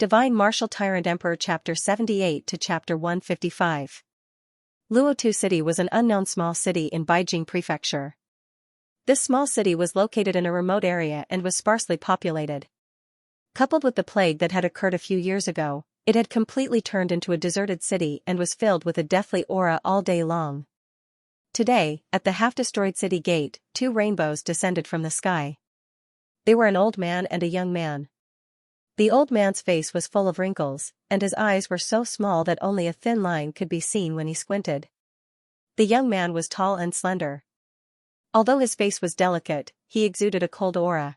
Divine Martial Tyrant Emperor Chapter 78 to Chapter 155. Luotu City was an unknown small city in Beijing Prefecture. This small city was located in a remote area and was sparsely populated. Coupled with the plague that had occurred a few years ago, it had completely turned into a deserted city and was filled with a deathly aura all day long. Today, at the half-destroyed city gate, two rainbows descended from the sky. They were an old man and a young man. The old man's face was full of wrinkles, and his eyes were so small that only a thin line could be seen when he squinted. The young man was tall and slender. Although his face was delicate, he exuded a cold aura.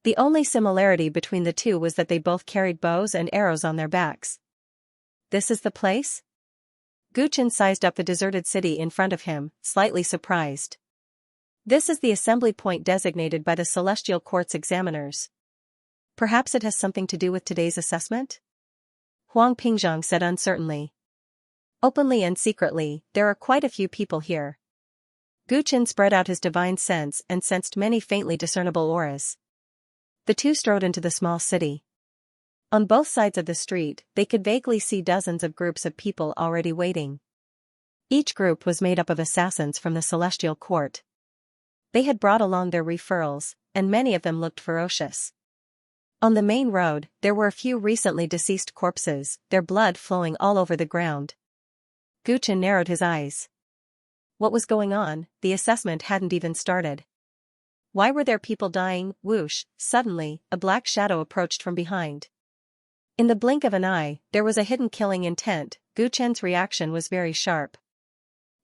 The only similarity between the two was that they both carried bows and arrows on their backs. This is the place? Guchen sized up the deserted city in front of him, slightly surprised. This is the assembly point designated by the Celestial Court's examiners. Perhaps it has something to do with today's assessment? Huang Pingzhang said uncertainly. Openly and secretly, there are quite a few people here. Guchen spread out his divine sense and sensed many faintly discernible auras. The two strode into the small city. On both sides of the street, they could vaguely see dozens of groups of people already waiting. Each group was made up of assassins from the Celestial Court. They had brought along their referrals, and many of them looked ferocious. On the main road, there were a few recently deceased corpses, their blood flowing all over the ground. Guchen narrowed his eyes. What was going on? The assessment hadn't even started. Why were there people dying? Whoosh, suddenly, a black shadow approached from behind. In the blink of an eye, there was a hidden killing intent. Guchen's reaction was very sharp.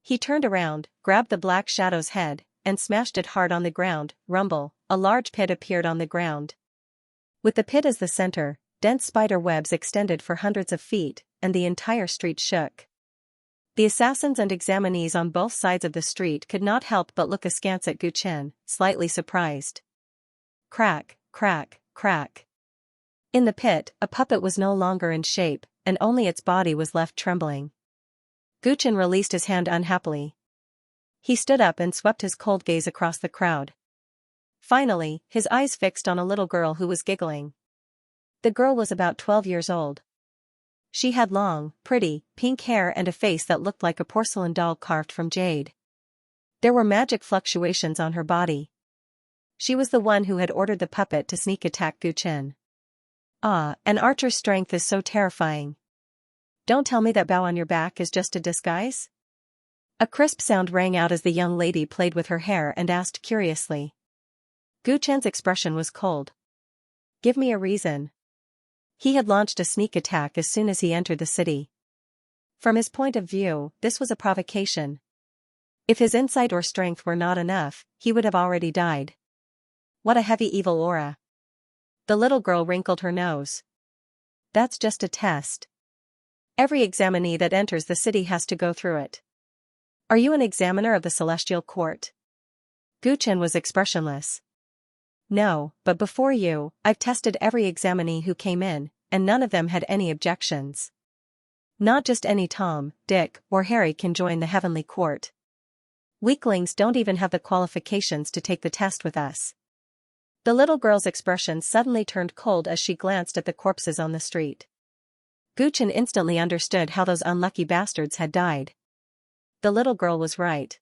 He turned around, grabbed the black shadow's head, and smashed it hard on the ground. Rumble, a large pit appeared on the ground. With the pit as the center, dense spider webs extended for hundreds of feet, and the entire street shook. The assassins and examinees on both sides of the street could not help but look askance at Guchen, slightly surprised. Crack, crack, crack. In the pit, a puppet was no longer in shape, and only its body was left trembling. Guchen released his hand unhappily. He stood up and swept his cold gaze across the crowd. Finally, his eyes fixed on a little girl who was giggling. The girl was about 12 years old. She had long, pretty, pink hair and a face that looked like a porcelain doll carved from jade. There were magic fluctuations on her body. She was the one who had ordered the puppet to sneak attack Guchen. Ah, an archer's strength is so terrifying. Don't tell me that bow on your back is just a disguise? A crisp sound rang out as the young lady played with her hair and asked curiously. Guchen's expression was cold. Give me a reason. He had launched a sneak attack as soon as he entered the city. From his point of view, this was a provocation. If his insight or strength were not enough, he would have already died. What a heavy evil aura. The little girl wrinkled her nose. That's just a test. Every examinee that enters the city has to go through it. Are you an examiner of the Celestial Court? Guchen was expressionless. No, but before you, I've tested every examinee who came in, and none of them had any objections. Not just any Tom, Dick, or Harry can join the Heavenly Court. Weaklings don't even have the qualifications to take the test with us. The little girl's expression suddenly turned cold as she glanced at the corpses on the street. Guchen instantly understood how those unlucky bastards had died. The little girl was right.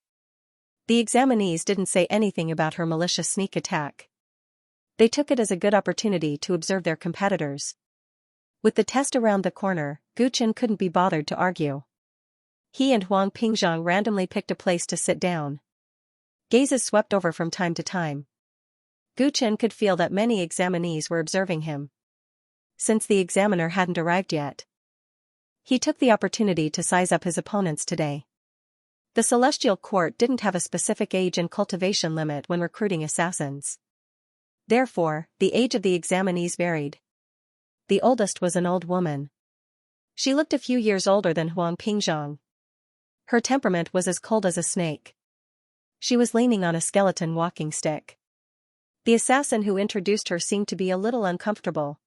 The examinees didn't say anything about her malicious sneak attack. They took it as a good opportunity to observe their competitors. With the test around the corner, Guchen couldn't be bothered to argue. He and Huang Pingzhang randomly picked a place to sit down. Gazes swept over from time to time. Guchen could feel that many examinees were observing him. Since the examiner hadn't arrived yet, he took the opportunity to size up his opponents today. The Celestial Court didn't have a specific age and cultivation limit when recruiting assassins. Therefore, the age of the examinees varied. The oldest was an old woman. She looked a few years older than Huang Pingzhang. Her temperament was as cold as a snake. She was leaning on a skeleton walking stick. The assassin who introduced her seemed to be a little uncomfortable.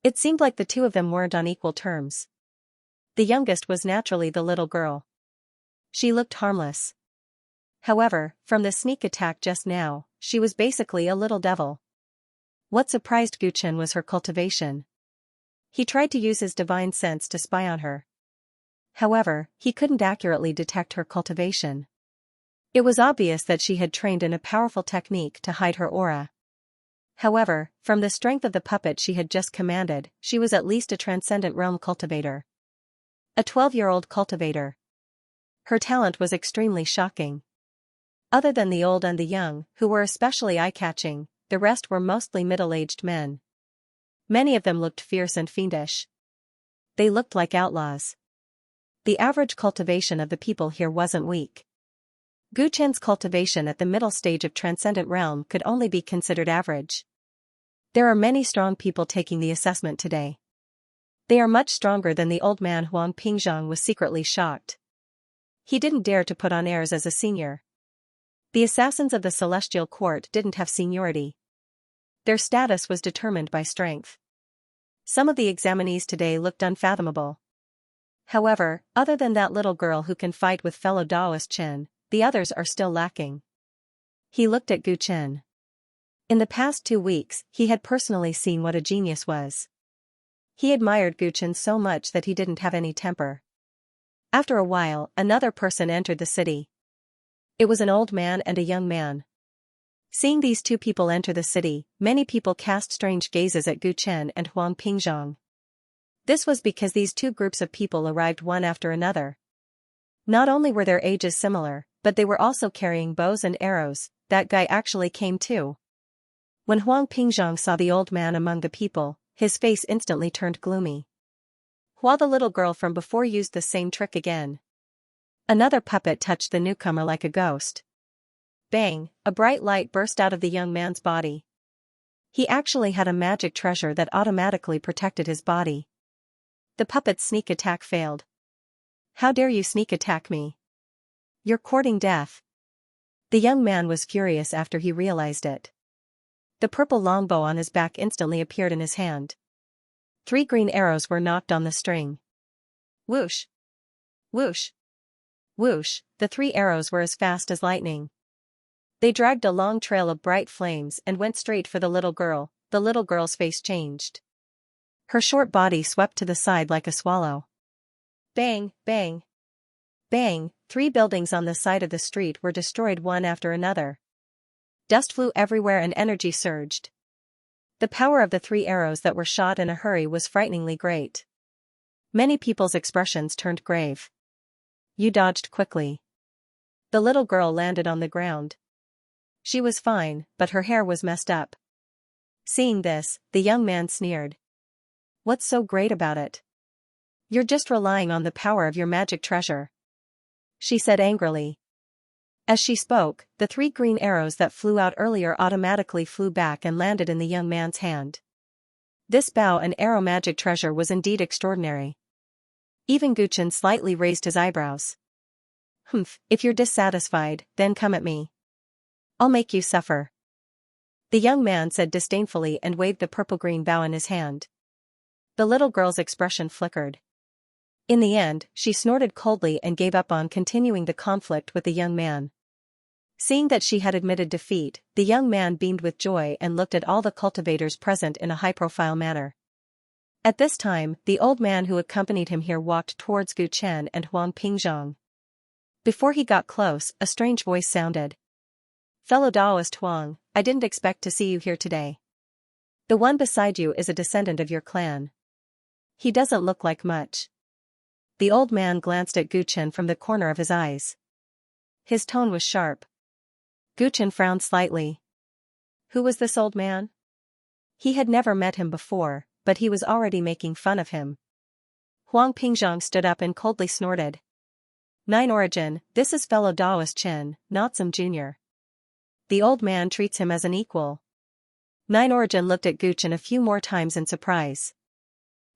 It seemed like the two of them weren't on equal terms. The youngest was naturally the little girl. She looked harmless. However, from the sneak attack just now, she was basically a little devil. What surprised Guchen was her cultivation. He tried to use his divine sense to spy on her. However, he couldn't accurately detect her cultivation. It was obvious that she had trained in a powerful technique to hide her aura. However, from the strength of the puppet she had just commanded, she was at least a transcendent realm cultivator. A 12-year-old cultivator. Her talent was extremely shocking. Other than the old and the young, who were especially eye-catching, the rest were mostly middle-aged men. Many of them looked fierce and fiendish. They looked like outlaws. The average cultivation of the people here wasn't weak. Gu Chen's cultivation at the middle stage of Transcendent Realm could only be considered average. There are many strong people taking the assessment today. They are much stronger than the old man. Huang Pingzhang was secretly shocked. He didn't dare to put on airs as a senior. The assassins of the Celestial Court didn't have seniority. Their status was determined by strength. Some of the examinees today looked unfathomable. However, other than that little girl who can fight with fellow Daoist Chen, the others are still lacking. He looked at Gu Chen. In the past 2 weeks, he had personally seen what a genius was. He admired Gu Chen so much that he didn't have any temper. After a while, another person entered the city. It was an old man and a young man. Seeing these two people enter the city, many people cast strange gazes at Gu Chen and Huang Pingzhang. This was because these two groups of people arrived one after another. Not only were their ages similar, but they were also carrying bows and arrows. That guy actually came too. When Huang Pingzhang saw the old man among the people, his face instantly turned gloomy. Hua, the little girl from before, used the same trick again. Another puppet touched the newcomer like a ghost. Bang! A bright light burst out of the young man's body. He actually had a magic treasure that automatically protected his body. The puppet's sneak attack failed. How dare you sneak attack me? You're courting death. The young man was furious after he realized it. The purple longbow on his back instantly appeared in his hand. 3 green arrows were knocked on the string. Whoosh! Whoosh! Whoosh! The 3 arrows were as fast as lightning. They dragged a long trail of bright flames and went straight for the little girl. The little girl's face changed. Her short body swept to the side like a swallow. Bang! Bang! Bang! 3 buildings on the side of the street were destroyed one after another. Dust flew everywhere and energy surged. The power of the 3 arrows that were shot in a hurry was frighteningly great. Many people's expressions turned grave. You dodged quickly. The little girl landed on the ground. She was fine, but her hair was messed up. Seeing this, the young man sneered. What's so great about it? You're just relying on the power of your magic treasure. She said angrily. As she spoke, the 3 green arrows that flew out earlier automatically flew back and landed in the young man's hand. This bow and arrow magic treasure was indeed extraordinary. Even Gu Chen slightly raised his eyebrows. Humph, if you're dissatisfied, then come at me. I'll make you suffer. The young man said disdainfully and waved the purple-green bow in his hand. The little girl's expression flickered. In the end, she snorted coldly and gave up on continuing the conflict with the young man. Seeing that she had admitted defeat, the young man beamed with joy and looked at all the cultivators present in a high-profile manner. At this time, the old man who accompanied him here walked towards Gu Chen and Huang Pingzhang. Before he got close, a strange voice sounded. Fellow Daoist Huang, I didn't expect to see you here today. The one beside you is a descendant of your clan. He doesn't look like much. The old man glanced at Gu Chen from the corner of his eyes. His tone was sharp. Gu Chen frowned slightly. Who was this old man? He had never met him before, but he was already making fun of him. Huang Pingzhang stood up and coldly snorted. 9 Origin, this is fellow Daoist Chen, not some junior. The old man treats him as an equal. 9 Origin looked at Gu Chen a few more times in surprise.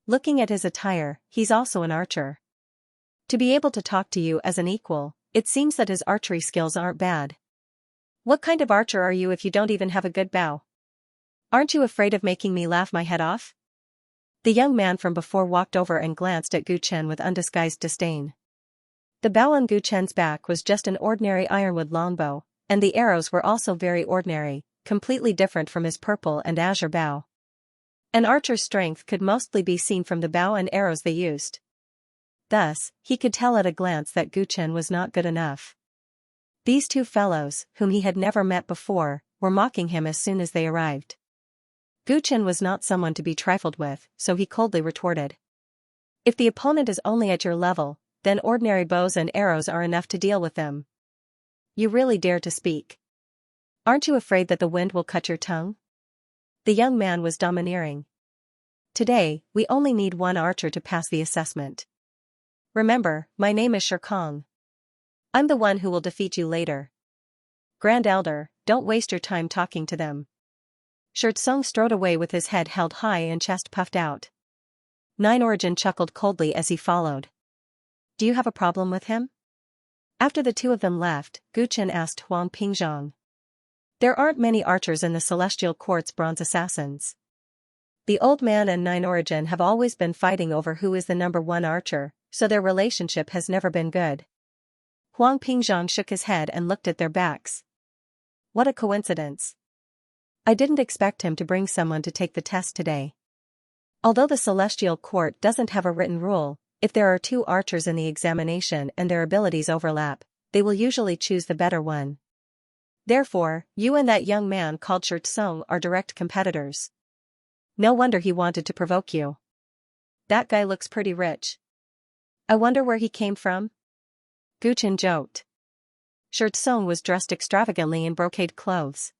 Looking at his attire, he's also an archer. To be able to talk to you as an equal, it seems that his archery skills aren't bad. What kind of archer are you if you don't even have a good bow? Aren't you afraid of making me laugh my head off? The young man from before walked over and glanced at Gu Chen with undisguised disdain. The bow on Gu Chen's back was just an ordinary ironwood longbow, and the arrows were also very ordinary, completely different from his purple and azure bow. An archer's strength could mostly be seen from the bow and arrows they used. Thus, he could tell at a glance that Gu Chen was not good enough. These two fellows, whom he had never met before, were mocking him as soon as they arrived. Gu Chen was not someone to be trifled with, so he coldly retorted. If the opponent is only at your level, then ordinary bows and arrows are enough to deal with them. You really dare to speak. Aren't you afraid that the wind will cut your tongue? The young man was domineering. Today, we only need one archer to pass the assessment. Remember, my name is Shirkong. I'm the one who will defeat you later. Grand Elder, don't waste your time talking to them. Shirtsung strode away with his head held high and chest puffed out. Nine Origin chuckled coldly as he followed. Do you have a problem with him? After the two of them left, Gu Chen asked Huang Pingzhang. There aren't many archers in the Celestial Court's bronze assassins. The old man and Nine Origin have always been fighting over who is the number one archer, so their relationship has never been good. Huang Pingzhang shook his head and looked at their backs. What a coincidence. I didn't expect him to bring someone to take the test today. Although the Celestial Court doesn't have a written rule, if there are two archers in the examination and their abilities overlap, they will usually choose the better one. Therefore, you and that young man called Shirtsung are direct competitors. No wonder he wanted to provoke you. That guy looks pretty rich. I wonder where he came from? Gu Chen joked. Shirtsung was dressed extravagantly in brocade clothes.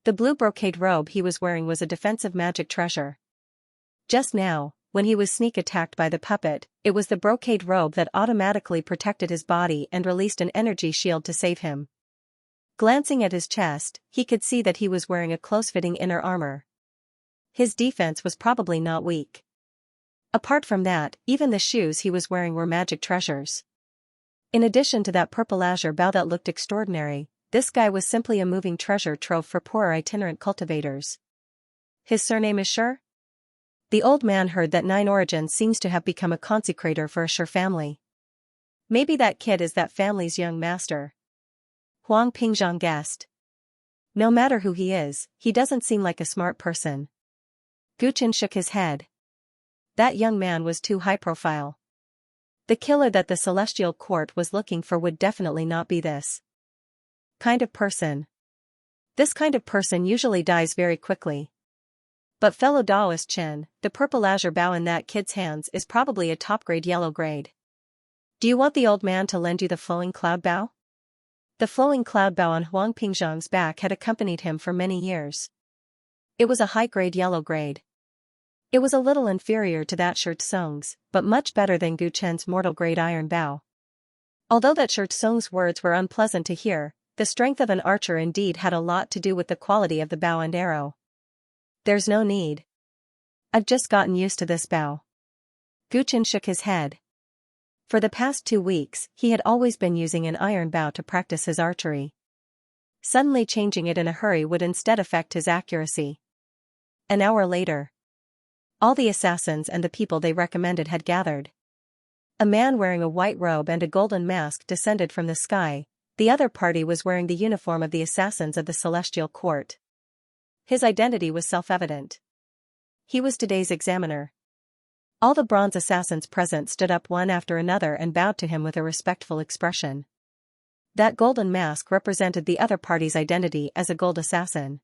The blue brocade robe he was wearing was a defensive magic treasure. Just now, when he was sneak attacked by the puppet, it was the brocade robe that automatically protected his body and released an energy shield to save him. Glancing at his chest, he could see that he was wearing a close-fitting inner armor. His defense was probably not weak. Apart from that, even the shoes he was wearing were magic treasures. In addition to that purple azure bow that looked extraordinary, this guy was simply a moving treasure trove for poorer itinerant cultivators. His surname is Shur? The old man heard that Nine Origin seems to have become a consecrator for a Shur family. Maybe that kid is that family's young master. Huang Pingzhang guessed. No matter who he is, he doesn't seem like a smart person. Gu Chen shook his head. That young man was too high profile. The killer that the Celestial Court was looking for would definitely not be this kind of person. This kind of person usually dies very quickly. But fellow Daoist Chen, the purple azure bow in that kid's hands is probably a top-grade yellow grade. Do you want the old man to lend you the flowing cloud bow? The flowing cloud bow on Huang Pingzhang's back had accompanied him for many years. It was a high-grade yellow grade. It was a little inferior to that Shirtsung's, but much better than Gu Chen's mortal-grade iron bow. Although that Shirtsung's words were unpleasant to hear, the strength of an archer indeed had a lot to do with the quality of the bow and arrow. There's no need. I've just gotten used to this bow. Gu Chen shook his head. For the past 2 weeks, he had always been using an iron bow to practice his archery. Suddenly changing it in a hurry would instead affect his accuracy. An hour later, all the assassins and the people they recommended had gathered. A man wearing a white robe and a golden mask descended from the sky. The other party was wearing the uniform of the assassins of the Celestial Court. His identity was self-evident. He was today's examiner. All the bronze assassins present stood up one after another and bowed to him with a respectful expression. That golden mask represented the other party's identity as a gold assassin.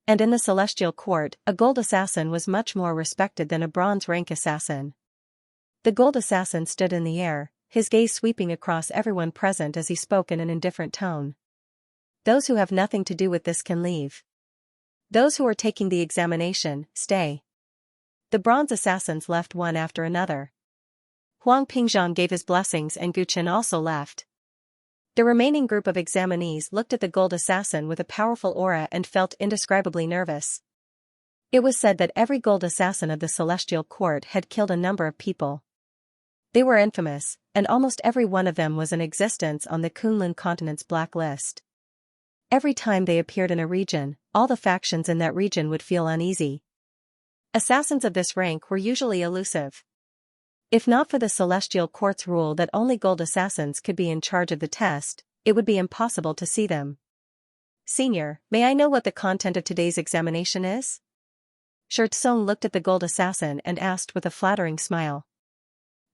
And in the Celestial Court, a gold assassin was much more respected than a bronze rank assassin. The gold assassin stood in the air, his gaze sweeping across everyone present as he spoke in an indifferent tone. Those who have nothing to do with this can leave. Those who are taking the examination, stay. The bronze assassins left one after another. Huang Pingzhang gave his blessings and Gu Chen also left. The remaining group of examinees looked at the gold assassin with a powerful aura and felt indescribably nervous. It was said that every gold assassin of the Celestial Court had killed a number of people. They were infamous, and almost every one of them was in existence on the Kunlun continent's black list. Every time they appeared in a region, all the factions in that region would feel uneasy. Assassins of this rank were usually elusive. If not for the Celestial Court's rule that only gold assassins could be in charge of the test, it would be impossible to see them. Senior, may I know what the content of today's examination is? Xianxia looked at the gold assassin and asked with a flattering smile.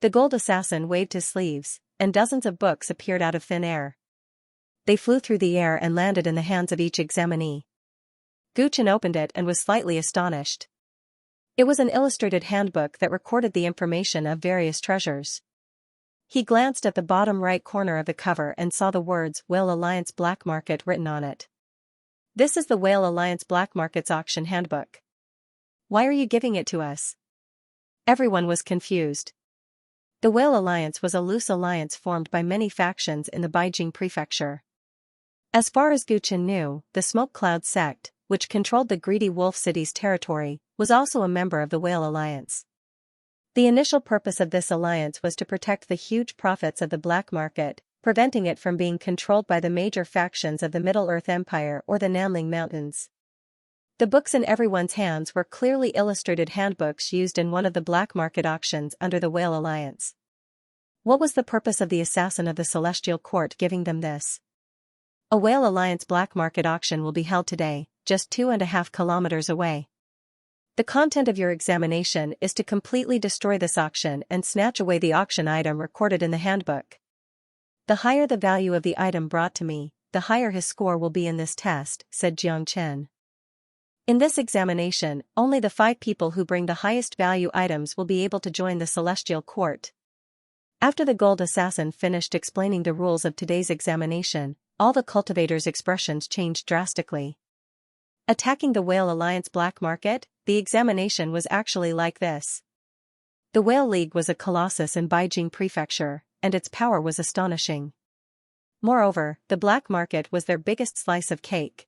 The gold assassin waved his sleeves, and dozens of books appeared out of thin air. They flew through the air and landed in the hands of each examinee. Gu Chen opened it and was slightly astonished. It was an illustrated handbook that recorded the information of various treasures. He glanced at the bottom right corner of the cover and saw the words Whale Alliance Black Market written on it. This is the Whale Alliance Black Market's auction handbook. Why are you giving it to us? Everyone was confused. The Whale Alliance was a loose alliance formed by many factions in the Beijing prefecture. As far as Gu Chen knew, the Smoke Cloud sect, which controlled the Greedy Wolf City's territory, was also a member of the Whale Alliance. The initial purpose of this alliance was to protect the huge profits of the black market, preventing it from being controlled by the major factions of the Middle-earth Empire or the Nanling Mountains. The books in everyone's hands were clearly illustrated handbooks used in one of the black market auctions under the Whale Alliance. What was the purpose of the assassin of the Celestial Court giving them this? A Whale Alliance black market auction will be held today, just 2.5 kilometers away. The content of your examination is to completely destroy this auction and snatch away the auction item recorded in the handbook. The higher the value of the item brought to me, the higher his score will be in this test, said Xianxia. In this examination, only the 5 people who bring the highest value items will be able to join the Celestial Court. After the gold assassin finished explaining the rules of today's examination, all the cultivators' expressions changed drastically. Attacking the Whale Alliance black market, the examination was actually like this. The Whale League was a colossus in Beijing prefecture, and its power was astonishing. Moreover, the black market was their biggest slice of cake.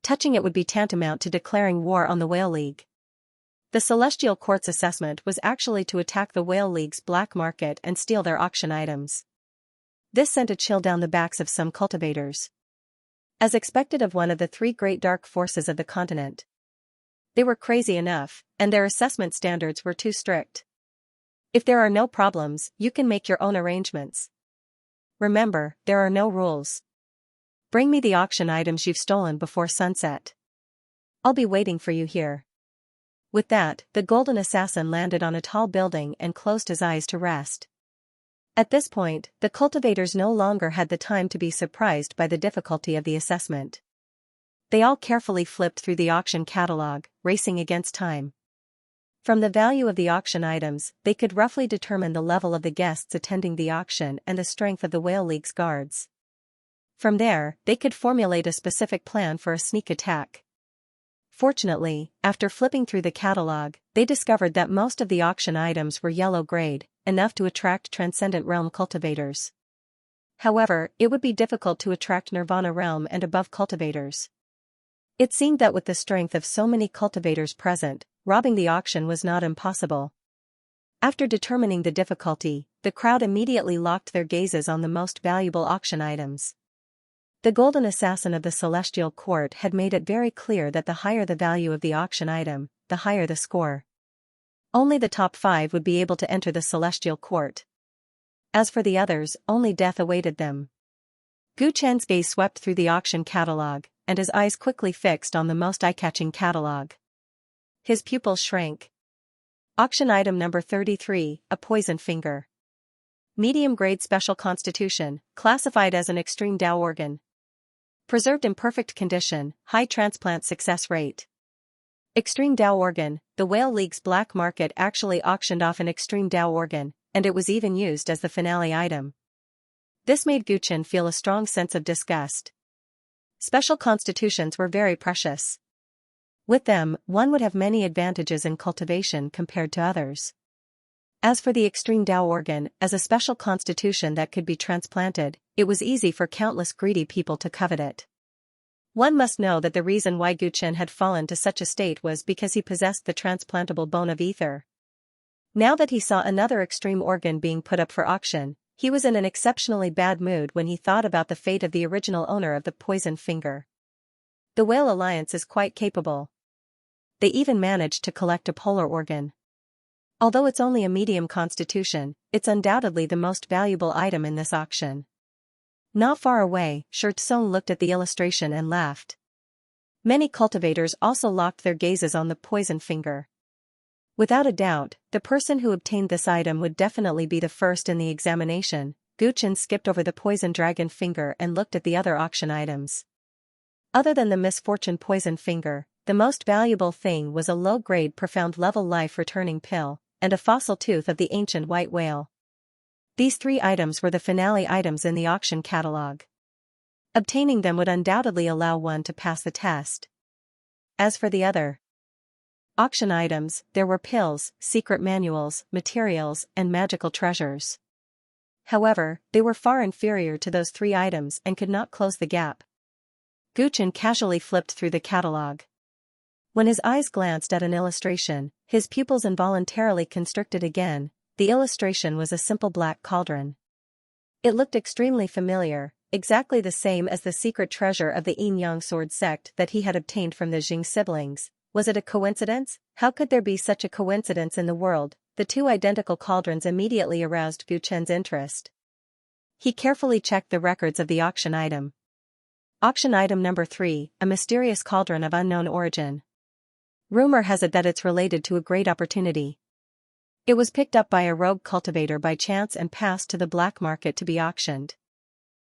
Touching it would be tantamount to declaring war on the Whale League. The Celestial Court's assessment was actually to attack the Whale League's black market and steal their auction items. This sent a chill down the backs of some cultivators. As expected of one of the 3 great dark forces of the continent. They were crazy enough, and their assessment standards were too strict. If there are no problems, you can make your own arrangements. Remember, there are no rules. Bring me the auction items you've stolen before sunset. I'll be waiting for you here. With that, the golden assassin landed on a tall building and closed his eyes to rest. At this point, the cultivators no longer had the time to be surprised by the difficulty of the assessment. They all carefully flipped through the auction catalog, racing against time. From the value of the auction items, they could roughly determine the level of the guests attending the auction and the strength of the Whale League's guards. From there, they could formulate a specific plan for a sneak attack. Fortunately, after flipping through the catalog, they discovered that most of the auction items were yellow grade, enough to attract Transcendent Realm cultivators. However, it would be difficult to attract Nirvana Realm and above cultivators. It seemed that with the strength of so many cultivators present, robbing the auction was not impossible. After determining the difficulty, the crowd immediately locked their gazes on the most valuable auction items. The golden assassin of the Celestial Court had made it very clear that the higher the value of the auction item, the higher the score. Only the top 5 would be able to enter the Celestial Court. As for the others, only death awaited them. Gu Chen's gaze swept through the auction catalog, and his eyes quickly fixed on the most eye-catching catalog. His pupils shrank. Auction item number 33, a poison finger. Medium-grade special constitution, classified as an extreme Dao organ. Preserved in perfect condition, high transplant success rate. Extreme Dao organ, the Whale League's black market actually auctioned off an extreme Dao organ, and it was even used as the finale item. This made Gu Chen feel a strong sense of disgust. Special constitutions were very precious. With them, one would have many advantages in cultivation compared to others. As for the extreme Dao organ, as a special constitution that could be transplanted, it was easy for countless greedy people to covet it. One must know that the reason why Gu Chen had fallen to such a state was because he possessed the transplantable bone of ether. Now that he saw another extreme organ being put up for auction, he was in an exceptionally bad mood when he thought about the fate of the original owner of the poison finger. The Whale Alliance is quite capable. They even managed to collect a polar organ. Although it's only a medium constitution, it's undoubtedly the most valuable item in this auction. Not far away, Xianxia looked at the illustration and laughed. Many cultivators also locked their gazes on the poison finger. Without a doubt, the person who obtained this item would definitely be the first in the examination. Gu Chen skipped over the poison dragon finger and looked at the other auction items. Other than the misfortune poison finger, the most valuable thing was a low-grade profound level life-returning pill, and a fossil tooth of the ancient white whale. These three items were the finale items in the auction catalog. Obtaining them would undoubtedly allow one to pass the test. As for the other auction items, there were pills, secret manuals, materials, and magical treasures. However, they were far inferior to those three items and could not close the gap. Gu Chen casually flipped through the catalog. When his eyes glanced at an illustration, his pupils involuntarily constricted again. The illustration was a simple black cauldron. It looked extremely familiar, exactly the same as the secret treasure of the Yin Yang sword sect that he had obtained from the Jing siblings. Was it a coincidence? How could there be such a coincidence in the world? The two identical cauldrons immediately aroused Gu Chen's interest. He carefully checked the records of the auction item. Auction item number 3, a mysterious cauldron of unknown origin. Rumor has it that it's related to a great opportunity. It was picked up by a rogue cultivator by chance and passed to the black market to be auctioned.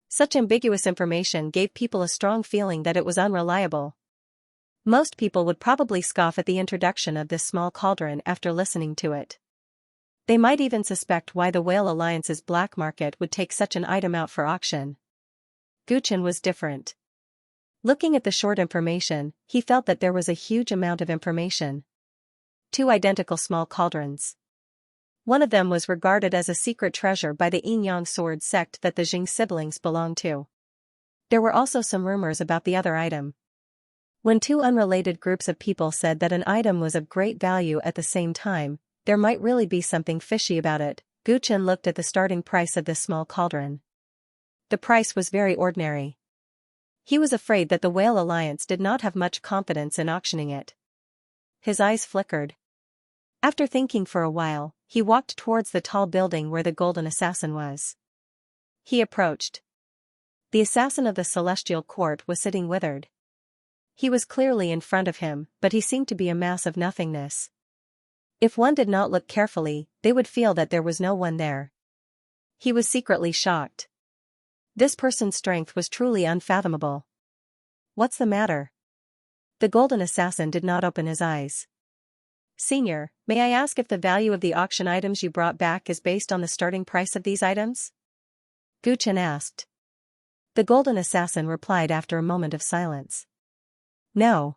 Such ambiguous information gave people a strong feeling that it was unreliable. Most people would probably scoff at the introduction of this small cauldron after listening to it. They might even suspect why the Whale Alliance's black market would take such an item out for auction. Gu Chen was different. Looking at the short information, he felt that there was a huge amount of information. Two identical small cauldrons. One of them was regarded as a secret treasure by the Yin Yang sword sect that the Jing siblings belonged to. There were also some rumors about the other item. When two unrelated groups of people said that an item was of great value at the same time, there might really be something fishy about it. Gu Chen looked at the starting price of this small cauldron. The price was very ordinary. He was afraid that the Whale Alliance did not have much confidence in auctioning it. His eyes flickered. After thinking for a while, he walked towards the tall building where the golden assassin was. He approached. The assassin of the celestial court was sitting withered. He was clearly in front of him, but he seemed to be a mass of nothingness. If one did not look carefully, they would feel that there was no one there. He was secretly shocked. This person's strength was truly unfathomable. What's the matter? The golden assassin did not open his eyes. Senior, may I ask if the value of the auction items you brought back is based on the starting price of these items? Gu Chen asked. The golden assassin replied after a moment of silence. No.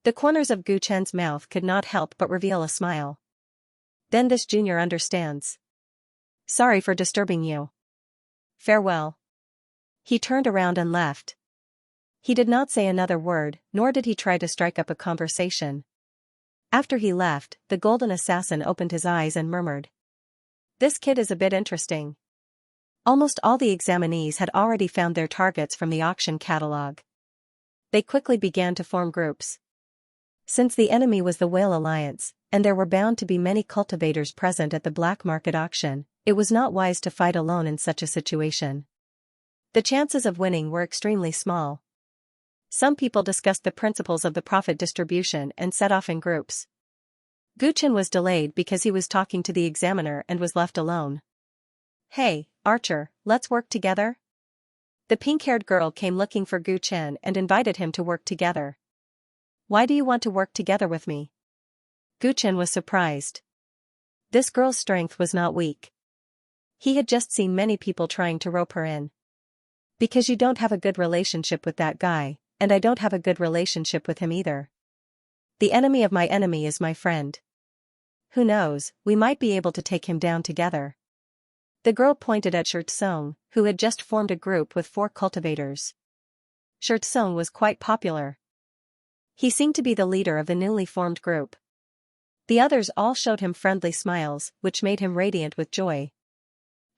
The corners of Gu Chen's mouth could not help but reveal a smile. Then this junior understands. Sorry for disturbing you. Farewell. He turned around and left. He did not say another word, nor did he try to strike up a conversation. After he left, the golden assassin opened his eyes and murmured. This kid is a bit interesting. Almost all the examinees had already found their targets from the auction catalog. They quickly began to form groups. Since the enemy was the Whale Alliance, and there were bound to be many cultivators present at the black market auction, it was not wise to fight alone in such a situation. The chances of winning were extremely small. Some people discussed the principles of the profit distribution and set off in groups. Gu Chen was delayed because he was talking to the examiner and was left alone. Hey, Archer, let's work together? The pink-haired girl came looking for Gu Chen and invited him to work together. Why do you want to work together with me? Gu Chen was surprised. This girl's strength was not weak. He had just seen many people trying to rope her in. Because you don't have a good relationship with that guy, and I don't have a good relationship with him either. The enemy of my enemy is my friend. Who knows, we might be able to take him down together. The girl pointed at Xianxia, who had just formed a group with 4 cultivators. Xianxia was quite popular. He seemed to be the leader of the newly formed group. The others all showed him friendly smiles, which made him radiant with joy.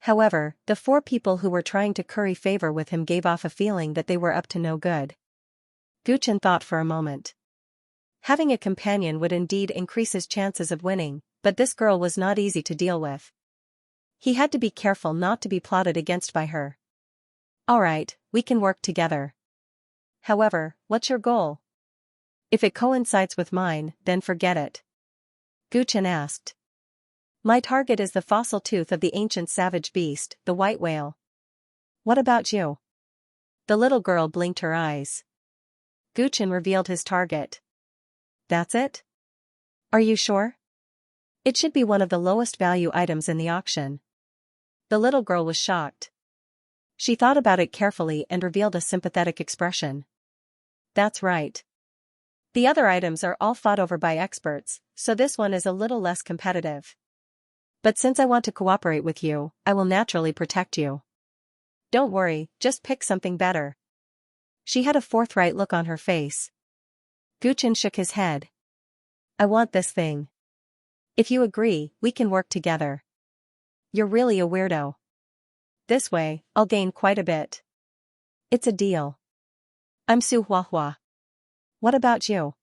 However, the 4 people who were trying to curry favor with him gave off a feeling that they were up to no good. Gu Chen thought for a moment. Having a companion would indeed increase his chances of winning, but this girl was not easy to deal with. He had to be careful not to be plotted against by her. Alright, we can work together. However, what's your goal? If it coincides with mine, then forget it. Gu Chen asked. My target is the fossil tooth of the ancient savage beast, the white whale. What about you? The little girl blinked her eyes. Gu Chen revealed his target. That's it? Are you sure? It should be one of the lowest value items in the auction. The little girl was shocked. She thought about it carefully and revealed a sympathetic expression. That's right. The other items are all fought over by experts, so this one is a little less competitive. But since I want to cooperate with you, I will naturally protect you. Don't worry, just pick something better. She had a forthright look on her face. Gu Chen shook his head. I want this thing. If you agree, we can work together. You're really a weirdo. This way, I'll gain quite a bit. It's a deal. I'm Su Huahua. What about you?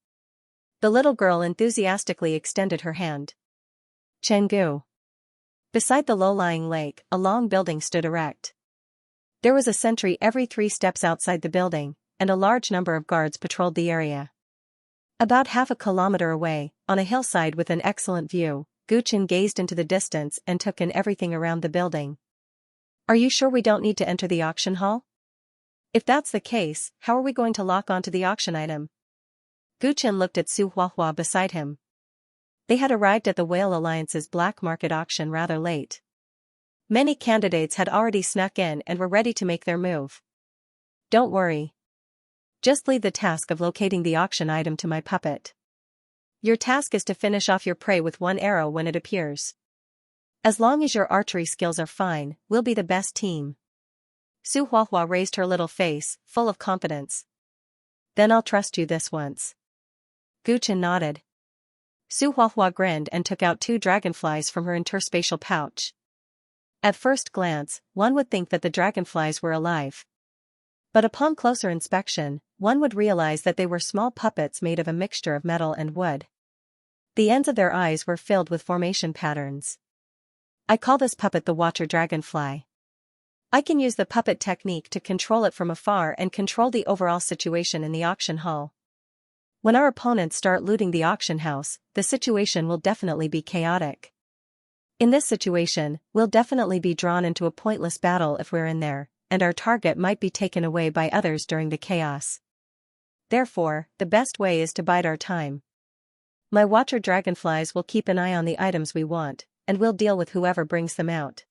The little girl enthusiastically extended her hand. Chenggu. Beside the low-lying lake, a long building stood erect. There was a sentry every 3 steps outside the building, and a large number of guards patrolled the area. About half a kilometer away, on a hillside with an excellent view, Gu Chen gazed into the distance and took in everything around the building. Are you sure we don't need to enter the auction hall? If that's the case, how are we going to lock onto the auction item? Gu Chen looked at Su Huahua beside him. They had arrived at the Whale Alliance's black market auction rather late. Many candidates had already snuck in and were ready to make their move. Don't worry. Just leave the task of locating the auction item to my puppet. Your task is to finish off your prey with 1 arrow when it appears. As long as your archery skills are fine, we'll be the best team. Su Huahua raised her little face, full of confidence. Then I'll trust you this once. Gu Chen nodded. Su Huahua grinned and took out 2 dragonflies from her interspatial pouch. At first glance, one would think that the dragonflies were alive. But upon closer inspection, one would realize that they were small puppets made of a mixture of metal and wood. The ends of their eyes were filled with formation patterns. I call this puppet the Watcher Dragonfly. I can use the puppet technique to control it from afar and control the overall situation in the auction hall. When our opponents start looting the auction house, the situation will definitely be chaotic. In this situation, we'll definitely be drawn into a pointless battle if we're in there, and our target might be taken away by others during the chaos. Therefore, the best way is to bide our time. My Watcher Dragonflies will keep an eye on the items we want, and we'll deal with whoever brings them out.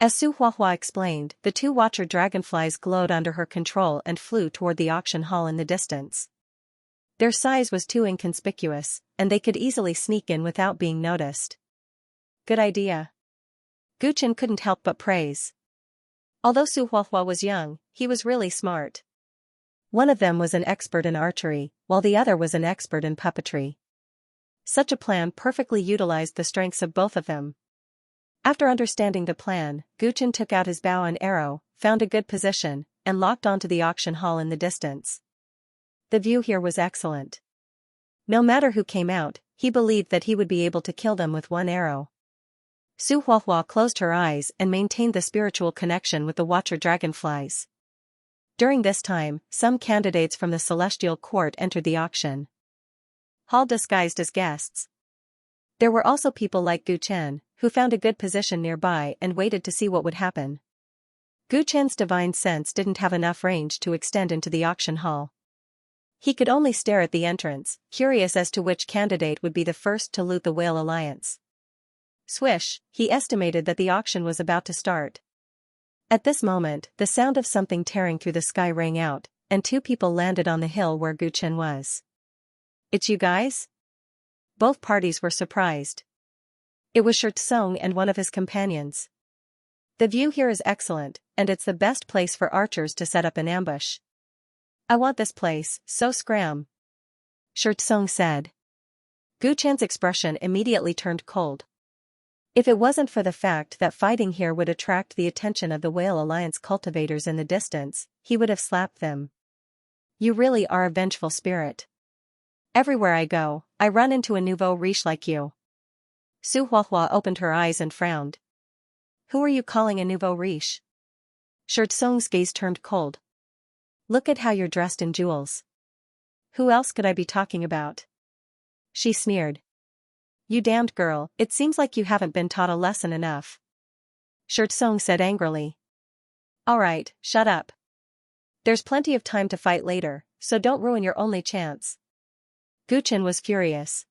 As Su Huahua explained, the 2 Watcher Dragonflies glowed under her control and flew toward the auction hall in the distance. Their size was too inconspicuous, and they could easily sneak in without being noticed. Good idea. Gu Chen couldn't help but praise. Although Su Huahua was young, he was really smart. One of them was an expert in archery, while the other was an expert in puppetry. Such a plan perfectly utilized the strengths of both of them. After understanding the plan, Gu Chen took out his bow and arrow, found a good position, and locked onto the auction hall in the distance. The view here was excellent. No matter who came out, he believed that he would be able to kill them with 1 arrow. Su Huahua closed her eyes and maintained the spiritual connection with the Watcher Dragonflies. During this time, some candidates from the Celestial Court entered the auction hall disguised as guests. There were also people like Gu Chen, who found a good position nearby and waited to see what would happen. Gu Chen's divine sense didn't have enough range to extend into the auction hall. He could only stare at the entrance, curious as to which candidate would be the first to loot the Whale Alliance. Swish, he estimated that the auction was about to start. At this moment, the sound of something tearing through the sky rang out, and 2 people landed on the hill where Gu Chen was. It's you guys? Both parties were surprised. It was Xianxia and one of his companions. The view here is excellent, and it's the best place for archers to set up an ambush. I want this place, so scram. Xianxia said. Gu Chen's expression immediately turned cold. If it wasn't for the fact that fighting here would attract the attention of the Whale Alliance cultivators in the distance, he would have slapped them. You really are a vengeful spirit. Everywhere I go, I run into a nouveau riche like you. Su Huahua opened her eyes and frowned. Who are you calling a nouveau riche? Xianxia's gaze turned cold. Look at how you're dressed in jewels. Who else could I be talking about? She sneered. You damned girl, it seems like you haven't been taught a lesson enough. Xianxia said angrily. Alright, shut up. There's plenty of time to fight later, so don't ruin your only chance. Guchen was furious.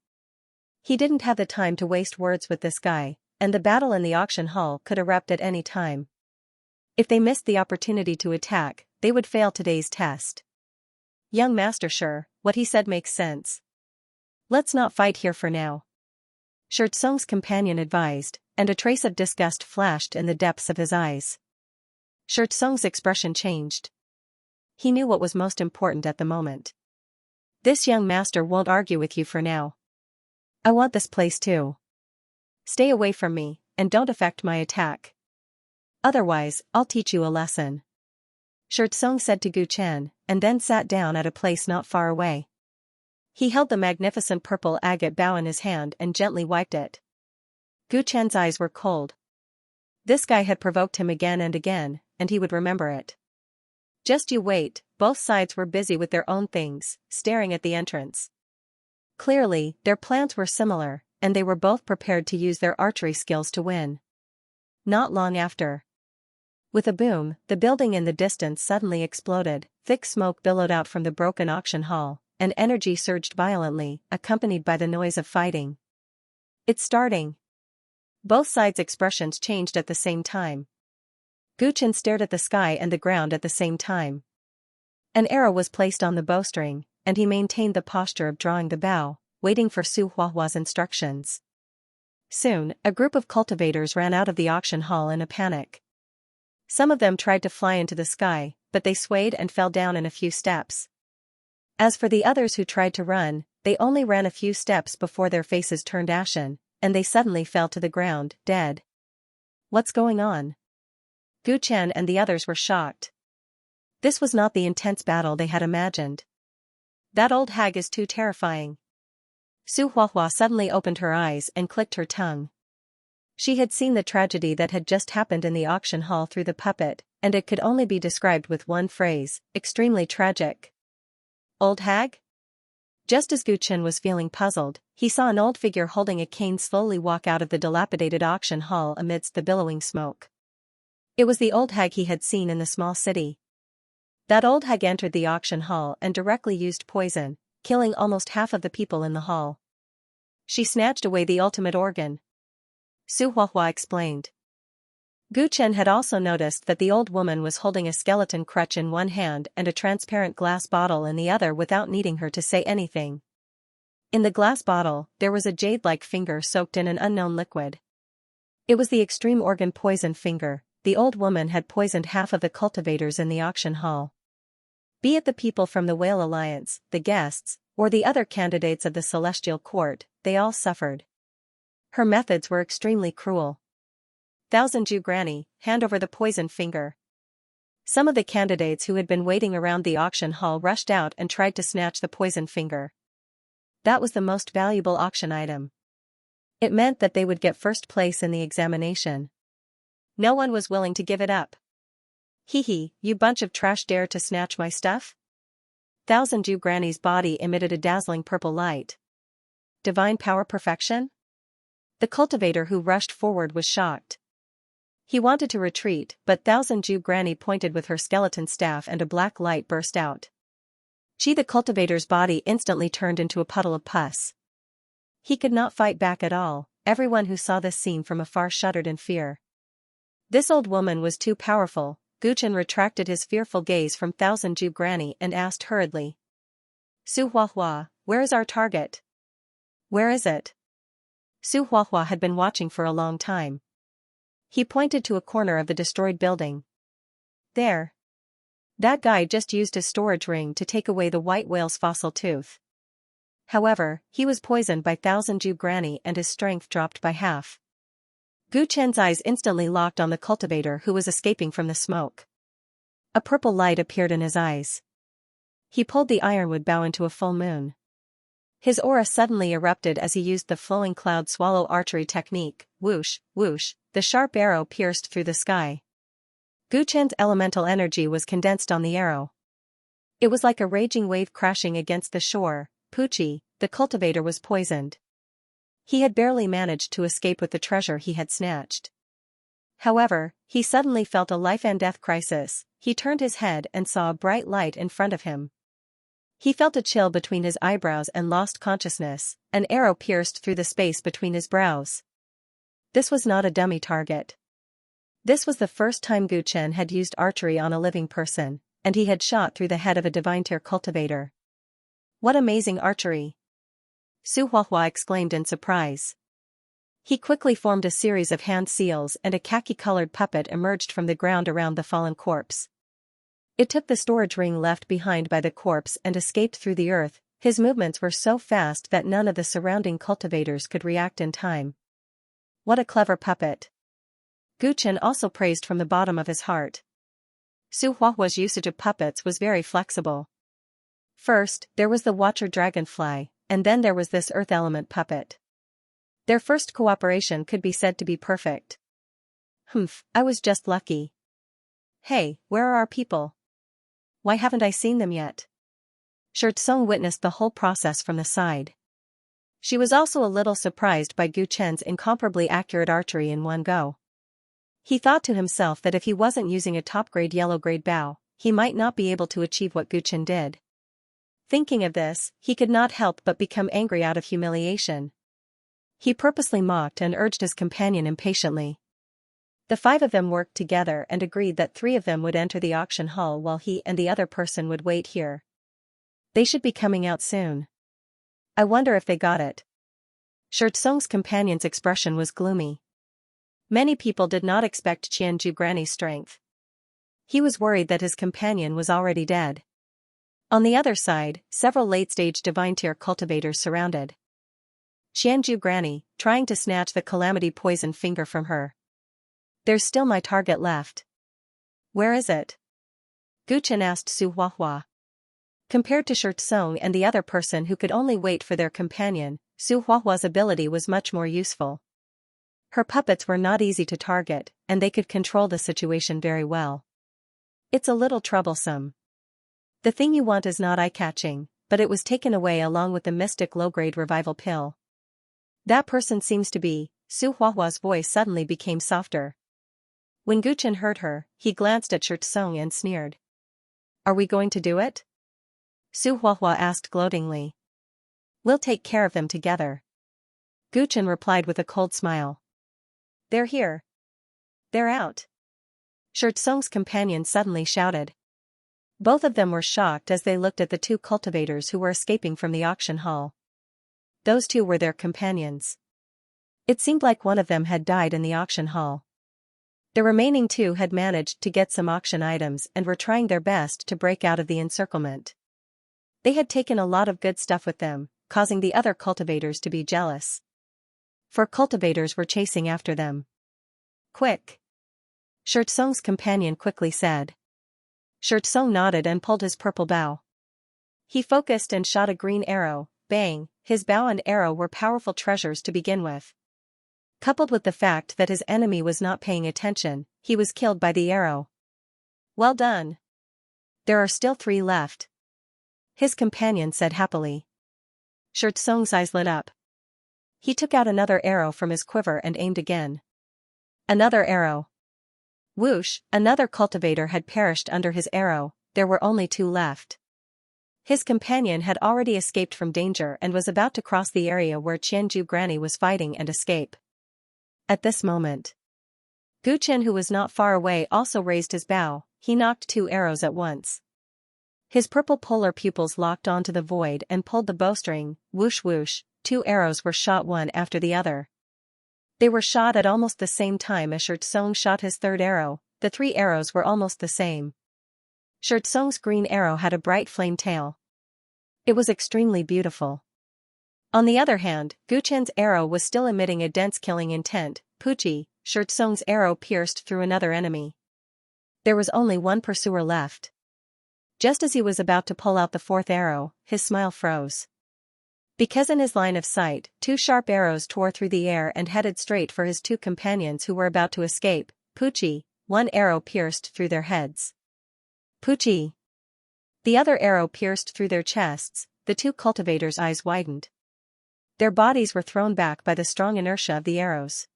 He didn't have the time to waste words with this guy, and the battle in the auction hall could erupt at any time. If they missed the opportunity to attack, they would fail today's test. Young master, sure, what he said makes sense. Let's not fight here for now. Xianxia's companion advised, and a trace of disgust flashed in the depths of his eyes. Xianxia's expression changed. He knew what was most important at the moment. This young master won't argue with you for now. I want this place too. Stay away from me, and don't affect my attack. Otherwise, I'll teach you a lesson. Xianxia said to Guchen, and then sat down at a place not far away. He held the magnificent purple agate bow in his hand and gently wiped it. Guchen's eyes were cold. This guy had provoked him again and again, and he would remember it. Just you wait, both sides were busy with their own things, staring at the entrance. Clearly, their plans were similar, and they were both prepared to use their archery skills to win. Not long after. With a boom, the building in the distance suddenly exploded, thick smoke billowed out from the broken auction hall, and energy surged violently, accompanied by the noise of fighting. It's starting. Both sides' expressions changed at the same time. Guchen stared at the sky and the ground at the same time. An arrow was placed on the bowstring, and he maintained the posture of drawing the bow, waiting for Su Huahua's instructions. Soon, a group of cultivators ran out of the auction hall in a panic. Some of them tried to fly into the sky, but they swayed and fell down in a few steps. As for the others who tried to run, they only ran a few steps before their faces turned ashen, and they suddenly fell to the ground, dead. What's going on? Guchen and the others were shocked. This was not the intense battle they had imagined. That old hag is too terrifying. Su Huahua suddenly opened her eyes and clicked her tongue. She had seen the tragedy that had just happened in the auction hall through the puppet, and it could only be described with one phrase: extremely tragic. Old hag? Just as Guchen was feeling puzzled, he saw an old figure holding a cane slowly walk out of the dilapidated auction hall amidst the billowing smoke. It was the old hag he had seen in the small city. That old hag entered the auction hall and directly used poison, killing almost half of the people in the hall. She snatched away the ultimate organ. Su Huahua explained. Guchen had also noticed that the old woman was holding a skeleton crutch in one hand and a transparent glass bottle in the other without needing her to say anything. In the glass bottle, there was a jade-like finger soaked in an unknown liquid. It was the extreme organ poison finger. The old woman had poisoned half of the cultivators in the auction hall. Be it the people from the Whale Alliance, the guests, or the other candidates of the Celestial Court, they all suffered. Her methods were extremely cruel. Thousand Jew Granny, hand over the poison finger. Some of the candidates who had been waiting around the auction hall rushed out and tried to snatch the poison finger. That was the most valuable auction item. It meant that they would get first place in the examination. No one was willing to give it up. Hee hee, you bunch of trash, dare to snatch my stuff? Thousand Jew Granny's body emitted a dazzling purple light. Divine power perfection? The cultivator who rushed forward was shocked. He wanted to retreat, but Thousand Jew Granny pointed with her skeleton staff and a black light burst out. The cultivator's body instantly turned into a puddle of pus. He could not fight back at all. Everyone who saw this scene from afar shuddered in fear. This old woman was too powerful. Guchen retracted his fearful gaze from Thousand Jew Granny and asked hurriedly. Su Huahua, where is our target? Where is it? Su Huahua had been watching for a long time. He pointed to a corner of the destroyed building. There. That guy just used his storage ring to take away the white whale's fossil tooth. However, he was poisoned by Thousand Jew Granny and his strength dropped by half. Guchen's eyes instantly locked on the cultivator who was escaping from the smoke. A purple light appeared in his eyes. He pulled the ironwood bow into a full moon. His aura suddenly erupted as he used the flowing cloud swallow archery technique. Whoosh, whoosh, the sharp arrow pierced through the sky. Guchen's elemental energy was condensed on the arrow. It was like a raging wave crashing against the shore. Pucci, the cultivator, was poisoned. He had barely managed to escape with the treasure he had snatched. However, he suddenly felt a life-and-death crisis. He turned his head and saw a bright light in front of him. He felt a chill between his eyebrows and lost consciousness. An arrow pierced through the space between his brows. This was not a dummy target. This was the first time Gu Chen had used archery on a living person, and he had shot through the head of a divine-tier cultivator. What amazing archery! Su Huahua exclaimed in surprise. He quickly formed a series of hand seals, and a khaki-colored puppet emerged from the ground around the fallen corpse. It took the storage ring left behind by the corpse and escaped through the earth. His movements were so fast that none of the surrounding cultivators could react in time. What a clever puppet! Gu Chen also praised from the bottom of his heart. Su Huahua's usage of puppets was very flexible. First, there was the Watcher Dragonfly, and then there was this Earth Element puppet. Their first cooperation could be said to be perfect. Humph, I was just lucky. Hey, where are our people? Why haven't I seen them yet? Shirtsong witnessed the whole process from the side. She was also a little surprised by Gu Chen's incomparably accurate archery in one go. He thought to himself that if he wasn't using a top-grade yellow-grade bow, he might not be able to achieve what Gu Chen did. Thinking of this, he could not help but become angry out of humiliation. He purposely mocked and urged his companion impatiently. The five of them worked together and agreed that three of them would enter the auction hall while he and the other person would wait here. They should be coming out soon. I wonder if they got it. Shirtsong's companion's expression was gloomy. Many people did not expect Qianju Granny's strength. He was worried that his companion was already dead. On the other side, several late-stage divine-tier cultivators surrounded Qianju Granny, trying to snatch the calamity poison finger from her. There's still my target left. Where is it? Gu Chen asked Su Huahua. Compared to Shirtsong and the other person who could only wait for their companion, Su Huahua's ability was much more useful. Her puppets were not easy to target, and they could control the situation very well. It's a little troublesome. The thing you want is not eye-catching, but it was taken away along with the mystic low-grade revival pill. That person seems to be. Su Huahua's voice suddenly became softer. When Gu Chen heard her, he glanced at Shirtsong and sneered. Are we going to do it? Su Huahua asked gloatingly. We'll take care of them together. Gu Chen replied with a cold smile. They're here. They're out. Shirtsong's companion suddenly shouted. Both of them were shocked as they looked at the two cultivators who were escaping from the auction hall. Those two were their companions. It seemed like one of them had died in the auction hall. The remaining two had managed to get some auction items and were trying their best to break out of the encirclement. They had taken a lot of good stuff with them, causing the other cultivators to be jealous. 4 cultivators were chasing after them. Quick! Shirtsong's companion quickly said. Shirtsong nodded and pulled his purple bow. He focused and shot a green arrow. Bang! His bow and arrow were powerful treasures to begin with. Coupled with the fact that his enemy was not paying attention, he was killed by the arrow. Well done. There are still 3 left. His companion said happily. Shirtsong's eyes lit up. He took out another arrow from his quiver and aimed again. Another arrow. Whoosh! Another cultivator had perished under his arrow. There were only 2 left. His companion had already escaped from danger and was about to cross the area where Qianju Granny was fighting and escape. At this moment, Gu Chen, who was not far away, also raised his bow. He knocked 2 arrows at once. His purple polar pupils locked onto the void and pulled the bowstring. Whoosh whoosh, 2 arrows were shot one after the other. They were shot at almost the same time as Shirtsong shot his 3rd arrow. The 3 arrows were almost the same. Shirtsong's green arrow had a bright flame tail. It was extremely beautiful. On the other hand, Gu Chen's arrow was still emitting a dense killing intent. Pucci, Shirtsong's arrow pierced through another enemy. There was only 1 pursuer left. Just as he was about to pull out the 4th arrow, his smile froze. Because in his line of sight, 2 sharp arrows tore through the air and headed straight for his 2 companions who were about to escape. Pucci, 1 arrow pierced through their heads. Pucci! The other arrow pierced through their chests. The two cultivators' eyes widened. Their bodies were thrown back by the strong inertia of the arrows.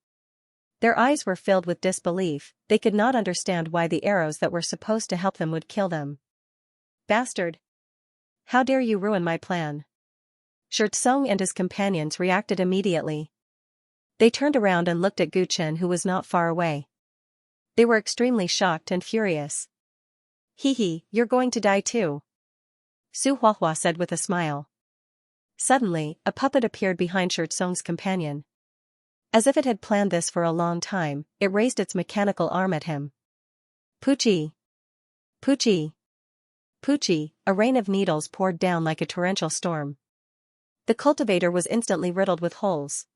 Their eyes were filled with disbelief. They could not understand why the arrows that were supposed to help them would kill them. Bastard! How dare you ruin my plan? Xianxia and his companions reacted immediately. They turned around and looked at Guchen, who was not far away. They were extremely shocked and furious. Hee, you're going to die too. Su Huahua said with a smile. Suddenly, a puppet appeared behind Xianxia's companion. As if it had planned this for a long time, it raised its mechanical arm at him. Poochie! Poochie! Poochie! A rain of needles poured down like a torrential storm. The cultivator was instantly riddled with holes.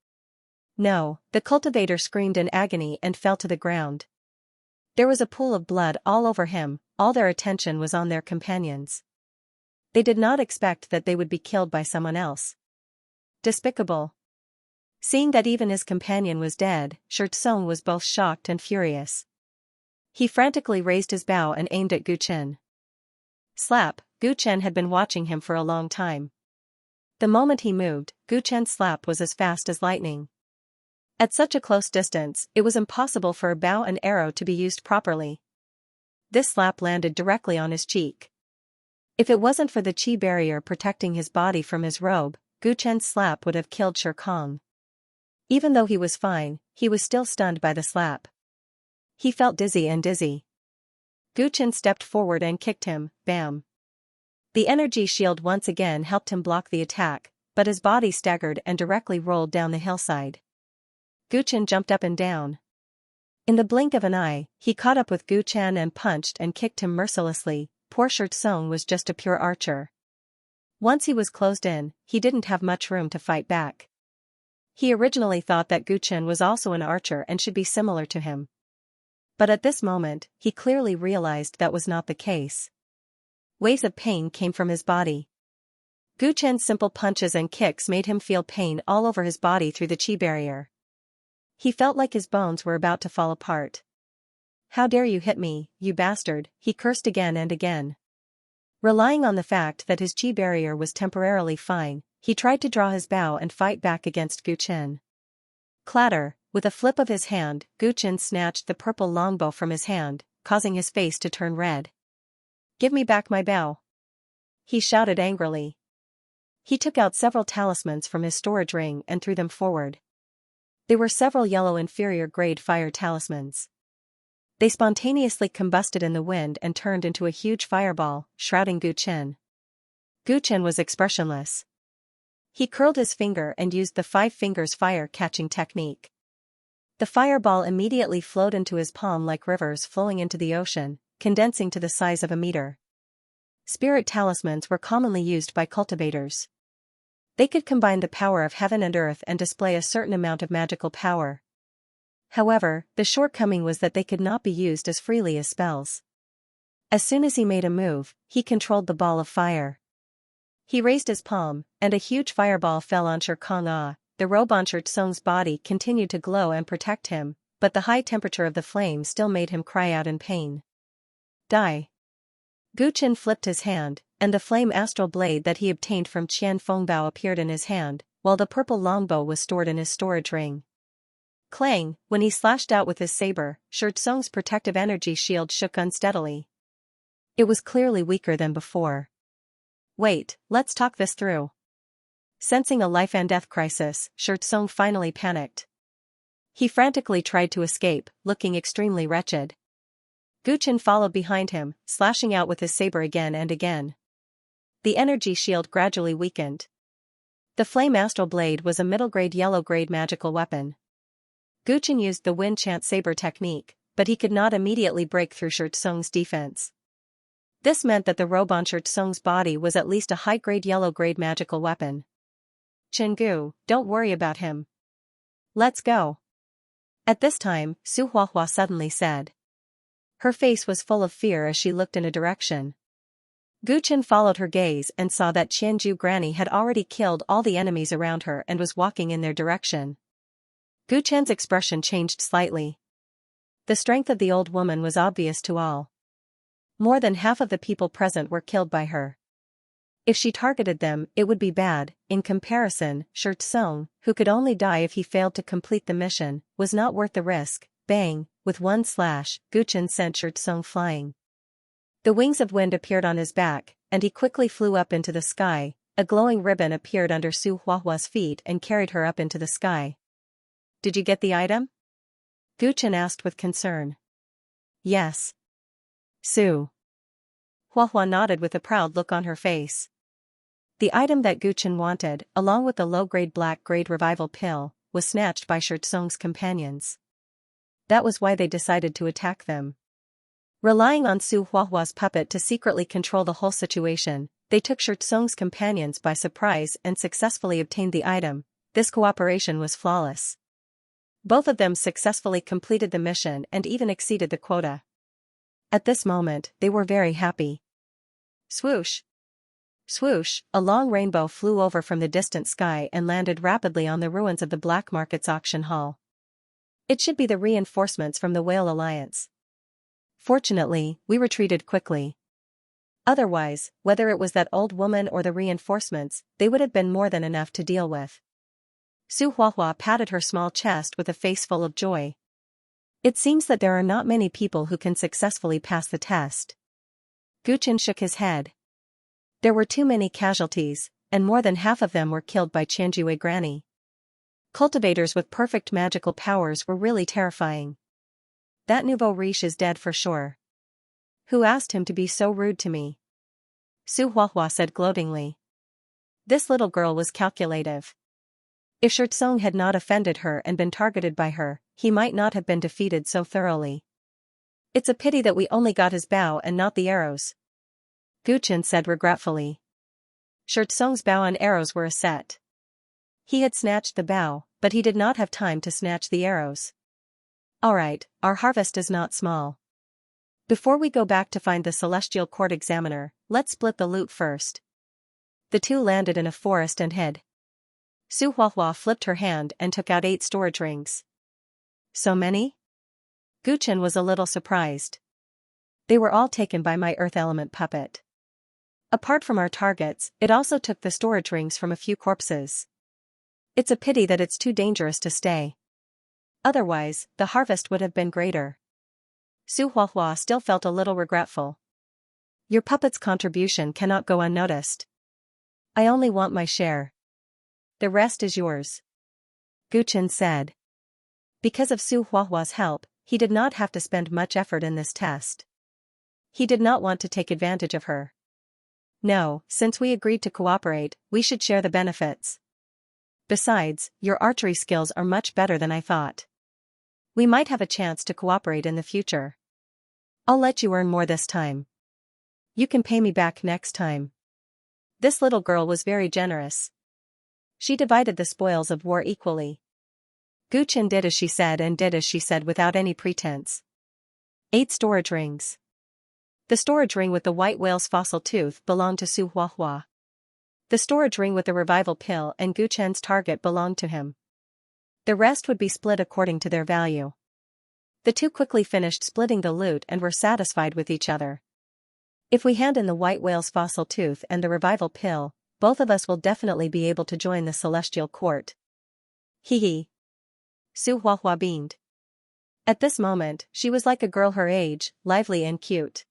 No, the cultivator screamed in agony and fell to the ground. There was a pool of blood all over him. All their attention was on their companions. They did not expect that they would be killed by someone else. Despicable. Seeing that even his companion was dead, Xianxia was both shocked and furious. He frantically raised his bow and aimed at Guchen. Slap! Guchen had been watching him for a long time. The moment he moved, Guchen's slap was as fast as lightning. At such a close distance, it was impossible for a bow and arrow to be used properly. This slap landed directly on his cheek. If it wasn't for the chi barrier protecting his body from his robe, Guchen's slap would have killed Xianxia. Even though he was fine, he was still stunned by the slap. He felt dizzy. Guchen stepped forward and kicked him, bam. The energy shield once again helped him block the attack, but his body staggered and directly rolled down the hillside. Guchen jumped up and down. In the blink of an eye, he caught up with Guchen and punched and kicked him mercilessly. Poor Xianxia was just a pure archer. Once he was closed in, he didn't have much room to fight back. He originally thought that Guchen was also an archer and should be similar to him. But at this moment, he clearly realized that was not the case. Waves of pain came from his body. Guchen's simple punches and kicks made him feel pain all over his body through the chi barrier. He felt like his bones were about to fall apart. How dare you hit me, you bastard, he cursed again and again. Relying on the fact that his chi barrier was temporarily fine, he tried to draw his bow and fight back against Guchen. Clatter! With a flip of his hand, Guchen snatched the purple longbow from his hand, causing his face to turn red. Give me back my bow! He shouted angrily. He took out several talismans from his storage ring and threw them forward. There were several yellow inferior-grade fire talismans. They spontaneously combusted in the wind and turned into a huge fireball, shrouding Guchen. Guchen was expressionless. He curled his finger and used the 5 fingers fire-catching technique. The fireball immediately flowed into his palm like rivers flowing into the ocean, condensing to the size of a meter. Spirit talismans were commonly used by cultivators. They could combine the power of heaven and earth and display a certain amount of magical power. However, the shortcoming was that they could not be used as freely as spells. As soon as he made a move, he controlled the ball of fire. He raised his palm, and a huge fireball fell on Xianxia. The robe on Xianxia's body continued to glow and protect him, but the high temperature of the flame still made him cry out in pain. Die! Guchen flipped his hand, and the flame astral blade that he obtained from Qian Fengbao appeared in his hand, while the purple longbow was stored in his storage ring. Clang! When he slashed out with his saber, Xianxia's protective energy shield shook unsteadily. It was clearly weaker than before. Wait, let's talk this through. Sensing a life and death crisis, Xianxia finally panicked. He frantically tried to escape, looking extremely wretched. Guchen followed behind him, slashing out with his saber again and again. The energy shield gradually weakened. The flame astral blade was a middle-grade yellow-grade magical weapon. Guchen used the wind chant saber technique, but he could not immediately break through Xianxia's defense. This meant that the robe on Xianxia's body was at least a high-grade yellow-grade magical weapon. Chenggu, don't worry about him. Let's go. At this time, Su Huahua suddenly said. Her face was full of fear as she looked in a direction. Guchen followed her gaze and saw that Qianju Granny had already killed all the enemies around her and was walking in their direction. Guchen's expression changed slightly. The strength of the old woman was obvious to all. More than half of the people present were killed by her. If she targeted them, it would be bad. In comparison, Xianxia, who could only die if he failed to complete the mission, was not worth the risk. Bang! With one slash, Guchen sent Xianxia flying. The wings of wind appeared on his back, and he quickly flew up into the sky. A glowing ribbon appeared under Su Huahua's feet and carried her up into the sky. Did you get the item? Guchen asked with concern. Yes. Su Huahua nodded with a proud look on her face. The item that Guchen wanted, along with the low-grade black-grade revival pill, was snatched by Xianxia's companions. That was why they decided to attack them. Relying on Su Huahua's puppet to secretly control the whole situation, they took Xianxia's companions by surprise and successfully obtained the item. This cooperation was flawless. Both of them successfully completed the mission and even exceeded the quota. At this moment, they were very happy. Swoosh! Swoosh! A long rainbow flew over from the distant sky and landed rapidly on the ruins of the Black Market's auction hall. It should be the reinforcements from the Whale Alliance. Fortunately, we retreated quickly. Otherwise, whether it was that old woman or the reinforcements, they would have been more than enough to deal with. Su Huahua patted her small chest with a face full of joy. It seems that there are not many people who can successfully pass the test. Guchen shook his head. There were too many casualties, and more than half of them were killed by Qianjue Granny. Cultivators with perfect magical powers were really terrifying. That nouveau riche is dead for sure. Who asked him to be so rude to me? Su Huahua said gloatingly. This little girl was calculative. If Xianxia had not offended her and been targeted by her, he might not have been defeated so thoroughly. It's a pity that we only got his bow and not the arrows. Guchen said regretfully. Xianxia's bow and arrows were a set. He had snatched the bow, but he did not have time to snatch the arrows. Alright, our harvest is not small. Before we go back to find the Celestial Court Examiner, let's split the loot first. The two landed in a forest and hid. Su Huahua flipped her hand and took out 8 storage rings. So many? Guchen was a little surprised. They were all taken by my earth element puppet. Apart from our targets, it also took the storage rings from a few corpses. It's a pity that it's too dangerous to stay. Otherwise, the harvest would have been greater. Su Huahua still felt a little regretful. Your puppet's contribution cannot go unnoticed. I only want my share. The rest is yours. Guchen said. Because of Su Huahua's help, he did not have to spend much effort in this test. He did not want to take advantage of her. No, since we agreed to cooperate, we should share the benefits. Besides, your archery skills are much better than I thought. We might have a chance to cooperate in the future. I'll let you earn more this time. You can pay me back next time. This little girl was very generous. She divided the spoils of war equally. Guchen did as she said and did as she said without any pretense. 8 storage rings. The storage ring with the white whale's fossil tooth belonged to Su Huahua. The storage ring with the revival pill and Guchen's target belonged to him. The rest would be split according to their value. The two quickly finished splitting the loot and were satisfied with each other. If we hand in the white whale's fossil tooth and the revival pill, both of us will definitely be able to join the Celestial Court. Hee hee. Su Huahua beamed. At this moment, she was like a girl her age, lively and cute.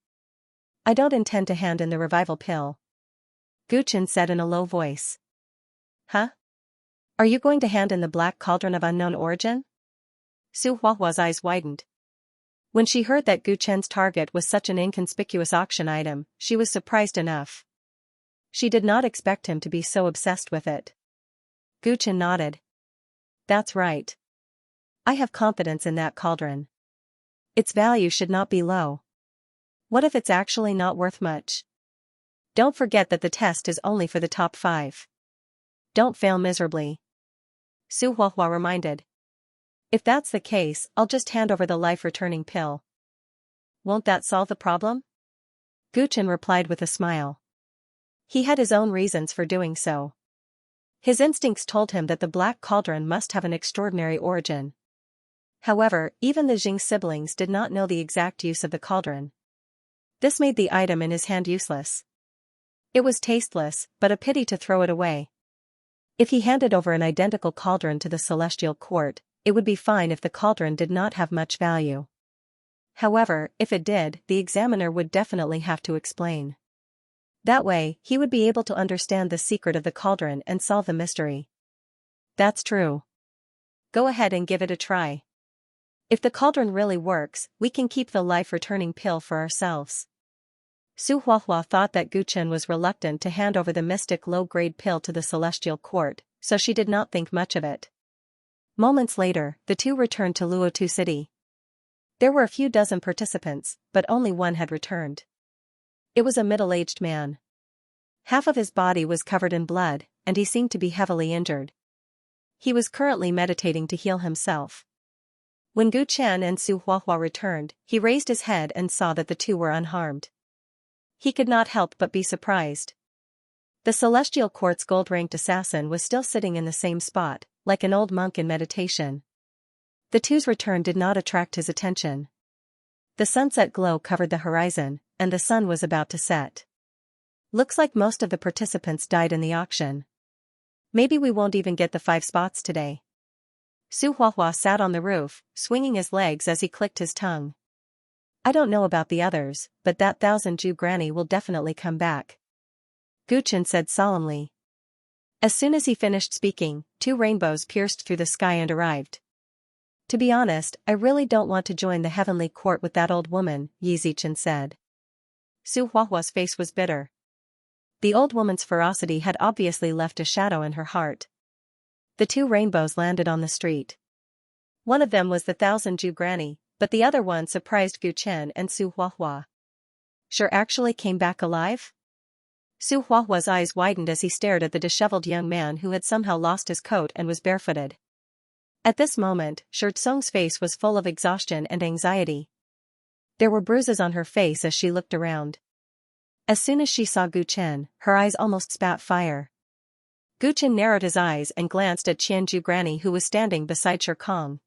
I don't intend to hand in the revival pill. Guchen said in a low voice. Huh? Are you going to hand in the black cauldron of unknown origin? Su Huahua's eyes widened. When she heard that Guchen's target was such an inconspicuous auction item, she was surprised enough. She did not expect him to be so obsessed with it. Guchen nodded. That's right. I have confidence in that cauldron. Its value should not be low. What if it's actually not worth much? Don't forget that the test is only for the top 5. Don't fail miserably. Su Huahua reminded. If that's the case, I'll just hand over the life-returning pill. Won't that solve the problem? Guchen replied with a smile. He had his own reasons for doing so. His instincts told him that the Black Cauldron must have an extraordinary origin. However, even the Jing siblings did not know the exact use of the cauldron. This made the item in his hand useless. It was tasteless, but a pity to throw it away. If he handed over an identical cauldron to the celestial court, it would be fine if the cauldron did not have much value. However, if it did, the examiner would definitely have to explain. That way, he would be able to understand the secret of the cauldron and solve the mystery. That's true. Go ahead and give it a try. If the cauldron really works, we can keep the life-returning pill for ourselves. Su Huahua thought that Gu Chen was reluctant to hand over the mystic low-grade pill to the celestial court, so she did not think much of it. Moments later, the two returned to Luotu City. There were a few dozen participants, but only one had returned. It was a middle-aged man. Half of his body was covered in blood, and he seemed to be heavily injured. He was currently meditating to heal himself. When Gu Chen and Su Huahua returned, he raised his head and saw that the two were unharmed. He could not help but be surprised. The Celestial Court's gold-ranked assassin was still sitting in the same spot, like an old monk in meditation. The two's return did not attract his attention. The sunset glow covered the horizon, and the sun was about to set. Looks like most of the participants died in the auction. Maybe we won't even get the 5 spots today. Su Huahua sat on the roof, swinging his legs as he clicked his tongue. I don't know about the others, but that 1,000 Jew granny will definitely come back. Gu Chen said solemnly. As soon as he finished speaking, 2 rainbows pierced through the sky and arrived. To be honest, I really don't want to join the heavenly court with that old woman, Yi Zichen said. Su Huahua's face was bitter. The old woman's ferocity had obviously left a shadow in her heart. The 2 rainbows landed on the street. One of them was the 1,000 Jew granny, but the other one surprised Gu Chen and Su Huahua. Sure actually came back alive? Su Huahua's eyes widened as he stared at the disheveled young man who had somehow lost his coat and was barefooted. At this moment, Shurtsong's face was full of exhaustion and anxiety. There were bruises on her face as she looked around. As soon as she saw Gu Chen, her eyes almost spat fire. Gu Chen narrowed his eyes and glanced at Qianju Granny who was standing beside Sher Kong.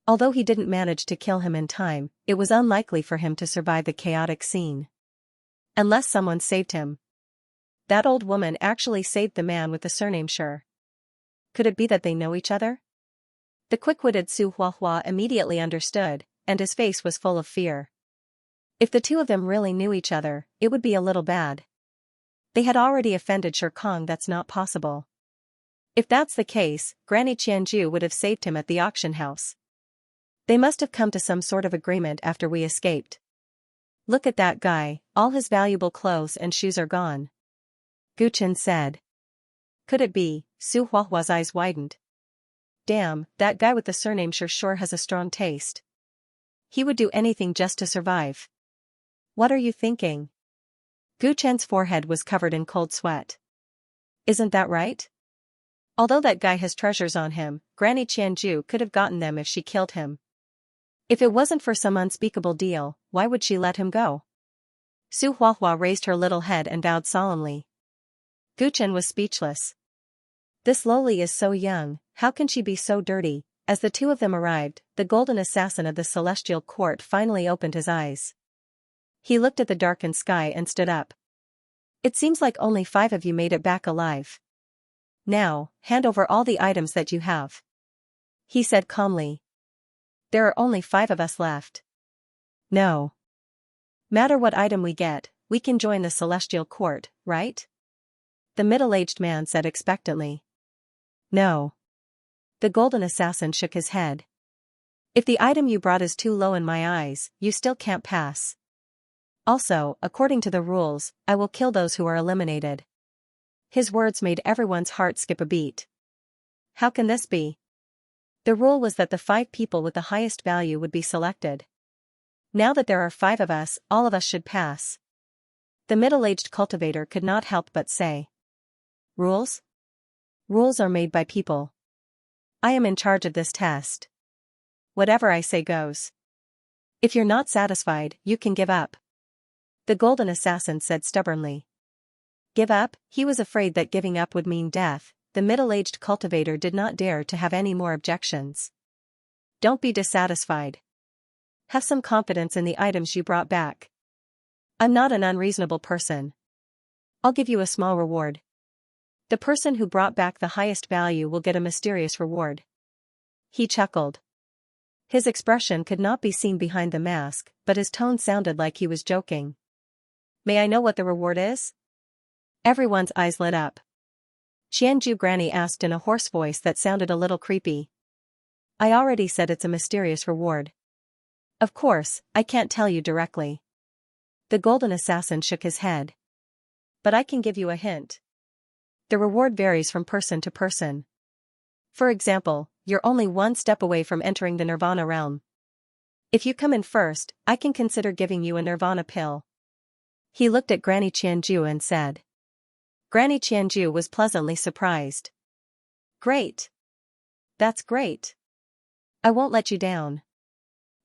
Although he didn't manage to kill him in time, it was unlikely for him to survive the chaotic scene. Unless someone saved him. That old woman actually saved the man with the surname Sher. Could it be that they know each other? The quick-witted Su Huahua immediately understood, and his face was full of fear. If the two of them really knew each other, it would be a little bad. They had already offended Sher Kong. That's not possible. If that's the case, Granny Qianju would have saved him at the auction house. They must have come to some sort of agreement after we escaped. Look at that guy, all his valuable clothes and shoes are gone. Gu Chen said. Could it be? Su Huahua's eyes widened. Damn, that guy with the surname sure has a strong taste. He would do anything just to survive. What are you thinking? Gu Chen's forehead was covered in cold sweat. Isn't that right? Although that guy has treasures on him, Granny Qianju could have gotten them if she killed him. If it wasn't for some unspeakable deal, why would she let him go? Su Huahua raised her little head and bowed solemnly. Gu Chen was speechless. This lowly is so young, how can she be so dirty? As the two of them arrived, the golden assassin of the celestial court finally opened his eyes. He looked at the darkened sky and stood up. It seems like only 5 of you made it back alive. Now, hand over all the items that you have. He said calmly. There are only 5 of us left. No matter what item we get, we can join the celestial court, right? The middle-aged man said expectantly. No. The golden assassin shook his head. If the item you brought is too low in my eyes, you still can't pass. Also, according to the rules, I will kill those who are eliminated. His words made everyone's heart skip a beat. How can this be? The rule was that the 5 people with the highest value would be selected. Now that there are 5 of us, all of us should pass. The middle-aged cultivator could not help but say. Rules? Rules are made by people. I am in charge of this test. Whatever I say goes. If you're not satisfied, you can give up. The golden assassin said stubbornly. Give up? He was afraid that giving up would mean death. The middle-aged cultivator did not dare to have any more objections. Don't be dissatisfied. Have some confidence in the items you brought back. I'm not an unreasonable person. I'll give you a small reward. The person who brought back the highest value will get a mysterious reward. He chuckled. His expression could not be seen behind the mask, but his tone sounded like he was joking. May I know what the reward is? Everyone's eyes lit up. Xianxia Granny asked in a hoarse voice that sounded a little creepy. I already said it's a mysterious reward. Of course, I can't tell you directly. The golden assassin shook his head. But I can give you a hint. The reward varies from person to person. For example, you're only one step away from entering the Nirvana realm. If you come in first, I can consider giving you a Nirvana pill. He looked at Granny Xianxia and said. Granny Xianxia was pleasantly surprised. Great. That's great. I won't let you down.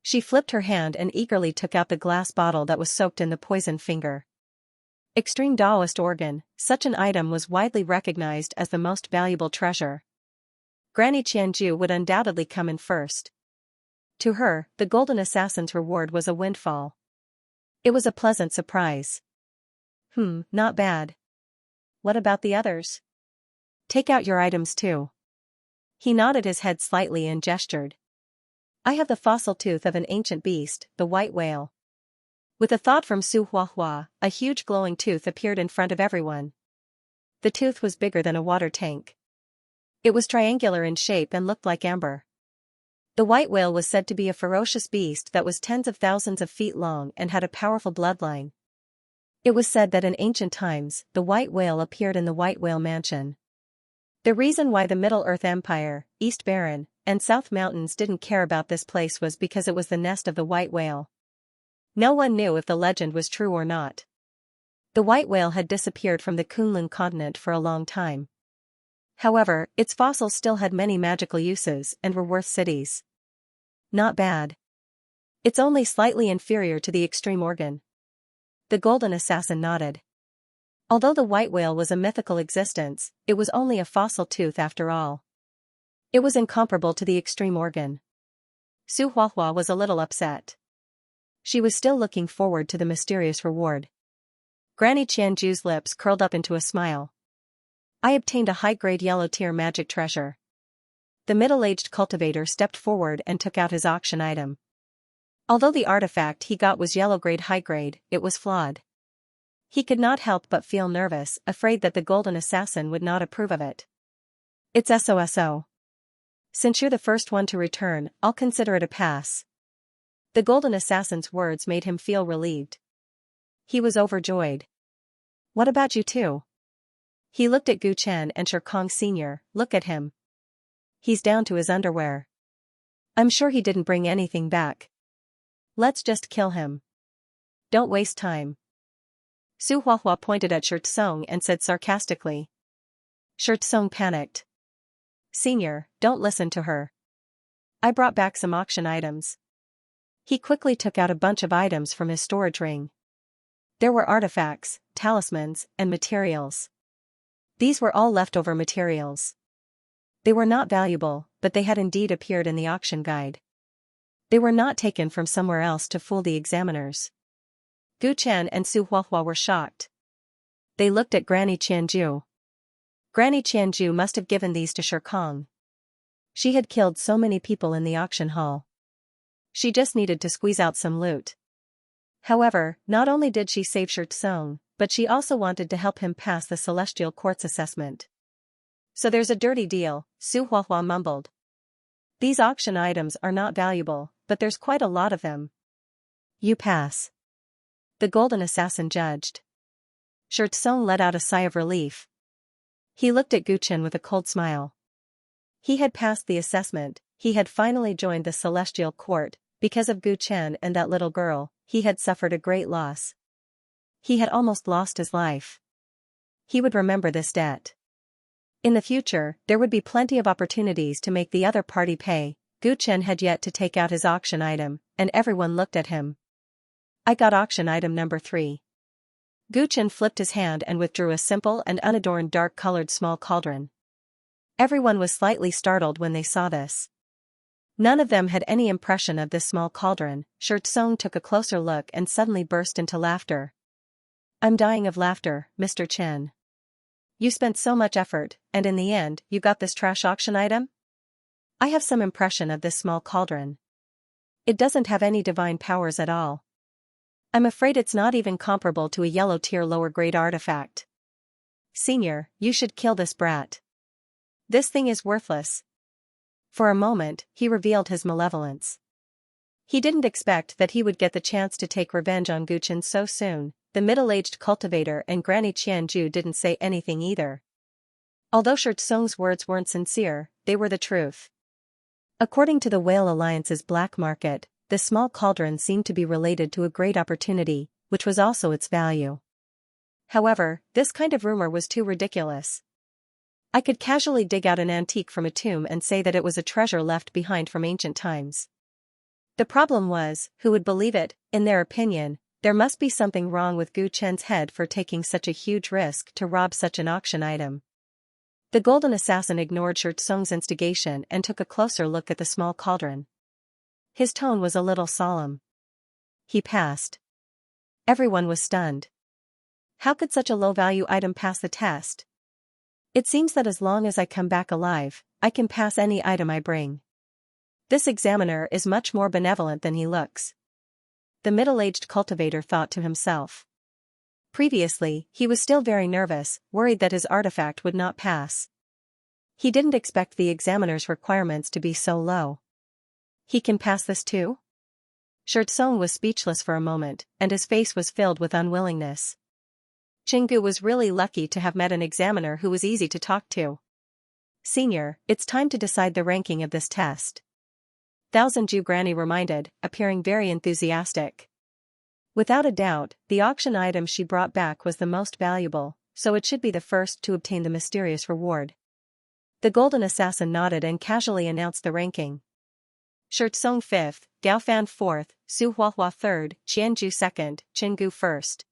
She flipped her hand and eagerly took out the glass bottle that was soaked in the poisoned finger. Extreme Taoist organ, such an item was widely recognized as the most valuable treasure. Granny Xianxia would undoubtedly come in first. To her, the golden assassin's reward was a windfall. It was a pleasant surprise. Not bad. What about the others? Take out your items too. He nodded his head slightly and gestured. I have the fossil tooth of an ancient beast, the white whale. With a thought from Su Huahua, a huge glowing tooth appeared in front of everyone. The tooth was bigger than a water tank. It was triangular in shape and looked like amber. The white whale was said to be a ferocious beast that was tens of thousands of feet long and had a powerful bloodline. It was said that in ancient times, the white whale appeared in the White Whale Mansion. The reason why the Middle-earth Empire, East Baron, and South Mountains didn't care about this place was because it was the nest of the white whale. No one knew if the legend was true or not. The white whale had disappeared from the Kunlun continent for a long time. However, its fossils still had many magical uses and were worth cities. Not bad. It's only slightly inferior to the extreme organ. The golden assassin nodded. Although the white whale was a mythical existence, it was only a fossil tooth after all. It was incomparable to the extreme organ. Su Huahua was a little upset. She was still looking forward to the mysterious reward. Granny Qianju's lips curled up into a smile. I obtained a high-grade yellow-tier magic treasure. The middle-aged cultivator stepped forward and took out his auction item. Although the artifact he got was yellow-grade high-grade, it was flawed. He could not help but feel nervous, afraid that the golden assassin would not approve of it. It's SOSO. Since you're the first one to return, I'll consider it a pass. The golden assassin's words made him feel relieved. He was overjoyed. What about you two? He looked at Gu Chen and Shirkong Sr., look at him. He's down to his underwear. I'm sure he didn't bring anything back. Let's just kill him. Don't waste time. Su Huahua pointed at Shirtsong and said sarcastically. Shirtsong panicked. Senior, don't listen to her. I brought back some auction items. He quickly took out a bunch of items from his storage ring. There were artifacts, talismans, and materials. These were all leftover materials. They were not valuable, but they had indeed appeared in the auction guide. They were not taken from somewhere else to fool the examiners. Gu Chen and Su Huahua were shocked. They looked at Granny Qianju. Granny Qianju must have given these to Shirkong. She had killed so many people in the auction hall. She just needed to squeeze out some loot. However, not only did she save Shirtsong, but she also wanted to help him pass the Celestial Court's assessment. So there's a dirty deal, Su Huahua mumbled. These auction items are not valuable, but there's quite a lot of them. You pass. The golden assassin judged. Shirtsong let out a sigh of relief. He looked at Gu Chen with a cold smile. He had passed the assessment, he had finally joined the Celestial Court. Because of Gu Chen and that little girl, he had suffered a great loss. He had almost lost his life. He would remember this debt. In the future, there would be plenty of opportunities to make the other party pay. Gu Chen had yet to take out his auction item, and everyone looked at him. I got auction item number 3. Gu Chen flipped his hand and withdrew a simple and unadorned dark-colored small cauldron. Everyone was slightly startled when they saw this. None of them had any impression of this small cauldron. Shirtsong took a closer look and suddenly burst into laughter. I'm dying of laughter, Mr. Chen. You spent so much effort, and in the end, you got this trash auction item? I have some impression of this small cauldron. It doesn't have any divine powers at all. I'm afraid it's not even comparable to a yellow-tier lower-grade artifact. Senior, you should kill this brat. This thing is worthless. For a moment, he revealed his malevolence. He didn't expect that he would get the chance to take revenge on Guchen so soon. The middle-aged cultivator and Granny Qianju didn't say anything either. Although Shirtsong's words weren't sincere, they were the truth. According to the Whale Alliance's black market, this small cauldron seemed to be related to a great opportunity, which was also its value. However, this kind of rumor was too ridiculous. I could casually dig out an antique from a tomb and say that it was a treasure left behind from ancient times. The problem was, who would believe it? In their opinion, there must be something wrong with Gu Chen's head for taking such a huge risk to rob such an auction item. The golden assassin ignored Shirtsong's instigation and took a closer look at the small cauldron. His tone was a little solemn. He passed. Everyone was stunned. How could such a low-value item pass the test? It seems that as long as I come back alive, I can pass any item I bring. This examiner is much more benevolent than he looks. The middle-aged cultivator thought to himself. Previously, he was still very nervous, worried that his artifact would not pass. He didn't expect the examiner's requirements to be so low. He can pass this too? Shirtsong was speechless for a moment, and his face was filled with unwillingness. Chingu was really lucky to have met an examiner who was easy to talk to. Senior, it's time to decide the ranking of this test. Thousand Ju Granny reminded, appearing very enthusiastic. Without a doubt, the auction item she brought back was the most valuable, so it should be the first to obtain the mysterious reward. The golden assassin nodded and casually announced the ranking. Shirtsong 5th, Gaofan 4th, Su Huahua 3rd, Qianju 2nd, Chingu 1st.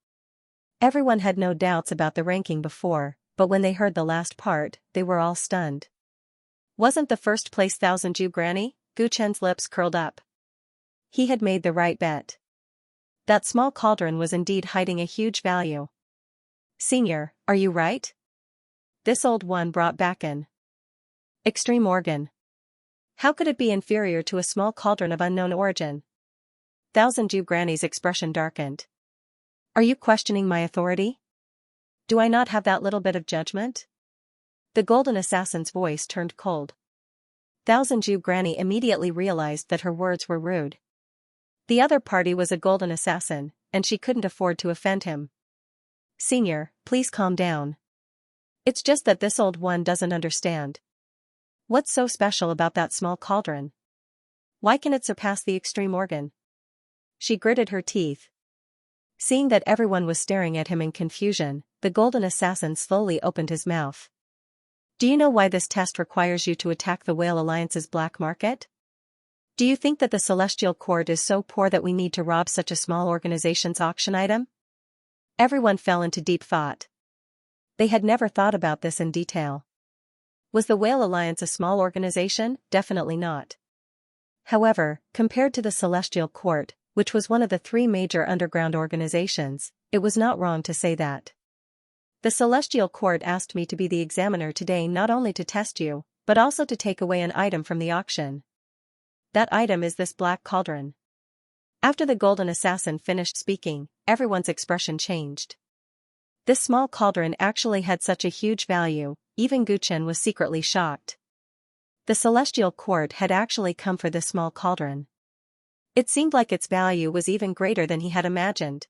Everyone had no doubts about the ranking before, but when they heard the last part, they were all stunned. Wasn't the first place Thousand Ju Granny? Gu Chen's lips curled up. He had made the right bet. That small cauldron was indeed hiding a huge value. Senior, are you right? This old one brought back an extreme organ. How could it be inferior to a small cauldron of unknown origin? Thousand Ju Granny's expression darkened. Are you questioning my authority? Do I not have that little bit of judgment? The golden assassin's voice turned cold. Thousand Ju Granny immediately realized that her words were rude. The other party was a golden assassin, and she couldn't afford to offend him. Senior, please calm down. It's just that this old one doesn't understand. What's so special about that small cauldron? Why can it surpass the extreme organ? She gritted her teeth. Seeing that everyone was staring at him in confusion, the golden assassin slowly opened his mouth. Do you know why this test requires you to attack the Whale Alliance's black market? Do you think that the Celestial Court is so poor that we need to rob such a small organization's auction item? Everyone fell into deep thought. They had never thought about this in detail. Was the Whale Alliance a small organization? Definitely not. However, compared to the Celestial Court, which was one of the 3 major underground organizations, it was not wrong to say that. The Celestial Court asked me to be the examiner today not only to test you, but also to take away an item from the auction. That item is this black cauldron. After the golden assassin finished speaking, everyone's expression changed. This small cauldron actually had such a huge value, even Gu Chen was secretly shocked. The Celestial Court had actually come for this small cauldron. It seemed like its value was even greater than he had imagined.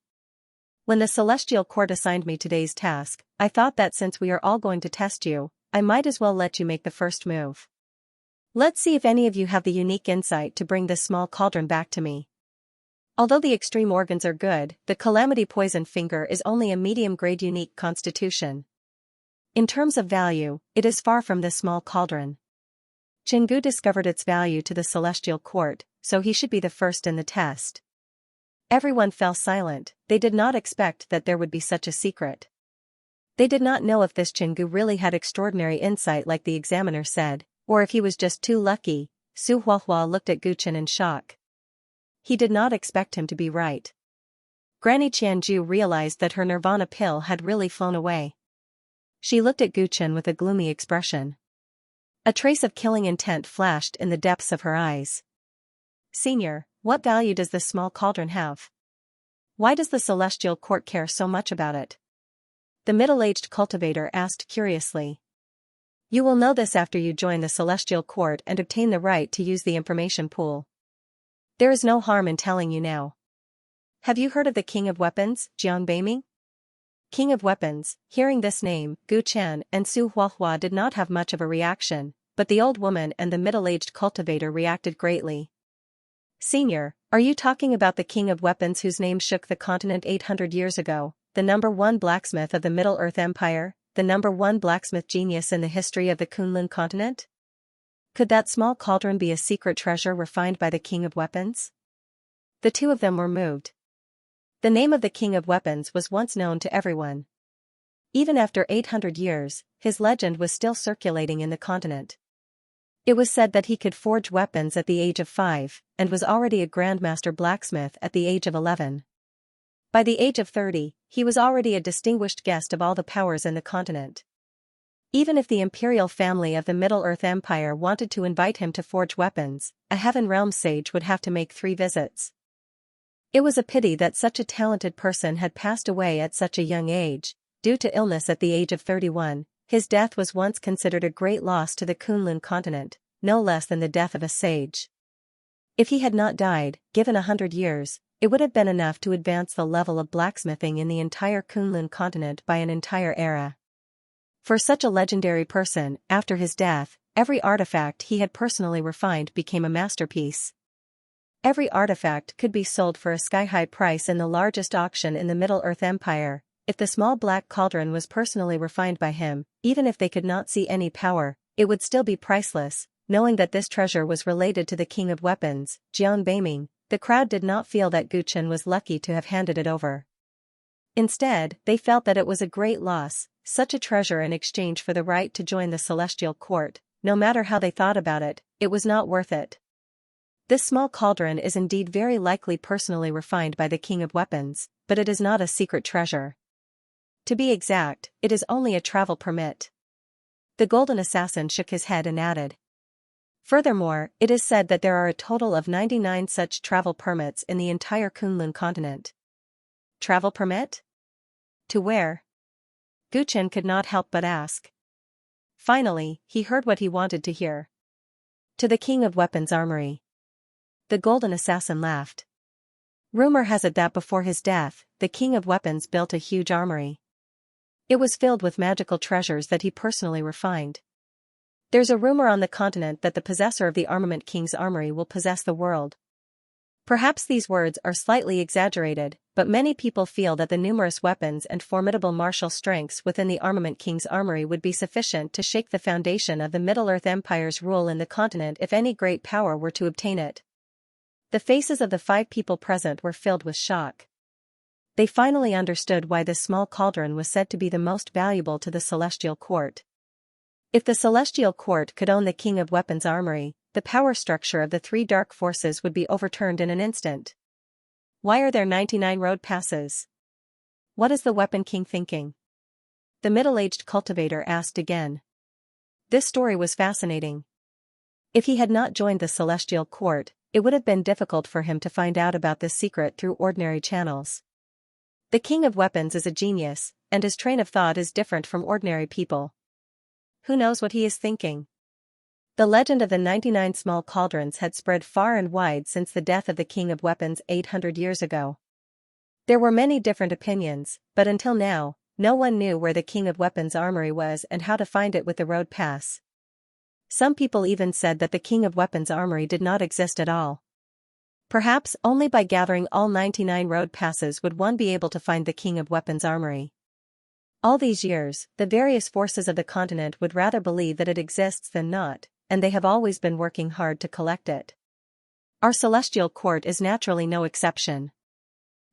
When the Celestial Court assigned me today's task, I thought that since we are all going to test you, I might as well let you make the first move. Let's see if any of you have the unique insight to bring this small cauldron back to me. Although the extreme organs are good, the Calamity Poison Finger is only a medium-grade unique constitution. In terms of value, it is far from this small cauldron. Jingu discovered its value to the Celestial Court, so he should be the first in the test. Everyone fell silent. They did not expect that there would be such a secret. They did not know if this Jingu really had extraordinary insight like the examiner said, or if he was just too lucky. Su Huahua looked at Gu Chen in shock. He did not expect him to be right. Granny Qianju realized that her nirvana pill had really flown away. She looked at Guchen with a gloomy expression. A trace of killing intent flashed in the depths of her eyes. Senior, what value does this small cauldron have? Why does the celestial court care so much about it? The middle-aged cultivator asked curiously. You will know this after you join the celestial court and obtain the right to use the information pool. There is no harm in telling you now. Have you heard of the King of Weapons, Jiang Beiming? King of Weapons. Hearing this name, Gu Chen and Su Huahua did not have much of a reaction, but the old woman and the middle-aged cultivator reacted greatly. Senior, are you talking about the King of Weapons whose name shook the continent 800 years ago, the #1 blacksmith of the Middle-earth Empire, the #1 blacksmith genius in the history of the Kunlun continent? Could that small cauldron be a secret treasure refined by the King of Weapons? The two of them were moved. The name of the King of Weapons was once known to everyone. Even after 800 years, his legend was still circulating in the continent. It was said that he could forge weapons at the age of 5, and was already a grandmaster blacksmith at the age of 11. By the age of 30, he was already a distinguished guest of all the powers in the continent. Even if the imperial family of the Middle-earth Empire wanted to invite him to forge weapons, a Heaven Realm sage would have to make 3 visits. It was a pity that such a talented person had passed away at such a young age, due to illness at the age of 31. His death was once considered a great loss to the Kunlun continent, no less than the death of a sage. If he had not died, given 100 years, it would have been enough to advance the level of blacksmithing in the entire Kunlun continent by an entire era. For such a legendary person, after his death, every artifact he had personally refined became a masterpiece. Every artifact could be sold for a sky-high price in the largest auction in the Middle-earth Empire. If the small black cauldron was personally refined by him, even if they could not see any power, it would still be priceless. Knowing that this treasure was related to the King of Weapons, Jiang Beiming, the crowd did not feel that Guchen was lucky to have handed it over. Instead, they felt that it was a great loss, such a treasure in exchange for the right to join the celestial court. No matter how they thought about it, it was not worth it. This small cauldron is indeed very likely personally refined by the King of Weapons, but it is not a secret treasure. To be exact, it is only a travel permit. The Golden Assassin shook his head and added. Furthermore, it is said that there are a total of 99 such travel permits in the entire Kunlun continent. Travel permit? To where? Guchen could not help but ask. Finally, he heard what he wanted to hear. To the King of Weapons' armory. The Golden Assassin laughed. Rumor has it that before his death, the King of Weapons built a huge armory. It was filled with magical treasures that he personally refined. There's a rumor on the continent that the possessor of the Armament King's armory will possess the world. Perhaps these words are slightly exaggerated, but many people feel that the numerous weapons and formidable martial strengths within the Armament King's armory would be sufficient to shake the foundation of the Middle-earth Empire's rule in the continent if any great power were to obtain it. The faces of the 5 people present were filled with shock. They finally understood why this small cauldron was said to be the most valuable to the Celestial Court. If the Celestial Court could own the King of Weapons' armory, the power structure of the 3 dark forces would be overturned in an instant. Why are there 99 road passes? What is the Weapon King thinking? The middle-aged cultivator asked again. This story was fascinating. If he had not joined the Celestial Court, it would have been difficult for him to find out about this secret through ordinary channels. The King of Weapons is a genius, and his train of thought is different from ordinary people. Who knows what he is thinking? The legend of the 99 small cauldrons had spread far and wide since the death of the King of Weapons 800 years ago. There were many different opinions, but until now, no one knew where the King of Weapons' armory was and how to find it with the road pass. Some people even said that the King of Weapons' armory did not exist at all. Perhaps only by gathering all 99 road passes would one be able to find the King of Weapons' armory. All these years, the various forces of the continent would rather believe that it exists than not, and they have always been working hard to collect it. Our Celestial Court is naturally no exception.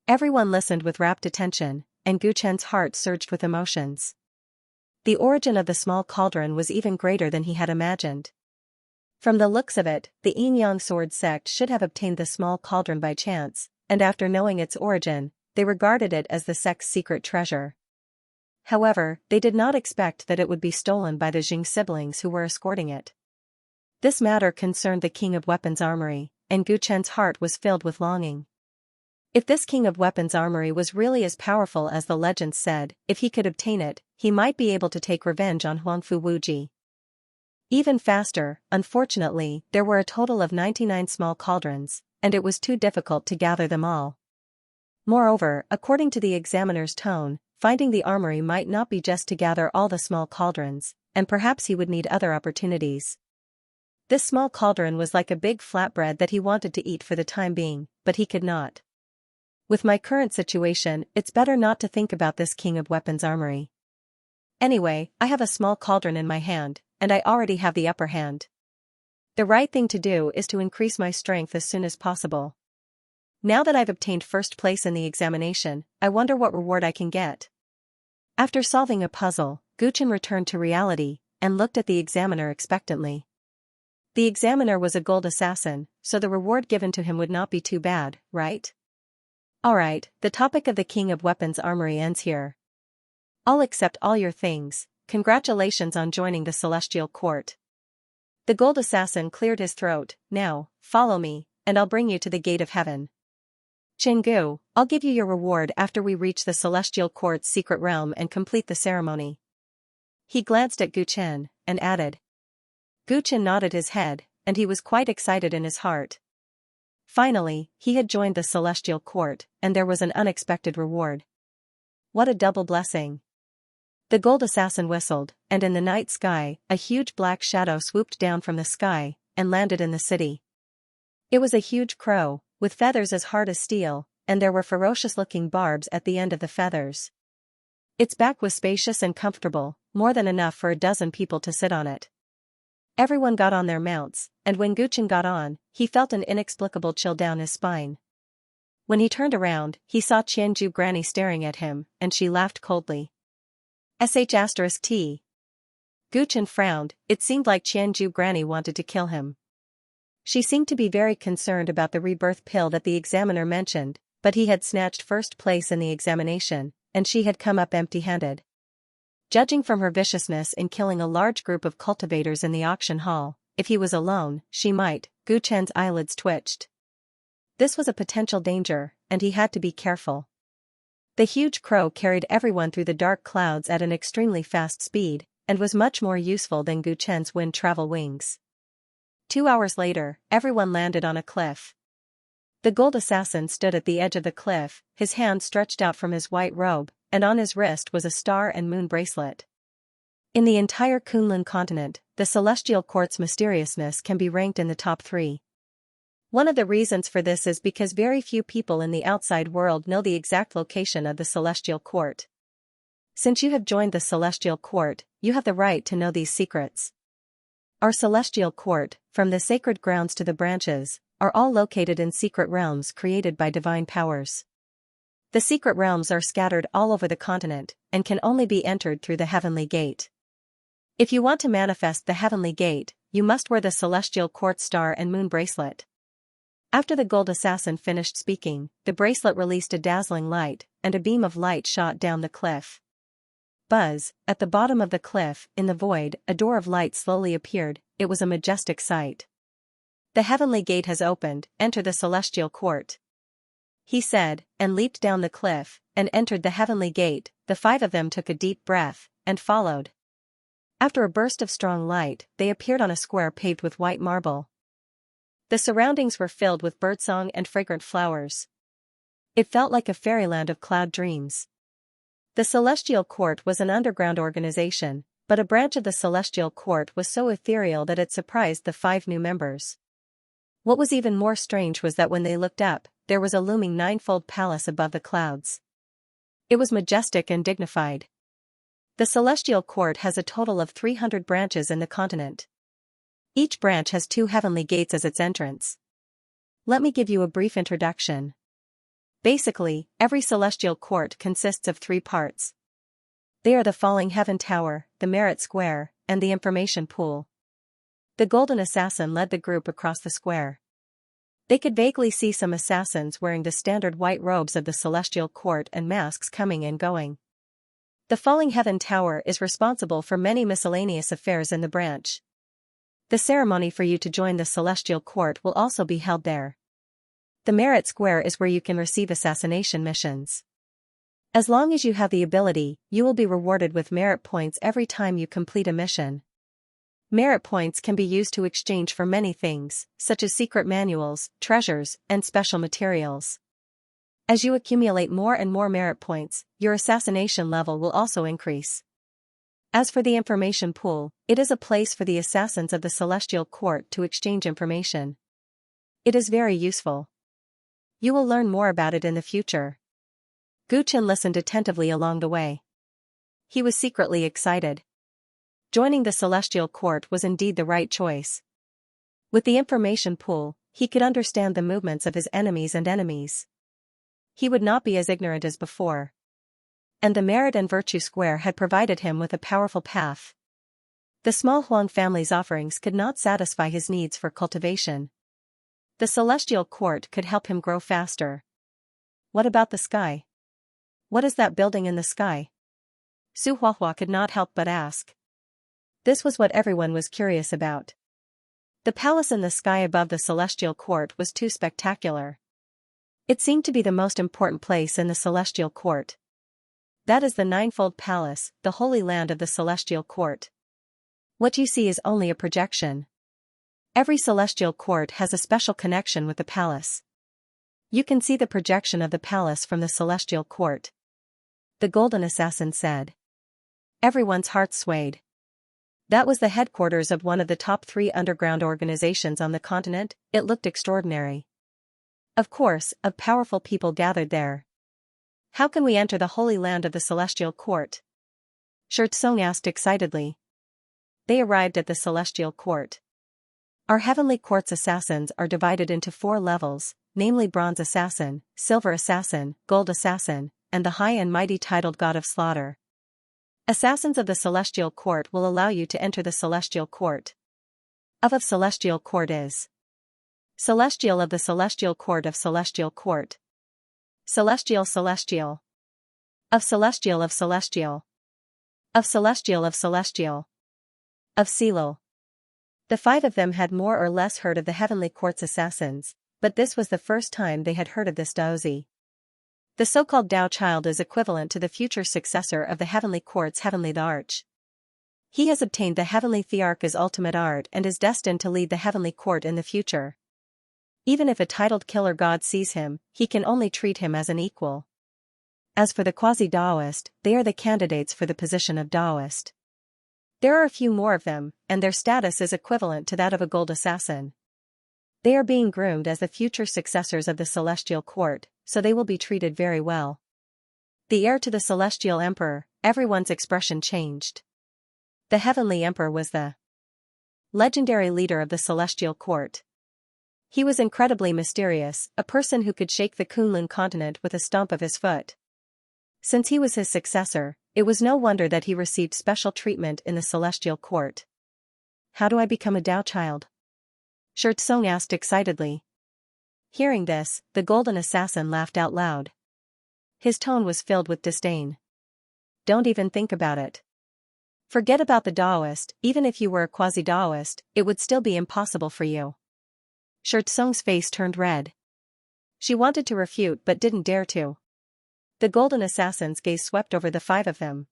Everyone listened with rapt attention, and Guchen's heart surged with emotions. The origin of the small cauldron was even greater than he had imagined. From the looks of it, the Yin Yang sword sect should have obtained the small cauldron by chance, and after knowing its origin, they regarded it as the sect's secret treasure. However, they did not expect that it would be stolen by the Jing siblings who were escorting it. This matter concerned the King of Weapons Armory, and Gu Chen's heart was filled with longing. If this King of Weapons Armory was really as powerful as the legends said, if he could obtain it, he might be able to take revenge on Huangfu Wuji. Even faster, unfortunately, there were a total of 99 small cauldrons, and it was too difficult to gather them all. Moreover, according to the examiner's tone, finding the armory might not be just to gather all the small cauldrons, and perhaps he would need other opportunities. This small cauldron was like a big flatbread that he wanted to eat for the time being, but he could not. With my current situation, it's better not to think about this King of Weapons Armory. Anyway, I have a small cauldron in my hand, and I already have the upper hand. The right thing to do is to increase my strength as soon as possible. Now that I've obtained first place in the examination, I wonder what reward I can get. After solving a puzzle, Gu Chen returned to reality, and looked at the examiner expectantly. The examiner was a gold assassin, so the reward given to him would not be too bad, right? Alright, the topic of the King of Weapons Armory ends here. I'll accept all your things, congratulations on joining the Celestial Court. The gold assassin cleared his throat. Now, follow me, and I'll bring you to the gate of heaven. Chenggu, I'll give you your reward after we reach the Celestial Court's secret realm and complete the ceremony. He glanced at Gu Chen, and added. Gu Chen nodded his head, and he was quite excited in his heart. Finally, he had joined the Celestial Court, and there was an unexpected reward. What a double blessing. The gold assassin whistled, and in the night sky, a huge black shadow swooped down from the sky, and landed in the city. It was a huge crow, with feathers as hard as steel, and there were ferocious-looking barbs at the end of the feathers. Its back was spacious and comfortable, more than enough for a dozen people to sit on it. Everyone got on their mounts, and when Gu Chen got on, he felt an inexplicable chill down his spine. When he turned around, he saw Qianju Granny staring at him, and she laughed coldly. **T. Gu Chen frowned. It seemed like Qianju Granny wanted to kill him. She seemed to be very concerned about the rebirth pill that the examiner mentioned, but he had snatched first place in the examination, and she had come up empty-handed. Judging from her viciousness in killing a large group of cultivators in the auction hall, if he was alone, she might. Gu Chen's eyelids twitched. This was a potential danger, and he had to be careful. The huge crow carried everyone through the dark clouds at an extremely fast speed, and was much more useful than Gu Chen's wind travel wings. 2 hours later, everyone landed on a cliff. The gold assassin stood at the edge of the cliff, his hand stretched out from his white robe, and on his wrist was a star and moon bracelet. In the entire Kunlun continent, the Celestial Court's mysteriousness can be ranked in the top 3. One of the reasons for this is because very few people in the outside world know the exact location of the Celestial Court. Since you have joined the Celestial Court, you have the right to know these secrets. Our Celestial Court, from the sacred grounds to the branches, are all located in secret realms created by divine powers. The secret realms are scattered all over the continent, and can only be entered through the Heavenly Gate. If you want to manifest the Heavenly Gate, you must wear the Celestial Court star and moon bracelet. After the gold assassin finished speaking, the bracelet released a dazzling light, and a beam of light shot down the cliff. Buzz, at the bottom of the cliff, in the void, a door of light slowly appeared. It was a majestic sight. The Heavenly Gate has opened, enter the Celestial Court. He said, and leaped down the cliff, and entered the Heavenly Gate. The 5 of them took a deep breath, and followed. After a burst of strong light, they appeared on a square paved with white marble. The surroundings were filled with birdsong and fragrant flowers. It felt like a fairyland of cloud dreams. The Celestial Court was an underground organization, but a branch of the Celestial Court was so ethereal that it surprised the 5 new members. What was even more strange was that when they looked up, there was a looming 9-fold palace above the clouds. It was majestic and dignified. The Celestial Court has a total of 300 branches in the continent. Each branch has 2 heavenly gates as its entrance. Let me give you a brief introduction. Basically, every Celestial Court consists of 3 parts. They are the Falling Heaven Tower, the Merit Square, and the Information Pool. The Golden Assassin led the group across the square. They could vaguely see some assassins wearing the standard white robes of the celestial court and masks coming and going. The Falling Heaven Tower is responsible for many miscellaneous affairs in the branch. The ceremony for you to join the celestial court will also be held there. The Merit Square is where you can receive assassination missions. As long as you have the ability, you will be rewarded with merit points every time you complete a mission. Merit points can be used to exchange for many things, such as secret manuals, treasures, and special materials. As you accumulate more and more merit points, your assassination level will also increase. As for the information pool, it is a place for the assassins of the Celestial Court to exchange information. It is very useful. You will learn more about it in the future. Guchen listened attentively along the way. He was secretly excited. Joining the Celestial Court was indeed the right choice. With the information pool, he could understand the movements of his enemies and enemies. He would not be as ignorant as before. And the Merit and Virtue Square had provided him with a powerful path. The small Huang family's offerings could not satisfy his needs for cultivation. The Celestial Court could help him grow faster. What about the sky? What is that building in the sky? Su Huahua could not help but ask. This was what everyone was curious about. The palace in the sky above the Celestial Court was too spectacular. It seemed to be the most important place in the Celestial Court. That is the Ninefold Palace, the Holy Land of the Celestial Court. What you see is only a projection. Every Celestial Court has a special connection with the palace. You can see the projection of the palace from the Celestial Court. The Golden Assassin said. Everyone's heart swayed. That was the headquarters of one of the top 3 underground organizations on the continent. It looked extraordinary. Of course, powerful people gathered there. How can we enter the Holy Land of the Celestial Court? Shirtsong asked excitedly. They arrived at the Celestial Court. Our Heavenly Court's assassins are divided into 4 levels, namely Bronze Assassin, Silver Assassin, Gold Assassin, and the High and Mighty titled God of Slaughter. Assassins of the Celestial Court will allow you to enter the Celestial Court. Of Celestial Court is Celestial of the Celestial Court of Celestial Court. Celestial Celestial. Of Celestial of Celestial. Of Celestial of Celestial. Of Silo. The 5 of them had more or less heard of the Heavenly Court's assassins, but this was the first time they had heard of this Daozi. The so-called Dao Child is equivalent to the future successor of the Heavenly Court's Heavenly the Arch. He has obtained the Heavenly Thearch's ultimate art and is destined to lead the Heavenly Court in the future. Even if a titled killer god sees him, he can only treat him as an equal. As for the quasi-Daoist, they are the candidates for the position of Daoist. There are a few more of them, and their status is equivalent to that of a gold assassin. They are being groomed as the future successors of the Celestial Court, so they will be treated very well. The heir to the Celestial Emperor, everyone's expression changed. The Heavenly Emperor was the legendary leader of the Celestial Court. He was incredibly mysterious, a person who could shake the Kunlun continent with a stomp of his foot. Since he was his successor, it was no wonder that he received special treatment in the Celestial Court. How do I become a Dao Child? Shirtsong asked excitedly. Hearing this, the Golden Assassin laughed out loud. His tone was filled with disdain. Don't even think about it. Forget about the Daoist. Even if you were a quasi-Daoist, it would still be impossible for you. Shirtsong's face turned red. She wanted to refute but didn't dare to. The Golden Assassin's gaze swept over the 5 of them.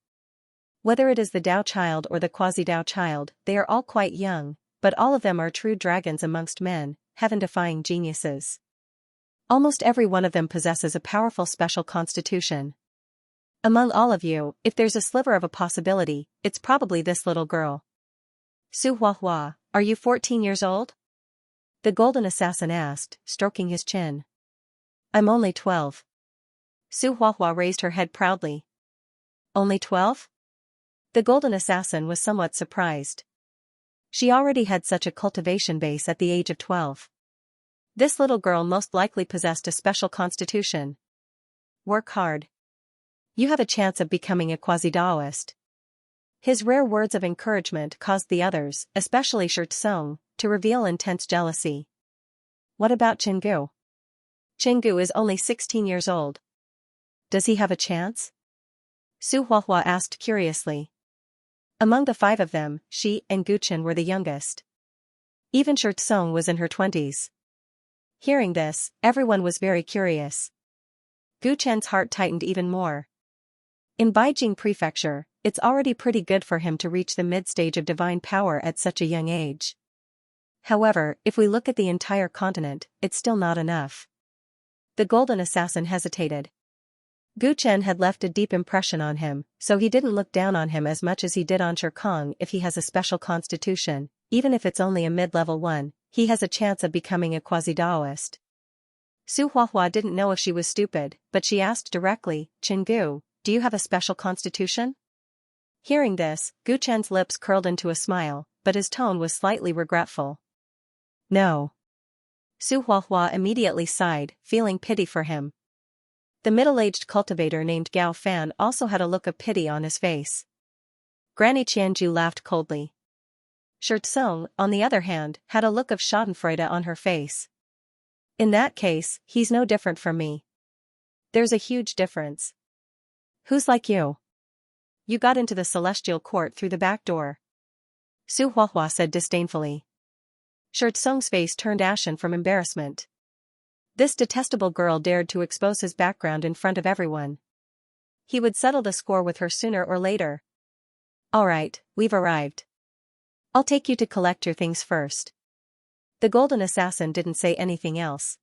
Whether it is the Dao Child or the quasi-Dao Child, they are all quite young, but all of them are true dragons amongst men, heaven-defying geniuses. Almost every one of them possesses a powerful special constitution. Among all of you, if there's a sliver of a possibility, it's probably this little girl. Su Huahua, are you 14 years old? The Golden Assassin asked, stroking his chin. I'm only 12. Su Huahua raised her head proudly. Only 12? The Golden Assassin was somewhat surprised. She already had such a cultivation base at the age of 12. This little girl most likely possessed a special constitution. Work hard. You have a chance of becoming a quasi-Daoist. His rare words of encouragement caused the others, especially Shirtsong, to reveal intense jealousy. What about Chingu? Chingu is only 16 years old. Does he have a chance? Su Huahua asked curiously. Among the 5 of them, she and Guchen were the youngest. Even Shi Tsong was in her 20s. Hearing this, everyone was very curious. Guchen's heart tightened even more. In Beijing Prefecture, it's already pretty good for him to reach the mid-stage of divine power at such a young age. However, if we look at the entire continent, it's still not enough. The Golden Assassin hesitated. Guchen had left a deep impression on him, so he didn't look down on him as much as he did on Shirkong. If he has a special constitution, even if it's only a mid-level one, he has a chance of becoming a quasi-Daoist. Su Huahua didn't know if she was stupid, but she asked directly, Chingu, do you have a special constitution? Hearing this, Guchen's lips curled into a smile, but his tone was slightly regretful. No. Su Huahua immediately sighed, feeling pity for him. The middle-aged cultivator named Gao Fan also had a look of pity on his face. Granny Qianju laughed coldly. Shi Tsong, on the other hand, had a look of schadenfreude on her face. In that case, he's no different from me. There's a huge difference. Who's like you? You got into the celestial court through the back door. Su Huahua said disdainfully. Shi Tsong's face turned ashen from embarrassment. This detestable girl dared to expose his background in front of everyone. He would settle the score with her sooner or later. All right, we've arrived. I'll take you to collect your things first. The Golden Assassin didn't say anything else.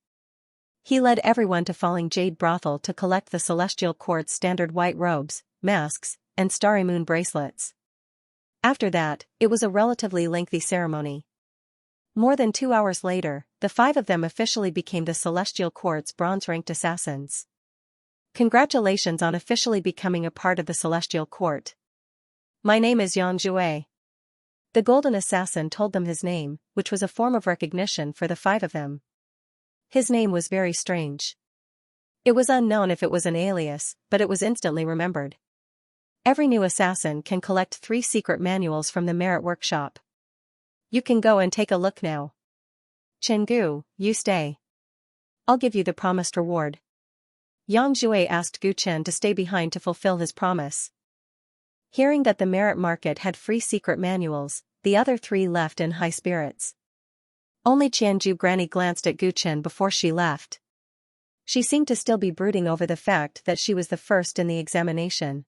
He led everyone to Falling Jade Brothel to collect the Celestial Court's standard white robes, masks, and starry moon bracelets. After that, it was a relatively lengthy ceremony. More than 2 hours later, the 5 of them officially became the Celestial Court's bronze-ranked assassins. Congratulations on officially becoming a part of the Celestial Court. My name is Xianxia. The Golden Assassin told them his name, which was a form of recognition for the 5 of them. His name was very strange. It was unknown if it was an alias, but it was instantly remembered. Every new assassin can collect 3 secret manuals from the Merit Workshop. You can go and take a look now. Chingu, you stay. I'll give you the promised reward. Yang Jue asked Guchen to stay behind to fulfill his promise. Hearing that the Merit Market had free secret manuals, the other 3 left in high spirits. Only Qianju Granny glanced at Guchen before she left. She seemed to still be brooding over the fact that she was the first in the examination.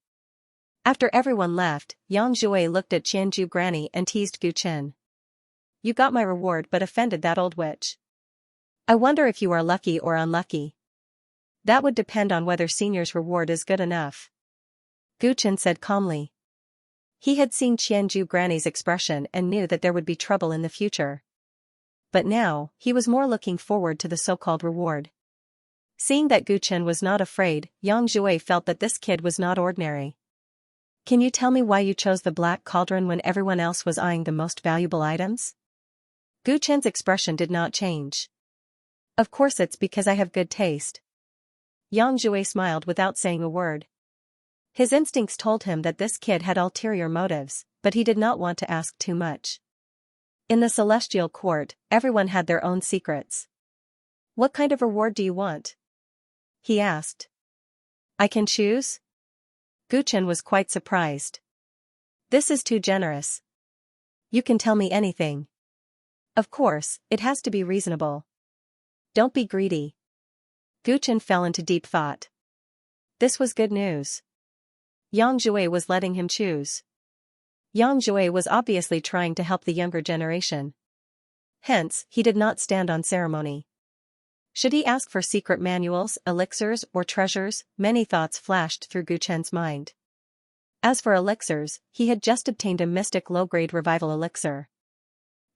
After everyone left, Yang Jue looked at Qianju Granny and teased Guchen. You got my reward but offended that old witch. I wonder if you are lucky or unlucky. That would depend on whether Senior's reward is good enough. Guchen said calmly. He had seen Qianju Granny's expression and knew that there would be trouble in the future. But now, he was more looking forward to the so-called reward. Seeing that Guchen was not afraid, Yang Jue felt that this kid was not ordinary. Can you tell me why you chose the black cauldron when everyone else was eyeing the most valuable items? Guchen's expression did not change. Of course it's because I have good taste. Yang Jue smiled without saying a word. His instincts told him that this kid had ulterior motives, but he did not want to ask too much. In the Celestial Court, everyone had their own secrets. What kind of reward do you want? He asked. I can choose? Guchen was quite surprised. This is too generous. You can tell me anything. Of course, it has to be reasonable. Don't be greedy. Guchen fell into deep thought. This was good news. Yang Jue was letting him choose. Yang Jue was obviously trying to help the younger generation. Hence, he did not stand on ceremony. Should he ask for secret manuals, elixirs, or treasures? Many thoughts flashed through Guchen's mind. As for elixirs, he had just obtained a mystic low-grade revival elixir.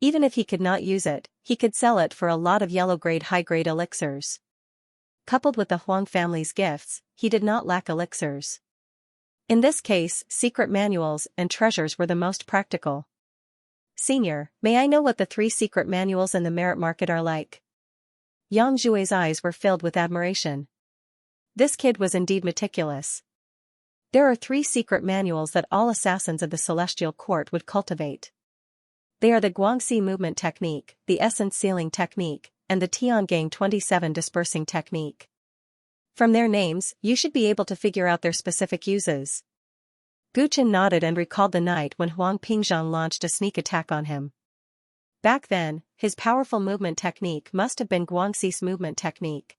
Even if he could not use it, he could sell it for a lot of yellow-grade high-grade elixirs. Coupled with the Huang family's gifts, he did not lack elixirs. In this case, secret manuals and treasures were the most practical. Senior, may I know what the 3 secret manuals in the Merit Market are like? Yang Jue's eyes were filled with admiration. This kid was indeed meticulous. There are 3 secret manuals that all assassins of the Celestial Court would cultivate. They are the Guangxi movement technique, the essence sealing technique, and the Tiangang 27 dispersing technique. From their names, you should be able to figure out their specific uses. Gu Chen nodded and recalled the night when Huang Pingzhang launched a sneak attack on him. Back then, his powerful movement technique must have been Guangxi's movement technique.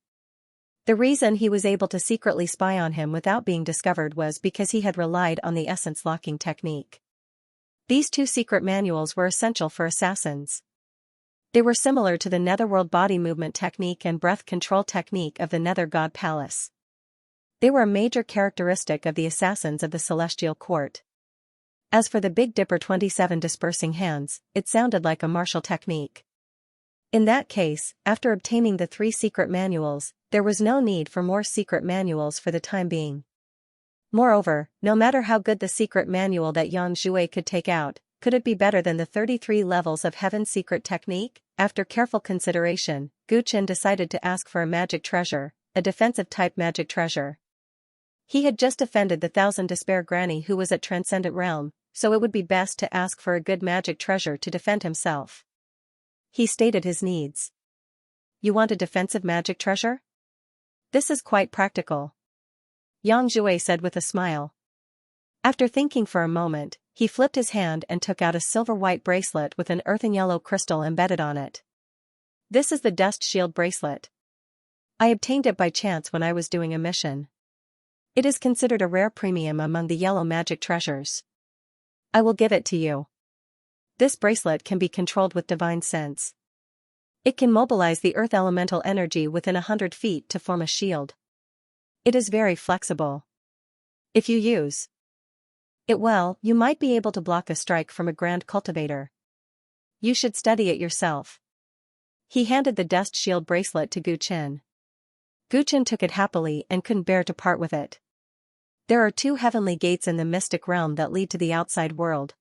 The reason he was able to secretly spy on him without being discovered was because he had relied on the essence locking technique. These two secret manuals were essential for assassins. They were similar to the Netherworld body movement technique and breath control technique of the Nether God Palace. They were a major characteristic of the assassins of the Celestial Court. As for the Big Dipper 27 dispersing hands, it sounded like a martial technique. In that case, after obtaining the 3 secret manuals, there was no need for more secret manuals for the time being. Moreover, no matter how good the secret manual that Yang Jue could take out, could it be better than the 33 levels of Heaven's secret technique? After careful consideration, Gu Chen decided to ask for a magic treasure, a defensive-type magic treasure. He had just defended the 1000 Despair Granny who was at Transcendent Realm, so it would be best to ask for a good magic treasure to defend himself. He stated his needs. You want a defensive magic treasure? This is quite practical. Yang Jue said with a smile. After thinking for a moment, he flipped his hand and took out a silver-white bracelet with an earthen yellow crystal embedded on it. This is the Dust Shield bracelet. I obtained it by chance when I was doing a mission. It is considered a rare premium among the yellow magic treasures. I will give it to you. This bracelet can be controlled with divine sense. It can mobilize the earth elemental energy within 100 feet to form a shield. It is very flexible. If you use it well, you might be able to block a strike from a grand cultivator. You should study it yourself. He handed the Dust Shield bracelet to Gu Chen. Gu Chen took it happily and couldn't bear to part with it. There are 2 heavenly gates in the mystic realm that lead to the outside world.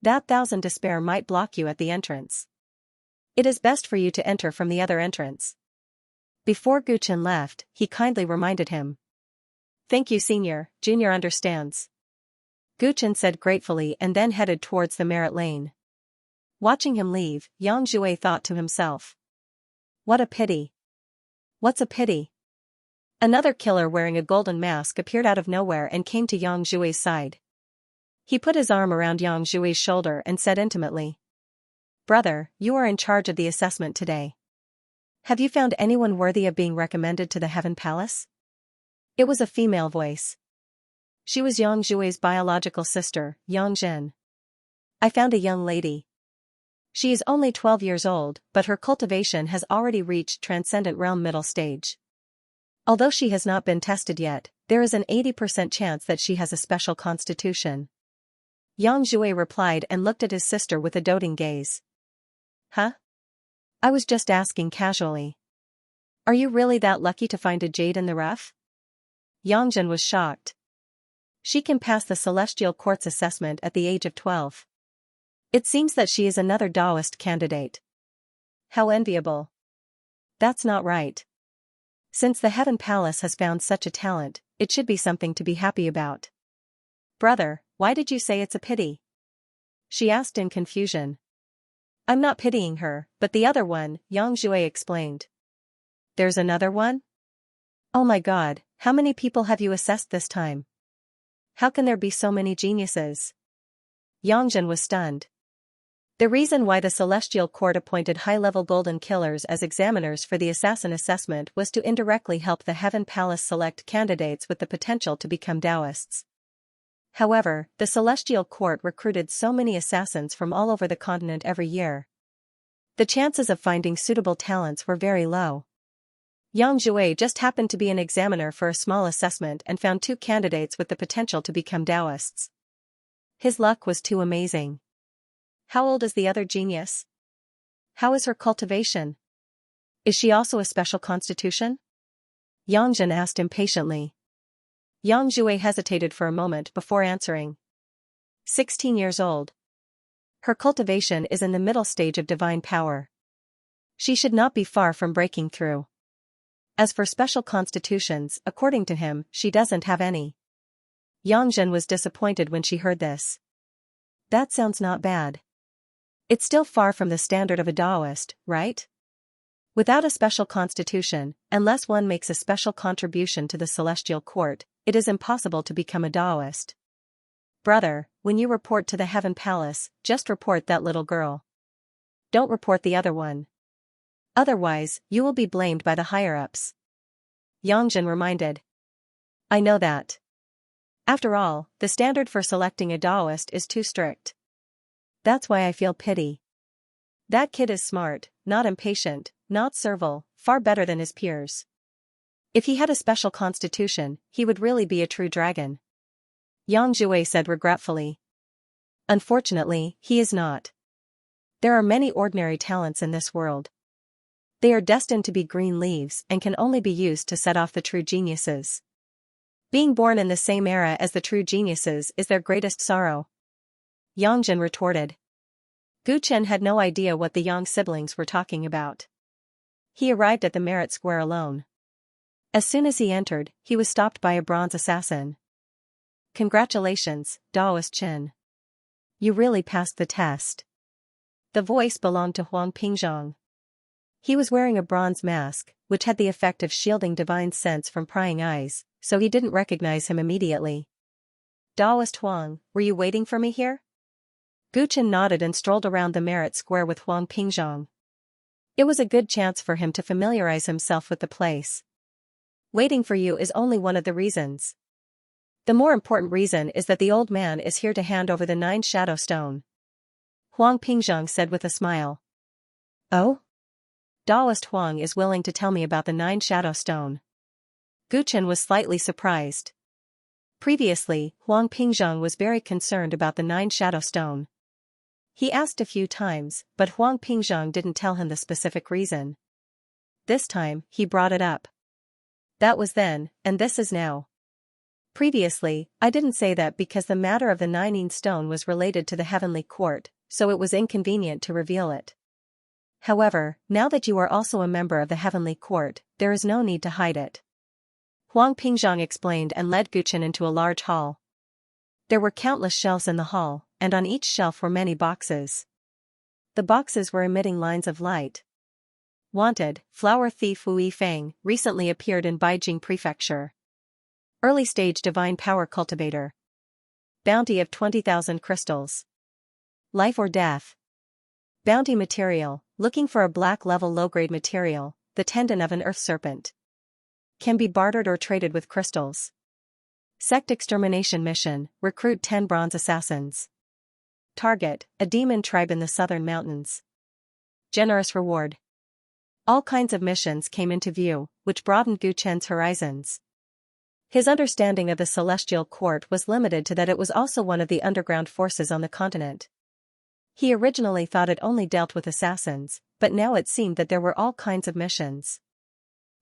That 1000 Despair might block you at the entrance. It is best for you to enter from the other entrance. Before Gu Chen left, he kindly reminded him. Thank you, Senior. Junior understands. Gu Chen said gratefully and then headed towards the Merit Lane. Watching him leave, Yang Jue thought to himself. What a pity. What's a pity? Another killer wearing a golden mask appeared out of nowhere and came to Yang Jue's side. He put his arm around Yang Jue's shoulder and said intimately. Brother, you are in charge of the assessment today. Have you found anyone worthy of being recommended to the Heaven Palace? It was a female voice. She was Yang Jue's biological sister, Yang Zhen. I found a young lady. She is only 12 years old, but her cultivation has already reached Transcendent Realm middle stage. Although she has not been tested yet, there is an 80% chance that she has a special constitution. Yang Jue replied and looked at his sister with a doting gaze. Huh? I was just asking casually. Are you really that lucky to find a jade in the rough? Yang Zhen was shocked. She can pass the Celestial Court's assessment at the age of 12. It seems that she is another Taoist candidate. How enviable. That's not right. Since the Heaven Palace has found such a talent, it should be something to be happy about. Brother, why did you say it's a pity? She asked in confusion. I'm not pitying her, but the other one, Yang Jue explained. There's another one? Oh my God, how many people have you assessed this time? How can there be so many geniuses? Yang Zhen was stunned. The reason why the Celestial Court appointed high-level golden killers as examiners for the assassin assessment was to indirectly help the Heaven Palace select candidates with the potential to become Taoists. However, the Celestial Court recruited so many assassins from all over the continent every year. The chances of finding suitable talents were very low. Yang Jue just happened to be an examiner for a small assessment and found 2 candidates with the potential to become Taoists. His luck was too amazing. How old is the other genius? How is her cultivation? Is she also a special constitution? Yang Zhen asked impatiently. Yang Jue hesitated for a moment before answering. 16 years old. Her cultivation is in the middle stage of divine power. She should not be far from breaking through. As for special constitutions, according to him, she doesn't have any. Yang Zhen was disappointed when she heard this. That sounds not bad. It's still far from the standard of a Taoist, right? Without a special constitution, unless one makes a special contribution to the celestial court, it is impossible to become a Daoist. Brother, when you report to the Heaven Palace, just report that little girl. Don't report the other one. Otherwise, you will be blamed by the higher-ups. Yangjin reminded. I know that. After all, the standard for selecting a Daoist is too strict. That's why I feel pity. That kid is smart, not impatient, not servile, far better than his peers. If he had a special constitution, he would really be a true dragon. Yang Jue said regretfully. Unfortunately, he is not. There are many ordinary talents in this world. They are destined to be green leaves and can only be used to set off the true geniuses. Being born in the same era as the true geniuses is their greatest sorrow. Yangjin retorted. Gu Chen had no idea what the Yang siblings were talking about. He arrived at the Merit Square alone. As soon as he entered, he was stopped by a bronze assassin. Congratulations, Daoist Chen. You really passed the test. The voice belonged to Huang Pingzhong. He was wearing a bronze mask, which had the effect of shielding divine sense from prying eyes, so he didn't recognize him immediately. Daoist Huang, were you waiting for me here? Gu Chen nodded and strolled around the Merit Square with Huang Pingzhong. It was a good chance for him to familiarize himself with the place. Waiting for you is only one of the reasons. The more important reason is that the old man is here to hand over the 9 shadow stone. Huang Pingzhong said with a smile. Oh? Daoist Huang is willing to tell me about the 9 shadow stone. Gu Chen was slightly surprised. Previously, Huang Pingzhong was very concerned about the 9 shadow stone. He asked a few times, but Huang Pingzhong didn't tell him the specific reason. This time, he brought it up. That was then, and this is now. Previously, I didn't say that because the matter of the 9 stone was related to the heavenly court, so it was inconvenient to reveal it. However, now that you are also a member of the heavenly court, there is no need to hide it. Huang Pingzhong explained and led Gu Chen into a large hall. There were countless shelves in the hall, and on each shelf were many boxes. The boxes were emitting lines of light. Wanted, flower thief Wu Yifeng, recently appeared in Beijing Prefecture. Early stage divine power cultivator. Bounty of 20,000 crystals. Life or death. Bounty material, looking for a black level low-grade material, the tendon of an earth serpent. Can be bartered or traded with crystals. Sect extermination mission, recruit 10 bronze assassins. Target, a demon tribe in the southern mountains. Generous reward. All kinds of missions came into view, which broadened Gu Chen's horizons. His understanding of the celestial court was limited to that it was also one of the underground forces on the continent. He originally thought it only dealt with assassins, but now it seemed that there were all kinds of missions.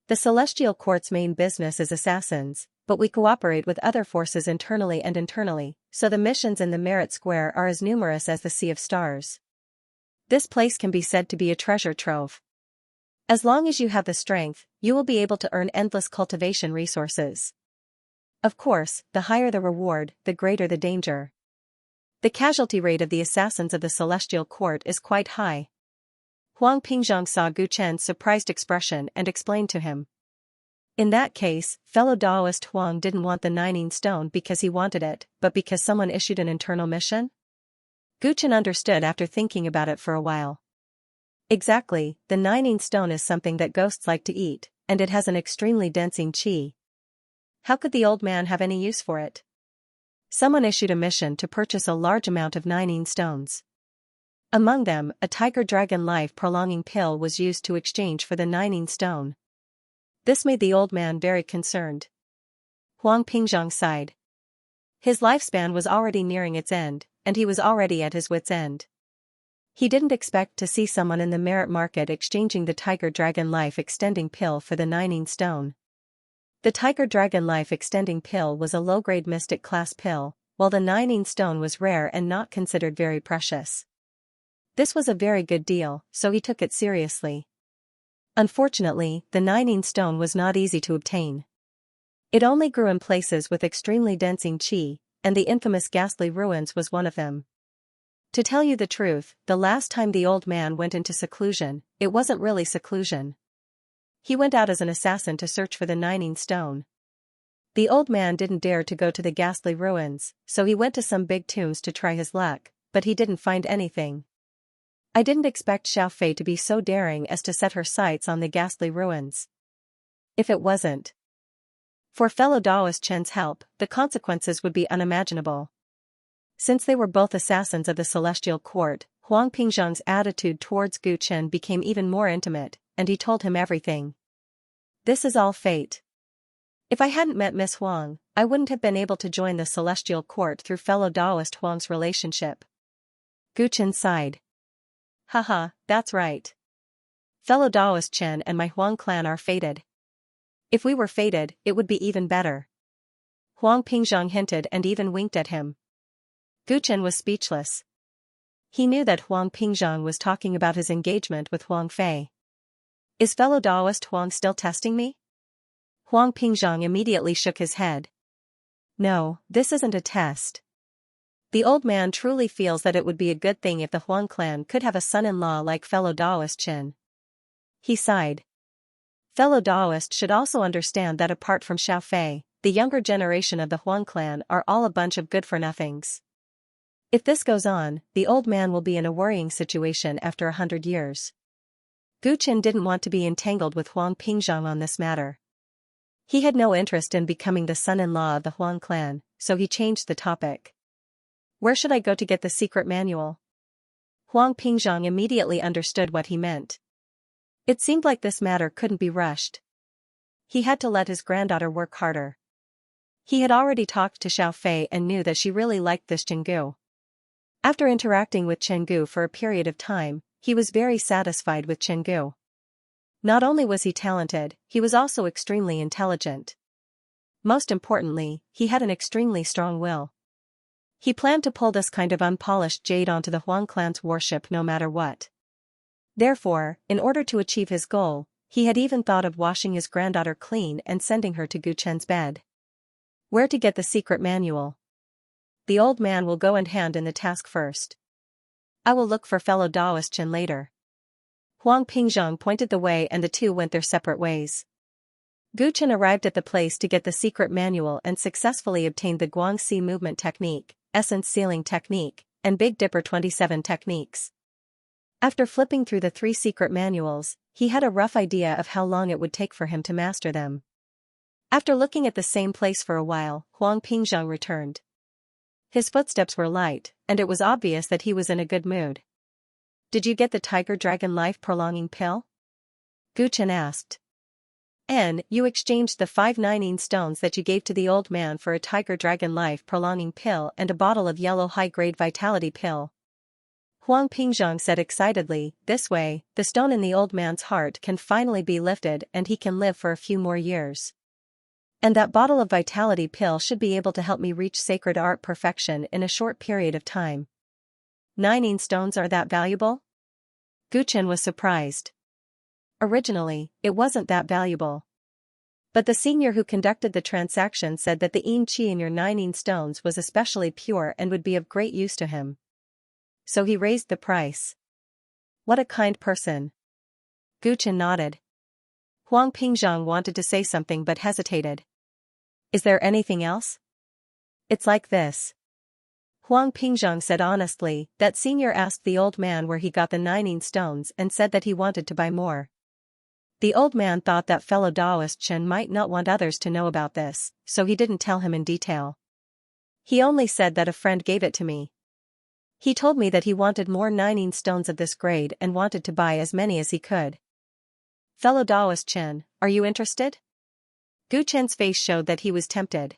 The celestial court's main business is assassins, but we cooperate with other forces internally, so the missions in the Merit Square are as numerous as the Sea of Stars. This place can be said to be a treasure trove. As long as you have the strength, you will be able to earn endless cultivation resources. Of course, the higher the reward, the greater the danger. The casualty rate of the assassins of the Celestial Court is quite high. Huang Pingzhong saw Gu Chen's surprised expression and explained to him. In that case, fellow Daoist Huang didn't want the 9 stone because he wanted it, but because someone issued an internal mission? Gu Chen understood after thinking about it for a while. Exactly, the 9 stone is something that ghosts like to eat, and it has an extremely dense qi. How could the old man have any use for it? Someone issued a mission to purchase a large amount of 9 stones. Among them, a tiger-dragon life-prolonging pill was used to exchange for the 9 stone. This made the old man very concerned. Huang Pingzhong sighed. His lifespan was already nearing its end, and he was already at his wits' end. He didn't expect to see someone in the merit market exchanging the tiger-dragon life-extending pill for the 9 stone. The tiger-dragon life-extending pill was a low-grade mystic class pill, while the 9 stone was rare and not considered very precious. This was a very good deal, so he took it seriously. Unfortunately, the 9 stone was not easy to obtain. It only grew in places with extremely dense qi, and the infamous ghastly ruins was one of them. To tell you the truth, the last time the old man went into seclusion, it wasn't really seclusion. He went out as an assassin to search for the Nining Stone. The old man didn't dare to go to the ghastly ruins, so he went to some big tombs to try his luck, but he didn't find anything. I didn't expect Xiaofei to be so daring as to set her sights on the ghastly ruins. If it wasn't for fellow Daoist Chen's help, the consequences would be unimaginable. Since they were both assassins of the Celestial Court, Huang Pingzhang's attitude towards Gu Chen became even more intimate, and he told him everything. This is all fate. If I hadn't met Miss Huang, I wouldn't have been able to join the Celestial Court through fellow Daoist Huang's relationship. Gu Chen sighed. Haha, that's right. Fellow Daoist Chen and my Huang clan are fated. If we were fated, it would be even better. Huang Pingzhang hinted and even winked at him. Gu Chen was speechless. He knew that Huang Pingzhang was talking about his engagement with Huang Fei. Is fellow Daoist Huang still testing me? Huang Pingzhang immediately shook his head. No, this isn't a test. The old man truly feels that it would be a good thing if the Huang clan could have a son-in-law like fellow Daoist Chen. He sighed. Fellow Daoist should also understand that apart from Xiaofei, the younger generation of the Huang clan are all a bunch of good-for-nothings. If this goes on, the old man will be in a worrying situation after 100 years. Gu Chen didn't want to be entangled with Huang Pingzhang on this matter. He had no interest in becoming the son-in-law of the Huang clan, so he changed the topic. Where should I go to get the secret manual? Huang Pingzhang immediately understood what he meant. It seemed like this matter couldn't be rushed. He had to let his granddaughter work harder. He had already talked to Xiaofei and knew that she really liked this Chenggu. After interacting with Chenggu for a period of time, he was very satisfied with Chenggu. Not only was he talented, he was also extremely intelligent. Most importantly, he had an extremely strong will. He planned to pull this kind of unpolished jade onto the Huang clan's warship no matter what. Therefore, in order to achieve his goal, he had even thought of washing his granddaughter clean and sending her to Gu Chen's bed. Where to get the secret manual? The old man will go hand in the task first. I will look for fellow Daoist Chen later. Huang Pingzhang pointed the way and the two went their separate ways. Gu Chen arrived at the place to get the secret manual and successfully obtained the Guangxi movement technique, essence sealing technique, and Big Dipper 27 techniques. After flipping through the 3 secret manuals, he had a rough idea of how long it would take for him to master them. After looking at the same place for a while, Huang Pingzhang returned. His footsteps were light, and it was obvious that he was in a good mood. Did you get the Tiger Dragon Life Prolonging Pill? Gu Chen asked. You exchanged the 5 Nining stones that you gave to the old man for a Tiger Dragon Life Prolonging Pill and a bottle of yellow high-grade Vitality Pill. Huang Pingzhang said excitedly, this way, the stone in the old man's heart can finally be lifted and he can live for a few more years. And that bottle of Vitality Pill should be able to help me reach sacred art perfection in a short period of time. Nining stones are that valuable? Gu Chen was surprised. Originally, it wasn't that valuable. But the senior who conducted the transaction said that the yin qi in your Nining stones was especially pure and would be of great use to him. So he raised the price. What a kind person. Gu Chen nodded. Huang Pingzhang wanted to say something but hesitated. Is there anything else? It's like this. Huang Pingzhang said honestly, that senior asked the old man where he got the Nining stones and said that he wanted to buy more. The old man thought that fellow Daoist Chen might not want others to know about this, so he didn't tell him in detail. He only said that a friend gave it to me. He told me that he wanted more Nining stones of this grade and wanted to buy as many as he could. Fellow Daoist Chen, are you interested? Gu Chen's face showed that he was tempted.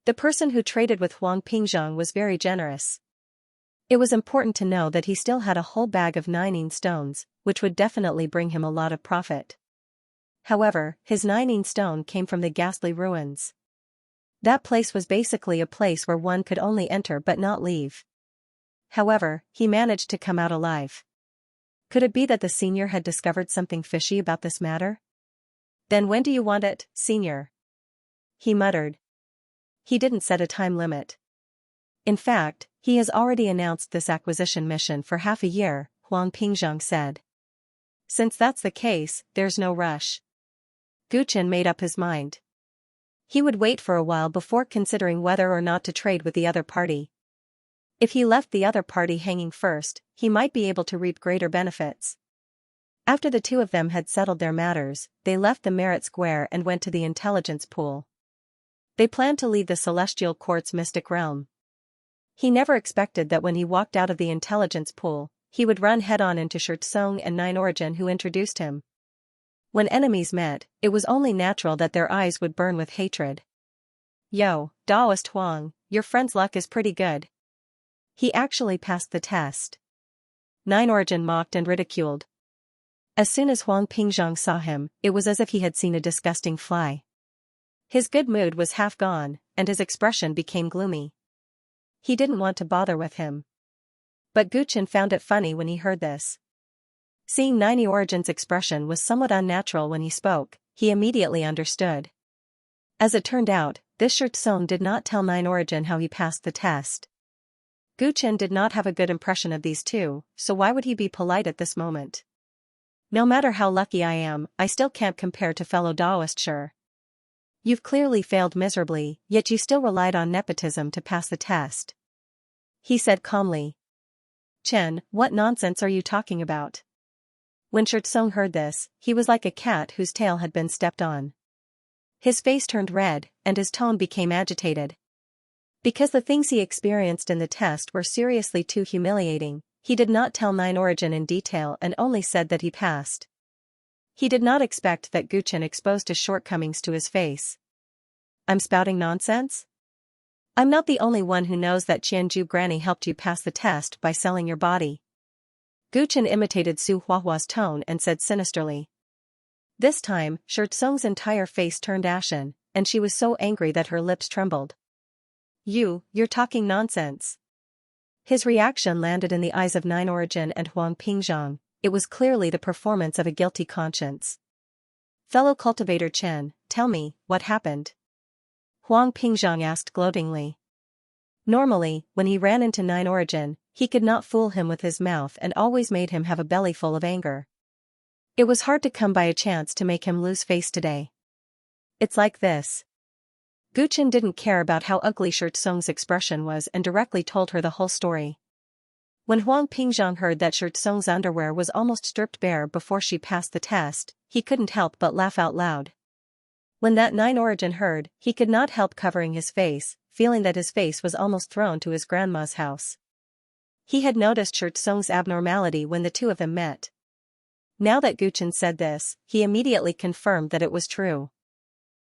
The person who traded with Huang Pingzhang was very generous. It was important to know that he still had a whole bag of Nining stones, which would definitely bring him a lot of profit. However, his Nining stone came from the ghastly ruins. That place was basically a place where one could only enter but not leave. However, he managed to come out alive. Could it be that the senior had discovered something fishy about this matter? Then when do you want it, senior? He muttered. He didn't set a time limit. In fact, he has already announced this acquisition mission for half a year, Huang Pingzhang said. Since that's the case, there's no rush. Guchen made up his mind. He would wait for a while before considering whether or not to trade with the other party. If he left the other party hanging first, he might be able to reap greater benefits. After the two of them had settled their matters, they left the Merit Square and went to the intelligence pool. They planned to leave the Celestial Court's mystic realm. He never expected that when he walked out of the intelligence pool, he would run head-on into Xianxia and Nine Origin, who introduced him. When enemies met, it was only natural that their eyes would burn with hatred. "Yo, Daoist Huang, your friend's luck is pretty good. He actually passed the test." Nine Origin mocked and ridiculed. As soon as Huang Pingzhang saw him, it was as if he had seen a disgusting fly. His good mood was half gone, and his expression became gloomy. He didn't want to bother with him. But Guchen found it funny when he heard this. Seeing Nine Origin's expression was somewhat unnatural when he spoke, he immediately understood. As it turned out, this Xianxia did not tell Nine Origin how he passed the test. Guchen did not have a good impression of these two, so why would he be polite at this moment? "No matter how lucky I am, I still can't compare to fellow Daoist sure. You've clearly failed miserably, yet you still relied on nepotism to pass the test," he said calmly. "Chen, what nonsense are you talking about?" When Xianxia heard this, he was like a cat whose tail had been stepped on. His face turned red, and his tone became agitated. Because the things he experienced in the test were seriously too humiliating, he did not tell Nine Origin in detail and only said that he passed. He did not expect that Guchen exposed his shortcomings to his face. "I'm spouting nonsense? I'm not the only one who knows that Qianju Granny helped you pass the test by selling your body." Guchen imitated Su Huahua's tone and said sinisterly. This time, Xianxia's entire face turned ashen, and she was so angry that her lips trembled. You're talking nonsense." His reaction landed in the eyes of Nine Origin and Huang Pingzhang. It was clearly the performance of a guilty conscience. "Fellow cultivator Chen, tell me, what happened?" Huang Pingzhang asked gloatingly. Normally, when he ran into Nine Origin, he could not fool him with his mouth and always made him have a belly full of anger. It was hard to come by a chance to make him lose face today. "It's like this." Guchen didn't care about how ugly Xianxia's expression was and directly told her the whole story. When Huang Pingzhang heard that Xianxia's underwear was almost stripped bare before she passed the test, he couldn't help but laugh out loud. When that Nine Origin heard, he could not help covering his face, feeling that his face was almost thrown to his grandma's house. He had noticed Xianxia's abnormality when the two of them met. Now that Guchen said this, he immediately confirmed that it was true.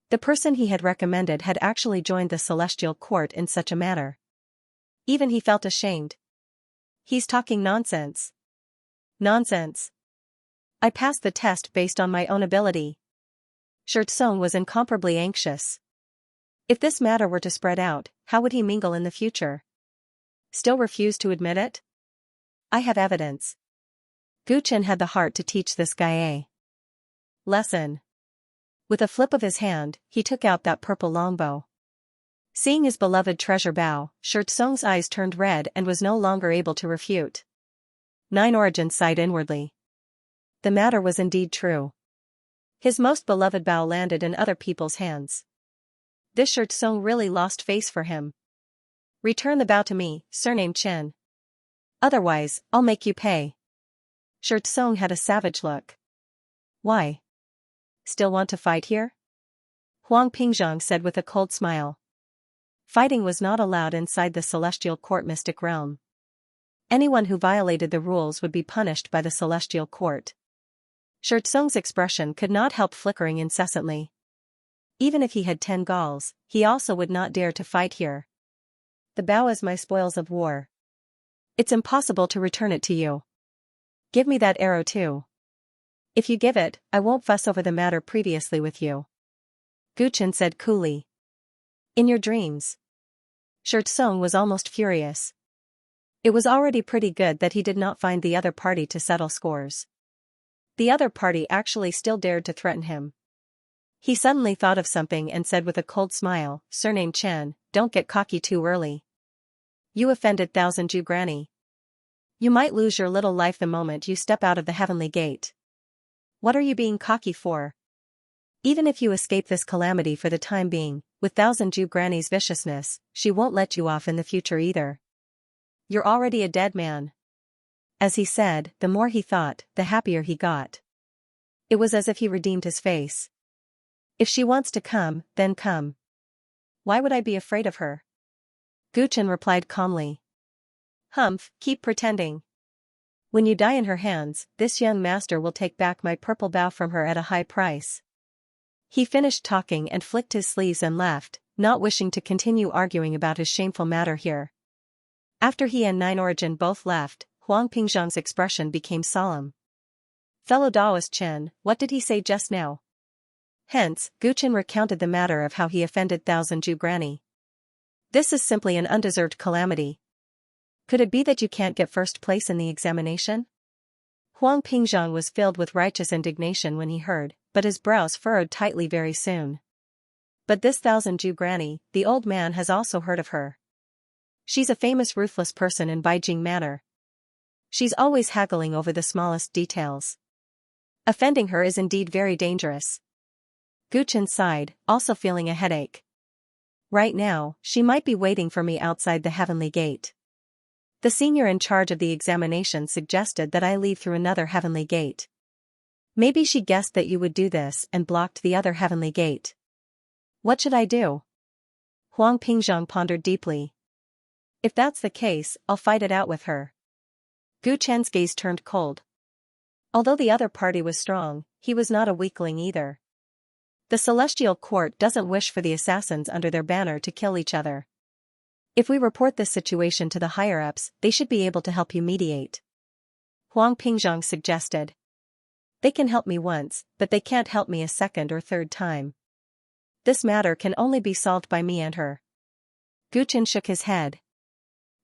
The person he had recommended had actually joined the Celestial Court in such a manner. Even he felt ashamed. "He's talking nonsense." "Nonsense. I passed the test based on my own ability." Xianxia was incomparably anxious. If this matter were to spread out, how would he mingle in the future? Still refused to admit it? "I have evidence." Guchen had the heart to teach this guy a lesson. With a flip of his hand, he took out that purple longbow. Seeing his beloved treasure bow, Xianxia's eyes turned red and was no longer able to refute. Nine Origin sighed inwardly. The matter was indeed true. His most beloved bow landed in other people's hands. This Xianxia really lost face for him. "Return the bow to me, surnamed Chen. Otherwise, I'll make you pay." Xianxia had a savage look. "Why? Still want to fight here?" Huang Pingzhang said with a cold smile. Fighting was not allowed inside the Celestial Court mystic realm. Anyone who violated the rules would be punished by the Celestial Court. Xianxia's expression could not help flickering incessantly. Even if he had 10 galls, he also would not dare to fight here. "The bow is my spoils of war. It's impossible to return it to you. Give me that arrow too. If you give it, I won't fuss over the matter previously with you." Guchen said coolly. "In your dreams." Xianxia was almost furious. It was already pretty good that he did not find the other party to settle scores. The other party actually still dared to threaten him. He suddenly thought of something and said with a cold smile, "Surnamed Chen, don't get cocky too early. You offended Thousand Ju Granny. You might lose your little life the moment you step out of the heavenly gate. What are you being cocky for?" Even if you escape this calamity for the time being, with Thousand Jew Granny's viciousness, she won't let you off in the future either. You're already a dead man. As he said, the more he thought, the happier he got. It was as if he redeemed his face. If she wants to come, then come. Why would I be afraid of her? Guchen replied calmly. Humph, keep pretending. When you die in her hands, this young master will take back my purple bow from her at a high price. He finished talking and flicked his sleeves and left, not wishing to continue arguing about his shameful matter here. After he and Nine Origin both left, Huang Pingzhang's expression became solemn. Fellow Daoist Chen, what did he say just now? Hence, Guchen recounted the matter of how he offended Thousand Jew Granny. This is simply an undeserved calamity. Could it be that you can't get first place in the examination? Huang Pingzhang was filled with righteous indignation when he heard, but his brows furrowed tightly very soon. But this Thousand Jew Granny, the old man has also heard of her. She's a famous ruthless person in Beijing Manor. She's always haggling over the smallest details. Offending her is indeed very dangerous. Guchen sighed, also feeling a headache. Right now, she might be waiting for me outside the heavenly gate. The senior in charge of the examination suggested that I leave through another heavenly gate. Maybe she guessed that you would do this and blocked the other heavenly gate. What should I do? Huang Pingzhang pondered deeply. If that's the case, I'll fight it out with her. Gu Chen's gaze turned cold. Although the other party was strong, he was not a weakling either. The Celestial Court doesn't wish for the assassins under their banner to kill each other. If we report this situation to the higher-ups, they should be able to help you mediate. Huang Pingzhang suggested. They can help me once, but they can't help me a second or third time. This matter can only be solved by me and her. Guchen shook his head.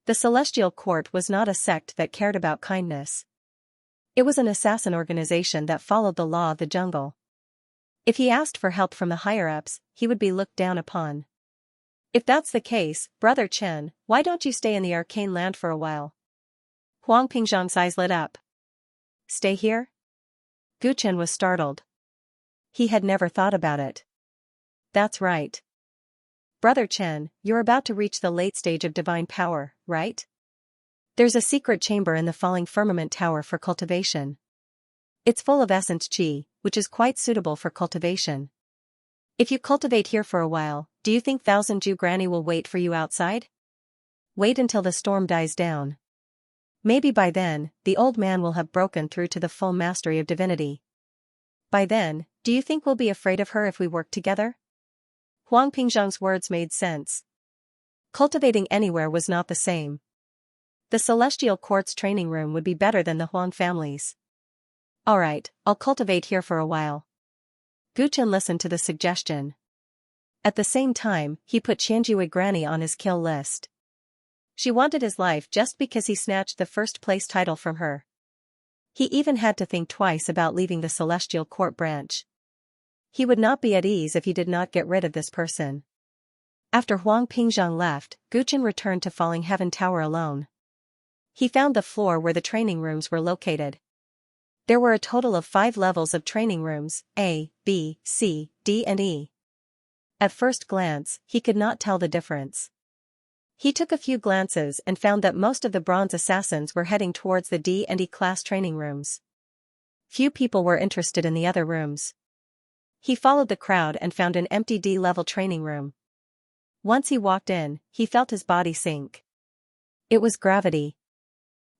The Celestial Court was not a sect that cared about kindness. It was an assassin organization that followed the law of the jungle. If he asked for help from the higher-ups, he would be looked down upon. If that's the case, Brother Chen, why don't you stay in the arcane land for a while? Huang Pingzhang's eyes lit up. Stay here? Guchen was startled. He had never thought about it. That's right. Brother Chen, you're about to reach the late stage of divine power, right? There's a secret chamber in the falling firmament tower for cultivation. It's full of essence qi, which is quite suitable for cultivation. If you cultivate here for a while, do you think Thousand Jew Granny will wait for you outside? Wait until the storm dies down. Maybe by then, the old man will have broken through to the full mastery of divinity. By then, do you think we'll be afraid of her if we work together? Huang Pingzhang's words made sense. Cultivating anywhere was not the same. The Celestial Court's training room would be better than the Huang family's. Alright, I'll cultivate here for a while. Guchen listened to the suggestion. At the same time, he put Xianxia Granny on his kill list. She wanted his life just because he snatched the first place title from her. He even had to think twice about leaving the Celestial Court branch. He would not be at ease if he did not get rid of this person. After Huang Pingzhang left, Guchen returned to Falling Heaven Tower alone. He found the floor where the training rooms were located. There were a total of 5 levels of training rooms, A, B, C, D and E. At first glance, he could not tell the difference. He took a few glances and found that most of the bronze assassins were heading towards the D and E class training rooms. Few people were interested in the other rooms. He followed the crowd and found an empty D-level training room. Once he walked in, he felt his body sink. It was gravity.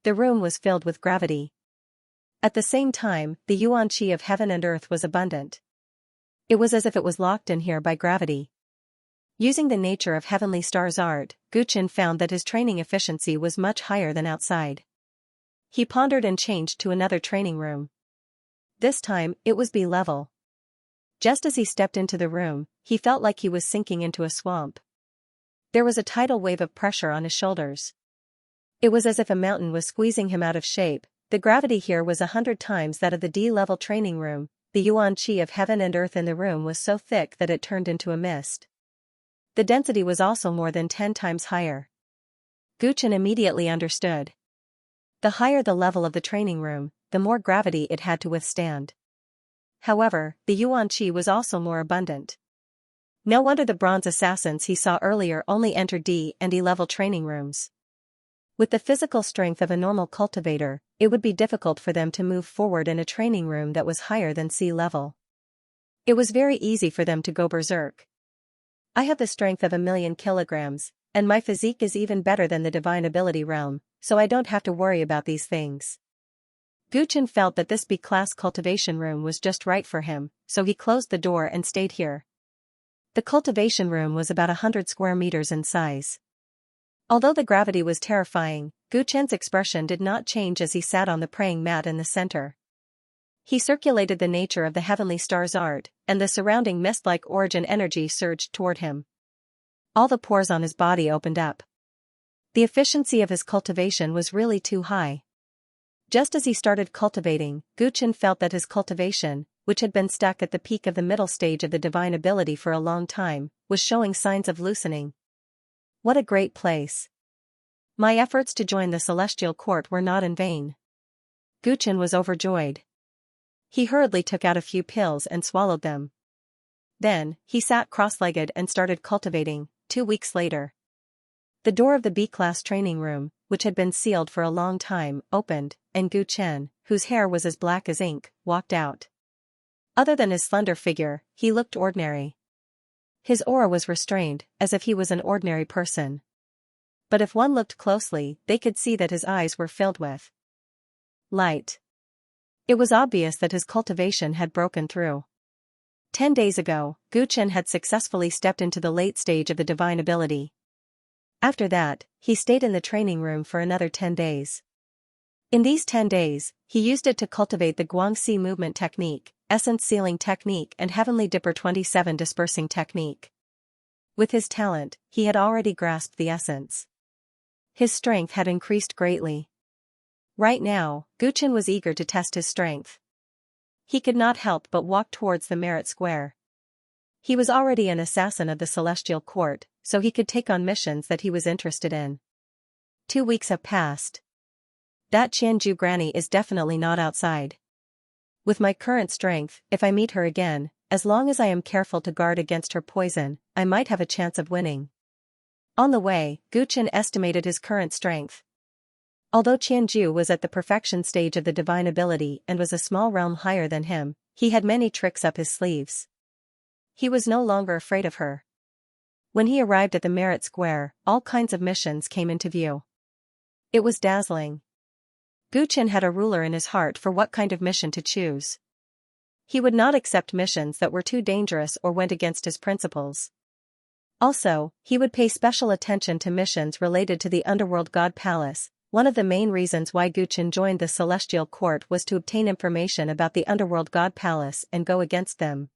The room was filled with gravity. At the same time, the yuan qi of heaven and earth was abundant. It was as if it was locked in here by gravity. Using the nature of Heavenly Star's art, Guchen found that his training efficiency was much higher than outside. He pondered and changed to another training room. This time, it was B-level. Just as he stepped into the room, he felt like he was sinking into a swamp. There was a tidal wave of pressure on his shoulders. It was as if a mountain was squeezing him out of shape. The gravity here was 100 times that of the D-level training room. The yuan qi of heaven and earth in the room was so thick that it turned into a mist. The density was also more than 10 times higher. Guchen immediately understood. The higher the level of the training room, the more gravity it had to withstand. However, the yuan qi was also more abundant. No wonder the bronze assassins he saw earlier only entered D and E level training rooms. With the physical strength of a normal cultivator, it would be difficult for them to move forward in a training room that was higher than C level. It was very easy for them to go berserk. I have the strength of 1,000,000 kilograms, and my physique is even better than the divine ability realm, so I don't have to worry about these things. Gu Chen felt that this B-class cultivation room was just right for him, so he closed the door and stayed here. The cultivation room was about 100 square meters in size. Although the gravity was terrifying, Gu Chen's expression did not change as he sat on the praying mat in the center. He circulated the nature of the heavenly star's art, and the surrounding mist-like origin energy surged toward him. All the pores on his body opened up. The efficiency of his cultivation was really too high. Just as he started cultivating, Gu Chen felt that his cultivation, which had been stuck at the peak of the middle stage of the divine ability for a long time, was showing signs of loosening. What a great place. My efforts to join the celestial court were not in vain. Gu Chen was overjoyed. He hurriedly took out a few pills and swallowed them. Then, he sat cross-legged and started cultivating. 2 weeks later, the door of the B-class training room, which had been sealed for a long time, opened, and Gu Chen, whose hair was as black as ink, walked out. Other than his slender figure, he looked ordinary. His aura was restrained, as if he was an ordinary person. But if one looked closely, they could see that his eyes were filled with light. It was obvious that his cultivation had broken through. 10 days ago, Gu Chen had successfully stepped into the late stage of the divine ability. After that, he stayed in the training room for another 10 days. In these 10 days, he used it to cultivate the Guangxi movement technique, essence sealing technique and Heavenly Dipper 27 dispersing technique. With his talent, he had already grasped the essence. His strength had increased greatly. Right now, Gu Chen was eager to test his strength. He could not help but walk towards the Merit Square. He was already an assassin of the Celestial Court, so he could take on missions that he was interested in. 2 weeks have passed. That Qianju granny is definitely not outside. With my current strength, if I meet her again, as long as I am careful to guard against her poison, I might have a chance of winning. On the way, Gu Chen estimated his current strength. Although Qianju was at the perfection stage of the divine ability and was a small realm higher than him, he had many tricks up his sleeves. He was no longer afraid of her. When he arrived at the Merit Square, all kinds of missions came into view. It was dazzling. Gu Chen had a ruler in his heart for what kind of mission to choose. He would not accept missions that were too dangerous or went against his principles. Also, he would pay special attention to missions related to the Underworld God Palace. One of the main reasons why Gu Chen joined the Celestial Court was to obtain information about the Underworld God Palace and go against them.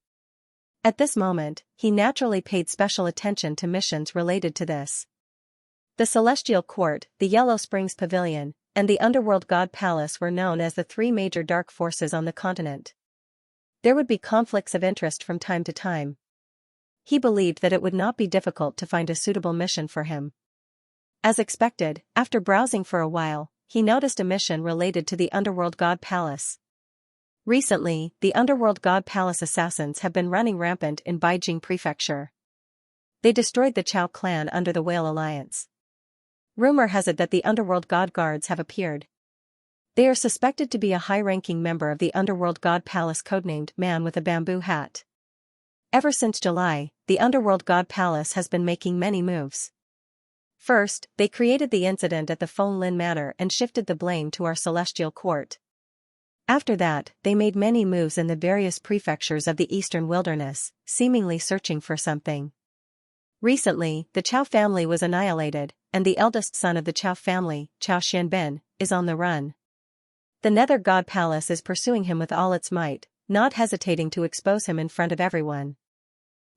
At this moment, he naturally paid special attention to missions related to this. The Celestial Court, the Yellow Springs Pavilion, and the Underworld God Palace were known as the 3 major dark forces on the continent. There would be conflicts of interest from time to time. He believed that it would not be difficult to find a suitable mission for him. As expected, after browsing for a while, he noticed a mission related to the Underworld God Palace. Recently, the Underworld God Palace assassins have been running rampant in Beijing Prefecture. They destroyed the Chao clan under the Whale Alliance. Rumor has it that the Underworld God Guards have appeared. They are suspected to be a high-ranking member of the Underworld God Palace codenamed Man with a Bamboo Hat. Ever since July, the Underworld God Palace has been making many moves. First, they created the incident at the Feng Lin Manor and shifted the blame to our Celestial Court. After that, they made many moves in the various prefectures of the Eastern Wilderness, seemingly searching for something. Recently, the Chao family was annihilated, and the eldest son of the Chao family, Chao Xianbin, is on the run. The Nether God Palace is pursuing him with all its might, not hesitating to expose him in front of everyone.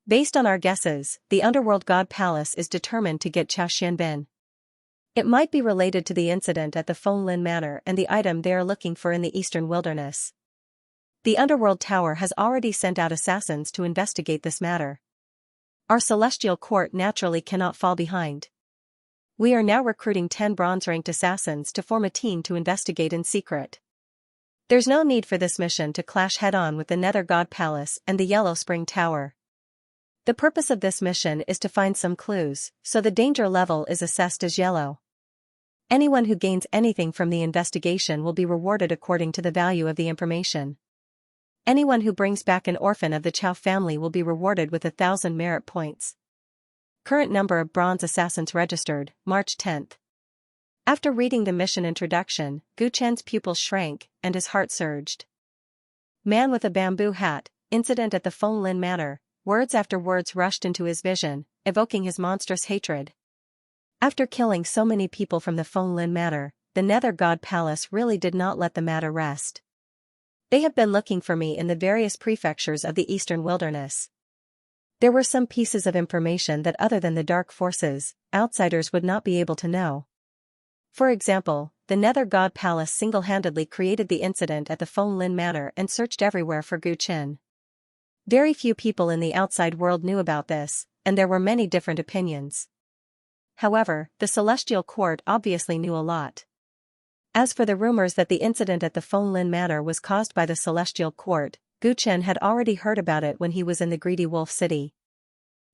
Based on our guesses, the Underworld God Palace is determined to get Chao Xianbin. It might be related to the incident at the Feng Lin Manor and the item they are looking for in the Eastern Wilderness. The Underworld Tower has already sent out assassins to investigate this matter. Our Celestial Court naturally cannot fall behind. We are now recruiting 10 bronze-ranked assassins to form a team to investigate in secret. There's no need for this mission to clash head-on with the Nether God Palace and the Yellow Spring Tower. The purpose of this mission is to find some clues, so the danger level is assessed as yellow. Anyone who gains anything from the investigation will be rewarded according to the value of the information. Anyone who brings back an orphan of the Chow family will be rewarded with 1,000 merit points. Current number of bronze assassins registered, March 10th. After reading the mission introduction, Gu Chen's pupils shrank, and his heart surged. Man with a bamboo hat, incident at the Feng Lin Manor, words after words rushed into his vision, evoking his monstrous hatred. After killing so many people from the Feng Lin Manor, the Nether God Palace really did not let the matter rest. They have been looking for me in the various prefectures of the eastern wilderness. There were some pieces of information that other than the dark forces, outsiders would not be able to know. For example, the Nether God Palace single-handedly created the incident at the Feng Lin Manor and searched everywhere for Gu Chen. Very few people in the outside world knew about this, and there were many different opinions. However, the Celestial Court obviously knew a lot. As for the rumors that the incident at the Feng Lin Manor was caused by the Celestial Court, Gu Chen had already heard about it when he was in the Greedy Wolf City.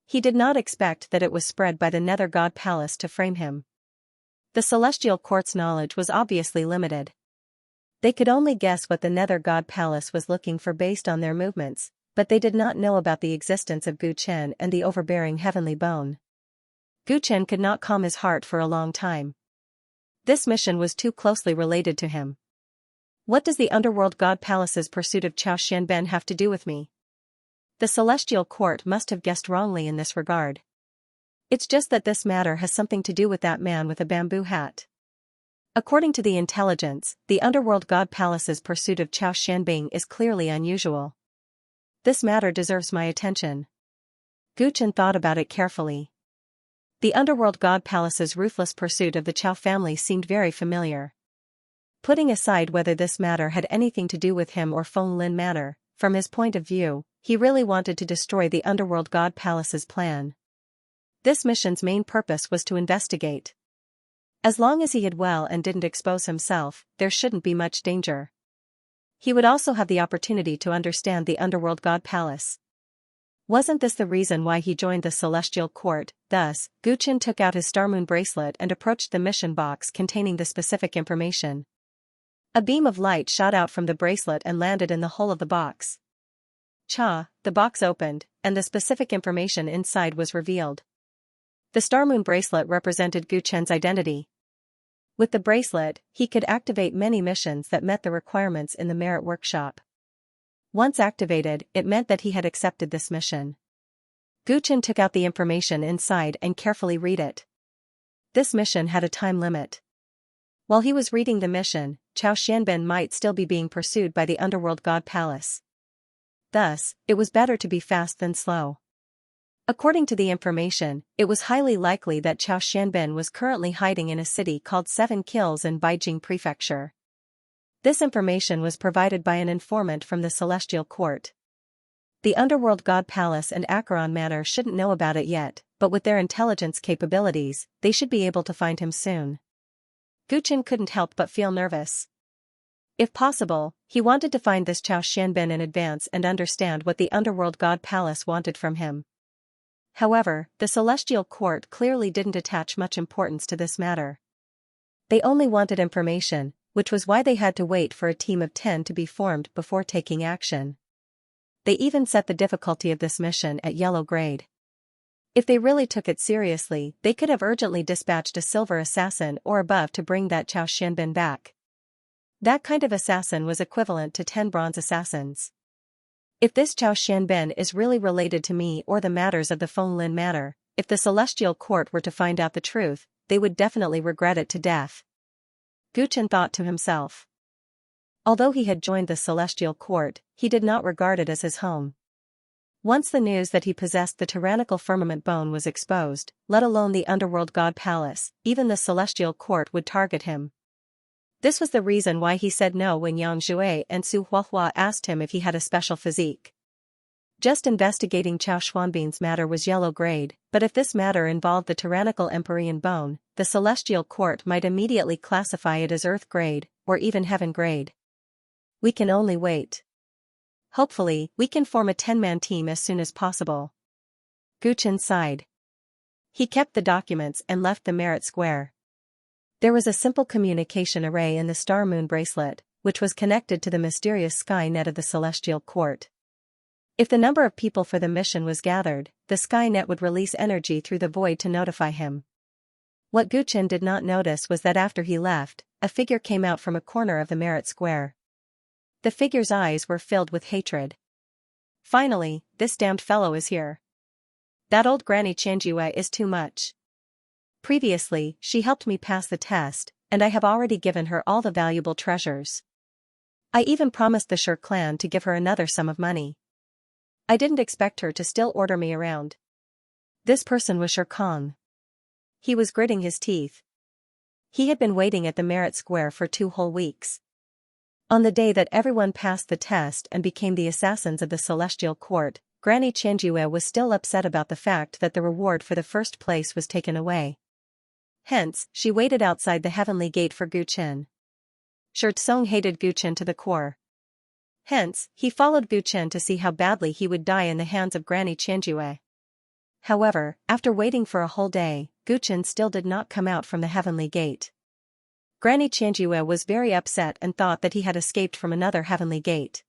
He did not expect that it was spread by the Nether God Palace to frame him. The Celestial Court's knowledge was obviously limited. They could only guess what the Nether God Palace was looking for based on their movements, but they did not know about the existence of Gu Chen and the overbearing heavenly bone. Gu Chen could not calm his heart for a long time. This mission was too closely related to him. What does the Underworld God Palace's pursuit of Chao Xianben have to do with me? The Celestial Court must have guessed wrongly in this regard. It's just that this matter has something to do with that man with a bamboo hat. According to the intelligence, the Underworld God Palace's pursuit of Chao Xianben is clearly unusual. This matter deserves my attention. Gu Chen thought about it carefully. The Underworld God Palace's ruthless pursuit of the Chao family seemed very familiar. Putting aside whether this matter had anything to do with him or Feng Lin Manor, from his point of view, he really wanted to destroy the Underworld God Palace's plan. This mission's main purpose was to investigate. As long as he hid well and didn't expose himself, there shouldn't be much danger. He would also have the opportunity to understand the Underworld God Palace. Wasn't this the reason why he joined the Celestial Court? Thus, Gu Chen took out his Star Moon bracelet and approached the mission box containing the specific information. A beam of light shot out from the bracelet and landed in the hole of the box. Cha, the box opened, and the specific information inside was revealed. The Star Moon bracelet represented Gu Chen's identity. With the bracelet, he could activate many missions that met the requirements in the Merit Workshop. Once activated, it meant that he had accepted this mission. Gu Chen took out the information inside and carefully read it. This mission had a time limit. While he was reading the mission, Chao Xianben might still be being pursued by the Underworld God Palace. Thus, it was better to be fast than slow. According to the information, it was highly likely that Chao Xianben was currently hiding in a city called 7 Kills in Beijing Prefecture. This information was provided by an informant from the Celestial Court. The Underworld God Palace and Acheron Manor shouldn't know about it yet, but with their intelligence capabilities, they should be able to find him soon. Gu Chen couldn't help but feel nervous. If possible, he wanted to find this Chao Xianben in advance and understand what the Underworld God Palace wanted from him. However, the Celestial Court clearly didn't attach much importance to this matter. They only wanted information, which was why they had to wait for a team of 10 to be formed before taking action. They even set the difficulty of this mission at yellow grade. If they really took it seriously, they could have urgently dispatched a silver assassin or above to bring that Chao Xianben back. That kind of assassin was equivalent to 10 bronze assassins. If this Chao Xianben is really related to me or the matters of the Feng Lin Manor, if the Celestial Court were to find out the truth, they would definitely regret it to death. Gu Chen thought to himself. Although he had joined the Celestial Court, he did not regard it as his home. Once the news that he possessed the tyrannical firmament bone was exposed, let alone the Underworld God Palace, even the Celestial Court would target him. This was the reason why he said no when Yang Jue and Su Huahua asked him if he had a special physique. Just investigating Chao Xuanben's matter was yellow grade, but if this matter involved the tyrannical Empyrean bone, the Celestial Court might immediately classify it as Earth grade, or even Heaven grade. We can only wait. Hopefully, we can form a 10-man team as soon as possible. Guchen sighed. He kept the documents and left the Merit Square. There was a simple communication array in the Star Moon bracelet, which was connected to the mysterious sky net of the Celestial Court. If the number of people for the mission was gathered, the sky net would release energy through the void to notify him. What Guchen did not notice was that after he left, a figure came out from a corner of the Merit Square. The figure's eyes were filled with hatred. Finally, this damned fellow is here. That old Granny Xianxia is too much. Previously, she helped me pass the test, and I have already given her all the valuable treasures. I even promised the Shi clan to give her another sum of money. I didn't expect her to still order me around. This person was Shi Kong. He was gritting his teeth. He had been waiting at the Merit Square for 2 whole weeks. On the day that everyone passed the test and became the assassins of the Celestial Court, Granny Xianxia was still upset about the fact that the reward for the first place was taken away. Hence, she waited outside the Heavenly Gate for Guchen. Shirtsong hated Guchen to the core. Hence, he followed Guchen to see how badly he would die in the hands of Granny Xianxia. However, after waiting for a whole day, Guchen still did not come out from the Heavenly Gate. Granny Xianxia was very upset and thought that he had escaped from another Heavenly Gate.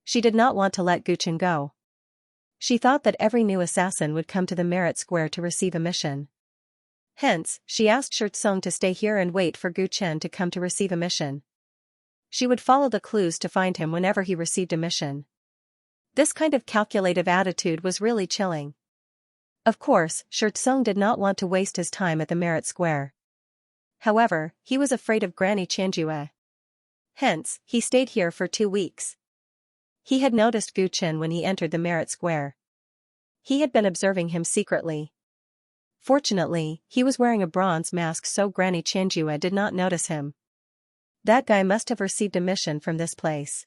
She did not want to let Guchen go. She thought that every new assassin would come to the Merit Square to receive a mission. Hence, she asked Shirtsong to stay here and wait for Guchen to come to receive a mission. She would follow the clues to find him whenever he received a mission. This kind of calculative attitude was really chilling. Of course, Shirtsong did not want to waste his time at the Merit Square. However, he was afraid of Granny Xianxia. Hence, he stayed here for 2 weeks. He had noticed Guchen when he entered the Merit Square. He had been observing him secretly. Fortunately, he was wearing a bronze mask so Granny Xianxia did not notice him. That guy must have received a mission from this place.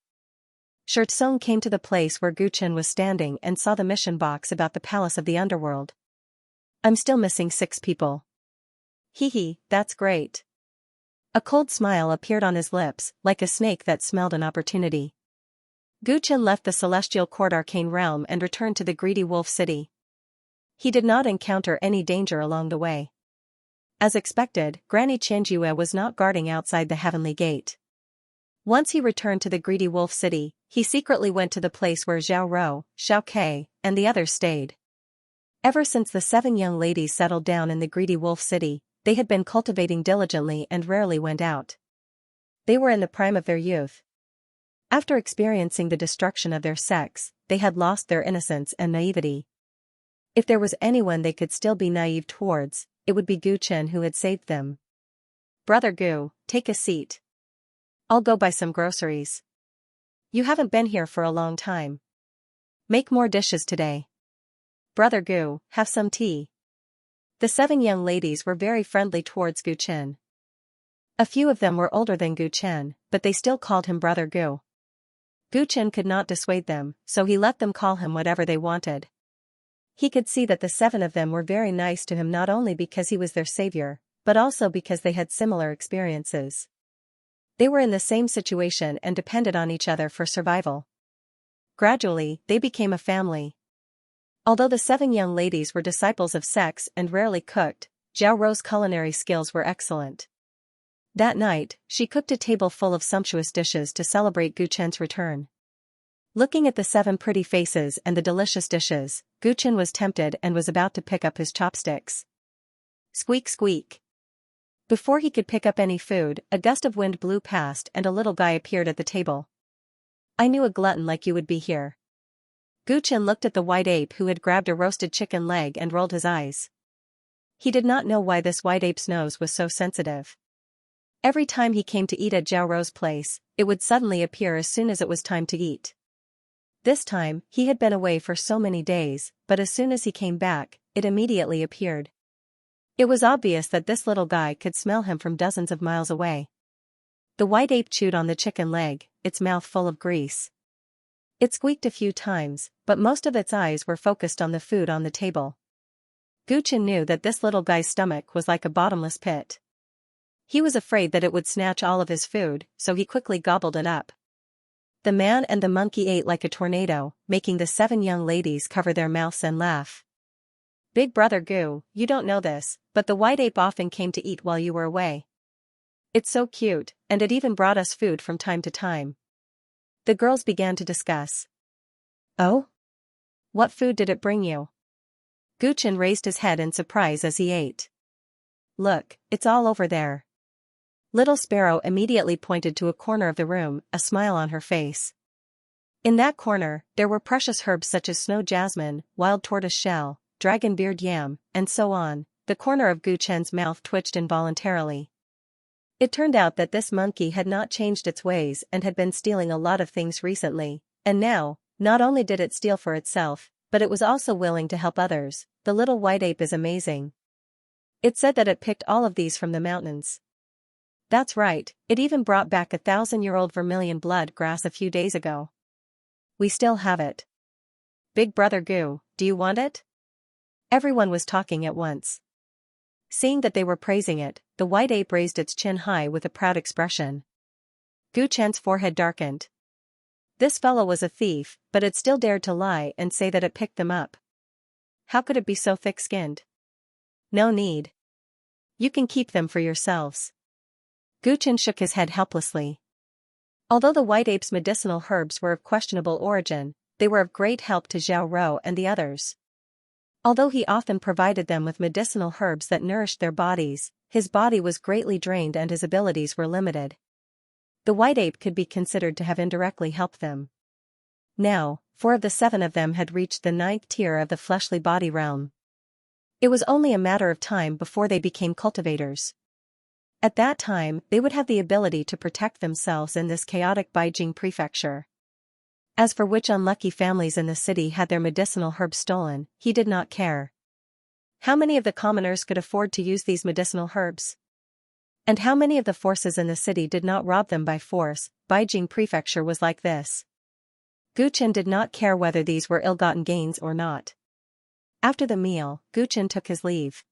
Shirtsong came to the place where Guchen was standing and saw the mission box about the Palace of the Underworld. I'm still missing 6 people. Hee, that's great. A cold smile appeared on his lips, like a snake that smelled an opportunity. Guchen left the Celestial Court Arcane Realm and returned to the Greedy Wolf City. He did not encounter any danger along the way. As expected, Granny Xianxia was not guarding outside the Heavenly Gate. Once he returned to the Greedy Wolf City, he secretly went to the place where Zhao Rou, Xiao Ke, and the others stayed. Ever since the 7 young ladies settled down in the Greedy Wolf City, they had been cultivating diligently and rarely went out. They were in the prime of their youth. After experiencing the destruction of their sex, they had lost their innocence and naivety. If there was anyone they could still be naive towards, it would be Guchen who had saved them. Brother Gu, take a seat. I'll go buy some groceries. You haven't been here for a long time. Make more dishes today. Brother Gu, have some tea. The 7 young ladies were very friendly towards Guchen. A few of them were older than Guchen, but they still called him Brother Gu. Guchen could not dissuade them, so he let them call him whatever they wanted. He could see that the 7 of them were very nice to him not only because he was their savior, but also because they had similar experiences. They were in the same situation and depended on each other for survival. Gradually, they became a family. Although the 7 young ladies were disciples of sex and rarely cooked, Zhao Rou's culinary skills were excellent. That night, she cooked a table full of sumptuous dishes to celebrate Guchen's return. Looking at the 7 pretty faces and the delicious dishes, Guchen was tempted and was about to pick up his chopsticks. Squeak squeak. Before he could pick up any food, a gust of wind blew past and a little guy appeared at the table. I knew a glutton like you would be here. Guchen looked at the white ape who had grabbed a roasted chicken leg and rolled his eyes. He did not know why this white ape's nose was so sensitive. Every time he came to eat at Zhao Rou's place, it would suddenly appear as soon as it was time to eat. This time, he had been away for so many days, but as soon as he came back, it immediately appeared. It was obvious that this little guy could smell him from dozens of miles away. The white ape chewed on the chicken leg, its mouth full of grease. It squeaked a few times, but most of its eyes were focused on the food on the table. Guchen knew that this little guy's stomach was like a bottomless pit. He was afraid that it would snatch all of his food, so he quickly gobbled it up. The man and the monkey ate like a tornado, making the 7 young ladies cover their mouths and laugh. Big brother Goo, you don't know this, but the white ape often came to eat while you were away. It's so cute, and it even brought us food from time to time. The girls began to discuss. Oh? What food did it bring you? Guchen raised his head in surprise as he ate. Look, it's all over there. Little Sparrow immediately pointed to a corner of the room, a smile on her face. In that corner, there were precious herbs such as snow jasmine, wild tortoise shell, dragon beard yam, and so on. The corner of Guchen's mouth twitched involuntarily. It turned out that this monkey had not changed its ways and had been stealing a lot of things recently, and now, not only did it steal for itself, but it was also willing to help others. The little white ape is amazing. It said that it picked all of these from the mountains. That's right, it even brought back 1,000-year-old vermilion blood grass a few days ago. We still have it. Big brother Goo, do you want it? Everyone was talking at once. Seeing that they were praising it, the white ape raised its chin high with a proud expression. Guchen's forehead darkened. This fellow was a thief, but it still dared to lie and say that it picked them up. How could it be so thick-skinned? No need. You can keep them for yourselves. Guchen shook his head helplessly. Although the white ape's medicinal herbs were of questionable origin, they were of great help to Xiao Rou and the others. Although he often provided them with medicinal herbs that nourished their bodies, his body was greatly drained and his abilities were limited. The white ape could be considered to have indirectly helped them. Now, 4 of the 7 of them had reached the 9th tier of the fleshly body realm. It was only a matter of time before they became cultivators. At that time, they would have the ability to protect themselves in this chaotic Beijing prefecture. As for which unlucky families in the city had their medicinal herbs stolen, he did not care. How many of the commoners could afford to use these medicinal herbs? And how many of the forces in the city did not rob them by force? Beijing prefecture was like this. Guchen did not care whether these were ill-gotten gains or not. After the meal, Guchen took his leave.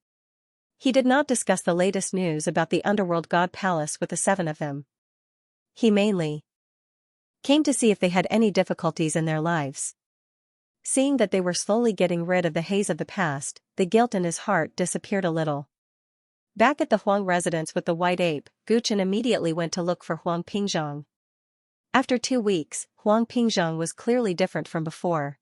He did not discuss the latest news about the underworld god palace with the 7 of them. He mainly came to see if they had any difficulties in their lives. Seeing that they were slowly getting rid of the haze of the past, the guilt in his heart disappeared a little. Back at the Huang residence with the white ape, Guchen immediately went to look for Huang Pingzhong. After 2 weeks, Huang Pingzhong was clearly different from before.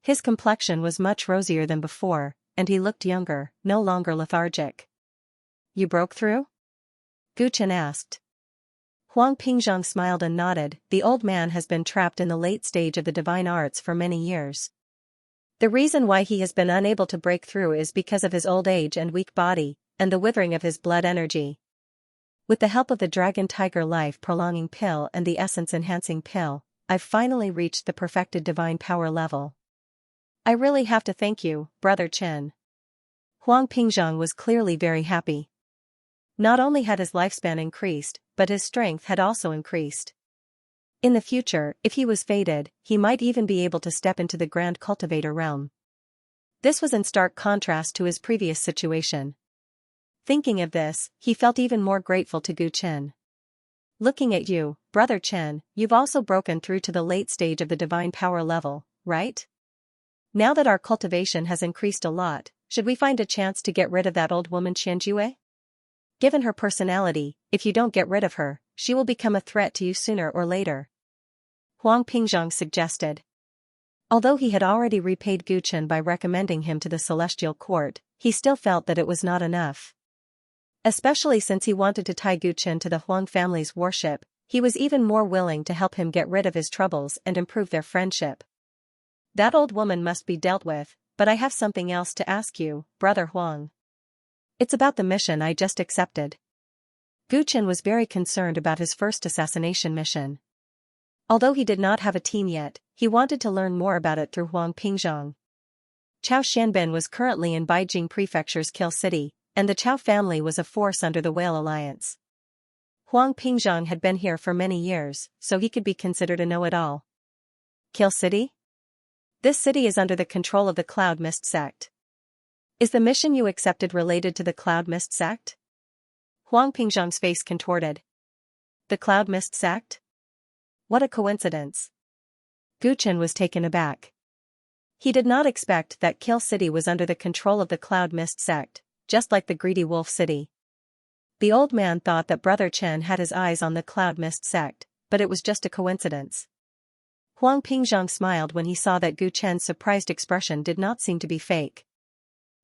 His complexion was much rosier than before, and he looked younger, no longer lethargic. You broke through? Guchen asked. Huang Pingzhong smiled and nodded. The old man has been trapped in the late stage of the divine arts for many years. The reason why he has been unable to break through is because of his old age and weak body, and the withering of his blood energy. With the help of the Dragon Tiger Life Prolonging Pill and the Essence Enhancing Pill, I've finally reached the perfected divine power level. I really have to thank you, Brother Chen. Huang Pingzhong was clearly very happy. Not only had his lifespan increased, but his strength had also increased. In the future, if he was fated, he might even be able to step into the Grand Cultivator realm. This was in stark contrast to his previous situation. Thinking of this, he felt even more grateful to Gu Chen. Looking at you, Brother Chen, you've also broken through to the late stage of the divine power level, right? Now that our cultivation has increased a lot, should we find a chance to get rid of that old woman Xianxia? Given her personality, if you don't get rid of her, she will become a threat to you sooner or later. Huang Pingzhong suggested. Although he had already repaid Guchen by recommending him to the celestial court, he still felt that it was not enough. Especially since he wanted to tie Guchen to the Huang family's worship, he was even more willing to help him get rid of his troubles and improve their friendship. That old woman must be dealt with, but I have something else to ask you, Brother Huang. It's about the mission I just accepted. Guchen was very concerned about his first assassination mission. Although he did not have a team yet, he wanted to learn more about it through Huang Pingzhong. Chao Xianbin was currently in Beijing Prefecture's Kill City, and the Chao family was a force under the Whale Alliance. Huang Pingzhong had been here for many years, so he could be considered a know-it-all. Kill City? This city is under the control of the Cloud Mist sect. Is the mission you accepted related to the Cloud Mist sect? Huang Pingzhong's face contorted. The Cloud Mist sect? What a coincidence. Gu Chen was taken aback. He did not expect that Kill City was under the control of the Cloud Mist sect, just like the Greedy Wolf City. The old man thought that Brother Chen had his eyes on the Cloud Mist sect, but it was just a coincidence. Huang Pingzhang smiled when he saw that Gu Chen's surprised expression did not seem to be fake.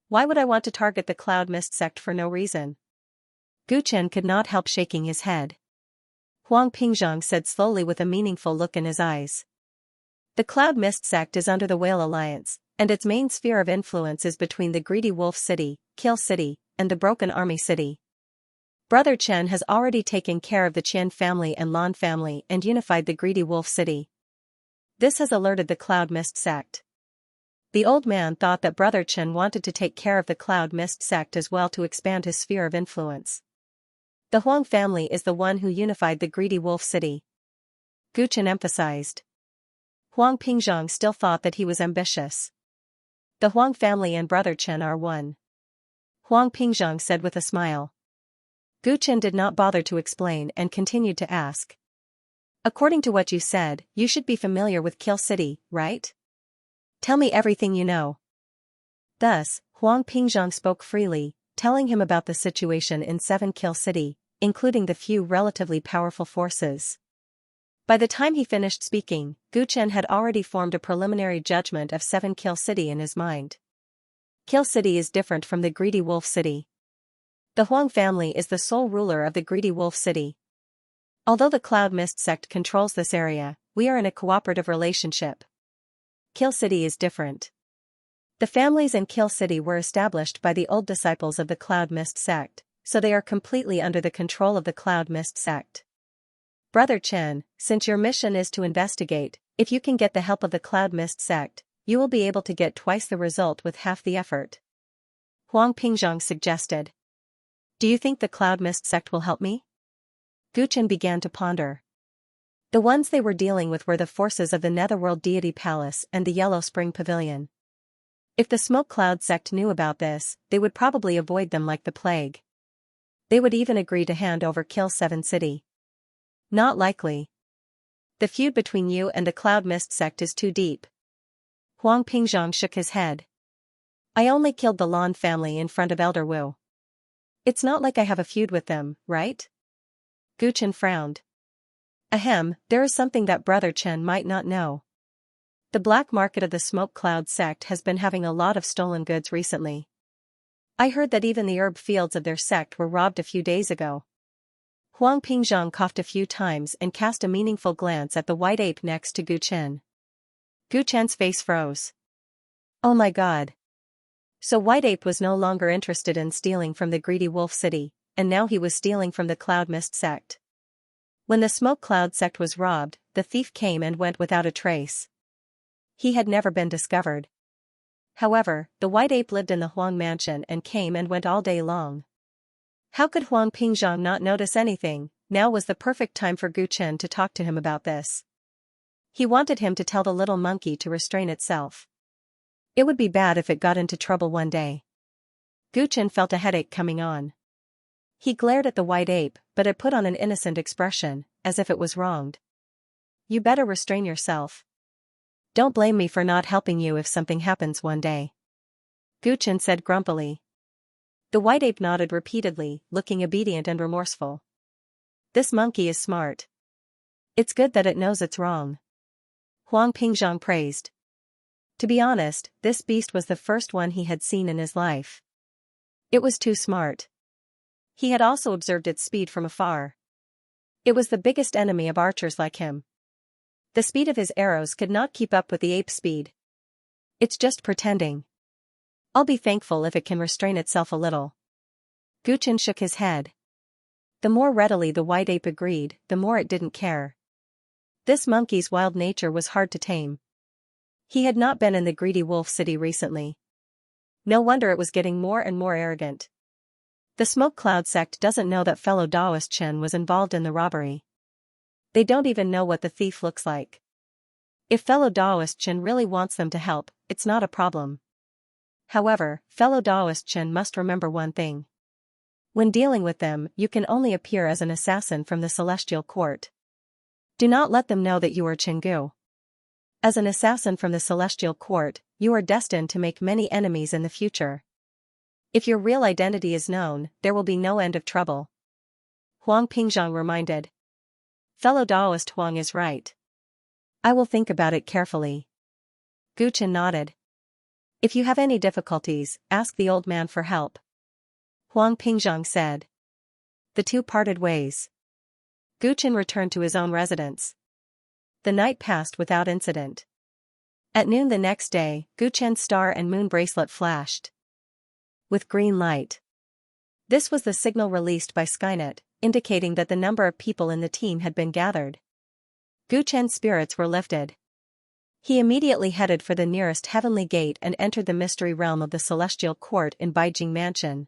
Why would I want to target the Cloud Mist sect for no reason? Gu Chen could not help shaking his head. Huang Pingzhang said slowly with a meaningful look in his eyes. The Cloud Mist sect is under the Whale Alliance, and its main sphere of influence is between the Greedy Wolf City, Kill City, and the Broken Army City. Brother Chen has already taken care of the Qian family and Lan family and unified the Greedy Wolf City. This has alerted the Cloud Mist sect. The old man thought that Brother Chen wanted to take care of the Cloud Mist sect as well to expand his sphere of influence. The Huang family is the one who unified the Greedy Wolf City. Gu Chen emphasized. Huang Pingzhang still thought that he was ambitious. The Huang family and Brother Chen are one. Huang Pingzhang said with a smile. Gu Chen did not bother to explain and continued to ask. According to what you said, you should be familiar with Kill City, right? Tell me everything you know. Thus, Huang Pingzhang spoke freely, telling him about the situation in 7 Kill City, including the few relatively powerful forces. By the time he finished speaking, Gu Chen had already formed a preliminary judgment of 7 Kill City in his mind. Kill City is different from the Greedy Wolf City. The Huang family is the sole ruler of the Greedy Wolf City. Although the Cloud Mist sect controls this area, we are in a cooperative relationship. Kill City is different. The families in Kill City were established by the old disciples of the Cloud Mist sect, so they are completely under the control of the Cloud Mist sect. Brother Chen, since your mission is to investigate, if you can get the help of the Cloud Mist sect, you will be able to get twice the result with half the effort. Huang Pingzhang suggested. Do you think the Cloud Mist sect will help me? Gu Chen began to ponder. The ones they were dealing with were the forces of the Netherworld Deity Palace and the Yellow Spring Pavilion. If the Smoke Cloud sect knew about this, they would probably avoid them like the plague. They would even agree to hand over Kill 7 City. Not likely. The feud between you and the Cloud Mist sect is too deep. Huang Pingzhang shook his head. I only killed the Lan family in front of Elder Wu. It's not like I have a feud with them, right? Gu Chen frowned. Ahem, there is something that Brother Chen might not know. The black market of the Smoke Cloud sect has been having a lot of stolen goods recently. I heard that even the herb fields of their sect were robbed a few days ago. Huang Pingzhang coughed a few times and cast a meaningful glance at the white ape next to Gu Chen. Gu Chen's face froze. Oh my god. So White Ape was no longer interested in stealing from the Greedy Wolf City, and now he was stealing from the Cloud Mist sect. When the Smoke Cloud sect was robbed, the thief came and went without a trace. He had never been discovered. However, the White Ape lived in the Huang mansion and came and went all day long. How could Huang Pingzhang not notice anything? Now was the perfect time for Gu Chen to talk to him about this. He wanted him to tell the little monkey to restrain itself. It would be bad if it got into trouble one day. Gu Chen felt a headache coming on. He glared at the White Ape, but it put on an innocent expression, as if it was wronged. You better restrain yourself. Don't blame me for not helping you if something happens one day. Gu Chen said grumpily. The White Ape nodded repeatedly, looking obedient and remorseful. This monkey is smart. It's good that it knows it's wrong. Huang Pingzhang praised. To be honest, this beast was the first one he had seen in his life. It was too smart. He had also observed its speed from afar. It was the biggest enemy of archers like him. The speed of his arrows could not keep up with the ape's speed. It's just pretending. I'll be thankful if it can restrain itself a little. Gu Chen shook his head. The more readily the White Ape agreed, the more it didn't care. This monkey's wild nature was hard to tame. He had not been in the Greedy Wolf City recently. No wonder it was getting more and more arrogant. The Smoke Cloud sect doesn't know that fellow Daoist Chen was involved in the robbery. They don't even know what the thief looks like. If fellow Daoist Chen really wants them to help, it's not a problem. However, fellow Daoist Chen must remember one thing. When dealing with them, you can only appear as an assassin from the Celestial Court. Do not let them know that you are Chenggu. As an assassin from the Celestial Court, you are destined to make many enemies in the future. If your real identity is known, there will be no end of trouble. Huang Pingzhang reminded. Fellow Daoist Huang is right. I will think about it carefully. Gu Chen nodded. If you have any difficulties, ask the old man for help. Huang Pingzhang said. The two parted ways. Gu Chen returned to his own residence. The night passed without incident. At noon the next day, Gu Chen's star and moon bracelet flashed with green light. This was the signal released by Skynet, indicating that the number of people in the team had been gathered. Gu Chen's spirits were lifted. He immediately headed for the nearest heavenly gate and entered the mystery realm of the Celestial Court in Beijing Mansion.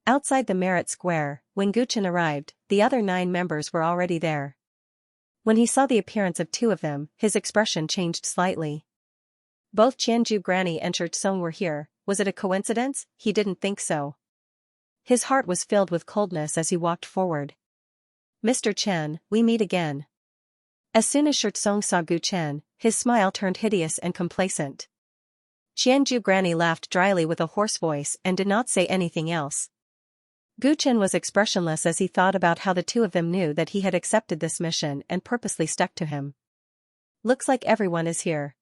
Outside the Merit Square, when Gu Chen arrived, the other 9 members were already there. When he saw the appearance of 2 of them, his expression changed slightly. Both Qianju Granny and Song were here. Was it a coincidence? He didn't think so. His heart was filled with coldness as he walked forward. Mr. Chen, we meet again. As soon as Song saw Gu Chen, his smile turned hideous and complacent. Qianju Granny laughed dryly with a hoarse voice and did not say anything else. Gu Chen was expressionless as he thought about how the 2 of them knew that he had accepted this mission and purposely stuck to him. Looks like everyone is here.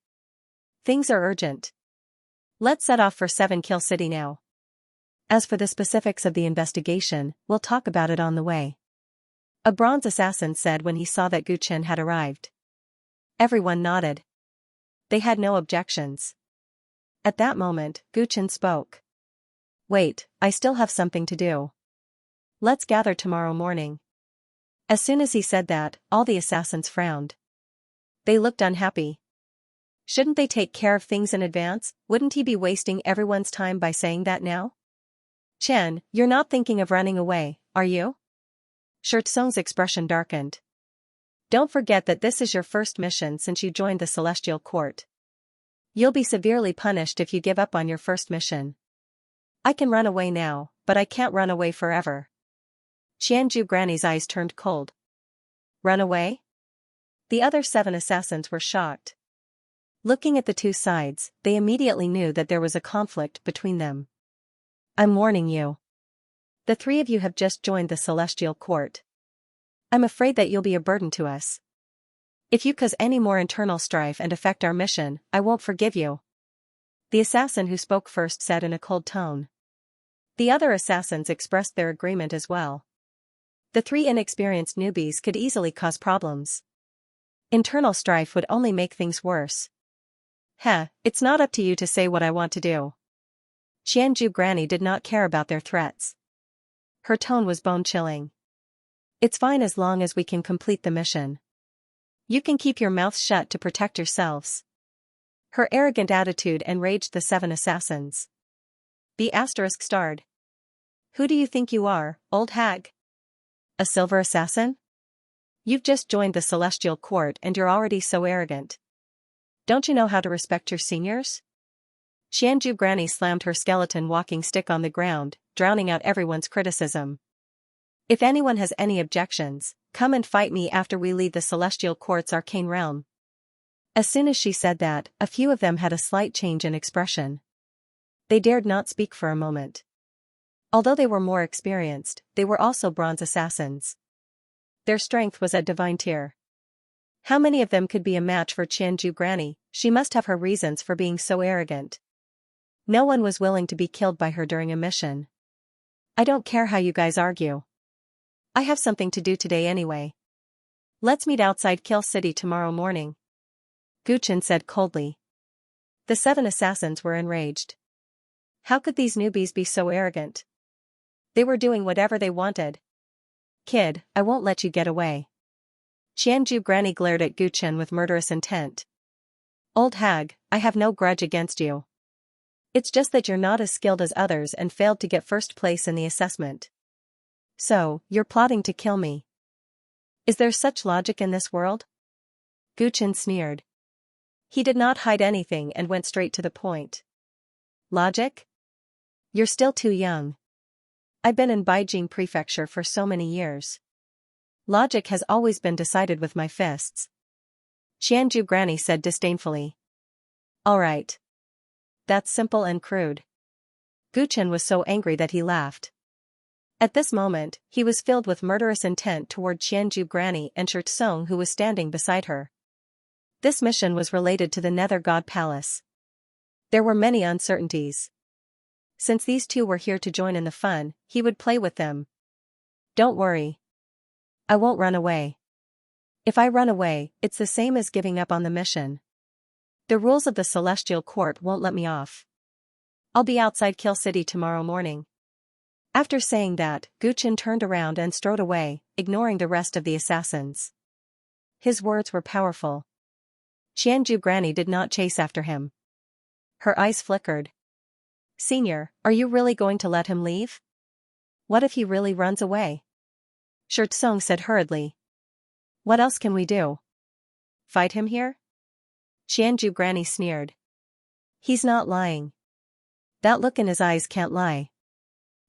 Things are urgent. Let's set off for 7 Kill City now. As for the specifics of the investigation, we'll talk about it on the way. A bronze assassin said when he saw that Gu Chen had arrived. Everyone nodded. They had no objections. At that moment, Gu Chen spoke. Wait, I still have something to do. Let's gather tomorrow morning. As soon as he said that, all the assassins frowned. They looked unhappy. Shouldn't they take care of things in advance? Wouldn't he be wasting everyone's time by saying that now? Chen, you're not thinking of running away, are you? Song's expression darkened. Don't forget that this is your first mission since you joined the Celestial Court. You'll be severely punished if you give up on your first mission. I can run away now, but I can't run away forever. Qianju Granny's eyes turned cold. Run away? The other 7 assassins were shocked. Looking at the 2 sides, they immediately knew that there was a conflict between them. I'm warning you. The 3 of you have just joined the Celestial Court. I'm afraid that you'll be a burden to us. If you cause any more internal strife and affect our mission, I won't forgive you. The assassin who spoke first said in a cold tone. The other assassins expressed their agreement as well. The 3 inexperienced newbies could easily cause problems. Internal strife would only make things worse. It's not up to you to say what I want to do. Qianju Granny did not care about their threats. Her tone was bone-chilling. It's fine as long as we can complete the mission. You can keep your mouths shut to protect yourselves. Her arrogant attitude enraged the 7 assassins. B** starred. Who do you think you are, old hag? A silver assassin? You've just joined the Celestial Court and you're already so arrogant. Don't you know how to respect your seniors? Qianju Granny slammed her skeleton walking stick on the ground, drowning out everyone's criticism. If anyone has any objections, come and fight me after we leave the Celestial Court's arcane realm. As soon as she said that, a few of them had a slight change in expression. They dared not speak for a moment. Although they were more experienced, they were also bronze assassins. Their strength was at divine tier. How many of them could be a match for Qianju Granny? She must have her reasons for being so arrogant. No one was willing to be killed by her during a mission. I don't care how you guys argue. I have something to do today anyway. Let's meet outside Kill City tomorrow morning. Gu Chen said coldly. The 7 assassins were enraged. How could these newbies be so arrogant? They were doing whatever they wanted. Kid, I won't let you get away. Qianju Granny glared at Gu Chen with murderous intent. Old hag, I have no grudge against you. It's just that you're not as skilled as others and failed to get first place in the assessment. So, you're plotting to kill me. Is there such logic in this world? Gu Chen sneered. He did not hide anything and went straight to the point. Logic? You're still too young. I've been in Beijing Prefecture for so many years. Logic has always been decided with my fists. Xianju Granny said disdainfully. Alright. That's simple and crude. Guchen was so angry that he laughed. At this moment, he was filled with murderous intent toward Xianju Granny and Song, who was standing beside her. This mission was related to the Nether God Palace. There were many uncertainties. Since these two were here to join in the fun, he would play with them. Don't worry. I won't run away. If I run away, it's the same as giving up on the mission. The rules of the Celestial Court won't let me off. I'll be outside Kill City tomorrow morning. After saying that, Guchen turned around and strode away, ignoring the rest of the assassins. His words were powerful. Xianju Granny did not chase after him. Her eyes flickered. Senior, are you really going to let him leave? What if he really runs away? Song said hurriedly. What else can we do? Fight him here? Xianju Granny sneered. He's not lying. That look in his eyes can't lie.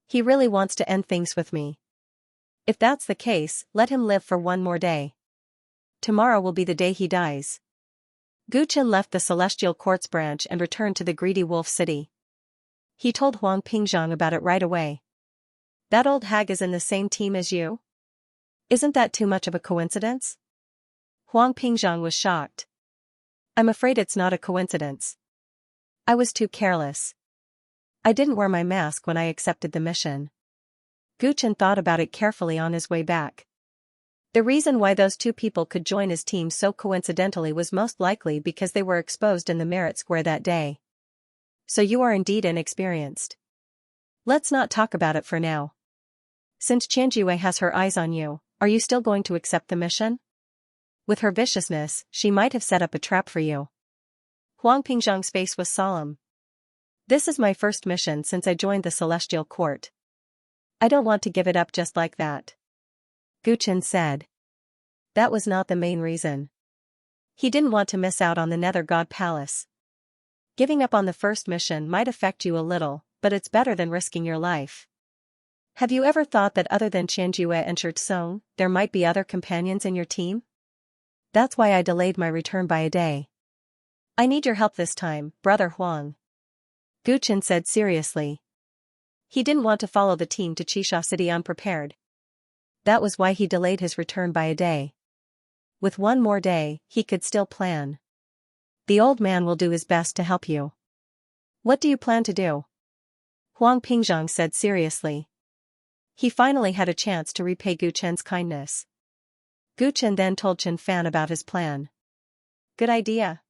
He really wants to end things with me. If that's the case, let him live for one more day. Tomorrow will be the day he dies. Guchen left the Celestial Courts branch and returned to the Greedy Wolf City. He told Huang Pingzhang about it right away. That old hag is in the same team as you? Isn't that too much of a coincidence? Huang Pingzhang was shocked. I'm afraid it's not a coincidence. I was too careless. I didn't wear my mask when I accepted the mission. Guchen thought about it carefully on his way back. The reason why those two people could join his team so coincidentally was most likely because they were exposed in the Merit Square that day. So you are indeed inexperienced. Let's not talk about it for now. Since Qianjue has her eyes on you, are you still going to accept the mission? With her viciousness, she might have set up a trap for you. Huang Pingzhang's face was solemn. This is my first mission since I joined the Celestial Court. I don't want to give it up just like that. Guchen said. That was not the main reason. He didn't want to miss out on the Nether God Palace. Giving up on the first mission might affect you a little, but it's better than risking your life. Have you ever thought that other than Qianjue and Song, there might be other companions in your team? That's why I delayed my return by a day. I need your help this time, Brother Huang. Guchen said seriously. He didn't want to follow the team to Qisha City unprepared. That was why he delayed his return by a day. With one more day, he could still plan. The old man will do his best to help you. What do you plan to do? Huang Pingzhang said seriously. He finally had a chance to repay Guchen's kindness. Guchen then told Chen Fan about his plan. Good idea.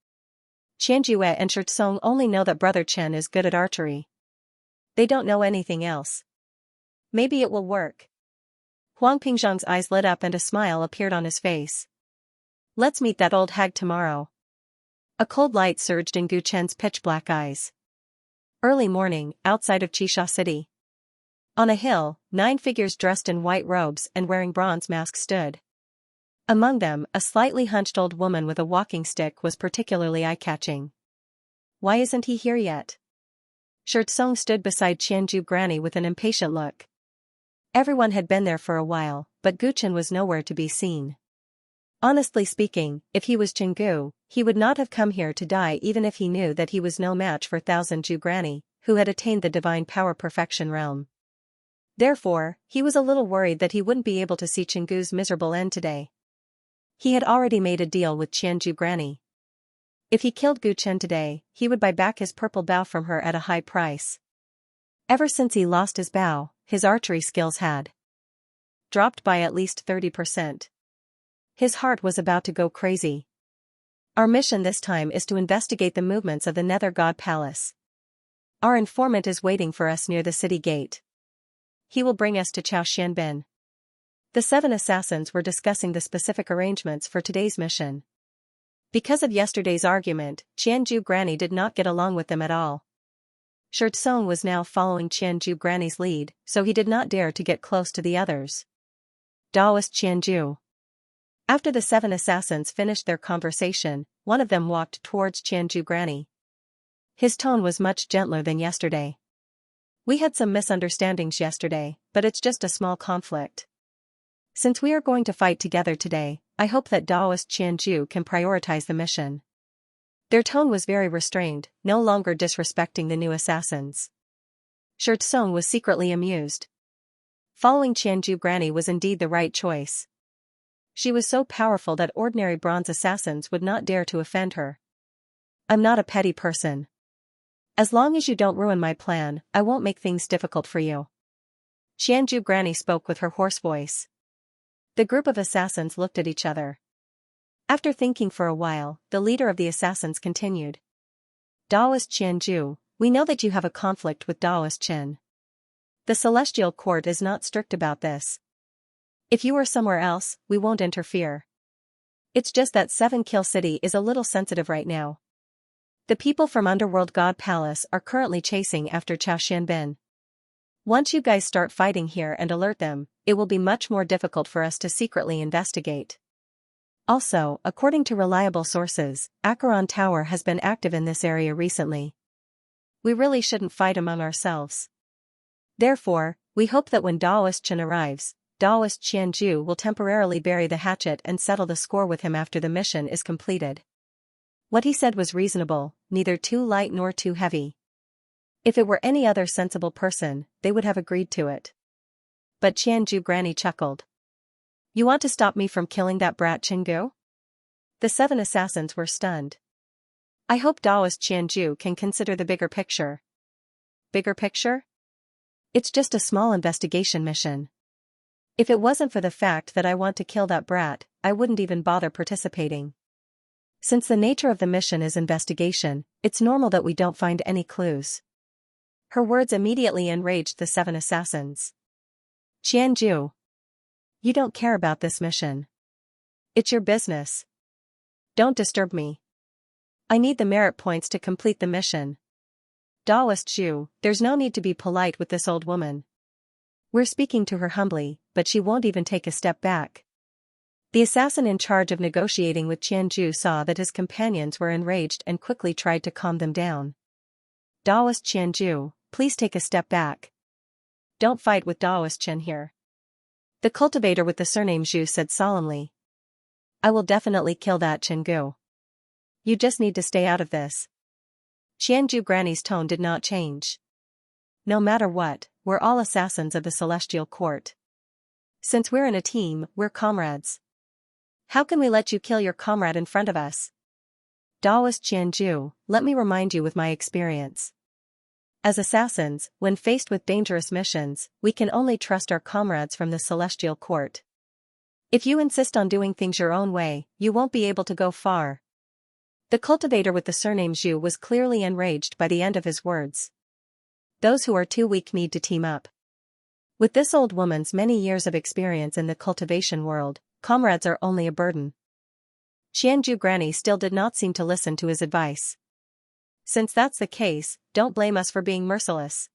Qianjue and Song only know that Brother Chen is good at archery. They don't know anything else. Maybe it will work. Huang Pingzhang's eyes lit up and a smile appeared on his face. Let's meet that old hag tomorrow. A cold light surged in Guchen's pitch-black eyes. Early morning, outside of Qisha City. On a hill, 9 figures dressed in white robes and wearing bronze masks stood. Among them, a slightly hunched old woman with a walking stick was particularly eye-catching. Why isn't he here yet? Song stood beside Qianju Granny with an impatient look. Everyone had been there for a while, but Guchen was nowhere to be seen. Honestly speaking, if he was Chenggu, he would not have come here to die even if he knew that he was no match for Thousand Ju Granny, who had attained the divine power perfection realm. Therefore, he was a little worried that he wouldn't be able to see Chenggu's miserable end today. He had already made a deal with Qianju Granny. If he killed Guchen today, he would buy back his purple bow from her at a high price. Ever since he lost his bow, his archery skills had dropped by at least 30%. His heart was about to go crazy. Our mission this time is to investigate the movements of the Nether God Palace. Our informant is waiting for us near the city gate. He will bring us to Chao Xianbin. The 7 assassins were discussing the specific arrangements for today's mission. Because of yesterday's argument, Qianju Granny did not get along with them at all. Song was now following Qianju Granny's lead, so he did not dare to get close to the others. Daoist Qianju. After the 7 assassins finished their conversation, one of them walked towards Qianju Granny. His tone was much gentler than yesterday. We had some misunderstandings yesterday, but it's just a small conflict. Since we are going to fight together today, I hope that Daoist Qianju can prioritize the mission. Their tone was very restrained, no longer disrespecting the new assassins. Shi Tsong was secretly amused. Following Qianju Granny was indeed the right choice. She was so powerful that ordinary bronze assassins would not dare to offend her. I'm not a petty person. As long as you don't ruin my plan, I won't make things difficult for you. Qianju Granny spoke with her hoarse voice. The group of assassins looked at each other. After thinking for a while, the leader of the assassins continued. Daoist Qianju, we know that you have a conflict with Daoist Qin. The Celestial Court is not strict about this. If you were somewhere else, we won't interfere. It's just that 7 Kill City is a little sensitive right now. The people from Underworld God Palace are currently chasing after Chao Xianbin. Once you guys start fighting here and alert them, it will be much more difficult for us to secretly investigate. Also, according to reliable sources, Acheron Tower has been active in this area recently. We really shouldn't fight among ourselves. Therefore, we hope that when Daoist Qin arrives, Daoist Qianju will temporarily bury the hatchet and settle the score with him after the mission is completed. What he said was reasonable, neither too light nor too heavy. If it were any other sensible person, they would have agreed to it. But Qianju Granny chuckled. You want to stop me from killing that brat Qinggu? The 7 assassins were stunned. I hope Daoist Qianju can consider the bigger picture. Bigger picture? It's just a small investigation mission. If it wasn't for the fact that I want to kill that brat, I wouldn't even bother participating. Since the nature of the mission is investigation, it's normal that we don't find any clues. Her words immediately enraged the 7 assassins. Qianju, you don't care about this mission. It's your business. Don't disturb me. I need the merit points to complete the mission. Daoist Zhu, there's no need to be polite with this old woman. We're speaking to her humbly, but she won't even take a step back. The assassin in charge of negotiating with Qianju saw that his companions were enraged and quickly tried to calm them down. Daoist Qianju, please take a step back. Don't fight with Daoist Qin here. The cultivator with the surname Zhu said solemnly. I will definitely kill that Qinggu. You just need to stay out of this. Qianju Granny's tone did not change. No matter what, we're all assassins of the Celestial Court. Since we're in a team, we're comrades. How can we let you kill your comrade in front of us? Daoist Qianju, let me remind you with my experience. As assassins, when faced with dangerous missions, we can only trust our comrades from the Celestial Court. If you insist on doing things your own way, you won't be able to go far. The cultivator with the surname Zhu was clearly enraged by the end of his words. Those who are too weak need to team up. With this old woman's many years of experience in the cultivation world, comrades are only a burden. Qianju Granny still did not seem to listen to his advice. Since that's the case, don't blame us for being merciless.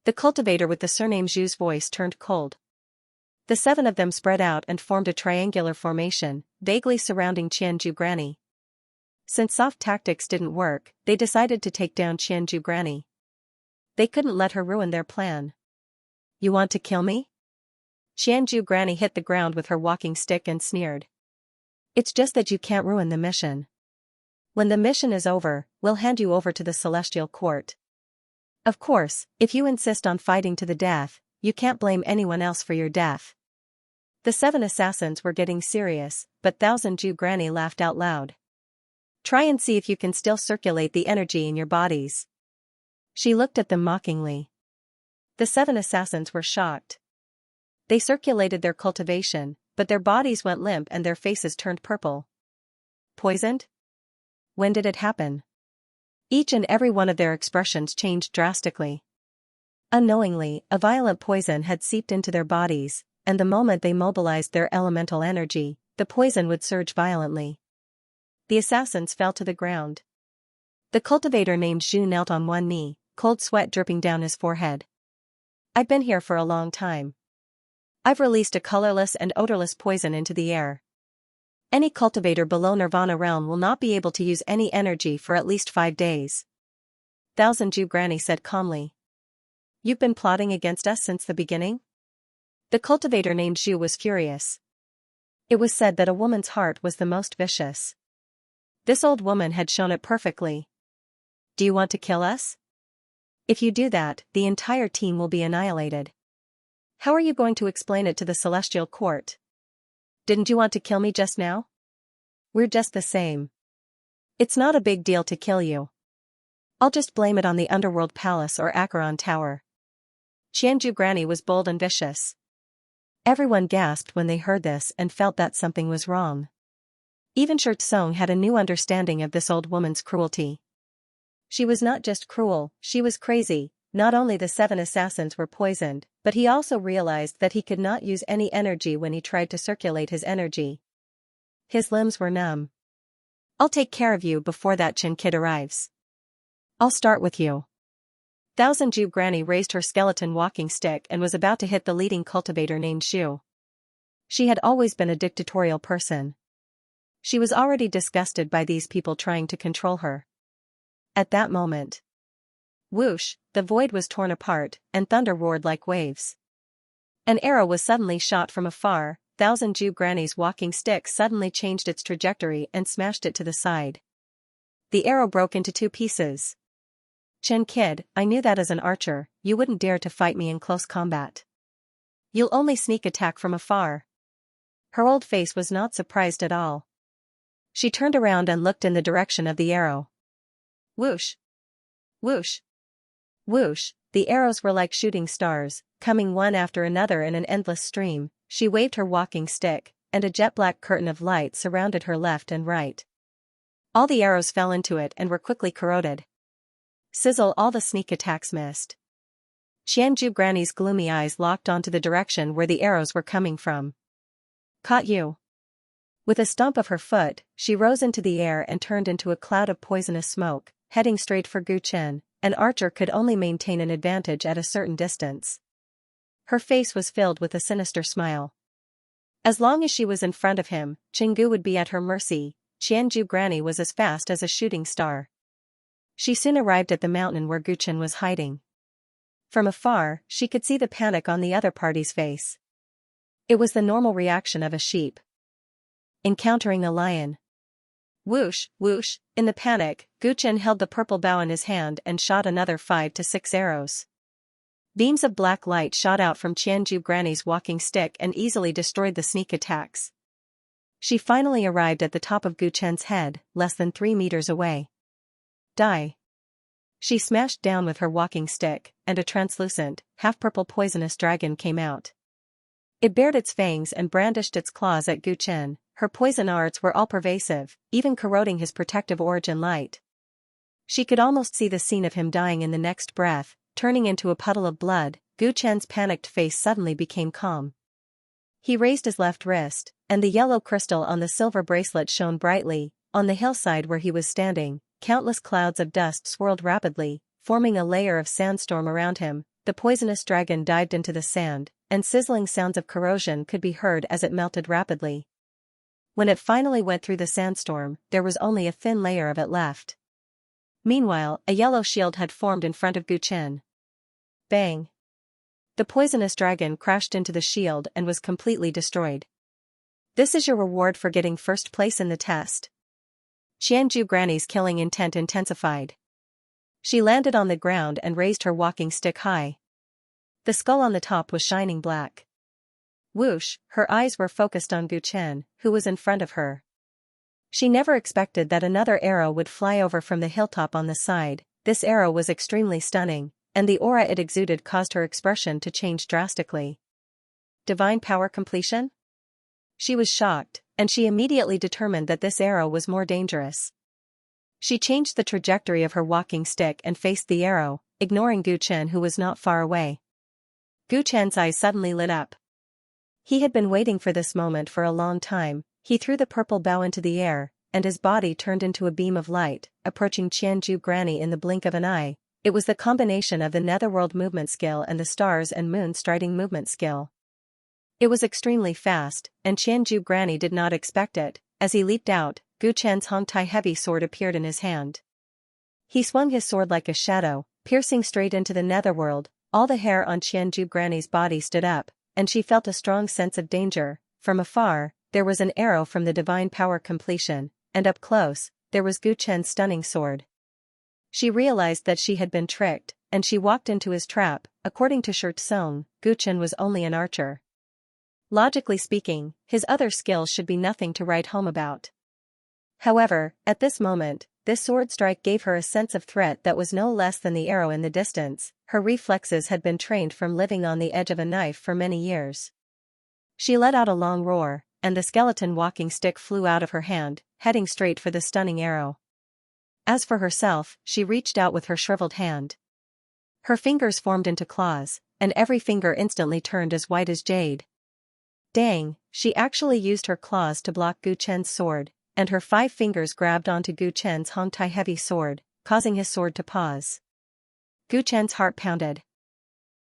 The cultivator with the surname Zhu's voice turned cold. The 7 of them spread out and formed a triangular formation, vaguely surrounding Qianju Granny. Since soft tactics didn't work, they decided to take down Qianju Granny. They couldn't let her ruin their plan. You want to kill me? Qianju Granny hit the ground with her walking stick and sneered. It's just that you can't ruin the mission. When the mission is over, we'll hand you over to the Celestial Court. Of course, if you insist on fighting to the death, you can't blame anyone else for your death. The 7 assassins were getting serious, but Thousand Ju Granny laughed out loud. Try and see if you can still circulate the energy in your bodies. She looked at them mockingly. The 7 assassins were shocked. They circulated their cultivation, but their bodies went limp and their faces turned purple. Poisoned? When did it happen? Each and every one of their expressions changed drastically. Unknowingly, a violent poison had seeped into their bodies, and the moment they mobilized their elemental energy, the poison would surge violently. The assassins fell to the ground. The cultivator named Zhu knelt on one knee, cold sweat dripping down his forehead. I've been here for a long time. I've released a colorless and odorless poison into the air. Any cultivator below Nirvana realm will not be able to use any energy for at least 5 days. Thousand Ju Granny said calmly. You've been plotting against us since the beginning? The cultivator named Zhu was furious. It was said that a woman's heart was the most vicious. This old woman had shown it perfectly. Do you want to kill us? If you do that, the entire team will be annihilated. How are you going to explain it to the Celestial Court? Didn't you want to kill me just now? We're just the same. It's not a big deal to kill you. I'll just blame it on the Underworld Palace or Acheron Tower. Xianxia Granny was bold and vicious. Everyone gasped when they heard this and felt that something was wrong. Even Shi Tsong had a new understanding of this old woman's cruelty. She was not just cruel, she was crazy. Not only the 7 assassins were poisoned, but he also realized that he could not use any energy when he tried to circulate his energy. His limbs were numb. I'll take care of you before that Chen kid arrives. I'll start with you. Thousand Ju Granny raised her skeleton walking stick and was about to hit the leading cultivator named Zhu. She had always been a dictatorial person. She was already disgusted by these people trying to control her. At that moment, whoosh, the void was torn apart, and thunder roared like waves. An arrow was suddenly shot from afar. Thousand Ju Granny's walking stick suddenly changed its trajectory and smashed it to the side. The arrow broke into 2 pieces. Chen kid, I knew that as an archer, you wouldn't dare to fight me in close combat. You'll only sneak attack from afar. Her old face was not surprised at all. She turned around and looked in the direction of the arrow. Whoosh! Whoosh! Whoosh! The arrows were like shooting stars, coming one after another in an endless stream. She waved her walking stick, and a jet-black curtain of light surrounded her left and right. All the arrows fell into it and were quickly corroded. Sizzle, all the sneak attacks missed. Xianxia Granny's gloomy eyes locked onto the direction where the arrows were coming from. Caught you. With a stomp of her foot, she rose into the air and turned into a cloud of poisonous smoke, heading straight for Gu Chen. An archer could only maintain an advantage at a certain distance. Her face was filled with a sinister smile. As long as she was in front of him, Chenggu would be at her mercy. Xianxia Granny was as fast as a shooting star. She soon arrived at the mountain where Gu Chen was hiding. From afar, she could see the panic on the other party's face. It was the normal reaction of a sheep encountering a lion. Whoosh, whoosh, in the panic, Gu Chen held the purple bow in his hand and shot another 5 to 6 arrows. Beams of black light shot out from Xianxia Granny's walking stick and easily destroyed the sneak attacks. She finally arrived at the top of Gu Chen's head, less than 3 meters away. Die. She smashed down with her walking stick, and a translucent, half-purple poisonous dragon came out. It bared its fangs and brandished its claws at Gu Chen. Her poison arts were all-pervasive, even corroding his protective origin light. She could almost see the scene of him dying in the next breath, turning into a puddle of blood. Gu Chen's panicked face suddenly became calm. He raised his left wrist, and the yellow crystal on the silver bracelet shone brightly. On the hillside where he was standing, countless clouds of dust swirled rapidly, forming a layer of sandstorm around him. The poisonous dragon dived into the sand, and sizzling sounds of corrosion could be heard as it melted rapidly. When it finally went through the sandstorm, there was only a thin layer of it left. Meanwhile, a yellow shield had formed in front of Gu Chen. Bang! The poisonous dragon crashed into the shield and was completely destroyed. This is your reward for getting first place in the test. Xianxia Granny's killing intent intensified. She landed on the ground and raised her walking stick high. The skull on the top was shining black. Whoosh, her eyes were focused on Gu Chen, who was in front of her. She never expected that another arrow would fly over from the hilltop on the side. This arrow was extremely stunning, and the aura it exuded caused her expression to change drastically. Divine power completion? She was shocked, and she immediately determined that this arrow was more dangerous. She changed the trajectory of her walking stick and faced the arrow, ignoring Gu Chen, who was not far away. Gu Chen's eyes suddenly lit up. He had been waiting for this moment for a long time. He threw the purple bow into the air, and his body turned into a beam of light, approaching Xianxia Granny in the blink of an eye. It was the combination of the netherworld movement skill and the stars and moon striding movement skill. It was extremely fast, and Xianxia Granny did not expect it. As he leaped out, Gu Chen's Hongtai heavy sword appeared in his hand. He swung his sword like a shadow, piercing straight into the netherworld. All the hair on Xianxia Granny's body stood up. and she felt a strong sense of danger. From afar, there was an arrow from the divine power completion, and up close, there was Gu Chen's stunning sword. She realized that she had been tricked, and she walked into his trap. According to Shi Tsung, Gu Chen was only an archer. Logically speaking, his other skills should be nothing to write home about. However, at this moment, this sword strike gave her a sense of threat that was no less than the arrow in the distance. Her reflexes had been trained from living on the edge of a knife for many years. She let out a long roar, and the skeleton walking stick flew out of her hand, heading straight for the stunning arrow. As for herself, she reached out with her shriveled hand. Her fingers formed into claws, and every finger instantly turned as white as jade. Dang, she actually used her claws to block Gu Chen's sword, and her 5 fingers grabbed onto Gu Chen's Hongtai heavy sword, causing his sword to pause. Gu Chen's heart pounded.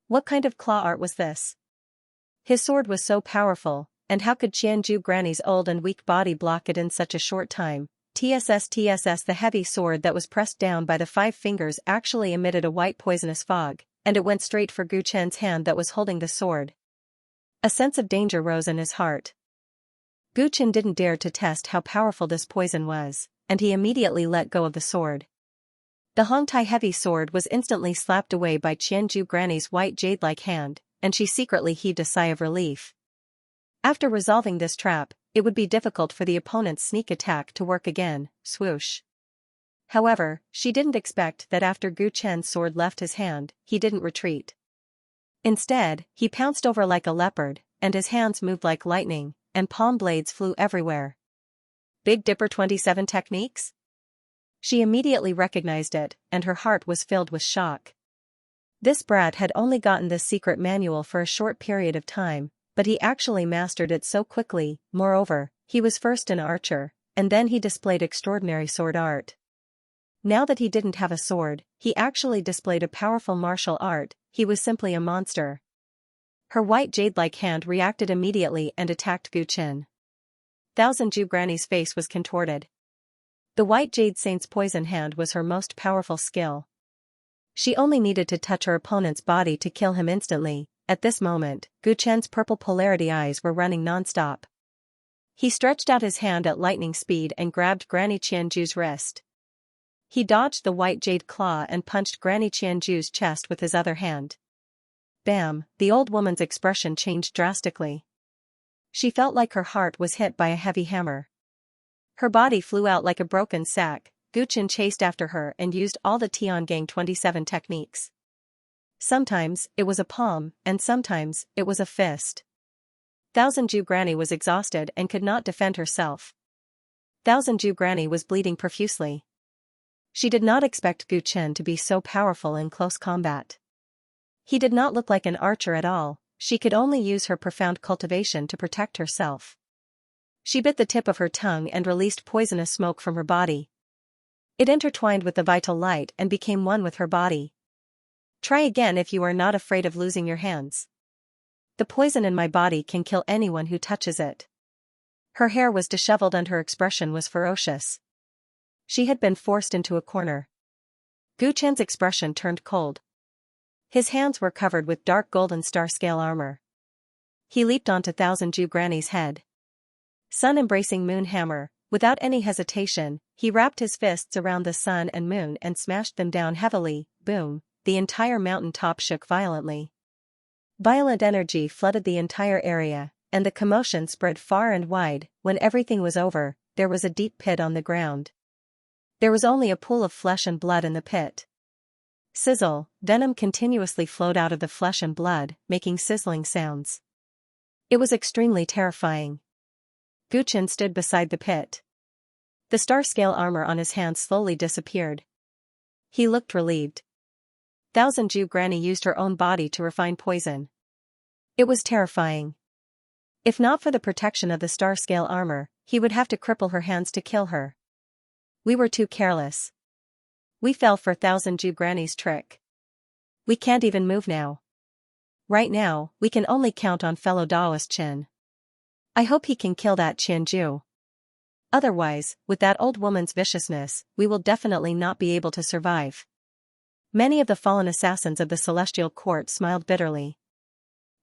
What kind of claw art was this? His sword was so powerful, and how could Qianju Granny's old and weak body block it in such a short time? TSS, the heavy sword that was pressed down by the 5 fingers actually emitted a white poisonous fog, and it went straight for Gu Chen's hand that was holding the sword. A sense of danger rose in his heart. Gu Chen didn't dare to test how powerful this poison was, and he immediately let go of the sword. The Hongtai heavy sword was instantly slapped away by Qianju Granny's white jade-like hand, and she secretly heaved a sigh of relief. After resolving this trap, it would be difficult for the opponent's sneak attack to work again. Swoosh. However, she didn't expect that after Gu Chen's sword left his hand, he didn't retreat. Instead, he pounced over like a leopard, and his hands moved like lightning, and palm blades flew everywhere. Big Dipper 27 techniques? She immediately recognized it, and her heart was filled with shock. This brat had only gotten this secret manual for a short period of time, but he actually mastered it so quickly. Moreover, he was first an archer, and then he displayed extraordinary sword art. Now that he didn't have a sword, he actually displayed a powerful martial art. He was simply a monster. Her white jade-like hand reacted immediately and attacked Gu Chen. Thousand Ju Granny's face was contorted. The white jade saint's poison hand was her most powerful skill. She only needed to touch her opponent's body to kill him instantly. At this moment, Gu Chen's purple polarity eyes were running non-stop. He stretched out his hand at lightning speed and grabbed Granny Qianju's wrist. He dodged the white jade claw and punched Granny Qianju's chest with his other hand. Bam! The old woman's expression changed drastically. She felt like her heart was hit by a heavy hammer. Her body flew out like a broken sack. Gu Chen chased after her and used all the Tiangang 27 techniques. Sometimes, it was a palm, and sometimes, it was a fist. Thousand Ju Granny was exhausted and could not defend herself. Thousand Ju Granny was bleeding profusely. She did not expect Gu Chen to be so powerful in close combat. He did not look like an archer at all. She could only use her profound cultivation to protect herself. She bit the tip of her tongue and released poisonous smoke from her body. It intertwined with the vital light and became one with her body. Try again if you are not afraid of losing your hands. The poison in my body can kill anyone who touches it. Her hair was disheveled and her expression was ferocious. She had been forced into a corner. Gu Chen's expression turned cold. His hands were covered with dark golden star-scale armor. He leaped onto Thousand Ju Granny's head. Sun-embracing moon hammer, without any hesitation, he wrapped his fists around the sun and moon and smashed them down heavily. Boom! The entire mountain top shook violently. Violent energy flooded the entire area, and the commotion spread far and wide. When everything was over, there was a deep pit on the ground. There was only a pool of flesh and blood in the pit. Sizzle, venom continuously flowed out of the flesh and blood, making sizzling sounds. It was extremely terrifying. Gu Chen stood beside the pit. The star-scale armor on his hands slowly disappeared. He looked relieved. Thousand Ju Granny used her own body to refine poison. It was terrifying. If not for the protection of the star-scale armor, he would have to cripple her hands to kill her. We were too careless. We fell for Thousand Ju Granny's trick. We can't even move now. Right now, we can only count on fellow Daoist Chen. I hope he can kill that Qianju. Otherwise, with that old woman's viciousness, we will definitely not be able to survive. Many of the fallen assassins of the Celestial Court smiled bitterly.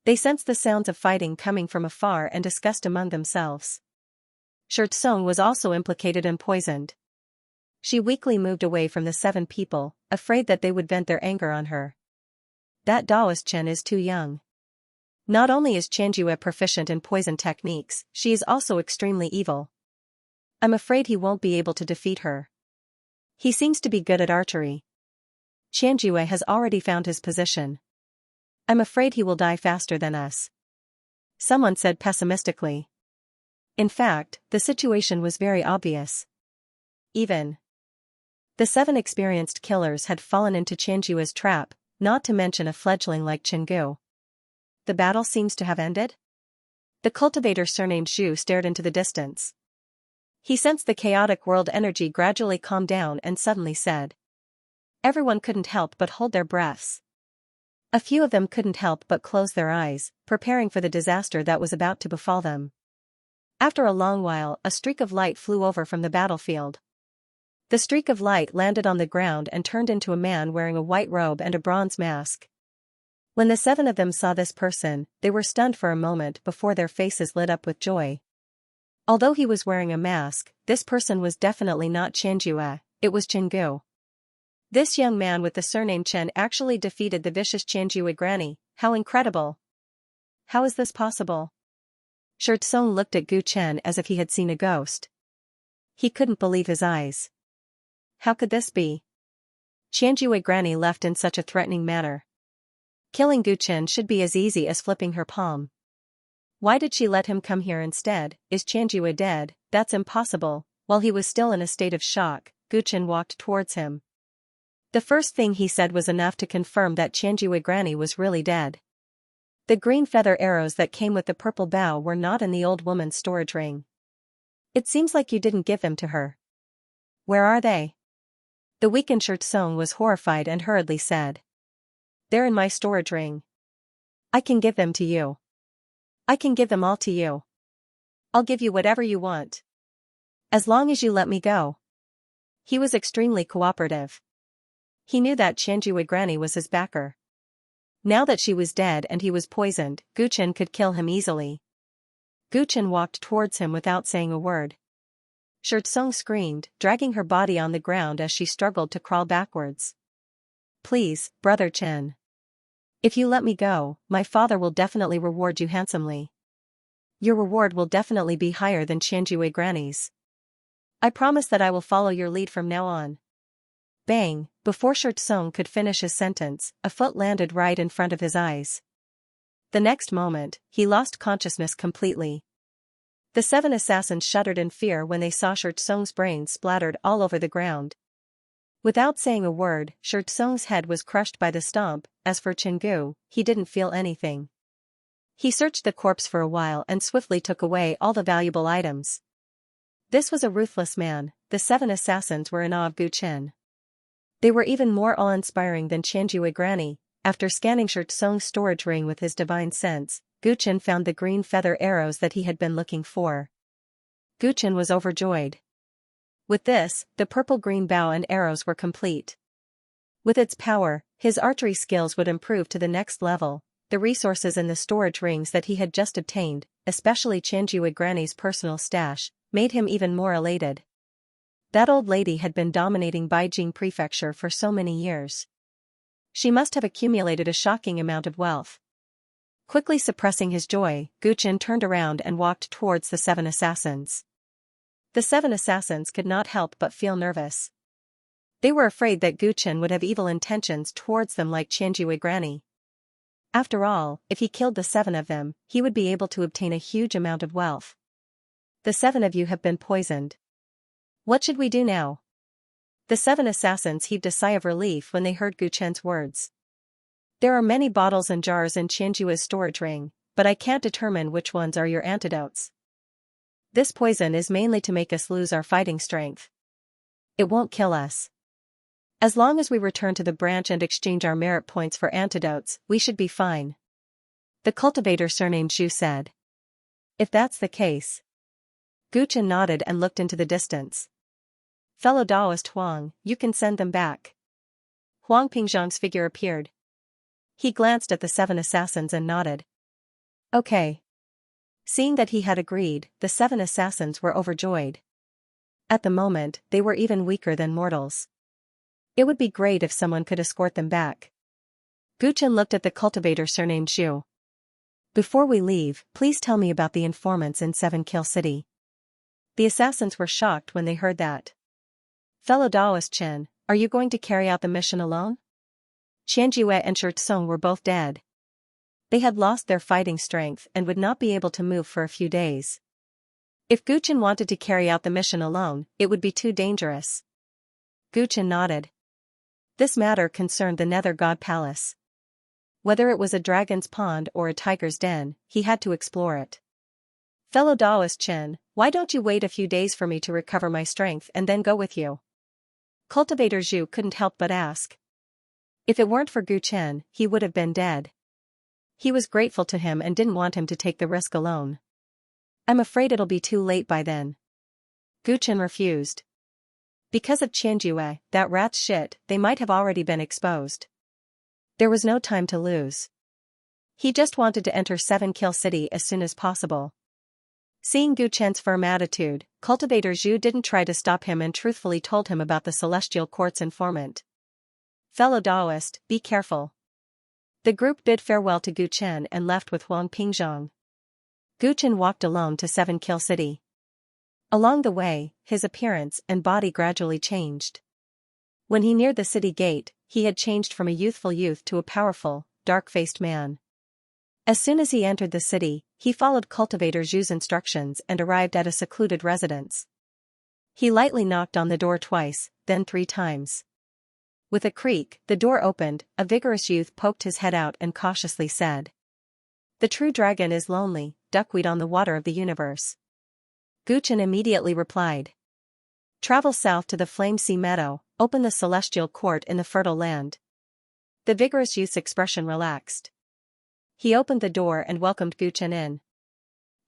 They sensed the sounds of fighting coming from afar and discussed among themselves. Xianxia was also implicated and poisoned. She weakly moved away from the 7 people, afraid that they would vent their anger on her. That Daoist Chen is too young. Not only is Xianxia proficient in poison techniques, she is also extremely evil. I'm afraid he won't be able to defeat her. He seems to be good at archery. Xianxia has already found his position. I'm afraid he will die faster than us. Someone said pessimistically. In fact, the situation was very obvious. Even the 7 experienced killers had fallen into Xianxia's trap, not to mention a fledgling like Chenggu. The battle seems to have ended? The cultivator surnamed Zhu stared into the distance. He sensed the chaotic world energy gradually calm down and suddenly said. Everyone couldn't help but hold their breaths. A few of them couldn't help but close their eyes, preparing for the disaster that was about to befall them. After a long while, a streak of light flew over from the battlefield. The streak of light landed on the ground and turned into a man wearing a white robe and a bronze mask. When the 7 of them saw this person, they were stunned for a moment before their faces lit up with joy. Although he was wearing a mask, this person was definitely not Xianxia, it was Chenggu. This young man with the surname Chen actually defeated the vicious Xianxia granny. How incredible! How is this possible? Xianxia looked at Gu Chen as if he had seen a ghost. He couldn't believe his eyes. How could this be? Xianxia granny left in such a threatening manner. Killing Gu Chen should be as easy as flipping her palm. Why did she let him come here instead? Is Xianxia dead? That's impossible. While he was still in a state of shock, Gu Chen walked towards him. The first thing he said was enough to confirm that Xianxia granny was really dead. The green feather arrows that came with the purple bow were not in the old woman's storage ring. It seems like you didn't give them to her. Where are they? The weakened Xianxia was horrified and hurriedly said. They're in my storage ring. I can give them to you. I can give them all to you. I'll give you whatever you want. As long as you let me go. He was extremely cooperative. He knew that Xianxia granny was his backer. Now that she was dead and he was poisoned, Gu Chen could kill him easily. Gu Chen walked towards him without saying a word. Xianxia screamed, dragging her body on the ground as she struggled to crawl backwards. Please, Brother Chen. If you let me go, my father will definitely reward you handsomely. Your reward will definitely be higher than Xianxia granny's. I promise that I will follow your lead from now on. Bang! Before Xianxia could finish his sentence, a foot landed right in front of his eyes. The next moment, he lost consciousness completely. The 7 assassins shuddered in fear when they saw Xianxia's brains splattered all over the ground. Without saying a word, Xianxia's head was crushed by the stomp. As for Chenggu, he didn't feel anything. He searched the corpse for a while and swiftly took away all the valuable items. This was a ruthless man. The 7 assassins were in awe of Gu Chen. They were even more awe-inspiring than Xianxia granny. After scanning Xianxia's storage ring with his divine sense, Gu Chen found the green feather arrows that he had been looking for. Gu Chen was overjoyed. With this, the purple-green bow and arrows were complete. With its power, his archery skills would improve to the next level. The resources in the storage rings that he had just obtained, especially Xianxia granny's personal stash, made him even more elated. That old lady had been dominating Beijing Prefecture for so many years. She must have accumulated a shocking amount of wealth. Quickly suppressing his joy, Gu Chen turned around and walked towards the 7 assassins. The 7 assassins could not help but feel nervous. They were afraid that Gu Chen would have evil intentions towards them like Xianxia granny. After all, if he killed the 7 of them, he would be able to obtain a huge amount of wealth. The 7 of you have been poisoned. What should we do now? The 7 assassins heaved a sigh of relief when they heard Gu Chen's words. There are many bottles and jars in Xianxia's storage ring, but I can't determine which ones are your antidotes. This poison is mainly to make us lose our fighting strength. It won't kill us. As long as we return to the branch and exchange our merit points for antidotes, we should be fine. The cultivator surnamed Zhu said. If that's the case. Gu Chen nodded and looked into the distance. Fellow Daoist Huang, you can send them back. Huang Pingzhang's figure appeared. He glanced at the 7 assassins and nodded. Okay. Seeing that he had agreed, the 7 assassins were overjoyed. At the moment, they were even weaker than mortals. It would be great if someone could escort them back. Guchen looked at the cultivator surnamed Zhu. Before we leave, please tell me about the informants in 7 Kill City. The assassins were shocked when they heard that. Fellow Daoist Chen, are you going to carry out the mission alone? Xianxia and Song were both dead. They had lost their fighting strength and would not be able to move for a few days. If Guchen wanted to carry out the mission alone, it would be too dangerous. Guchen nodded. This matter concerned the Nether God Palace. Whether it was a dragon's pond or a tiger's den, he had to explore it. Fellow Daoist Chen, why don't you wait a few days for me to recover my strength and then go with you? Cultivator Zhu couldn't help but ask. If it weren't for Guchen, he would have been dead. He was grateful to him and didn't want him to take the risk alone. I'm afraid it'll be too late by then. Guchen refused. Because of Qianjue, that rat's shit, they might have already been exposed. There was no time to lose. He just wanted to enter 7 Kill City as soon as possible. Seeing Guchen's firm attitude, Cultivator Zhu didn't try to stop him and truthfully told him about the Celestial Court's informant. Fellow Daoist, be careful. The group bid farewell to Guchen and left with Huang Pingzhong. Guchen walked alone to 7 Kill City. Along the way, his appearance and body gradually changed. When he neared the city gate, he had changed from a youthful youth to a powerful, dark-faced man. As soon as he entered the city, he followed Cultivator Zhu's instructions and arrived at a secluded residence. He lightly knocked on the door twice, then 3 times. With a creak, the door opened, a vigorous youth poked his head out and cautiously said, "The true dragon is lonely, duckweed on the water of the universe." Guchen immediately replied, "Travel south to the Flame Sea Meadow, open the Celestial Court in the Fertile Land." The vigorous youth's expression relaxed. He opened the door and welcomed Guchen in.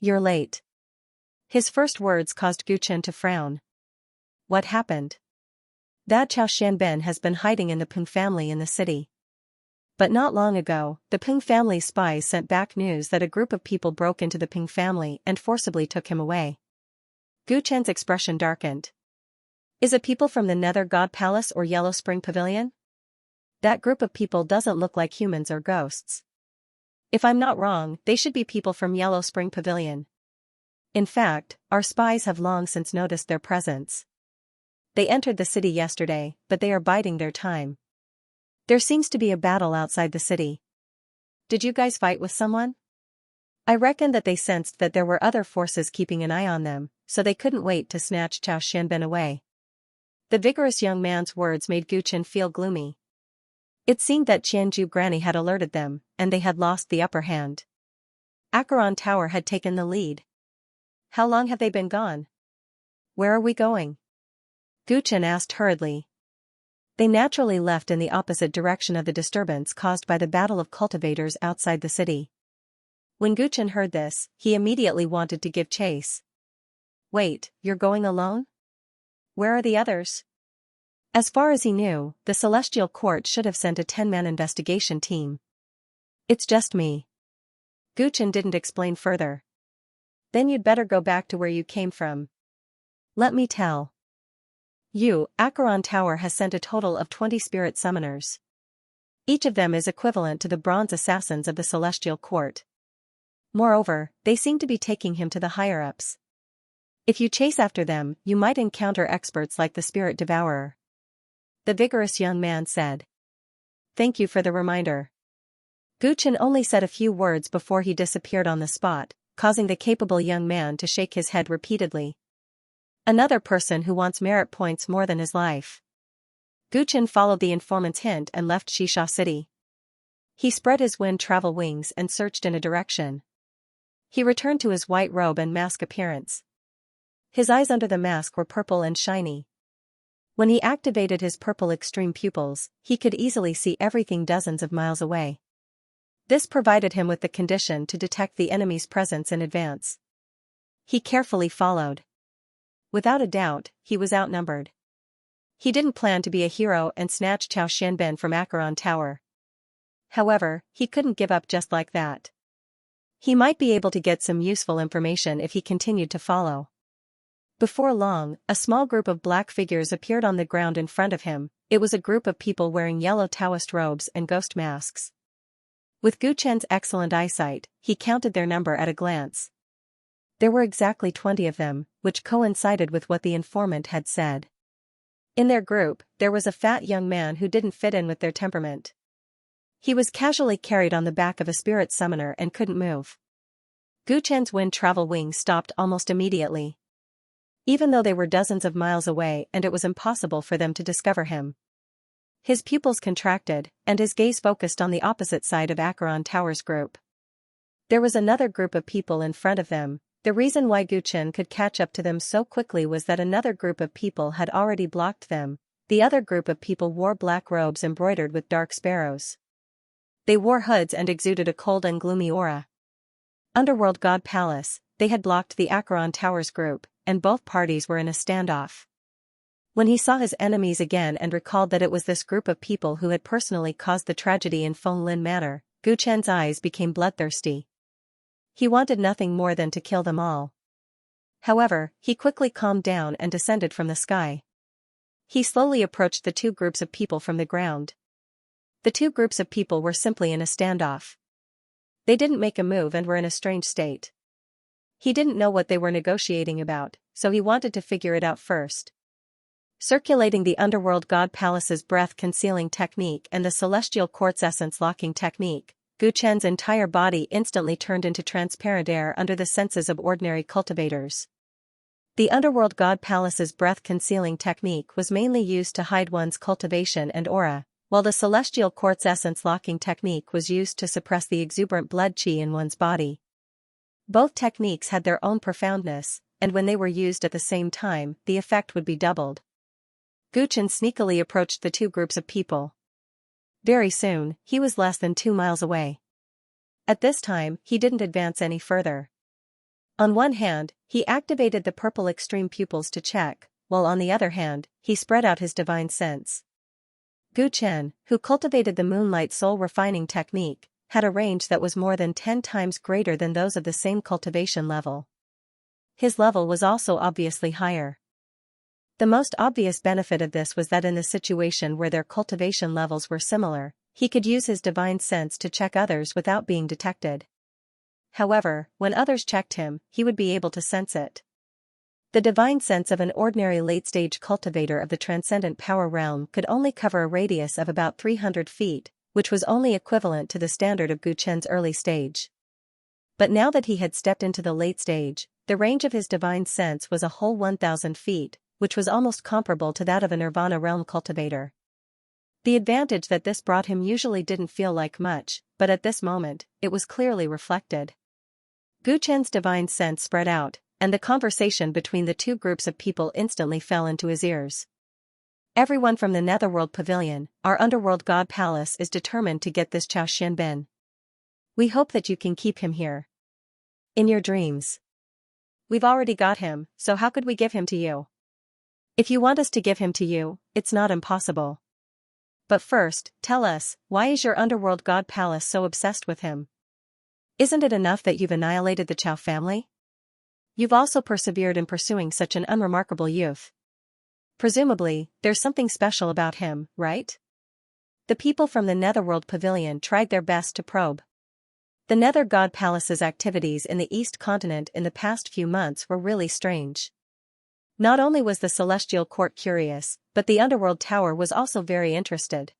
"You're late." His first words caused Guchen to frown. What happened? That Chao Xianben has been hiding in the Peng family in the city. But not long ago, the Peng family's spies sent back news that a group of people broke into the Peng family and forcibly took him away. Guchen's expression darkened. Is it people from the Nether God Palace or Yellow Spring Pavilion? That group of people doesn't look like humans or ghosts. If I'm not wrong, they should be people from Yellow Spring Pavilion. In fact, our spies have long since noticed their presence. They entered the city yesterday, but they are biding their time. There seems to be a battle outside the city. Did you guys fight with someone? I reckon that they sensed that there were other forces keeping an eye on them, so they couldn't wait to snatch Chao Xianben away. The vigorous young man's words made Guchen feel gloomy. It seemed that Qianju Granny had alerted them, and they had lost the upper hand. Acheron Tower had taken the lead. How long have they been gone? Where are we going? Guchen asked hurriedly. They naturally left in the opposite direction of the disturbance caused by the battle of cultivators outside the city. When Guchen heard this, he immediately wanted to give chase. Wait, you're going alone? Where are the others? As far as he knew, the Celestial Court should have sent a 10-man investigation team. It's just me. Guchen didn't explain further. Then you'd better go back to where you came from. Let me tell. Acheron Tower has sent a total of 20 spirit summoners. Each of them is equivalent to the bronze assassins of the Celestial Court. Moreover, they seem to be taking him to the higher-ups. If you chase after them, you might encounter experts like the Spirit Devourer. The vigorous young man said. Thank you for the reminder. Guchen only said a few words before he disappeared on the spot, causing the capable young man to shake his head repeatedly. Another person who wants merit points more than his life. Guchen followed the informant's hint and left Xisha City. He spread his wind travel wings and searched in a direction. He returned to his white robe and mask appearance. His eyes under the mask were purple and shiny. When he activated his purple extreme pupils, he could easily see everything dozens of miles away. This provided him with the condition to detect the enemy's presence in advance. He carefully followed. Without a doubt, he was outnumbered. He didn't plan to be a hero and snatch Chao Xianben from Acheron Tower. However, he couldn't give up just like that. He might be able to get some useful information if he continued to follow. Before long, a small group of black figures appeared on the ground in front of him. It was a group of people wearing yellow Taoist robes and ghost masks. With Gu Chen's excellent eyesight, he counted their number at a glance. There were exactly 20 of them, which coincided with what the informant had said. In their group, there was a fat young man who didn't fit in with their temperament. He was casually carried on the back of a spirit summoner and couldn't move. Gu Chen's wind travel wings stopped almost immediately. Even though they were dozens of miles away and it was impossible for them to discover him. His pupils contracted, and his gaze focused on the opposite side of Acheron Tower's group. There was another group of people in front of them. The reason why Gu Chen could catch up to them so quickly was that another group of people had already blocked them. The other group of people wore black robes embroidered with dark sparrows. They wore hoods and exuded a cold and gloomy aura. Underworld God Palace, they had blocked the Acheron Tower's group, and both parties were in a standoff. When he saw his enemies again and recalled that it was this group of people who had personally caused the tragedy in Feng Lin Manor, Gu Chen's eyes became bloodthirsty. He wanted nothing more than to kill them all. However, he quickly calmed down and descended from the sky. He slowly approached the two groups of people from the ground. The two groups of people were simply in a standoff. They didn't make a move and were in a strange state. He didn't know what they were negotiating about, so he wanted to figure it out first. Circulating the Underworld God Palace's breath-concealing technique and the Celestial Quartz Essence locking technique, Gu Chen's entire body instantly turned into transparent air under the senses of ordinary cultivators. The Underworld God Palace's breath-concealing technique was mainly used to hide one's cultivation and aura, while the Celestial Quartz Essence locking technique was used to suppress the exuberant blood qi in one's body. Both techniques had their own profoundness, and when they were used at the same time, the effect would be doubled. Gu Chen sneakily approached the two groups of people. Very soon, he was less than 2 miles away. At this time, he didn't advance any further. On one hand, he activated the purple extreme pupils to check, while on the other hand, he spread out his divine sense. Gu Chen, who cultivated the Moonlight Soul Refining technique, had a range that was more than 10 times greater than those of the same cultivation level. His level was also obviously higher. The most obvious benefit of this was that in the situation where their cultivation levels were similar, he could use his divine sense to check others without being detected. However, when others checked him, he would be able to sense it. The divine sense of an ordinary late-stage cultivator of the transcendent power realm could only cover a radius of about 300 feet, which was only equivalent to the standard of Gu Chen's early stage. But now that he had stepped into the late stage, the range of his divine sense was a whole 1,000 feet, which was almost comparable to that of a Nirvana realm cultivator. The advantage that this brought him usually didn't feel like much, but at this moment, it was clearly reflected. Gu Chen's divine sense spread out, and the conversation between the two groups of people instantly fell into his ears. Everyone from the Netherworld Pavilion, our Underworld God Palace, is determined to get this Chao Xianbin. We hope that you can keep him here. In your dreams. We've already got him, so how could we give him to you? If you want us to give him to you, it's not impossible. But first, tell us, why is your Underworld God Palace so obsessed with him? Isn't it enough that you've annihilated the Chao family? You've also persevered in pursuing such an unremarkable youth. Presumably, there's something special about him, right? The people from the Netherworld Pavilion tried their best to probe. The Nether God Palace's activities in the East Continent in the past few months were really strange. Not only was the Celestial Court curious, but the Underworld Tower was also very interested.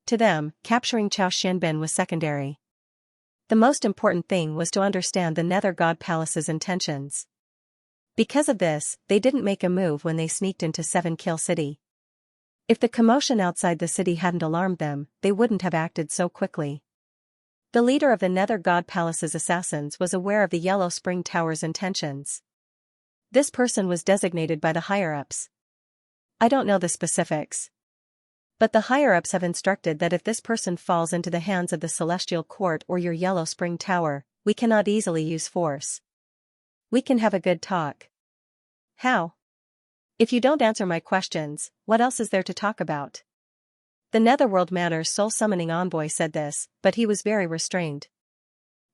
To them, capturing Chao Xianbin was secondary. The most important thing was to understand the Nether God Palace's intentions. Because of this, they didn't make a move when they sneaked into Seven Kill City. If the commotion outside the city hadn't alarmed them, they wouldn't have acted so quickly. The leader of the Nether God Palace's assassins was aware of the Yellow Spring Tower's intentions. This person was designated by the higher-ups. I don't know the specifics. But the higher-ups have instructed that if this person falls into the hands of the Celestial Court or your Yellow Spring Tower, we cannot easily use force. We can have a good talk. How? If you don't answer my questions, what else is there to talk about? The Netherworld Manor's soul-summoning envoy said this, but he was very restrained.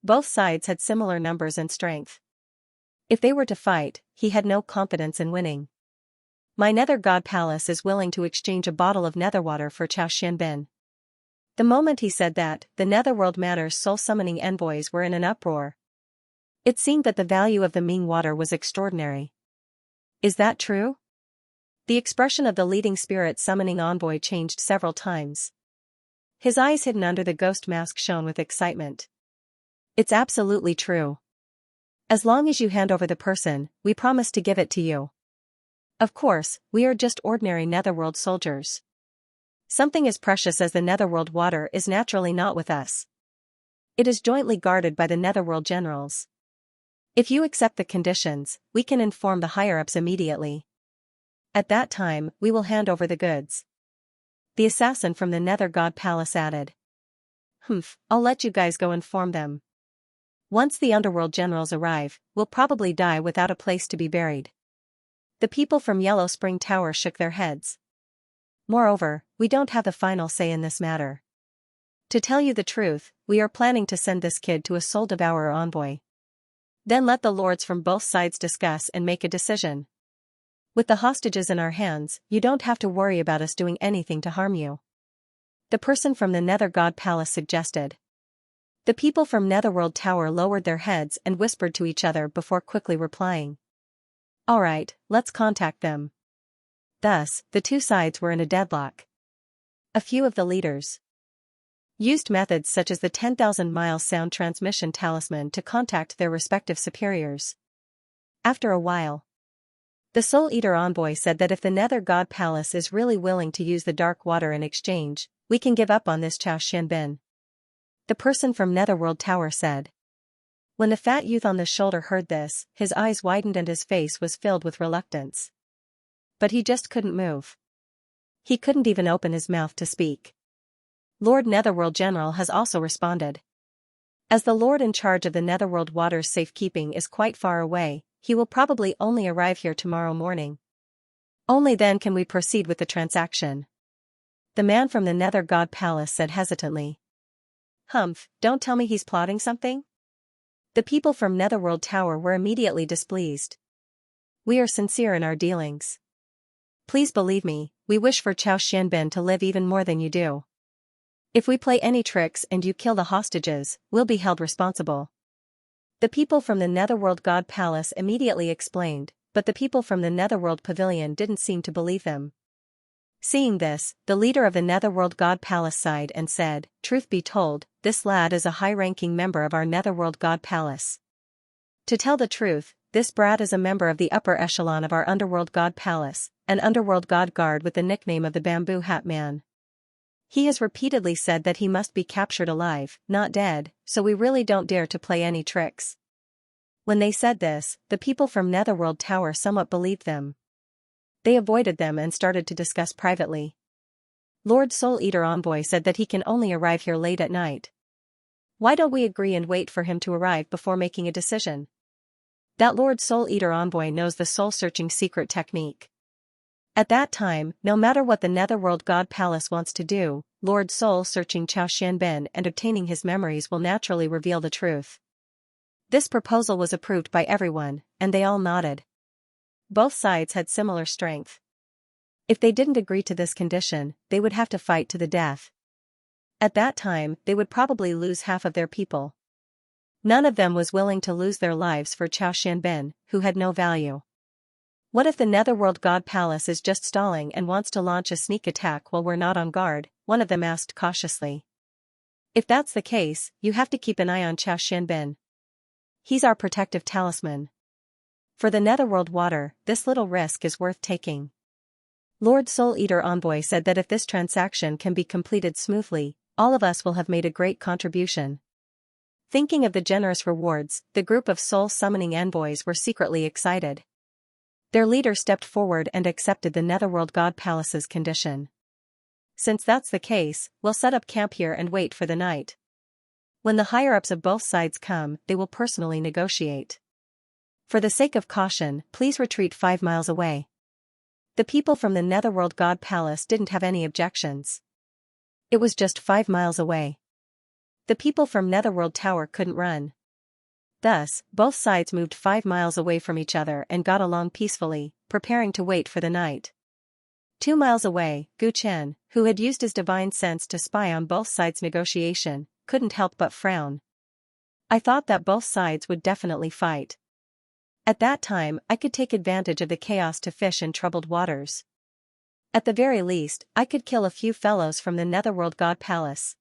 Both sides had similar numbers and strength. If they were to fight, he had no confidence in winning. My nether god palace is willing to exchange a bottle of netherwater for Xianxia. The moment he said that, the Netherworld Matters soul-summoning envoys were in an uproar. It seemed that the value of the Ming water was extraordinary. Is that true? The expression of the leading spirit summoning envoy changed several times. His eyes hidden under the ghost mask shone with excitement. It's absolutely true. As long as you hand over the person, we promise to give it to you. Of course, we are just ordinary Netherworld soldiers. Something as precious as the Netherworld water is naturally not with us. It is jointly guarded by the Netherworld generals. If you accept the conditions, we can inform the higher-ups immediately. At that time, we will hand over the goods. The assassin from the Nether God Palace added. I'll let you guys go inform them. Once the Underworld generals arrive, we'll probably die without a place to be buried. The people from Yellow Spring Tower shook their heads. Moreover, we don't have the final say in this matter. To tell you the truth, we are planning to send this kid to a soul devourer envoy. Then let the lords from both sides discuss and make a decision. With the hostages in our hands, you don't have to worry about us doing anything to harm you. The person from the Nether God Palace suggested. The people from Netherworld Tower lowered their heads and whispered to each other before quickly replying. Alright, let's contact them. Thus, the two sides were in a deadlock. A few of the leaders used methods such as the 10,000-mile sound transmission talisman to contact their respective superiors. After a while, the Soul Eater envoy said that if the Nether God Palace is really willing to use the dark water in exchange, we can give up on this Xianxia. The person from Netherworld Tower said. When the fat youth on the shoulder heard this, his eyes widened and his face was filled with reluctance. But he just couldn't move. He couldn't even open his mouth to speak. Lord Netherworld General has also responded. As the Lord in charge of the Netherworld Water's safekeeping is quite far away, he will probably only arrive here tomorrow morning. Only then can we proceed with the transaction. The man from the Nether God Palace said hesitantly. Don't tell me he's plotting something? The people from Netherworld Tower were immediately displeased. We are sincere in our dealings. Please believe me, we wish for Xianxia to live even more than you do. If we play any tricks and you kill the hostages, we'll be held responsible. The people from the Netherworld God Palace immediately explained, but the people from the Netherworld Pavilion didn't seem to believe them. Seeing this, the leader of the Netherworld God Palace sighed and said, Truth be told, this lad is a high-ranking member of our Netherworld God Palace. To tell the truth, this brat is a member of the upper echelon of our Underworld God Palace, an Underworld God Guard with the nickname of the Bamboo Hat Man. He has repeatedly said that he must be captured alive, not dead, so we really don't dare to play any tricks. When they said this, the people from Netherworld Tower somewhat believed them. They avoided them and started to discuss privately. Lord Soul Eater Envoy said that he can only arrive here late at night. Why don't we agree and wait for him to arrive before making a decision? That Lord Soul Eater Envoy knows the soul-searching secret technique. At that time, no matter what the Netherworld God Palace wants to do, Lord Soul searching Xianxia and obtaining his memories will naturally reveal the truth. This proposal was approved by everyone, and they all nodded. Both sides had similar strength. If they didn't agree to this condition, they would have to fight to the death. At that time, they would probably lose half of their people. None of them was willing to lose their lives for Xianxia, who had no value. What if the Netherworld God Palace is just stalling and wants to launch a sneak attack while we're not on guard? One of them asked cautiously. If that's the case, you have to keep an eye on Xianxia. He's our protective talisman. For the Netherworld water, this little risk is worth taking. Lord Soul Eater Envoy said that if this transaction can be completed smoothly, all of us will have made a great contribution. Thinking of the generous rewards, the group of soul-summoning envoys were secretly excited. Their leader stepped forward and accepted the Netherworld God Palace's condition. Since that's the case, we'll set up camp here and wait for the night. When the higher-ups of both sides come, they will personally negotiate. For the sake of caution, please retreat 5 miles away. The people from the Netherworld God Palace didn't have any objections. It was just 5 miles away. The people from Netherworld Tower couldn't run. Thus, both sides moved 5 miles away from each other and got along peacefully, preparing to wait for the night. 2 miles away, Gu Chen, who had used his divine sense to spy on both sides' negotiation, couldn't help but frown. I thought that both sides would definitely fight. At that time, I could take advantage of the chaos to fish in troubled waters. At the very least, I could kill a few fellows from the Netherworld God Palace.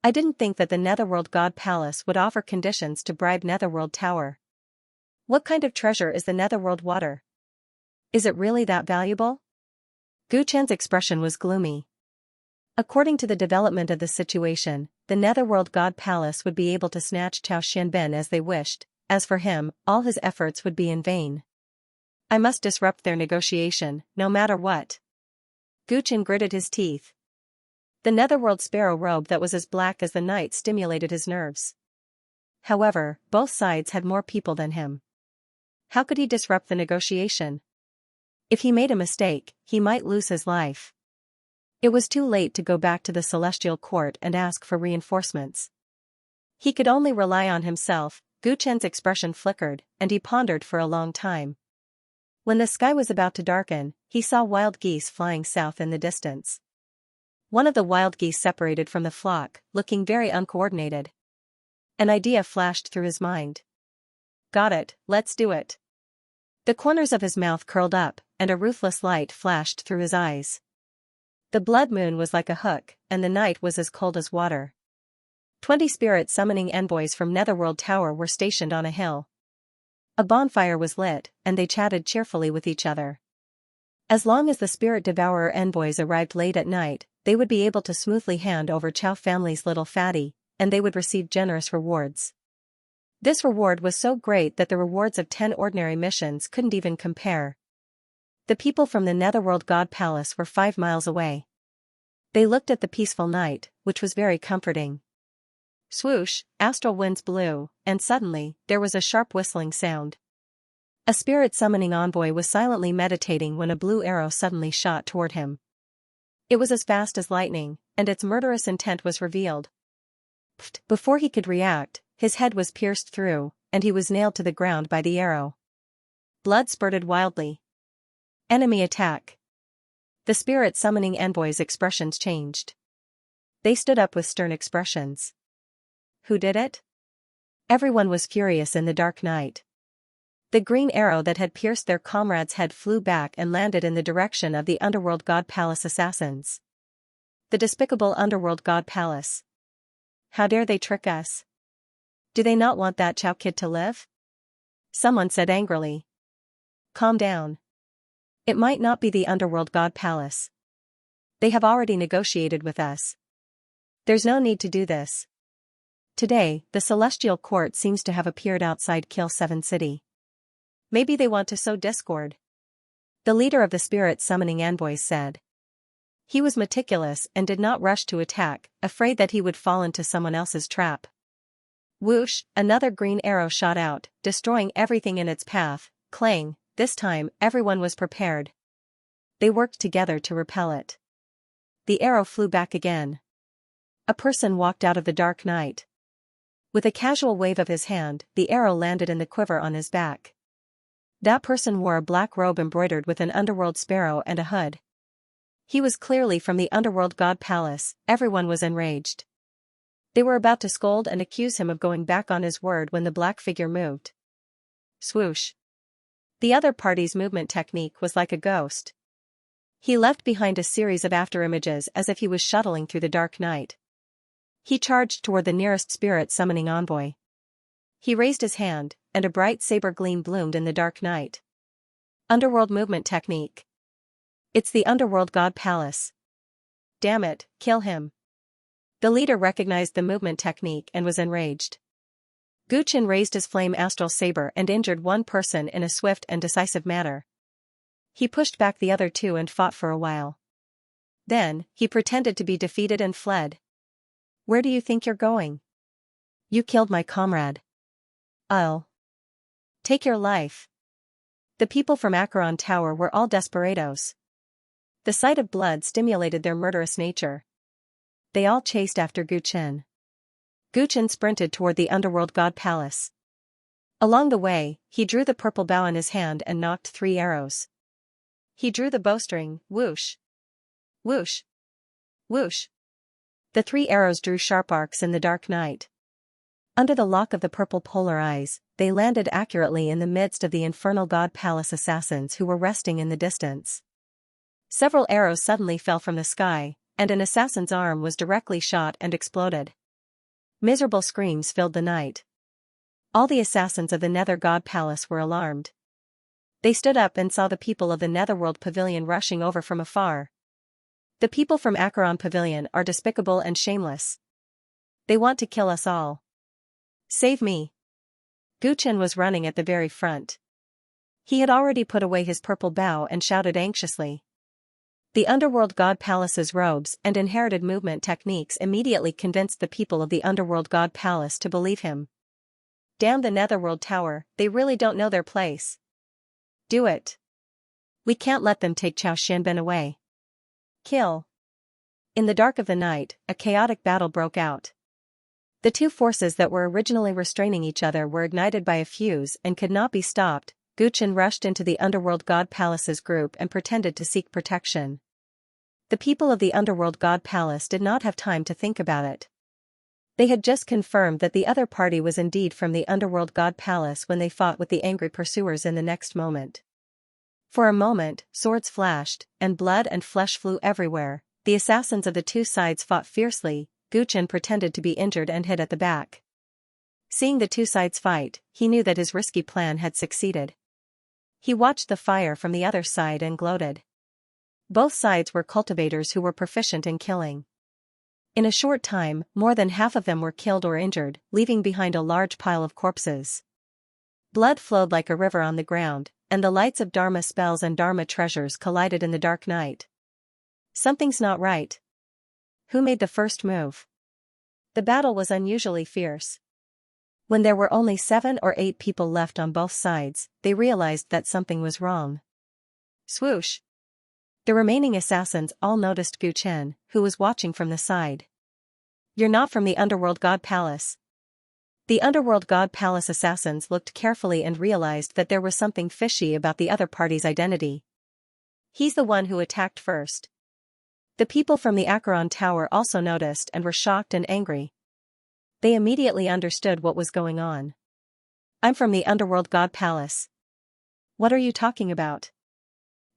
I didn't think that the Netherworld God Palace would offer conditions to bribe Netherworld Tower. What kind of treasure is the Netherworld water? Is it really that valuable? Gu Chen's expression was gloomy. According to the development of the situation, the Netherworld God Palace would be able to snatch Cao Xianben as they wished. As for him, all his efforts would be in vain. I must disrupt their negotiation, no matter what. Gu Chen gritted his teeth. The Netherworld sparrow robe that was as black as the night stimulated his nerves. However, both sides had more people than him. How could he disrupt the negotiation? If he made a mistake, he might lose his life. It was too late to go back to the Celestial Court and ask for reinforcements. He could only rely on himself. Gu Chen's expression flickered, and he pondered for a long time. When the sky was about to darken, he saw wild geese flying south in the distance. One of the wild geese separated from the flock, looking very uncoordinated. An idea flashed through his mind. Got it, let's do it. The corners of his mouth curled up, and a ruthless light flashed through his eyes. The blood moon was like a hook, and the night was as cold as water. 20 spirit summoning envoys from Netherworld Tower were stationed on a hill. A bonfire was lit, and they chatted cheerfully with each other. As long as the spirit devourer envoys arrived late at night, they would be able to smoothly hand over Chow family's little fatty, and they would receive generous rewards. This reward was so great that the rewards of 10 ordinary missions couldn't even compare. The people from the Netherworld God Palace were 5 miles away. They looked at the peaceful night, which was very comforting. Swoosh, astral winds blew, and suddenly, there was a sharp whistling sound. A spirit summoning envoy was silently meditating when a blue arrow suddenly shot toward him. It was as fast as lightning, and its murderous intent was revealed. Before he could react, his head was pierced through, and he was nailed to the ground by the arrow. Blood spurted wildly. Enemy attack. The spirit summoning envoy's expressions changed. They stood up with stern expressions. Who did it? Everyone was furious in the dark night. The green arrow that had pierced their comrade's head flew back and landed in the direction of the Underworld God Palace assassins. The despicable Underworld God Palace. How dare they trick us? Do they not want that Chow kid to live? Someone said angrily. Calm down. It might not be the Underworld God Palace. They have already negotiated with us. There's no need to do this. Today, the Celestial Court seems to have appeared outside Kill 7 City. Maybe they want to sow discord. The leader of the spirit summoning envoys said. He was meticulous and did not rush to attack, afraid that he would fall into someone else's trap. Whoosh, another green arrow shot out, destroying everything in its path. Clang, this time everyone was prepared. They worked together to repel it. The arrow flew back again. A person walked out of the dark night. With a casual wave of his hand, the arrow landed in the quiver on his back. That person wore a black robe embroidered with an underworld sparrow and a hood. He was clearly from the Underworld God Palace. Everyone was enraged. They were about to scold and accuse him of going back on his word when the black figure moved. Swoosh. The other party's movement technique was like a ghost. He left behind a series of afterimages as if he was shuttling through the dark night. He charged toward the nearest spirit summoning envoy. He raised his hand, and a bright saber gleam bloomed in the dark night. Underworld movement technique. It's the Underworld God Palace. Damn it, kill him. The leader recognized the movement technique and was enraged. Gu Chen raised his flame astral saber and injured one person in a swift and decisive manner. He pushed back the other two and fought for a while. Then, he pretended to be defeated and fled. Where do you think you're going? You killed my comrade. I'll take your life. The people from Acheron Tower were all desperados. The sight of blood stimulated their murderous nature. They all chased after Gu Chen. Gu Chen sprinted toward the underworld god palace. Along the way, he drew the purple bow in his hand and nocked 3 arrows. He drew the bowstring, whoosh. Whoosh. Whoosh. The 3 arrows drew sharp arcs in the dark night. Under the lock of the purple polar eyes, they landed accurately in the midst of the infernal god palace assassins who were resting in the distance. Several arrows suddenly fell from the sky, and an assassin's arm was directly shot and exploded. Miserable screams filled the night. All the assassins of the Nether God Palace were alarmed. They stood up and saw the people of the Netherworld Pavilion rushing over from afar. The people from Acheron Pavilion are despicable and shameless. They want to kill us all. Save me. Gu Chen was running at the very front. He had already put away his purple bow and shouted anxiously. The Underworld God Palace's robes and inherited movement techniques immediately convinced the people of the Underworld God Palace to believe him. Damn the Netherworld Tower, they really don't know their place. Do it. We can't let them take Xiao Xianben away. Kill. In the dark of the night, a chaotic battle broke out. The 2 forces that were originally restraining each other were ignited by a fuse and could not be stopped. Gu Chen rushed into the Underworld God Palace's group and pretended to seek protection. The people of the Underworld God Palace did not have time to think about it. They had just confirmed that the other party was indeed from the Underworld God Palace when they fought with the angry pursuers in the next moment. For a moment, swords flashed, and blood and flesh flew everywhere. The assassins of the 2 sides fought fiercely. Gu Chen pretended to be injured and hid at the back. Seeing the 2 sides fight, he knew that his risky plan had succeeded. He watched the fire from the other side and gloated. Both sides were cultivators who were proficient in killing. In a short time, more than half of them were killed or injured, leaving behind a large pile of corpses. Blood flowed like a river on the ground, and the lights of Dharma spells and Dharma treasures collided in the dark night. Something's not right. Who made the first move? The battle was unusually fierce. When there were only 7 or 8 people left on both sides, they realized that something was wrong. Swoosh! The remaining assassins all noticed Gu Chen, who was watching from the side. You're not from the Underworld God Palace. The Underworld God Palace assassins looked carefully and realized that there was something fishy about the other party's identity. He's the one who attacked first. The people from the Acheron Tower also noticed and were shocked and angry. They immediately understood what was going on. I'm from the Underworld God Palace. What are you talking about?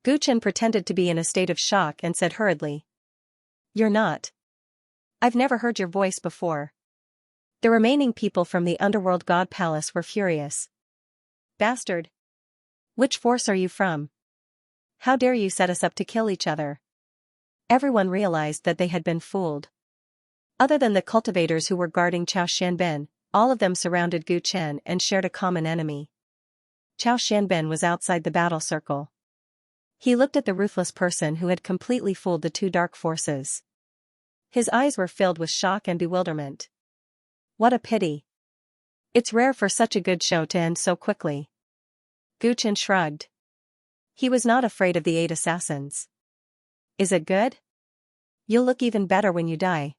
Gu Chen pretended to be in a state of shock and said hurriedly. You're not. I've never heard your voice before. The remaining people from the Underworld God Palace were furious. Bastard! Which force are you from? How dare you set us up to kill each other? Everyone realized that they had been fooled. Other than the cultivators who were guarding Xiao Xianben, all of them surrounded Gu Chen and shared a common enemy. Xiao Xianben was outside the battle circle. He looked at the ruthless person who had completely fooled the 2 dark forces. His eyes were filled with shock and bewilderment. What a pity. It's rare for such a good show to end so quickly. Gu Chen shrugged. He was not afraid of the 8 assassins. Is it good? You'll look even better when you die.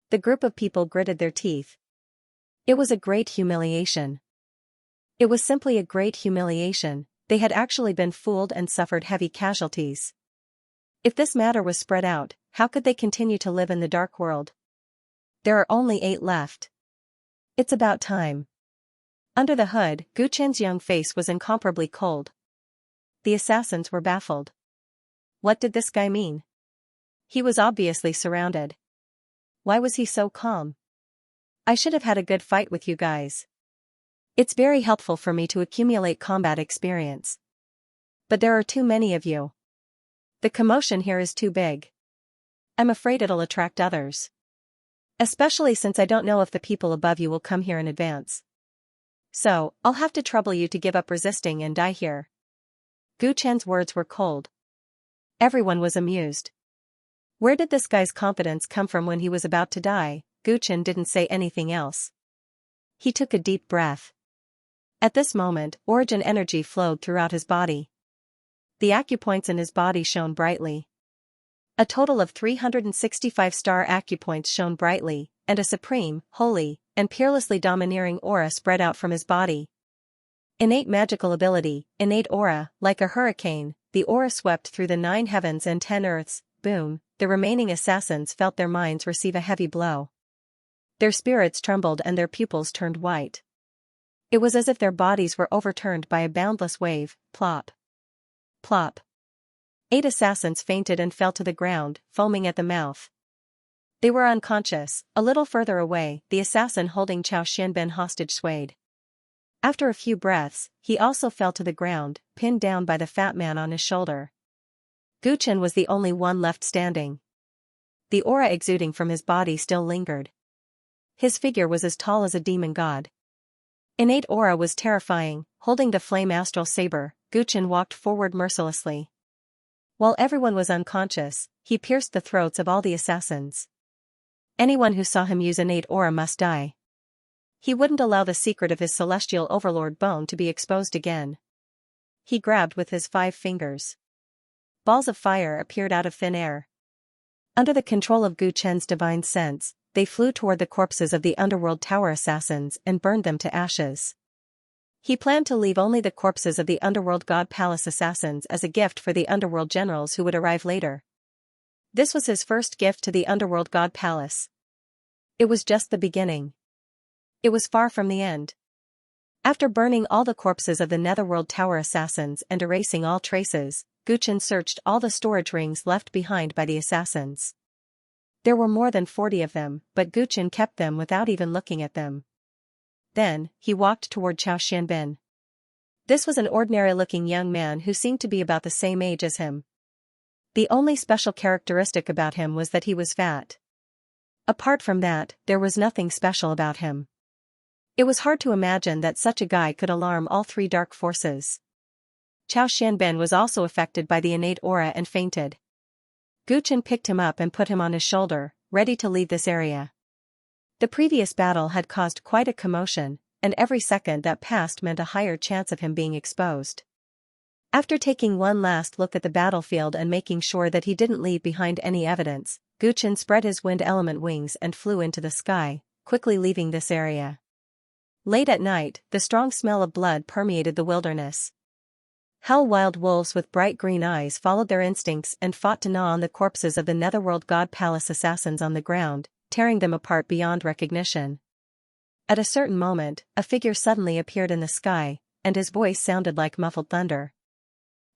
The group of people gritted their teeth. It was a great humiliation. It was simply a great humiliation. They had actually been fooled and suffered heavy casualties. If this matter was spread out, how could they continue to live in the dark world? There are only 8 left. It's about time. Under the hood, Gu Chen's young face was incomparably cold. The assassins were baffled. What did this guy mean? He was obviously surrounded. Why was he so calm? I should have had a good fight with you guys. It's very helpful for me to accumulate combat experience. But there are too many of you. The commotion here is too big. I'm afraid it'll attract others. Especially since I don't know if the people above you will come here in advance. So, I'll have to trouble you to give up resisting and die here. Gu Chen's words were cold. Everyone was amused. Where did this guy's confidence come from when he was about to die? Gu Chen didn't say anything else. He took a deep breath. At this moment, origin energy flowed throughout his body. The acupoints in his body shone brightly. A total of 365 star acupoints shone brightly, and a supreme, holy, and peerlessly domineering aura spread out from his body. Innate magical ability, innate aura, like a hurricane, the aura swept through the 9 heavens and 10 earths. Boom, the remaining assassins felt their minds receive a heavy blow. Their spirits trembled and their pupils turned white. It was as if their bodies were overturned by a boundless wave. Plop. Plop. 8 assassins fainted and fell to the ground, foaming at the mouth. They were unconscious. A little further away, the assassin holding Xiao Xianben hostage swayed. After a few breaths, he also fell to the ground, pinned down by the fat man on his shoulder. Gu Chen was the only one left standing. The aura exuding from his body still lingered. His figure was as tall as a demon god. Innate aura was terrifying. Holding the flame astral saber, Gu Chen walked forward mercilessly. While everyone was unconscious, he pierced the throats of all the assassins. Anyone who saw him use innate aura must die. He wouldn't allow the secret of his celestial overlord bone to be exposed again. He grabbed with his 5 fingers. Balls of fire appeared out of thin air. Under the control of Gu Chen's divine sense, they flew toward the corpses of the underworld tower assassins and burned them to ashes. He planned to leave only the corpses of the underworld god palace assassins as a gift for the underworld generals who would arrive later. This was his first gift to the underworld god palace. It was just the beginning. It was far from the end. After burning all the corpses of the netherworld tower assassins and erasing all traces, Gu Chen searched all the storage rings left behind by the assassins. There were more than 40 of them, but Gu Chen kept them without even looking at them. Then, he walked toward Xiao Xianben. This was an ordinary-looking young man who seemed to be about the same age as him. The only special characteristic about him was that he was fat. Apart from that, there was nothing special about him. It was hard to imagine that such a guy could alarm all 3 dark forces. Xiao Xianben was also affected by the innate aura and fainted. Gu Chen picked him up and put him on his shoulder, ready to leave this area. The previous battle had caused quite a commotion, and every second that passed meant a higher chance of him being exposed. After taking one last look at the battlefield and making sure that he didn't leave behind any evidence, Gu Chen spread his wind element wings and flew into the sky, quickly leaving this area. Late at night, the strong smell of blood permeated the wilderness. Hell wild wolves with bright green eyes followed their instincts and fought to gnaw on the corpses of the netherworld god palace assassins on the ground, tearing them apart beyond recognition. At a certain moment, a figure suddenly appeared in the sky, and his voice sounded like muffled thunder.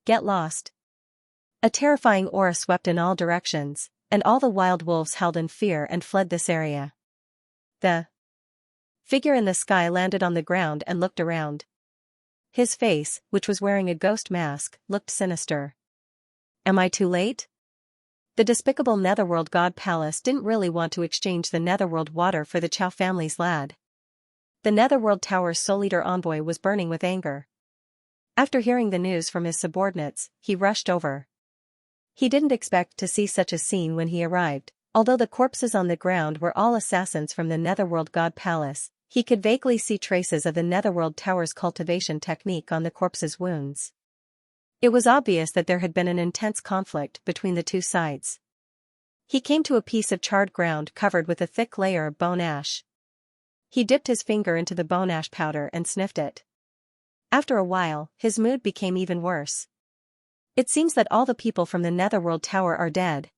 Get lost. A terrifying aura swept in all directions, and all the wild wolves howled in fear and fled this area. The figure in the sky landed on the ground and looked around. His face, which was wearing a ghost mask, looked sinister. Am I too late? The despicable netherworld god palace didn't really want to exchange the netherworld water for the Chow family's lad. The netherworld tower's Soul Eater envoy was burning with anger. After hearing the news from his subordinates, he rushed over. He didn't expect to see such a scene when he arrived. Although the corpses on the ground were all assassins from the netherworld god palace, he could vaguely see traces of the netherworld tower's cultivation technique on the corpses' wounds. It was obvious that there had been an intense conflict between the 2 sides. He came to a piece of charred ground covered with a thick layer of bone ash. He dipped his finger into the bone ash powder and sniffed it. After a while, his mood became even worse. It seems that all the people from the netherworld tower are dead.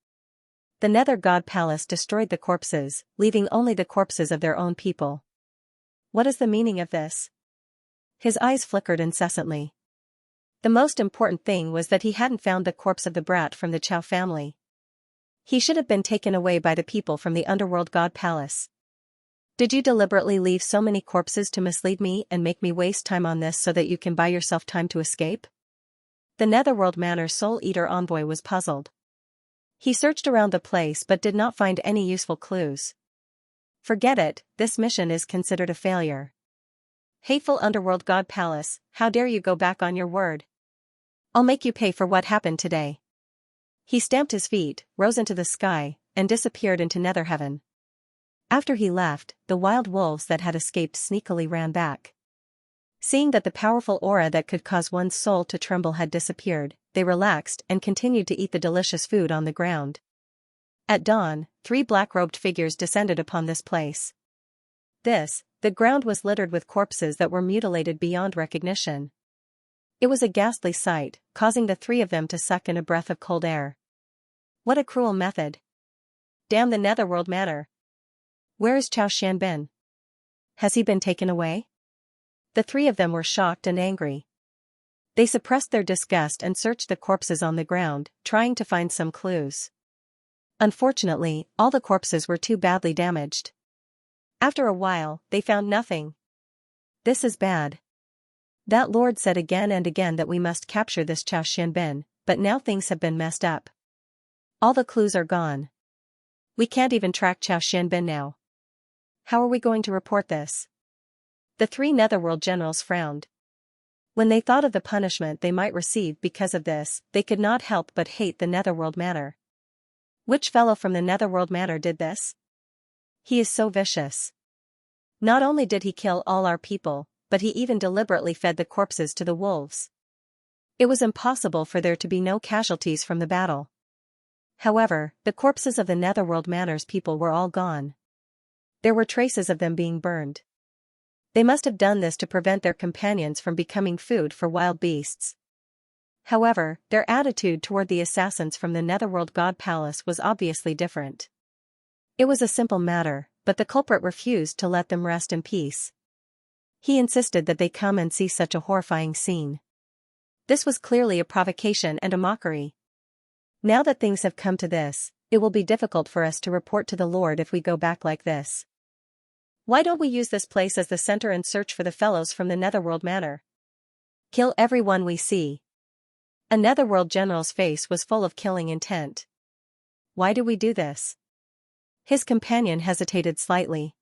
The nether god palace destroyed the corpses, leaving only the corpses of their own people. What is the meaning of this? His eyes flickered incessantly. The most important thing was that he hadn't found the corpse of the brat from the Chow family. He should have been taken away by the people from the underworld god palace. Did you deliberately leave so many corpses to mislead me and make me waste time on this so that you can buy yourself time to escape? The netherworld manor's Soul Eater envoy was puzzled. He searched around the place but did not find any useful clues. Forget it, this mission is considered a failure. Hateful underworld god palace, how dare you go back on your word? I'll make you pay for what happened today. He stamped his feet, rose into the sky, and disappeared into nether heaven. After he left, the wild wolves that had escaped sneakily ran back. Seeing that the powerful aura that could cause one's soul to tremble had disappeared, they relaxed and continued to eat the delicious food on the ground. At dawn, 3 black-robed figures descended upon this place. The ground was littered with corpses that were mutilated beyond recognition. It was a ghastly sight, causing the 3 of them to suck in a breath of cold air. What a cruel method. Damn the Netherworld Manor. Where is Xianxia? Has he been taken away? The 3 of them were shocked and angry. They suppressed their disgust and searched the corpses on the ground, trying to find some clues. Unfortunately, all the corpses were too badly damaged. After a while, they found nothing. This is bad. That lord said again and again that we must capture this Xianxia, but now things have been messed up. All the clues are gone. We can't even track Xianxia now. How are we going to report this? The 3 Netherworld generals frowned. When they thought of the punishment they might receive because of this, they could not help but hate the Netherworld Manor. Which fellow from the Netherworld Manor did this? He is so vicious. Not only did he kill all our people, but he even deliberately fed the corpses to the wolves. It was impossible for there to be no casualties from the battle. However, the corpses of the Netherworld Manor's people were all gone. There were traces of them being burned. They must have done this to prevent their companions from becoming food for wild beasts. However, their attitude toward the assassins from the Netherworld God Palace was obviously different. It was a simple matter, but the culprit refused to let them rest in peace. He insisted that they come and see such a horrifying scene. This was clearly a provocation and a mockery. Now that things have come to this, it will be difficult for us to report to the Lord if we go back like this. Why don't we use this place as the center and search for the fellows from the Netherworld Manor? Kill everyone we see. A Netherworld general's face was full of killing intent. Why do we do this? His companion hesitated slightly.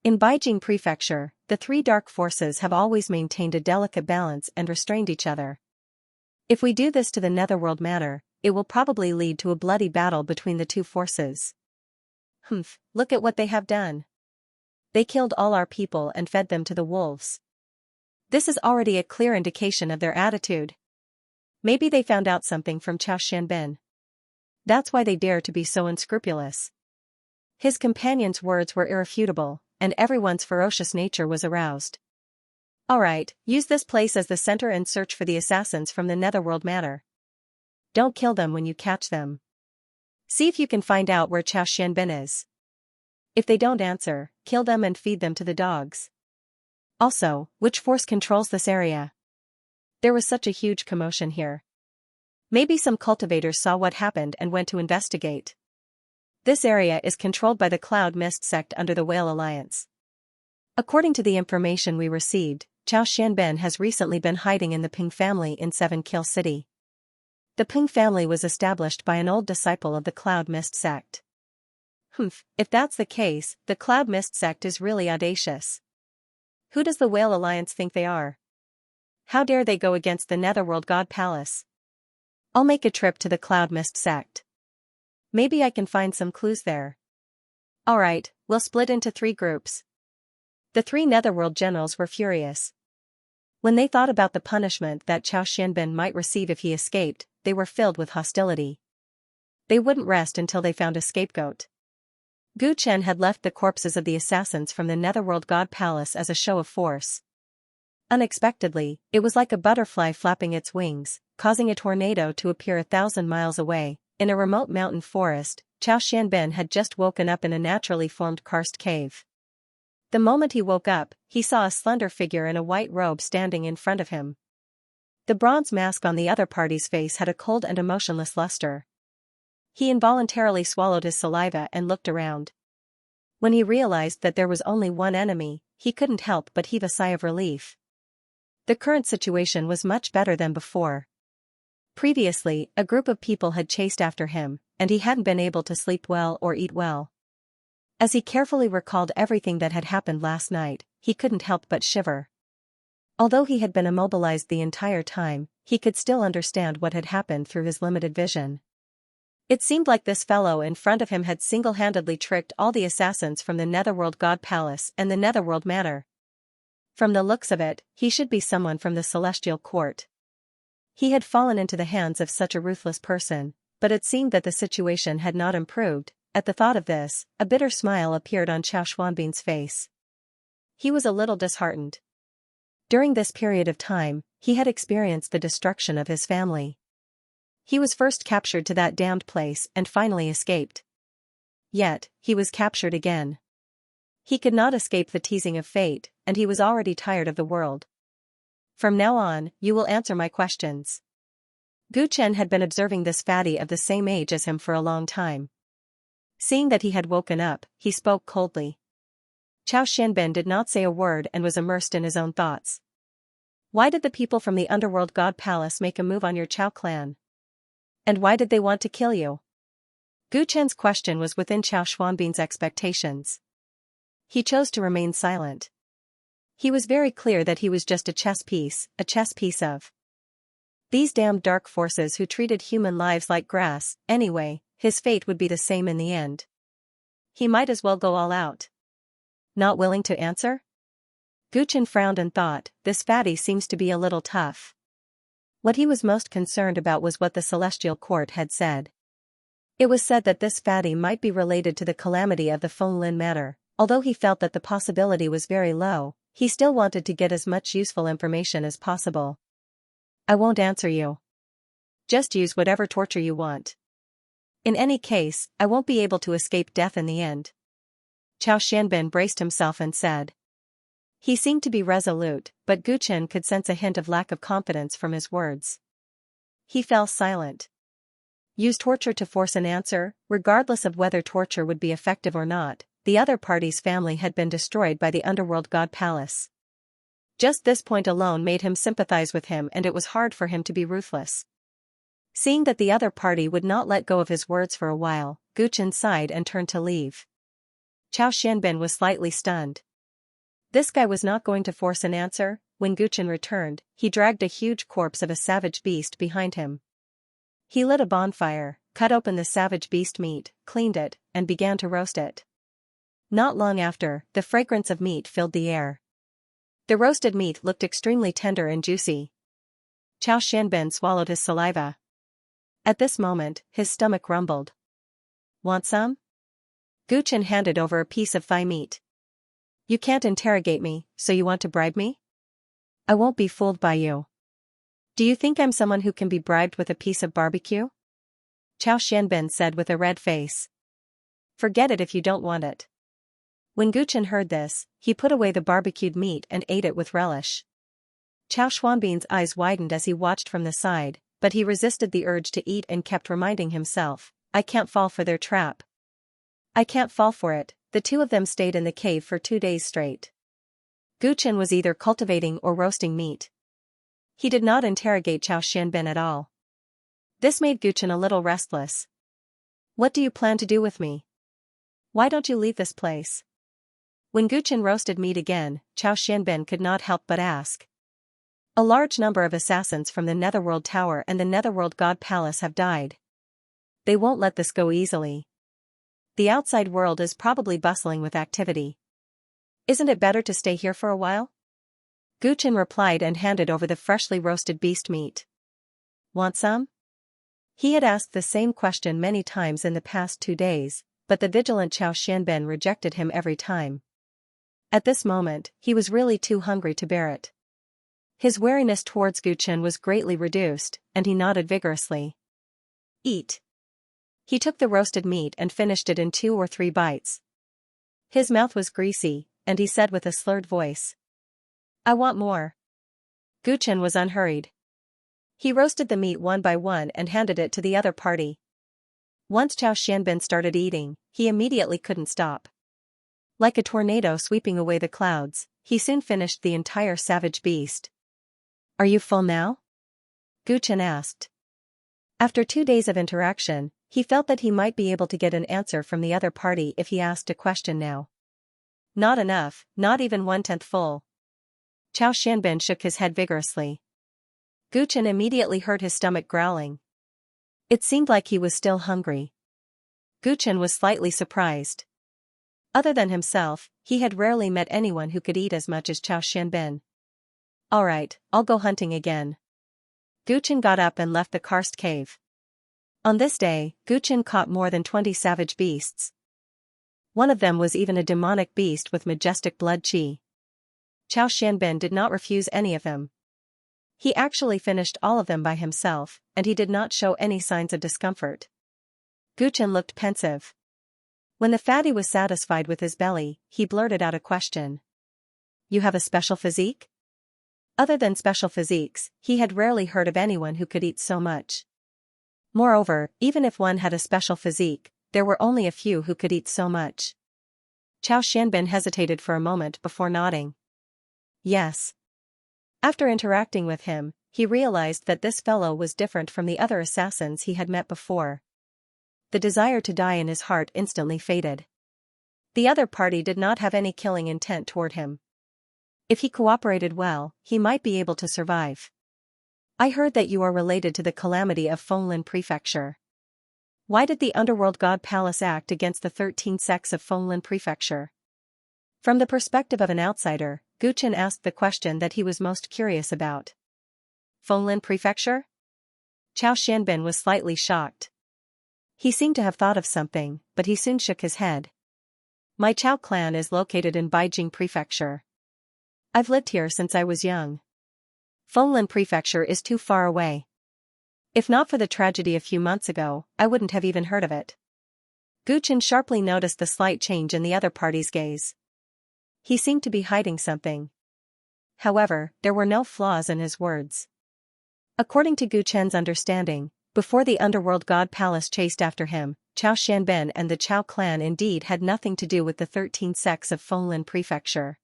In Beijing Prefecture, the 3 dark forces have always maintained a delicate balance and restrained each other. If we do this to the Netherworld Manor, it will probably lead to a bloody battle between the 2 forces. Look at what they have done. They killed all our people and fed them to the wolves. This is already a clear indication of their attitude. Maybe they found out something from Xianxia. That's why they dare to be so unscrupulous. His companion's words were irrefutable, and everyone's ferocious nature was aroused. Alright, use this place as the center and search for the assassins from the Netherworld Manor. Don't kill them when you catch them. See if you can find out where Xianxia is. If they don't answer, kill them and feed them to the dogs. Also, which force controls this area? There was such a huge commotion here. Maybe some cultivators saw what happened and went to investigate. This area is controlled by the Cloud Mist sect under the Whale Alliance. According to the information we received, Xianxia has recently been hiding in the Ping family in 7 Kill City. The Ping family was established by an old disciple of the Cloud Mist sect. If that's the case, the Cloud Mist sect is really audacious. Who does the Whale Alliance think they are? How dare they go against the Netherworld God Palace? I'll make a trip to the Cloud Mist sect. Maybe I can find some clues there. Alright, we'll split into 3 groups. The 3 Netherworld generals were furious. When they thought about the punishment that Xianxia might receive if he escaped, they were filled with hostility. They wouldn't rest until they found a scapegoat. Gu Chen had left the corpses of the assassins from the Netherworld God Palace as a show of force. Unexpectedly, it was like a butterfly flapping its wings, causing a tornado to appear 1,000 miles away. In a remote mountain forest, Xianxia had just woken up in a naturally formed karst cave. The moment he woke up, he saw a slender figure in a white robe standing in front of him. The bronze mask on the other party's face had a cold and emotionless luster. He involuntarily swallowed his saliva and looked around. When he realized that there was only one enemy, he couldn't help but heave a sigh of relief. The current situation was much better than before. Previously, a group of people had chased after him, and he hadn't been able to sleep well or eat well. As he carefully recalled everything that had happened last night, he couldn't help but shiver. Although he had been immobilized the entire time, he could still understand what had happened through his limited vision. It seemed like this fellow in front of him had single-handedly tricked all the assassins from the Netherworld God Palace and the Netherworld Manor. From the looks of it, he should be someone from the Celestial Court. He had fallen into the hands of such a ruthless person, but it seemed that the situation had not improved. At the thought of this, a bitter smile appeared on Xiao Xuanbing's face. He was a little disheartened. During this period of time, he had experienced the destruction of his family. He was first captured to that damned place and finally escaped. Yet, he was captured again. He could not escape the teasing of fate, and he was already tired of the world. From now on, you will answer my questions. Gu Chen had been observing this fatty of the same age as him for a long time. Seeing that he had woken up, he spoke coldly. Xiao Xianbin did not say a word and was immersed in his own thoughts. Why did the people from the underworld god palace make a move on your Xiao clan? And why did they want to kill you? Gu Chen's question was within Xiao Xuanbing's expectations. He chose to remain silent. He was very clear that he was just a chess piece of these damned dark forces who treated human lives like grass. Anyway, his fate would be the same in the end. He might as well go all out. Not willing to answer? Gu Chen frowned and thought, this fatty seems to be a little tough. What he was most concerned about was what the celestial court had said. It was said that this fatty might be related to the calamity of the Fenglin matter. Although he felt that the possibility was very low, he still wanted to get as much useful information as possible. I won't answer you. Just use whatever torture you want. In any case, I won't be able to escape death in the end. Xiao Xianbin braced himself and said. He seemed to be resolute, but Gu Chen could sense a hint of lack of confidence from his words. He fell silent. Use torture to force an answer, regardless of whether torture would be effective or not. The other party's family had been destroyed by the underworld god palace. Just this point alone made him sympathize with him, and it was hard for him to be ruthless. Seeing that the other party would not let go of his words for a while, Gu Chen sighed and turned to leave. Xiao Xianbin was slightly stunned. This guy was not going to force an answer. When Gu Chen returned, he dragged a huge corpse of a savage beast behind him. He lit a bonfire, cut open the savage beast meat, cleaned it, and began to roast it. Not long after, the fragrance of meat filled the air. The roasted meat looked extremely tender and juicy. Xiao Xianbin swallowed his saliva. At this moment, his stomach rumbled. Want some? Gu Chen handed over a piece of thigh meat. You can't interrogate me, so you want to bribe me? I won't be fooled by you. Do you think I'm someone who can be bribed with a piece of barbecue? Xiao Xianbin said with a red face. Forget it if you don't want it. When Gu Chen heard this, he put away the barbecued meat and ate it with relish. Xiao Xuanbing's eyes widened as he watched from the side, but he resisted the urge to eat and kept reminding himself, I can't fall for their trap. I can't fall for it. The two of them stayed in the cave for 2 days straight. Gu Chen was either cultivating or roasting meat. He did not interrogate Xiao Xianbin at all. This made Gu Chen a little restless. What do you plan to do with me? Why don't you leave this place? When Gu Chen roasted meat again, Xiao Xianbin could not help but ask. A large number of assassins from the Netherworld Tower and the Netherworld God Palace have died. They won't let this go easily. The outside world is probably bustling with activity. Isn't it better to stay here for a while? Gu Chen replied and handed over the freshly roasted beast meat. Want some? He had asked the same question many times in the past 2 days, but the vigilant Xiao Xianbin rejected him every time. At this moment, he was really too hungry to bear it. His wariness towards Gu Chen was greatly reduced, and he nodded vigorously. Eat. He took the roasted meat and finished it in 2 or 3 bites. His mouth was greasy, and he said with a slurred voice. I want more. Gu Chen was unhurried. He roasted the meat one by one and handed it to the other party. Once Xiao Xianbin started eating, he immediately couldn't stop. Like a tornado sweeping away the clouds, he soon finished the entire savage beast. Are you full now? Gu Chen asked. After 2 days of interaction, he felt that he might be able to get an answer from the other party if he asked a question now. Not enough, not even 1/10 full. Xiao Xianbin shook his head vigorously. Gu Chen immediately heard his stomach growling. It seemed like he was still hungry. Gu Chen was slightly surprised. Other than himself, he had rarely met anyone who could eat as much as Xiao Xianbin. Alright, I'll go hunting again. Gu Chen got up and left the karst cave. On this day, Guchen caught more than 20 savage beasts. One of them was even a demonic beast with majestic blood qi. Qiao Xianbin did not refuse any of them. He actually finished all of them by himself, and he did not show any signs of discomfort. Guchen looked pensive. When the fatty was satisfied with his belly, he blurted out a question. You have a special physique? Other than special physiques, he had rarely heard of anyone who could eat so much. Moreover, even if one had a special physique, there were only a few who could eat so much. Qiao Xianbin hesitated for a moment before nodding. Yes. After interacting with him, he realized that this fellow was different from the other assassins he had met before. The desire to die in his heart instantly faded. The other party did not have any killing intent toward him. If he cooperated well, he might be able to survive. I heard that you are related to the calamity of Fenglin Prefecture. Why did the Underworld God Palace act against the 13 sects of Fenglin Prefecture? From the perspective of an outsider, Guchen asked the question that he was most curious about. Fenglin Prefecture? Qiao Xianbin was slightly shocked. He seemed to have thought of something, but he soon shook his head. My Qiao clan is located in Beijing Prefecture. I've lived here since I was young. Fenglin Prefecture is too far away. If not for the tragedy a few months ago, I wouldn't have even heard of it. Guchen sharply noticed the slight change in the other party's gaze. He seemed to be hiding something. However, there were no flaws in his words. According to Guchen's understanding, before the Underworld God Palace chased after him, Qiao Xianbin and the Qiao clan indeed had nothing to do with the 13 sects of Fenglin Prefecture.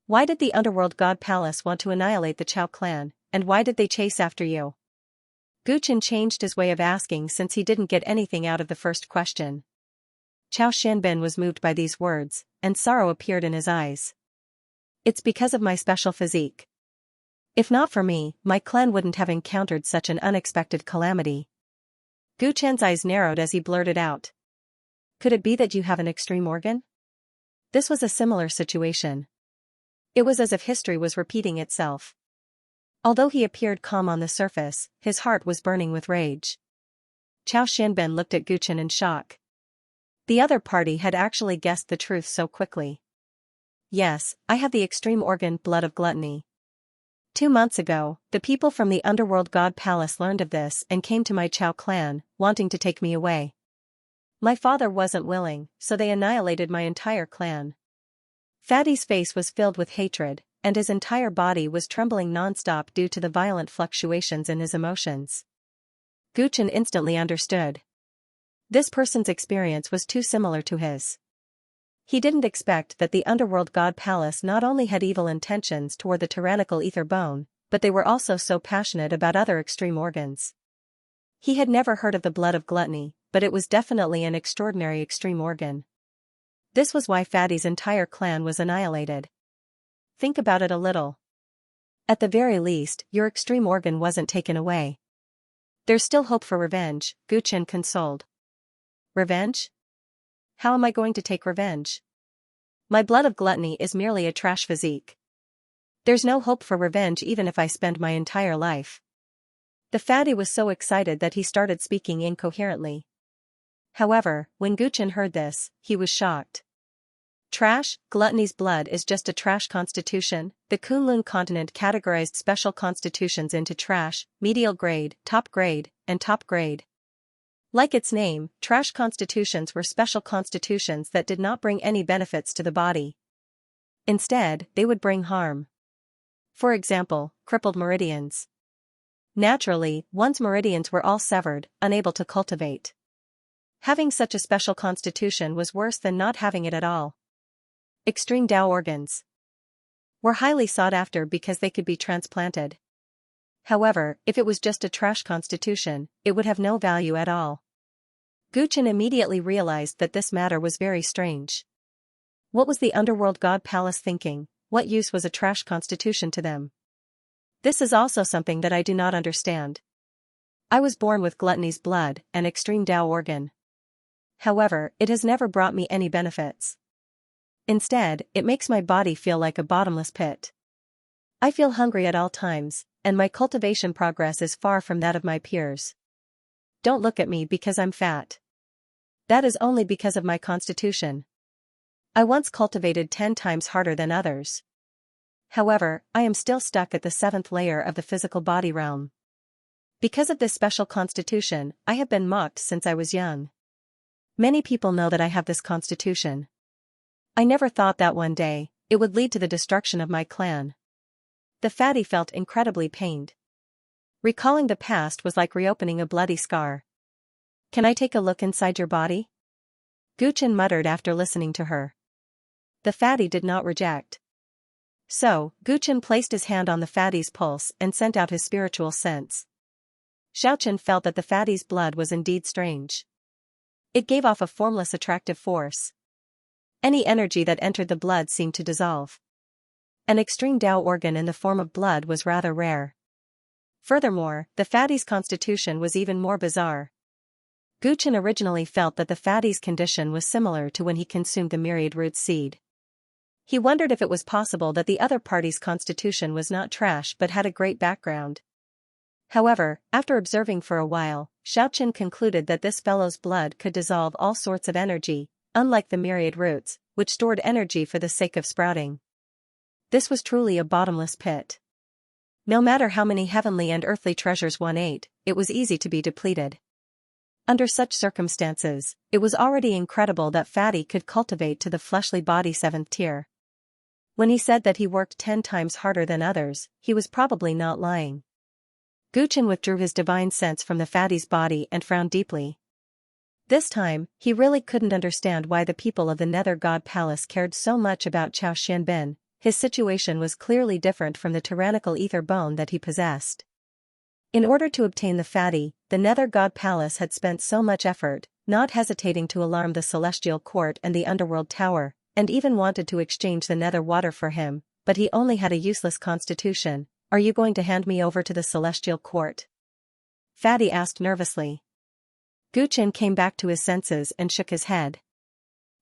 Why did the Underworld God Palace want to annihilate the Qiao clan, and why did they chase after you? Guchen changed his way of asking since he didn't get anything out of the first question. Qiao Xianbin was moved by these words, and sorrow appeared in his eyes. It's because of my special physique. If not for me, my clan wouldn't have encountered such an unexpected calamity. Guchen's eyes narrowed as he blurted out. Could it be that you have an extreme organ? This was a similar situation. It was as if history was repeating itself. Although he appeared calm on the surface, his heart was burning with rage. Qiao Xianbin looked at Guchen in shock. The other party had actually guessed the truth so quickly. Yes, I have the extreme organ, blood of gluttony. 2 months ago, the people from the Underworld God Palace learned of this and came to my Qiao clan, wanting to take me away. My father wasn't willing, so they annihilated my entire clan. Fatty's face was filled with hatred, and his entire body was trembling non-stop due to the violent fluctuations in his emotions. Guchen instantly understood. This person's experience was too similar to his. He didn't expect that the Underworld God Palace not only had evil intentions toward the tyrannical ether bone, but they were also so passionate about other extreme organs. He had never heard of the blood of gluttony, but it was definitely an extraordinary extreme organ. This was why Fatty's entire clan was annihilated. Think about it a little. At the very least, your extreme organ wasn't taken away. There's still hope for revenge, Guchen consoled. Revenge? How am I going to take revenge? My blood of gluttony is merely a trash physique. There's no hope for revenge even if I spend my entire life. The fatty was so excited that he started speaking incoherently. However, when Guchen heard this, he was shocked. Trash, gluttony's blood is just a trash constitution. The Kunlun continent categorized special constitutions into trash, medial grade, and top grade. Like its name, trash constitutions were special constitutions that did not bring any benefits to the body. Instead, they would bring harm. For example, crippled meridians. Naturally, one's meridians were all severed, unable to cultivate. Having such a special constitution was worse than not having it at all. Extreme Dao organs were highly sought after because they could be transplanted. However, if it was just a trash constitution, it would have no value at all. Guchen immediately realized that this matter was very strange. What was the Underworld God Palace thinking? What use was a trash constitution to them? This is also something that I do not understand. I was born with gluttony's blood, an extreme Dao organ. However, it has never brought me any benefits. Instead, it makes my body feel like a bottomless pit. I feel hungry at all times, and my cultivation progress is far from that of my peers. Don't look at me because I'm fat. That is only because of my constitution. I once cultivated 10 times harder than others. However, I am still stuck at the 7th layer of the physical body realm. Because of this special constitution, I have been mocked since I was young. Many people know that I have this constitution. I never thought that one day, it would lead to the destruction of my clan. The fatty felt incredibly pained. Recalling the past was like reopening a bloody scar. Can I take a look inside your body? Guchen muttered after listening to her. The fatty did not reject. So, Guchen placed his hand on the fatty's pulse and sent out his spiritual sense. Xiaochen felt that the fatty's blood was indeed strange. It gave off a formless attractive force. Any energy that entered the blood seemed to dissolve. An extreme Tao organ in the form of blood was rather rare. Furthermore, the fatty's constitution was even more bizarre. Guchen originally felt that the fatty's condition was similar to when he consumed the myriad root seed. He wondered if it was possible that the other party's constitution was not trash but had a great background. However, after observing for a while, Xiaochen concluded that this fellow's blood could dissolve all sorts of energy, unlike the myriad roots, which stored energy for the sake of sprouting. This was truly a bottomless pit. No matter how many heavenly and earthly treasures one ate, it was easy to be depleted. Under such circumstances, it was already incredible that fatty could cultivate to the fleshly body 7th tier. When he said that he worked 10 times harder than others, he was probably not lying. Guchen withdrew his divine sense from the fatty's body and frowned deeply. This time, he really couldn't understand why the people of the Nether God Palace cared so much about Chao Xianbin. His situation was clearly different from the tyrannical ether bone that he possessed. In order to obtain the fatty, the Nether God Palace had spent so much effort, not hesitating to alarm the Celestial Court and the Underworld Tower, and even wanted to exchange the Nether water for him, but he only had a useless constitution. Are you going to hand me over to the Celestial Court? Fatty asked nervously. Guchen came back to his senses and shook his head.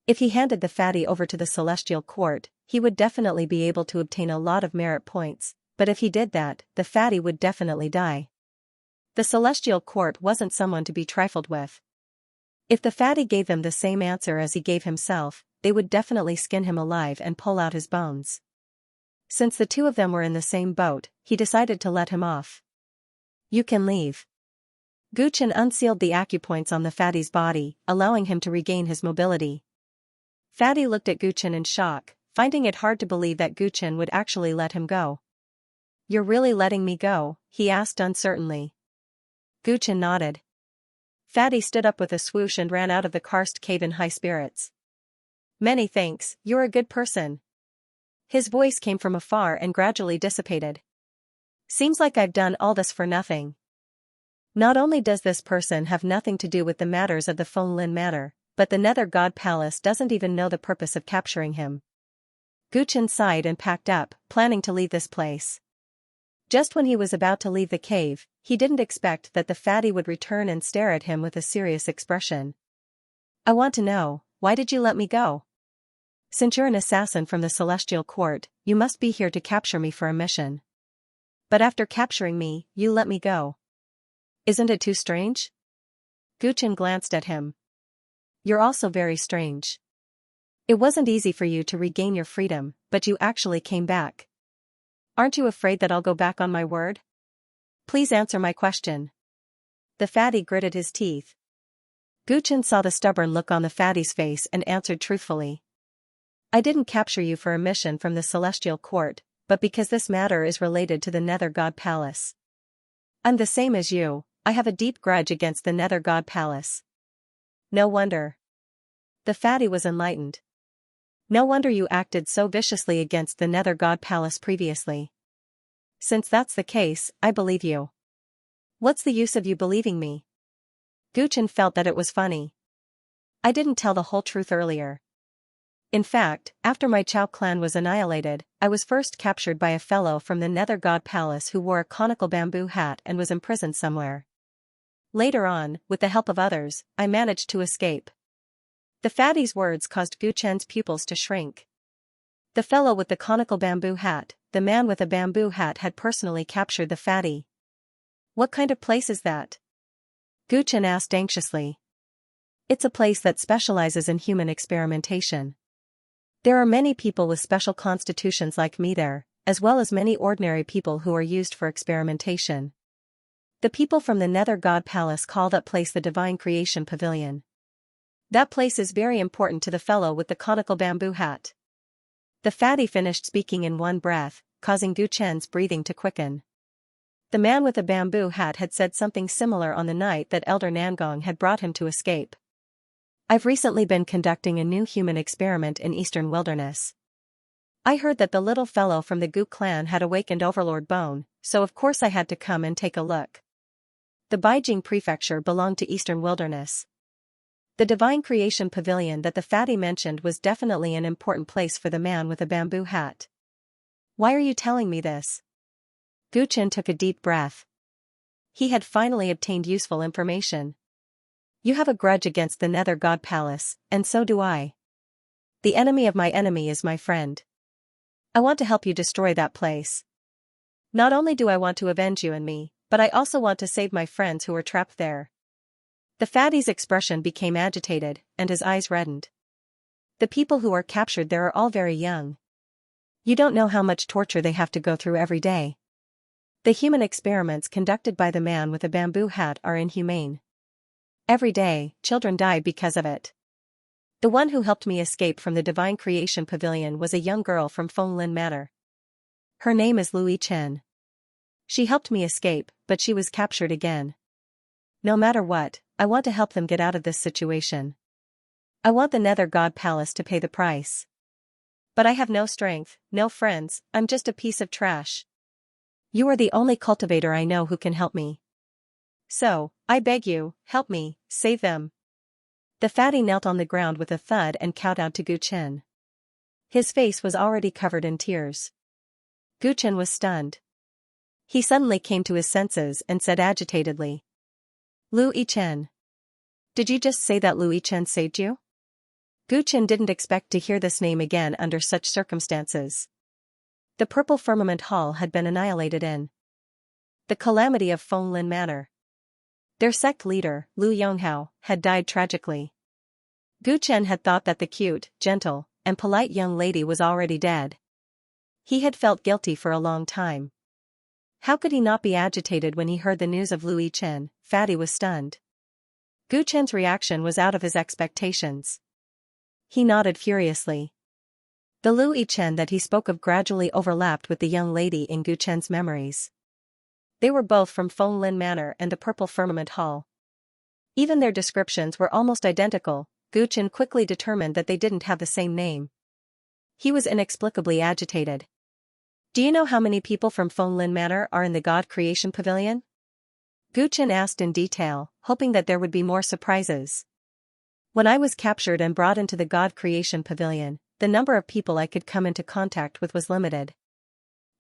If he handed the fatty over to the Celestial Court, he would definitely be able to obtain a lot of merit points, but if he did that, the fatty would definitely die. The Celestial Court wasn't someone to be trifled with. If the fatty gave them the same answer as he gave himself, they would definitely skin him alive and pull out his bones. Since the two of them were in the same boat, he decided to let him off. You can leave. Guchen unsealed the acupoints on the fatty's body, allowing him to regain his mobility. Fatty looked at Guchen in shock, finding it hard to believe that Guchen would actually let him go. You're really letting me go? He asked uncertainly. Guchen nodded. Fatty stood up with a swoosh and ran out of the karst cave in high spirits. Many thanks, you're a good person. His voice came from afar and gradually dissipated. Seems like I've done all this for nothing. Not only does this person have nothing to do with the matters of the Feng Lin matter, but the Nether God Palace doesn't even know the purpose of capturing him. Guchen sighed and packed up, planning to leave this place. Just when he was about to leave the cave, he didn't expect that the fatty would return and stare at him with a serious expression. I want to know, why did you let me go? Since you're an assassin from the Celestial Court, you must be here to capture me for a mission. But after capturing me, you let me go. Isn't it too strange? Guchen glanced at him. You're also very strange. It wasn't easy for you to regain your freedom, but you actually came back. Aren't you afraid that I'll go back on my word? Please answer my question. The fatty gritted his teeth. Guchen saw the stubborn look on the fatty's face and answered truthfully. I didn't capture you for a mission from the Celestial Court, but because this matter is related to the Nether God Palace. I'm the same as you, I have a deep grudge against the Nether God Palace. No wonder. The fatty was enlightened. No wonder you acted so viciously against the Nether God Palace previously. Since that's the case, I believe you. What's the use of you believing me? Guchen felt that it was funny. I didn't tell the whole truth earlier. In fact, after my Chao clan was annihilated, I was first captured by a fellow from the Nether God Palace who wore a conical bamboo hat and was imprisoned somewhere. Later on, with the help of others, I managed to escape. The fatty's words caused Guchen's pupils to shrink. The fellow with the conical bamboo hat, the man with a bamboo hat had personally captured the fatty. What kind of place is that? Gu Chen asked anxiously. It's a place that specializes in human experimentation. There are many people with special constitutions like me there, as well as many ordinary people who are used for experimentation. The people from the Nether God Palace call that place the Divine Creation Pavilion. That place is very important to the fellow with the conical bamboo hat. The fatty finished speaking in one breath, causing Gu Chen's breathing to quicken. The man with the bamboo hat had said something similar on the night that Elder Nangong had brought him to escape. I've recently been conducting a new human experiment in Eastern Wilderness. I heard that the little fellow from the Gu clan had awakened Overlord Bone, so of course I had to come and take a look. The Beijing Prefecture belonged to Eastern Wilderness. The Divine Creation Pavilion that the fatty mentioned was definitely an important place for the man with a bamboo hat. Why are you telling me this? Gu Chen took a deep breath. He had finally obtained useful information. You have a grudge against the Nether God Palace, and so do I. The enemy of my enemy is my friend. I want to help you destroy that place. Not only do I want to avenge you and me, but I also want to save my friends who are trapped there. The fatty's expression became agitated, and his eyes reddened. The people who are captured there are all very young. You don't know how much torture they have to go through every day. The human experiments conducted by the man with a bamboo hat are inhumane. Every day, children die because of it. The one who helped me escape from the Divine Creation Pavilion was a young girl from Fenglin Manor. Her name is Lui Chen. She helped me escape, but she was captured again. No matter what, I want to help them get out of this situation. I want the Nether God Palace to pay the price. But I have no strength, no friends, I'm just a piece of trash. You are the only cultivator I know who can help me. So, I beg you, help me, save them. The fatty knelt on the ground with a thud and kowtowed to Gu Chen. His face was already covered in tears. Gu Chen was stunned. He suddenly came to his senses and said agitatedly. Lu Yichen. Did you just say that Lu Yichen saved you? Gu Chen didn't expect to hear this name again under such circumstances. The Purple Firmament Hall had been annihilated in the calamity of Fenglin Manor. Their sect leader, Lu Yonghao, had died tragically. Gu Chen had thought that the cute, gentle, and polite young lady was already dead. He had felt guilty for a long time. How could he not be agitated when he heard the news of Lu Yichen? Fatty was stunned. Gu Chen's reaction was out of his expectations. He nodded furiously. The Lu Yichen that he spoke of gradually overlapped with the young lady in Gu Chen's memories. They were both from Fenglin Manor and the Purple Firmament Hall. Even their descriptions were almost identical. Gu Chen quickly determined that they didn't have the same name. He was inexplicably agitated. Do you know how many people from Fenglin Manor are in the God Creation Pavilion? Gu Chen asked in detail, hoping that there would be more surprises. When I was captured and brought into the God Creation Pavilion, the number of people I could come into contact with was limited.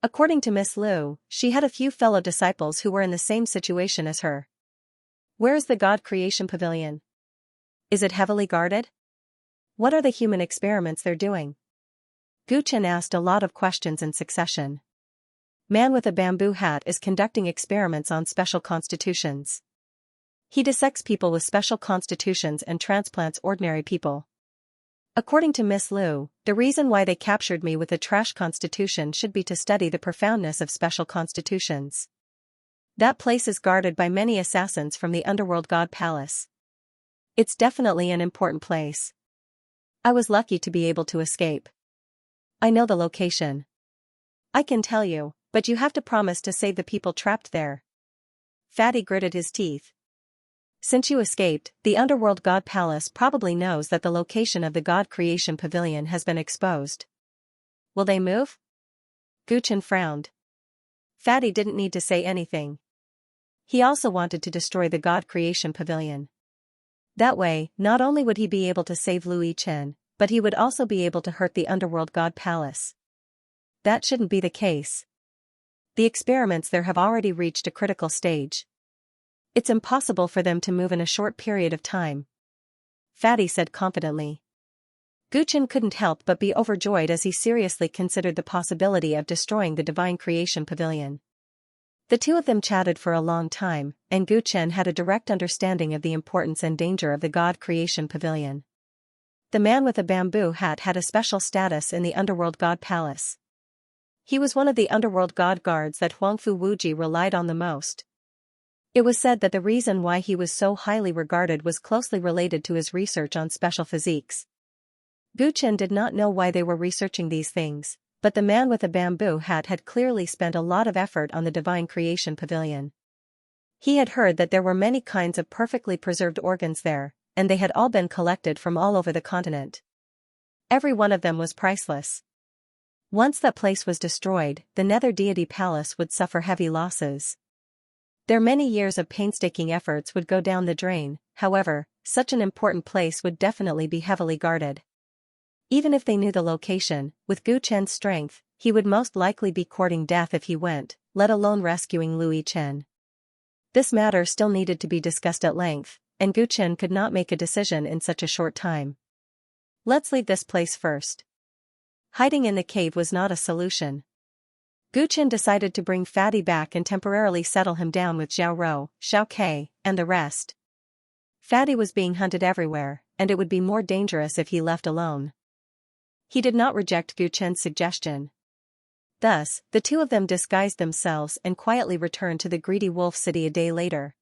According to Miss Liu, she had a few fellow disciples who were in the same situation as her. Where is the God Creation Pavilion? Is it heavily guarded? What are the human experiments they're doing? Gu Chen asked a lot of questions in succession. Man with a bamboo hat is conducting experiments on special constitutions. He dissects people with special constitutions and transplants ordinary people. According to Miss Liu, the reason why they captured me with a trash constitution should be to study the profoundness of special constitutions. That place is guarded by many assassins from the Underworld God Palace. It's definitely an important place. I was lucky to be able to escape. I know the location. I can tell you, but you have to promise to save the people trapped there. Fatty gritted his teeth. Since you escaped, the Underworld God Palace probably knows that the location of the God Creation Pavilion has been exposed. Will they move? Gu Chen frowned. Fatty didn't need to say anything. He also wanted to destroy the God Creation Pavilion. That way, not only would he be able to save Lu Yichen, but he would also be able to hurt the Underworld God Palace. That shouldn't be the case. The experiments there have already reached a critical stage. It's impossible for them to move in a short period of time. Fatty said confidently. Gu Chen couldn't help but be overjoyed as he seriously considered the possibility of destroying the Divine Creation Pavilion. The two of them chatted for a long time, and Gu Chen had a direct understanding of the importance and danger of the God Creation Pavilion. The man with a bamboo hat had a special status in the Underworld God Palace. He was one of the Underworld God guards that Huangfu Wuji relied on the most. It was said that the reason why he was so highly regarded was closely related to his research on special physiques. Gu Chen did not know why they were researching these things, but the man with a bamboo hat had clearly spent a lot of effort on the Divine Creation Pavilion. He had heard that there were many kinds of perfectly preserved organs there, and they had all been collected from all over the continent. Every one of them was priceless. Once that place was destroyed, the Nether Deity Palace would suffer heavy losses. Their many years of painstaking efforts would go down the drain. However, such an important place would definitely be heavily guarded. Even if they knew the location, with Gu Chen's strength, he would most likely be courting death if he went, let alone rescuing Lui Chen. This matter still needed to be discussed at length, and Gu Chen could not make a decision in such a short time. Let's leave this place first. Hiding in the cave was not a solution. Gu Chen decided to bring Fatty back and temporarily settle him down with Xiao Rou, Xiao Ke, and the rest. Fatty was being hunted everywhere, and it would be more dangerous if he left alone. He did not reject Gu Chen's suggestion. Thus, the two of them disguised themselves and quietly returned to the Greedy Wolf City a day later.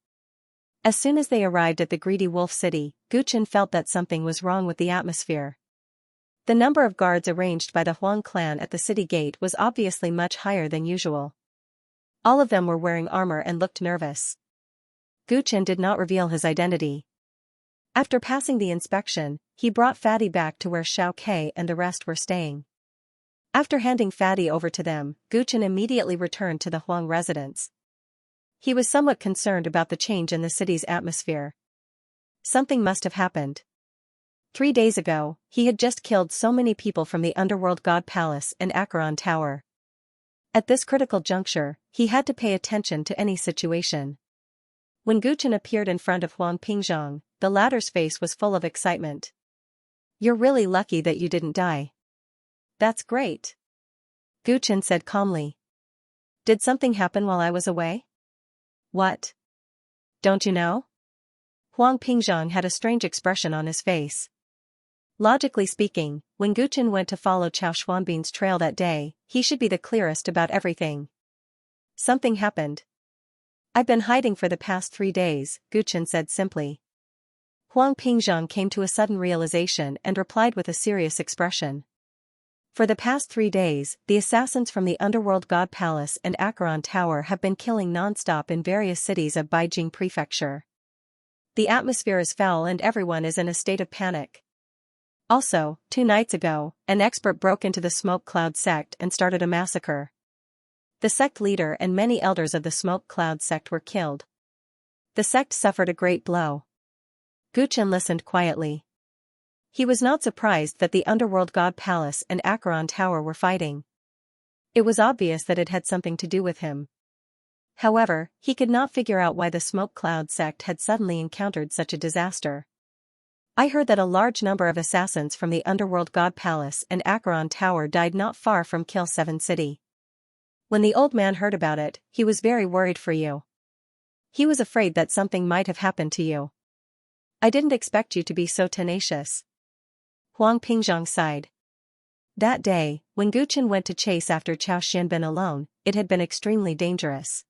As soon as they arrived at the Greedy Wolf City, Gu Chen felt that something was wrong with the atmosphere. The number of guards arranged by the Huang clan at the city gate was obviously much higher than usual. All of them were wearing armor and looked nervous. Gu Chen did not reveal his identity. After passing the inspection, he brought Fatty back to where Xiao Ke and the rest were staying. After handing Fatty over to them, Gu Chen immediately returned to the Huang residence. He was somewhat concerned about the change in the city's atmosphere. Something must have happened. 3 days ago, he had just killed so many people from the Underworld God Palace and Acheron Tower. At this critical juncture, he had to pay attention to any situation. When Gu Chen appeared in front of Huang Pingzhong, the latter's face was full of excitement. "You're really lucky that you didn't die." "That's great," Gu Chen said calmly. "Did something happen while I was away?" "What? Don't you know?" Huang Pingzhong had a strange expression on his face. Logically speaking, when Gu Chen went to follow Chao Xuanbin's trail that day, he should be the clearest about everything. "Something happened. I've been hiding for the past 3 days, Gu Chen said simply. Huang Pingzhong came to a sudden realization and replied with a serious expression. "For the past 3 days, the assassins from the Underworld God Palace and Acheron Tower have been killing non-stop in various cities of Beijing Prefecture. The atmosphere is foul and everyone is in a state of panic. Also, 2 nights ago, an expert broke into the Smoke Cloud sect and started a massacre. The sect leader and many elders of the Smoke Cloud sect were killed. The sect suffered a great blow." Gu Chen listened quietly. He was not surprised that the Underworld God Palace and Acheron Tower were fighting. It was obvious that it had something to do with him. However, he could not figure out why the Smoke Cloud sect had suddenly encountered such a disaster. "I heard that a large number of assassins from the Underworld God Palace and Acheron Tower died not far from Kill 7 City. When the old man heard about it, he was very worried for you. He was afraid that something might have happened to you. I didn't expect you to be so tenacious." Huang Pingzhong sighed. That day, when Gu Chen went to chase after Chao Xianbin alone, it had been extremely dangerous.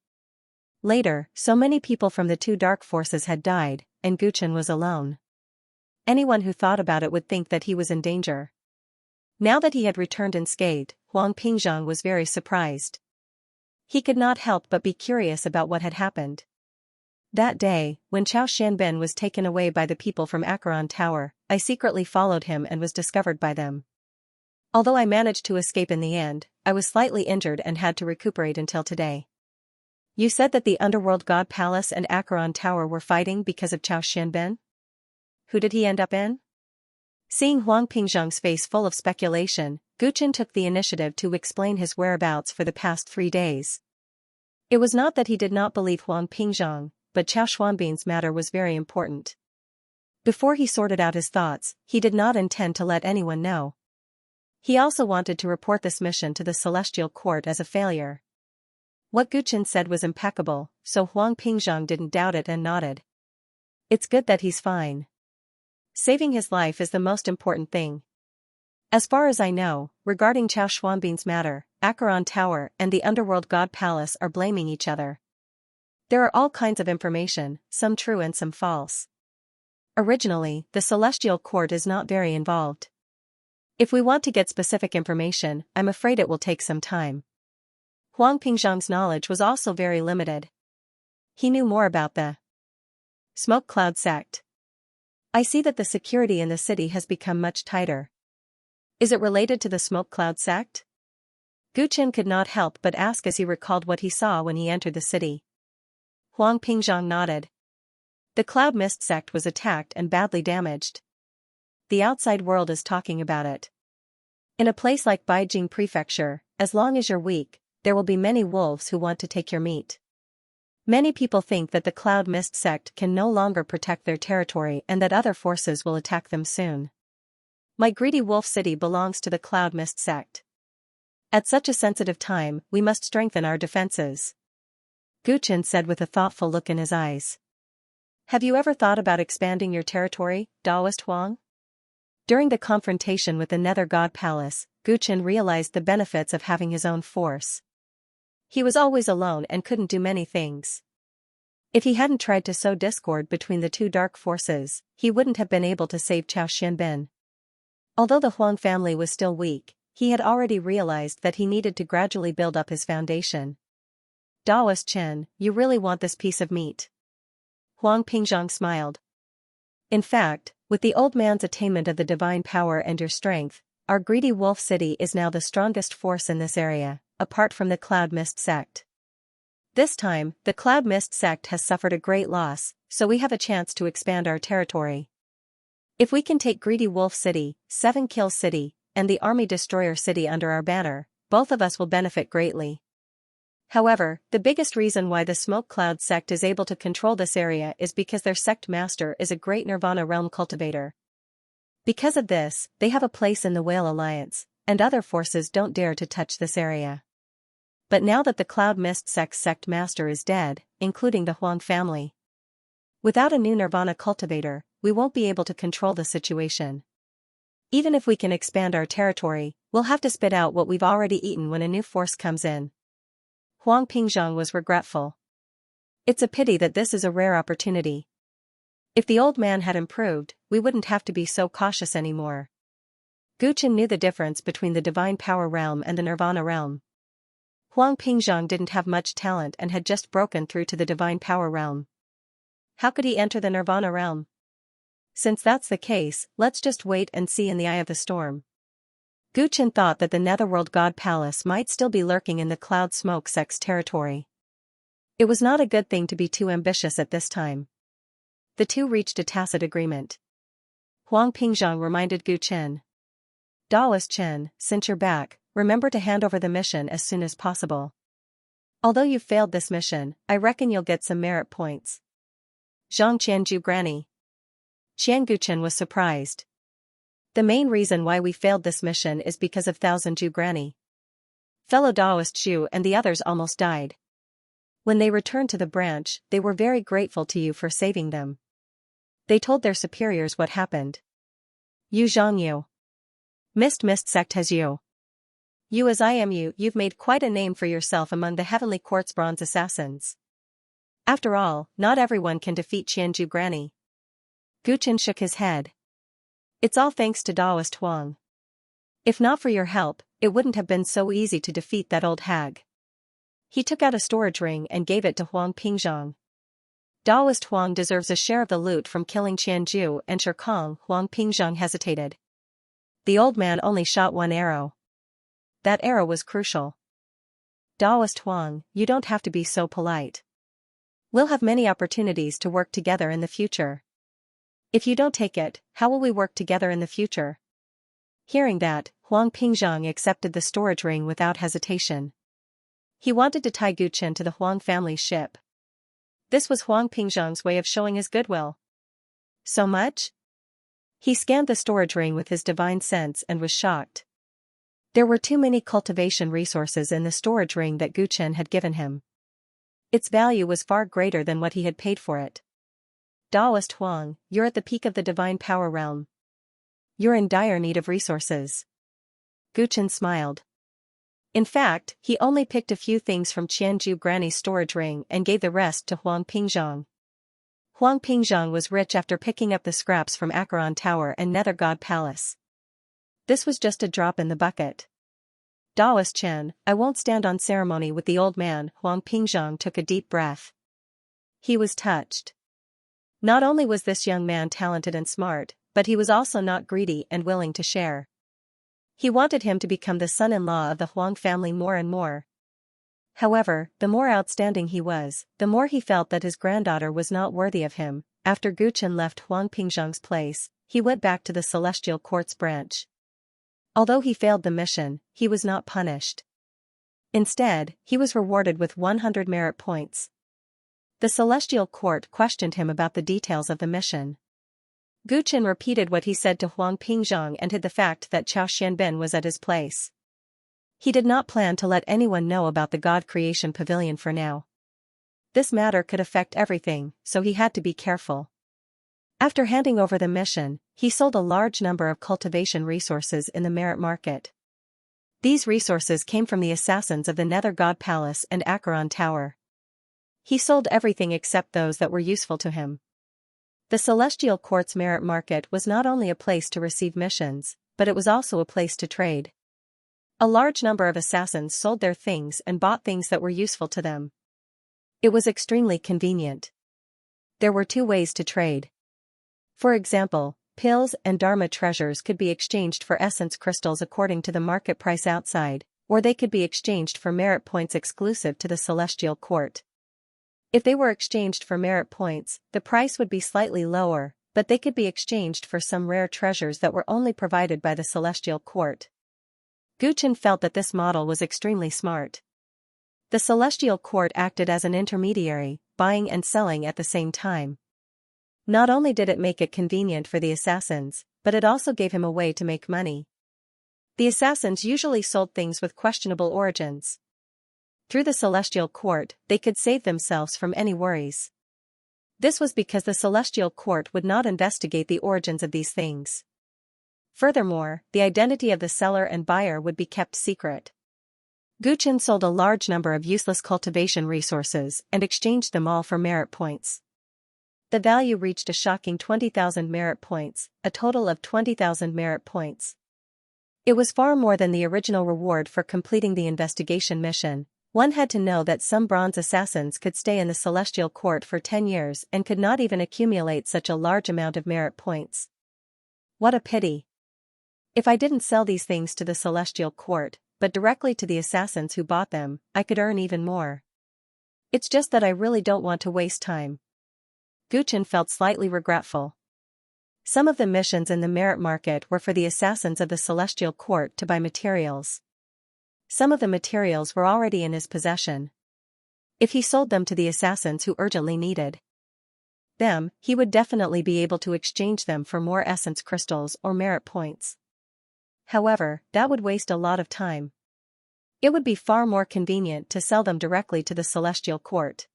Later, so many people from the 2 dark forces had died, and Gu Chen was alone. Anyone who thought about it would think that he was in danger. Now that he had returned unscathed, Huang Pingzhong was very surprised. He could not help but be curious about what had happened. That day, when Chao Xianbin was taken away by the people from Acheron Tower, I secretly followed him and was discovered by them. Although I managed to escape in the end, I was slightly injured and had to recuperate until today. You said that the Underworld God Palace and Acheron Tower were fighting because of Chao Xianbin? Who did he end up in? Seeing Huang Pingzhong's face full of speculation, Gu Chen took the initiative to explain his whereabouts for the past 3 days. It was not that he did not believe Huang Pingzhong, but Chao Xuanbin's matter was very important. Before he sorted out his thoughts, he did not intend to let anyone know. He also wanted to report this mission to the Celestial Court as a failure. What Guchen said was impeccable, so Huang Pingzhang didn't doubt it and nodded. It's good that he's fine. Saving his life is the most important thing. As far as I know, regarding Chao Xuanbing's matter, Acheron Tower and the Underworld God Palace are blaming each other. There are all kinds of information, some true and some false. Originally, the Celestial Court is not very involved. If we want to get specific information, I'm afraid it will take some time. Huang Pingzhang's knowledge was also very limited. He knew more about the Smoke Cloud sect. I see that the security in the city has become much tighter. Is it related to the Smoke Cloud sect? Guchen could not help but ask as he recalled what he saw when he entered the city. Huang Pingzhang nodded. The Cloud Mist sect was attacked and badly damaged. The outside world is talking about it. In a place like Beijing Prefecture, as long as you're weak, there will be many wolves who want to take your meat. Many people think that the Cloud Mist sect can no longer protect their territory and that other forces will attack them soon. My greedy wolf city belongs to the Cloud Mist sect. At such a sensitive time, we must strengthen our defenses. Guchen said with a thoughtful look in his eyes. Have you ever thought about expanding your territory, Daoist Huang? During the confrontation with the Nether God Palace, Guchen realized the benefits of having his own force. He was always alone and couldn't do many things. If he hadn't tried to sow discord between the two dark forces, he wouldn't have been able to save Chao Xianbin. Although the Huang family was still weak, he had already realized that he needed to gradually build up his foundation. Daoist Chen, you really want this piece of meat? Huang Pingzhang smiled. In fact, with the old man's attainment of the divine power and your strength, our greedy wolf city is now the strongest force in this area, apart from the Cloud Mist sect. This time, the Cloud Mist sect has suffered a great loss, so we have a chance to expand our territory. If we can take Greedy Wolf City, Seven Kill City, and the Army Destroyer City under our banner, both of us will benefit greatly. However, the biggest reason why the Smoke Cloud sect is able to control this area is because their sect master is a great Nirvana realm cultivator. Because of this, they have a place in the Whale Alliance, and other forces don't dare to touch this area. But now that the Cloud Mist sect master is dead, including the Huang family, without a new Nirvana cultivator, we won't be able to control the situation. Even if we can expand our territory, we'll have to spit out what we've already eaten when a new force comes in. Huang Pingzhang was regretful. It's a pity that this is a rare opportunity. If the old man had improved, we wouldn't have to be so cautious anymore. Guchen knew the difference between the Divine Power Realm and the Nirvana Realm. Huang Pingzhang didn't have much talent and had just broken through to the Divine Power Realm. How could he enter the Nirvana Realm? Since that's the case, let's just wait and see in the eye of the storm. Guchen thought that the Netherworld God Palace might still be lurking in the Cloud Smoke sect's territory. It was not a good thing to be too ambitious at this time. The two reached a tacit agreement. Huang Pingzhang reminded Guchen. Daoist Chen, since you're back, remember to hand over the mission as soon as possible. Although you've failed this mission, I reckon you'll get some merit points. Zhang Qianju Granny. Qian Guchen was surprised. The main reason why we failed this mission is because of Thousand Ju Granny. Fellow Daoist Zhu and the others almost died. When they returned to the branch, they were very grateful to you for saving them. They told their superiors what happened. You Zhangyu. Mist sect has you. You as I am you've made quite a name for yourself among the Heavenly Quartz Bronze Assassins. After all, not everyone can defeat Qianju Granny. Guchen shook his head. It's all thanks to Daoist Huang. If not for your help, it wouldn't have been so easy to defeat that old hag. He took out a storage ring and gave it to Huang Pingzhang. Daoist Huang deserves a share of the loot from killing Qianju and Shirkong. Huang Pingzhang hesitated. The old man only shot one arrow. That arrow was crucial. Daoist Huang, you don't have to be so polite. We'll have many opportunities to work together in the future. If you don't take it, how will we work together in the future? Hearing that, Huang Pingzhang accepted the storage ring without hesitation. He wanted to tie Guchen to the Huang family's ship. This was Huang Pingzhang's way of showing his goodwill. So much? He scanned the storage ring with his divine sense and was shocked. There were too many cultivation resources in the storage ring that Gu Chen had given him. Its value was far greater than what he had paid for it. Daoist Huang, you're at the peak of the divine power realm. You're in dire need of resources. Gu Chen smiled. In fact, he only picked a few things from Qianju Granny's storage ring and gave the rest to Huang Pingzhang. Huang Pingzhang was rich after picking up the scraps from Acheron Tower and Nether God Palace. This was just a drop in the bucket. Daoist Chen, I won't stand on ceremony with the old man. Huang Pingzhang took a deep breath. He was touched. Not only was this young man talented and smart, but he was also not greedy and willing to share. He wanted him to become the son-in-law of the Huang family more and more. However, the more outstanding he was, the more he felt that his granddaughter was not worthy of him. After Gu Chen left Huang Pingzhang's place, he went back to the Celestial Court's branch. Although he failed the mission, he was not punished. Instead, he was rewarded with 100 merit points. The Celestial Court questioned him about the details of the mission. Gu Chen repeated what he said to Huang Pingzhang and hid the fact that Chao Xianbin was at his place. He did not plan to let anyone know about the God Creation Pavilion for now. This matter could affect everything, so he had to be careful. After handing over the mission, he sold a large number of cultivation resources in the merit market. These resources came from the assassins of the Nether God Palace and Acheron Tower. He sold everything except those that were useful to him. The Celestial Court's merit market was not only a place to receive missions, but it was also a place to trade. A large number of assassins sold their things and bought things that were useful to them. It was extremely convenient. There were two ways to trade. For example, pills and Dharma treasures could be exchanged for essence crystals according to the market price outside, or they could be exchanged for merit points exclusive to the Celestial Court. If they were exchanged for merit points, the price would be slightly lower, but they could be exchanged for some rare treasures that were only provided by the Celestial Court. Gu Chen felt that this model was extremely smart. The Celestial Court acted as an intermediary, buying and selling at the same time. Not only did it make it convenient for the assassins, but it also gave him a way to make money. The assassins usually sold things with questionable origins. Through the Celestial Court, they could save themselves from any worries. This was because the Celestial Court would not investigate the origins of these things. Furthermore, the identity of the seller and buyer would be kept secret. Gu Chen sold a large number of useless cultivation resources and exchanged them all for merit points. The value reached a shocking 20,000 merit points, a total of 20,000 merit points. It was far more than the original reward for completing the investigation mission. One had to know that some bronze assassins could stay in the Celestial Court for 10 years and could not even accumulate such a large amount of merit points. What a pity. If I didn't sell these things to the Celestial Court, but directly to the assassins who bought them, I could earn even more. It's just that I really don't want to waste time. Gu Chen felt slightly regretful. Some of the missions in the merit market were for the assassins of the Celestial Court to buy materials. Some of the materials were already in his possession. If he sold them to the assassins who urgently needed them, he would definitely be able to exchange them for more essence crystals or merit points. However, that would waste a lot of time. It would be far more convenient to sell them directly to the Celestial Court.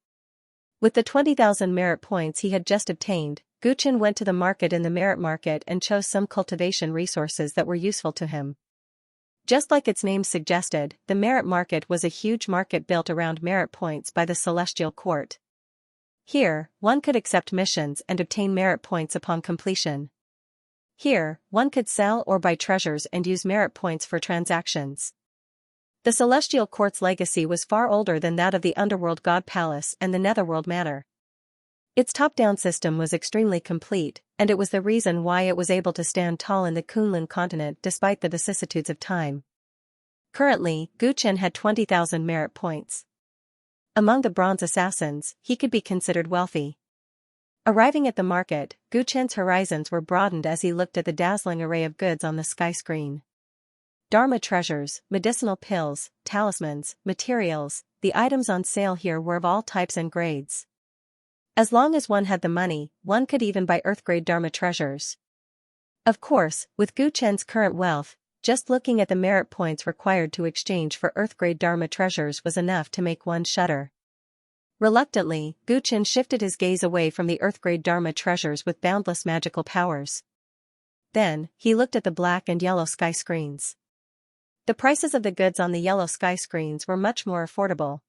With the 20,000 merit points he had just obtained, Gu Chen went to the market in the merit market and chose some cultivation resources that were useful to him. Just like its name suggested, the merit market was a huge market built around merit points by the Celestial Court. Here, one could accept missions and obtain merit points upon completion. Here, one could sell or buy treasures and use merit points for transactions. The Celestial Court's legacy was far older than that of the Underworld God Palace and the Netherworld Manor. Its top-down system was extremely complete, and it was the reason why it was able to stand tall in the Kunlun continent despite the vicissitudes of time. Currently, Gu Chen had 20,000 merit points. Among the bronze assassins, he could be considered wealthy. Arriving at the market, Gu Chen's horizons were broadened as he looked at the dazzling array of goods on the sky screen. Dharma treasures, medicinal pills, talismans, materials, the items on sale here were of all types and grades. As long as one had the money, one could even buy Earth-grade Dharma treasures. Of course, with Gu Chen's current wealth, Just looking at the merit points required to exchange for Earth-grade Dharma treasures was enough to make one shudder. Reluctantly, Gu Chen shifted his gaze away from the Earth-grade Dharma treasures with boundless magical powers. Then, he looked at the black and yellow sky screens. The prices of the goods on the yellow sky screens were much more affordable.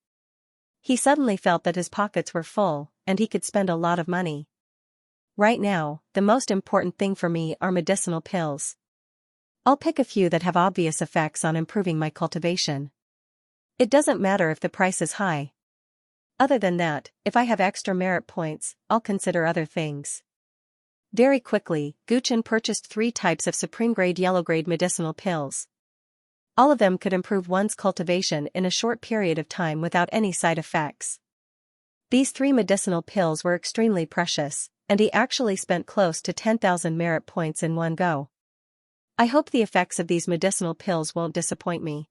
He suddenly felt that his pockets were full, and he could spend a lot of money. Right now, the most important thing for me are medicinal pills. I'll pick a few that have obvious effects on improving my cultivation. It doesn't matter if the price is high. Other than that, if I have extra merit points, I'll consider other things. Very quickly, Gu Chen purchased 3 types of supreme-grade yellow-grade medicinal pills. All of them could improve one's cultivation in a short period of time without any side effects. These 3 medicinal pills were extremely precious, and he actually spent close to 10,000 merit points in one go. I hope the effects of these medicinal pills won't disappoint me.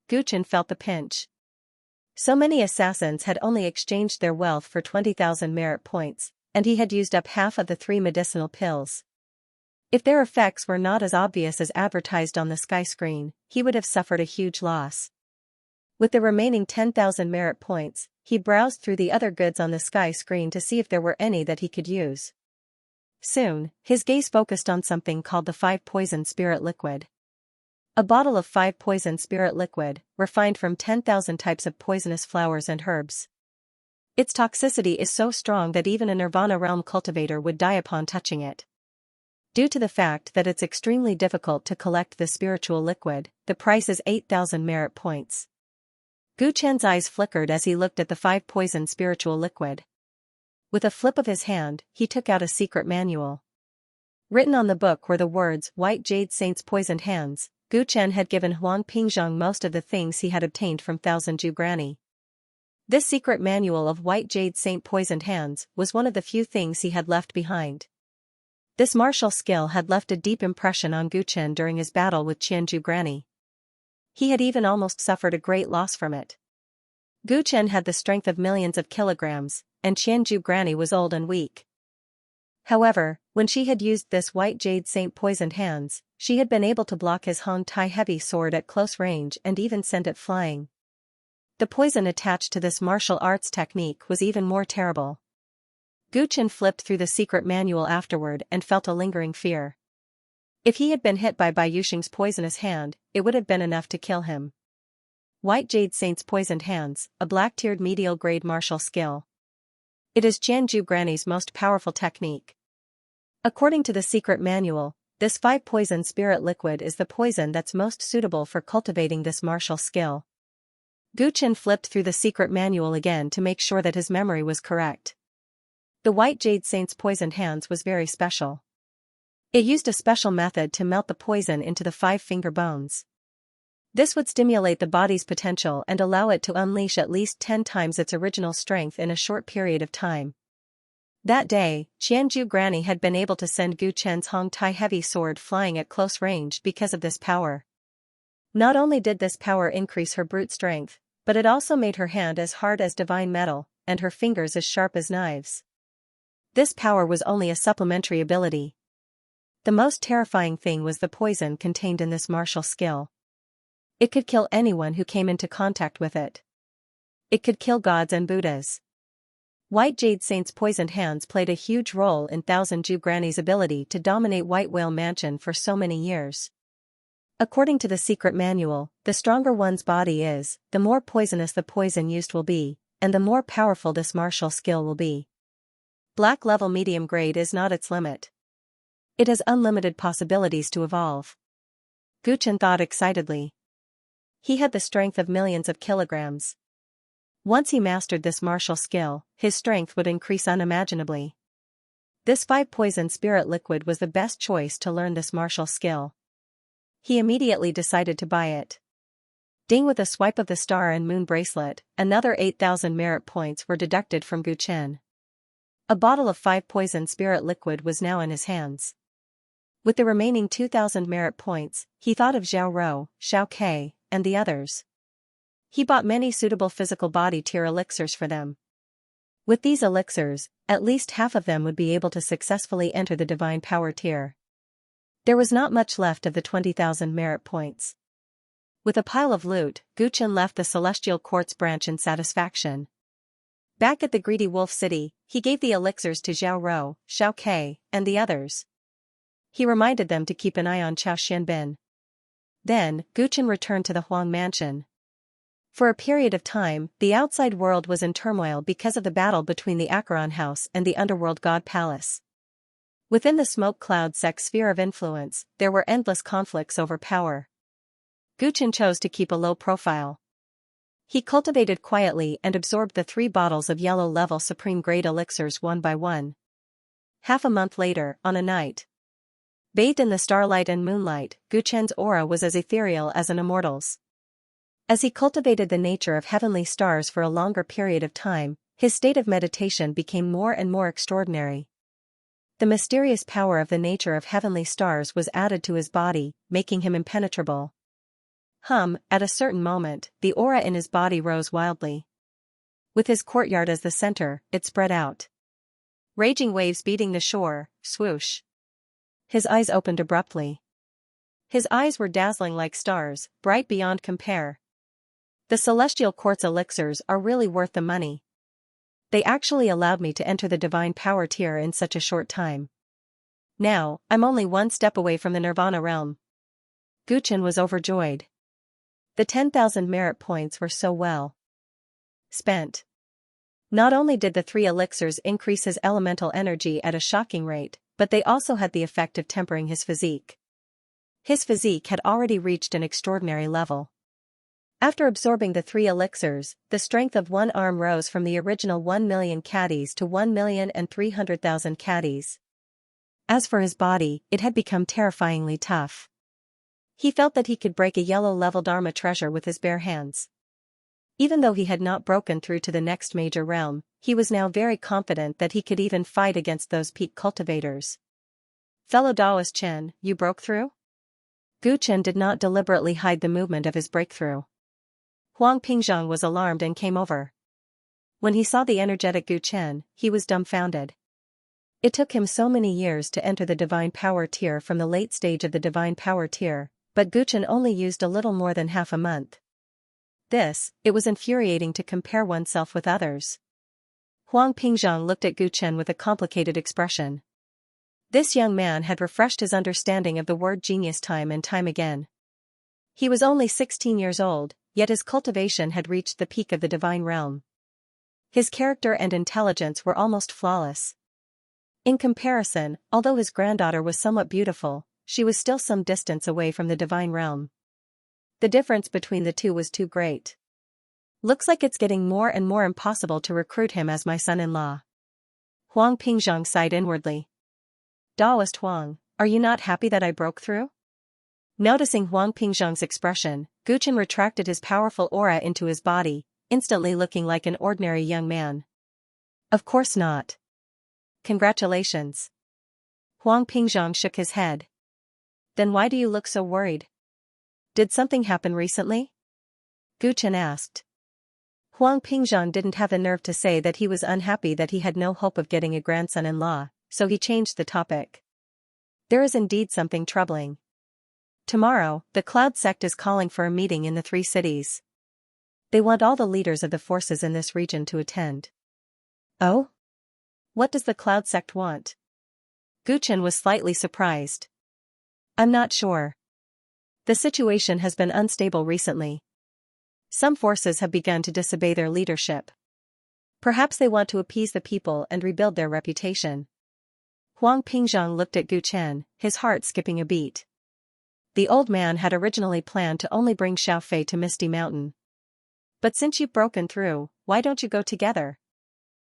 Gu Chen felt the pinch. So many assassins had only exchanged their wealth for 20,000 merit points, and he had used up half of the 3 medicinal pills. If their effects were not as obvious as advertised on the sky screen, he would have suffered a huge loss. With the remaining 10,000 merit points, he browsed through the other goods on the sky screen to see if there were any that he could use. Soon, his gaze focused on something called the 5 Poison Spirit Liquid. A bottle of 5 Poison Spirit Liquid, refined from 10,000 types of poisonous flowers and herbs. Its toxicity is so strong that even a Nirvana realm cultivator would die upon touching it. Due to the fact that it's extremely difficult to collect this spiritual liquid, the price is 8,000 merit points. Gu Chen's eyes flickered as he looked at the 5 Poison Spiritual Liquid. With a flip of his hand, he took out a secret manual. Written on the book were the words White Jade Saint's Poisoned Hands. Gu Chen had given Huang Pingzhong most of the things he had obtained from Thousand Ju Granny. This secret manual of White Jade Saint Poisoned Hands was one of the few things he had left behind. This martial skill had left a deep impression on Gu Chen during his battle with Qianju Granny. He had even almost suffered a great loss from it. Gu Chen had the strength of millions of kilograms, and Qianju Granny was old and weak. However, when she had used this White Jade Saint Poisoned Hands, she had been able to block his Hong Tai heavy sword at close range and even send it flying. The poison attached to this martial arts technique was even more terrible. Gu Chen flipped through the secret manual afterward and felt a lingering fear. If he had been hit by Bai Yuxing's poisonous hand, it would have been enough to kill him. White Jade Saint's Poisoned Hands, a black-tiered medial-grade martial skill. It is Qianju Granny's most powerful technique. According to the secret manual, this 5 Poison Spirit Liquid is the poison that's most suitable for cultivating this martial skill. Gu Chen flipped through the secret manual again to make sure that his memory was correct. The White Jade Saint's Poisoned Hands was very special. It used a special method to melt the poison into the 5 finger bones. This would stimulate the body's potential and allow it to unleash at least 10 times its original strength in a short period of time. That day, Qianju Granny had been able to send Gu Chen's Hong Tai heavy sword flying at close range because of this power. Not only did this power increase her brute strength, but it also made her hand as hard as divine metal, and her fingers as sharp as knives. This power was only a supplementary ability. The most terrifying thing was the poison contained in this martial skill. It could kill anyone who came into contact with it. It could kill gods and Buddhas. White Jade Saint's Poisoned Hands played a huge role in Thousand Ju Granny's ability to dominate White Whale Mansion for so many years. According to the secret manual, the stronger one's body is, the more poisonous the poison used will be, and the more powerful this martial skill will be. Black level medium grade is not its limit. It has unlimited possibilities to evolve. Gu Chen thought excitedly. He had the strength of millions of kilograms. Once he mastered this martial skill, his strength would increase unimaginably. This 5 Poison Spirit Liquid was the best choice to learn this martial skill. He immediately decided to buy it. Ding, with a swipe of the star and moon bracelet, another 8,000 merit points were deducted from Gu Chen. A bottle of 5 Poison Spirit Liquid was now in his hands. With the remaining 2,000 merit points, he thought of Zhao Rou, Xiao Ke, and the others. He bought many suitable physical body tier elixirs for them. With these elixirs, at least half of them would be able to successfully enter the divine power tier. There was not much left of the 20,000 merit points. With a pile of loot, Guchen left the Celestial Quartz branch in satisfaction. Back at the Greedy Wolf City, he gave the elixirs to Xiao Rou, Xiao Ke, and the others. He reminded them to keep an eye on Chao Xianbin. Then, Guchen returned to the Huang mansion. For a period of time, the outside world was in turmoil because of the battle between the Acheron House and the Underworld God Palace. Within the smoke cloud sect sphere of influence, there were endless conflicts over power. Guchen chose to keep a low profile. He cultivated quietly and absorbed the 3 bottles of yellow-level supreme-grade elixirs one by one. Half a month later, on a night bathed in the starlight and moonlight, Guchen's aura was as ethereal as an immortal's. As he cultivated the nature of heavenly stars for a longer period of time, his state of meditation became more and more extraordinary. The mysterious power of the nature of heavenly stars was added to his body, making him impenetrable. At a certain moment, the aura in his body rose wildly. With his courtyard as the center, it spread out. Raging waves beating the shore, swoosh. His eyes opened abruptly. His eyes were dazzling like stars, bright beyond compare. The celestial quartz elixirs are really worth the money. They actually allowed me to enter the divine power tier in such a short time. Now, I'm only one step away from the Nirvana realm. Guchen was overjoyed. The 10,000 merit points were so well spent. Not only did the 3 elixirs increase his elemental energy at a shocking rate, but they also had the effect of tempering his physique. His physique had already reached an extraordinary level. After absorbing the 3 elixirs, the strength of one arm rose from the original 1 million caddies to 1,300,000 caddies. As for his body, it had become terrifyingly tough. He felt that he could break a yellow-level Dharma treasure with his bare hands. Even though he had not broken through to the next major realm, he was now very confident that he could even fight against those peak cultivators. Fellow Taoist Chen, you broke through? Guchen did not deliberately hide the movement of his breakthrough. Huang Pingzhang was alarmed and came over. When he saw the energetic Guchen, he was dumbfounded. It took him so many years to enter the divine power tier from the late stage of the divine power tier, but Guchen only used a little more than half a month. It was infuriating to compare oneself with others. Huang Pingzhang looked at Guchen with a complicated expression. This young man had refreshed his understanding of the word genius time and time again. He was only 16 years old, yet his cultivation had reached the peak of the divine realm. His character and intelligence were almost flawless. In comparison, although his granddaughter was somewhat beautiful, she was still some distance away from the divine realm. The difference between the two was too great. Looks like it's getting more and more impossible to recruit him as my son-in-law. Huang Pingzhang sighed inwardly. Taoist Huang, are you not happy that I broke through? Noticing Huang Pingzhang's expression, Guchen retracted his powerful aura into his body, instantly looking like an ordinary young man. Of course not. Congratulations. Huang Pingzhang shook his head. Then why do you look so worried? Did something happen recently? Guchen asked. Huang Pingzhang didn't have the nerve to say that he was unhappy that he had no hope of getting a grandson-in-law, so he changed the topic. There is indeed something troubling. Tomorrow, the Cloud Sect is calling for a meeting in the 3 cities. They want all the leaders of the forces in this region to attend. Oh? What does the Cloud Sect want? Guchen was slightly surprised. I'm not sure. The situation has been unstable recently. Some forces have begun to disobey their leadership. Perhaps they want to appease the people and rebuild their reputation. Huang Pingzhang looked at Guchen, his heart skipping a beat. The old man had originally planned to only bring Xiao Fei to Misty Mountain. But since you've broken through, why don't you go together?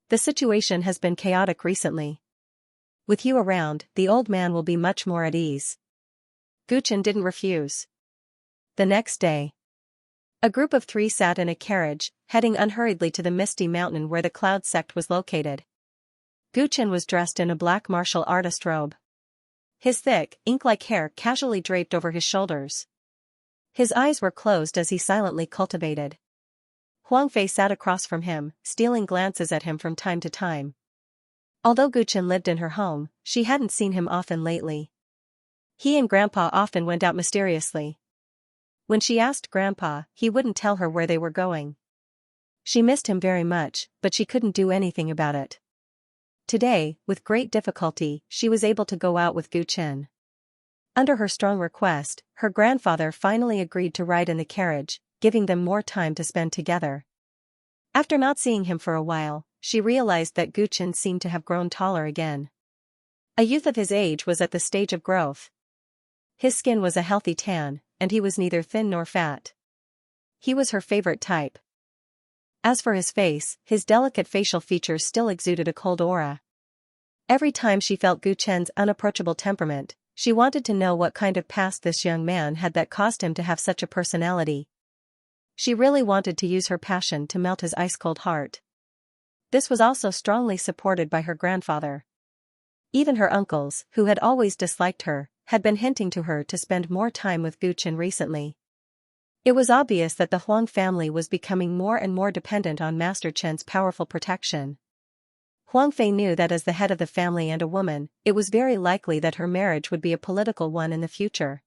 The situation has been chaotic recently. With you around, the old man will be much more at ease. Guchen didn't refuse. The next day, a group of 3 sat in a carriage, heading unhurriedly to the Misty Mountain where the Cloud Sect was located. Guchen was dressed in a black martial artist robe. His thick, ink-like hair casually draped over his shoulders. His eyes were closed as he silently cultivated. Huang Fei sat across from him, stealing glances at him from time to time. Although Guchen lived in her home, she hadn't seen him often lately. He and Grandpa often went out mysteriously. When she asked Grandpa, he wouldn't tell her where they were going. She missed him very much, but she couldn't do anything about it. Today, with great difficulty, she was able to go out with Gu Chen. Under her strong request, her grandfather finally agreed to ride in the carriage, giving them more time to spend together. After not seeing him for a while, she realized that Gu Chen seemed to have grown taller again. A youth of his age was at the stage of growth. His skin was a healthy tan, and he was neither thin nor fat. He was her favorite type. As for his face, his delicate facial features still exuded a cold aura. Every time she felt Gu Chen's unapproachable temperament, she wanted to know what kind of past this young man had that caused him to have such a personality. She really wanted to use her passion to melt his ice-cold heart. This was also strongly supported by her grandfather. Even her uncles, who had always disliked her, had been hinting to her to spend more time with Gu Chen recently. It was obvious that the Huang family was becoming more and more dependent on Master Chen's powerful protection. Huang Fei knew that as the head of the family and a woman, it was very likely that her marriage would be a political one in the future.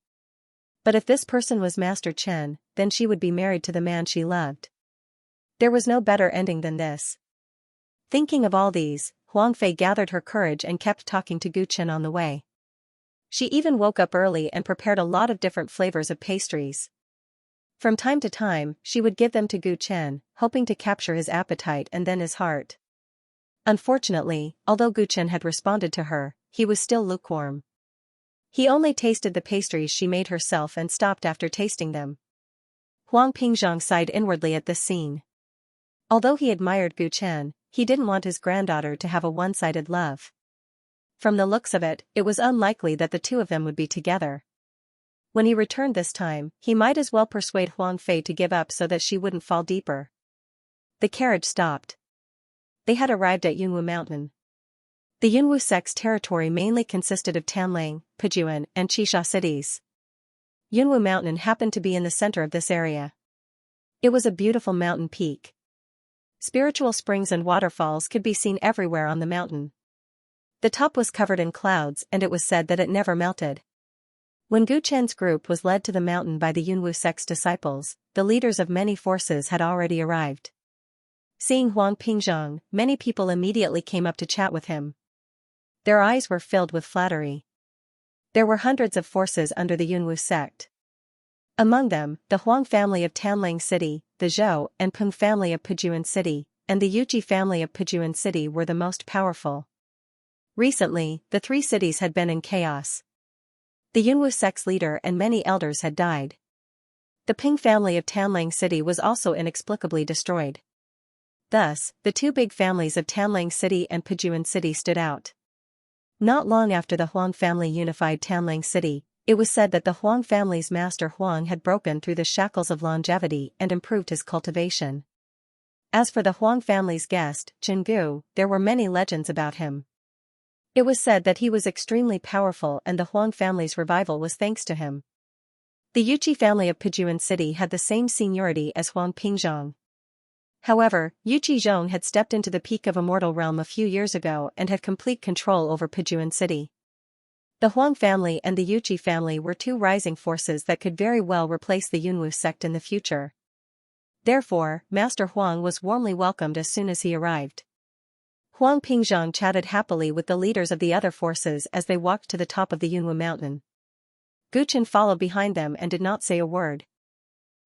But if this person was Master Chen, then she would be married to the man she loved. There was no better ending than this. Thinking of all these, Huang Fei gathered her courage and kept talking to Gu Chen on the way. She even woke up early and prepared a lot of different flavors of pastries. From time to time, she would give them to Gu Chen, hoping to capture his appetite and then his heart. Unfortunately, although Gu Chen had responded to her, he was still lukewarm. He only tasted the pastries she made herself and stopped after tasting them. Huang Pingzhang sighed inwardly at this scene. Although he admired Gu Chen, he didn't want his granddaughter to have a one-sided love. From the looks of it, it was unlikely that the two of them would be together. When he returned this time, he might as well persuade Huang Fei to give up so that she wouldn't fall deeper. The carriage stopped. They had arrived at Yunwu Mountain. The Yunwu sect's territory mainly consisted of Tanlang, Pujuan, and Qixia cities. Yunwu Mountain happened to be in the center of this area. It was a beautiful mountain peak. Spiritual springs and waterfalls could be seen everywhere on the mountain. The top was covered in clouds and it was said that it never melted. When Gu Chen's group was led to the mountain by the Yunwu sect's disciples, the leaders of many forces had already arrived. Seeing Huang Pingzhang, many people immediately came up to chat with him. Their eyes were filled with flattery. There were hundreds of forces under the Yunwu sect. Among them, the Huang family of Tanlang City, the Zhou and Peng family of Pujuan City, and the Yuji family of Pujuan City were the most powerful. Recently, the three cities had been in chaos. The Yunwu sect's leader and many elders had died. The Peng family of Tanlang City was also inexplicably destroyed. Thus, the two big families of Tanlang City and Pujuan City stood out. Not long after the Huang family unified Tanlang City, it was said that the Huang family's master Huang had broken through the shackles of longevity and improved his cultivation. As for the Huang family's guest, Chenggu, there were many legends about him. It was said that he was extremely powerful and the Huang family's revival was thanks to him. The Yuchi family of Pujuan City had the same seniority as Huang Pingzhang. However, Yuchi Zhong had stepped into the peak of immortal realm a few years ago and had complete control over Pujuan City. The Huang family and the Yuchi family were two rising forces that could very well replace the Yunwu sect in the future. Therefore, Master Huang was warmly welcomed as soon as he arrived. Huang Pingzhang chatted happily with the leaders of the other forces as they walked to the top of the Yunwu mountain. Gu Chen followed behind them and did not say a word.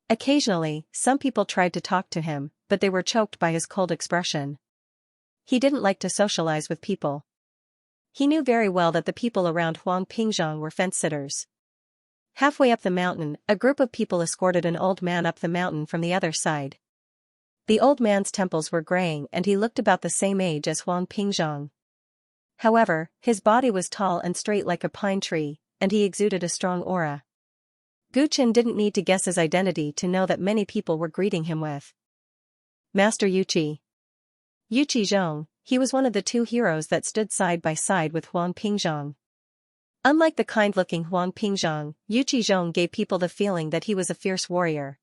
Occasionally, some people tried to talk to him, but they were choked by his cold expression. He didn't like to socialize with people. He knew very well that the people around Huang Pingzhang were fence-sitters. Halfway up the mountain, a group of people escorted an old man up the mountain from the other side. The old man's temples were graying and he looked about the same age as Huang Pingzhang. However, his body was tall and straight like a pine tree, and he exuded a strong aura. Gu Chen didn't need to guess his identity to know that many people were greeting him with Master Yuchi. Yuchi Zhong, he was one of the two heroes that stood side by side with Huang Pingzhang. Unlike the kind-looking Huang Pingzhang, Yuchi Zhong gave people the feeling that he was a fierce warrior.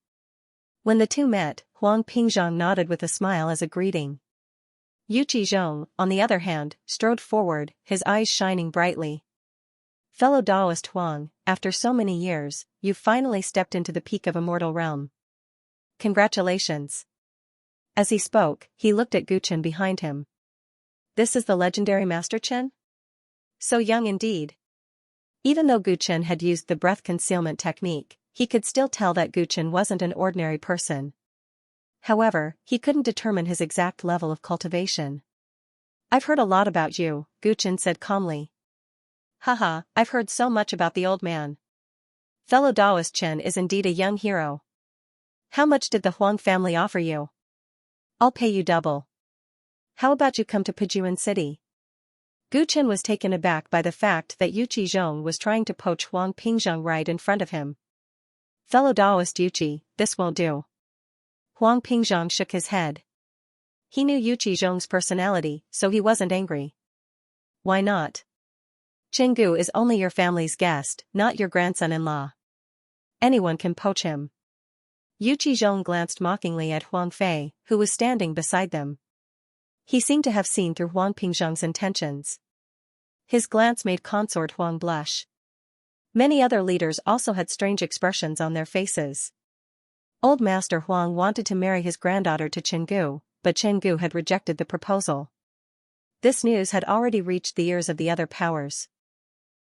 When the two met, Huang Pingzhang nodded with a smile as a greeting. Yuchi Zhong, on the other hand, strode forward, his eyes shining brightly. Fellow Taoist Huang, after so many years, you've finally stepped into the peak of immortal realm. Congratulations. As he spoke, he looked at Gu Chen behind him. This is the legendary Master Chen? So young indeed. Even though Gu Chen had used the breath concealment technique, he could still tell that Gu Chen wasn't an ordinary person. However, he couldn't determine his exact level of cultivation. I've heard a lot about you, Gu Chen said calmly. Haha, I've heard so much about the old man. Fellow Taoist Chen is indeed a young hero. How much did the Huang family offer you? I'll pay you double. How about you come to Pijun City? Gu Chen was taken aback by the fact that Yu Qizhong was trying to poach Huang Pingzhong right in front of him. Fellow Taoist Yuqi, this won't do. Huang Pingzhong shook his head. He knew Yu Qizhong's personality, so he wasn't angry. Why not? Chenggu is only your family's guest, not your grandson-in-law. Anyone can poach him. Yu Qizhong glanced mockingly at Huang Fei, who was standing beside them. He seemed to have seen through Huang Pingzhong's intentions. His glance made Consort Huang blush. Many other leaders also had strange expressions on their faces. Old Master Huang wanted to marry his granddaughter to Chenggu, but Chenggu had rejected the proposal. This news had already reached the ears of the other powers.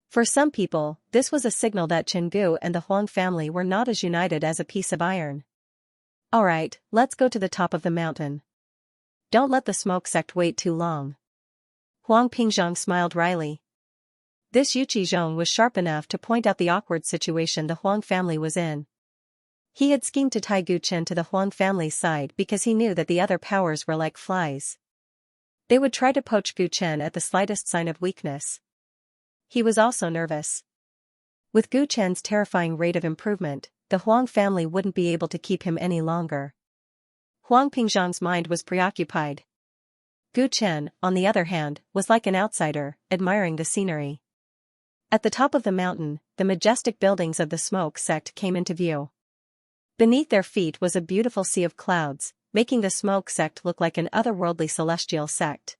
For some people, this was a signal that Chenggu and the Huang family were not as united as a piece of iron. Alright, let's go to the top of the mountain. Don't let the smoke sect wait too long. Huang Pingzhong smiled wryly. This Yu Qizhong was sharp enough to point out the awkward situation the Huang family was in. He had schemed to tie Gu Chen to the Huang family's side because he knew that the other powers were like flies. They would try to poach Gu Chen at the slightest sign of weakness. He was also nervous. With Gu Chen's terrifying rate of improvement, the Huang family wouldn't be able to keep him any longer. Huang Pingzhong's mind was preoccupied. Gu Chen, on the other hand, was like an outsider, admiring the scenery. At the top of the mountain, the majestic buildings of the smoke sect came into view. Beneath their feet was a beautiful sea of clouds, making the smoke sect look like an otherworldly celestial sect.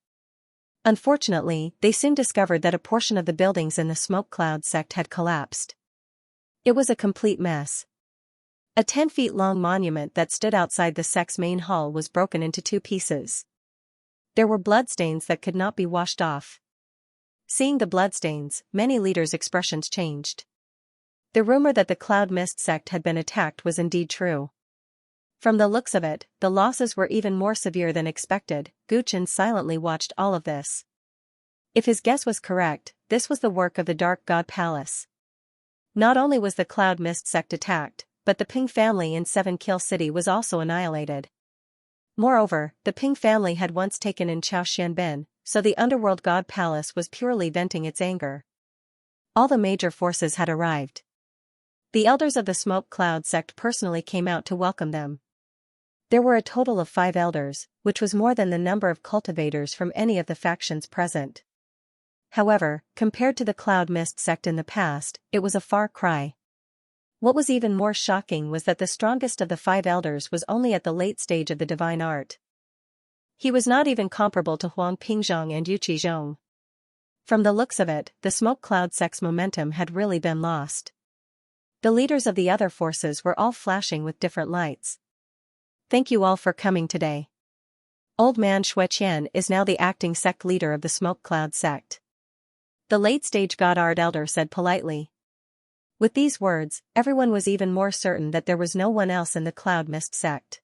Unfortunately, they soon discovered that a portion of the buildings in the smoke cloud sect had collapsed. It was a complete mess. A 10-feet-long monument that stood outside the sect's main hall was broken into 2 pieces. There were bloodstains that could not be washed off. Seeing the bloodstains, many leaders' expressions changed. The rumor that the Cloud Mist sect had been attacked was indeed true. From the looks of it, the losses were even more severe than expected. Gu Chen silently watched all of this. If his guess was correct, this was the work of the Dark God Palace. Not only was the Cloud Mist sect attacked, but the Ping family in 7 Kill City was also annihilated. Moreover, the Ping family had once taken in Chaoxianbin, so the Underworld God Palace was purely venting its anger. All the major forces had arrived. The elders of the Smoke Cloud sect personally came out to welcome them. There were a total of 5 elders, which was more than the number of cultivators from any of the factions present. However, compared to the Cloud Mist sect in the past, it was a far cry. What was even more shocking was that the strongest of the 5 elders was only at the late stage of the divine art. He was not even comparable to Huang Pingzhong and Yu Qizhong. From the looks of it, the Smoke Cloud sect's momentum had really been lost. The leaders of the other forces were all flashing with different lights. Thank you all for coming today. Old Man Xueqian is now the acting sect leader of the Smoke Cloud sect. The late-stage God-Art elder said politely. With these words, everyone was even more certain that there was no one else in the Cloud Mist sect.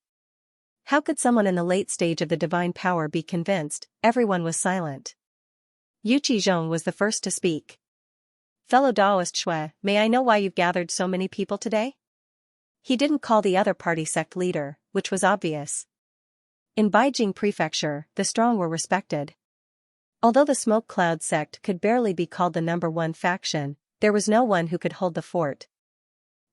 How could someone in the late stage of the divine power be convinced? Everyone was silent. Yu Qizhong was the first to speak. Fellow Taoist Shui, may I know why you've gathered so many people today? He didn't call the other party sect leader, which was obvious. In Beijing Prefecture, the strong were respected. Although the Smoke Cloud sect could barely be called the #1 faction, there was no one who could hold the fort.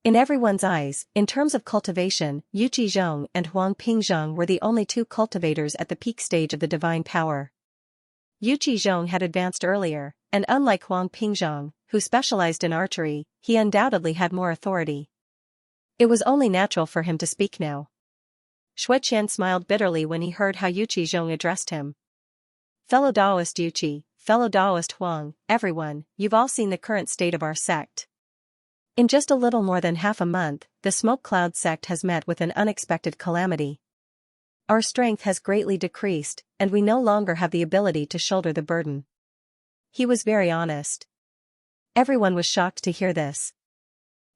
In everyone's eyes, in terms of cultivation, Yu Qizhong and Huang Pingzhong were the only 2 cultivators at the peak stage of the divine power. Yu Qizhong had advanced earlier, and unlike Huang Pingzhong, who specialized in archery, he undoubtedly had more authority. It was only natural for him to speak now. Xueqian smiled bitterly when he heard how Yu Qizhong addressed him. Fellow Taoist Yuqi, fellow Taoist Huang, everyone, you've all seen the current state of our sect. In just a little more than half a month, the Smoke Cloud sect has met with an unexpected calamity. Our strength has greatly decreased, and we no longer have the ability to shoulder the burden. He was very honest. Everyone was shocked to hear this.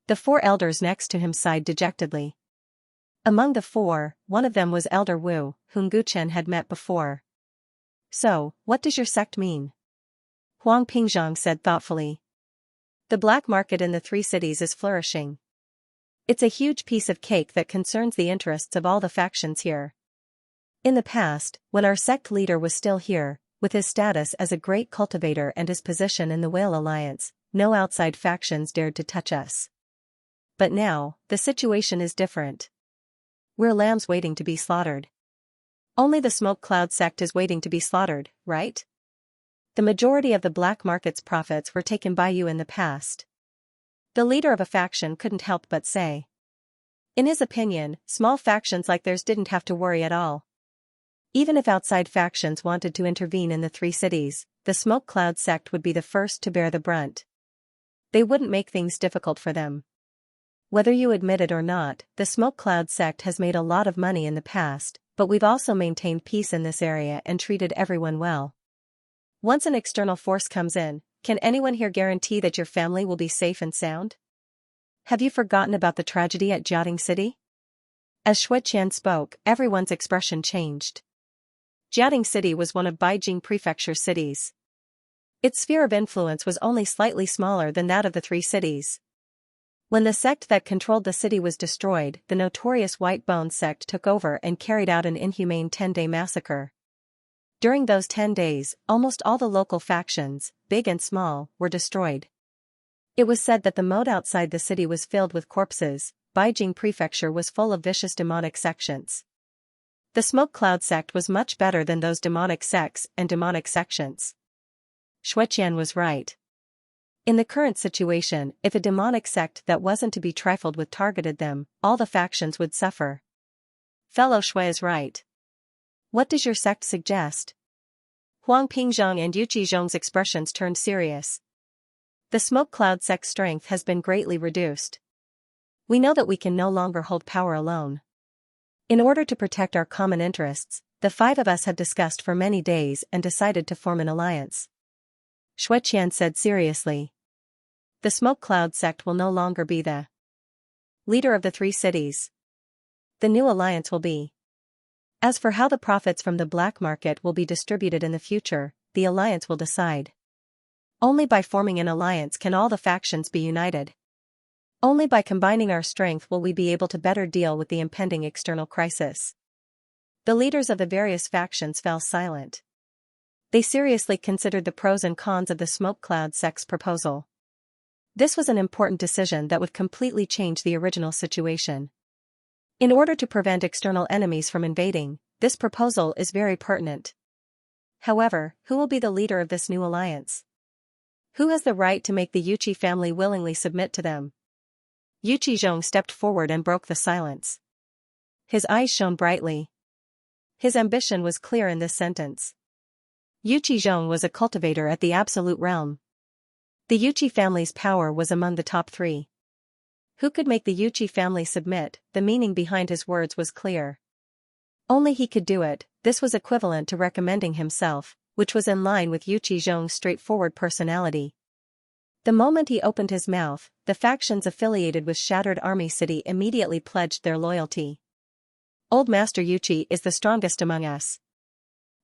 The four elders next to him sighed dejectedly. Among the four, one of them was Elder Wu, whom Guchen had met before. So, what does your sect mean? Huang Pingzhang said thoughtfully. The black market in the three cities is flourishing. It's a huge piece of cake that concerns the interests of all the factions here. In the past, when our sect leader was still here, with his status as a great cultivator and his position in the Whale Alliance, no outside factions dared to touch us. But now, the situation is different. We're lambs waiting to be slaughtered. Only the Smoke Cloud sect is waiting to be slaughtered, right? The majority of the black market's profits were taken by you in the past. The leader of a faction couldn't help but say. In his opinion, small factions like theirs didn't have to worry at all. Even if outside factions wanted to intervene in the three cities, the Smoke Cloud sect would be the first to bear the brunt. They wouldn't make things difficult for them. Whether you admit it or not, the Smoke Cloud sect has made a lot of money in the past, but we've also maintained peace in this area and treated everyone well. Once an external force comes in, can anyone here guarantee that your family will be safe and sound? Have you forgotten about the tragedy at Jiating City? As Xueqian spoke, everyone's expression changed. Jiating City was one of Beijing Prefecture cities. Its sphere of influence was only slightly smaller than that of the three cities. When the sect that controlled the city was destroyed, the notorious White Bones sect took over and carried out an inhumane 10-day massacre. During those 10 days, almost all the local factions, big and small, were destroyed. It was said that the moat outside the city was filled with corpses. Beijing Prefecture was full of vicious demonic sections. The Smoke Cloud sect was much better than those demonic sects and demonic sections. Xueqian was right. In the current situation, if a demonic sect that wasn't to be trifled with targeted them, all the factions would suffer. Fellow Shui is right. What does your sect suggest? Huang Pingzhang and Yu Qizhong's expressions turned serious. The Smoke Cloud sect's strength has been greatly reduced. We know that we can no longer hold power alone. In order to protect our common interests, the five of us have discussed for many days and decided to form an alliance. Xueqian said seriously. The Smoke Cloud sect will no longer be the leader of the three cities. The new alliance will be. As for how the profits from the black market will be distributed in the future, the alliance will decide. Only by forming an alliance can all the factions be united. Only by combining our strength will we be able to better deal with the impending external crisis. The leaders of the various factions fell silent. They seriously considered the pros and cons of the Smoke Cloud sect's proposal. This was an important decision that would completely change the original situation. In order to prevent external enemies from invading, this proposal is very pertinent. However, who will be the leader of this new alliance? Who has the right to make the Yuqi family willingly submit to them? Yu Qizhong stepped forward and broke the silence. His eyes shone brightly. His ambition was clear in this sentence. Yu Qizhong was a cultivator at the Absolute Realm. The Yuqi family's power was among the top 3. Who could make the Yuqi family submit? The meaning behind his words was clear. Only he could do it. This was equivalent to recommending himself, which was in line with Yu Qizhong's straightforward personality. The moment he opened his mouth, the factions affiliated with Shattered Army City immediately pledged their loyalty. Old Master Yuqi is the strongest among us.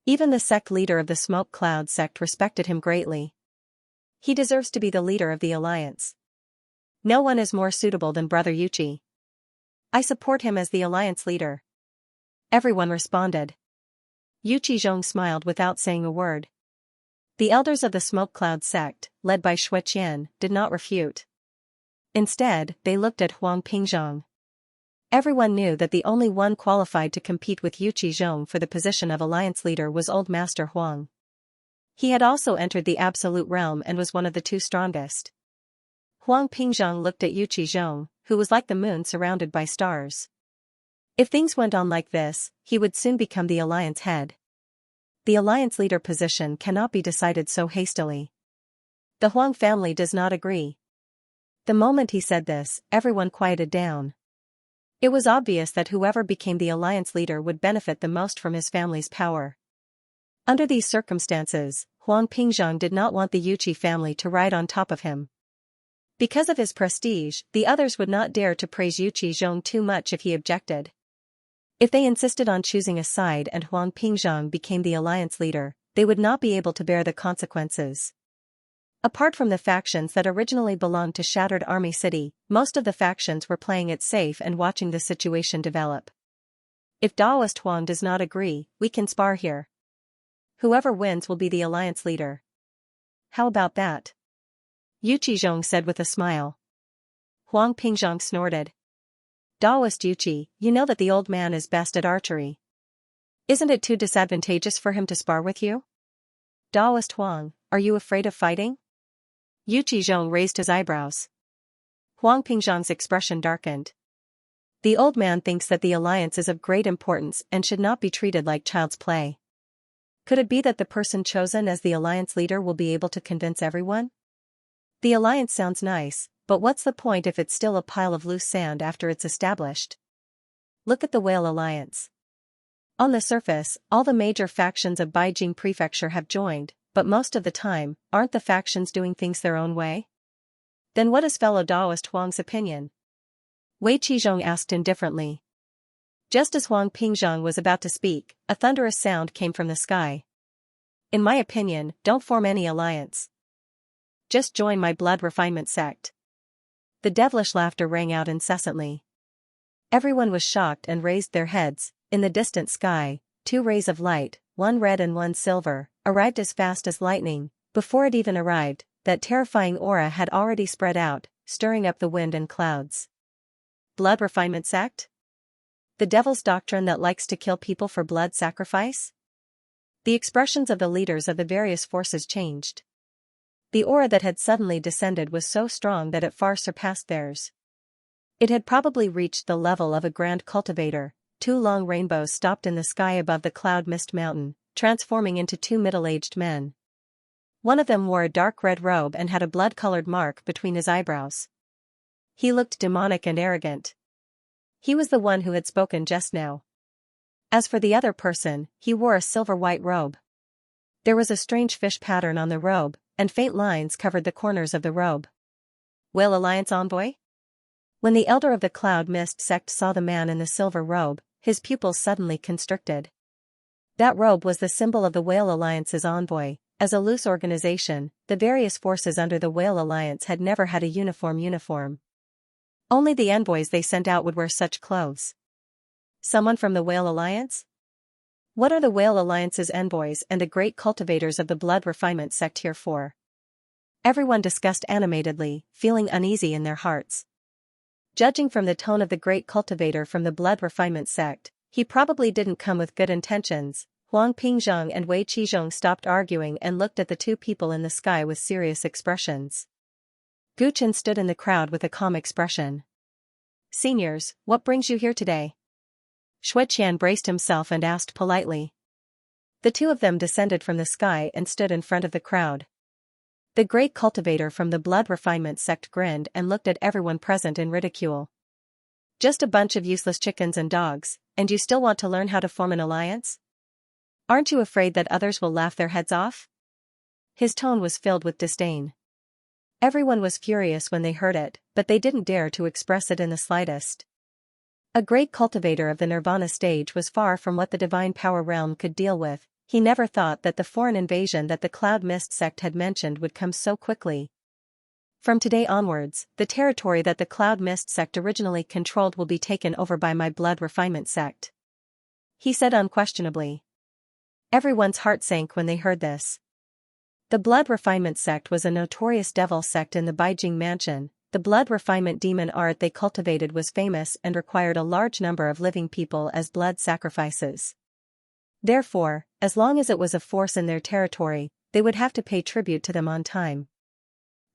Even the sect leader of the Smoke Cloud sect respected him greatly. He deserves to be the leader of the alliance. No one is more suitable than Brother Yuqi. I support him as the alliance leader. Everyone responded. Yu Qizhong smiled without saying a word. The elders of the Smoke Cloud sect, led by Xueqian, did not refute. Instead, they looked at Huang Pingzhang. Everyone knew that the only one qualified to compete with Yu Qizhong for the position of alliance leader was Old Master Huang. He had also entered the Absolute Realm and was one of the 2 strongest. Huang Pingzhang looked at Yu Qizhong, who was like the moon surrounded by stars. If things went on like this, he would soon become the alliance head. the alliance leader position cannot be decided so hastily. The Huang family does not agree. The moment he said this, everyone quieted down. It was obvious that whoever became the alliance leader would benefit the most from his family's power. Under these circumstances, Huang Pingzhang did not want the Yuqi family to ride on top of him. Because of his prestige, the others would not dare to praise Yuqi Zhong too much if he objected. If they insisted on choosing a side and Huang Pingzhang became the alliance leader, they would not be able to bear the consequences. Apart from the factions that originally belonged to Shattered Army City, most of the factions were playing it safe and watching the situation develop. If Daoist Huang does not agree, we can spar here. Whoever wins will be the alliance leader. How about that? Yuqi Zhong said with a smile. Huang Pingzhang snorted. Daoist Yuqi, you know that the old man is best at archery. Isn't it too disadvantageous for him to spar with you? Daoist Huang, are you afraid of fighting? Yuqi Zhong raised his eyebrows. Huang Pingzhang's expression darkened. The old man thinks that the alliance is of great importance and should not be treated like child's play. Could it be that the person chosen as the alliance leader will be able to convince everyone? The alliance sounds nice, but what's the point if it's still a pile of loose sand after it's established? Look at the Whale Alliance. On the surface, all the major factions of Beijing Prefecture have joined, but most of the time, aren't the factions doing things their own way? Then what is fellow Daoist Huang's opinion? Wei Qizhong asked indifferently. Just as Huang Pingzhang was about to speak, a thunderous sound came from the sky. In my opinion, don't form any alliance. Just join my blood refinement sect. The devilish laughter rang out incessantly. Everyone was shocked and raised their heads. In the distant sky, two rays of light, one red and one silver, arrived as fast as lightning. Before it even arrived, that terrifying aura had already spread out, stirring up the wind and clouds. Blood refinement sect? The devil's doctrine that likes to kill people for blood sacrifice? The expressions of the leaders of the various forces changed. The aura that had suddenly descended was so strong that it far surpassed theirs. It had probably reached the level of a grand cultivator. Two long rainbows stopped in the sky above the cloud mist mountain, transforming into two middle-aged men. One of them wore a dark red robe and had a blood-colored mark between his eyebrows. He looked demonic and arrogant. He was the one who had spoken just now. As for the other person, he wore a silver-white robe. There was a strange fish pattern on the robe, and faint lines covered the corners of the robe. Whale Alliance envoy? When the elder of the Cloud Mist sect saw the man in the silver robe, his pupils suddenly constricted. That robe was the symbol of the Whale Alliance's envoy. As a loose organization, the various forces under the Whale Alliance had never had a uniform. Only the envoys they sent out would wear such clothes. Someone from the Whale Alliance? What are the Whale Alliance's envoys and the great cultivators of the blood refinement sect here for? Everyone discussed animatedly, feeling uneasy in their hearts. Judging from the tone of the great cultivator from the blood refinement sect, he probably didn't come with good intentions. Huang Pingzhang and Wei Qizhong stopped arguing and looked at the two people in the sky with serious expressions. Gu Chen stood in the crowd with a calm expression. Seniors, what brings you here today? Xue Qian braced himself and asked politely. The two of them descended from the sky and stood in front of the crowd. The great cultivator from the blood refinement sect grinned and looked at everyone present in ridicule. Just a bunch of useless chickens and dogs, and you still want to learn how to form an alliance? Aren't you afraid that others will laugh their heads off? His tone was filled with disdain. Everyone was furious when they heard it, but they didn't dare to express it in the slightest. A great cultivator of the Nirvana stage was far from what the divine power realm could deal with. He never thought that the foreign invasion that the Cloud Mist sect had mentioned would come so quickly. From today onwards, the territory that the Cloud Mist sect originally controlled will be taken over by my blood refinement sect, he said unquestionably. Everyone's heart sank when they heard this. The blood refinement sect was a notorious devil sect in the Beijing mansion. The blood refinement demon art they cultivated was famous and required a large number of living people as blood sacrifices. Therefore, as long as it was a force in their territory, they would have to pay tribute to them on time.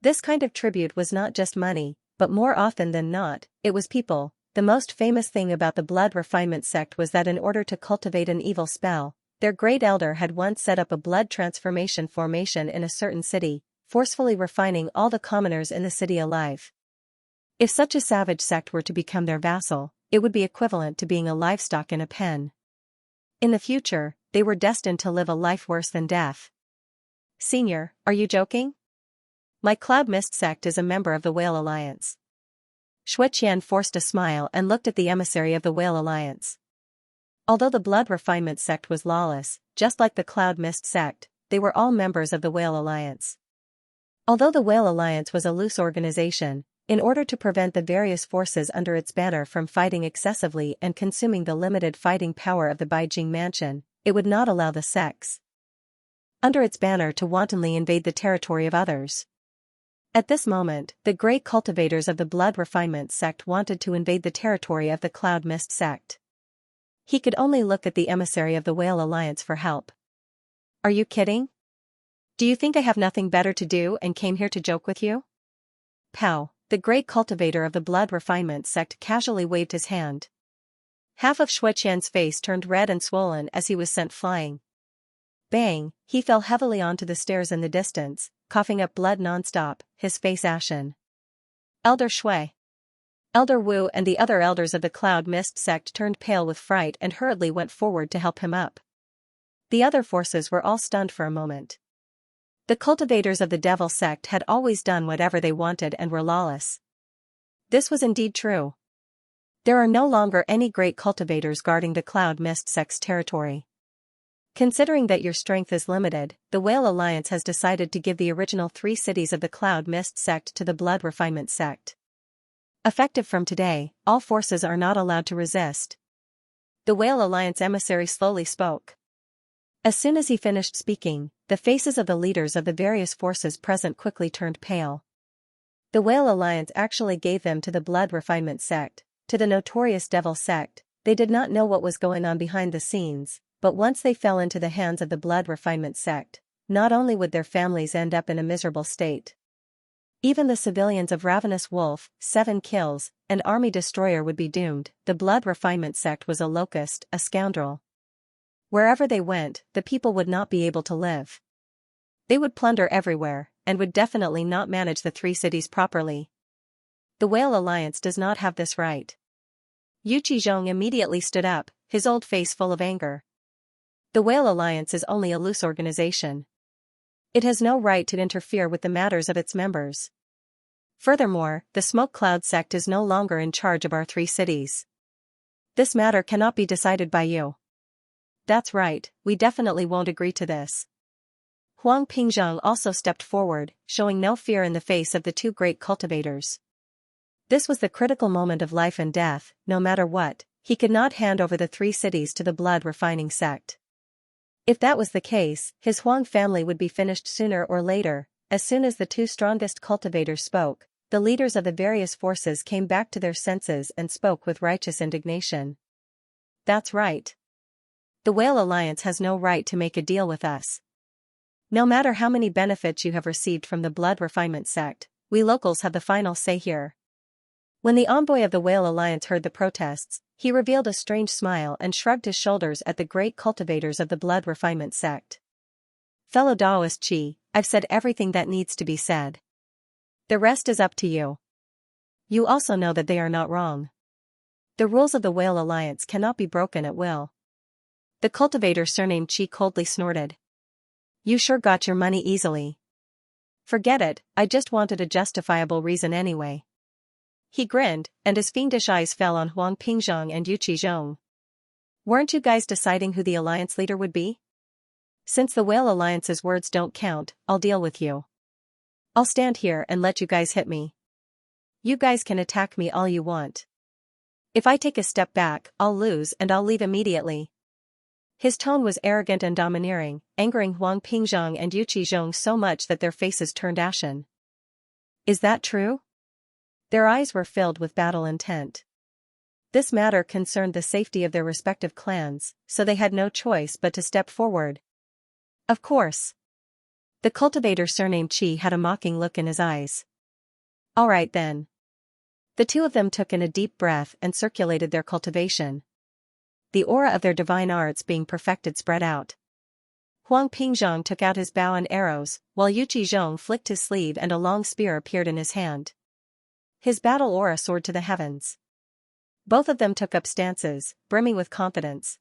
This kind of tribute was not just money, but more often than not, it was people. The most famous thing about the blood refinement sect was that in order to cultivate an evil spell, Their great elder had once set up a blood transformation formation in a certain city, forcefully refining all the commoners in the city alive. If such a savage sect were to become their vassal, it would be equivalent to being a livestock in a pen. In the future, they were destined to live a life worse than death. Senior, are you joking? My Cloud Mist sect is a member of the Whale Alliance. Xueqian forced a smile and looked at the emissary of the Whale Alliance. Although the Blood Refinement sect was lawless, just like the Cloud Mist sect, they were all members of the Whale Alliance. Although the Whale Alliance was a loose organization, in order to prevent the various forces under its banner from fighting excessively and consuming the limited fighting power of the Beijing Mansion, it would not allow the sects under its banner to wantonly invade the territory of others. At this moment, the great cultivators of the Blood Refinement sect wanted to invade the territory of the Cloud Mist sect. He could only look at the emissary of the Whale Alliance for help. Are you kidding? Do you think I have nothing better to do and came here to joke with you? Pow, the great cultivator of the Blood Refinement sect casually waved his hand. Half of Xueqian's face turned red and swollen as he was sent flying. Bang, he fell heavily onto the stairs in the distance, coughing up blood non-stop, his face ashen. Elder Shui, Elder Wu and the other elders of the Cloud Mist sect turned pale with fright and hurriedly went forward to help him up. The other forces were all stunned for a moment. The cultivators of the Devil sect had always done whatever they wanted and were lawless. This was indeed true. There are no longer any great cultivators guarding the Cloud Mist sect's territory. Considering that your strength is limited, the Whale Alliance has decided to give the original 3 cities of the Cloud Mist sect to the Blood Refinement sect. Effective from today, all forces are not allowed to resist. The Whale Alliance emissary slowly spoke. As soon as he finished speaking, the faces of the leaders of the various forces present quickly turned pale. The Whale Alliance actually gave them to the Blood Refinement sect, to the notorious Devil sect. They did not know what was going on behind the scenes, but once they fell into the hands of the Blood Refinement sect, not only would their families end up in a miserable state. Even the civilians of Ravenous Wolf, 7 Kills, and Army Destroyer would be doomed. The Blood Refinement sect was a locust, a scoundrel. Wherever they went, the people would not be able to live. They would plunder everywhere, and would definitely not manage the 3 cities properly. The Whale Alliance does not have this right. Yu Qizhong immediately stood up, his old face full of anger. The Whale Alliance is only a loose organization. It has no right to interfere with the matters of its members. Furthermore, the Smoke Cloud sect is no longer in charge of our 3 cities. This matter cannot be decided by you. That's right, we definitely won't agree to this. Huang Pingzheng also stepped forward, showing no fear in the face of the 2 great cultivators. This was the critical moment of life and death. No matter what, he could not hand over the 3 cities to the Blood Refining sect. If that was the case, his Huang family would be finished sooner or later. As soon as the 2 strongest cultivators spoke, the leaders of the various forces came back to their senses and spoke with righteous indignation. That's right. The Whale Alliance has no right to make a deal with us. No matter how many benefits you have received from the Blood Refinement sect, we locals have the final say here. When the envoy of the Whale Alliance heard the protests, he revealed a strange smile and shrugged his shoulders at the great cultivators of the Blood Refinement sect. Fellow Daoist Qi, I've said everything that needs to be said. The rest is up to you. You also know that they are not wrong. The rules of the Whale Alliance cannot be broken at will. The cultivator surnamed Qi coldly snorted. You sure got your money easily. Forget it, I just wanted a justifiable reason anyway. He grinned, and his fiendish eyes fell on Huang Pingzheng and Yu Qizhong. Weren't you guys deciding who the alliance leader would be? Since the Whale Alliance's words don't count, I'll deal with you. I'll stand here and let you guys hit me. You guys can attack me all you want. If I take a step back, I'll lose and I'll leave immediately. His tone was arrogant and domineering, angering Huang Pingzheng and Yu Qizhong so much that their faces turned ashen. Is that true? Their eyes were filled with battle intent. This matter concerned the safety of their respective clans, so they had no choice but to step forward. Of course. The cultivator surnamed Qi had a mocking look in his eyes. All right then. The 2 of them took in a deep breath and circulated their cultivation. the aura of their divine arts being perfected spread out. Huang Pingzhong took out his bow and arrows, while Yu Qizhong flicked his sleeve and a long spear appeared in his hand. His battle aura soared to the heavens. Both of them took up stances, brimming with confidence.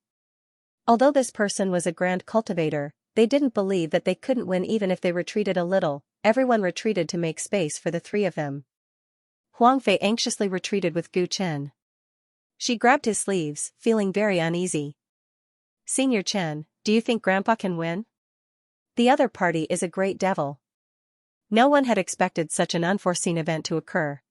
Although this person was a grand cultivator, they didn't believe that they couldn't win even if they retreated a little. Everyone retreated to make space for the three of them. Huang Fei anxiously retreated with Gu Chen. She grabbed his sleeves, feeling very uneasy. "Senior Chen, do you think Grandpa can win? The other party is a great devil." No one had expected such an unforeseen event to occur.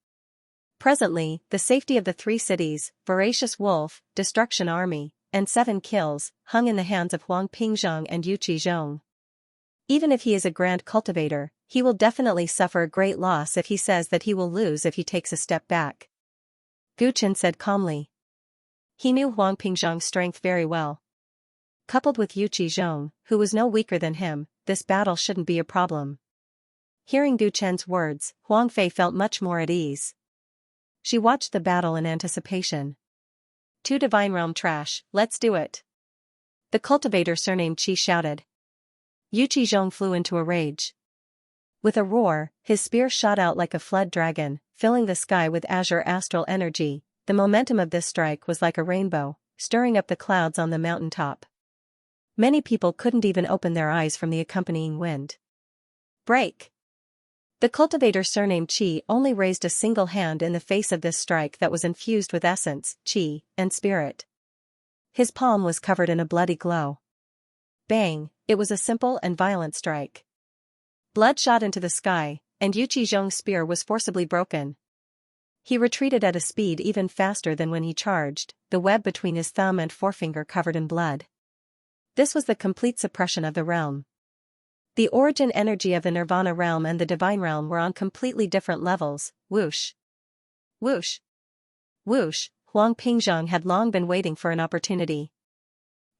Presently, the safety of the three cities, Voracious Wolf, Destruction Army, and 7 kills, hung in the hands of Huang Pingzhong and Yu Qizhong. Even if he is a grand cultivator, he will definitely suffer a great loss if he says that he will lose if he takes a step back. Gu Chen said calmly. He knew Huang Pingzhong's strength very well. Coupled with Yu Qizhong, who was no weaker than him, this battle shouldn't be a problem. Hearing Gu Chen's words, Huang Fei felt much more at ease. She watched the battle in anticipation. 2 Divine Realm trash, let's do it. The cultivator surnamed Qi shouted. Yu Qizhong flew into a rage. With a roar, his spear shot out like a flood dragon, filling the sky with azure astral energy. The momentum of this strike was like a rainbow, stirring up the clouds on the mountaintop. Many people couldn't even open their eyes from the accompanying wind. Break! The cultivator surnamed Qi only raised a single hand in the face of this strike that was infused with essence, Qi, and spirit. His palm was covered in a bloody glow. Bang! It was a simple and violent strike. Blood shot into the sky, and Yu Qizhong's spear was forcibly broken. He retreated at a speed even faster than when he charged, the web between his thumb and forefinger covered in blood. This was the complete suppression of the realm. The origin energy of the Nirvana realm and the Divine realm were on completely different levels. Whoosh! Whoosh! Whoosh! Huang Pingzhong had long been waiting for an opportunity.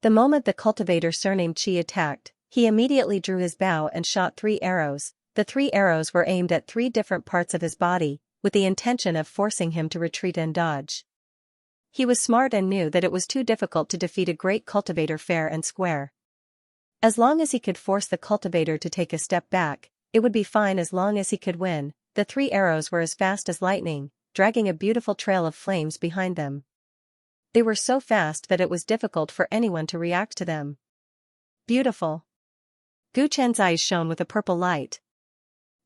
The moment the cultivator surnamed Qi attacked, he immediately drew his bow and shot 3 arrows. The 3 arrows were aimed at 3 different parts of his body, with the intention of forcing him to retreat and dodge. He was smart and knew that it was too difficult to defeat a great cultivator fair and square. As long as he could force the cultivator to take a step back, it would be fine as long as he could win. The 3 arrows were as fast as lightning, dragging a beautiful trail of flames behind them. They were so fast that it was difficult for anyone to react to them. Beautiful. Gu Chen's eyes shone with a purple light.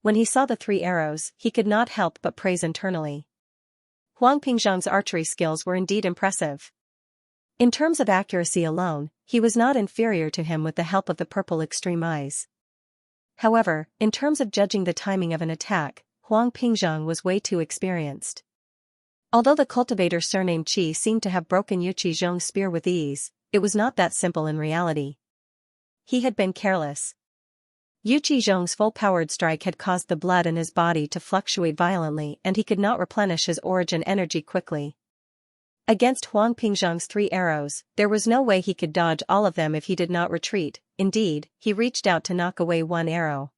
When he saw the 3 arrows, he could not help but praise internally. Huang Pingzhong's archery skills were indeed impressive. In terms of accuracy alone, he was not inferior to him with the help of the purple extreme eyes. However, in terms of judging the timing of an attack, Huang Pingzhong was way too experienced. Although the cultivator surnamed Qi seemed to have broken Yu Qizhong's spear with ease, it was not that simple in reality. He had been careless. Yu Qizhong's full-powered strike had caused the blood in his body to fluctuate violently and he could not replenish his origin energy quickly. Against Huang Pingzhong's 3 arrows, there was no way he could dodge all of them if he did not retreat. Indeed, he reached out to knock away 1 arrow.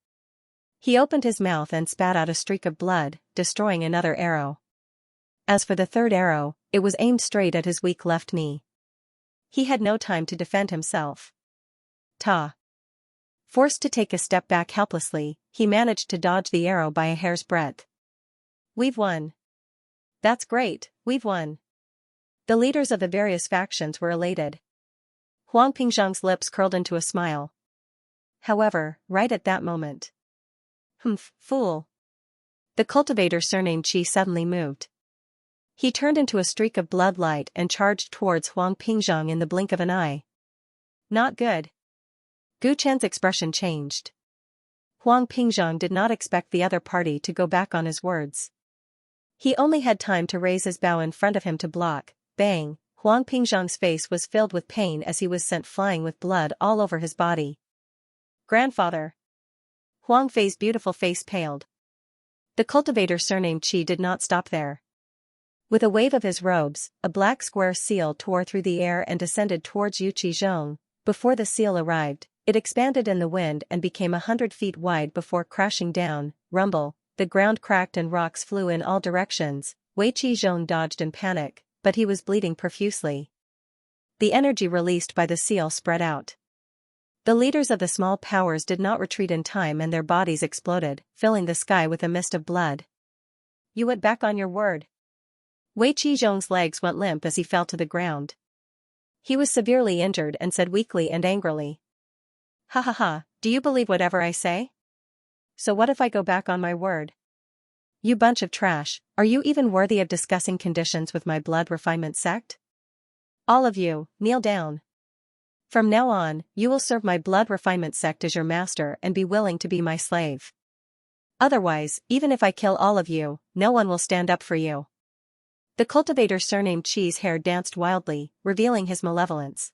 He opened his mouth and spat out a streak of blood, destroying another arrow. As for the 3rd arrow, it was aimed straight at his weak left knee. He had no time to defend himself. Ta! Forced to take a step back helplessly, he managed to dodge the arrow by a hair's breadth. We've won. That's great, we've won. The leaders of the various factions were elated. Huang Pingzhong's lips curled into a smile. However, right at that moment. Humph, fool. The cultivator surnamed Qi suddenly moved. He turned into a streak of bloodlight and charged towards Huang Pingzhong in the blink of an eye. Not good. Gu Chen's expression changed. Huang Pingzhong did not expect the other party to go back on his words. He only had time to raise his bow in front of him to block. Bang! Huang Pingzhong's face was filled with pain as he was sent flying with blood all over his body. Grandfather! Huang Fei's beautiful face paled. The cultivator surnamed Qi did not stop there. With a wave of his robes, a black square seal tore through the air and descended towards Yu Qizhong. Before the seal arrived, it expanded in the wind and became 100 feet wide before crashing down. Rumble, the ground cracked and rocks flew in all directions. Wei Qizhong dodged in panic, but he was bleeding profusely. The energy released by the seal spread out. The leaders of the small powers did not retreat in time and their bodies exploded, filling the sky with a mist of blood. You went back on your word. Wei Qizhong's legs went limp as he fell to the ground. He was severely injured and said weakly and angrily. Ha ha ha, do you believe whatever I say? So what if I go back on my word? You bunch of trash, are you even worthy of discussing conditions with my blood refinement sect? All of you, kneel down. From now on, you will serve my blood refinement sect as your master and be willing to be my slave. Otherwise, even if I kill all of you, no one will stand up for you. The cultivator surnamed Qi's hair danced wildly, revealing his malevolence.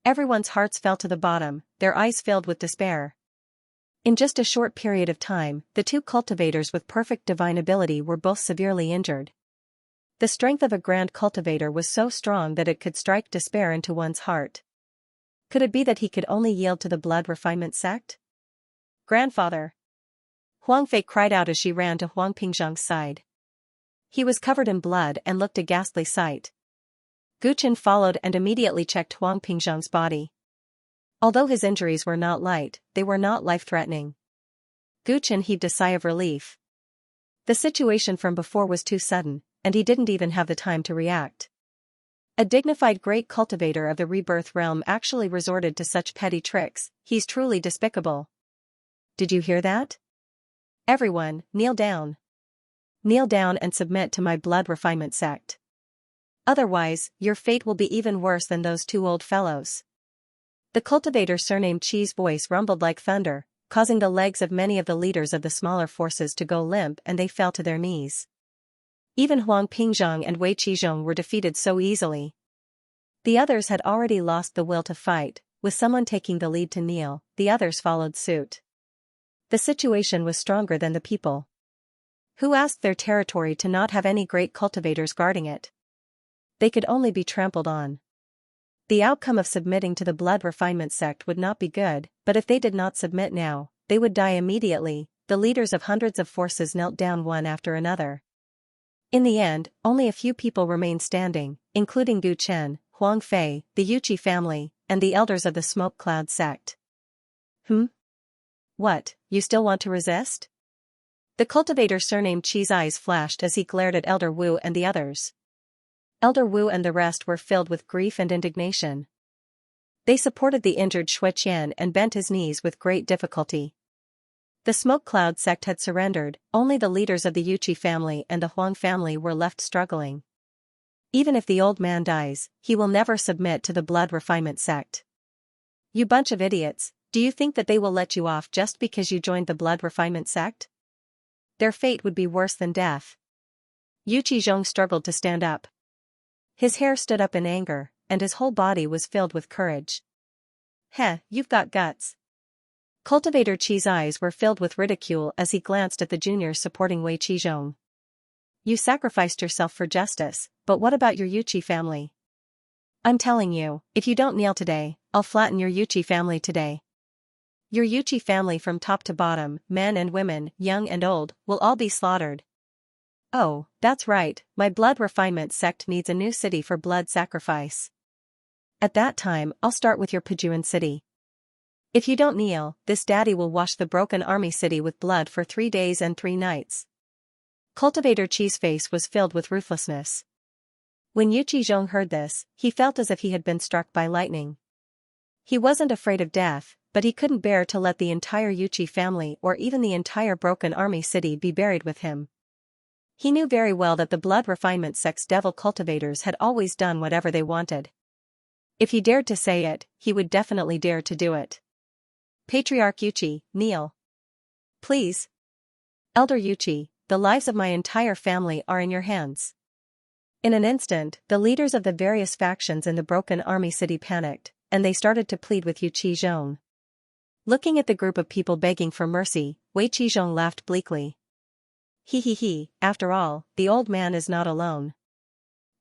Everyone's hearts fell to the bottom, their eyes filled with despair. In just a short period of time, the two cultivators with perfect divine ability were both severely injured. The strength of a grand cultivator was so strong that it could strike despair into one's heart. Could it be that he could only yield to the blood refinement sect? Grandfather! Huang Fei cried out as she ran to Huang Pingzhang's side. He was covered in blood and looked a ghastly sight. Gu Chen followed and immediately checked Huang Pingzhang's body. Although his injuries were not light, they were not life-threatening. Gu Chen heaved a sigh of relief. The situation from before was too sudden, and he didn't even have the time to react. A dignified great cultivator of the rebirth realm actually resorted to such petty tricks. He's truly despicable. Did you hear that? Everyone, kneel down. Kneel down and submit to my blood refinement sect. Otherwise, your fate will be even worse than those two old fellows. The cultivator surnamed Qi's voice rumbled like thunder, causing the legs of many of the leaders of the smaller forces to go limp and they fell to their knees. Even Huang Pingzhang and Wei Qizhong were defeated so easily. The others had already lost the will to fight, with someone taking the lead to kneel, the others followed suit. The situation was stronger than the people. Who asked their territory to not have any great cultivators guarding it? They could only be trampled on. The outcome of submitting to the blood refinement sect would not be good, but if they did not submit now, they would die immediately. The leaders of hundreds of forces knelt down one after another. In the end, only a few people remained standing, including Gu Chen, Huang Fei, the Yuqi family, and the elders of the smoke cloud sect. What, you still want to resist? The cultivator surnamed Qi's eyes flashed as he glared at Elder Wu and the others. Elder Wu and the rest were filled with grief and indignation. They supported the injured Xue Qian and bent his knees with great difficulty. The smoke cloud sect had surrendered, only the leaders of the Yuqi family and the Huang family were left struggling. Even if the old man dies, he will never submit to the blood refinement sect. You bunch of idiots, do you think that they will let you off just because you joined the blood refinement sect? Their fate would be worse than death. Yu Qizhong struggled to stand up. His hair stood up in anger, and his whole body was filled with courage. Heh, you've got guts. Cultivator Qi's eyes were filled with ridicule as he glanced at the juniors supporting Wei Qizhong. You sacrificed yourself for justice, but what about your Yuqi family? I'm telling you, if you don't kneel today, I'll flatten your Yuqi family today. Your Yuqi family from top to bottom, men and women, young and old, will all be slaughtered. Oh, that's right, my blood refinement sect needs a new city for blood sacrifice. At that time, I'll start with your Pajuan city. If you don't kneel, this daddy will wash the broken army city with blood for 3 days and 3 nights. Cultivator Qi's face was filled with ruthlessness. When Yu Qizhong heard this, he felt as if he had been struck by lightning. He wasn't afraid of death, but he couldn't bear to let the entire Yuqi family or even the entire broken army city be buried with him. He knew very well that the blood refinement sect's devil cultivators had always done whatever they wanted. If he dared to say it, he would definitely dare to do it. Patriarch Yuqi, kneel. Please. Elder Yuqi, the lives of my entire family are in your hands. In an instant, the leaders of the various factions in the broken army city panicked, and they started to plead with Yu Qizhong. Looking at the group of people begging for mercy, Wei Qizhong laughed bleakly. He, after all, the old man is not alone.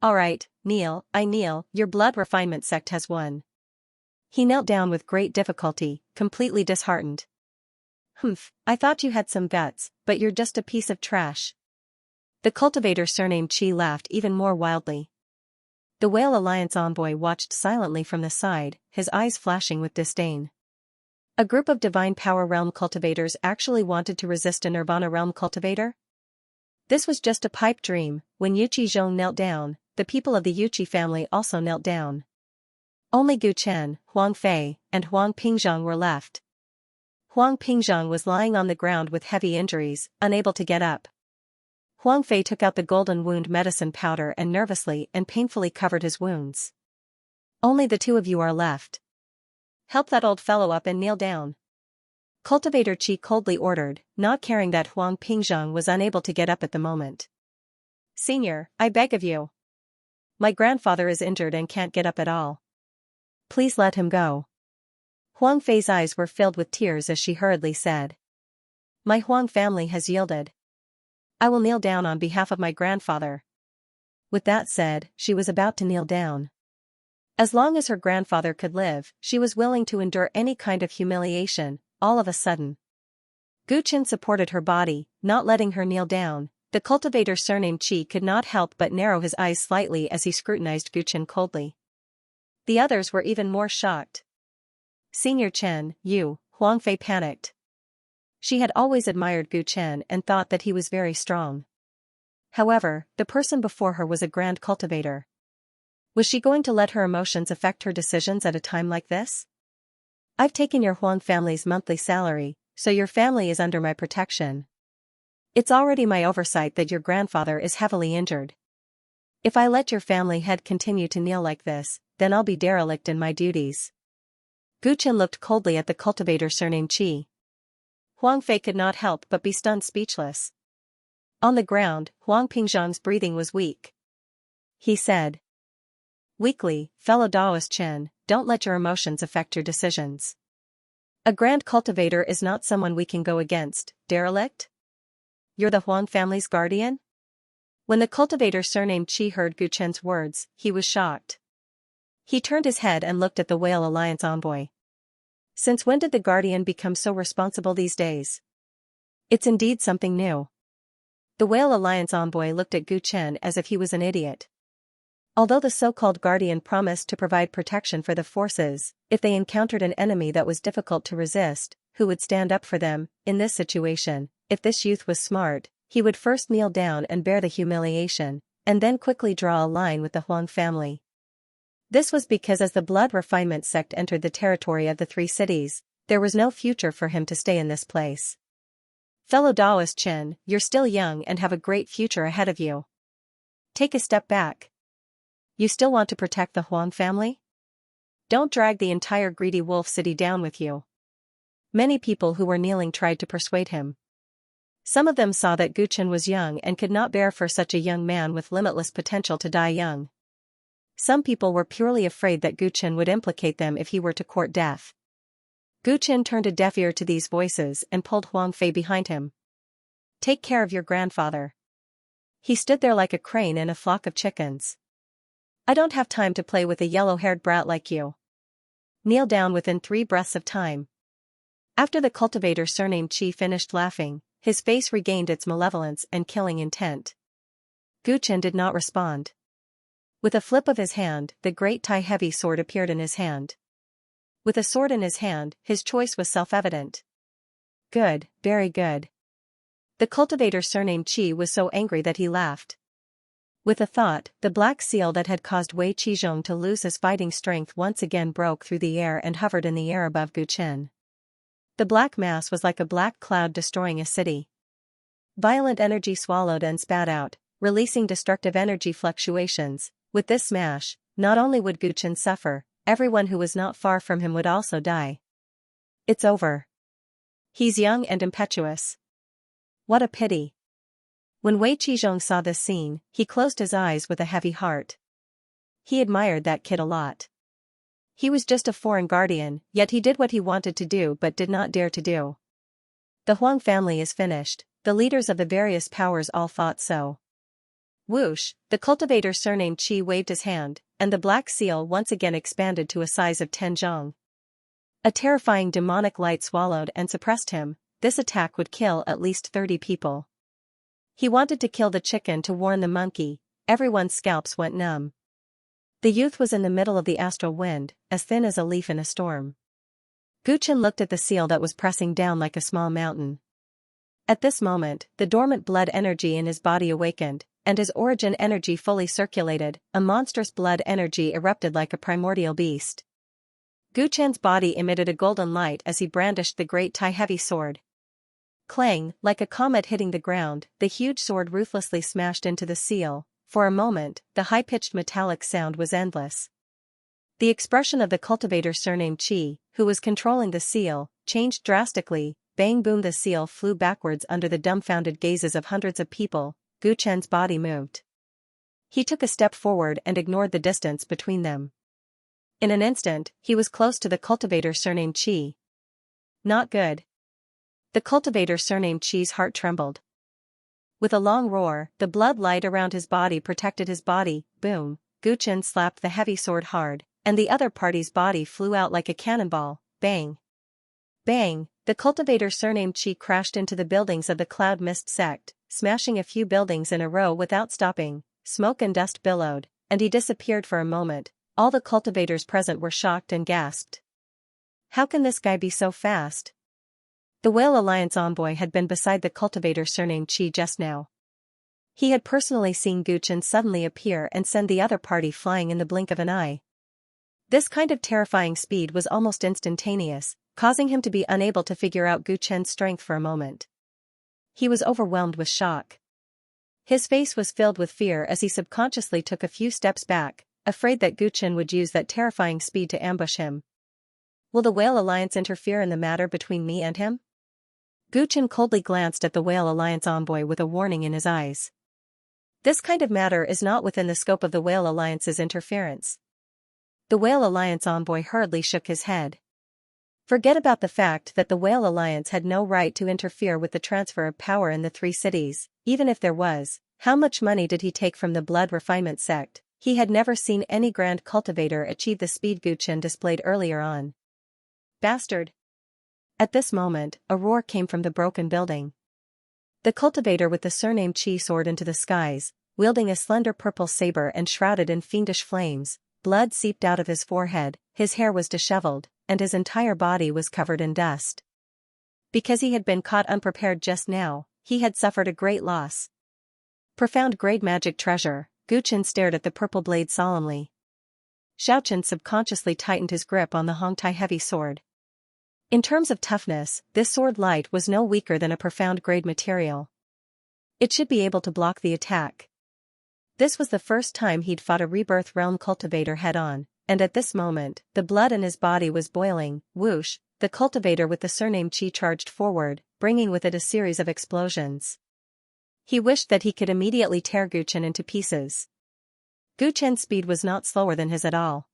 All right, kneel, I kneel, your blood refinement sect has won. He knelt down with great difficulty, completely disheartened. Humph, I thought you had some guts, but you're just a piece of trash. The cultivator surnamed Qi laughed even more wildly. The Whale Alliance envoy watched silently from the side, his eyes flashing with disdain. A group of Divine Power Realm cultivators actually wanted to resist a Nirvana Realm cultivator? This was just a pipe dream. When Yuqi Zhong knelt down, the people of the Yuqi family also knelt down. Only Gu Chen, Huang Fei, and Huang Pingzhang were left. Huang Pingzhang was lying on the ground with heavy injuries, unable to get up. Huang Fei took out the golden wound medicine powder and nervously and painfully covered his wounds. Only the two of you are left. Help that old fellow up and kneel down. Cultivator Qi coldly ordered, not caring that Huang Pingzhang was unable to get up at the moment. Senior, I beg of you. My grandfather is injured and can't get up at all. Please let him go. Huang Fei's eyes were filled with tears as she hurriedly said. My Huang family has yielded. I will kneel down on behalf of my grandfather. With that said, she was about to kneel down. As long as her grandfather could live, she was willing to endure any kind of humiliation. All of a sudden, Gu Chen supported her body, not letting her kneel down. The cultivator surnamed Qi could not help but narrow his eyes slightly as he scrutinized Gu Chen coldly. The others were even more shocked. Senior Chen, you, Huang Fei panicked. She had always admired Gu Chen and thought that he was very strong. However, the person before her was a grand cultivator. Was she going to let her emotions affect her decisions at a time like this? I've taken your Huang family's monthly salary, so your family is under my protection. It's already my oversight that your grandfather is heavily injured. If I let your family head continue to kneel like this, then I'll be derelict in my duties. Gu Chen looked coldly at the cultivator surnamed Qi. Huang Fei could not help but be stunned speechless. On the ground, Huang Pingzhang's breathing was weak. He said weakly, fellow Daoist Chen, don't let your emotions affect your decisions. A grand cultivator is not someone we can go against, derelict? You're the Huang family's guardian? When the cultivator surnamed Qi heard Gu Chen's words, he was shocked. He turned his head and looked at the Whale Alliance envoy. Since when did the guardian become so responsible these days? It's indeed something new. The Whale Alliance envoy looked at Gu Chen as if he was an idiot. Although the so-called guardian promised to provide protection for the forces, if they encountered an enemy that was difficult to resist, who would stand up for them? In this situation, if this youth was smart, he would first kneel down and bear the humiliation, and then quickly draw a line with the Huang family. This was because as the blood refinement sect entered the territory of the three cities, there was no future for him to stay in this place. Fellow Daoist Chen, you're still young and have a great future ahead of you. Take a step back. You still want to protect the Huang family? Don't drag the entire greedy wolf city down with you. Many people who were kneeling tried to persuade him. Some of them saw that Gu Chen was young and could not bear for such a young man with limitless potential to die young. Some people were purely afraid that Gu Chen would implicate them if he were to court death. Gu Chen turned a deaf ear to these voices and pulled Huang Fei behind him. Take care of your grandfather. He stood there like a crane in a flock of chickens. I don't have time to play with a yellow-haired brat like you. Kneel down within 3 breaths of time. After the cultivator surnamed Qi finished laughing, his face regained its malevolence and killing intent. Gu Chen did not respond. With a flip of his hand, the great Tai heavy sword appeared in his hand. With a sword in his hand, his choice was self-evident. Good, very good. The cultivator surnamed Qi was so angry that he laughed. With a thought, the black seal that had caused Wei Qizhong to lose his fighting strength once again broke through the air and hovered in the air above Gu Chen. The black mass was like a black cloud destroying a city. Violent energy swallowed and spat out, releasing destructive energy fluctuations. With this smash, not only would Gu Chen suffer, everyone who was not far from him would also die. It's over. He's young and impetuous. What a pity. When Wei Qizhong saw this scene, he closed his eyes with a heavy heart. He admired that kid a lot. He was just a foreign guardian, yet he did what he wanted to do but did not dare to do. The Huang family is finished, the leaders of the various powers all thought so. Whoosh, the cultivator surnamed Qi waved his hand, and the black seal once again expanded to a size of 10 zhong. A terrifying demonic light swallowed and suppressed him. This attack would kill at least 30 people. He wanted to kill the chicken to warn the monkey. Everyone's scalps went numb. The youth was in the middle of the astral wind, as thin as a leaf in a storm. Gu Chen looked at the seal that was pressing down like a small mountain. At this moment, the dormant blood energy in his body awakened, and his origin energy fully circulated. A monstrous blood energy erupted like a primordial beast. Gu Chen's body emitted a golden light as he brandished the great Tai-heavy sword. Clang, like a comet hitting the ground, the huge sword ruthlessly smashed into the seal. For a moment, the high-pitched metallic sound was endless. The expression of the cultivator surnamed Qi, who was controlling the seal, changed drastically. Bang boom, the seal flew backwards under the dumbfounded gazes of hundreds of people. Gu Chen's body moved. He took a step forward and ignored the distance between them. In an instant, he was close to the cultivator surnamed Qi. Not good. The cultivator surnamed Qi's heart trembled. With a long roar, the blood light around his body protected his body. Boom, Gu Chen slapped the heavy sword hard, and the other party's body flew out like a cannonball. Bang! Bang! The cultivator surnamed Qi crashed into the buildings of the Cloud Mist sect, smashing a few buildings in a row without stopping. Smoke and dust billowed, and he disappeared for a moment. All the cultivators present were shocked and gasped. How can this guy be so fast? The Whale Alliance envoy had been beside the cultivator surnamed Qi just now. He had personally seen Gu Chen suddenly appear and send the other party flying in the blink of an eye. This kind of terrifying speed was almost instantaneous, causing him to be unable to figure out Gu Chen's strength for a moment. He was overwhelmed with shock. His face was filled with fear as he subconsciously took a few steps back, afraid that Gu Chen would use that terrifying speed to ambush him. Will the Whale Alliance interfere in the matter between me and him? Gu Chen coldly glanced at the Whale Alliance envoy with a warning in his eyes. This kind of matter is not within the scope of the Whale Alliance's interference. The Whale Alliance envoy hurriedly shook his head. Forget about the fact that the Whale Alliance had no right to interfere with the transfer of power in the 3 cities, even if there was. How much money did he take from the blood refinement sect? He had never seen any grand cultivator achieve the speed Gu Chen displayed earlier on. Bastard! At this moment, a roar came from the broken building. The cultivator with the surnamed Qi soared into the skies, wielding a slender purple saber and shrouded in fiendish flames. Blood seeped out of his forehead, his hair was disheveled, and his entire body was covered in dust. Because he had been caught unprepared just now, he had suffered a great loss. Profound grade magic treasure. Gu Chen stared at the purple blade solemnly. Xiaochen subconsciously tightened his grip on the Hongtai heavy sword. In terms of toughness, this sword light was no weaker than a profound grade material. It should be able to block the attack. This was the first time he'd fought a Rebirth Realm cultivator head-on, and at this moment, the blood in his body was boiling. Whoosh, the cultivator with the surname Qi charged forward, bringing with it a series of explosions. He wished that he could immediately tear Gu Chen into pieces. Gu Chen's speed was not slower than his at all.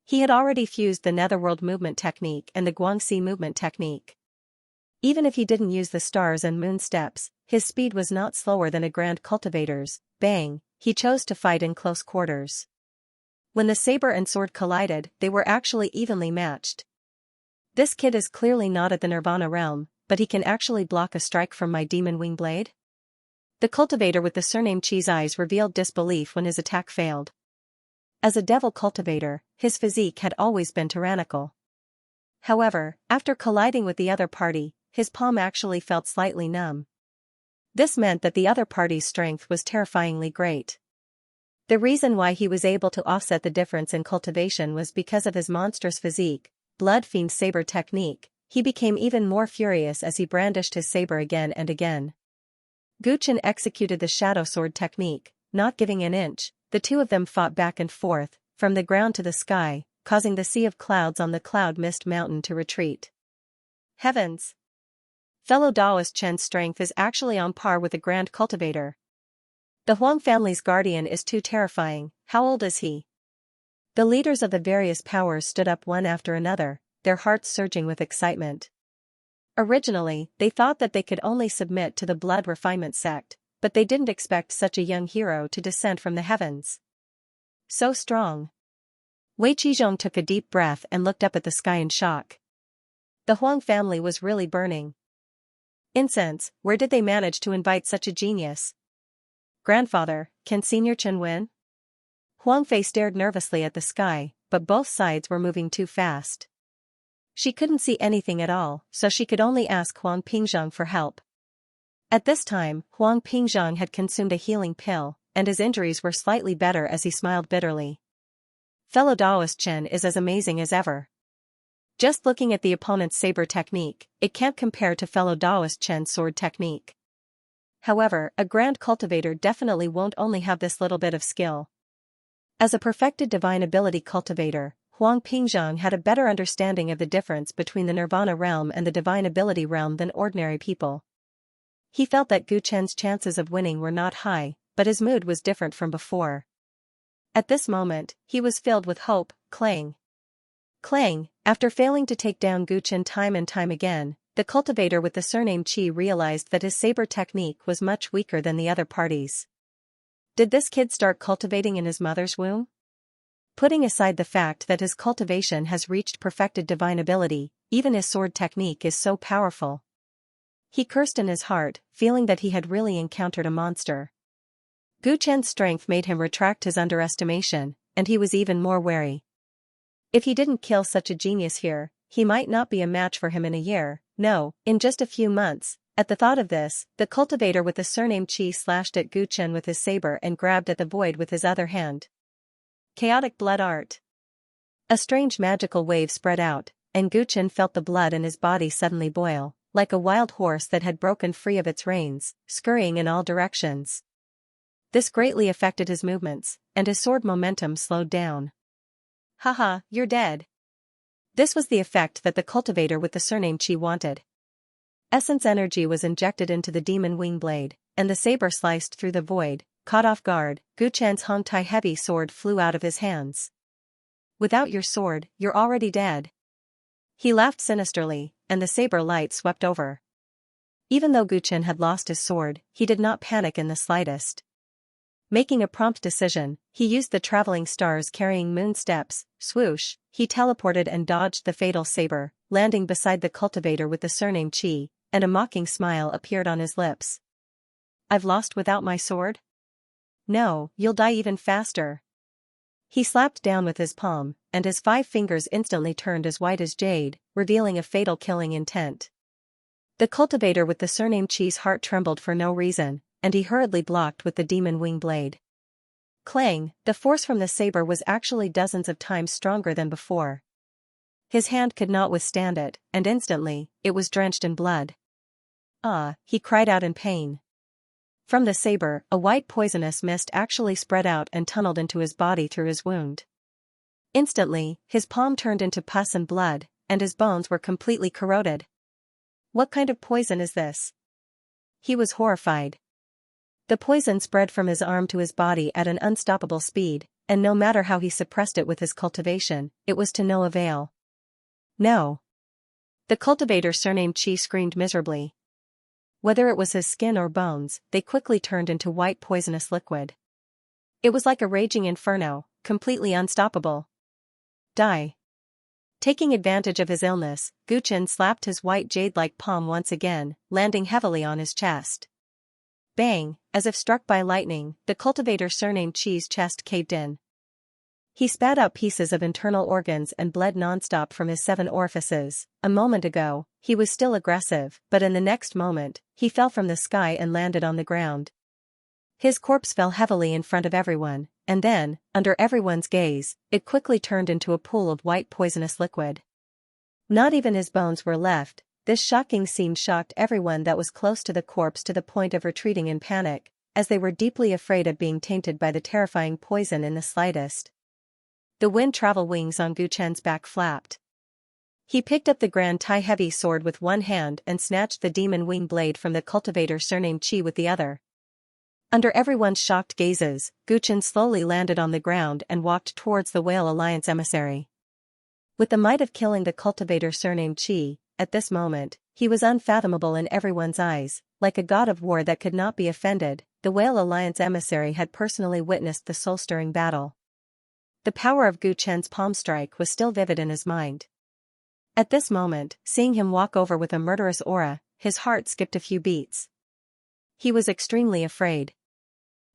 He had already fused the Netherworld movement technique and the Guangxi movement technique. Even if he didn't use the stars and moon steps, his speed was not slower than a grand cultivator's. Bang, he chose to fight in close quarters. When the saber and sword collided, they were actually evenly matched. This kid is clearly not at the Nirvana realm, but he can actually block a strike from my demon wing blade? The cultivator with the surname Qi's eyes revealed disbelief when his attack failed. As a devil cultivator, his physique had always been tyrannical. However, after colliding with the other party, his palm actually felt slightly numb. This meant that the other party's strength was terrifyingly great. The reason why he was able to offset the difference in cultivation was because of his monstrous physique, Blood Fiend saber technique. He became even more furious as he brandished his saber again and again. Gu Chen executed the shadow sword technique, not giving an inch. The two of them fought back and forth, from the ground to the sky, causing the sea of clouds on the Cloud Mist Mountain to retreat. Heavens! Fellow Daoist Chen's strength is actually on par with a grand cultivator. The Huang family's guardian is too terrifying. How old is he? The leaders of the various powers stood up one after another, their hearts surging with excitement. Originally, they thought that they could only submit to the blood refinement sect, but they didn't expect such a young hero to descend from the heavens. So strong. Wei Qizhong took a deep breath and looked up at the sky in shock. The Huang family was really burning. Incense, where did they manage to invite such a genius? Grandfather, can Senior Chen win? Huang Fei stared nervously at the sky, but both sides were moving too fast. She couldn't see anything at all, so she could only ask Huang Pingzhang for help. At this time, Huang Pingzhang had consumed a healing pill, and his injuries were slightly better as he smiled bitterly. Fellow Daoist Chen is as amazing as ever. Just looking at the opponent's saber technique, it can't compare to fellow Daoist Chen's sword technique. However, a grand cultivator definitely won't only have this little bit of skill. As a perfected divine ability cultivator, Huang Pingzhang had a better understanding of the difference between the Nirvana realm and the divine ability realm than ordinary people. He felt that Gu Chen's chances of winning were not high, but his mood was different from before. At this moment, he was filled with hope. Clang. Clang, after failing to take down Gu Chen time and time again, the cultivator with the surname Qi realized that his saber technique was much weaker than the other parties. Did this kid start cultivating in his mother's womb? Putting aside the fact that his cultivation has reached perfected divine ability, even his sword technique is so powerful. He cursed in his heart, feeling that he had really encountered a monster. Gu Chen's strength made him retract his underestimation, and he was even more wary. If he didn't kill such a genius here, he might not be a match for him in a year, no, in just a few months. At the thought of this, the cultivator with the surname Qi slashed at Gu Chen with his saber and grabbed at the void with his other hand. Chaotic blood art. A strange magical wave spread out, and Gu Chen felt the blood in his body suddenly boil, like a wild horse that had broken free of its reins, scurrying in all directions. This greatly affected his movements, and his sword momentum slowed down. Haha, you're dead. This was the effect that the cultivator with the surname Qi wanted. Essence energy was injected into the demon wing blade, and the saber sliced through the void. Caught off guard, Gu Chen's Hong Tai heavy sword flew out of his hands. Without your sword, you're already dead. He laughed sinisterly, and the saber light swept over. Even though Gu Chen had lost his sword, he did not panic in the slightest. Making a prompt decision, he used the traveling stars carrying moon steps. Swoosh, he teleported and dodged the fatal saber, landing beside the cultivator with the surname Qi, and a mocking smile appeared on his lips. I've lost without my sword? No, you'll die even faster. He slapped down with his palm, and his 5 fingers instantly turned as white as jade, revealing a fatal killing intent. The cultivator with the surname Qi's heart trembled for no reason, and he hurriedly blocked with the demon wing blade. Clang, the force from the saber was actually dozens of times stronger than before. His hand could not withstand it, and instantly, it was drenched in blood. Ah, he cried out in pain. From the saber, a white poisonous mist actually spread out and tunneled into his body through his wound. Instantly, his palm turned into pus and blood, and his bones were completely corroded. What kind of poison is this? He was horrified. The poison spread from his arm to his body at an unstoppable speed, and no matter how he suppressed it with his cultivation, it was to no avail. No. The cultivator surnamed Qi screamed miserably. Whether it was his skin or bones, they quickly turned into white poisonous liquid. It was like a raging inferno, completely unstoppable. Die. Taking advantage of his illness, Gu Chen slapped his white jade-like palm once again, landing heavily on his chest. Bang, as if struck by lightning, the cultivator surnamed Qi's chest caved in. He spat out pieces of internal organs and bled nonstop from his 7 orifices. A moment ago, he was still aggressive, but in the next moment, he fell from the sky and landed on the ground. His corpse fell heavily in front of everyone, and then, under everyone's gaze, it quickly turned into a pool of white poisonous liquid. Not even his bones were left. This shocking scene shocked everyone that was close to the corpse to the point of retreating in panic, as they were deeply afraid of being tainted by the terrifying poison in the slightest. The wind travel wings on Gu Chen's back flapped. He picked up the Grand Tai heavy sword with one hand and snatched the demon wing blade from the cultivator surnamed Qi with the other. Under everyone's shocked gazes, Gu Chen slowly landed on the ground and walked towards the Whale Alliance emissary. With the might of killing the cultivator surnamed Qi, at this moment, he was unfathomable in everyone's eyes, like a god of war that could not be offended. The Whale Alliance emissary had personally witnessed the soul-stirring battle. The power of Gu Chen's palm strike was still vivid in his mind. At this moment, seeing him walk over with a murderous aura, his heart skipped a few beats. He was extremely afraid.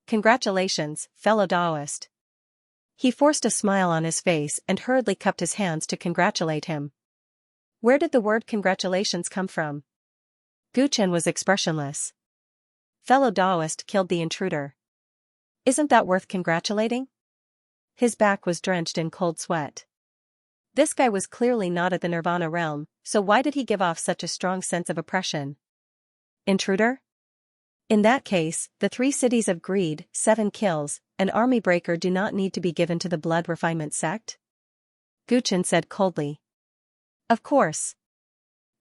Congratulations, fellow Daoist. He forced a smile on his face and hurriedly cupped his hands to congratulate him. Where did the word congratulations come from? Gu Chen was expressionless. Fellow Daoist killed the intruder. Isn't that worth congratulating? His back was drenched in cold sweat. This guy was clearly not at the Nirvana realm, so why did he give off such a strong sense of oppression? Intruder? In that case, the 3 cities of greed, 7 kills, and army breaker do not need to be given to the blood refinement sect? Gu Chen said coldly. Of course.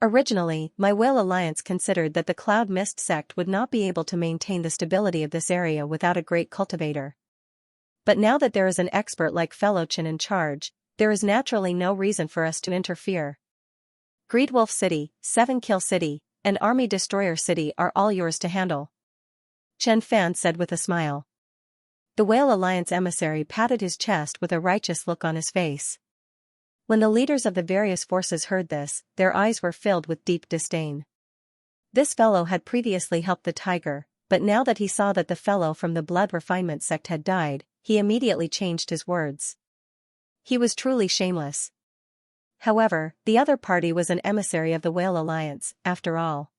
Originally, my Whale Alliance considered that the Cloud Mist sect would not be able to maintain the stability of this area without a great cultivator. But now that there is an expert like Fellow Chen in charge, there is naturally no reason for us to interfere. Greedwolf City, 7 Kill City, and Army Destroyer City are all yours to handle. Chen Fan said with a smile. The Whale Alliance emissary patted his chest with a righteous look on his face. When the leaders of the various forces heard this, their eyes were filled with deep disdain. This fellow had previously helped the tiger, but now that he saw that the fellow from the blood refinement sect had died, he immediately changed his words. He was truly shameless. However, the other party was an emissary of the Whale Alliance, after all.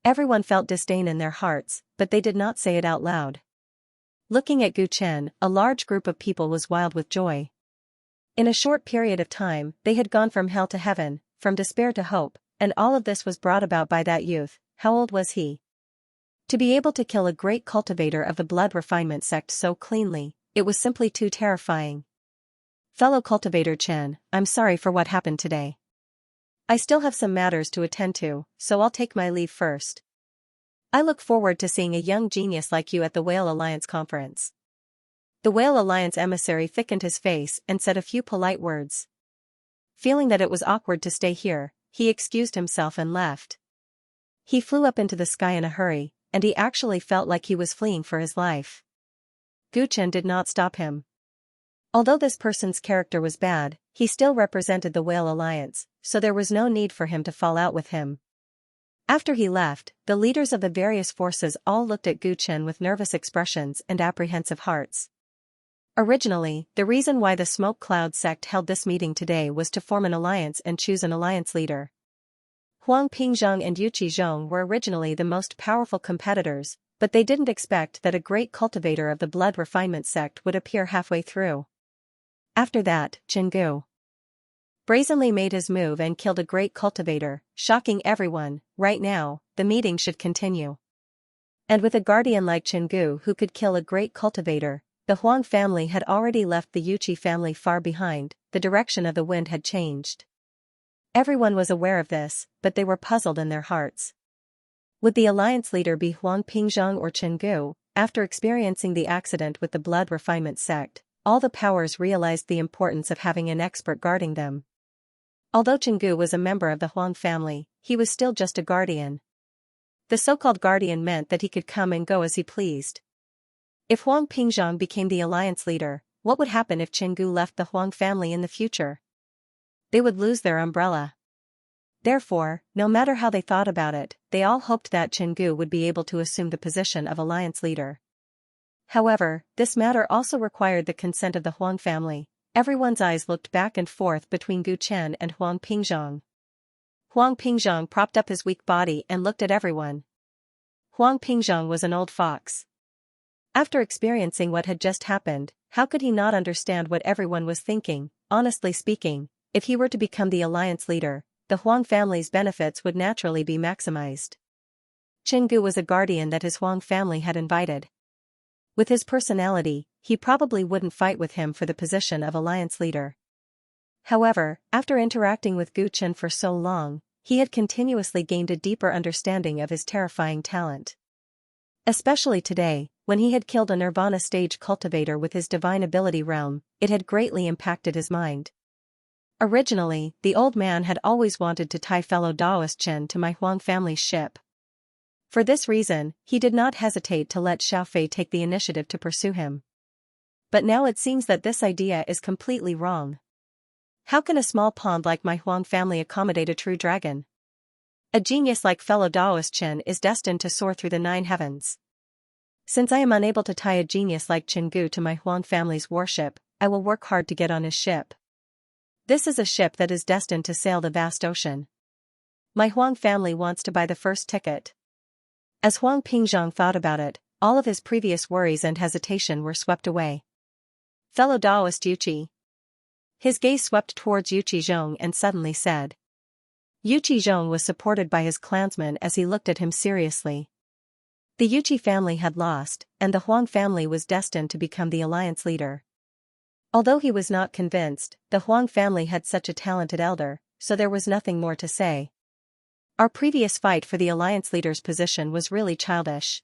Everyone felt disdain in their hearts, but they did not say it out loud. Looking at Gu Chen, a large group of people was wild with joy. In a short period of time, they had gone from hell to heaven, from despair to hope, and all of this was brought about by that youth. How old was he? To be able to kill a great cultivator of the blood refinement sect so cleanly, it was simply too terrifying. Fellow cultivator Chen, I'm sorry for what happened today. I still have some matters to attend to, so I'll take my leave first. I look forward to seeing a young genius like you at the Whale Alliance conference. The Whale Alliance emissary thickened his face and said a few polite words. Feeling that it was awkward to stay here, he excused himself and left. He flew up into the sky in a hurry, and he actually felt like he was fleeing for his life. Gu Chen did not stop him. Although this person's character was bad, he still represented the Whale Alliance, so there was no need for him to fall out with him. After he left, the leaders of the various forces all looked at Gu Chen with nervous expressions and apprehensive hearts. Originally, the reason why the Smoke Cloud sect held this meeting today was to form an alliance and choose an alliance leader. Huang Pingzhong and Yu Qizhong were originally the most powerful competitors, but they didn't expect that a great cultivator of the blood refinement sect would appear halfway through. After that, Chenggu brazenly made his move and killed a great cultivator, shocking everyone. Right now, the meeting should continue. And with a guardian like Chenggu who could kill a great cultivator, the Huang family had already left the Yuqi family far behind. The direction of the wind had changed. Everyone was aware of this, but they were puzzled in their hearts. Would the alliance leader be Huang Pingzhong or Chenggu? After experiencing the accident with the blood refinement sect, all the powers realized the importance of having an expert guarding them. Although Chenggu was a member of the Huang family, he was still just a guardian. The so-called guardian meant that he could come and go as he pleased. If Huang Pingzhong became the alliance leader, what would happen if Chenggu left the Huang family in the future? They would lose their umbrella. Therefore, no matter how they thought about it, they all hoped that Chenggu would be able to assume the position of alliance leader. However, this matter also required the consent of the Huang family. Everyone's eyes looked back and forth between Gu Chen and Huang Pingzhong. Huang Pingzhong propped up his weak body and looked at everyone. Huang Pingzhong was an old fox. After experiencing what had just happened, how could he not understand what everyone was thinking? Honestly speaking, if he were to become the alliance leader, the Huang family's benefits would naturally be maximized. Chenggu was a guardian that his Huang family had invited. With his personality, he probably wouldn't fight with him for the position of alliance leader. However, after interacting with Gu Chen for so long, he had continuously gained a deeper understanding of his terrifying talent. Especially today, when he had killed a Nirvana stage cultivator with his divine ability realm, it had greatly impacted his mind. Originally, the old man had always wanted to tie fellow Daoist Chen to my Huang family's ship. For this reason, he did not hesitate to let Xiaofei take the initiative to pursue him. But now it seems that this idea is completely wrong. How can a small pond like my Huang family accommodate a true dragon? A genius like fellow Daoist Chen is destined to soar through the 9 heavens. Since I am unable to tie a genius like Chenggu to my Huang family's warship, I will work hard to get on his ship. This is a ship that is destined to sail the vast ocean. My Huang family wants to buy the first ticket. As Huang Pingzhang thought about it, all of his previous worries and hesitation were swept away. Fellow Daoist Yuqi. His gaze swept towards Yu Qizhong and suddenly said. Yu Qizhong was supported by his clansmen as he looked at him seriously. The Yuqi family had lost, and the Huang family was destined to become the alliance leader. Although he was not convinced, the Huang family had such a talented elder, so there was nothing more to say. Our previous fight for the alliance leader's position was really childish.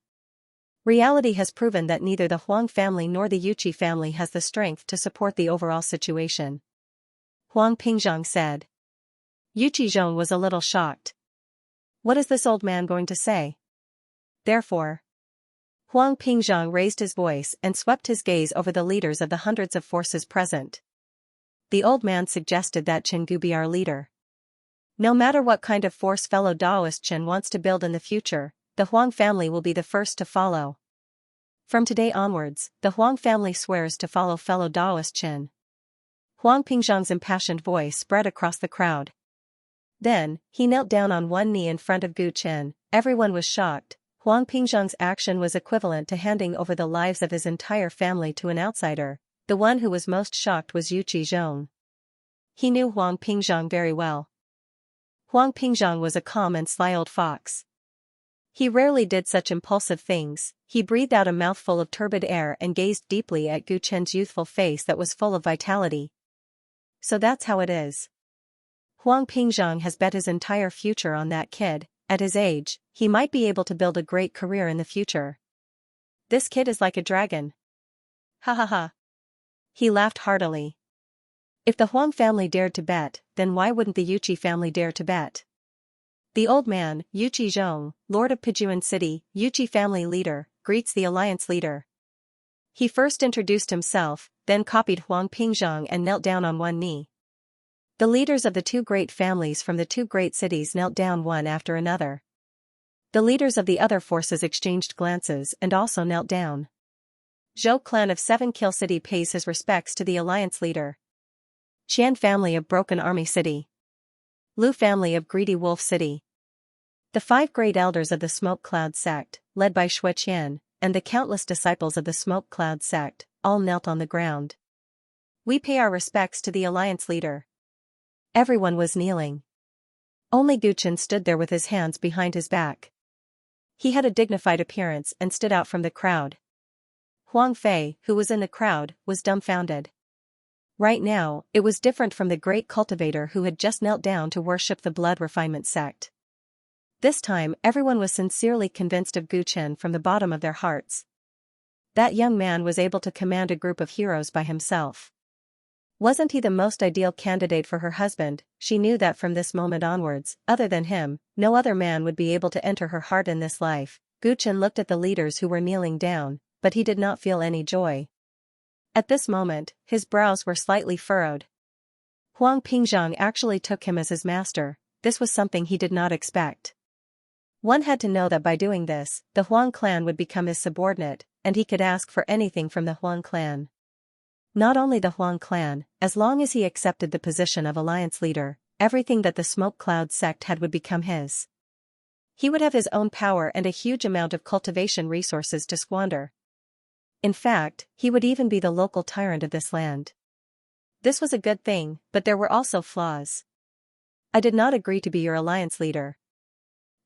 Reality has proven that neither the Huang family nor the Yuqi family has the strength to support the overall situation. Huang Pingzhang said. Yu Qizhong was a little shocked. What is this old man going to say? Therefore, Huang Pingzhang raised his voice and swept his gaze over the leaders of the hundreds of forces present. The old man suggested that Chen be our leader. No matter what kind of force fellow Daoist Chen wants to build in the future, the Huang family will be the first to follow. From today onwards, the Huang family swears to follow fellow Daoist Chen. Huang Pingzhang's impassioned voice spread across the crowd. Then, he knelt down on one knee in front of Gu Chen. Everyone was shocked. Huang Pingzhang's action was equivalent to handing over the lives of his entire family to an outsider. The one who was most shocked was Yu Qizhong. He knew Huang Pingzhang very well. Huang Pingzhang was a calm and sly old fox. He rarely did such impulsive things. He breathed out a mouthful of turbid air and gazed deeply at Gu Chen's youthful face that was full of vitality. So that's how it is. Huang Pingzhang has bet his entire future on that kid. At his age, he might be able to build a great career in the future. This kid is like a dragon. Ha ha ha. He laughed heartily. If the Huang family dared to bet, then why wouldn't the Yuqi family dare to bet? The old man, Yu Qizhong, Lord of Pijuan City, Yuqi family leader, greets the alliance leader. He first introduced himself, then copied Huang Pingzhang and knelt down on one knee. The leaders of the two great families from the two great cities knelt down one after another. The leaders of the other forces exchanged glances and also knelt down. Zhou clan of 7 Kill City pays his respects to the alliance leader. Qian family of Broken Army City. Lu family of Greedy Wolf City. The 5 great elders of the Smoke Cloud sect, led by Shui Qian, and the countless disciples of the Smoke Cloud sect, all knelt on the ground. We pay our respects to the alliance leader. Everyone was kneeling. Only Gu Chen stood there with his hands behind his back. He had a dignified appearance and stood out from the crowd. Huang Fei, who was in the crowd, was dumbfounded. Right now, it was different from the great cultivator who had just knelt down to worship the blood refinement sect. This time, everyone was sincerely convinced of Gu Chen from the bottom of their hearts. That young man was able to command a group of heroes by himself. Wasn't he the most ideal candidate for her husband? She knew that from this moment onwards, other than him, no other man would be able to enter her heart in this life. Gu Chen looked at the leaders who were kneeling down, but he did not feel any joy. At this moment, his brows were slightly furrowed. Huang Pingzhang actually took him as his master. This was something he did not expect. One had to know that by doing this, the Huang clan would become his subordinate, and he could ask for anything from the Huang clan. Not only the Huang clan, as long as he accepted the position of alliance leader, everything that the Smoke Cloud sect had would become his. He would have his own power and a huge amount of cultivation resources to squander. In fact, he would even be the local tyrant of this land. This was a good thing, but there were also flaws. I did not agree to be your alliance leader.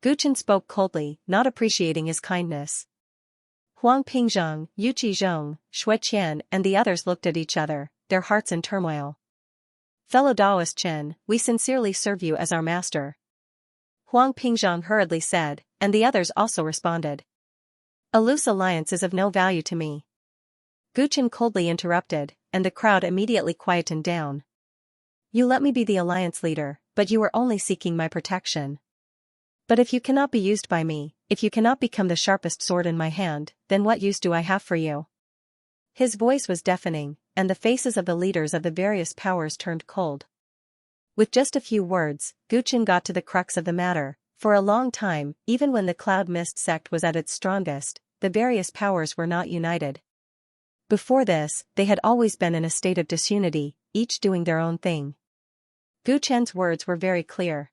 Gu Chen spoke coldly, not appreciating his kindness. Huang Pingzhang, Yu Qizhong, Shui Qian and the others looked at each other, their hearts in turmoil. Fellow Daoist Chen, we sincerely serve you as our master. Huang Pingzhang hurriedly said, and the others also responded. A loose alliance is of no value to me. Gu Chen coldly interrupted, and the crowd immediately quietened down. You let me be the alliance leader, but you are only seeking my protection. But if you cannot be used by me, if you cannot become the sharpest sword in my hand, then what use do I have for you? His voice was deafening, and the faces of the leaders of the various powers turned cold. With just a few words, Gu Chen got to the crux of the matter. For a long time, even when the Cloud Mist sect was at its strongest, the various powers were not united. Before this, they had always been in a state of disunity, each doing their own thing. Gu Chen's words were very clear.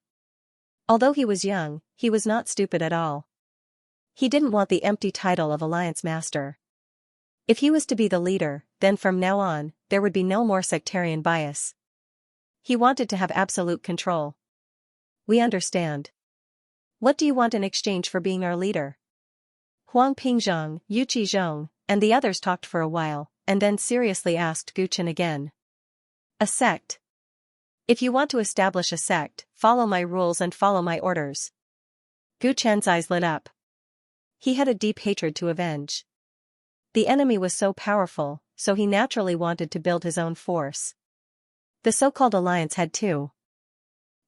Although he was young, he was not stupid at all. He didn't want the empty title of Alliance Master. If he was to be the leader, then from now on, there would be no more sectarian bias. He wanted to have absolute control. We understand. What do you want in exchange for being our leader? Huang Pingzhong, Yu Qizhong, and the others talked for a while, and then seriously asked Gu Chen again. A sect. If you want to establish a sect, follow my rules and follow my orders. Gu Chen's eyes lit up. He had a deep hatred to avenge. The enemy was so powerful, so he naturally wanted to build his own force. The so-called alliance had too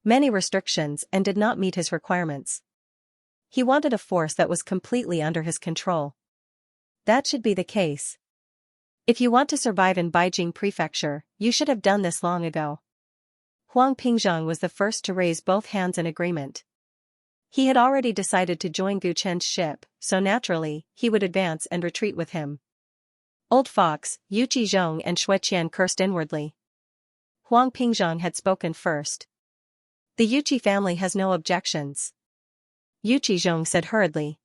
many restrictions and did not meet his requirements. He wanted a force that was completely under his control. That should be the case. If you want to survive in Beijing Prefecture, you should have done this long ago. Huang Pingzhong was the first to raise both hands in agreement. He had already decided to join Gu Chen's ship, so naturally, he would advance and retreat with him. Old Fox, Yu Qizhong and Shui Qian cursed inwardly. Huang Pingzhong had spoken first. The Yuqi family has no objections. Yu Qizhong said hurriedly.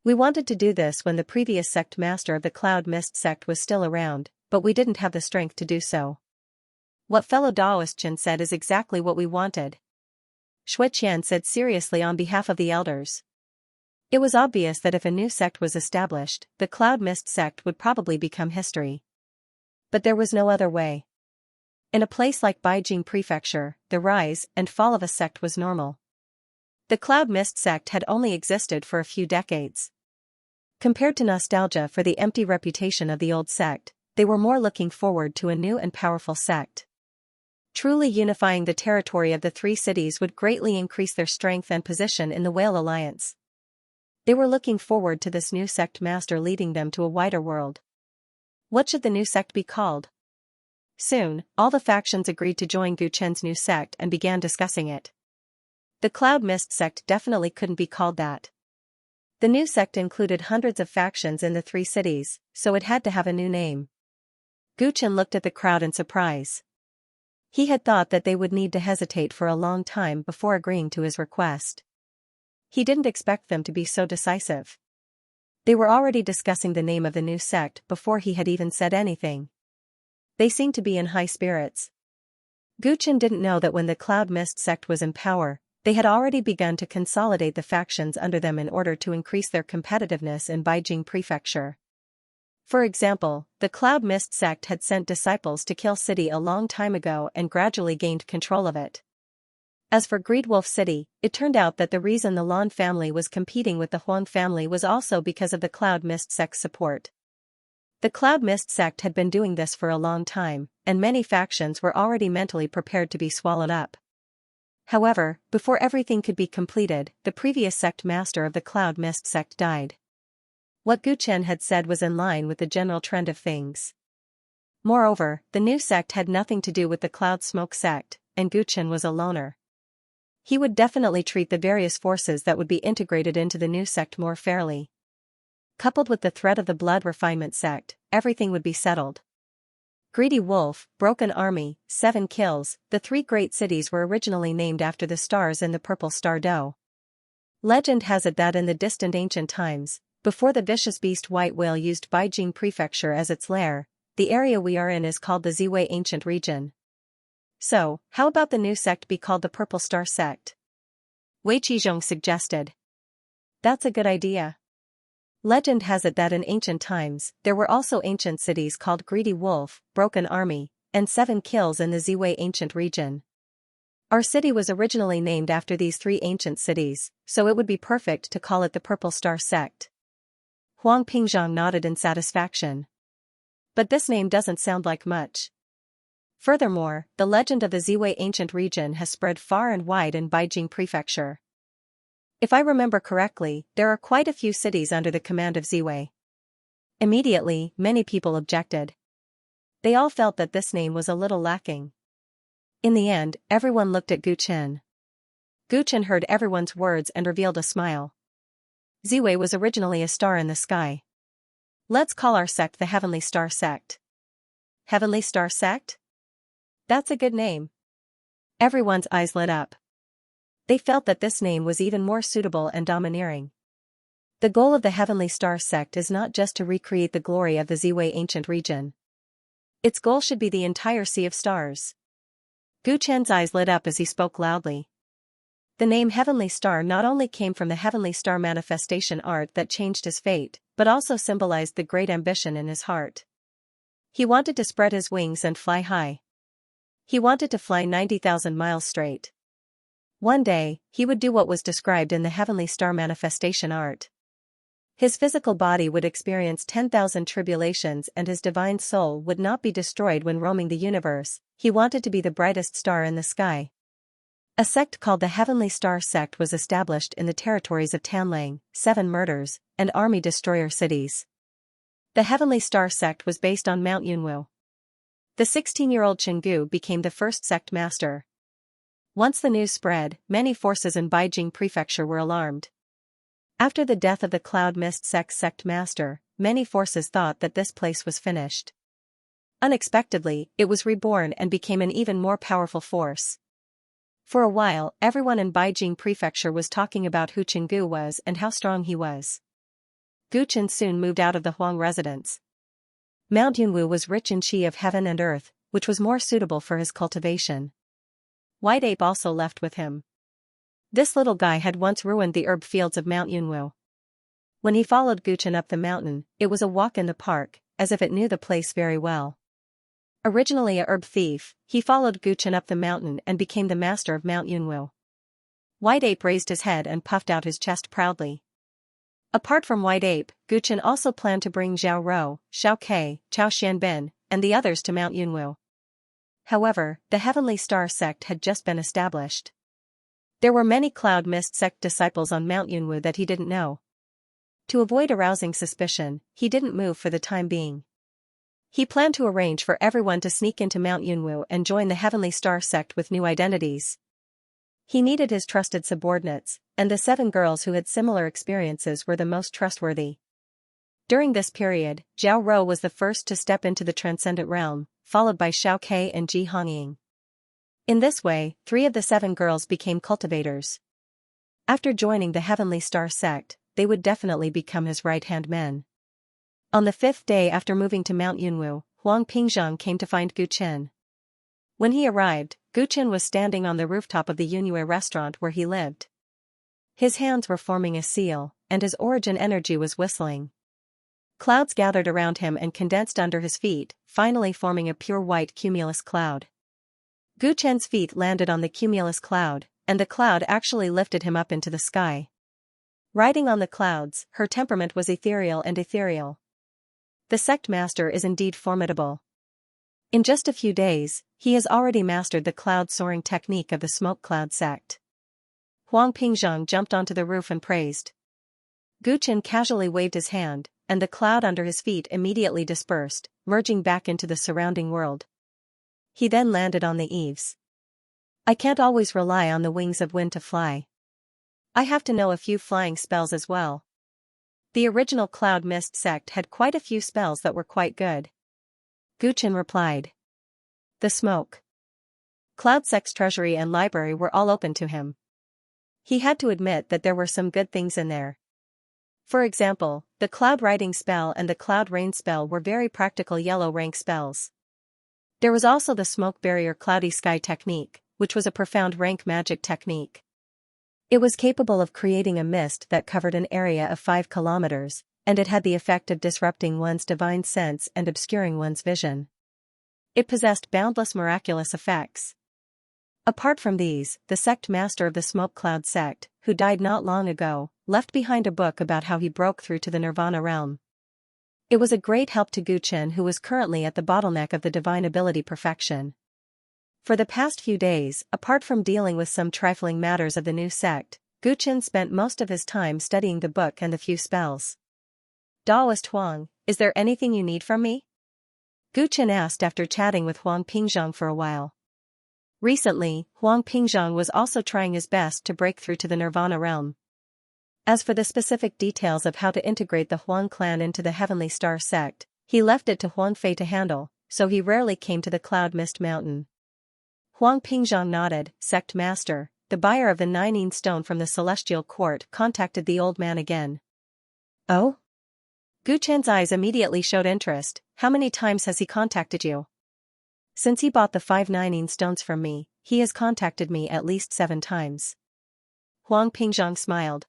We wanted to do this when the previous sect master of the Cloud Mist sect was still around, but we didn't have the strength to do so. What fellow Daoist Chen said is exactly what we wanted. Shui Qian said seriously on behalf of the elders. It was obvious that if a new sect was established, the Cloud Mist sect would probably become history. But there was no other way. In a place like Beijing Prefecture, the rise and fall of a sect was normal. The Cloud Mist sect had only existed for a few decades. Compared to nostalgia for the empty reputation of the old sect, they were more looking forward to a new and powerful sect. Truly unifying the territory of the three cities would greatly increase their strength and position in the Whale Alliance. They were looking forward to this new sect master leading them to a wider world. What should the new sect be called? Soon, all the factions agreed to join Gu Chen's new sect and began discussing it. The Cloud Mist sect definitely couldn't be called that. The new sect included hundreds of factions in the three cities, so it had to have a new name. Gu Chen looked at the crowd in surprise. He had thought that they would need to hesitate for a long time before agreeing to his request. He didn't expect them to be so decisive. They were already discussing the name of the new sect before he had even said anything. They seemed to be in high spirits. Gu Chen didn't know that when the Cloud Mist sect was in power, they had already begun to consolidate the factions under them in order to increase their competitiveness in Beijing Prefecture. For example, the Cloud Mist sect had sent disciples to Kill City a long time ago and gradually gained control of it. As for Greedwolf City, it turned out that the reason the Lan family was competing with the Huang family was also because of the Cloud Mist sect's support. The Cloud Mist sect had been doing this for a long time, and many factions were already mentally prepared to be swallowed up. However, before everything could be completed, the previous sect master of the Cloud Mist sect died. What Gu Chen had said was in line with the general trend of things. Moreover, the new sect had nothing to do with the Cloud Smoke sect, and Gu Chen was a loner. He would definitely treat the various forces that would be integrated into the new sect more fairly. Coupled with the threat of the Blood Refinement sect, everything would be settled. Greedy Wolf, Broken Army, 7 Kills, the three great cities were originally named after the stars in the Purple Star Dough. Legend has it that in the distant ancient times, before the vicious beast White Whale used Beijing Prefecture as its lair, the area we are in is called the Ziwei Ancient Region. So, how about the new sect be called the Purple Star Sect? Wei Qizhong suggested. That's a good idea. Legend has it that in ancient times, there were also ancient cities called Greedy Wolf, Broken Army, and 7 Kills in the Ziwei Ancient Region. Our city was originally named after these three ancient cities, so it would be perfect to call it the Purple Star Sect. Huang Pingzhong nodded in satisfaction. But this name doesn't sound like much. Furthermore, the legend of the Ziwei Ancient Region has spread far and wide in Beijing Prefecture. If I remember correctly, there are quite a few cities under the command of Ziwei. Immediately, many people objected. They all felt that this name was a little lacking. In the end, everyone looked at Gu Chen. Gu Chen heard everyone's words and revealed a smile. Ziwei was originally a star in the sky. Let's call our sect the Heavenly Star Sect. Heavenly Star Sect? That's a good name. Everyone's eyes lit up. They felt that this name was even more suitable and domineering. The goal of the Heavenly Star Sect is not just to recreate the glory of the Ziwei ancient region. Its goal should be the entire sea of stars. Gu Chen's eyes lit up as he spoke loudly. The name Heavenly Star not only came from the Heavenly Star manifestation art that changed his fate, but also symbolized the great ambition in his heart. He wanted to spread his wings and fly high. He wanted to fly 90,000 miles straight. One day, he would do what was described in the Heavenly Star manifestation art. His physical body would experience 10,000 tribulations and his divine soul would not be destroyed when roaming the universe. He wanted to be the brightest star in the sky. A sect called the Heavenly Star Sect was established in the territories of Tanlang, 7 murders, and army destroyer cities. The Heavenly Star Sect was based on Mount Yunwu. The 16-year-old Chenggu became the first sect master. Once the news spread, many forces in Beijing Prefecture were alarmed. After the death of the Cloud Mist Sect's sect master, many forces thought that this place was finished. Unexpectedly, it was reborn and became an even more powerful force. For a while, everyone in Beijing Prefecture was talking about who Chenggu was and how strong he was. Gu Chen soon moved out of the Huang residence. Mount Yunwu was rich in qi of heaven and earth, which was more suitable for his cultivation. White Ape also left with him. This little guy had once ruined the herb fields of Mount Yunwu. When he followed Gu Chen up the mountain, it was a walk in the park, as if it knew the place very well. Originally a herb thief, he followed Gu Chen up the mountain and became the master of Mount Yunwu. White Ape raised his head and puffed out his chest proudly. Apart from White Ape, Gu Chen also planned to bring Zhao Rou, Xiao Ke, Chao Xianbin, and the others to Mount Yunwu. However, the Heavenly Star Sect had just been established. There were many Cloud Mist Sect disciples on Mount Yunwu that he didn't know. To avoid arousing suspicion, he didn't move for the time being. He planned to arrange for everyone to sneak into Mount Yunwu and join the Heavenly Star Sect with new identities. He needed his trusted subordinates, and the 7 girls who had similar experiences were the most trustworthy. During this period, Zhao Rou was the first to step into the transcendent realm, followed by Xiao Ke and Ji Hongying. In this way, 3 of the 7 girls became cultivators. After joining the Heavenly Star Sect, they would definitely become his right-hand men. On the 5th day after moving to Mount Yunwu, Huang Pingzhang came to find Gu Chen. When he arrived, Gu Chen was standing on the rooftop of the Yunwei restaurant where he lived. His hands were forming a seal, and his origin energy was whistling. Clouds gathered around him and condensed under his feet, finally forming a pure white cumulus cloud. Gu Chen's feet landed on the cumulus cloud, and the cloud actually lifted him up into the sky. Riding on the clouds, her temperament was ethereal and ethereal. The sect master is indeed formidable. In just a few days, he has already mastered the cloud-soaring technique of the smoke cloud sect. Huang Pingzhang jumped onto the roof and praised. Gu Chen casually waved his hand, and the cloud under his feet immediately dispersed, merging back into the surrounding world. He then landed on the eaves. I can't always rely on the wings of wind to fly. I have to know a few flying spells as well. The original Cloud Mist sect had quite a few spells that were quite good. Gu Chen replied. The smoke Cloud sect's treasury and library were all open to him. He had to admit that there were some good things in there. For example, the Cloud Riding spell and the Cloud Rain spell were very practical yellow rank spells. There was also the Smoke Barrier Cloudy Sky technique, which was a profound rank magic technique. It was capable of creating a mist that covered an area of 5 kilometers, and it had the effect of disrupting one's divine sense and obscuring one's vision. It possessed boundless miraculous effects. Apart from these, the sect master of the Smoke Cloud sect, who died not long ago, left behind a book about how he broke through to the Nirvana realm. It was a great help to Gu Chen, who was currently at the bottleneck of the divine ability perfection. For the past few days, apart from dealing with some trifling matters of the new sect, Gu Chen spent most of his time studying the book and the few spells. Daoist Huang, is there anything you need from me? Gu Chen asked after chatting with Huang Pingzhang for a while. Recently, Huang Pingzhang was also trying his best to break through to the Nirvana realm. As for the specific details of how to integrate the Huang clan into the Heavenly Star sect, he left it to Huang Fei to handle, so he rarely came to the Cloud Mist Mountain. Huang Pingzhang nodded. Sect Master, the buyer of the 9 stone from the Celestial Court contacted the old man again. Oh? Gu Chen's eyes immediately showed interest. How many times has he contacted you? Since he bought the 5 9 stones from me, he has contacted me at least 7 times. Huang Pingzhang smiled.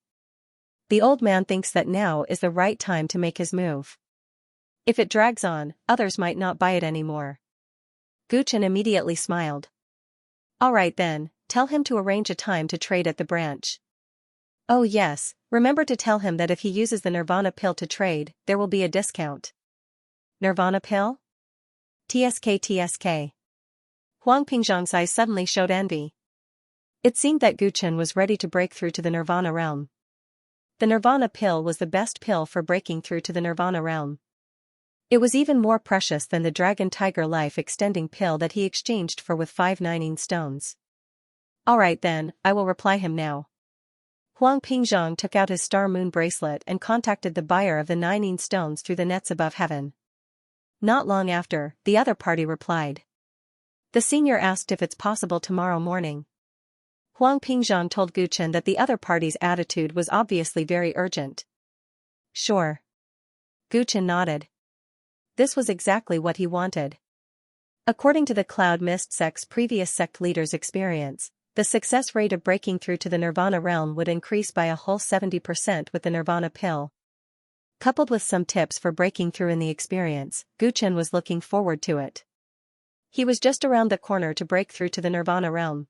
The old man thinks that now is the right time to make his move. If it drags on, others might not buy it anymore. Gu Chen immediately smiled. Alright then, tell him to arrange a time to trade at the branch. Oh yes, remember to tell him that if he uses the Nirvana pill to trade, there will be a discount. Nirvana pill? TSK. Huang Pingzhang's eyes suddenly showed envy. It seemed that Gu Chen was ready to break through to the Nirvana realm. The Nirvana pill was the best pill for breaking through to the Nirvana realm. It was even more precious than the Dragon Tiger Life Extending pill that he exchanged for with 5 9 stones. Alright then, I will reply him now. Huang Pingzhang took out his Star Moon bracelet and contacted the buyer of the 9 stones through the nets above heaven. Not long after, the other party replied. The senior asked if it's possible tomorrow morning. Huang Pingzhang told Gu Chen that the other party's attitude was obviously very urgent. Sure. Gu Chen nodded. This was exactly what he wanted. According to the Cloud Mist sect's previous sect leader's experience, the success rate of breaking through to the Nirvana realm would increase by a whole 70% with the Nirvana pill. Coupled with some tips for breaking through in the experience, Gu Chen was looking forward to it. He was just around the corner to break through to the Nirvana realm.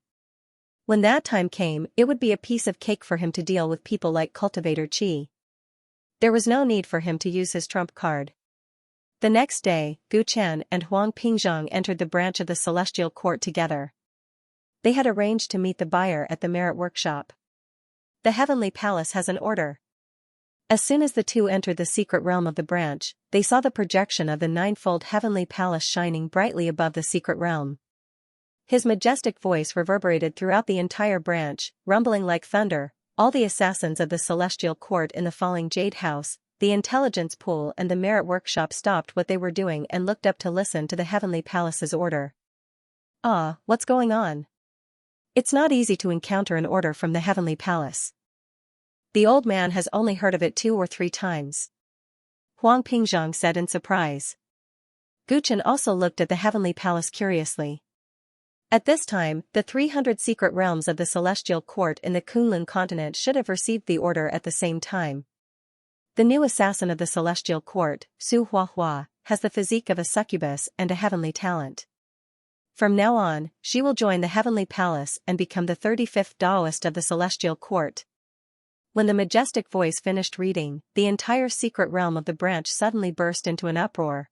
When that time came, it would be a piece of cake for him to deal with people like Cultivator Qi. There was no need for him to use his trump card. The next day, Gu Chen and Huang Pingzhang entered the branch of the Celestial Court together. They had arranged to meet the buyer at the Merit Workshop. The Heavenly Palace has an order. As soon as the two entered the secret realm of the branch, they saw the projection of the 9-fold Heavenly Palace shining brightly above the secret realm. His majestic voice reverberated throughout the entire branch, rumbling like thunder. All the assassins of the Celestial Court in the Falling Jade House, the Intelligence Pool and the Merit Workshop stopped what they were doing and looked up to listen to the Heavenly Palace's order. Ah, what's going on? It's not easy to encounter an order from the Heavenly Palace. The old man has only heard of it 2 or 3 times. Huang Pingzhang said in surprise. Gu Chen also looked at the Heavenly Palace curiously. At this time, the 300 secret realms of the Celestial Court in the Kunlun continent should have received the order at the same time. The new assassin of the Celestial Court, Su Huahua, has the physique of a succubus and a heavenly talent. From now on, she will join the Heavenly Palace and become the 35th Taoist of the Celestial Court. When the majestic voice finished reading, the entire secret realm of the branch suddenly burst into an uproar.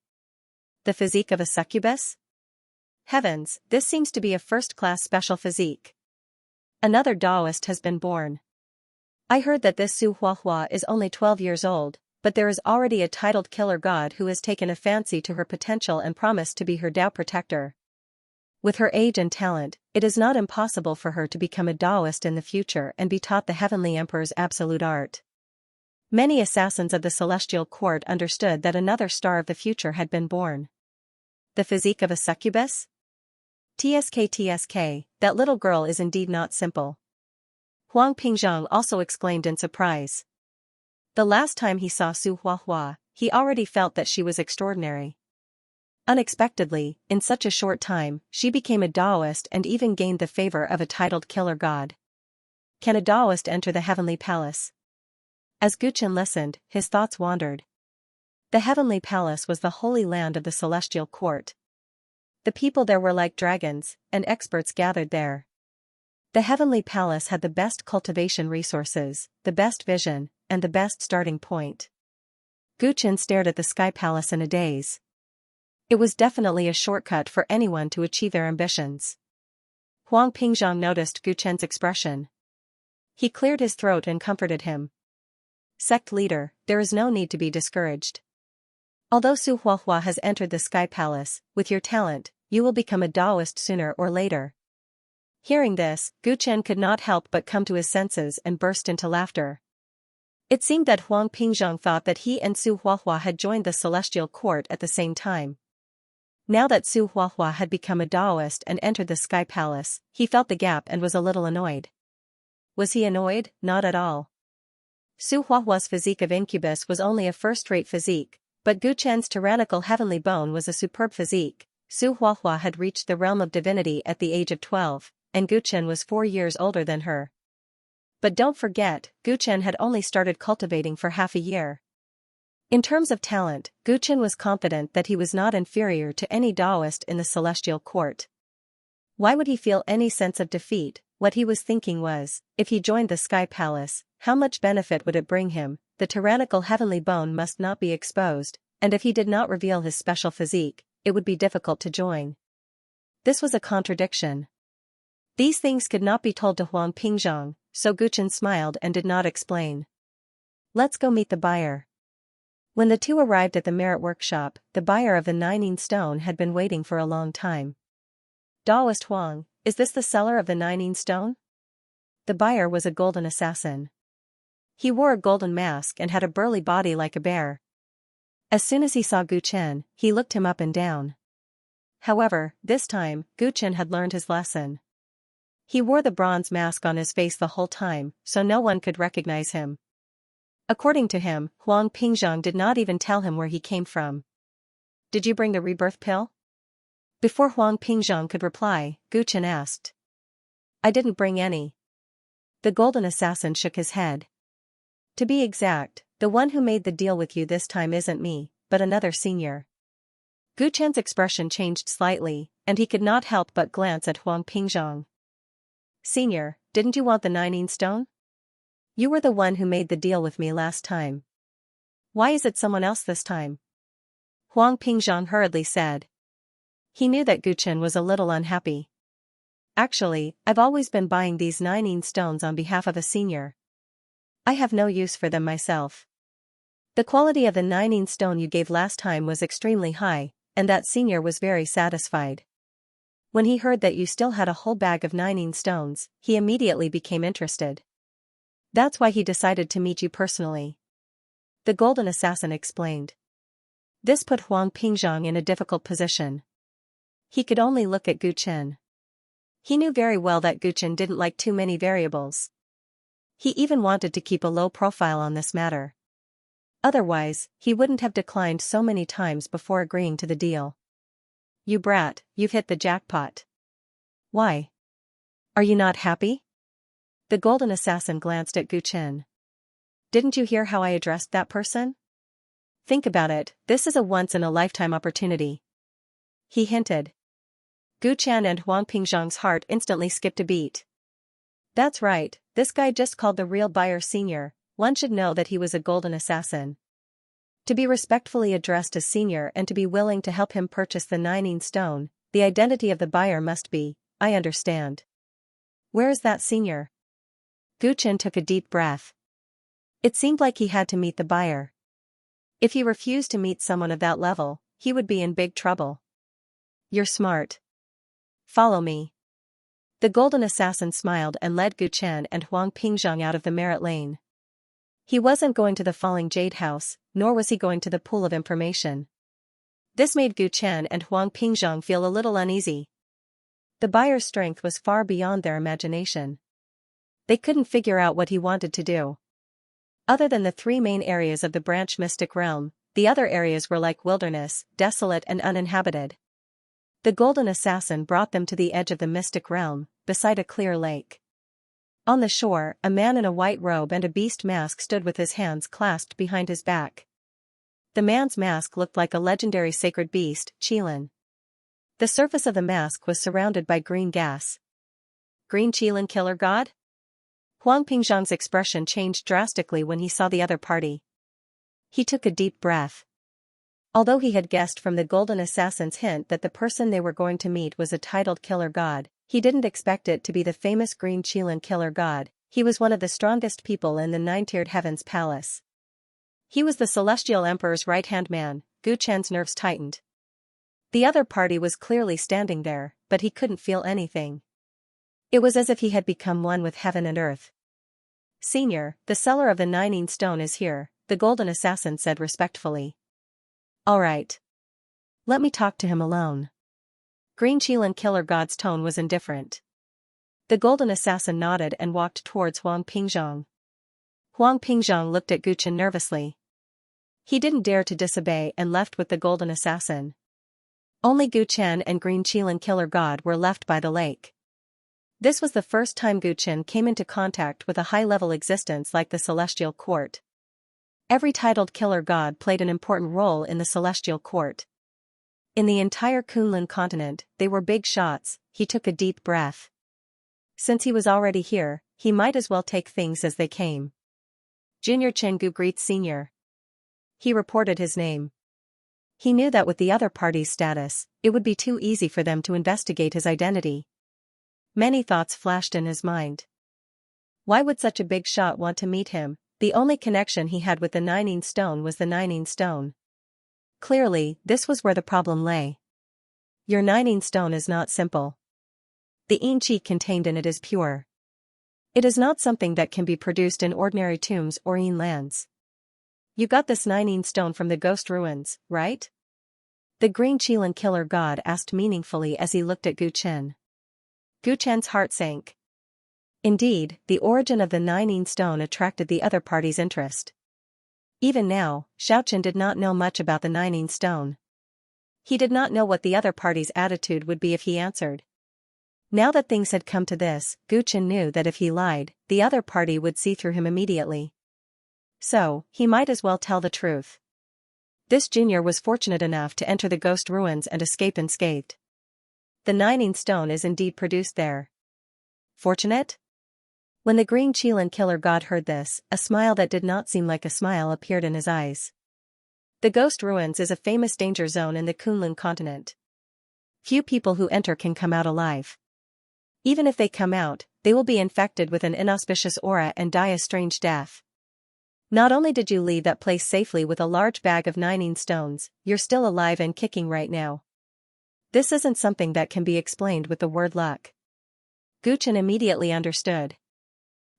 The physique of a succubus? Heavens, this seems to be a first-class special physique. Another Taoist has been born. I heard that this Su Huahua is only 12 years old, but there is already a titled killer god who has taken a fancy to her potential and promised to be her Tao protector. With her age and talent, it is not impossible for her to become a Taoist in the future and be taught the Heavenly Emperor's absolute art. Many assassins of the Celestial Court understood that another star of the future had been born. The physique of a succubus? TSK, that little girl is indeed not simple. Huang Pingzhang also exclaimed in surprise. The last time he saw Su Huahua, he already felt that she was extraordinary. Unexpectedly, in such a short time, she became a Taoist and even gained the favor of a titled killer god. Can a Taoist enter the Heavenly Palace? As Gu Chen listened, his thoughts wandered. The Heavenly Palace was the holy land of the Celestial Court. The people there were like dragons, and experts gathered there. The Heavenly Palace had the best cultivation resources, the best vision, and the best starting point. Gu Chen stared at the Sky Palace in a daze. It was definitely a shortcut for anyone to achieve their ambitions. Huang Pingzhang noticed Gu Chen's expression. He cleared his throat and comforted him. Sect leader, there is no need to be discouraged. Although Su Huahua has entered the Sky Palace, with your talent, you will become a Taoist sooner or later. Hearing this, Gu Chen could not help but come to his senses and burst into laughter. It seemed that Huang Pingzhang thought that he and Su Huahua had joined the celestial court at the same time. Now that Su Huahua had become a Taoist and entered the Sky Palace, he felt the gap and was a little annoyed. Was he annoyed? Not at all. Su Huahua's physique of incubus was only a first-rate physique, but Gu Chen's tyrannical heavenly bone was a superb physique. Su Huahua had reached the realm of divinity at the age of 12, and Gu Chen was 4 years older than her. But don't forget, Gu Chen had only started cultivating for half a year. In terms of talent, Gu Chen was confident that he was not inferior to any Taoist in the celestial court. Why would he feel any sense of defeat? What he was thinking was, if he joined the Sky Palace, how much benefit would it bring him? The tyrannical heavenly bone must not be exposed, and if he did not reveal his special physique, it would be difficult to join. This was a contradiction. These things could not be told to Huang Pingzhang, so Gu Chen smiled and did not explain. Let's go meet the buyer. When the two arrived at the merit workshop, the buyer of the Nining Stone had been waiting for a long time. Taoist Huang, is this the seller of the Nining Stone? The buyer was a golden assassin. He wore a golden mask and had a burly body like a bear. As soon as he saw Gu Chen, he looked him up and down. However, this time, Gu Chen had learned his lesson. He wore the bronze mask on his face the whole time, so no one could recognize him. According to him, Huang Pingzhang did not even tell him where he came from. Did you bring the rebirth pill? Before Huang Pingzhang could reply, Gu Chen asked. I didn't bring any. The golden assassin shook his head. To be exact, the one who made the deal with you this time isn't me, but another senior. Gu Chen's expression changed slightly, and he could not help but glance at Huang Pingzhang. Senior, didn't you want the Nining Stone? You were the one who made the deal with me last time. Why is it someone else this time? Huang Pingzhang hurriedly said. He knew that Gu Chen was a little unhappy. Actually, I've always been buying these Nining Stones on behalf of a senior. I have no use for them myself. The quality of the Nining Stone you gave last time was extremely high, and that senior was very satisfied. When he heard that you still had a whole bag of Nining Stones, he immediately became interested. That's why he decided to meet you personally. The golden assassin explained. This put Huang Pingzhang in a difficult position. He could only look at Gu Chen. He knew very well that Gu Chen didn't like too many variables. He even wanted to keep a low profile on this matter. Otherwise, he wouldn't have declined so many times before agreeing to the deal. You brat, you've hit the jackpot. Why? Are you not happy? The golden assassin glanced at Gu Chen. Didn't you hear how I addressed that person? Think about it, this is a once-in-a-lifetime opportunity. He hinted. Gu Chen and Huang Pingzhang's heart instantly skipped a beat. That's right, this guy just called the real buyer senior, one should know that he was a golden assassin. To be respectfully addressed as senior and to be willing to help him purchase the Nining Stone, the identity of the buyer must be, I understand. Where is that senior? Gu Chen took a deep breath. It seemed like he had to meet the buyer. If he refused to meet someone of that level, he would be in big trouble. You're smart. Follow me. The golden assassin smiled and led Gu Chen and Huang Pingzhang out of the merit lane. He wasn't going to the falling jade house, nor was he going to the pool of information. This made Gu Chen and Huang Pingzhang feel a little uneasy. The buyer's strength was far beyond their imagination. They couldn't figure out what he wanted to do. Other than the 3 main areas of the branch mystic realm, the other areas were like wilderness, desolate and uninhabited. The golden assassin brought them to the edge of the mystic realm, beside a clear lake. On the shore, a man in a white robe and a beast mask stood with his hands clasped behind his back. The man's mask looked like a legendary sacred beast, Qilin. The surface of the mask was surrounded by green gas. Green Qilin killer god? Huang Pingzhang's expression changed drastically when he saw the other party. He took a deep breath. Although he had guessed from the golden assassin's hint that the person they were going to meet was a titled killer god, he didn't expect it to be the famous Green Qilin killer god. He was one of the strongest people in the 9-tiered heavens palace. He was the celestial emperor's right-hand man. Gu Chen's nerves tightened. The other party was clearly standing there, but he couldn't feel anything. It was as if he had become one with heaven and earth. Senior, the seller of the Nining Stone is here, the Golden Assassin said respectfully. All right. Let me talk to him alone. Green Qilin Killer God's tone was indifferent. The Golden Assassin nodded and walked towards Huang Pingzhong. Huang Pingzhong looked at Gu Chen nervously. He didn't dare to disobey and left with the Golden Assassin. Only Gu Chen and Green Qilin Killer God were left by the lake. This was the first time Gu Chen came into contact with a high-level existence like the Celestial Court. Every titled Killer God played an important role in the Celestial Court. In the entire Kunlun continent, they were big shots. He took a deep breath. Since he was already here, he might as well take things as they came. Junior Chenggu greets Senior. He reported his name. He knew that with the other party's status, it would be too easy for them to investigate his identity. Many thoughts flashed in his mind. Why would such a big shot want to meet him? The only connection he had with the Nining Stone was the Nining Stone. Clearly, this was where the problem lay. Your Nining Stone is not simple. The yin qi contained in it is pure. It is not something that can be produced in ordinary tombs or yin lands. You got this Nining Stone from the ghost ruins, right? The Green Qilin Killer God asked meaningfully as he looked at Gu Chen. Gu Chen's heart sank. Indeed, the origin of the Nining Stone attracted the other party's interest. Even now, Xiaochen did not know much about the Nining Stone. He did not know what the other party's attitude would be if he answered. Now that things had come to this, Gu Chen knew that if he lied, the other party would see through him immediately. So, he might as well tell the truth. This junior was fortunate enough to enter the ghost ruins and escape unscathed. The Nining Stone is indeed produced there. Fortunate? When the Green Qilin Killer God heard this, a smile that did not seem like a smile appeared in his eyes. The Ghost Ruins is a famous danger zone in the Kunlun continent. Few people who enter can come out alive. Even if they come out, they will be infected with an inauspicious aura and die a strange death. Not only did you leave that place safely with a large bag of Nining Stones, you're still alive and kicking right now. This isn't something that can be explained with the word luck. Gu Chen immediately understood.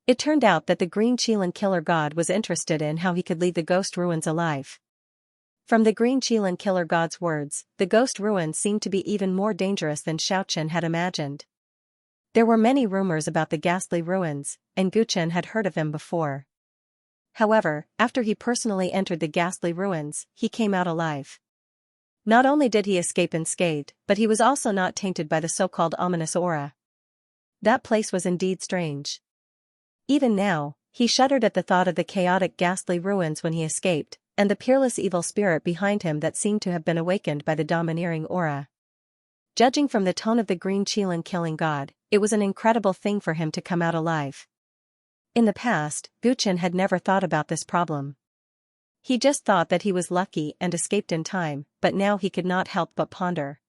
It turned out that the Green Qilin Killer God was interested in how he could leave the ghost ruins alive. From the Green Qilin Killer God's words, the ghost ruins seemed to be even more dangerous than Xiaochen had imagined. There were many rumors about the ghastly ruins, and Gu Chen had heard of them before. However, after he personally entered the ghastly ruins, he came out alive. Not only did he escape unscathed, but he was also not tainted by the so-called ominous aura. That place was indeed strange. Even now, he shuddered at the thought of the chaotic ghastly ruins when he escaped, and the peerless evil spirit behind him that seemed to have been awakened by the domineering aura. Judging from the tone of the Green Qilin Killing God, it was an incredible thing for him to come out alive. In the past, Gu Chen had never thought about this problem. He just thought that he was lucky and escaped in time, but now he could not help but ponder.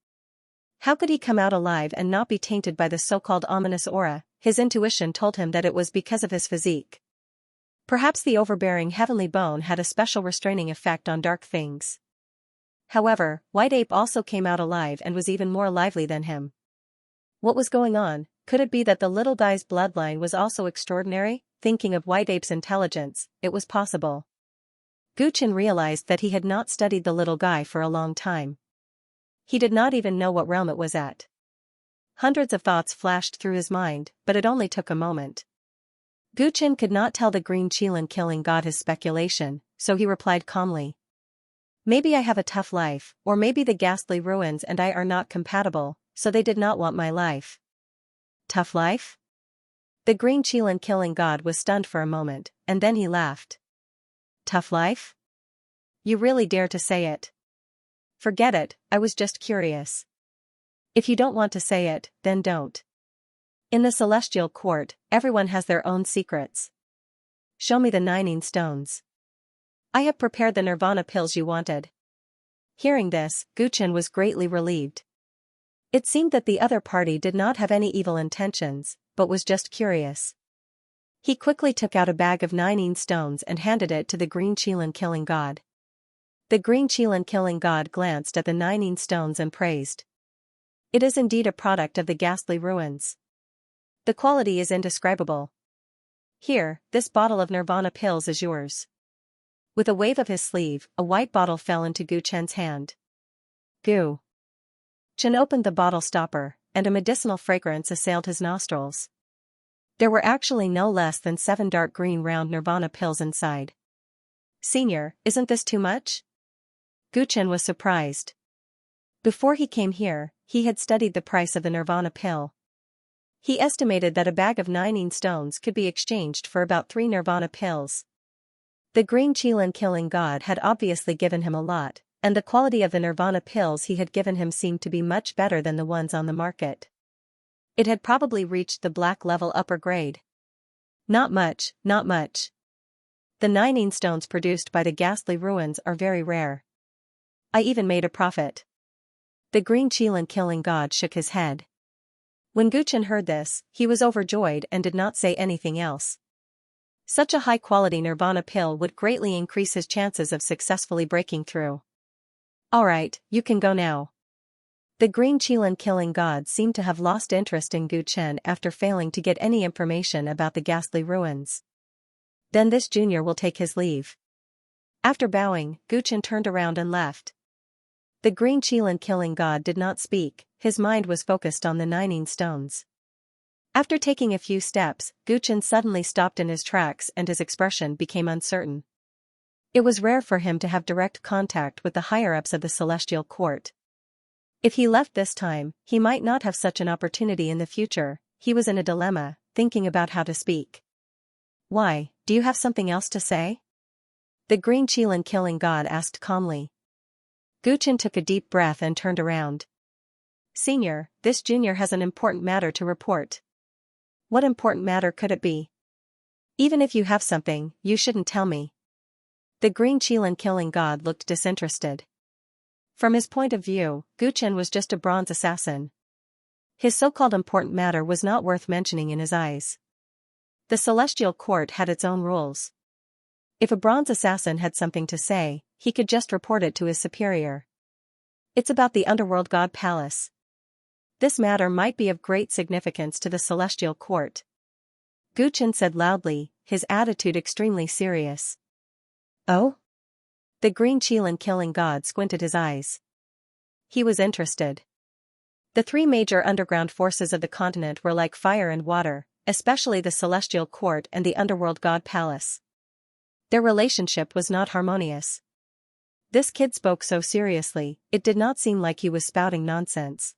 How could he come out alive and not be tainted by the so-called ominous aura? His intuition told him that it was because of his physique. Perhaps the overbearing heavenly bone had a special restraining effect on dark things. However, White Ape also came out alive and was even more lively than him. What was going on? Could it be that the little guy's bloodline was also extraordinary? Thinking of White Ape's intelligence, it was possible. Gu Chen realized that he had not studied the little guy for a long time. He did not even know what realm it was at. Hundreds of thoughts flashed through his mind, but it only took a moment. Gu Chen could not tell the Green Qilin Killing God his speculation, so he replied calmly. Maybe I have a tough life, or maybe the ghastly ruins and I are not compatible, so they did not want my life. Tough life? The Green Qilin Killing God was stunned for a moment, and then he laughed. Tough life? You really dare to say it? Forget it, I was just curious. If you don't want to say it, then don't. In the Celestial Court, everyone has their own secrets. Show me the Nining Stones. I have prepared the Nirvana pills you wanted. Hearing this, Gu Chen was greatly relieved. It seemed that the other party did not have any evil intentions, but was just curious. He quickly took out a bag of Nining Stones and handed it to the Green Qilin Killing God. The Green Qilin Killing God glanced at the Nining Stones and praised. It is indeed a product of the ghastly ruins. The quality is indescribable. Here, this bottle of Nirvana pills is yours. With a wave of his sleeve, a white bottle fell into Gu Chen's hand. Gu Chen opened the bottle stopper, and a medicinal fragrance assailed his nostrils. There were actually no less than 7 dark green round Nirvana pills inside. Senior, isn't this too much? Gu Chen was surprised. Before he came here, he had studied the price of the Nirvana pill. He estimated that a bag of 19 stones could be exchanged for about 3 Nirvana pills. The green Qilin killing god had obviously given him a lot, and the quality of the Nirvana pills he had given him seemed to be much better than the ones on the market. It had probably reached the black level upper grade. Not much, not much. The 19 stones produced by the ghastly ruins are very rare. I even made a profit. The green Qilin killing god shook his head. When Gu Chen heard this, he was overjoyed and did not say anything else. Such a high-quality Nirvana pill would greatly increase his chances of successfully breaking through. Alright, you can go now. The green Qilin killing god seemed to have lost interest in Gu Chen after failing to get any information about the ghastly ruins. Then this junior will take his leave. After bowing, Gu Chen turned around and left. The green Qilin killing god did not speak, his mind was focused on the 19 stones. After taking a few steps, Gu Chen suddenly stopped in his tracks and his expression became uncertain. It was rare for him to have direct contact with the higher-ups of the Celestial Court. If he left this time, he might not have such an opportunity in the future. He was in a dilemma, thinking about how to speak. Why, do you have something else to say? The green Qilin killing god asked calmly. Gu Chen took a deep breath and turned around. Senior, this junior has an important matter to report. What important matter could it be? Even if you have something, you shouldn't tell me. The green Qilin killing god looked disinterested. From his point of view, Gu Chen was just a bronze assassin. His so-called important matter was not worth mentioning in his eyes. The Celestial Court had its own rules. If a bronze assassin had something to say, he could just report it to his superior. It's about the Underworld God Palace. This matter might be of great significance to the Celestial Court. Gu Chen said loudly, his attitude extremely serious. Oh? The green Qilin killing god squinted his eyes. He was interested. The 3 major underground forces of the continent were like fire and water, especially the Celestial Court and the Underworld God Palace. Their relationship was not harmonious. This kid spoke so seriously, it did not seem like he was spouting nonsense.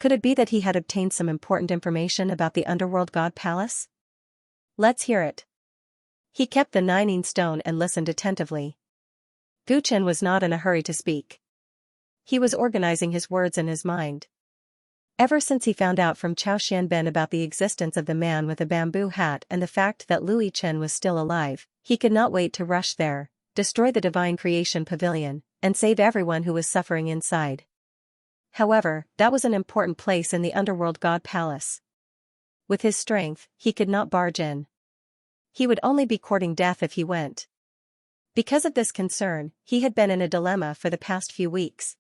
Could it be that he had obtained some important information about the Underworld God Palace? Let's hear it. He kept the 19 stone and listened attentively. Gu Chen was not in a hurry to speak. He was organizing his words in his mind. Ever since he found out from Chao Xianben about the existence of the man with a bamboo hat and the fact that Lui Chen was still alive, he could not wait to rush there, destroy the Divine Creation Pavilion, and save everyone who was suffering inside. However, that was an important place in the Underworld God Palace. With his strength, he could not barge in. He would only be courting death if he went. Because of this concern, he had been in a dilemma for the past few weeks.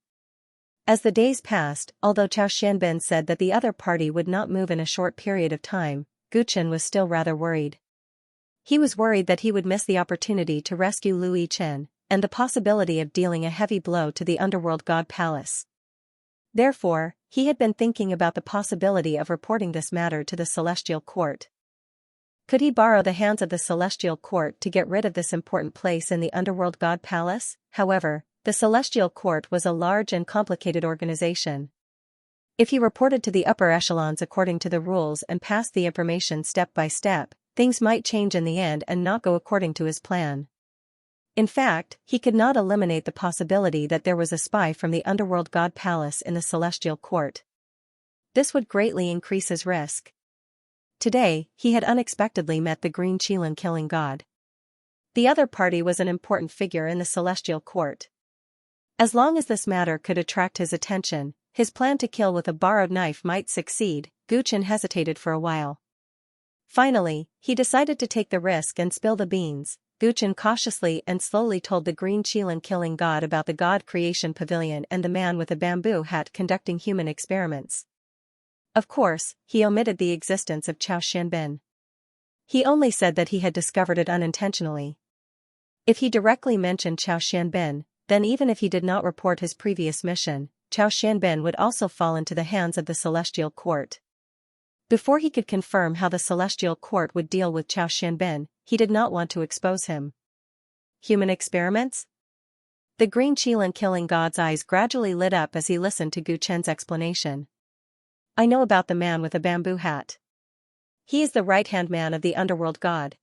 As the days passed, although Chao Xianben said that the other party would not move in a short period of time, Gu Chen was still rather worried. He was worried that he would miss the opportunity to rescue Lui Chen, and the possibility of dealing a heavy blow to the Underworld God Palace. Therefore, he had been thinking about the possibility of reporting this matter to the Celestial Court. Could he borrow the hands of the Celestial Court to get rid of this important place in the Underworld God Palace? However, the Celestial Court was a large and complicated organization. If he reported to the upper echelons according to the rules and passed the information step by step, things might change in the end and not go according to his plan. In fact, he could not eliminate the possibility that there was a spy from the Underworld God Palace in the Celestial Court. This would greatly increase his risk. Today, he had unexpectedly met the green Qilin killing god. The other party was an important figure in the Celestial Court. As long as this matter could attract his attention, his plan to kill with a borrowed knife might succeed. Gu Chen hesitated for a while. Finally, he decided to take the risk and spill the beans. Gu Chen cautiously and slowly told the green Qilin killing god about the God Creation Pavilion and the man with a bamboo hat conducting human experiments. Of course, he omitted the existence of Chao Xianben. He only said that he had discovered it unintentionally. If he directly mentioned Chao Xianbin, then even if he did not report his previous mission, Chao Xianbin would also fall into the hands of the Celestial Court. Before he could confirm how the Celestial Court would deal with Chao Xianbin, he did not want to expose him. Human experiments? The green Qilin killing god's eyes gradually lit up as he listened to Gu Chen's explanation. I know about the man with a bamboo hat. He is the right-hand man of the underworld god.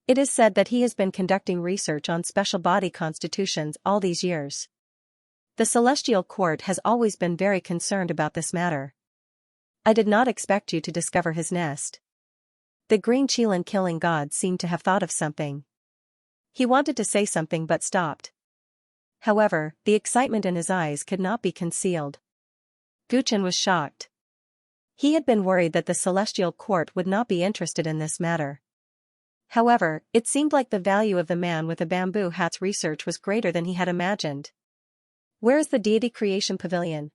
It is said that he has been conducting research on special body constitutions all these years. The Celestial Court has always been very concerned about this matter. I did not expect you to discover his nest. The green Qilin killing god seemed to have thought of something. He wanted to say something but stopped. However, the excitement in his eyes could not be concealed. Gu Chen was shocked. He had been worried that the Celestial Court would not be interested in this matter. However, it seemed like the value of the man with the bamboo hat's research was greater than he had imagined. Where is the deity creation pavilion?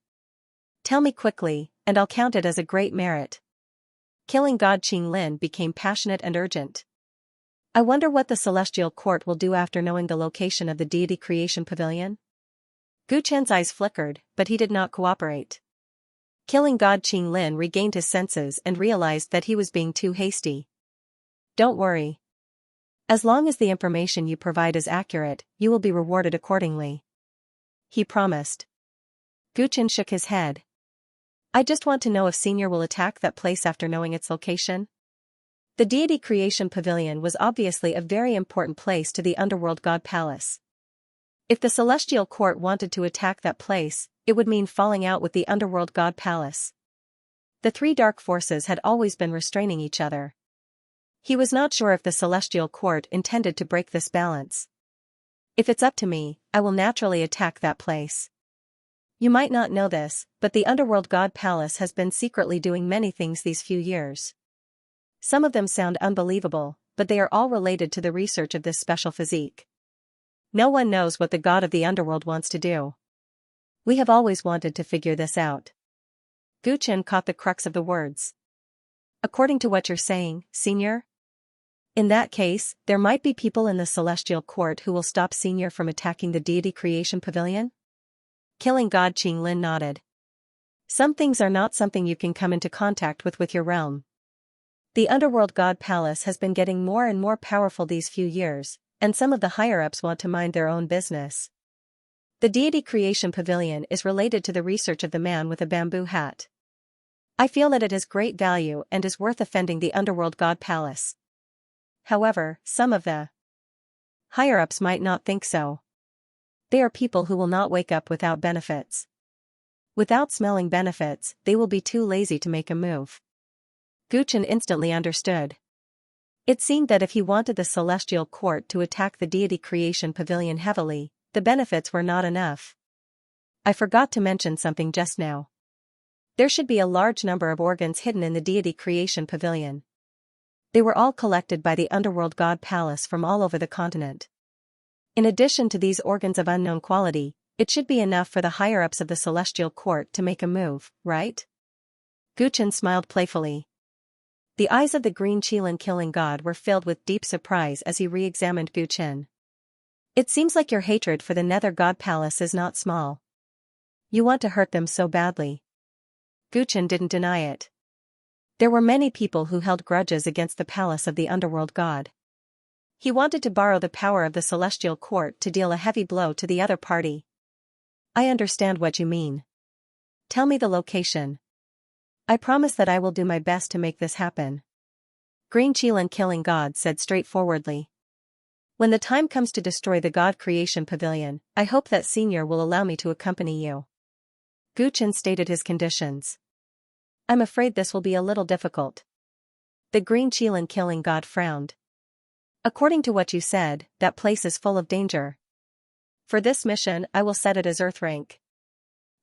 Tell me quickly, and I'll count it as a great merit. Killing god Qing Lin became passionate and urgent. I wonder what the Celestial Court will do after knowing the location of the deity creation pavilion? Gu Chen's eyes flickered, but he did not cooperate. Killing god Qing Lin regained his senses and realized that he was being too hasty. Don't worry. As long as the information you provide is accurate, you will be rewarded accordingly. He promised. Gu Chen shook his head. I just want to know if Senior will attack that place after knowing its location. The deity creation pavilion was obviously a very important place to the underworld god palace. If the Celestial Court wanted to attack that place, it would mean falling out with the underworld god palace. The three dark forces had always been restraining each other. He was not sure if the Celestial Court intended to break this balance. If it's up to me, I will naturally attack that place. You might not know this, but the Underworld God Palace has been secretly doing many things these few years. Some of them sound unbelievable, but they are all related to the research of this special physique. No one knows what the god of the underworld wants to do. We have always wanted to figure this out. Gu Chen caught the crux of the words. According to what you're saying, Senior? In that case, there might be people in the Celestial Court who will stop Senior from attacking the Deity Creation Pavilion? Killing God Qing Lin nodded. Some things are not something you can come into contact with your realm. The Underworld God Palace has been getting more and more powerful these few years, and some of the higher-ups want to mind their own business. The Deity Creation Pavilion is related to the research of the man with a bamboo hat. I feel that it has great value and is worth offending the Underworld God Palace. However, some of the higher-ups might not think so. They are people who will not wake up without benefits. Without smelling benefits, they will be too lazy to make a move. Gu Chen instantly understood. It seemed that if he wanted the Celestial Court to attack the Deity Creation Pavilion heavily, the benefits were not enough. I forgot to mention something just now. There should be a large number of organs hidden in the Deity Creation Pavilion. They were all collected by the Underworld God Palace from all over the continent. In addition to these organs of unknown quality, it should be enough for the higher-ups of the Celestial Court to make a move, right? Gu Chen smiled playfully. The eyes of the green Qilin killing god were filled with deep surprise as he re-examined Gu Chen. It seems like your hatred for the Nether God Palace is not small. You want to hurt them so badly. Gu Chen didn't deny it. There were many people who held grudges against the palace of the Underworld God. He wanted to borrow the power of the Celestial Court to deal a heavy blow to the other party. I understand what you mean. Tell me the location. I promise that I will do my best to make this happen. Green Qilin killing god said straightforwardly. When the time comes to destroy the God Creation Pavilion, I hope that Senior will allow me to accompany you. Gu Chen stated his conditions. I'm afraid this will be a little difficult. The green Qilin killing god frowned. According to what you said, that place is full of danger. For this mission, I will set it as Earth rank.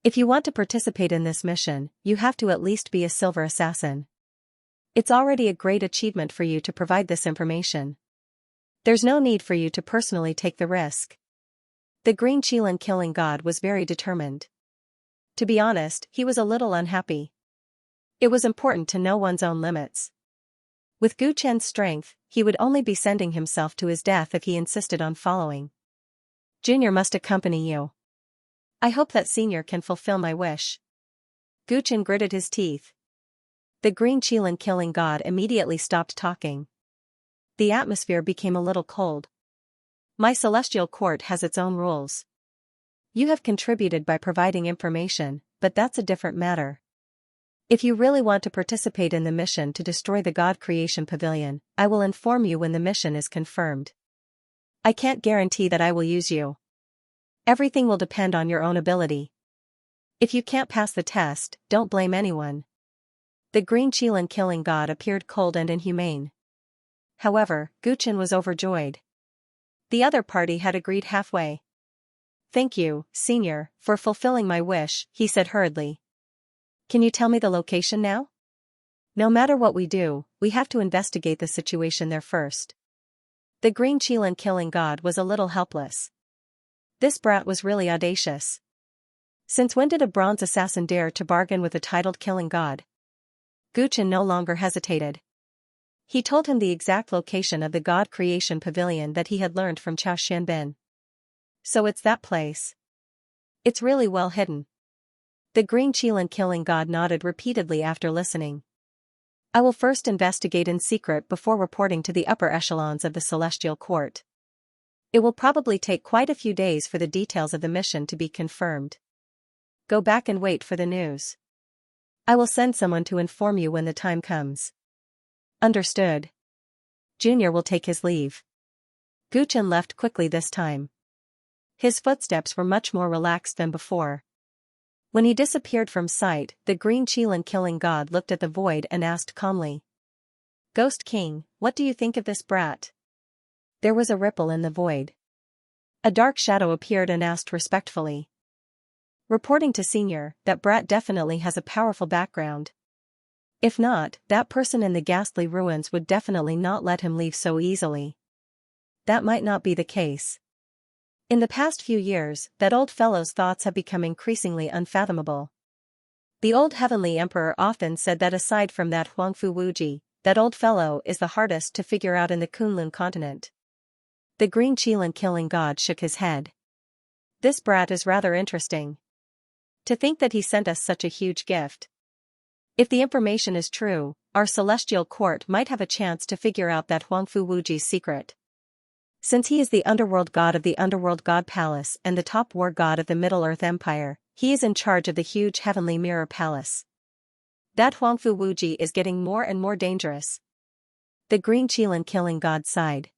If you want to participate in this mission, you have to at least be a silver assassin. It's already a great achievement for you to provide this information. There's no need for you to personally take the risk. The green Qilin killing god was very determined. To be honest, he was a little unhappy. It was important to know one's own limits. With Gu Chen's strength, he would only be sending himself to his death if he insisted on following. Junior must accompany you. I hope that Senior can fulfill my wish. Gu Chen gritted his teeth. The green Qilin killing god immediately stopped talking. The atmosphere became a little cold. My celestial court has its own rules. You have contributed by providing information, but that's a different matter. If you really want to participate in the mission to destroy the God Creation Pavilion, I will inform you when the mission is confirmed. I can't guarantee that I will use you. Everything will depend on your own ability. If you can't pass the test, don't blame anyone. The green Qilin killing god appeared cold and inhumane. However, Gu Chen was overjoyed. The other party had agreed halfway. Thank you, Senior, for fulfilling my wish, he said hurriedly. Can you tell me the location now? No matter what we do, we have to investigate the situation there first. The green Qilin killing god was a little helpless. This brat was really audacious. Since when did a bronze assassin dare to bargain with a titled killing god? Gu Chen no longer hesitated. He told him the exact location of the God Creation Pavilion that he had learned from Chao Xianbin. So it's that place. It's really well hidden. The green Qilin killing god nodded repeatedly after listening. I will first investigate in secret before reporting to the upper echelons of the Celestial Court. It will probably take quite a few days for the details of the mission to be confirmed. Go back and wait for the news. I will send someone to inform you when the time comes. Understood. Junior will take his leave. Gu Chen left quickly this time. His footsteps were much more relaxed than before. When he disappeared from sight, the green Qilin killing god looked at the void and asked calmly. Ghost King, what do you think of this brat? There was a ripple in the void. A dark shadow appeared and asked respectfully. Reporting to Senior, that brat definitely has a powerful background. If not, that person in the ghastly ruins would definitely not let him leave so easily. That might not be the case. In the past few years, that old fellow's thoughts have become increasingly unfathomable. The old heavenly emperor often said that aside from that Huangfu Wuji, that old fellow is the hardest to figure out in the Kunlun continent. The green Qilin killing god shook his head. This brat is rather interesting. To think that he sent us such a huge gift. If the information is true, our celestial court might have a chance to figure out that Huangfu Wuji's secret. Since he is the underworld god of the underworld god palace and the top war god of the Middle-earth Empire, he is in charge of the huge heavenly mirror palace. That Huangfu Wuji is getting more and more dangerous. The green Qilin killing god sighed.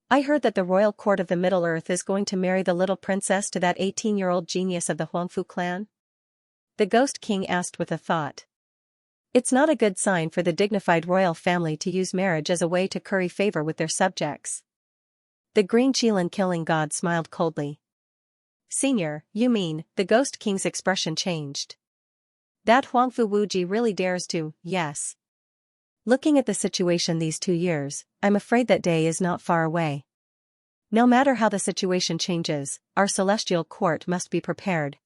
I heard that the royal court of the Middle-earth is going to marry the little princess to that 18-year-old genius of the Huangfu clan? The Ghost King asked with a thought. It's not a good sign for the dignified royal family to use marriage as a way to curry favor with their subjects. The green Qilin killing god smiled coldly. Senior, you mean, the Ghost King's expression changed. That Huangfu Wuji really dares to, yes. Looking at the situation these 2 years, I'm afraid that day is not far away. No matter how the situation changes, our celestial court must be prepared.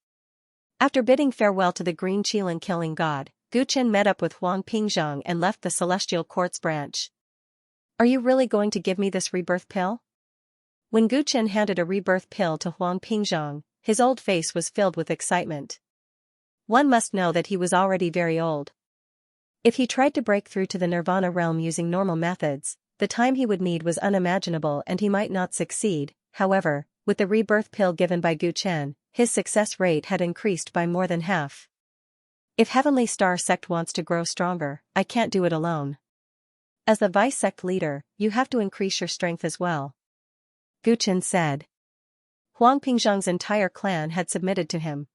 After bidding farewell to the green Qilin killing god, Gu Chen met up with Huang Pingzhang and left the celestial court's branch. Are you really going to give me this rebirth pill? When Gu Chen handed a rebirth pill to Huang Pingzhang, his old face was filled with excitement. One must know that he was already very old. If he tried to break through to the Nirvana realm using normal methods, the time he would need was unimaginable and he might not succeed. However, with the rebirth pill given by Gu Chen, his success rate had increased by more than half. If Heavenly Star Sect wants to grow stronger, I can't do it alone. As the vice sect leader, you have to increase your strength as well. Gu Chen said. Huang Pingzhang's entire clan had submitted to him.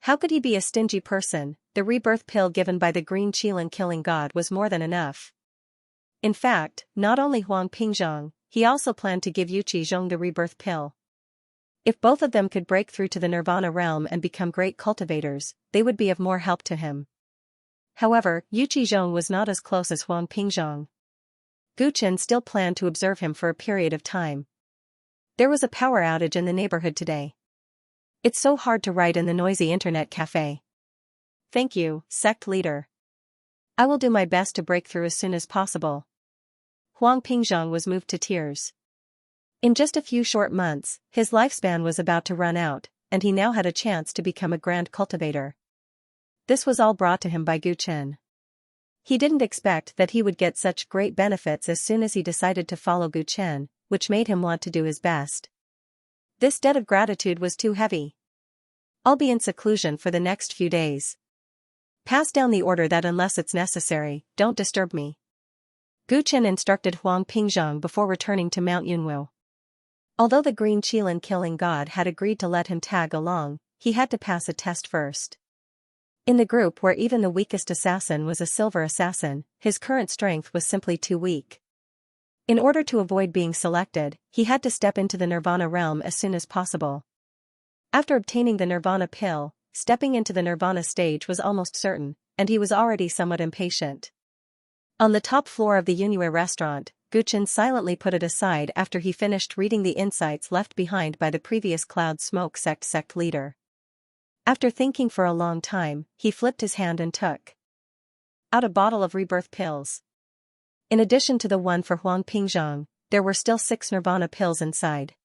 How could he be a stingy person? The rebirth pill given by the green Qilin killing god was more than enough. In fact, not only Huang Pingzhang, he also planned to give Yuqi Zhong the rebirth pill. If both of them could break through to the Nirvana realm and become great cultivators, they would be of more help to him. However, Yuqi Zhong was not as close as Huang Pingzhang. Gu Chen still planned to observe him for a period of time. There was a power outage in the neighborhood today. It's so hard to write in the noisy internet cafe. Thank you, sect leader. I will do my best to break through as soon as possible. Huang Pingzhong was moved to tears. In just a few short months, his lifespan was about to run out, and he now had a chance to become a grand cultivator. This was all brought to him by Gu Chen. He didn't expect that he would get such great benefits as soon as he decided to follow Gu Chen, which made him want to do his best. This debt of gratitude was too heavy. I'll be in seclusion for the next few days. Pass down the order that unless it's necessary, don't disturb me. Gu Chen instructed Huang Pingzhong before returning to Mount Yunwu. Although the Green Qilin killing god had agreed to let him tag along, he had to pass a test first. In the group where even the weakest assassin was a silver assassin, his current strength was simply too weak. In order to avoid being selected, he had to step into the Nirvana realm as soon as possible. After obtaining the Nirvana pill, stepping into the Nirvana stage was almost certain, and he was already somewhat impatient. On the top floor of the Yunue restaurant, Gu Chen silently put it aside after he finished reading the insights left behind by the previous Cloud Smoke sect leader. After thinking for a long time, he flipped his hand and took out a bottle of rebirth pills. In addition to the one for Huang Pingzhong, there were still 6 Nirvana pills inside.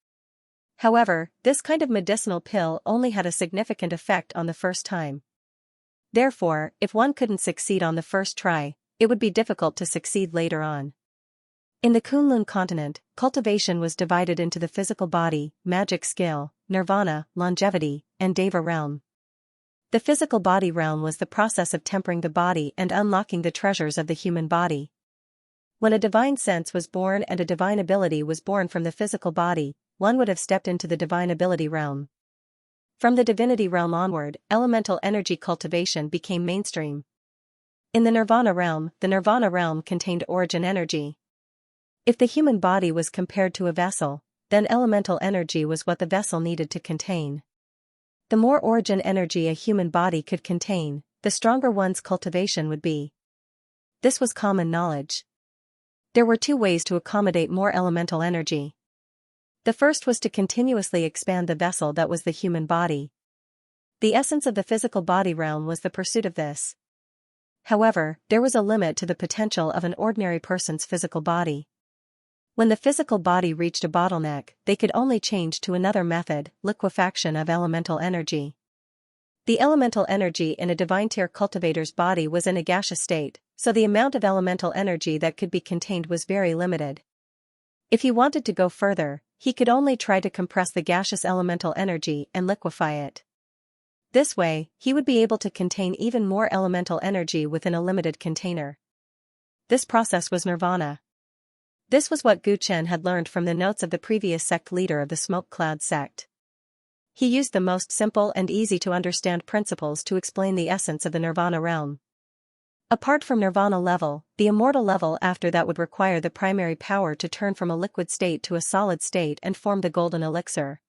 However, this kind of medicinal pill only had a significant effect on the first time. Therefore, if one couldn't succeed on the first try, it would be difficult to succeed later on. In the Kunlun continent, cultivation was divided into the physical body, magic skill, nirvana, longevity, and deva realm. The physical body realm was the process of tempering the body and unlocking the treasures of the human body. When a divine sense was born and a divine ability was born from the physical body, one would have stepped into the divine ability realm. From the divinity realm onward, elemental energy cultivation became mainstream. In the Nirvana realm contained origin energy. If the human body was compared to a vessel, then elemental energy was what the vessel needed to contain. The more origin energy a human body could contain, the stronger one's cultivation would be. This was common knowledge. There were 2 ways to accommodate more elemental energy. The first was to continuously expand the vessel that was the human body. The essence of the physical body realm was the pursuit of this. However, there was a limit to the potential of an ordinary person's physical body. When the physical body reached a bottleneck, they could only change to another method, liquefaction of elemental energy. The elemental energy in a divine tier cultivator's body was in a gaseous state, so the amount of elemental energy that could be contained was very limited. If he wanted to go further, he could only try to compress the gaseous elemental energy and liquefy it. This way, he would be able to contain even more elemental energy within a limited container. This process was nirvana. This was what Gu Chen had learned from the notes of the previous sect leader of the Smoke Cloud sect. He used the most simple and easy to understand principles to explain the essence of the nirvana realm. Apart from nirvana level, the immortal level after that would require the primary power to turn from a liquid state to a solid state and form the golden elixir.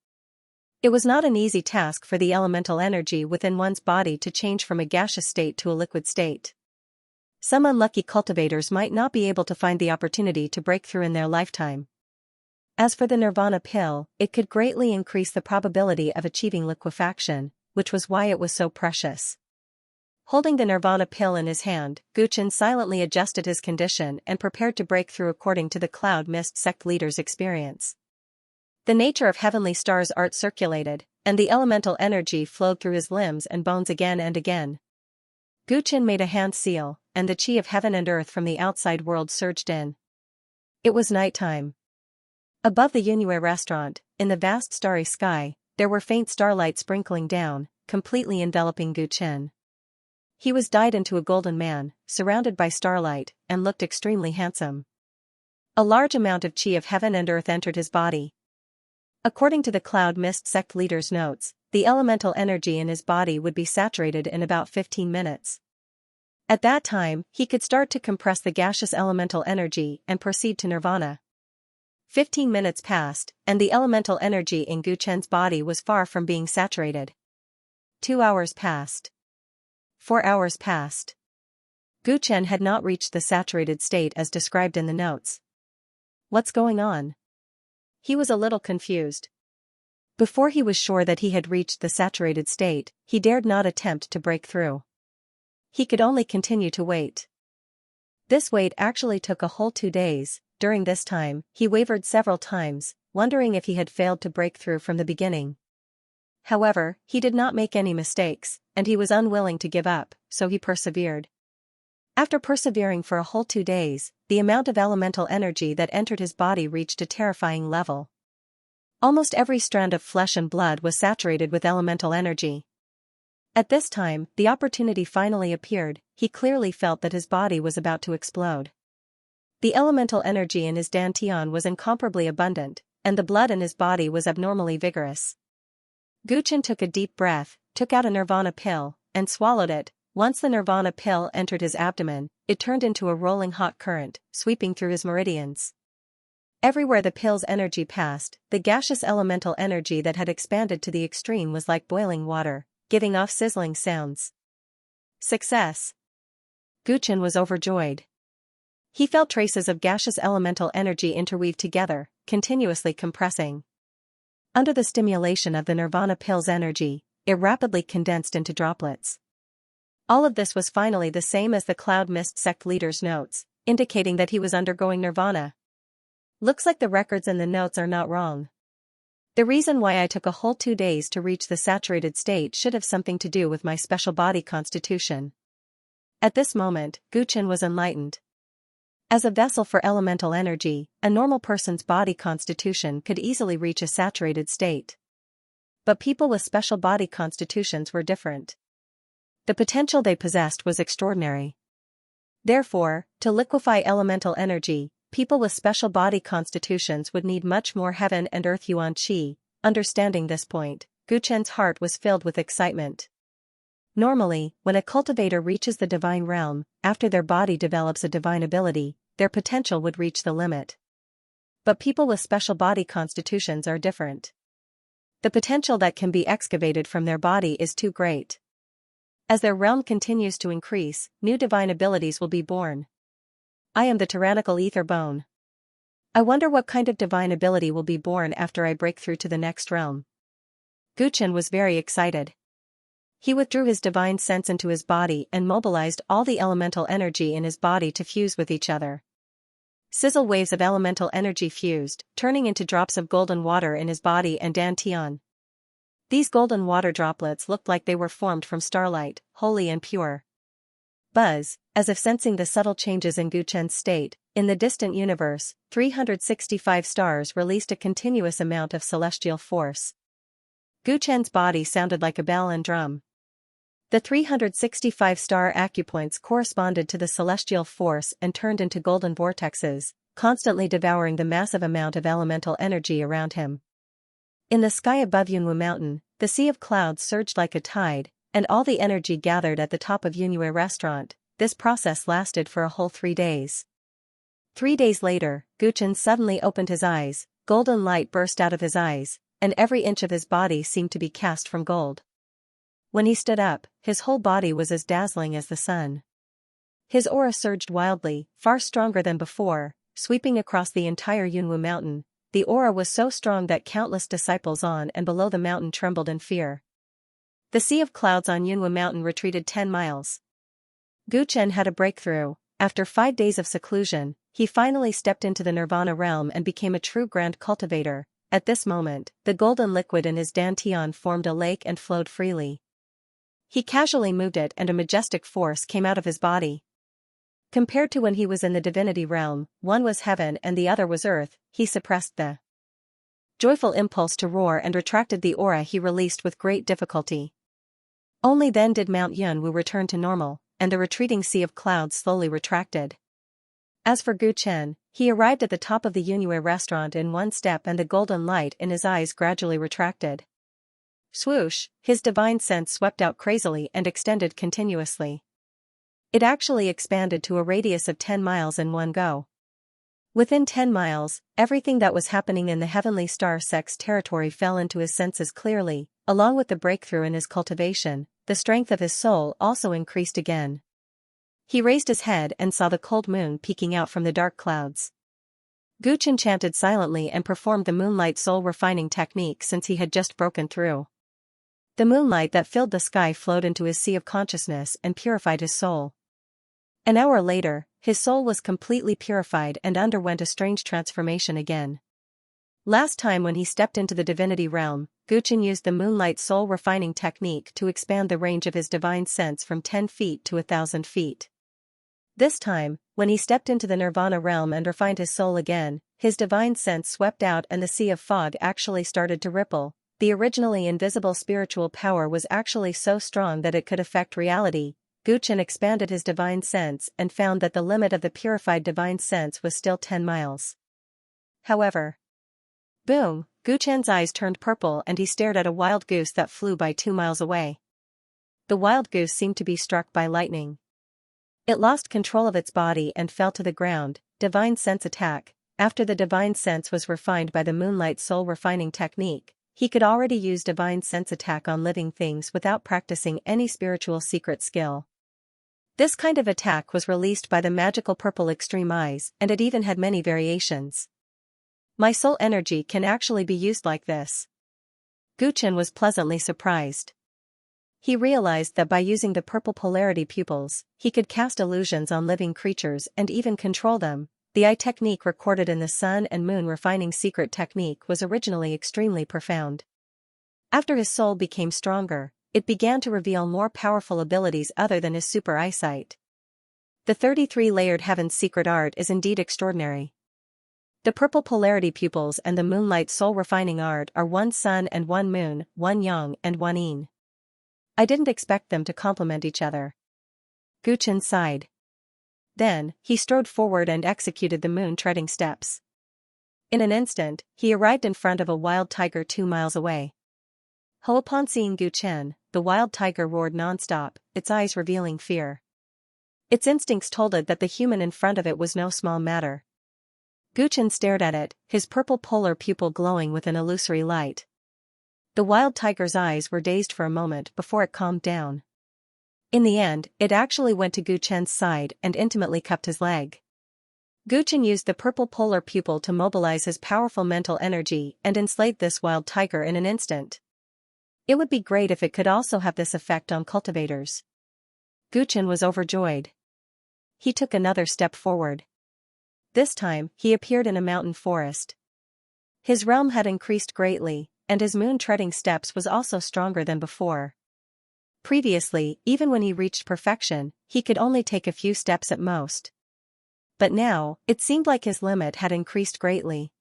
It was not an easy task for the elemental energy within one's body to change from a gaseous state to a liquid state. Some unlucky cultivators might not be able to find the opportunity to break through in their lifetime. As for the nirvana pill, it could greatly increase the probability of achieving liquefaction, which was why it was so precious. Holding the nirvana pill in his hand, Gu Chen silently adjusted his condition and prepared to break through according to the Cloud Mist sect leader's experience. The nature of heavenly stars art circulated, and the elemental energy flowed through his limbs and bones again and again. Gu Chen made a hand seal, and the chi of heaven and earth from the outside world surged in. It was nighttime. Above the Yunue restaurant, in the vast starry sky, there were faint starlight sprinkling down, completely enveloping Gu Chen. He was dyed into a golden man, surrounded by starlight, and looked extremely handsome. A large amount of chi of heaven and earth entered his body. According to the Cloud Mist sect leader's notes, the elemental energy in his body would be saturated in about 15 minutes. At that time, he could start to compress the gaseous elemental energy and proceed to nirvana. 15 minutes passed, and the elemental energy in Gu Chen's body was far from being saturated. 2 hours passed. 4 hours passed. Gu Chen had not reached the saturated state as described in the notes. What's going on? He was a little confused. Before he was sure that he had reached the saturated state, he dared not attempt to break through. He could only continue to wait. This wait actually took a whole 2 days. During this time, he wavered several times, wondering if he had failed to break through from the beginning. However, he did not make any mistakes, and he was unwilling to give up, so he persevered. After persevering for a whole 2 days, the amount of elemental energy that entered his body reached a terrifying level. Almost every strand of flesh and blood was saturated with elemental energy. At this time, the opportunity finally appeared. He clearly felt that his body was about to explode. The elemental energy in his dantian was incomparably abundant, and the blood in his body was abnormally vigorous. Guchen took a deep breath, took out a nirvana pill, and swallowed it. Once the nirvana pill entered his abdomen, it turned into a rolling hot current, sweeping through his meridians. Everywhere the pill's energy passed, the gaseous elemental energy that had expanded to the extreme was like boiling water, giving off sizzling sounds. Success! Guchen was overjoyed. He felt traces of gaseous elemental energy interweave together, continuously compressing. Under the stimulation of the nirvana pill's energy, it rapidly condensed into droplets. All of this was finally the same as the cloud mist sect leader's notes, indicating that he was undergoing nirvana. Looks like the records and the notes are not wrong. The reason why I took a whole 2 days to reach the saturated state should have something to do with my special body constitution. At this moment, Guchen was enlightened. As a vessel for elemental energy, a normal person's body constitution could easily reach a saturated state. But people with special body constitutions were different. The potential they possessed was extraordinary. Therefore, to liquefy elemental energy, people with special body constitutions would need much more heaven and earth yuan qi. Understanding this point, Guchen's heart was filled with excitement. Normally, when a cultivator reaches the divine realm, after their body develops a divine ability, their potential would reach the limit. But people with special body constitutions are different. The potential that can be excavated from their body is too great. As their realm continues to increase, new divine abilities will be born. I am the tyrannical ether bone. I wonder what kind of divine ability will be born after I break through to the next realm. Guchen was very excited. He withdrew his divine sense into his body and mobilized all the elemental energy in his body to fuse with each other. Sizzle waves of elemental energy fused, turning into drops of golden water in his body and dantian. These golden water droplets looked like they were formed from starlight, holy and pure. Buzz, as if sensing the subtle changes in Guchen's state, in the distant universe, 365 stars released a continuous amount of celestial force. Guchen's body sounded like a bell and drum. The 365 star acupoints corresponded to the celestial force and turned into golden vortexes, constantly devouring the massive amount of elemental energy around him. In the sky above Yunwu Mountain, the sea of clouds surged like a tide, and all the energy gathered at the top of Yunwu Restaurant. This process lasted for a whole 3 days. 3 days later, Guchen suddenly opened his eyes, golden light burst out of his eyes, and every inch of his body seemed to be cast from gold. When he stood up, his whole body was as dazzling as the sun. His aura surged wildly, far stronger than before, sweeping across the entire Yunwu Mountain. The aura was so strong that countless disciples on and below the mountain trembled in fear. The sea of clouds on Yunwu Mountain retreated 10 miles. Guchen had a breakthrough. After 5 days of seclusion, he finally stepped into the nirvana realm and became a true grand cultivator. At this moment, the golden liquid in his dantian formed a lake and flowed freely. He casually moved it and a majestic force came out of his body. Compared to when he was in the divinity realm, one was heaven and the other was earth, he suppressed the joyful impulse to roar and retracted the aura he released with great difficulty. Only then did Mount Yunwu return to normal, and the retreating sea of clouds slowly retracted. As for Guchen, he arrived at the top of the Yunwu Restaurant in one step and the golden light in his eyes gradually retracted. Swoosh, his divine sense swept out crazily and extended continuously. It actually expanded to a radius of 10 miles in one go. Within 10 miles, everything that was happening in the heavenly star sect's territory fell into his senses clearly. Along with the breakthrough in his cultivation, the strength of his soul also increased again. He raised his head and saw the cold moon peeking out from the dark clouds. Guchen chanted silently and performed the moonlight soul-refining technique since he had just broken through. The moonlight that filled the sky flowed into his sea of consciousness and purified his soul. An hour later, his soul was completely purified and underwent a strange transformation again. Last time when he stepped into the divinity realm, Guchen used the moonlight soul refining technique to expand the range of his divine sense from 10 feet to 1,000 feet. This time, when he stepped into the nirvana realm and refined his soul again, his divine sense swept out and the sea of fog actually started to ripple. The originally invisible spiritual power was actually so strong that it could affect reality. Guchen expanded his divine sense and found that the limit of the purified divine sense was still 10 miles. However, boom, Guchen's eyes turned purple and he stared at a wild goose that flew by 2 miles away. The wild goose seemed to be struck by lightning. It lost control of its body and fell to the ground. Divine sense attack. After the divine sense was refined by the moonlight soul refining technique, he could already use divine sense attack on living things without practicing any spiritual secret skill. This kind of attack was released by the magical purple extreme eyes, and it even had many variations. My soul energy can actually be used like this. Guchen was pleasantly surprised. He realized that by using the purple polarity pupils, he could cast illusions on living creatures and even control them. The eye technique recorded in the sun and moon refining secret technique was originally extremely profound. After his soul became stronger, it began to reveal more powerful abilities other than his super eyesight. The 33-layered heaven's secret art is indeed extraordinary. The purple polarity pupils and the moonlight soul refining art are one sun and one moon, one yang and one yin. I didn't expect them to complement each other. Guchen sighed. Then, he strode forward and executed the moon-treading steps. In an instant, he arrived in front of a wild tiger 2 miles away. Upon seeing Guchen, the wild tiger roared non-stop, its eyes revealing fear. Its instincts told it that the human in front of it was no small matter. Guchen stared at it, his purple polar pupil glowing with an illusory light. The wild tiger's eyes were dazed for a moment before it calmed down. In the end, it actually went to Guchen's side and intimately cupped his leg. Guchen used the purple polar pupil to mobilize his powerful mental energy and enslaved this wild tiger in an instant. It would be great if it could also have this effect on cultivators. Guchen was overjoyed. He took another step forward. This time, he appeared in a mountain forest. His realm had increased greatly, and his moon-treading steps was also stronger than before. Previously, even when he reached perfection, he could only take a few steps at most. But now, it seemed like his limit had increased greatly.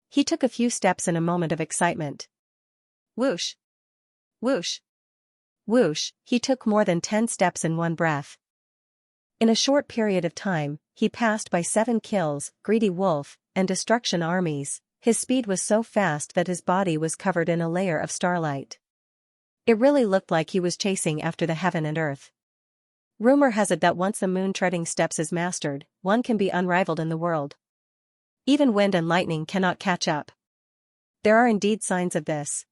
He took a few steps in a moment of excitement. Whoosh! Whoosh! Whoosh! He took more than 10 steps in one breath. In a short period of time, he passed by 7 kills, greedy wolf, and destruction armies. His speed was so fast that his body was covered in a layer of starlight. It really looked like he was chasing after the heaven and earth. Rumor has it that once the moon-treading steps is mastered, one can be unrivaled in the world. Even wind and lightning cannot catch up. There are indeed signs of this.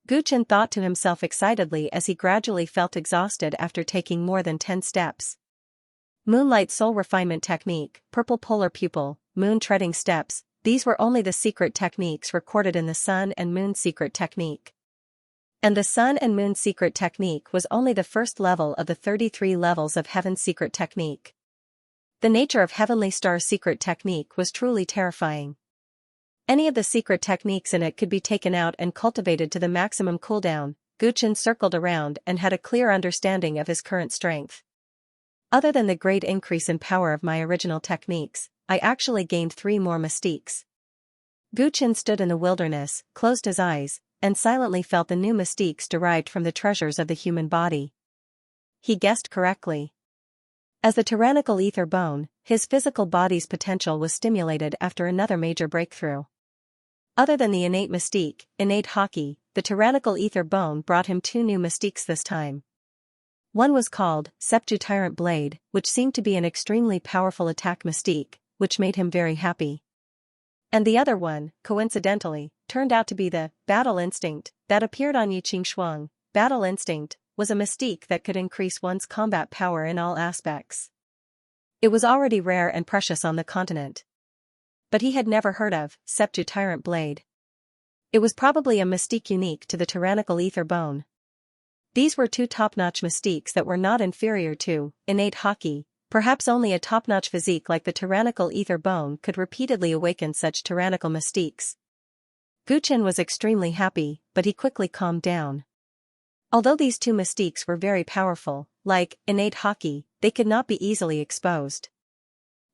Guchen thought to himself excitedly as he gradually felt exhausted after taking more than 10 steps. Moonlight soul refinement technique, purple polar pupil, moon-treading steps. These were only the secret techniques recorded in the Sun and Moon secret technique. And the Sun and Moon secret technique was only the first level of the 33 levels of Heaven's secret technique. The nature of Heavenly Star's secret technique was truly terrifying. Any of the secret techniques in it could be taken out and cultivated to the maximum cooldown. Guchen circled around and had a clear understanding of his current strength. Other than the great increase in power of my original techniques, I actually gained 3 more mystiques. Guchen stood in the wilderness, closed his eyes, and silently felt the new mystiques derived from the treasures of the human body. He guessed correctly. As the tyrannical ether bone, his physical body's potential was stimulated after another major breakthrough. Other than the innate mystique, innate hockey, the tyrannical ether bone brought him 2 new mystiques this time. One was called Tyrant Blade, which seemed to be an extremely powerful attack mystique, which made him very happy. And the other one, coincidentally, turned out to be the Battle Instinct that appeared on Yiqing Shuang. Battle Instinct was a mystique that could increase one's combat power in all aspects. It was already rare and precious on the continent. But he had never heard of Tyrant Blade. It was probably a mystique unique to the tyrannical ether bone. These were 2 top-notch mystiques that were not inferior to innate hockey. Perhaps only a top-notch physique like the tyrannical ether bone could repeatedly awaken such tyrannical mystiques. Guchen was extremely happy, but he quickly calmed down. Although these two mystiques were very powerful, like innate hockey, they could not be easily exposed.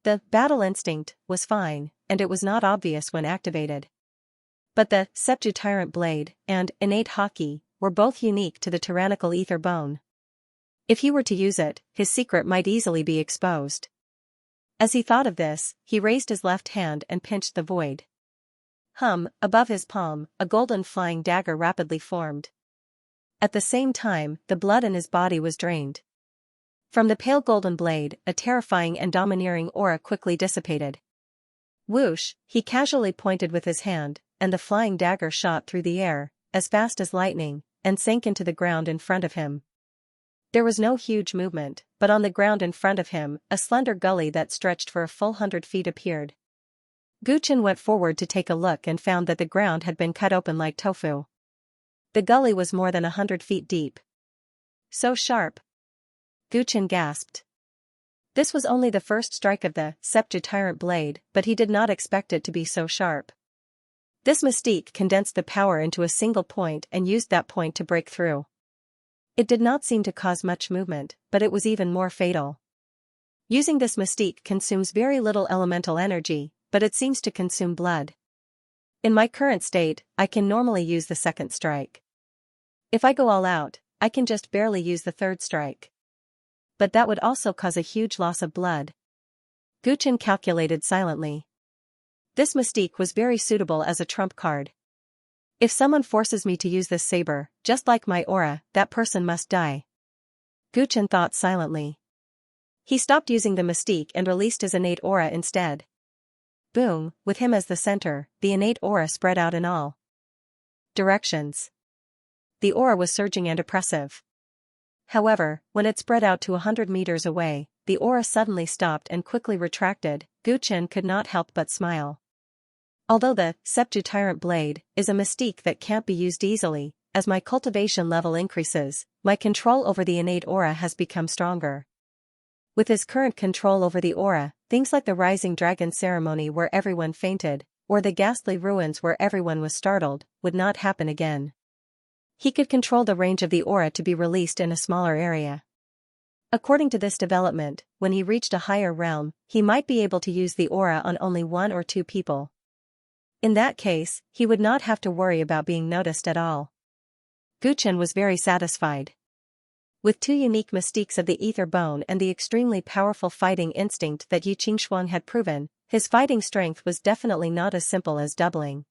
The battle instinct was fine, and it was not obvious when activated. But the Sepju Tyrant blade and innate hockey were both unique to the tyrannical ether bone. If he were to use it, his secret might easily be exposed. As he thought of this, he raised his left hand and pinched the void. Above his palm, a golden flying dagger rapidly formed. At the same time, the blood in his body was drained. From the pale golden blade, a terrifying and domineering aura quickly dissipated. Whoosh, he casually pointed with his hand, and the flying dagger shot through the air, as fast as lightning, and sank into the ground in front of him. There was no huge movement, but on the ground in front of him, a slender gully that stretched for a full 100 feet appeared. Guchen went forward to take a look and found that the ground had been cut open like tofu. The gully was more than 100 feet deep. So sharp! Guchen gasped. This was only the first strike of the Sepju Tyrant blade, but he did not expect it to be so sharp. This mystique condensed the power into a single point and used that point to break through. It did not seem to cause much movement, but it was even more fatal. Using this mystique consumes very little elemental energy, but it seems to consume blood. In my current state, I can normally use the second strike. If I go all out, I can just barely use the third strike. But that would also cause a huge loss of blood. Guchen calculated silently. This mystique was very suitable as a trump card. If someone forces me to use this saber, just like my aura, that person must die. Guchen thought silently. He stopped using the mystique and released his innate aura instead. Boom, with him as the center, the innate aura spread out in all directions. The aura was surging and oppressive. However, when it spread out to 100 meters away, the aura suddenly stopped and quickly retracted. Guchen could not help but smile. Although the Sepju Tyrant blade is a mystique that can't be used easily, as my cultivation level increases, my control over the innate aura has become stronger. With his current control over the aura, things like the Rising Dragon ceremony where everyone fainted, or the ghastly ruins where everyone was startled, would not happen again. He could control the range of the aura to be released in a smaller area. According to this development, when he reached a higher realm, he might be able to use the aura on only 1 or 2 people. In that case, he would not have to worry about being noticed at all. Guchen was very satisfied. With 2 unique mystiques of the ether bone and the extremely powerful fighting instinct that Xianxia had proven, his fighting strength was definitely not as simple as doubling.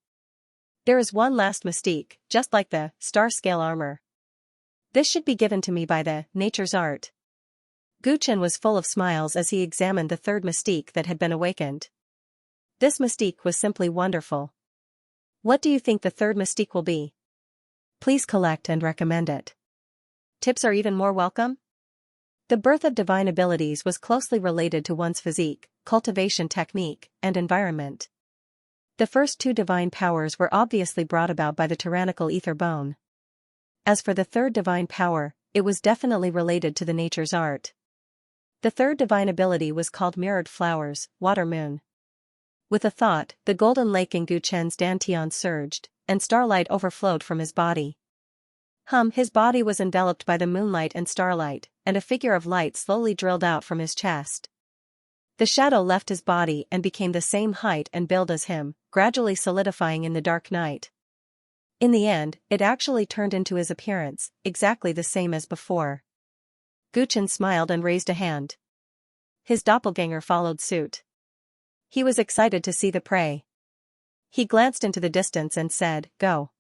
There is one last mystique, just like the star-scale armor. This should be given to me by the nature's art. Guchen was full of smiles as he examined the third mystique that had been awakened. This mystique was simply wonderful. What do you think the third mystique will be? Please collect and recommend it. Tips are even more welcome. The birth of divine abilities was closely related to one's physique, cultivation technique, and environment. The first 2 divine powers were obviously brought about by the tyrannical ether bone. As for the third divine power, it was definitely related to the nature's art. The third divine ability was called Mirrored Flowers, Water Moon. With a thought, the golden lake in Guchen's dantian surged, and starlight overflowed from his body. His body was enveloped by the moonlight and starlight, and a figure of light slowly drilled out from his chest. The shadow left his body and became the same height and build as him, gradually solidifying in the dark night. In the end, it actually turned into his appearance, exactly the same as before. Guchen smiled and raised a hand. His doppelganger followed suit. He was excited to see the prey. He glanced into the distance and said, "Go."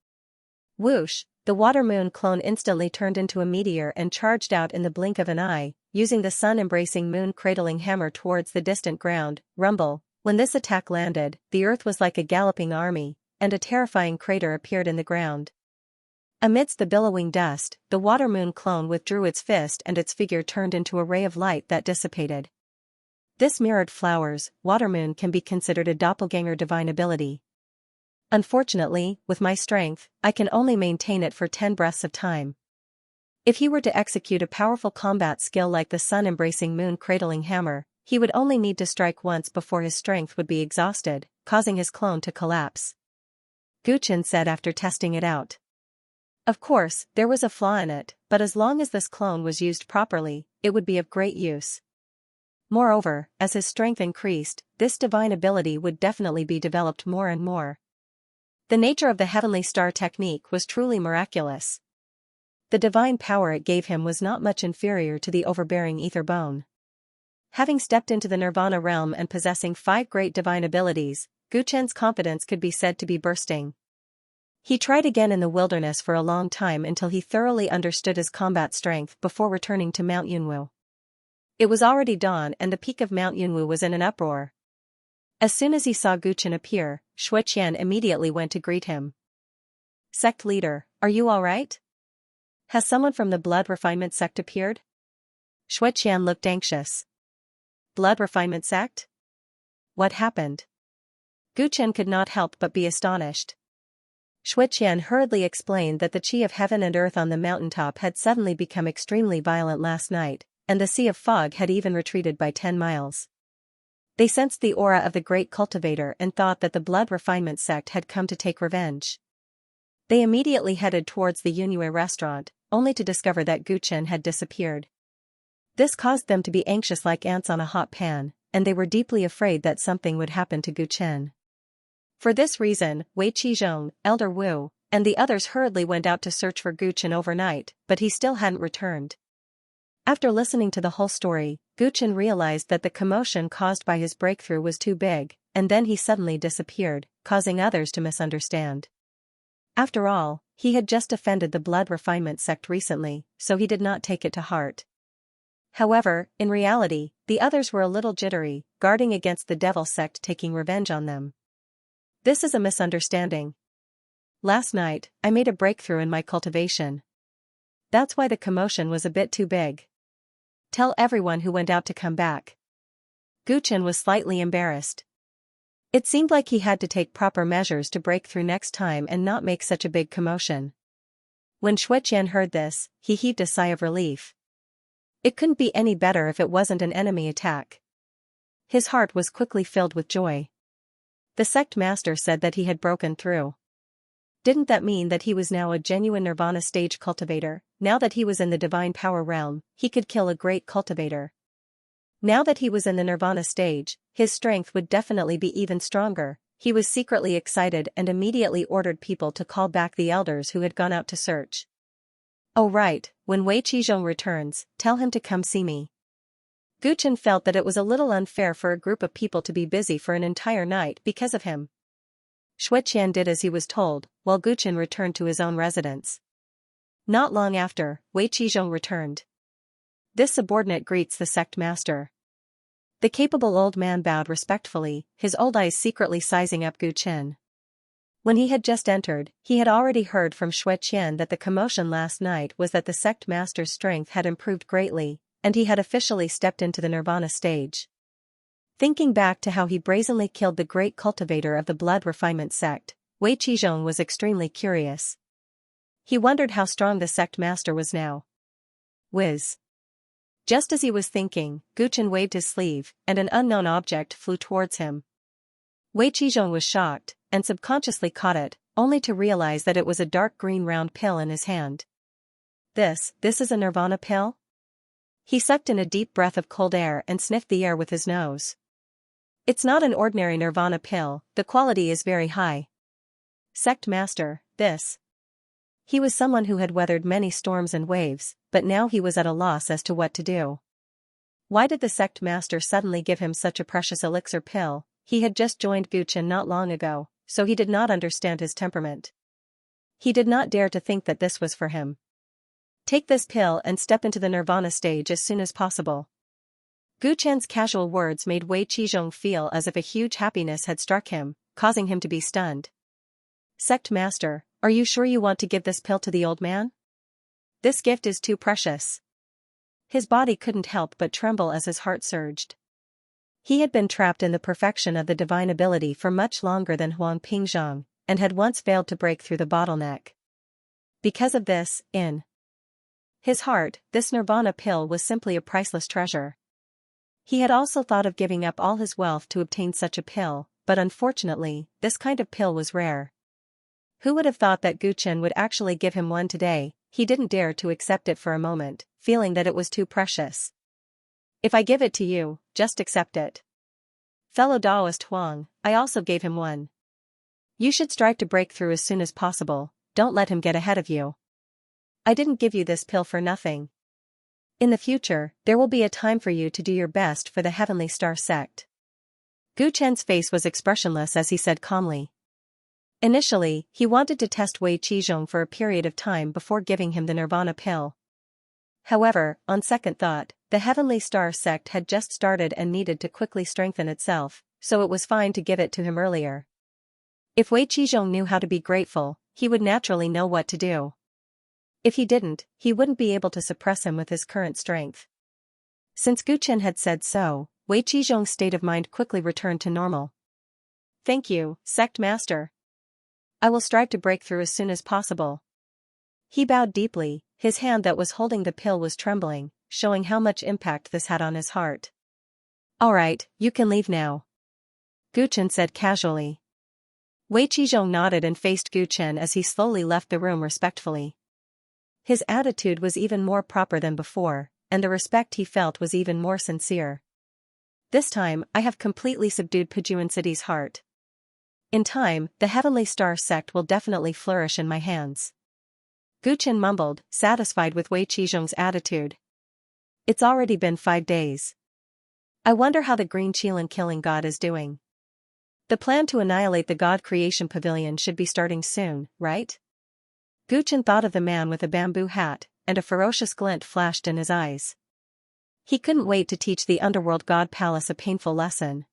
Whoosh, the water moon clone instantly turned into a meteor and charged out in the blink of an eye, using the sun-embracing moon-cradling hammer towards the distant ground. Rumble, when this attack landed, the earth was like a galloping army, and a terrifying crater appeared in the ground. Amidst the billowing dust, the water moon clone withdrew its fist and its figure turned into a ray of light that dissipated. This Mirrored Flowers, Water Moon can be considered a doppelganger divine ability. Unfortunately, with my strength, I can only maintain it for 10 breaths of time. If he were to execute a powerful combat skill like the sun-embracing moon-cradling hammer, he would only need to strike once before his strength would be exhausted, causing his clone to collapse. Gu Chen said after testing it out. Of course, there was a flaw in it, but as long as this clone was used properly, it would be of great use. Moreover, as his strength increased, this divine ability would definitely be developed more and more. The nature of the heavenly star technique was truly miraculous. The divine power it gave him was not much inferior to the overbearing ether bone. Having stepped into the nirvana realm and possessing 5 great divine abilities, Gu Chen's confidence could be said to be bursting. He tried again in the wilderness for a long time until he thoroughly understood his combat strength before returning to Mount Yunwu. It was already dawn and the peak of Mount Yunwu was in an uproar. As soon as he saw Gu Chen appear, Xianxia immediately went to greet him. Sect leader, are you alright? Has someone from the blood refinement sect appeared? Xianxia looked anxious. Blood refinement sect? What happened? Gu Chen could not help but be astonished. Xianxia hurriedly explained that the chi of heaven and earth on the mountaintop had suddenly become extremely violent last night, and the sea of fog had even retreated by 10 miles. They sensed the aura of the great cultivator and thought that the blood refinement sect had come to take revenge. They immediately headed towards the Yunue restaurant, only to discover that Gu Chen had disappeared. This caused them to be anxious like ants on a hot pan, and they were deeply afraid that something would happen to Gu Chen. For this reason, Wei Qizhong, Elder Wu, and the others hurriedly went out to search for Gu Chen overnight, but he still hadn't returned. After listening to the whole story, Gu Chen realized that the commotion caused by his breakthrough was too big, and then he suddenly disappeared, causing others to misunderstand. After all, he had just offended the blood refinement sect recently, so he did not take it to heart. However, in reality, the others were a little jittery, guarding against the devil sect taking revenge on them. This is a misunderstanding. Last night, I made a breakthrough in my cultivation. That's why the commotion was a bit too big. Tell everyone who went out to come back. Gu Chen was slightly embarrassed. It seemed like he had to take proper measures to break through next time and not make such a big commotion. When Xianxia heard this, he heaved a sigh of relief. It couldn't be any better if it wasn't an enemy attack. His heart was quickly filled with joy. The sect master said that he had broken through. Didn't that mean that he was now a genuine nirvana stage cultivator? Now that he was in the divine power realm, he could kill a great cultivator. Now that he was in the nirvana stage, his strength would definitely be even stronger. He was secretly excited and immediately ordered people to call back the elders who had gone out to search. Oh right, when Wei Qizhong returns, tell him to come see me. Gu Chen felt that it was a little unfair for a group of people to be busy for an entire night because of him. Xianxia did as he was told, while Gu Chen returned to his own residence. Not long after, Wei Qizhong returned. This subordinate greets the sect master. The capable old man bowed respectfully, his old eyes secretly sizing up Gu Chen. When he had just entered, he had already heard from Xianxia that the commotion last night was that the sect master's strength had improved greatly, and he had officially stepped into the nirvana stage. Thinking back to how he brazenly killed the great cultivator of the blood refinement sect, Wei Qizhong was extremely curious. He wondered how strong the sect master was now. Whiz. Just as he was thinking, Gu Chen waved his sleeve, and an unknown object flew towards him. Wei Qizhong was shocked, and subconsciously caught it, only to realize that it was a dark green round pill in his hand. This is a nirvana pill? He sucked in a deep breath of cold air and sniffed the air with his nose. It's not an ordinary nirvana pill, the quality is very high. Sect master, this. He was someone who had weathered many storms and waves, but now he was at a loss as to what to do. Why did the sect master suddenly give him such a precious elixir pill? He had just joined Gu Chen not long ago, so he did not understand his temperament. He did not dare to think that this was for him. Take this pill and step into the nirvana stage as soon as possible. Gu Chen's casual words made Wei Qizhong feel as if a huge happiness had struck him, causing him to be stunned. Sect master, are you sure you want to give this pill to the old man? This gift is too precious. His body couldn't help but tremble as his heart surged. He had been trapped in the perfection of the divine ability for much longer than Huang Pingzhang, and had once failed to break through the bottleneck. Because of this, in His heart, this nirvana pill was simply a priceless treasure. He had also thought of giving up all his wealth to obtain such a pill, but unfortunately, this kind of pill was rare. Who would have thought that Gu Chen would actually give him one today? He didn't dare to accept it for a moment, feeling that it was too precious. If I give it to you, just accept it. Fellow Taoist Huang, I also gave him one. You should strive to break through as soon as possible, don't let him get ahead of you. I didn't give you this pill for nothing. In the future, there will be a time for you to do your best for the Heavenly Star sect. Gu Chen's face was expressionless as he said calmly. Initially, he wanted to test Wei Qizhong for a period of time before giving him the Nirvana pill. However, on second thought, the Heavenly Star sect had just started and needed to quickly strengthen itself, so it was fine to give it to him earlier. If Wei Qizhong knew how to be grateful, he would naturally know what to do. If he didn't, he wouldn't be able to suppress him with his current strength. Since Gu Chen had said so, Wei Qizhong's state of mind quickly returned to normal. Thank you, Sect Master. I will strive to break through as soon as possible. He bowed deeply, his hand that was holding the pill was trembling, showing how much impact this had on his heart. Alright, you can leave now. Gu Chen said casually. Wei Qizhong nodded and faced Gu Chen as he slowly left the room respectfully. His attitude was even more proper than before, and the respect he felt was even more sincere. This time, I have completely subdued Pujuan City's heart. In time, the Heavenly Star sect will definitely flourish in my hands. Gu Chen mumbled, satisfied with Wei Qizhong's attitude. It's already been 5 days. I wonder how the Green Qilin killing god is doing. The plan to annihilate the God Creation Pavilion should be starting soon, right? Gu Chen thought of the man with a bamboo hat, and a ferocious glint flashed in his eyes. He couldn't wait to teach the Underworld God Palace a painful lesson.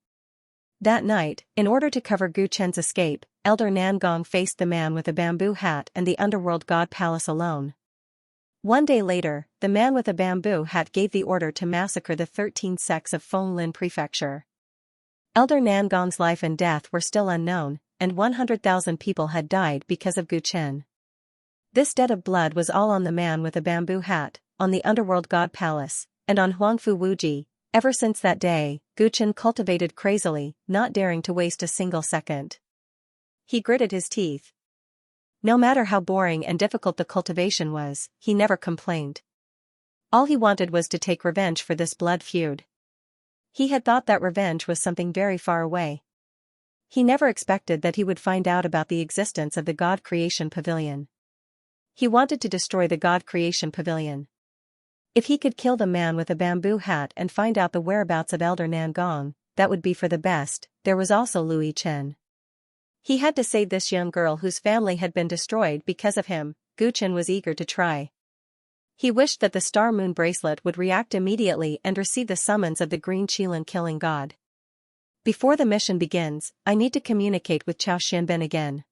That night, in order to cover Gu Chen's escape, Elder Nangong faced the man with a bamboo hat and the Underworld God Palace alone. One day later, the man with a bamboo hat gave the order to massacre the 13 sects of Fenglin Prefecture. Elder Nangong's life and death were still unknown, and 100,000 people had died because of Gu Chen. This debt of blood was all on the man with a bamboo hat, on the Underworld God Palace, and on Huangfu Wuji. Ever since that day, Gu Chen cultivated crazily, not daring to waste a single second. He gritted his teeth. No matter how boring and difficult the cultivation was, he never complained. All he wanted was to take revenge for this blood feud. He had thought that revenge was something very far away. He never expected that he would find out about the existence of the God Creation Pavilion. He wanted to destroy the God Creation Pavilion. If he could kill the man with a bamboo hat and find out the whereabouts of Elder Nangong, that would be for the best. There was also Lui Chen. He had to save this young girl whose family had been destroyed because of him. Gu Chen was eager to try. He wished that the Star Moon bracelet would react immediately and receive the summons of the Green Qilin killing god. Before the mission begins, I need to communicate with Chao Xianben again.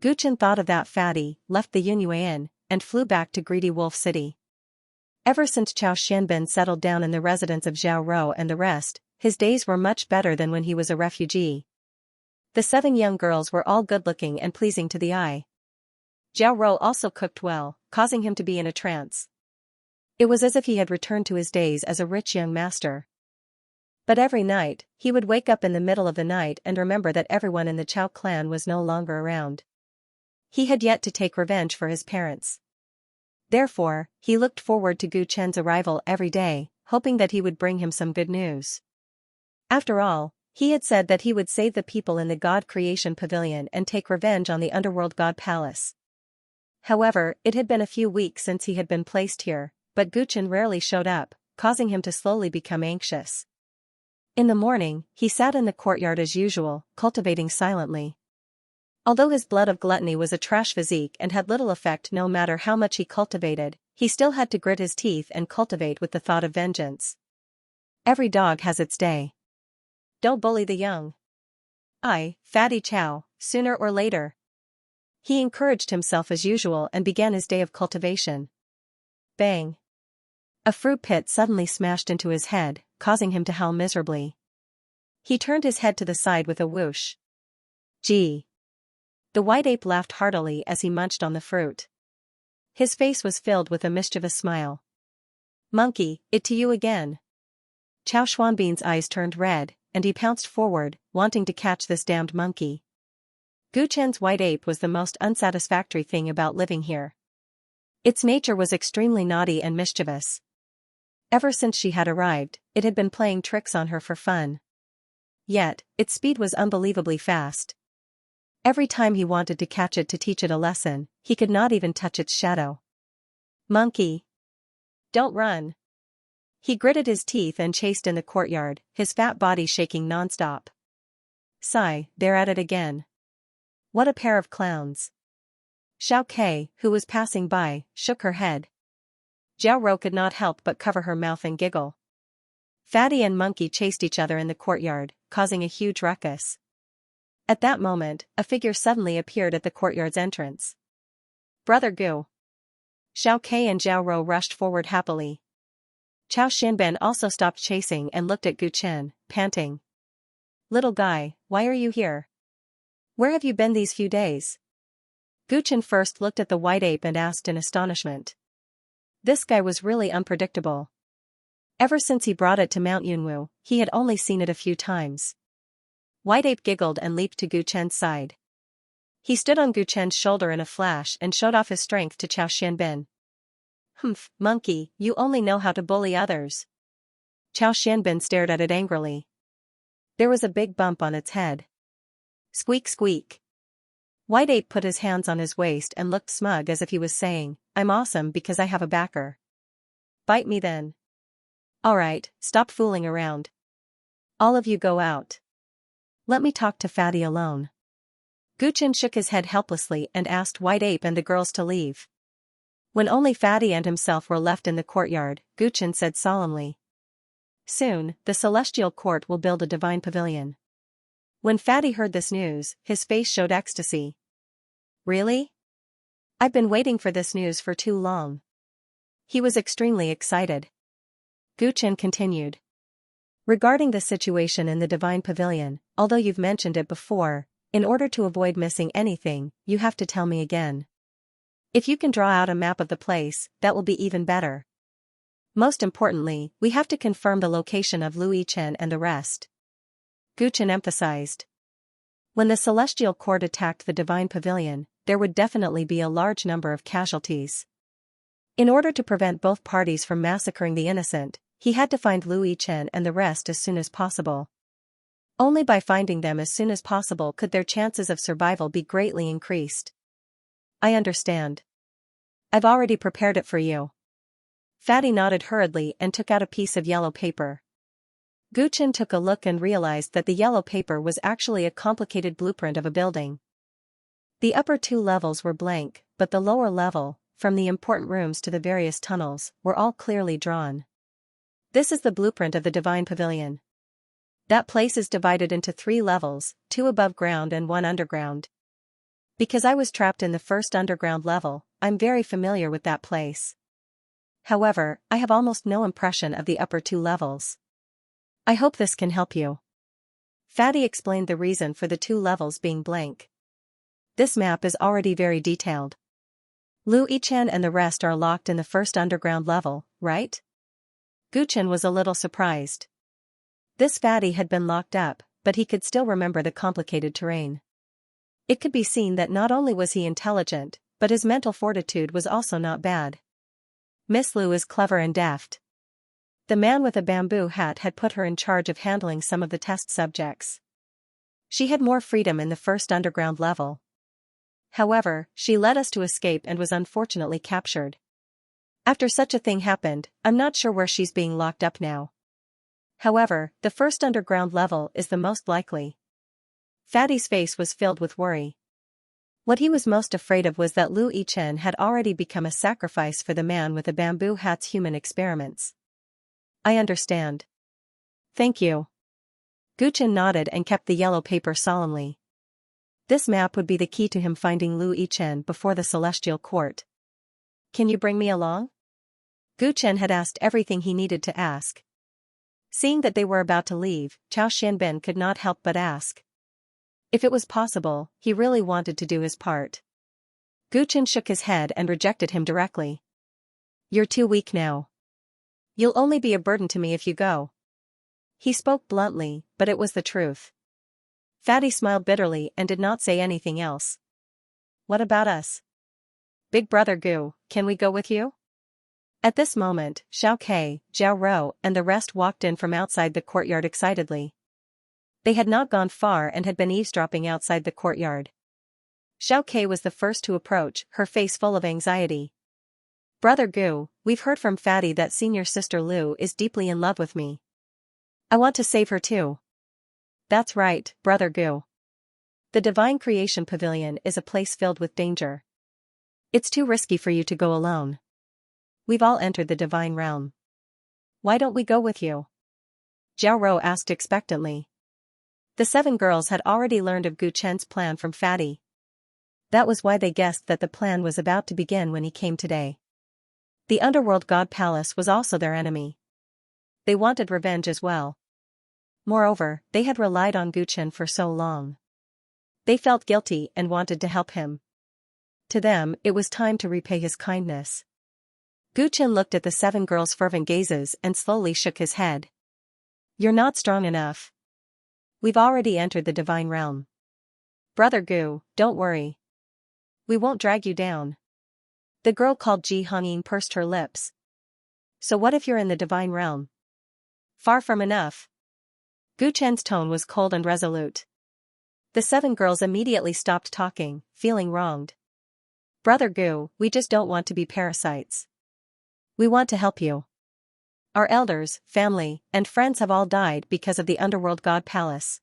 Gu Chen thought of that fatty, left the Yunyue Inn, and flew back to Greedy Wolf City. Ever since Chao Xianben settled down in the residence of Zhao Rou and the rest, his days were much better than when he was a refugee. The 7 young girls were all good-looking and pleasing to the eye. Zhao Rou also cooked well, causing him to be in a trance. It was as if he had returned to his days as a rich young master. But every night, he would wake up in the middle of the night and remember that everyone in the Chao clan was no longer around. He had yet to take revenge for his parents. Therefore, he looked forward to Gu Chen's arrival every day, hoping that he would bring him some good news. After all, he had said that he would save the people in the God Creation Pavilion and take revenge on the Underworld God Palace. However, it had been a few weeks since he had been placed here, but Gu Chen rarely showed up, causing him to slowly become anxious. In the morning, he sat in the courtyard as usual, cultivating silently. Although his blood of gluttony was a trash physique and had little effect no matter how much he cultivated, he still had to grit his teeth and cultivate with the thought of vengeance. Every dog has its day. Don't bully the young. Fatty Chow, sooner or later. He encouraged himself as usual and began his day of cultivation. Bang! A fruit pit suddenly smashed into his head, causing him to howl miserably. He turned his head to the side with a whoosh. Gee! The white ape laughed heartily as he munched on the fruit. His face was filled with a mischievous smile. Monkey, it to you again. Chao Xuanbin's eyes turned red, and he pounced forward, wanting to catch this damned monkey. Gu Chen's white ape was the most unsatisfactory thing about living here. Its nature was extremely naughty and mischievous. Ever since she had arrived, it had been playing tricks on her for fun. Yet, its speed was unbelievably fast. Every time he wanted to catch it to teach it a lesson, he could not even touch its shadow. Monkey! Don't run! He gritted his teeth and chased in the courtyard, his fat body shaking nonstop. Sigh, they're at it again. What a pair of clowns. Xiao Ke, who was passing by, shook her head. Jiao Rou could not help but cover her mouth and giggle. Fatty and Monkey chased each other in the courtyard, causing a huge ruckus. At that moment, a figure suddenly appeared at the courtyard's entrance. Brother Gu. Xiao Ke and Jiao Rou rushed forward happily. Chao Xianben also stopped chasing and looked at Gu Chen, panting. Little guy, why are you here? Where have you been these few days? Gu Chen first looked at the white ape and asked in astonishment. This guy was really unpredictable. Ever since he brought it to Mount Yunwu, he had only seen it a few times. White ape giggled and leaped to Gu Chen's side. He stood on Gu Chen's shoulder in a flash and showed off his strength to Chao Xianben. Humph, monkey, you only know how to bully others. Chao Xianben stared at it angrily. There was a big bump on its head. Squeak squeak. White ape put his hands on his waist and looked smug as if he was saying, I'm awesome because I have a backer. Bite me then. Alright, stop fooling around. All of you go out. Let me talk to Fatty alone. Gu Chen shook his head helplessly and asked White Ape and the girls to leave. When only Fatty and himself were left in the courtyard, Gu Chen said solemnly. Soon, the Celestial Court will build a divine pavilion. When Fatty heard this news, his face showed ecstasy. Really? I've been waiting for this news for too long. He was extremely excited. Gu Chen continued. Regarding the situation in the divine pavilion, although you've mentioned it before, in order to avoid missing anything, you have to tell me again. If you can draw out a map of the place, that will be even better. Most importantly, we have to confirm the location of Lu Yichen and the rest. Gu Chen emphasized. When the Celestial Court attacked the divine pavilion, there would definitely be a large number of casualties. In order to prevent both parties from massacring the innocent, he had to find Lu Yichen and the rest as soon as possible. Only by finding them as soon as possible could their chances of survival be greatly increased. I understand. I've already prepared it for you. Fatty nodded hurriedly and took out a piece of yellow paper. Gu Chen took a look and realized that the yellow paper was actually a complicated blueprint of a building. The upper two levels were blank, but the lower level, from the important rooms to the various tunnels, were all clearly drawn. This is the blueprint of the Divine Pavilion. That place is divided into 3 levels, 2 above ground and 1 underground. Because I was trapped in the first underground level, I'm very familiar with that place. However, I have almost no impression of the upper 2 levels. I hope this can help you. Fatty explained the reason for the 2 levels being blank. This map is already very detailed. Lu Yichen and the rest are locked in the first underground level, right? Gu Chen was a little surprised. This Fatty had been locked up, but he could still remember the complicated terrain. It could be seen that not only was he intelligent, but his mental fortitude was also not bad. Miss Lu is clever and deft. The man with a bamboo hat had put her in charge of handling some of the test subjects. She had more freedom in the first underground level. However, she led us to escape and was unfortunately captured. After such a thing happened, I'm not sure where she's being locked up now. However, the first underground level is the most likely. Fatty's face was filled with worry. What he was most afraid of was that Lu Yichen had already become a sacrifice for the man with the bamboo hat's human experiments. I understand. Thank you. Gu Chen nodded and kept the yellow paper solemnly. This map would be the key to him finding Lu Yichen before the Celestial Court. Can you bring me along? Gu Chen had asked everything he needed to ask. Seeing that they were about to leave, Chao Xianben could not help but ask. If it was possible, he really wanted to do his part. Gu Chen shook his head and rejected him directly. You're too weak now. You'll only be a burden to me if you go. He spoke bluntly, but it was the truth. Fatty smiled bitterly and did not say anything else. What about us? Big brother Gu, can we go with you? At this moment, Xiaokai, Zhao Rou and the rest walked in from outside the courtyard excitedly. They had not gone far and had been eavesdropping outside the courtyard. Xiaokai was the first to approach, her face full of anxiety. Brother Gu, we've heard from Fatty that senior sister Lu is deeply in love with me. I want to save her too. That's right, brother Gu. The Divine Creation Pavilion is a place filled with danger. It's too risky for you to go alone. We've all entered the Divine Realm. Why don't we go with you? Zhao Rou asked expectantly. The 7 girls had already learned of Gu Chen's plan from Fatty. That was why they guessed that the plan was about to begin when he came today. The Underworld God Palace was also their enemy. They wanted revenge as well. Moreover, they had relied on Gu Chen for so long. They felt guilty and wanted to help him. To them, it was time to repay his kindness. Gu Chen looked at the 7 girls' fervent gazes and slowly shook his head. You're not strong enough. We've already entered the Divine Realm. Brother Gu, don't worry. We won't drag you down. The girl called Ji Hongying pursed her lips. So what if you're in the Divine Realm? Far from enough. Gu Chen's tone was cold and resolute. The 7 girls immediately stopped talking, feeling wronged. Brother Gu, we just don't want to be parasites. We want to help you. Our elders, family, and friends have all died because of the Underworld God Palace.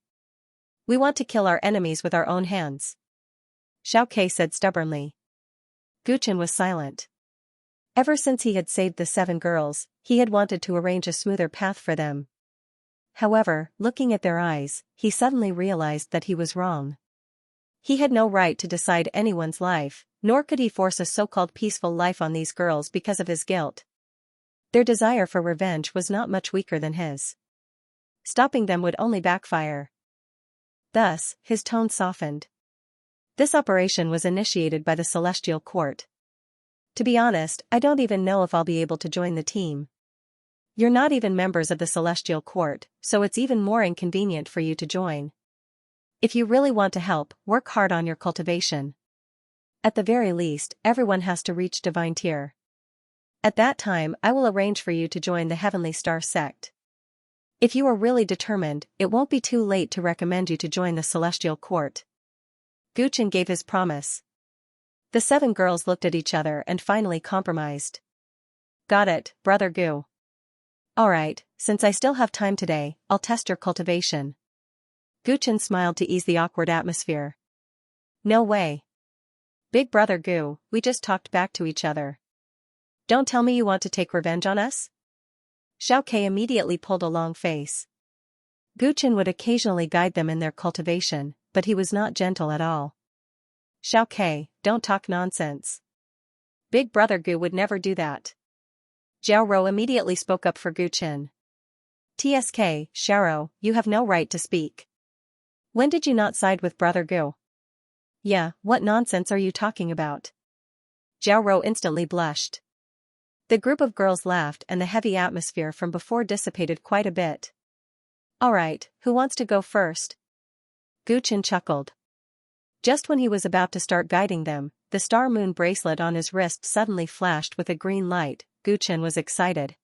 We want to kill our enemies with our own hands. Xiaokai said stubbornly. Gu Chen was silent. Ever since he had saved the 7 girls, he had wanted to arrange a smoother path for them. However, looking at their eyes, he suddenly realized that he was wrong. He had no right to decide anyone's life, nor could he force a so-called peaceful life on these girls because of his guilt. Their desire for revenge was not much weaker than his. Stopping them would only backfire. Thus, his tone softened. This operation was initiated by the Celestial Court. To be honest, I don't even know if I'll be able to join the team. You're not even members of the Celestial Court, so it's even more inconvenient for you to join. If you really want to help, work hard on your cultivation. At the very least, everyone has to reach Divine Tier. At that time, I will arrange for you to join the Heavenly Star Sect. If you are really determined, it won't be too late to recommend you to join the Celestial Court. Gu Chen gave his promise. The 7 girls looked at each other and finally compromised. Got it, brother Gu. Alright, since I still have time today, I'll test your cultivation. Gu Chen smiled to ease the awkward atmosphere. No way. Big brother Gu, we just talked back to each other. Don't tell me you want to take revenge on us? Xiaokai immediately pulled a long face. Gu Chen would occasionally guide them in their cultivation, but he was not gentle at all. Xiaokai, don't talk nonsense. Big brother Gu would never do that. Zhao Rou immediately spoke up for Gu Chen. TSK, Xiao, you have no right to speak. When did you not side with brother Gu? Yeah, what nonsense are you talking about? Zhao Rou instantly blushed. The group of girls laughed and the heavy atmosphere from before dissipated quite a bit. Alright, who wants to go first? Gu Chen chuckled. Just when he was about to start guiding them, the star moon bracelet on his wrist suddenly flashed with a green light. Gu Chen was excited.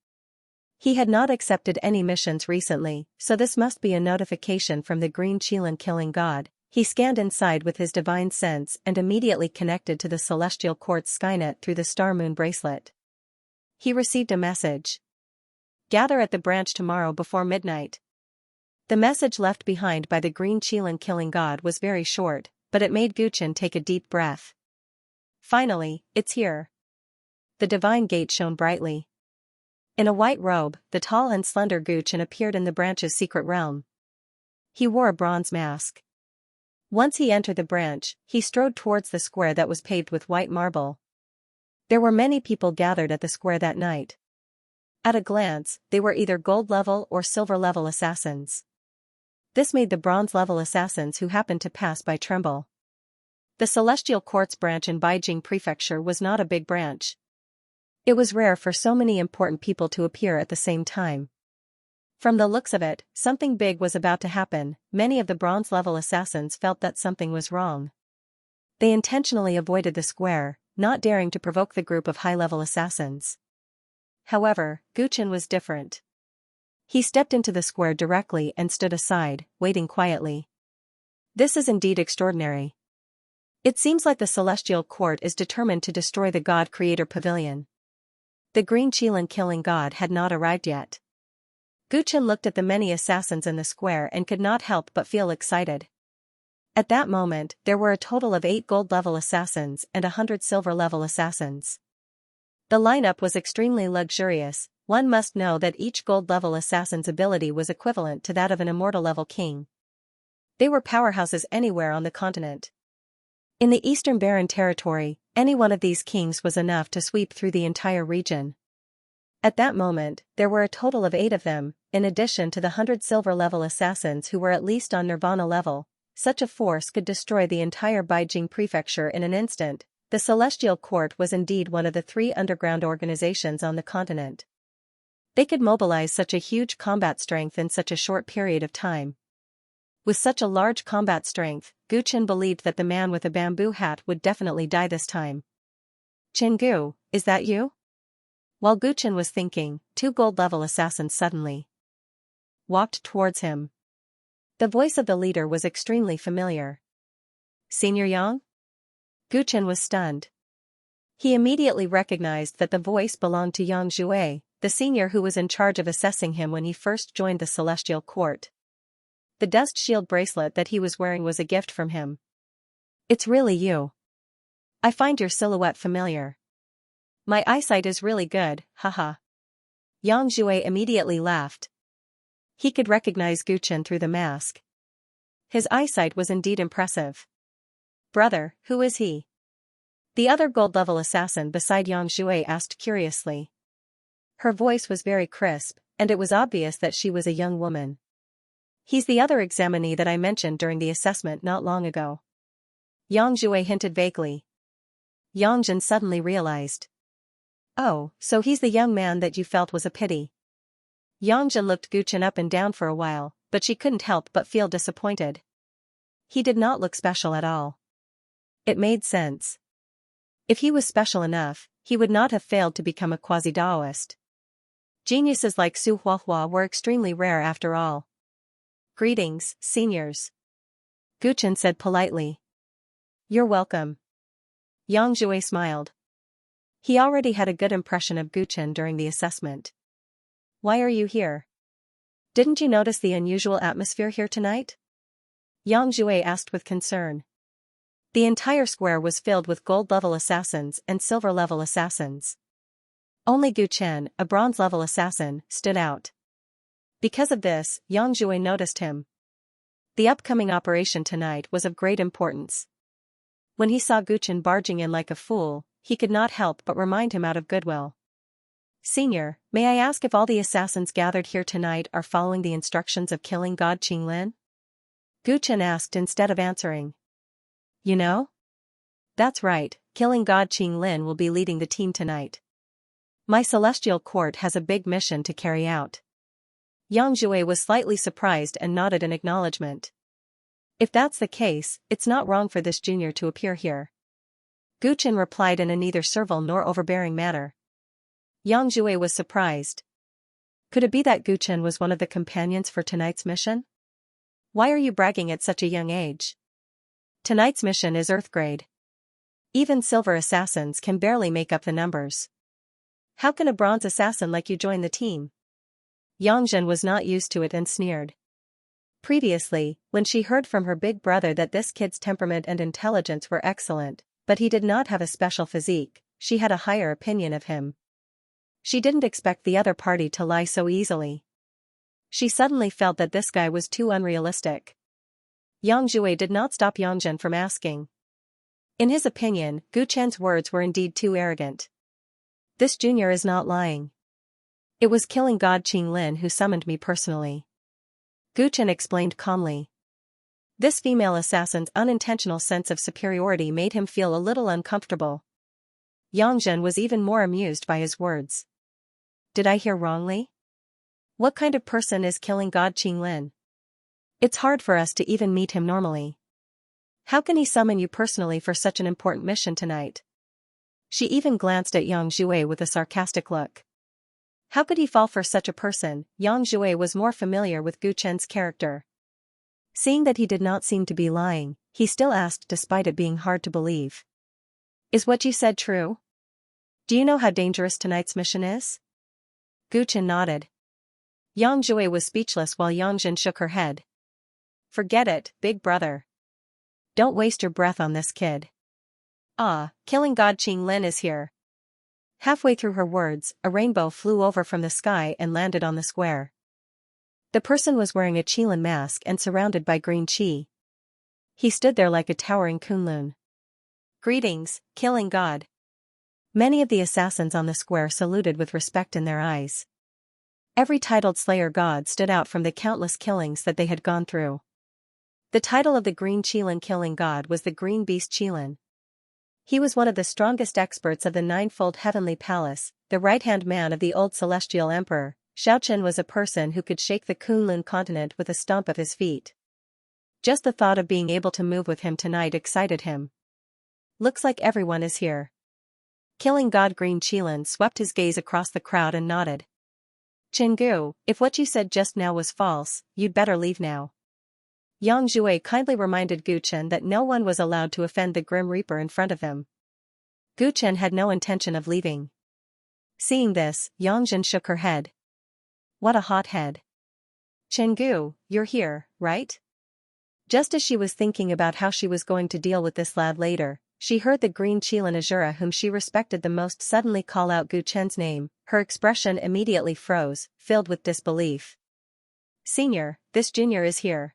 He had not accepted any missions recently, so this must be a notification from the green Qilin killing god. He scanned inside with his divine sense and immediately connected to the Celestial Court's Skynet through the star moon bracelet. He received a message. Gather at the branch tomorrow before midnight. The message left behind by the green Qilin killing god was very short, but it made Gu Chen take a deep breath. Finally, it's here. The divine gate shone brightly. In a white robe, the tall and slender Gu Chen appeared in the branch's secret realm. He wore a bronze mask. Once he entered the branch, he strode towards the square that was paved with white marble. There were many people gathered at the square that night. At a glance, they were either gold-level or silver-level assassins. This made the bronze-level assassins who happened to pass by tremble. The Celestial Court's branch in Beijing Prefecture was not a big branch. It was rare for so many important people to appear at the same time. From the looks of it, something big was about to happen. Many of the bronze-level assassins felt that something was wrong. They intentionally avoided the square, not daring to provoke the group of high-level assassins. However, Guchen was different. He stepped into the square directly and stood aside, waiting quietly. This is indeed extraordinary. It seems like the Celestial Court is determined to destroy the God Creator Pavilion. The Green Qilin killing god had not arrived yet. Guchen looked at the many assassins in the square and could not help but feel excited. At that moment, there were a total of 8 gold-level assassins and 100 silver-level assassins. The lineup was extremely luxurious. One must know that each gold-level assassin's ability was equivalent to that of an immortal-level king. They were powerhouses anywhere on the continent. In the Eastern Barren Territory, any one of these kings was enough to sweep through the entire region. At that moment, there were a total of 8 of them, in addition to the 100 silver-level assassins who were at least on Nirvana level. Such a force could destroy the entire Beijing Prefecture in an instant. The Celestial Court was indeed one of the 3 underground organizations on the continent. They could mobilize such a huge combat strength in such a short period of time. With such a large combat strength, Guchen believed that the man with the bamboo hat would definitely die this time. Chengu, is that you? While Guchen was thinking, 2 gold-level assassins suddenly walked towards him. The voice of the leader was extremely familiar. Senior Yang? Guchen was stunned. He immediately recognized that the voice belonged to Yang Jue, the senior who was in charge of assessing him when he first joined the Celestial Court. The dust shield bracelet that he was wearing was a gift from him. It's really you. I find your silhouette familiar. My eyesight is really good, haha. Yang Jue immediately laughed. He could recognize Guchen through the mask. His eyesight was indeed impressive. Brother, who is he? The other gold-level assassin beside Yang Jue asked curiously. Her voice was very crisp, and it was obvious that she was a young woman. He's the other examinee that I mentioned during the assessment not long ago. Yang Jue hinted vaguely. Yang Jin suddenly realized. Oh, so he's the young man that you felt was a pity. Yang Jin looked Guchen up and down for a while, but she couldn't help but feel disappointed. He did not look special at all. It made sense. If he was special enough, he would not have failed to become a quasi-Daoist. Geniuses like Su Huahua were extremely rare after all. Greetings, seniors. Guchen said politely. You're welcome. Yang Jue smiled. He already had a good impression of Guchen during the assessment. Why are you here? Didn't you notice the unusual atmosphere here tonight? Yang Jue asked with concern. The entire square was filled with gold-level assassins and silver-level assassins. Only Guchen, a bronze-level assassin, stood out. Because of this, Yang Jue noticed him. The upcoming operation tonight was of great importance. When he saw Guchen barging in like a fool, he could not help but remind him out of goodwill. Senior, may I ask if all the assassins gathered here tonight are following the instructions of killing God Qinglin? Guchen asked instead of answering. You know? That's right, killing God Qinglin will be leading the team tonight. My Celestial Court has a big mission to carry out. Yang Jue was slightly surprised and nodded in acknowledgement. If that's the case, it's not wrong for this junior to appear here. Guchen replied in a neither servile nor overbearing manner. Yang Jue was surprised. Could it be that Guchen was one of the companions for tonight's mission? Why are you bragging at such a young age? Tonight's mission is Earth grade. Even silver assassins can barely make up the numbers. How can a bronze assassin like you join the team? Yang Jin was not used to it and sneered. Previously, when she heard from her big brother that this kid's temperament and intelligence were excellent, but he did not have a special physique, she had a higher opinion of him. She didn't expect the other party to lie so easily. She suddenly felt that this guy was too unrealistic. Yang Jue did not stop Yang Jin from asking. In his opinion, Guchen's words were indeed too arrogant. This junior is not lying. It was killing God Qinglin who summoned me personally. Guchen explained calmly. This female assassin's unintentional sense of superiority made him feel a little uncomfortable. Yongzhen was even more amused by his words. Did I hear wrongly? What kind of person is killing God Qinglin? It's hard for us to even meet him normally. How can he summon you personally for such an important mission tonight? She even glanced at Yang Jue with a sarcastic look. How could he fall for such a person? Yang Jue was more familiar with Gu Chen's character. Seeing that he did not seem to be lying, he still asked despite it being hard to believe. Is what you said true? Do you know how dangerous tonight's mission is? Gu Chen nodded. Yang Jue was speechless while Yongzhen shook her head. Forget it, big brother. Don't waste your breath on this kid. Killing God Qinglin is here. Halfway through her words, a rainbow flew over from the sky and landed on the square. The person was wearing a Qilin mask and surrounded by green qi. He stood there like a towering Kunlun. Greetings, killing God. Many of the assassins on the square saluted with respect in their eyes. Every titled slayer god stood out from the countless killings that they had gone through. The title of the Green Qilin killing god was the Green Beast Qilin. He was one of the strongest experts of the Ninefold Heavenly Palace, the right-hand man of the old Celestial Emperor. Xiaochen was a person who could shake the Kunlun continent with a stomp of his feet. Just the thought of being able to move with him tonight excited him. Looks like everyone is here. Killing God Green Qilin swept his gaze across the crowd and nodded. Chengu, if what you said just now was false, you'd better leave now. Yang Jue kindly reminded Gu Chen that no one was allowed to offend the Grim Reaper in front of him. Gu Chen had no intention of leaving. Seeing this, Yongzhen shook her head. What a hothead. Chengu, you're here, right? Just as she was thinking about how she was going to deal with this lad later, she heard the Green Qilin Azura whom she respected the most suddenly call out Gu Chen's name. Her expression immediately froze, filled with disbelief. Senior, this junior is here.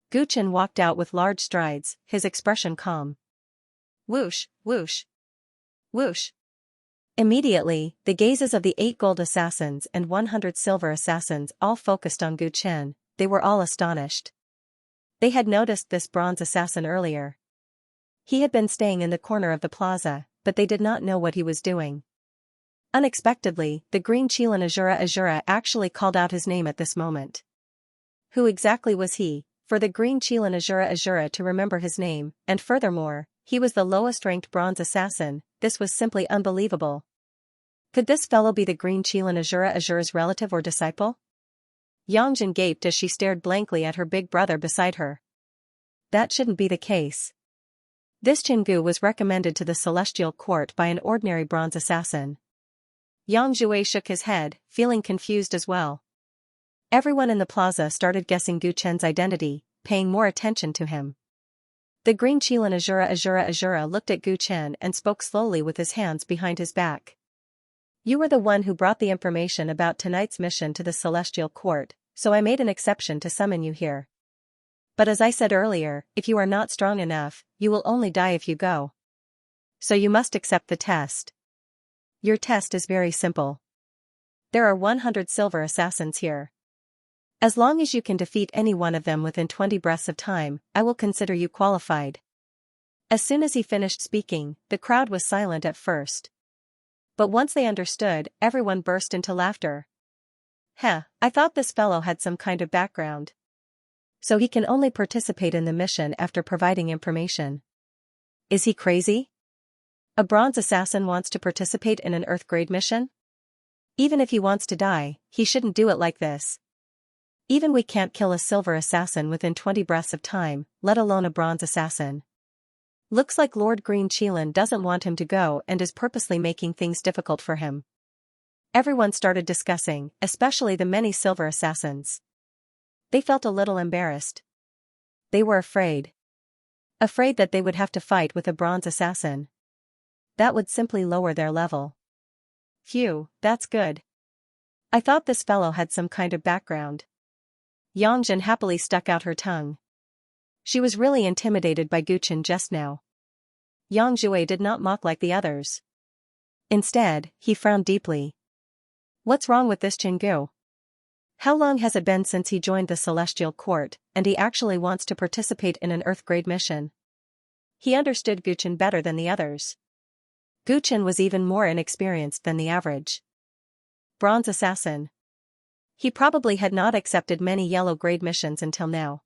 Gu Chen walked out with large strides, his expression calm. Whoosh, whoosh. Whoosh. Immediately, the gazes of the 8 gold assassins and 100 silver assassins all focused on Gu Chen. They were all astonished. They had noticed this bronze assassin earlier. He had been staying in the corner of the plaza, but they did not know what he was doing. Unexpectedly, the Green Qilin Azura actually called out his name at this moment. Who exactly was he, for the Green Qilin Azura to remember his name, and furthermore, he was the lowest-ranked bronze assassin? This was simply unbelievable. Could this fellow be the Green Qilin Azura's relative or disciple? Yongzhen gaped as she stared blankly at her big brother beside her. That shouldn't be the case. This Chengu was recommended to the Celestial Court by an ordinary bronze assassin. Yang Jue shook his head, feeling confused as well. Everyone in the plaza started guessing Gu Chen's identity, paying more attention to him. The Green Qilin Azura looked at Gu Chen and spoke slowly with his hands behind his back. You were the one who brought the information about tonight's mission to the Celestial Court, so I made an exception to summon you here. But as I said earlier, if you are not strong enough, you will only die if you go. So you must accept the test. Your test is very simple. There are 100 silver assassins here. As long as you can defeat any one of them within 20 breaths of time, I will consider you qualified. As soon as he finished speaking, the crowd was silent at first. But once they understood, everyone burst into laughter. I thought this fellow had some kind of background. So he can only participate in the mission after providing information. Is he crazy? A bronze assassin wants to participate in an Earth-grade mission? Even if he wants to die, he shouldn't do it like this. Even we can't kill a silver assassin within 20 breaths of time, let alone a bronze assassin. Looks like Lord Green Qilin doesn't want him to go and is purposely making things difficult for him. Everyone started discussing, especially the many silver assassins. They felt a little embarrassed. They were afraid. Afraid that they would have to fight with a bronze assassin. That would simply lower their level. Phew, that's good. I thought this fellow had some kind of background. Yongzhen happily stuck out her tongue. She was really intimidated by Gu Chen just now. Yang Jue did not mock like the others. Instead, he frowned deeply. What's wrong with this Chengu? How long has it been since he joined the Celestial Court, and he actually wants to participate in an Earth-grade mission? He understood Guchen better than the others. Guchen was even more inexperienced than the average Bronze Assassin. He probably had not accepted many yellow-grade missions until now.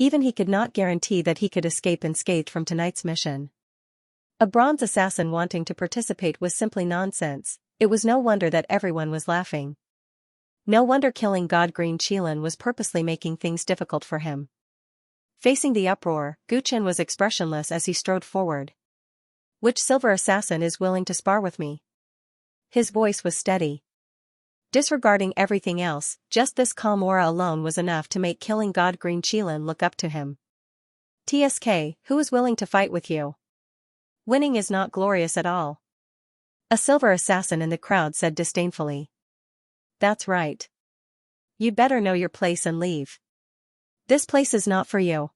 Even he could not guarantee that he could escape unscathed from tonight's mission. A Bronze Assassin wanting to participate was simply nonsense. It was no wonder that everyone was laughing. No wonder killing God Green Qilin was purposely making things difficult for him. Facing the uproar, Guchen was expressionless as he strode forward. Which silver assassin is willing to spar with me? His voice was steady. Disregarding everything else, just this calm aura alone was enough to make killing God Green Qilin look up to him. TSK, who is willing to fight with you? Winning is not glorious at all. A silver assassin in the crowd said disdainfully. That's right. You'd better know your place and leave. This place is not for you.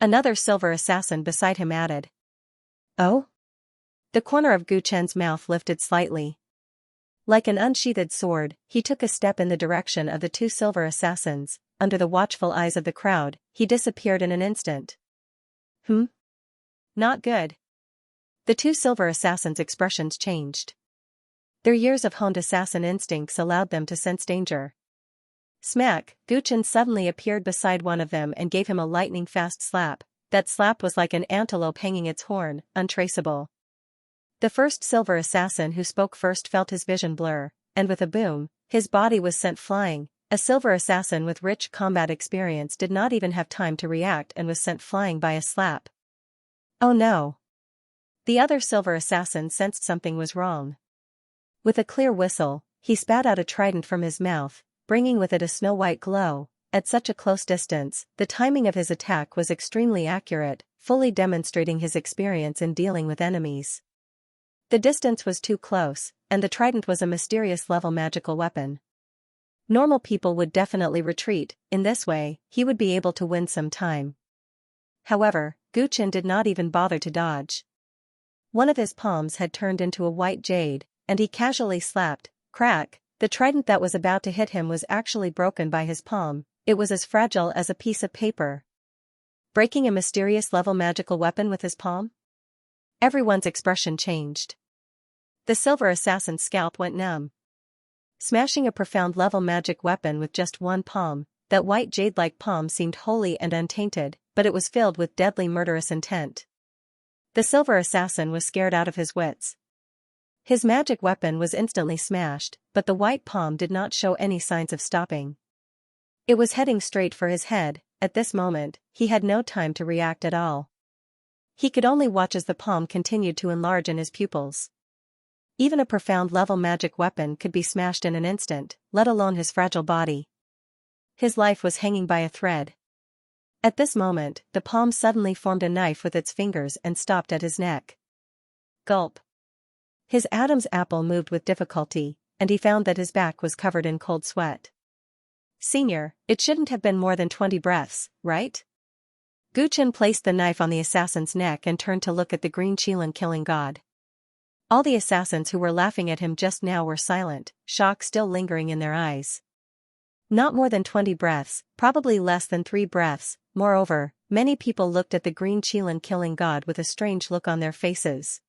Another silver assassin beside him added. Oh? The corner of Guchen's mouth lifted slightly. Like an unsheathed sword, he took a step in the direction of the two silver assassins. Under the watchful eyes of the crowd, he disappeared in an instant. Not good. The two silver assassins' expressions changed. Their years of honed assassin instincts allowed them to sense danger. Smack, Guchen suddenly appeared beside one of them and gave him a lightning-fast slap. That slap was like an antelope hanging its horn, untraceable. The first silver assassin who spoke first felt his vision blur, and with a boom, his body was sent flying. A silver assassin with rich combat experience did not even have time to react and was sent flying by a slap. Oh no! The other silver assassin sensed something was wrong. With a clear whistle, he spat out a trident from his mouth, bringing with it a snow-white glow. At such a close distance, the timing of his attack was extremely accurate, fully demonstrating his experience in dealing with enemies. The distance was too close, and the trident was a mysterious level magical weapon. Normal people would definitely retreat. In this way, he would be able to win some time. However, Guchen did not even bother to dodge. One of his palms had turned into a white jade, and he casually slapped, crack. The trident that was about to hit him was actually broken by his palm. It was as fragile as a piece of paper. Breaking a mysterious level magical weapon with his palm? Everyone's expression changed. The silver assassin's scalp went numb. Smashing a profound level magic weapon with just one palm, that white jade-like palm seemed holy and untainted, but it was filled with deadly murderous intent. The silver assassin was scared out of his wits. His magic weapon was instantly smashed, but the white palm did not show any signs of stopping. It was heading straight for his head. At this moment, he had no time to react at all. He could only watch as the palm continued to enlarge in his pupils. Even a profound level magic weapon could be smashed in an instant, let alone his fragile body. His life was hanging by a thread. At this moment, the palm suddenly formed a knife with its fingers and stopped at his neck. Gulp. His Adam's apple moved with difficulty, and he found that his back was covered in cold sweat. Senior, it shouldn't have been more than 20 breaths, right? Guchen placed the knife on the assassin's neck and turned to look at the Green Qilin killing god. All the assassins who were laughing at him just now were silent, shock still lingering in their eyes. Not more than 20 breaths, probably less than 3 breaths. Moreover, many people looked at the Green Qilin killing god with a strange look on their faces.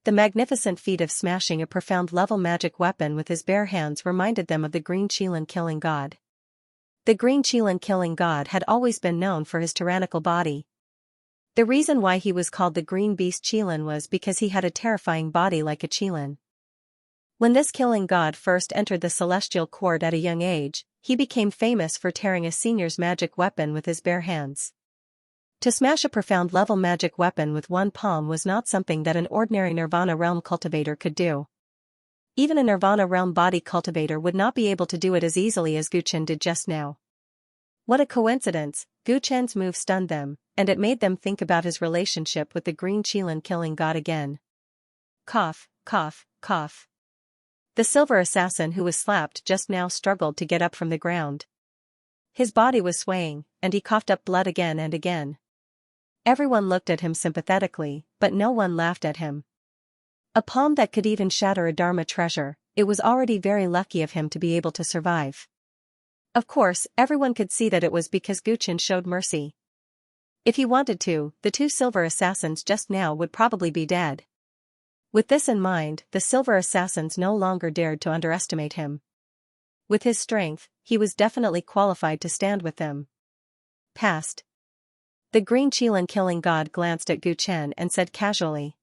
The magnificent feat of smashing a profound level magic weapon with his bare hands reminded them of the Green Qilin killing god. The Green Qilin killing god had always been known for his tyrannical body. The reason why he was called the Green Beast Qilin was because he had a terrifying body like a Qilin. When this killing god first entered the Celestial Court at a young age, he became famous for tearing a senior's magic weapon with his bare hands. To smash a profound level magic weapon with one palm was not something that an ordinary Nirvana Realm cultivator could do. Even a Nirvana Realm body cultivator would not be able to do it as easily as Guchen did just now. What a coincidence! Guchen's move stunned them, and it made them think about his relationship with the Green Qilin killing god again. Cough, cough, cough. The silver assassin who was slapped just now struggled to get up from the ground. His body was swaying, and he coughed up blood again and again. Everyone looked at him sympathetically, but no one laughed at him. A palm that could even shatter a Dharma treasure, it was already very lucky of him to be able to survive. Of course, everyone could see that it was because Guchen showed mercy. If he wanted to, the two silver assassins just now would probably be dead. With this in mind, the silver assassins no longer dared to underestimate him. With his strength, he was definitely qualified to stand with them. Past. The green Qilin killing god glanced at Gu Chen and said casually.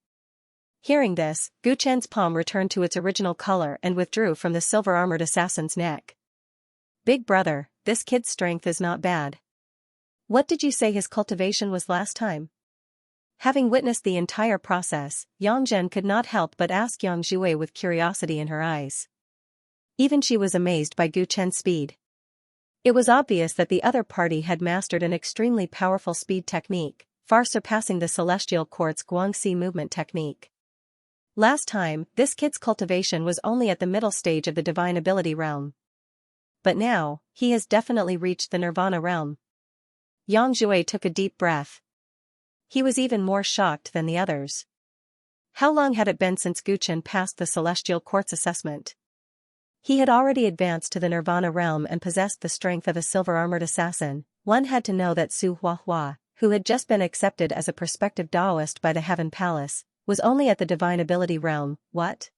Hearing this, Gu Chen's palm returned to its original color and withdrew from the silver-armored assassin's neck. Big brother, this kid's strength is not bad. What did you say his cultivation was last time? Having witnessed the entire process, Yang Zhen could not help but ask Yang Zhui with curiosity in her eyes. Even she was amazed by Gu Chen's speed. It was obvious that the other party had mastered an extremely powerful speed technique, far surpassing the Celestial Court's Guangxi movement technique. Last time, this kid's cultivation was only at the middle stage of the divine ability realm. But now, he has definitely reached the nirvana realm. Yang Zhui took a deep breath. He was even more shocked than the others. How long had it been since Gu Chen passed the Celestial Court's assessment? He had already advanced to the nirvana realm and possessed the strength of a silver-armored assassin. One had to know that Su Huahua, who had just been accepted as a prospective Daoist by the Heaven Palace, was only at the divine ability realm. What?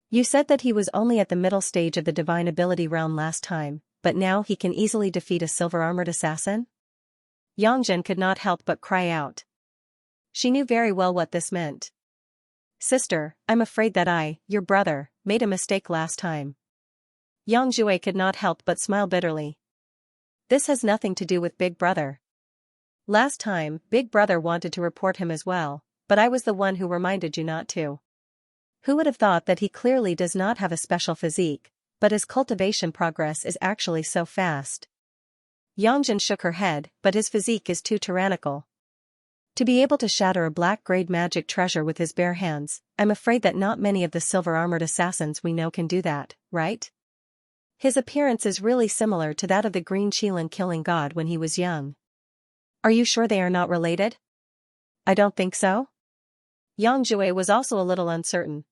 You said that he was only at the middle stage of the divine ability realm last time, but now he can easily defeat a silver-armored assassin? Yang Zhen could not help but cry out. She knew very well what this meant. Sister, I'm afraid that I, your brother, made a mistake last time. Yang Zhui could not help but smile bitterly. This has nothing to do with Big Brother. Last time, Big Brother wanted to report him as well, but I was the one who reminded you not to. Who would have thought that he clearly does not have a special physique, but his cultivation progress is actually so fast. Yang Zhen shook her head, but his physique is too tyrannical. To be able to shatter a black-grade magic treasure with his bare hands, I'm afraid that not many of the silver-armored assassins we know can do that, right? His appearance is really similar to that of the green Qilin killing god when he was young. Are you sure they are not related? I don't think so. Yang Zhui was also a little uncertain.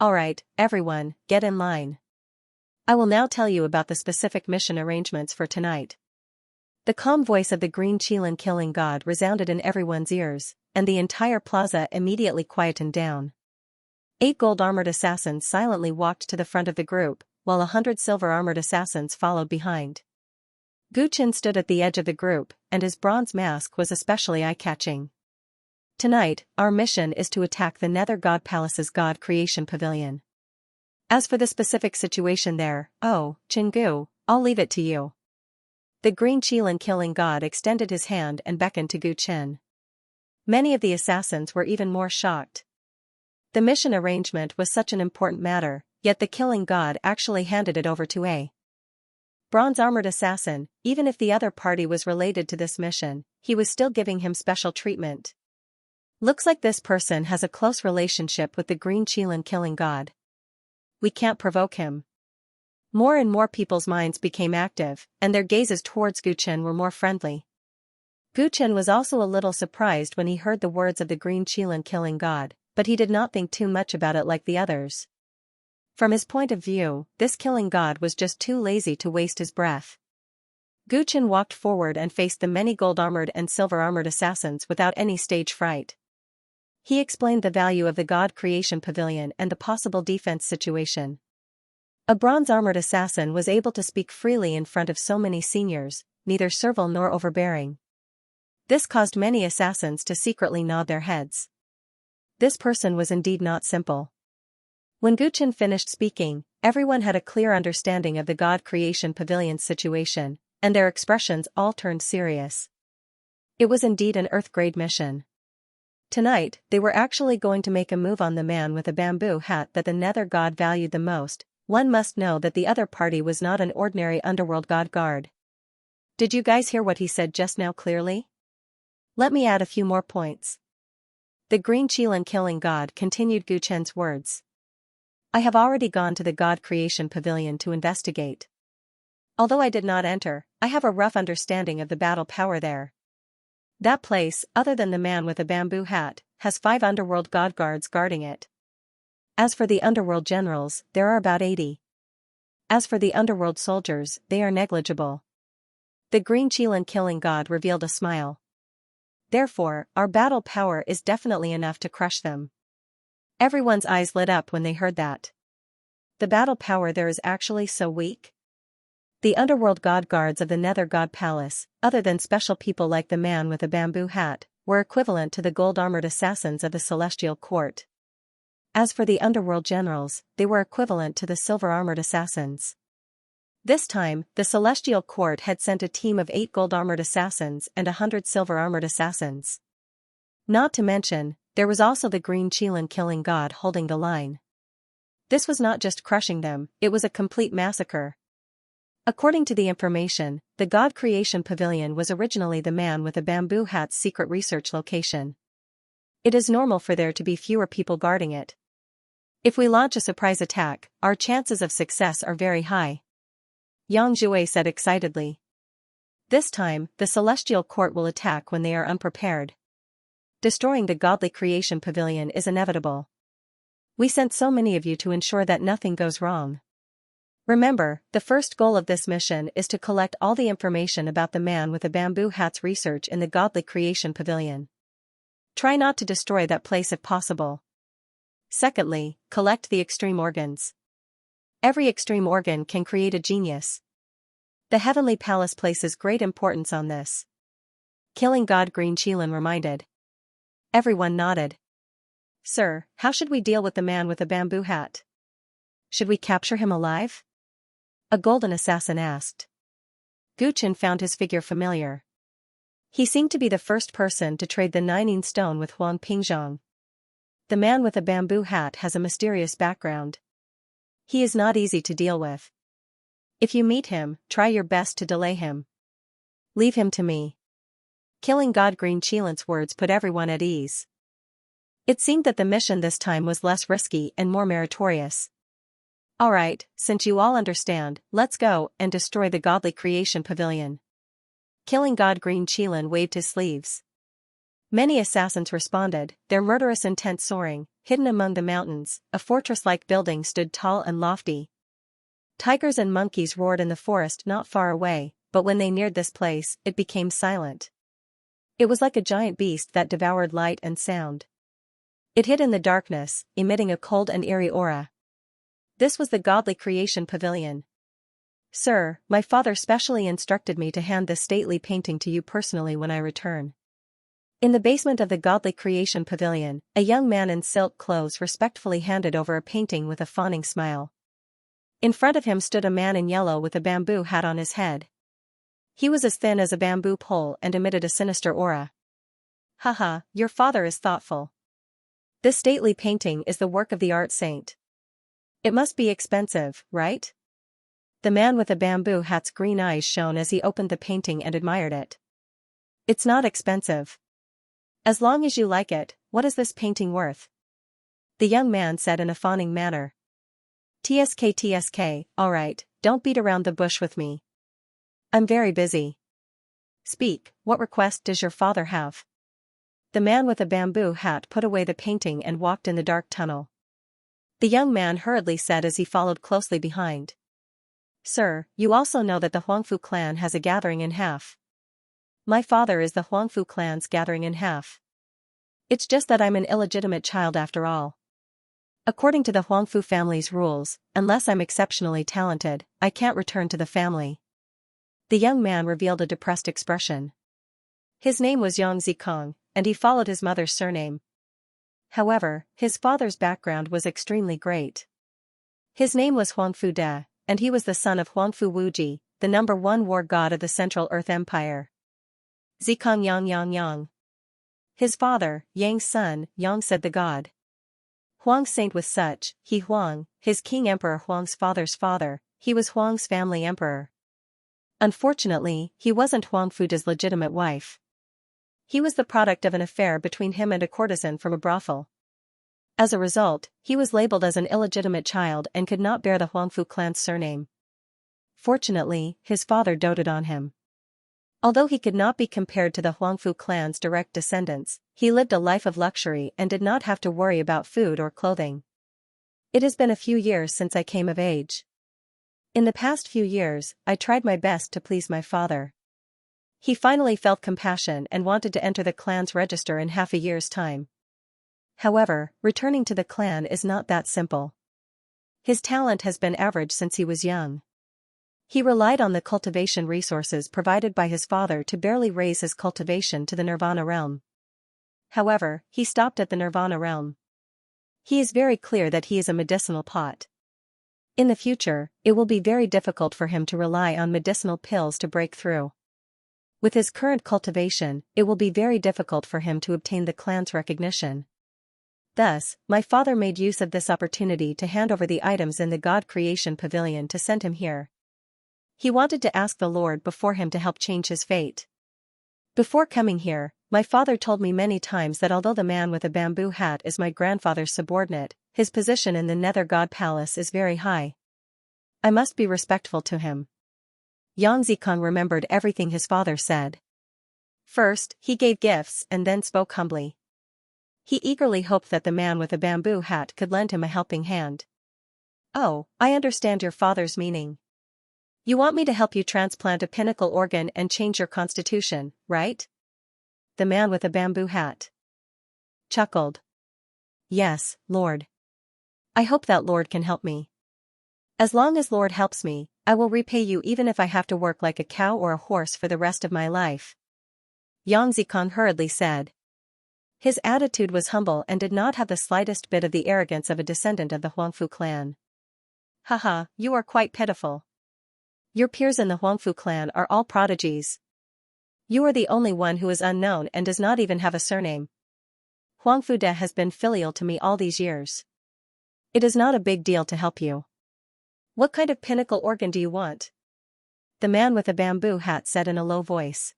Alright, everyone, get in line. I will now tell you about the specific mission arrangements for tonight. The calm voice of the green Qilin killing god resounded in everyone's ears, and the entire plaza immediately quietened down. 8 gold-armored assassins silently walked to the front of the group, while 100 silver-armored assassins followed behind. Gu Chen stood at the edge of the group, and his bronze mask was especially eye-catching. Tonight, our mission is to attack the Nether God Palace's God Creation Pavilion. As for the specific situation there, Chingu, I'll leave it to you. The green Qilin killing god extended his hand and beckoned to Gu Chen. Many of the assassins were even more shocked. The mission arrangement was such an important matter, yet the killing god actually handed it over to a bronze-armored assassin. Even if the other party was related to this mission, he was still giving him special treatment. Looks like this person has a close relationship with the green Qilin killing god. We can't provoke him. More and more people's minds became active, and their gazes towards Gu Chen were more friendly. Gu Chen was also a little surprised when he heard the words of the green Qilin killing god, but he did not think too much about it like the others. From his point of view, this killing god was just too lazy to waste his breath. Gu Chen walked forward and faced the many gold-armored and silver-armored assassins without any stage fright. He explained the value of the God Creation Pavilion and the possible defense situation. A bronze-armored assassin was able to speak freely in front of so many seniors, neither servile nor overbearing. This caused many assassins to secretly nod their heads. This person was indeed not simple. When Gu Chen finished speaking, everyone had a clear understanding of the God Creation Pavilion's situation, and their expressions all turned serious. It was indeed an Earth-grade mission. Tonight, they were actually going to make a move on the man with a bamboo hat that the Nether God valued the most. One must know that the other party was not an ordinary underworld god guard. Did you guys hear what he said just now clearly? Let me add a few more points. The green Qilin killing god continued Gu Chen's words. I have already gone to the God Creation Pavilion to investigate. Although I did not enter, I have a rough understanding of the battle power there. That place, other than the man with a bamboo hat, has 5 underworld god guards guarding it. As for the underworld generals, there are about 80. As for the underworld soldiers, they are negligible. The green Qilin killing god revealed a smile. Therefore, our battle power is definitely enough to crush them. Everyone's eyes lit up when they heard that. The battle power there is actually so weak? The underworld god guards of the Nether God Palace, other than special people like the man with a bamboo hat, were equivalent to the gold-armored assassins of the Celestial Court. As for the underworld generals, they were equivalent to the silver-armored assassins. This time, the Celestial Court had sent a team of 8 gold-armored assassins and 100 silver-armored assassins. Not to mention, there was also the green Qilin killing god holding the line. This was not just crushing them, it was a complete massacre. According to the information, the God Creation Pavilion was originally the man with a bamboo hat's secret research location. It is normal for there to be fewer people guarding it. If we launch a surprise attack, our chances of success are very high. Yang Jue said excitedly. This time, the Celestial Court will attack when they are unprepared. Destroying the Godly Creation Pavilion is inevitable. We sent so many of you to ensure that nothing goes wrong. Remember, the first goal of this mission is to collect all the information about the man with a bamboo hat's research in the Godly Creation Pavilion. Try not to destroy that place if possible. Secondly, collect the extreme organs. Every extreme organ can create a genius. The Heavenly Palace places great importance on this. Killing God Green Qilin reminded. Everyone nodded. Sir, how should we deal with the man with a bamboo hat? Should we capture him alive? A golden assassin asked. Guchen found his figure familiar. He seemed to be the first person to trade the Nining stone with Huang Pingzhong. The man with a bamboo hat has a mysterious background. He is not easy to deal with. If you meet him, try your best to delay him. Leave him to me. Killing God Green Qilin's words put everyone at ease. It seemed that the mission this time was less risky and more meritorious. Alright, since you all understand, let's go and destroy the Godly Creation Pavilion. Killing God Green Qilin waved his sleeves. Many assassins responded, their murderous intent soaring. Hidden among the mountains, a fortress-like building stood tall and lofty. Tigers and monkeys roared in the forest not far away, but when they neared this place, it became silent. It was like a giant beast that devoured light and sound. It hid in the darkness, emitting a cold and eerie aura. This was the Godly Creation Pavilion. Sir, my father specially instructed me to hand this stately painting to you personally when I return. In the basement of the Godly Creation Pavilion, a young man in silk clothes respectfully handed over a painting with a fawning smile. In front of him stood a man in yellow with a bamboo hat on his head. He was as thin as a bamboo pole and emitted a sinister aura. Haha, your father is thoughtful. This stately painting is the work of the art saint. It must be expensive, right? The man with the bamboo hat's green eyes shone as he opened the painting and admired it. It's not expensive. As long as you like it, what is this painting worth? The young man said in a fawning manner. TSK, alright, don't beat around the bush with me. I'm very busy. Speak, what request does your father have? The man with a bamboo hat put away the painting and walked in the dark tunnel. The young man hurriedly said as he followed closely behind. Sir, you also know that the Huangfu clan has a gathering in half. My father is the Huangfu clan's gathering in half. It's just that I'm an illegitimate child after all. According to the Huangfu family's rules, unless I'm exceptionally talented, I can't return to the family. The young man revealed a depressed expression. His name was Yang Zikong, and he followed his mother's surname. However, his father's background was extremely great. His name was Huangfu De, and he was the son of Huangfu Wuji, the #1 war god of the Central Earth Empire. Zikong Yang. His father, Yang's son, Yang said the god. Huang's saint was such, he Huang, his king emperor Huang's father's father, he was Huang's family emperor. Unfortunately, he wasn't Huangfu's legitimate wife. He was the product of an affair between him and a courtesan from a brothel. As a result, he was labeled as an illegitimate child and could not bear the Huangfu clan's surname. Fortunately, his father doted on him. Although he could not be compared to the Huangfu clan's direct descendants, he lived a life of luxury and did not have to worry about food or clothing. It has been a few years since I came of age. In the past few years, I tried my best to please my father. He finally felt compassion and wanted to enter the clan's register in half a year's time. However, returning to the clan is not that simple. His talent has been average since he was young. He relied on the cultivation resources provided by his father to barely raise his cultivation to the Nirvana realm. However, he stopped at the Nirvana realm. He is very clear that he is a medicinal pot. In the future, it will be very difficult for him to rely on medicinal pills to break through. With his current cultivation, it will be very difficult for him to obtain the clan's recognition. Thus, my father made use of this opportunity to hand over the items in the God Creation Pavilion to send him here. He wanted to ask the Lord before him to help change his fate. Before coming here, my father told me many times that although the man with a bamboo hat is my grandfather's subordinate, his position in the Nether God Palace is very high. I must be respectful to him. Xianxia remembered everything his father said. First, he gave gifts and then spoke humbly. He eagerly hoped that the man with a bamboo hat could lend him a helping hand. Oh, I understand your father's meaning. You want me to help you transplant a pinnacle organ and change your constitution, right? The man with a bamboo hat chuckled. Yes, Lord. I hope that Lord can help me. As long as Lord helps me, I will repay you even if I have to work like a cow or a horse for the rest of my life. Xianxia hurriedly said. His attitude was humble and did not have the slightest bit of the arrogance of a descendant of the Huangfu clan. Haha, you are quite pitiful. Your peers in the Huangfu clan are all prodigies. You are the only one who is unknown and does not even have a surname. Huangfu De has been filial to me all these years. It is not a big deal to help you. What kind of pinnacle organ do you want? The man with a bamboo hat said in a low voice.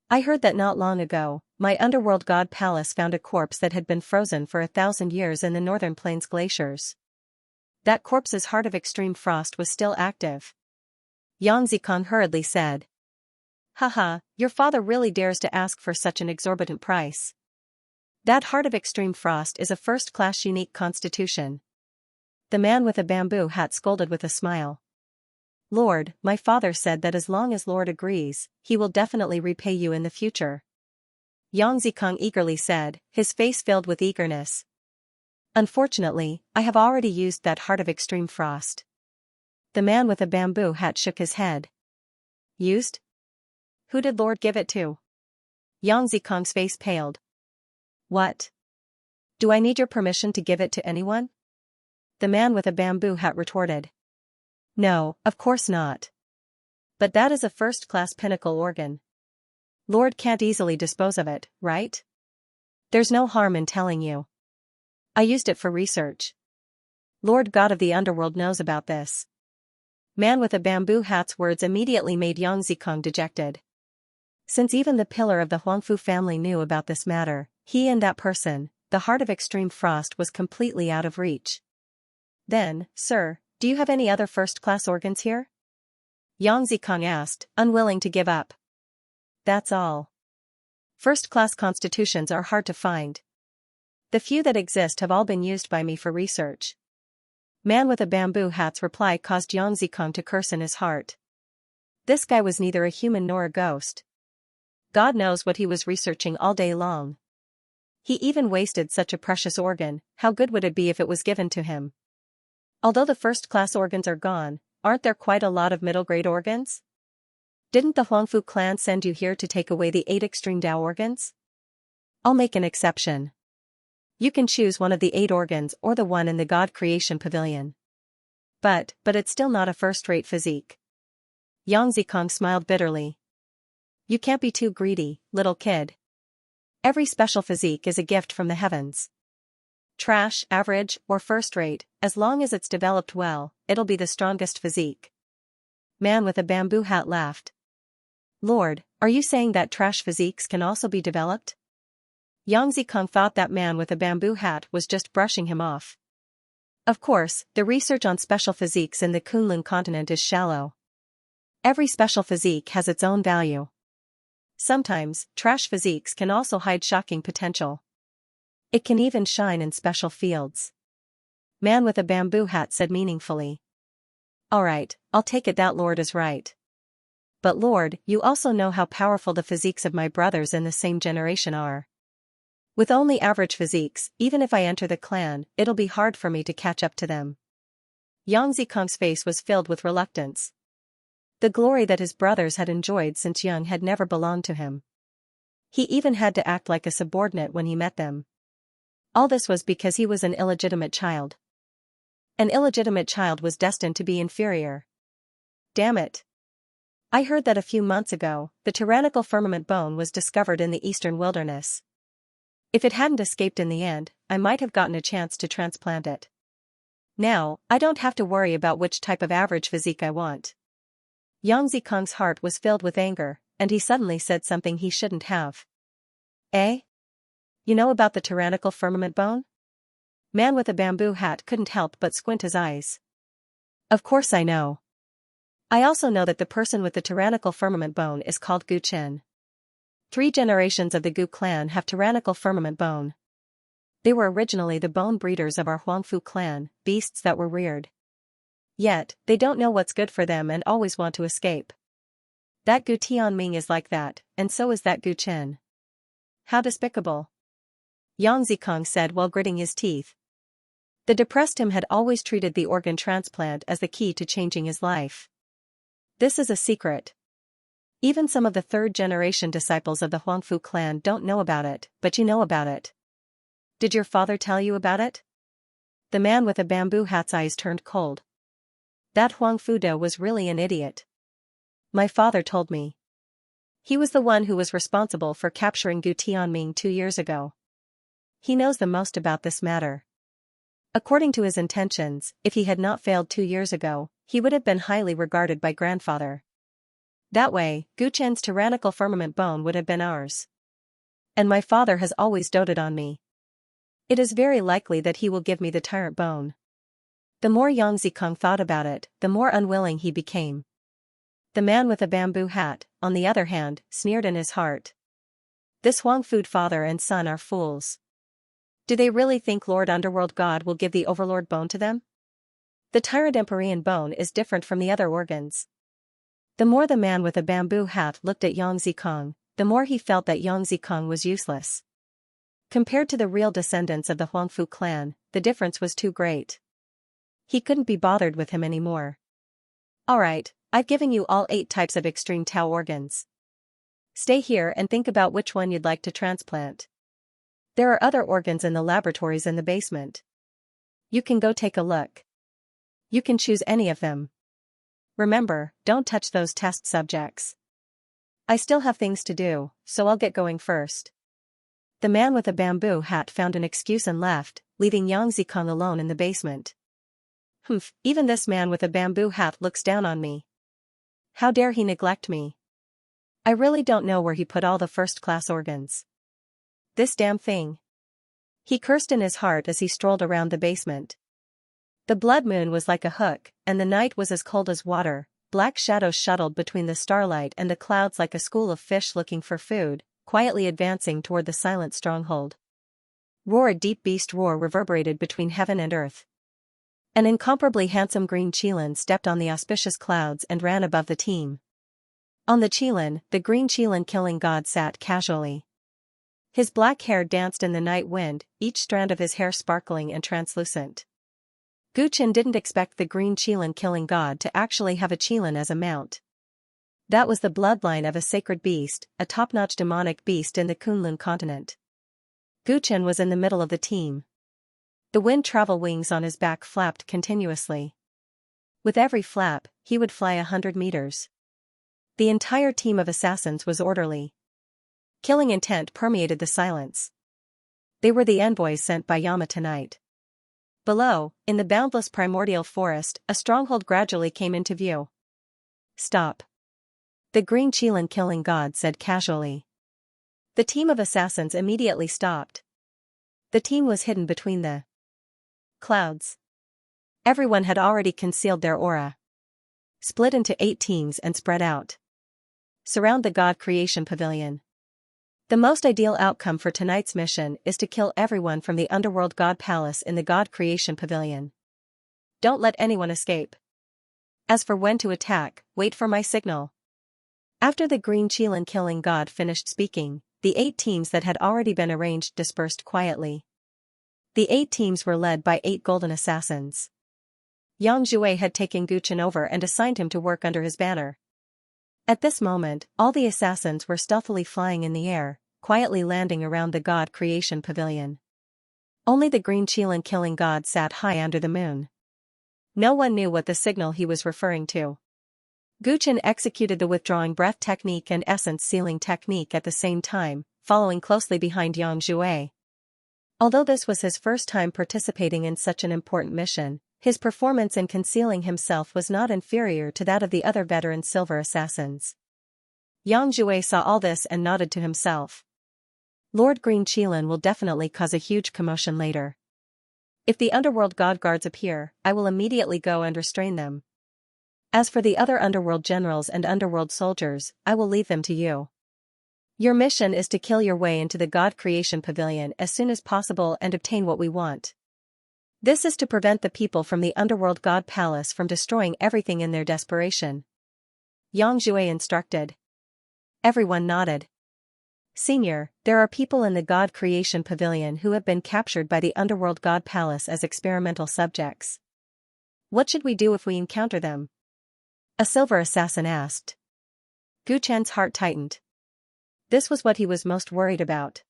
I heard that not long ago, my underworld god palace found a corpse that had been frozen for 1,000 years in the northern plains glaciers. That corpse's heart of extreme frost was still active. Xianxia hurriedly said. Haha, your father really dares to ask for such an exorbitant price. That heart of extreme frost is a first-class unique constitution. The man with a bamboo hat scolded with a smile. Lord, my father said that as long as Lord agrees, he will definitely repay you in the future. Xianxia eagerly said, his face filled with eagerness. Unfortunately, I have already used that heart of extreme frost. The man with a bamboo hat shook his head. Used? Who did Lord give it to? Xianxia's face paled. What? Do I need your permission to give it to anyone? The man with a bamboo hat retorted. No, of course not. But that is a first-class pinnacle organ. Lord can't easily dispose of it, right? There's no harm in telling you. I used it for research. Lord God of the Underworld knows about this. Man with a bamboo hat's words immediately made Xianxia dejected. Since even the pillar of the Huangfu family knew about this matter, he and that person, the heart of extreme frost, was completely out of reach. Then, sir, do you have any other first-class organs here? Xianxia asked, unwilling to give up. That's all. First-class constitutions are hard to find. The few that exist have all been used by me for research. Man with a bamboo hat's reply caused Xianxia to curse in his heart. This guy was neither a human nor a ghost. God knows what he was researching all day long. He even wasted such a precious organ. How good would it be if it was given to him? Although the first-class organs are gone, aren't there quite a lot of middle-grade organs? Didn't the Huangfu clan send you here to take away the 8 extreme Dao organs? I'll make an exception. You can choose one of the 8 organs or the one in the God Creation Pavilion. But it's still not a first-rate physique. Xianxia smiled bitterly. You can't be too greedy, little kid. Every special physique is a gift from the heavens. Trash, average, or first-rate, as long as it's developed well, it'll be the strongest physique. Man with a bamboo hat laughed. Lord, are you saying that trash physiques can also be developed? Xianxia thought that man with a bamboo hat was just brushing him off. Of course, the research on special physiques in the Kunlun continent is shallow. Every special physique has its own value. Sometimes, trash physiques can also hide shocking potential. It can even shine in special fields. Man with a bamboo hat said meaningfully. Alright, I'll take it that Lord is right. But Lord, you also know how powerful the physiques of my brothers in the same generation are. With only average physiques, even if I enter the clan, it'll be hard for me to catch up to them. Yang Zikong's face was filled with reluctance. The glory that his brothers had enjoyed since young had never belonged to him. He even had to act like a subordinate when he met them. All this was because he was an illegitimate child. An illegitimate child was destined to be inferior. Damn it. I heard that a few months ago, the tyrannical firmament bone was discovered in the eastern wilderness. If it hadn't escaped in the end, I might have gotten a chance to transplant it. Now, I don't have to worry about which type of average physique I want. Yang Zikong's heart was filled with anger, and he suddenly said something he shouldn't have. Eh? You know about the tyrannical firmament bone? Man with a bamboo hat couldn't help but squint his eyes. Of course I know. I also know that the person with the tyrannical firmament bone is called Gu Chen. 3 generations of the Gu clan have tyrannical firmament bone. They were originally the bone breeders of our Huangfu clan, beasts that were reared. Yet, they don't know what's good for them and always want to escape. That Gu Tianming is like that, and so is that Gu Chen. How despicable. Yang Zikong said while gritting his teeth. The depressed him had always treated the organ transplant as the key to changing his life. This is a secret. Even some of the 3rd-generation disciples of the Huangfu clan don't know about it, but you know about it. Did your father tell you about it? The man with a bamboo hat's eyes turned cold. That Huangfu Do was really an idiot. My father told me. He was the one who was responsible for capturing Gu Tianming 2 years ago. He knows the most about this matter. According to his intentions, if he had not failed 2 years ago, he would have been highly regarded by grandfather. That way, Gu Chen's tyrannical firmament bone would have been ours. And my father has always doted on me. It is very likely that he will give me the tyrant bone. The more Yang Zikong thought about it, the more unwilling he became. The man with a bamboo hat, on the other hand, sneered in his heart. This Huangfu father and son are fools. Do they really think Lord Underworld God will give the Overlord bone to them? The Tyrant Empyrean bone is different from the other organs. The more the man with a bamboo hat looked at Yang Zikong, the more he felt that Yang Zikong was useless. Compared to the real descendants of the Huangfu clan, the difference was too great. He couldn't be bothered with him anymore. Alright, I've given you all 8 types of extreme Tao organs. Stay here and think about which one you'd like to transplant. There are other organs in the laboratories in the basement. You can go take a look. You can choose any of them. Remember, don't touch those test subjects. I still have things to do, so I'll get going first. The man with a bamboo hat found an excuse and left, leaving Yang Zikong alone in the basement. Humph, even this man with a bamboo hat looks down on me. How dare he neglect me? I really don't know where he put all the first-class organs. This damn thing. He cursed in his heart as he strolled around the basement. The blood moon was like a hook, and the night was as cold as water. Black shadows shuttled between the starlight and the clouds like a school of fish looking for food, quietly advancing toward the silent stronghold. Roar, a deep beast roar reverberated between heaven and earth. An incomparably handsome green Qilin stepped on the auspicious clouds and ran above the team. On the Qilin, the green Qilin killing god sat casually. His black hair danced in the night wind, each strand of his hair sparkling and translucent. Gu Chen didn't expect the green Qilin killing god to actually have a Qilin as a mount. That was the bloodline of a sacred beast, a top-notch demonic beast in the Kunlun continent. Gu Chen was in the middle of the team. The wind travel wings on his back flapped continuously. With every flap, he would fly 100 meters. The entire team of assassins was orderly. Killing intent permeated the silence. They were the envoys sent by Yama tonight. Below, in the boundless primordial forest, a stronghold gradually came into view. Stop. The green Qilin killing god said casually. The team of assassins immediately stopped. The team was hidden between the clouds. Everyone had already concealed their aura. Split into 8 teams and spread out. Surround the God Creation Pavilion. The most ideal outcome for tonight's mission is to kill everyone from the Underworld God Palace in the God Creation Pavilion. Don't let anyone escape. As for when to attack, wait for my signal. After the green Qilin killing god finished speaking, the 8 teams that had already been arranged dispersed quietly. The 8 teams were led by 8 golden assassins. Yang Jue had taken Guchen over and assigned him to work under his banner. At this moment, all the assassins were stealthily flying in the air, quietly landing around the god creation pavilion. Only the green Qilin killing god sat high under the moon. No one knew what the signal he was referring to. Guchen executed the withdrawing breath technique and essence sealing technique at the same time, following closely behind Yang Jue. Although this was his first time participating in such an important mission, his performance in concealing himself was not inferior to that of the other veteran silver assassins. Yang Jue saw all this and nodded to himself. Lord Green Qilin will definitely cause a huge commotion later. If the underworld god guards appear, I will immediately go and restrain them. As for the other underworld generals and underworld soldiers, I will leave them to you. Your mission is to kill your way into the God Creation Pavilion as soon as possible and obtain what we want. This is to prevent the people from the underworld god palace from destroying everything in their desperation. Yang Jue instructed. Everyone nodded. Senior, there are people in the God Creation Pavilion who have been captured by the underworld god palace as experimental subjects. What should we do if we encounter them? A silver assassin asked. Gu Chen's heart tightened. This was what he was most worried about.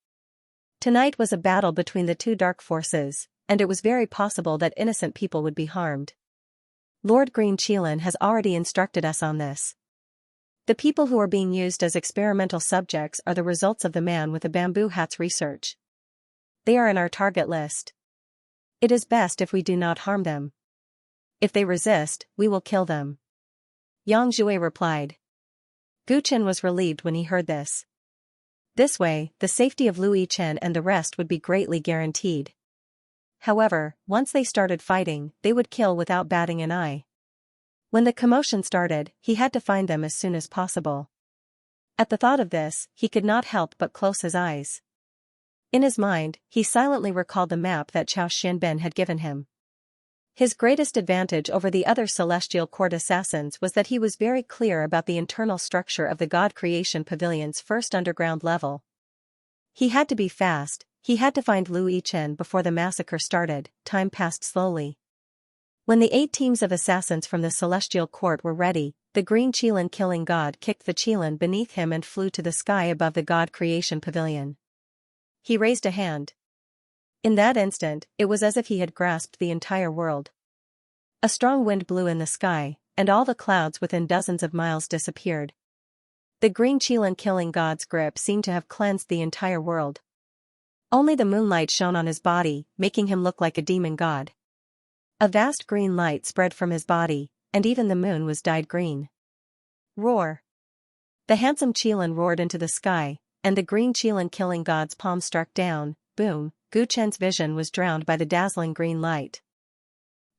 Tonight was a battle between the 2 dark forces, and it was very possible that innocent people would be harmed. Lord Green Qilin has already instructed us on this. The people who are being used as experimental subjects are the results of the man with the bamboo hat's research. They are in our target list. It is best if we do not harm them. If they resist, we will kill them. Yang Jue replied. Gu Chen was relieved when he heard this. This way, the safety of Lu Yichen and the rest would be greatly guaranteed. However, once they started fighting, they would kill without batting an eye. When the commotion started, he had to find them as soon as possible. At the thought of this, he could not help but close his eyes. In his mind, he silently recalled the map that Chao Xianben had given him. His greatest advantage over the other Celestial Court assassins was that he was very clear about the internal structure of the God Creation Pavilion's first underground level. He had to be fast, he had to find Lu Yichen before the massacre started. Time passed slowly. When the 8 teams of assassins from the Celestial Court were ready, the green Qilin killing god kicked the Qilin beneath him and flew to the sky above the God Creation Pavilion. He raised a hand. In that instant, it was as if he had grasped the entire world. A strong wind blew in the sky, and all the clouds within dozens of miles disappeared. The green Qilin killing god's grip seemed to have cleansed the entire world. Only the moonlight shone on his body, making him look like a demon god. A vast green light spread from his body, and even the moon was dyed green. Roar! The handsome Qilin roared into the sky, and the green Qilin killing god's palm struck down. Boom! Gu Chen's vision was drowned by the dazzling green light.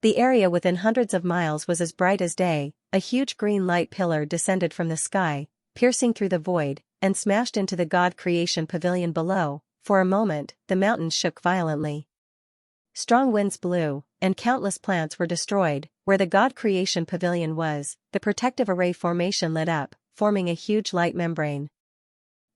The area within hundreds of miles was as bright as day. A huge green light pillar descended from the sky, piercing through the void, and smashed into the God Creation Pavilion below. For a moment, the mountains shook violently. Strong winds blew, and countless plants were destroyed. Where the God Creation Pavilion was, the protective array formation lit up, forming a huge light membrane.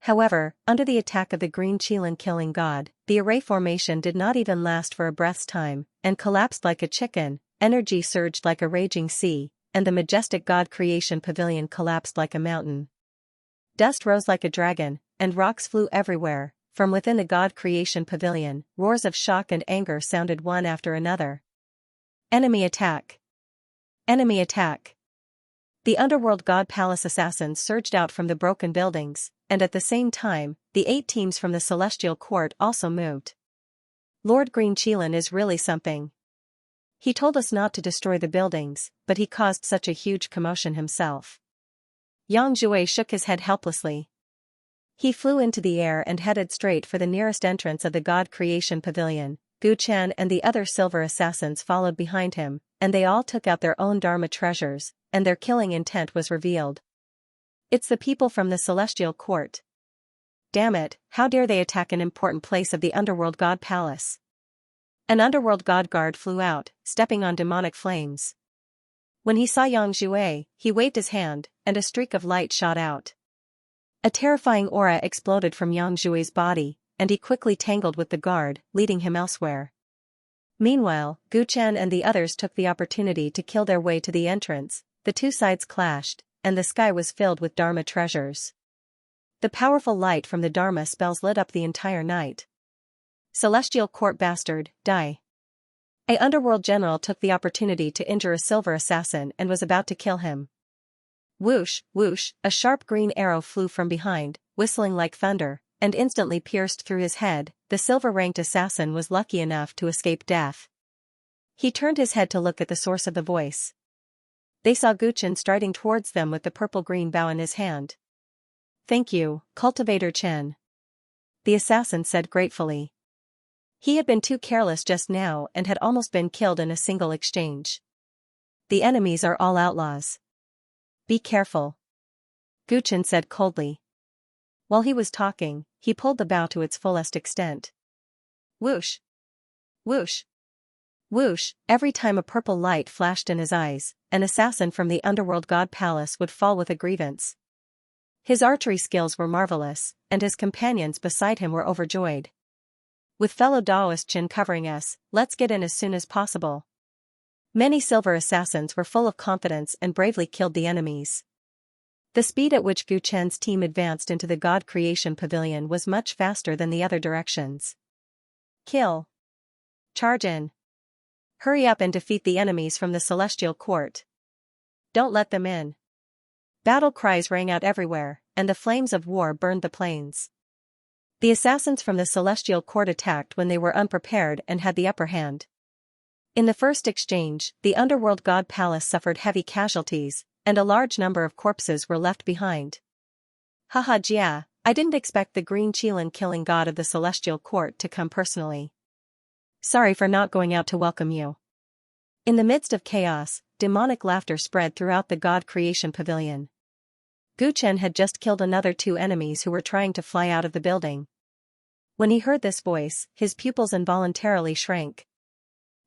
However, under the attack of the green Qilin killing god, the array formation did not even last for a breath's time, and collapsed like a chicken. Energy surged like a raging sea, and the majestic God Creation Pavilion collapsed like a mountain. Dust rose like a dragon, and rocks flew everywhere. From within the God Creation Pavilion, roars of shock and anger sounded one after another. Enemy attack! Enemy attack! The underworld god palace assassins surged out from the broken buildings, and at the same time, the 8 teams from the Celestial Court also moved. Lord Green Qilin is really something. He told us not to destroy the buildings, but he caused such a huge commotion himself. Yang Jue shook his head helplessly. He flew into the air and headed straight for the nearest entrance of the God Creation Pavilion. Gu Chen and the other silver assassins followed behind him, and they all took out their own Dharma treasures, and their killing intent was revealed. It's the people from the Celestial Court. Damn it, how dare they attack an important place of the Underworld God Palace? An Underworld God Guard flew out, stepping on demonic flames. When he saw Yang Jue, he waved his hand, and a streak of light shot out. A terrifying aura exploded from Yang Jue's body, and he quickly tangled with the guard, leading him elsewhere. Meanwhile, Gu Chen and the others took the opportunity to kill their way to the entrance. The two sides clashed, and the sky was filled with Dharma treasures. The powerful light from the Dharma spells lit up the entire night. Celestial Court bastard, die. A underworld general took the opportunity to injure a silver assassin and was about to kill him. Whoosh, whoosh, a sharp green arrow flew from behind, whistling like thunder, and instantly pierced through his head. The silver-ranked assassin was lucky enough to escape death. He turned his head to look at the source of the voice. They saw Gu Chen striding towards them with the purple-green bow in his hand. "Thank you, Cultivator Chen," the assassin said gratefully. He had been too careless just now and had almost been killed in a single exchange. "The enemies are all outlaws. Be careful," Gu Chen said coldly. While he was talking, he pulled the bow to its fullest extent. Whoosh! Whoosh! Whoosh! Every time a purple light flashed in his eyes, an assassin from the underworld god palace would fall with a grievance. His archery skills were marvelous, and his companions beside him were overjoyed. "With fellow Daoist Chen covering us, let's get in as soon as possible." Many silver assassins were full of confidence and bravely killed the enemies. The speed at which Gu Chen's team advanced into the God Creation Pavilion was much faster than the other directions. "Kill! Charge in! Hurry up and defeat the enemies from the Celestial Court! Don't let them in!" Battle cries rang out everywhere, and the flames of war burned the plains. The assassins from the Celestial Court attacked when they were unprepared and had the upper hand. In the first exchange, the Underworld God Palace suffered heavy casualties, and a large number of corpses were left behind. "Haha Jia, I didn't expect the Green Qilin killing god of the Celestial Court to come personally. Sorry for not going out to welcome you." In the midst of chaos, demonic laughter spread throughout the God Creation Pavilion. Gu Chen had just killed another two enemies who were trying to fly out of the building. When he heard this voice, his pupils involuntarily shrank.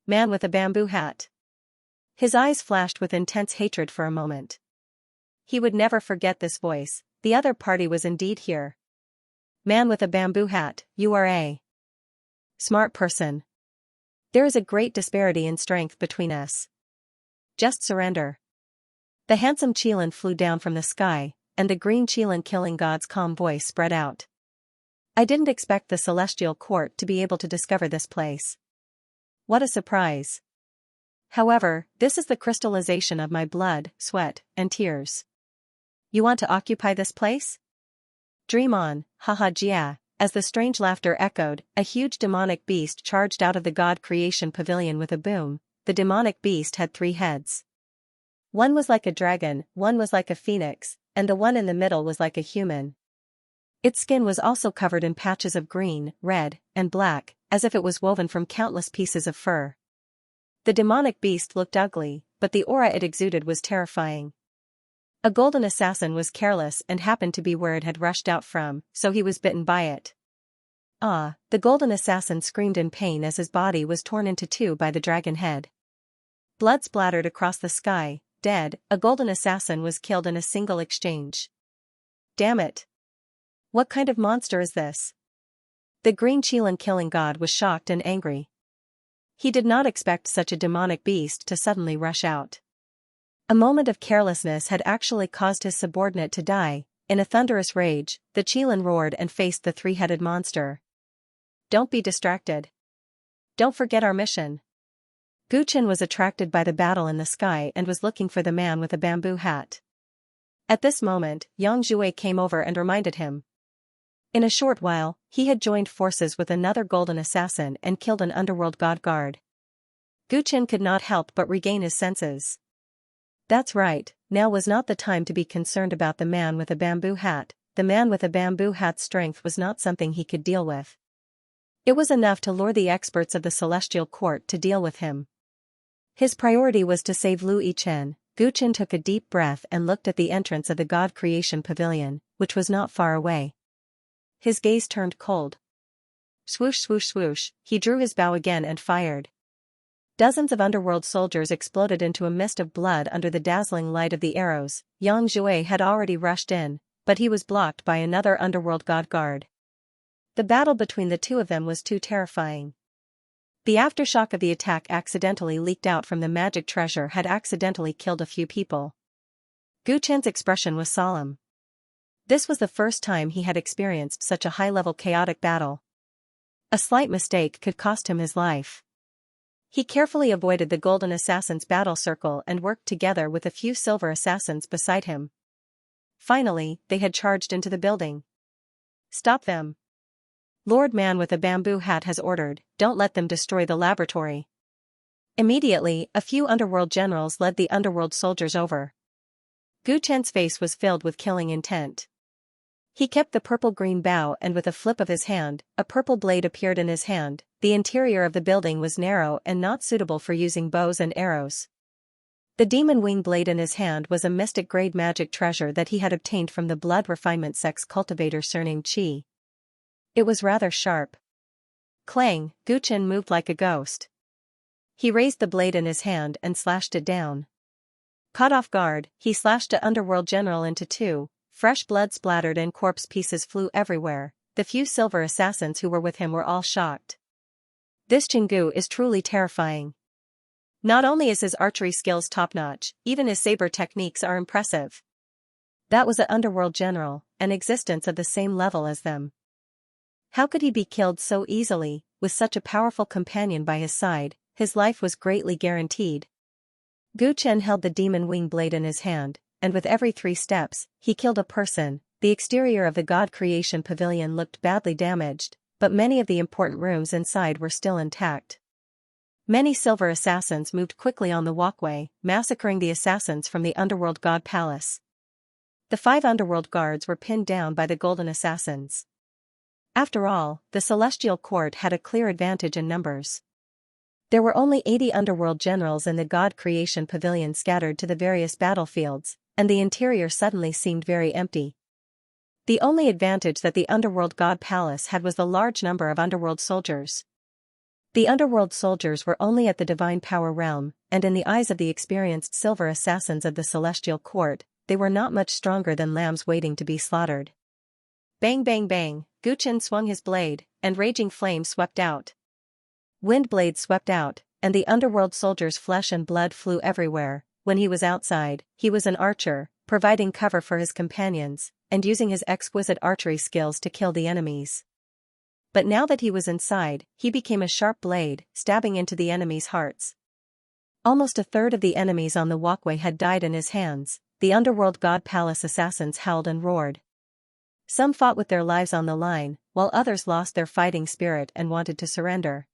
"Man with a bamboo hat." His eyes flashed with intense hatred for a moment. He would never forget this voice. The other party was indeed here. "Man with a bamboo hat, you are a smart person. There is a great disparity in strength between us. Just surrender." The handsome Qilin flew down from the sky, and the Green Qilin killing god's calm voice spread out. "I didn't expect the Celestial Court to be able to discover this place. What a surprise. However, this is the crystallization of my blood, sweat, and tears. You want to occupy this place? Dream on, haha Jia." As the strange laughter echoed, a huge demonic beast charged out of the God Creation Pavilion with a boom. The demonic beast had 3 heads. One was like a dragon, one was like a phoenix, and the one in the middle was like a human. Its skin was also covered in patches of green, red, and black, as if it was woven from countless pieces of fur. The demonic beast looked ugly, but the aura it exuded was terrifying. A golden assassin was careless and happened to be where it had rushed out from, so he was bitten by it. Ah, the golden assassin screamed in pain as his body was torn into 2 by the dragon head. Blood splattered across the sky. Dead, a golden assassin was killed in a single exchange. Damn it! What kind of monster is this? The Green Qilin killing god was shocked and angry. He did not expect such a demonic beast to suddenly rush out. A moment of carelessness had actually caused his subordinate to die. In a thunderous rage, the Qilin roared and faced the 3-headed monster. "Don't be distracted. Don't forget our mission." Gu Chen was attracted by the battle in the sky and was looking for the man with a bamboo hat. At this moment, Yang Jue came over and reminded him. In a short while, he had joined forces with another golden assassin and killed an underworld god guard. Gu Chen could not help but regain his senses. That's right, now was not the time to be concerned about the man with a bamboo hat. The man with a bamboo hat's strength was not something he could deal with. It was enough to lure the experts of the Celestial Court to deal with him. His priority was to save Lu Yichen. Gu Chen took a deep breath and looked at the entrance of the God Creation Pavilion, which was not far away. His gaze turned cold. Swoosh swoosh swoosh, he drew his bow again and fired. Dozens of underworld soldiers exploded into a mist of blood under the dazzling light of the arrows. Yang Jue had already rushed in, but he was blocked by another underworld god guard. The battle between the two of them was too terrifying. The aftershock of the attack accidentally leaked out from the magic treasure had accidentally killed a few people. Gu Chen's expression was solemn. This was the first time he had experienced such a high-level chaotic battle. A slight mistake could cost him his life. He carefully avoided the Golden Assassin's battle circle and worked together with a few Silver Assassins beside him. Finally, they had charged into the building. "Stop them. Lord Man with a bamboo hat has ordered, don't let them destroy the laboratory." Immediately, a few underworld generals led the underworld soldiers over. Gu Chen's face was filled with killing intent. He kept the purple-green bow and with a flip of his hand, a purple blade appeared in his hand. The interior of the building was narrow and not suitable for using bows and arrows. The demon wing blade in his hand was a mystic-grade magic treasure that he had obtained from the blood refinement sex cultivator surnamed Qi. It was rather sharp. Clang, Gu Chen moved like a ghost. He raised the blade in his hand and slashed it down. Caught off guard, he slashed the underworld general into two. Fresh blood splattered and corpse pieces flew everywhere. The few Silver Assassins who were with him were all shocked. This Chingu is truly terrifying. Not only is his archery skills top-notch, even his saber techniques are impressive. That was an underworld general, an existence of the same level as them. How could he be killed so easily? With such a powerful companion by his side, his life was greatly guaranteed. Gu Chen held the demon wing blade in his hand, and with every 3 steps, he killed a person. The exterior of the God Creation Pavilion looked badly damaged, but many of the important rooms inside were still intact. Many Silver Assassins moved quickly on the walkway, massacring the assassins from the Underworld God Palace. The 5 Underworld guards were pinned down by the Golden Assassins. After all, the Celestial Court had a clear advantage in numbers. There were only 80 Underworld generals in the God Creation Pavilion scattered to the various battlefields, and the interior suddenly seemed very empty. The only advantage that the Underworld God Palace had was the large number of Underworld soldiers. The Underworld soldiers were only at the Divine Power realm, and in the eyes of the experienced Silver Assassins of the Celestial Court, they were not much stronger than lambs waiting to be slaughtered. Bang bang bang, Gu Chen swung his blade, and raging flames swept out. Wind blades swept out, and the Underworld soldiers' flesh and blood flew everywhere. When he was outside, he was an archer, providing cover for his companions, and using his exquisite archery skills to kill the enemies. But now that he was inside, he became a sharp blade, stabbing into the enemies' hearts. Almost a third of the enemies on the walkway had died in his hands. The Underworld God Palace assassins howled and roared. Some fought with their lives on the line, while others lost their fighting spirit and wanted to surrender.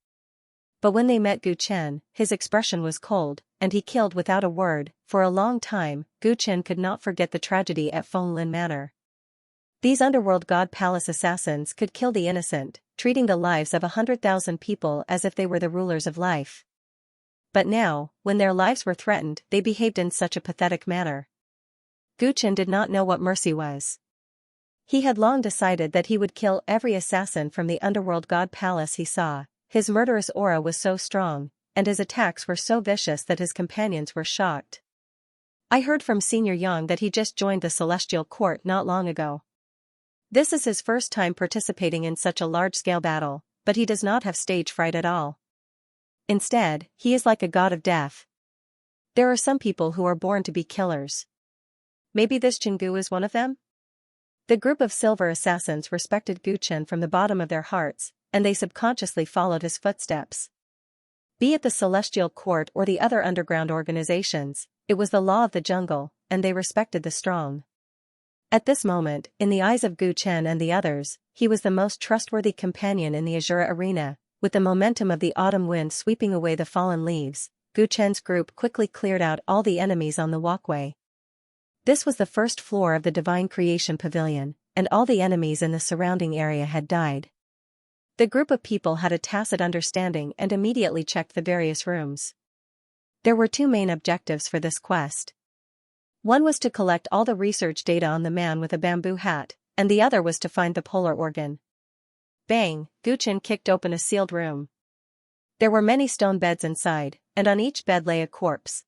But when they met Gu Chen, his expression was cold, and he killed without a word. For a long time, Gu Chen could not forget the tragedy at Fenglin Manor. These Underworld God Palace assassins could kill the innocent, treating the lives of 100,000 people as if they were the rulers of life. But now, when their lives were threatened, they behaved in such a pathetic manner. Gu Chen did not know what mercy was. He had long decided that he would kill every assassin from the Underworld God Palace he saw. His murderous aura was so strong, and his attacks were so vicious that his companions were shocked. I heard from Senior Yang that he just joined the Celestial Court not long ago. This is his first time participating in such a large-scale battle, but he does not have stage fright at all. Instead, he is like a god of death. There are some people who are born to be killers. Maybe this Chingu is one of them? The group of Silver Assassins respected Gu Chen from the bottom of their hearts, and they subconsciously followed his footsteps. Be it the Celestial Court or the other underground organizations, it was the law of the jungle, and they respected the strong. At this moment, in the eyes of Gu Chen and the others, he was the most trustworthy companion in the Azura arena. With the momentum of the autumn wind sweeping away the fallen leaves, Gu Chen's group quickly cleared out all the enemies on the walkway. This was the first floor of the Divine Creation Pavilion, and all the enemies in the surrounding area had died. The group of people had a tacit understanding and immediately checked the various rooms. There were 2 main objectives for this quest. One was to collect all the research data on the man with a bamboo hat, and the other was to find the polar organ. Bang, Gu Chen kicked open a sealed room. There were many stone beds inside, and on each bed lay a corpse.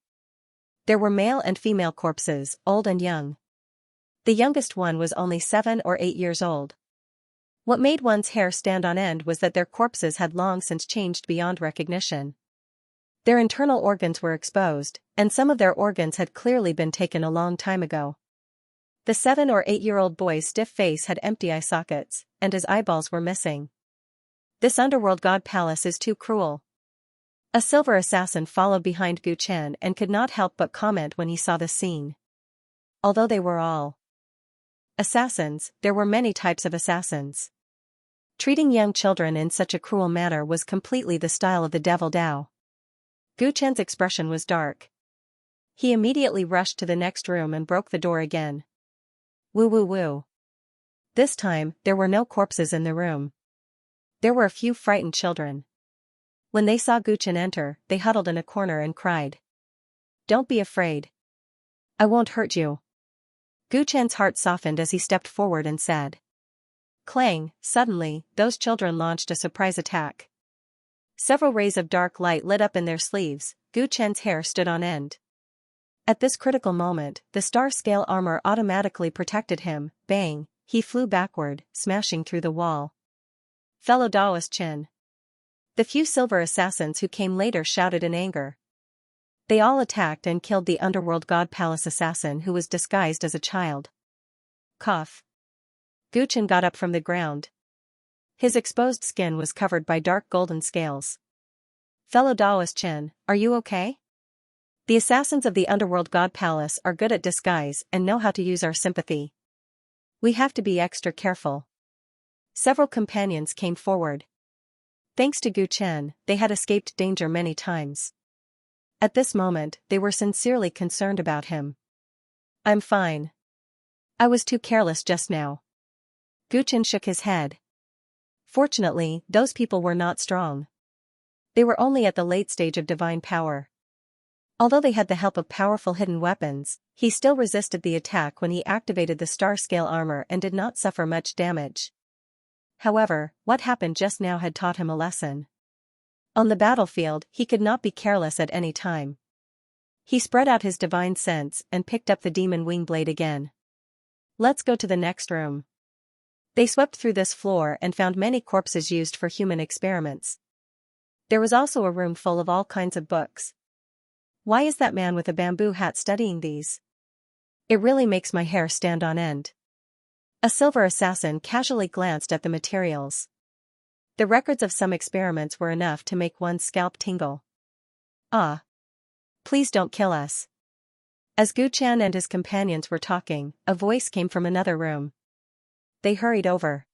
There were male and female corpses, old and young. The youngest one was only 7 or 8 years old. What made one's hair stand on end was that their corpses had long since changed beyond recognition. Their internal organs were exposed, and some of their organs had clearly been taken a long time ago. The 7 or 8-year-old boy's stiff face had empty eye sockets, and his eyeballs were missing. This underworld god palace is too cruel. A silver assassin followed behind Gu Chen and could not help but comment when he saw the scene. Although they were all assassins, there were many types of assassins. Treating young children in such a cruel manner was completely the style of the Devil Dao. Gu Chen's expression was dark. He immediately rushed to the next room and broke the door again. Woo woo woo. This time, there were no corpses in the room. There were a few frightened children. When they saw Gu Chen enter, they huddled in a corner and cried. "Don't be afraid. I won't hurt you." Gu Chen's heart softened as he stepped forward and said. Clang, suddenly, those children launched a surprise attack. Several rays of dark light lit up in their sleeves. Gu Chen's hair stood on end. At this critical moment, the star-scale armor automatically protected him. Bang, he flew backward, smashing through the wall. Fellow Daoist Chen. The few silver assassins who came later shouted in anger. They all attacked and killed the underworld god palace assassin who was disguised as a child. Cough. Gu Chen got up from the ground. His exposed skin was covered by dark golden scales. Fellow Daoist Chen, are you okay? The assassins of the underworld god palace are good at disguise and know how to use our sympathy. We have to be extra careful. Several companions came forward. Thanks to Gu Chen, they had escaped danger many times. At this moment, they were sincerely concerned about him. I'm fine. I was too careless just now. Gu Chen shook his head. Fortunately, those people were not strong. They were only at the late stage of divine power. Although they had the help of powerful hidden weapons, he still resisted the attack when he activated the star-scale armor and did not suffer much damage. However, what happened just now had taught him a lesson. On the battlefield, he could not be careless at any time. He spread out his divine sense and picked up the demon wing blade again. Let's go to the next room. They swept through this floor and found many corpses used for human experiments. There was also a room full of all kinds of books. Why is that man with a bamboo hat studying these? It really makes my hair stand on end. A silver assassin casually glanced at the materials. The records of some experiments were enough to make one's scalp tingle. Ah! Please don't kill us. As Gu Chen and his companions were talking, a voice came from another room. They hurried over.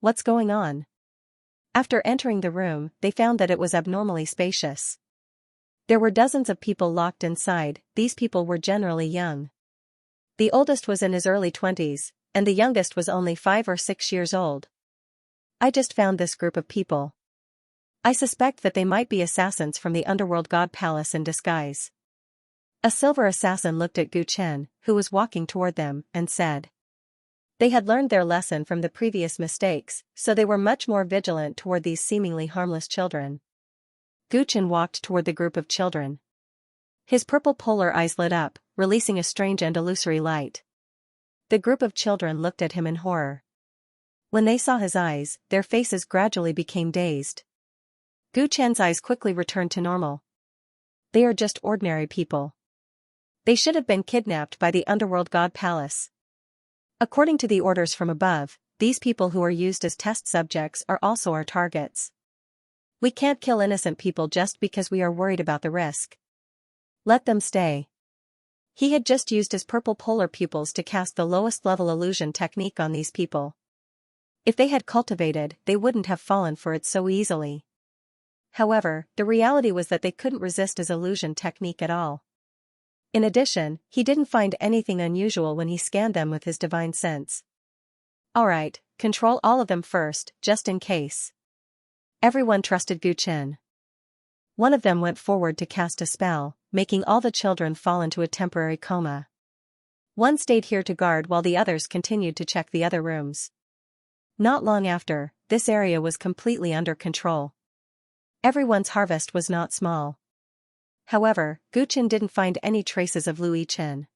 What's going on? After entering the room, they found that it was abnormally spacious. There were dozens of people locked inside. These people were generally young. The oldest was in his early 20s, and the youngest was only 5 or 6 years old. I just found this group of people. I suspect that they might be assassins from the underworld god palace in disguise. A silver assassin looked at Gu Chen, who was walking toward them, and said. They had learned their lesson from the previous mistakes, so they were much more vigilant toward these seemingly harmless children. Gu Chen walked toward the group of children. His purple polar eyes lit up, releasing a strange and illusory light. The group of children looked at him in horror. When they saw his eyes, their faces gradually became dazed. Gu Chen's eyes quickly returned to normal. They are just ordinary people. They should have been kidnapped by the underworld god palace. According to the orders from above, these people who are used as test subjects are also our targets. We can't kill innocent people just because we are worried about the risk. Let them stay. He had just used his purple polar pupils to cast the lowest level illusion technique on these people. If they had cultivated, they wouldn't have fallen for it so easily. However, the reality was that they couldn't resist his illusion technique at all. In addition, he didn't find anything unusual when he scanned them with his divine sense. Alright, control all of them first, just in case. Everyone trusted Gu Chen. One of them went forward to cast a spell, making all the children fall into a temporary coma. One stayed here to guard while the others continued to check the other rooms. Not long after, this area was completely under control. Everyone's harvest was not small. However, Gu Chen didn't find any traces of Lu Yichen.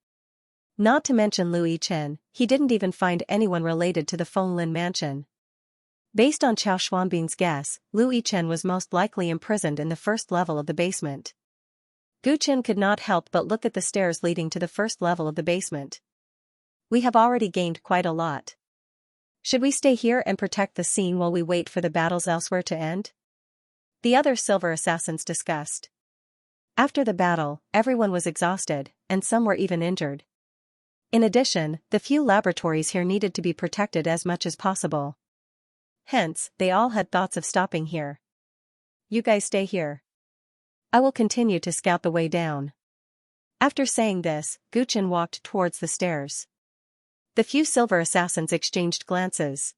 Not to mention Lu Yichen, he didn't even find anyone related to the Fenglin mansion. Based on Qiao Xuanbing's guess, Lu Yichen was most likely imprisoned in the first level of the basement. Gu Chen could not help but look at the stairs leading to the first level of the basement. We have already gained quite a lot. Should we stay here and protect the scene while we wait for the battles elsewhere to end? The other silver assassins discussed. After the battle, everyone was exhausted, and some were even injured. In addition, the few laboratories here needed to be protected as much as possible. Hence, they all had thoughts of stopping here. You guys stay here. I will continue to scout the way down. After saying this, Gu Chen walked towards the stairs. The few silver assassins exchanged glances.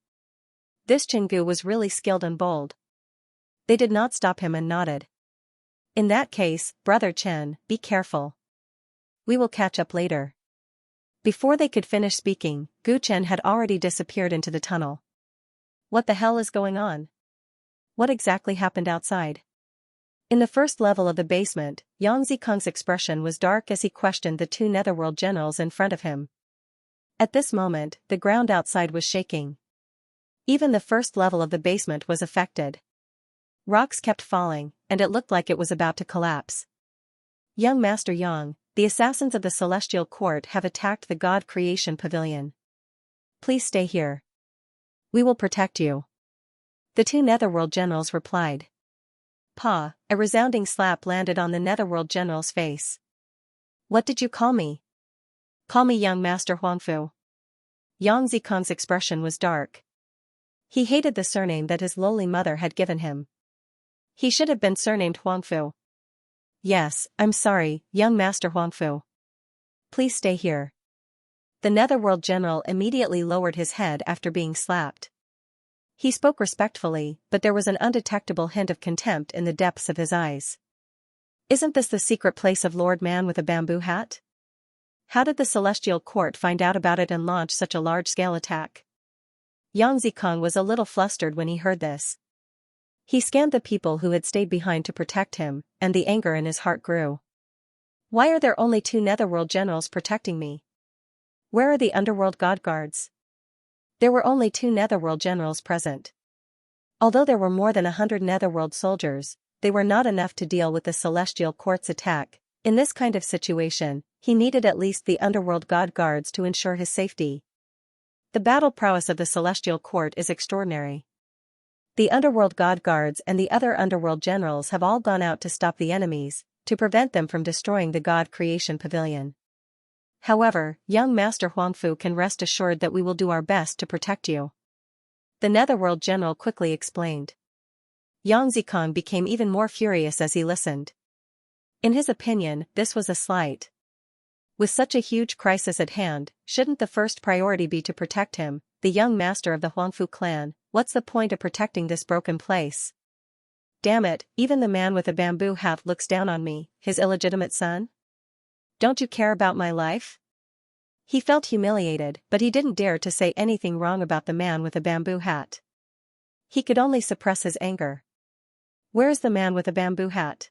This Gu was really skilled and bold. They did not stop him and nodded. In that case, Brother Chen, be careful. We will catch up later. Before they could finish speaking, Gu Chen had already disappeared into the tunnel. What the hell is going on? What exactly happened outside? In the first level of the basement, Yang Zikong's expression was dark as he questioned the two netherworld generals in front of him. At this moment, the ground outside was shaking. Even the first level of the basement was affected. Rocks kept falling, and it looked like it was about to collapse. Young Master Yang, the assassins of the Celestial Court have attacked the God Creation Pavilion. Please stay here. We will protect you. The two netherworld generals replied. Pa, a resounding slap landed on the netherworld general's face. What did you call me? Call me young Master Huangfu. Yang Zikong's expression was dark. He hated the surname that his lowly mother had given him. He should have been surnamed Huangfu. Yes, I'm sorry, young Master Huangfu. Please stay here. The netherworld general immediately lowered his head after being slapped. He spoke respectfully, but there was an undetectable hint of contempt in the depths of his eyes. Isn't this the secret place of Lord Man with a bamboo hat? How did the Celestial Court find out about it and launch such a large-scale attack? Yang Zikong was a little flustered when he heard this. He scanned the people who had stayed behind to protect him, and the anger in his heart grew. Why are there only two netherworld generals protecting me? Where are the underworld god guards? There were only two netherworld generals present. Although there were more than 100 netherworld soldiers, they were not enough to deal with the Celestial Court's attack. In this kind of situation, he needed at least the underworld god guards to ensure his safety. The battle prowess of the Celestial Court is extraordinary. The underworld god guards and the other underworld generals have all gone out to stop the enemies, to prevent them from destroying the God Creation Pavilion. However, young Master Huangfu can rest assured that we will do our best to protect you. The netherworld general quickly explained. Yang Zikong became even more furious as he listened. In his opinion, this was a slight. With such a huge crisis at hand, shouldn't the first priority be to protect him, the young master of the Huangfu clan? What's the point of protecting this broken place? Damn it, even the man with a bamboo hat looks down on me, his illegitimate son? Don't you care about my life? He felt humiliated, but he didn't dare to say anything wrong about the man with a bamboo hat. He could only suppress his anger. Where is the man with a bamboo hat?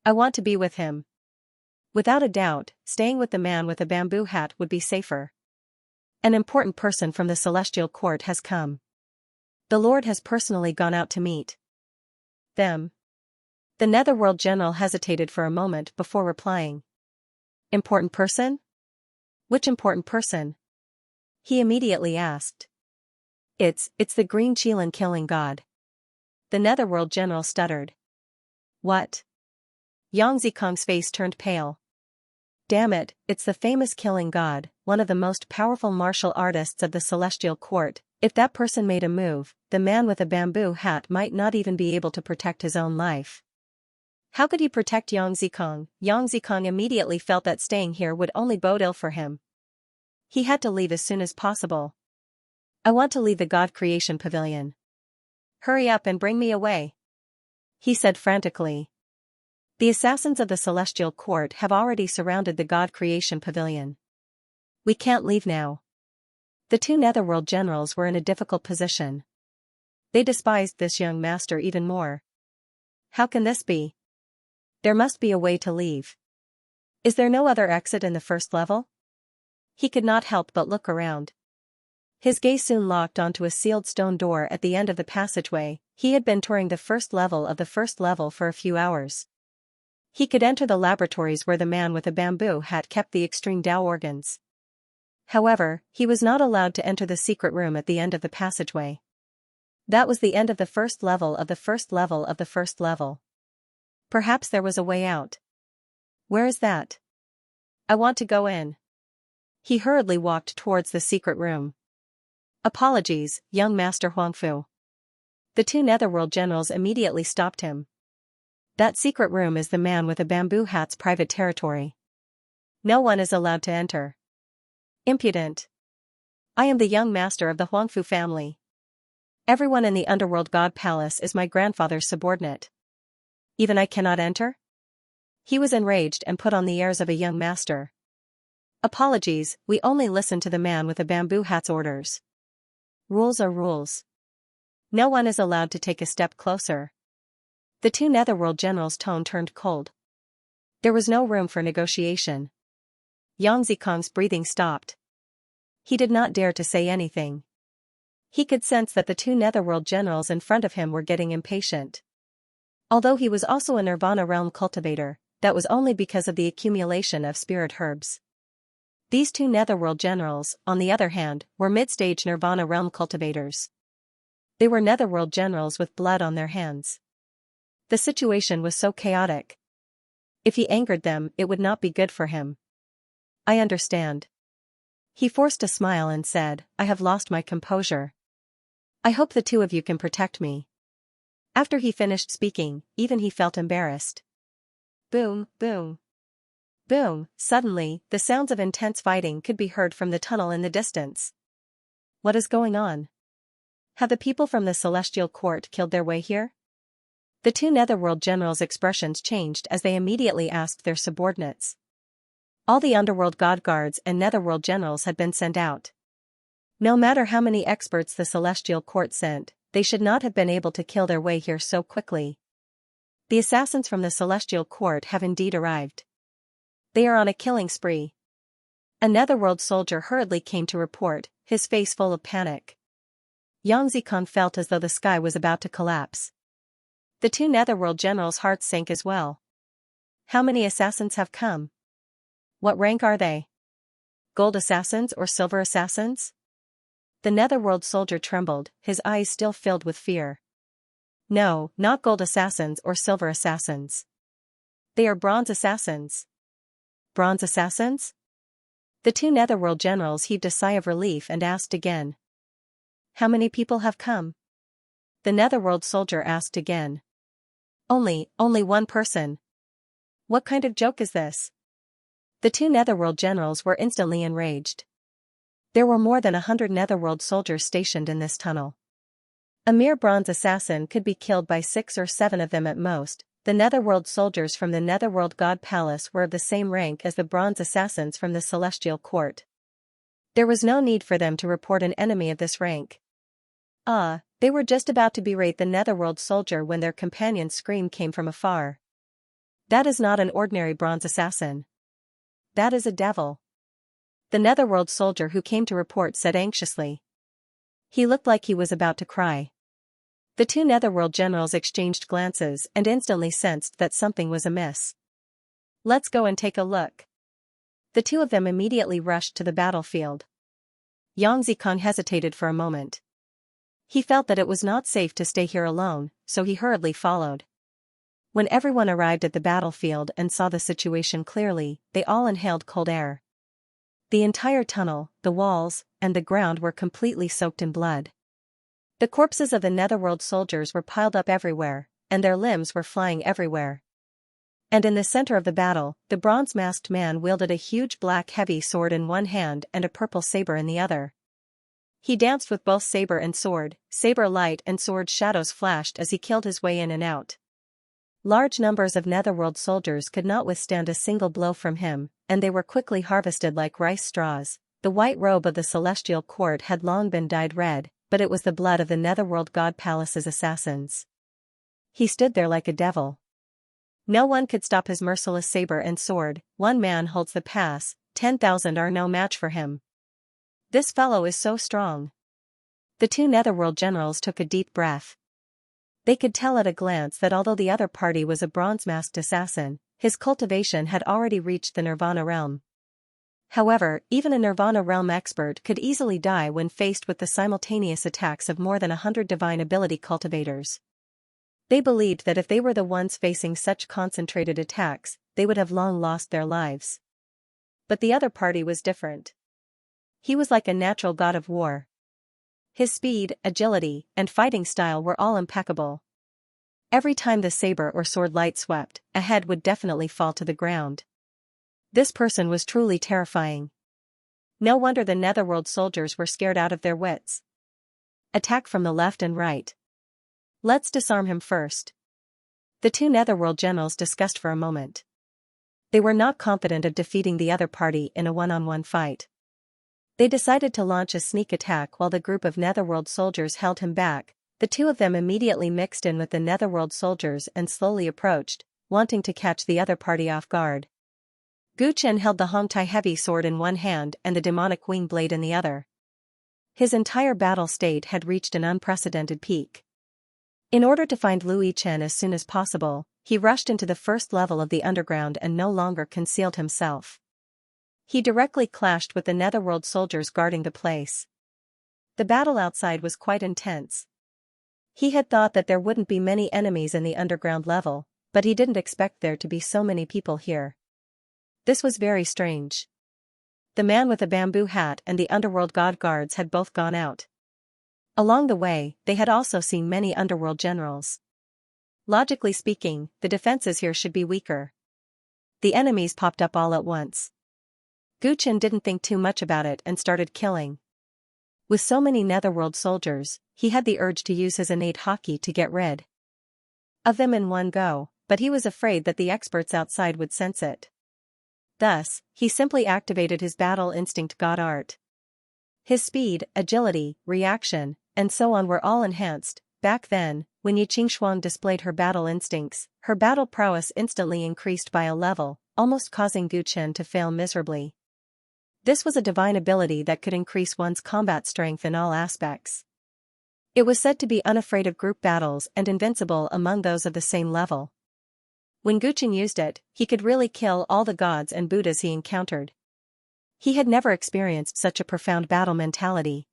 I want to be with him. Without a doubt, staying with the man with a bamboo hat would be safer. An important person from the Celestial Court has come. The Lord has personally gone out to meet them. The netherworld general hesitated for a moment before replying. Important person? Which important person? He immediately asked. It's the Green Qilin killing god. The netherworld general stuttered. What? Yang Zikong's face turned pale. Damn it, it's the famous killing god, one of the most powerful martial artists of the Celestial Court. If that person made a move, the man with a bamboo hat might not even be able to protect his own life. How could he protect Yang Zikong? Yang Zikong immediately felt that staying here would only bode ill for him. He had to leave as soon as possible. I want to leave the God Creation Pavilion. Hurry up and bring me away, he said frantically. The assassins of the Celestial Court have already surrounded the God Creation Pavilion. We can't leave now. The two netherworld generals were in a difficult position. They despised this young master even more. How can this be? There must be a way to leave. Is there no other exit in the first level? He could not help but look around. His gaze soon locked onto a sealed stone door at the end of the passageway. He had been touring the first level of the first level for a few hours. He could enter the laboratories where the man with a bamboo hat kept the extreme Dao organs. However, he was not allowed to enter the secret room at the end of the passageway. That was the end of the first level of the first level of the first level. Perhaps there was a way out. Where is that? I want to go in. He hurriedly walked towards the secret room. Apologies, young Master Huangfu. The two Netherworld generals immediately stopped him. That secret room is the man with a bamboo hat's private territory. No one is allowed to enter. Impudent. I am the young master of the Huangfu family. Everyone in the Underworld God Palace is my grandfather's subordinate. Even I cannot enter? He was enraged and put on the airs of a young master. Apologies, we only listen to the man with the bamboo hat's orders. Rules are rules. No one is allowed to take a step closer. The two Netherworld generals' tone turned cold. There was no room for negotiation. Yang Zikong's breathing stopped. He did not dare to say anything. He could sense that the two Netherworld generals in front of him were getting impatient. Although he was also a Nirvana realm cultivator, that was only because of the accumulation of spirit herbs. These two Netherworld generals, on the other hand, were mid-stage Nirvana realm cultivators. They were Netherworld generals with blood on their hands. The situation was so chaotic. If he angered them, it would not be good for him. I understand. He forced a smile and said, I have lost my composure. I hope the two of you can protect me. After he finished speaking, even he felt embarrassed. Boom, boom. Boom, suddenly, the sounds of intense fighting could be heard from the tunnel in the distance. What is going on? Have the people from the Celestial Court killed their way here? The two Netherworld generals' expressions changed as they immediately asked their subordinates. All the Underworld God Guards and Netherworld generals had been sent out. No matter how many experts the Celestial Court sent, they should not have been able to kill their way here so quickly. The assassins from the Celestial Court have indeed arrived. They are on a killing spree. A Netherworld soldier hurriedly came to report, his face full of panic. Yang Zikong felt as though the sky was about to collapse. The two Netherworld generals' hearts sank as well. How many assassins have come? What rank are they? Gold assassins or silver assassins? The Netherworld soldier trembled, his eyes still filled with fear. No, not gold assassins or silver assassins. They are bronze assassins. Bronze assassins? The two Netherworld generals heaved a sigh of relief and asked again. How many people have come? The Netherworld soldier asked again. Only one person. What kind of joke is this? The two Netherworld generals were instantly enraged. There were more than 100 Netherworld soldiers stationed in this tunnel. A mere bronze assassin could be killed by 6 or 7 of them at most. The Netherworld soldiers from the Netherworld God Palace were of the same rank as the bronze assassins from the Celestial Court. There was no need for them to report an enemy of this rank. They were just about to berate the Netherworld soldier when their companion's scream came from afar. That is not an ordinary bronze assassin. That is a devil. The Netherworld soldier who came to report said anxiously. He looked like he was about to cry. The two Netherworld generals exchanged glances and instantly sensed that something was amiss. Let's go and take a look. The two of them immediately rushed to the battlefield. Yang Zikong hesitated for a moment. He felt that it was not safe to stay here alone, so he hurriedly followed. When everyone arrived at the battlefield and saw the situation clearly, they all inhaled cold air. The entire tunnel, the walls, and the ground were completely soaked in blood. The corpses of the Netherworld soldiers were piled up everywhere, and their limbs were flying everywhere. And in the center of the battle, the bronze-masked man wielded a huge black heavy sword in one hand and a purple saber in the other. He danced with both saber and sword, saber light and sword shadows flashed as he killed his way in and out. Large numbers of Netherworld soldiers could not withstand a single blow from him, and they were quickly harvested like rice straws. The white robe of the Celestial Court had long been dyed red, but it was the blood of the Netherworld God Palace's assassins. He stood there like a devil. No one could stop his merciless saber and sword. One man holds the pass, 10,000 are no match for him. This fellow is so strong. The two Netherworld generals took a deep breath. They could tell at a glance that although the other party was a bronze-masked assassin, his cultivation had already reached the Nirvana realm. However, even a Nirvana realm expert could easily die when faced with the simultaneous attacks of more than 100 divine ability cultivators. They believed that if they were the ones facing such concentrated attacks, they would have long lost their lives. But the other party was different. He was like a natural god of war. His speed, agility, and fighting style were all impeccable. Every time the saber or sword light swept, a head would definitely fall to the ground. This person was truly terrifying. No wonder the Netherworld soldiers were scared out of their wits. Attack from the left and right. Let's disarm him first. The two Netherworld generals discussed for a moment. They were not confident of defeating the other party in a one-on-one fight. They decided to launch a sneak attack while the group of Netherworld soldiers held him back. The two of them immediately mixed in with the Netherworld soldiers and slowly approached, wanting to catch the other party off guard. Gu Chen held the Hongtai heavy sword in one hand and the demonic wing blade in the other. His entire battle state had reached an unprecedented peak. In order to find Lu Chen as soon as possible, he rushed into the first level of the underground and no longer concealed himself. He directly clashed with the Netherworld soldiers guarding the place. The battle outside was quite intense. He had thought that there wouldn't be many enemies in the underground level, but he didn't expect there to be so many people here. This was very strange. The man with the bamboo hat and the underworld god guards had both gone out. Along the way, they had also seen many underworld generals. Logically speaking, the defenses here should be weaker. The enemies popped up all at once. Gu Chen didn't think too much about it and started killing. With so many Netherworld soldiers, he had the urge to use his innate haki to get rid of them in one go, but he was afraid that the experts outside would sense it. Thus, he simply activated his battle instinct god art. His speed, agility, reaction, and so on were all enhanced. Back then, when Yi Qingshuang displayed her battle instincts, her battle prowess instantly increased by a level, almost causing Gu Chen to fail miserably. This was a divine ability that could increase one's combat strength in all aspects. It was said to be unafraid of group battles and invincible among those of the same level. When Gu Chen used it, he could really kill all the gods and Buddhas he encountered. He had never experienced such a profound battle mentality.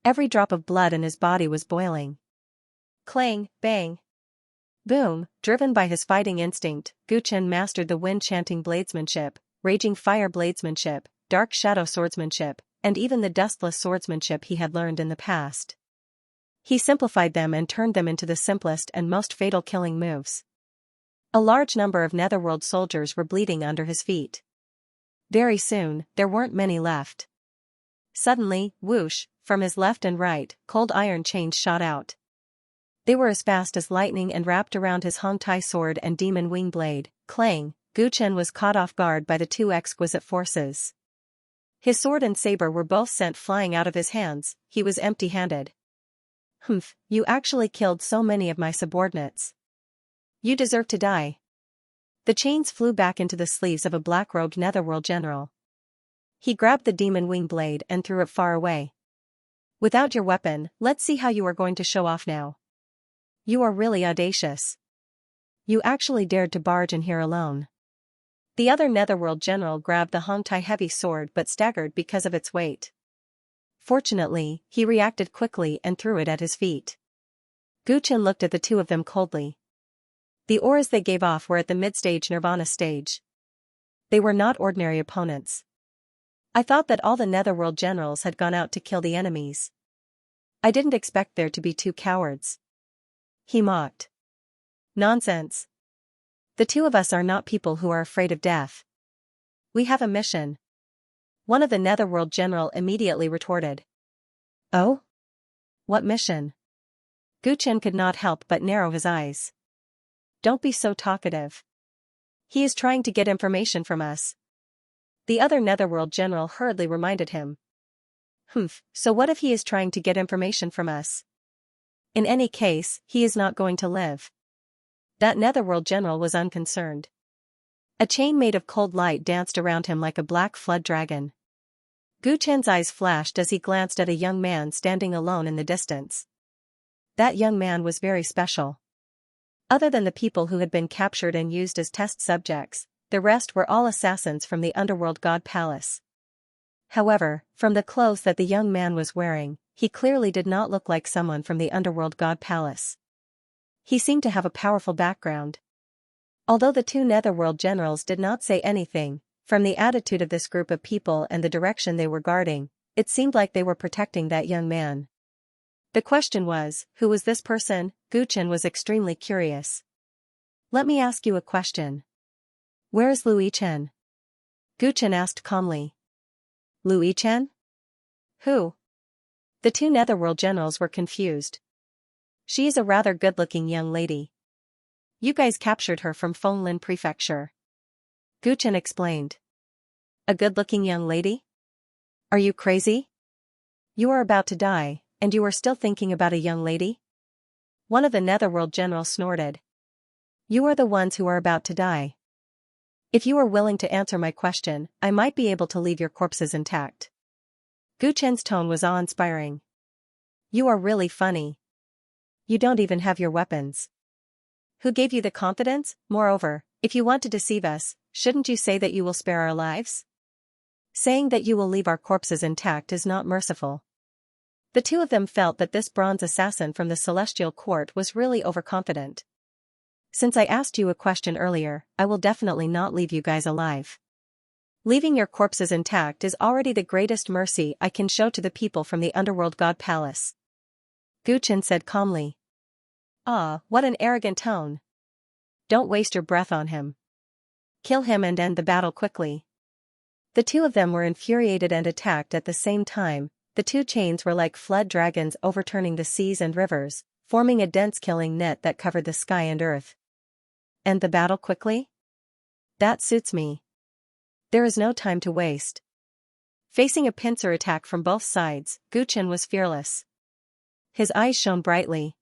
Every drop of blood in his body was boiling. Clang, bang. Boom, driven by his fighting instinct, Gu Chen mastered the wind-chanting bladesmanship, raging fire bladesmanship, dark shadow swordsmanship, and even the dustless swordsmanship he had learned in the past. He simplified them and turned them into the simplest and most fatal killing moves. A large number of Netherworld soldiers were bleeding under his feet. Very soon, there weren't many left. Suddenly, whoosh, from his left and right, cold iron chains shot out. They were as fast as lightning and wrapped around his Hongtai sword and demon wing blade. Clang, Gu Chen was caught off guard by the two exquisite forces. His sword and saber were both sent flying out of his hands. He was empty-handed. Humph, you actually killed so many of my subordinates. You deserve to die. The chains flew back into the sleeves of a black-robed Netherworld general. He grabbed the demon wing blade and threw it far away. Without your weapon, let's see how you are going to show off now. You are really audacious. You actually dared to barge in here alone. The other Netherworld general grabbed the Hongtai heavy sword but staggered because of its weight. Fortunately, he reacted quickly and threw it at his feet. Gu Chen looked at the two of them coldly. The auras they gave off were at the mid-stage Nirvana stage. They were not ordinary opponents. I thought that all the Netherworld generals had gone out to kill the enemies. I didn't expect there to be two cowards. He mocked. Nonsense. The two of us are not people who are afraid of death. We have a mission. One of the Netherworld general immediately retorted. Oh? What mission? Gu Chen could not help but narrow his eyes. Don't be so talkative. He is trying to get information from us. The other Netherworld general hurriedly reminded him. Humph, so what if he is trying to get information from us? In any case, he is not going to live. That netherworld general was unconcerned. A chain made of cold light danced around him like a black flood dragon. Gu Chen's eyes flashed as he glanced at a young man standing alone in the distance. That young man was very special. Other than the people who had been captured and used as test subjects, the rest were all assassins from the underworld god palace. However, from the clothes that the young man was wearing, he clearly did not look like someone from the underworld god palace. He seemed to have a powerful background. Although the two netherworld generals did not say anything, from the attitude of this group of people and the direction they were guarding, it seemed like they were protecting that young man. The question was, who was this person? Gu Chen was extremely curious. Let me ask you a question. Where is Lu Yichen? Gu Chen asked calmly. Lu Yichen? Who? The two netherworld generals were confused. She is a rather good-looking young lady. You guys captured her from Fenglin Prefecture. Gu Chen explained. A good-looking young lady? Are you crazy? You are about to die, and you are still thinking about a young lady? One of the netherworld generals snorted. You are the ones who are about to die. If you are willing to answer my question, I might be able to leave your corpses intact. Gu Chen's tone was awe-inspiring. You are really funny. You don't even have your weapons. Who gave you the confidence? Moreover, if you want to deceive us, shouldn't you say that you will spare our lives? Saying that you will leave our corpses intact is not merciful. The two of them felt that this bronze assassin from the Celestial Court was really overconfident. Since I asked you a question earlier, I will definitely not leave you guys alive. Leaving your corpses intact is already the greatest mercy I can show to the people from the Underworld God Palace. Gu Chen said calmly. Ah, what an arrogant tone. Don't waste your breath on him. Kill him and end the battle quickly. The two of them were infuriated and attacked at the same time. The two chains were like flood dragons overturning the seas and rivers, forming a dense killing net that covered the sky and earth. End the battle quickly? That suits me. There is no time to waste. Facing a pincer attack from both sides, Gu Chen was fearless. His eyes shone brightly.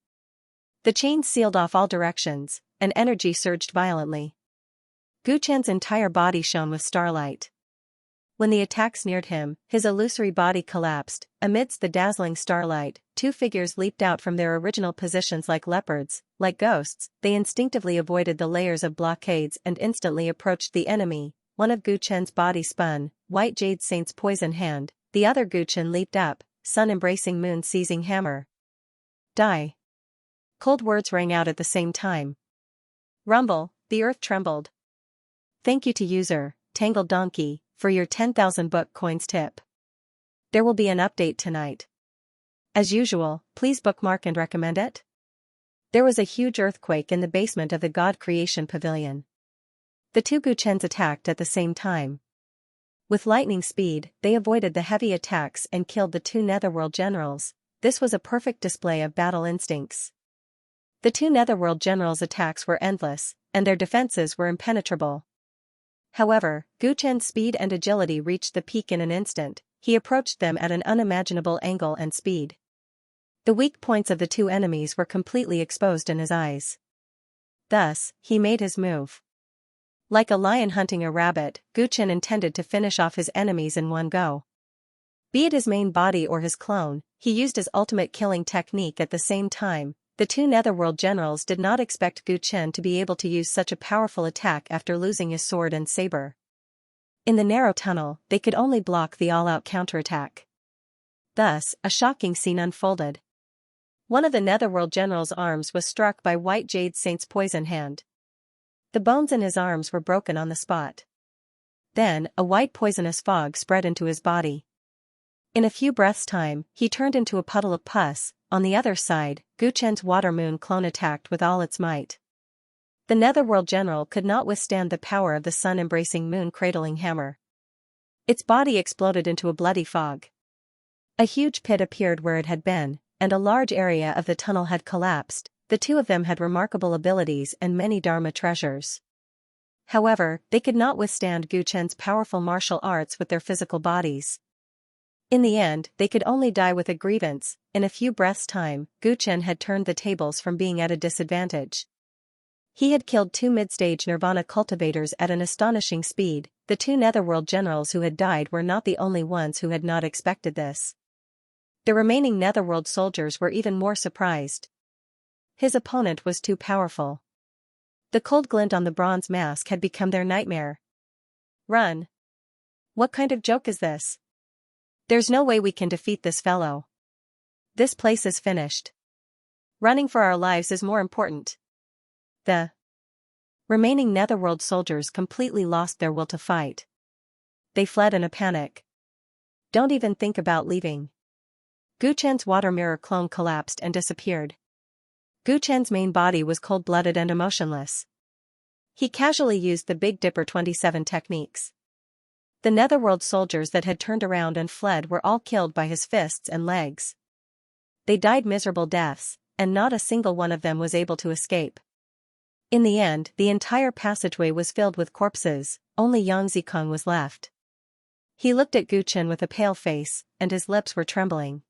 The chains sealed off all directions, and energy surged violently. Gu Chen's entire body shone with starlight. When the attacks neared him, his illusory body collapsed. Amidst the dazzling starlight, two figures leaped out from their original positions like leopards. Like ghosts, they instinctively avoided the layers of blockades and instantly approached the enemy. One of Gu Chen's body spun, white jade saint's poison hand. The other Gu Chen leaped up, sun-embracing moon-seizing hammer. Die. Cold words rang out at the same time. Rumble, the earth trembled. Thank you to user, Tangled Donkey, for your 10,000 book coins tip. There will be an update tonight. As usual, please bookmark and recommend it. There was a huge earthquake in the basement of the God Creation Pavilion. The two Gu Chens attacked at the same time. With lightning speed, they avoided the heavy attacks and killed the two netherworld generals. This was a perfect display of battle instincts. The two netherworld generals' attacks were endless, and their defenses were impenetrable. However, Gu Chen's speed and agility reached the peak in an instant. He approached them at an unimaginable angle and speed. The weak points of the two enemies were completely exposed in his eyes. Thus, he made his move. Like a lion hunting a rabbit, Gu Chen intended to finish off his enemies in one go. Be it his main body or his clone, he used his ultimate killing technique at the same time. The two netherworld generals did not expect Gu Chen to be able to use such a powerful attack after losing his sword and saber. In the narrow tunnel, they could only block the all-out counterattack. Thus, a shocking scene unfolded. One of the netherworld general's arms was struck by White Jade Saint's poison hand. The bones in his arms were broken on the spot. Then, a white poisonous fog spread into his body. In a few breaths' time, he turned into a puddle of pus. On the other side, Gu Chen's water moon clone attacked with all its might. The netherworld general could not withstand the power of the sun-embracing moon-cradling hammer. Its body exploded into a bloody fog. A huge pit appeared where it had been, and a large area of the tunnel had collapsed. The two of them had remarkable abilities and many Dharma treasures. However, they could not withstand Gu Chen's powerful martial arts with their physical bodies. In the end, they could only die with a grievance. In a few breaths' time, Gu Chen had turned the tables from being at a disadvantage. He had killed 2 mid-stage Nirvana cultivators at an astonishing speed. The 2 Netherworld generals who had died were not the only ones who had not expected this. The remaining Netherworld soldiers were even more surprised. His opponent was too powerful. The cold glint on the bronze mask had become their nightmare. Run. What kind of joke is this? There's no way we can defeat this fellow. This place is finished. Running for our lives is more important. The remaining Netherworld soldiers completely lost their will to fight. They fled in a panic. Don't even think about leaving. Gu Chen's water mirror clone collapsed and disappeared. Gu Chen's main body was cold-blooded and emotionless. He casually used the Big Dipper 27 techniques. The Netherworld soldiers that had turned around and fled were all killed by his fists and legs. They died miserable deaths, and not a single one of them was able to escape. In the end, the entire passageway was filled with corpses. Only Xianxia was left. He looked at Gu Chen with a pale face, and his lips were trembling.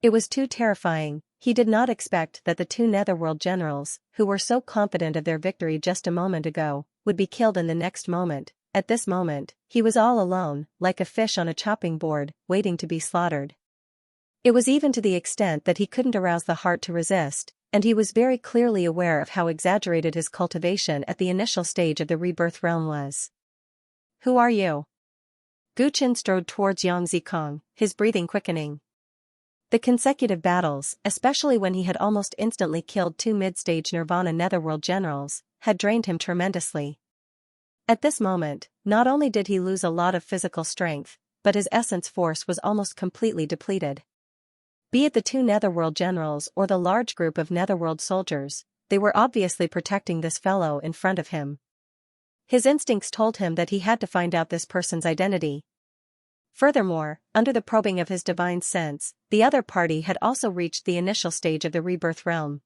It was too terrifying. He did not expect that the 2 Netherworld generals, who were so confident of their victory just a moment ago, would be killed in the next moment. At this moment, he was all alone, like a fish on a chopping board, waiting to be slaughtered. It was even to the extent that he couldn't arouse the heart to resist, and he was very clearly aware of how exaggerated his cultivation at the initial stage of the rebirth realm was. Who are you? Gu Chen strode towards Xianxia, his breathing quickening. The consecutive battles, especially when he had almost instantly killed 2 mid-stage Nirvana Netherworld generals, had drained him tremendously. At this moment, not only did he lose a lot of physical strength, but his essence force was almost completely depleted. Be it the 2 Netherworld generals or the large group of Netherworld soldiers, they were obviously protecting this fellow in front of him. His instincts told him that he had to find out this person's identity. Furthermore, under the probing of his divine sense, the other party had also reached the initial stage of the rebirth realm.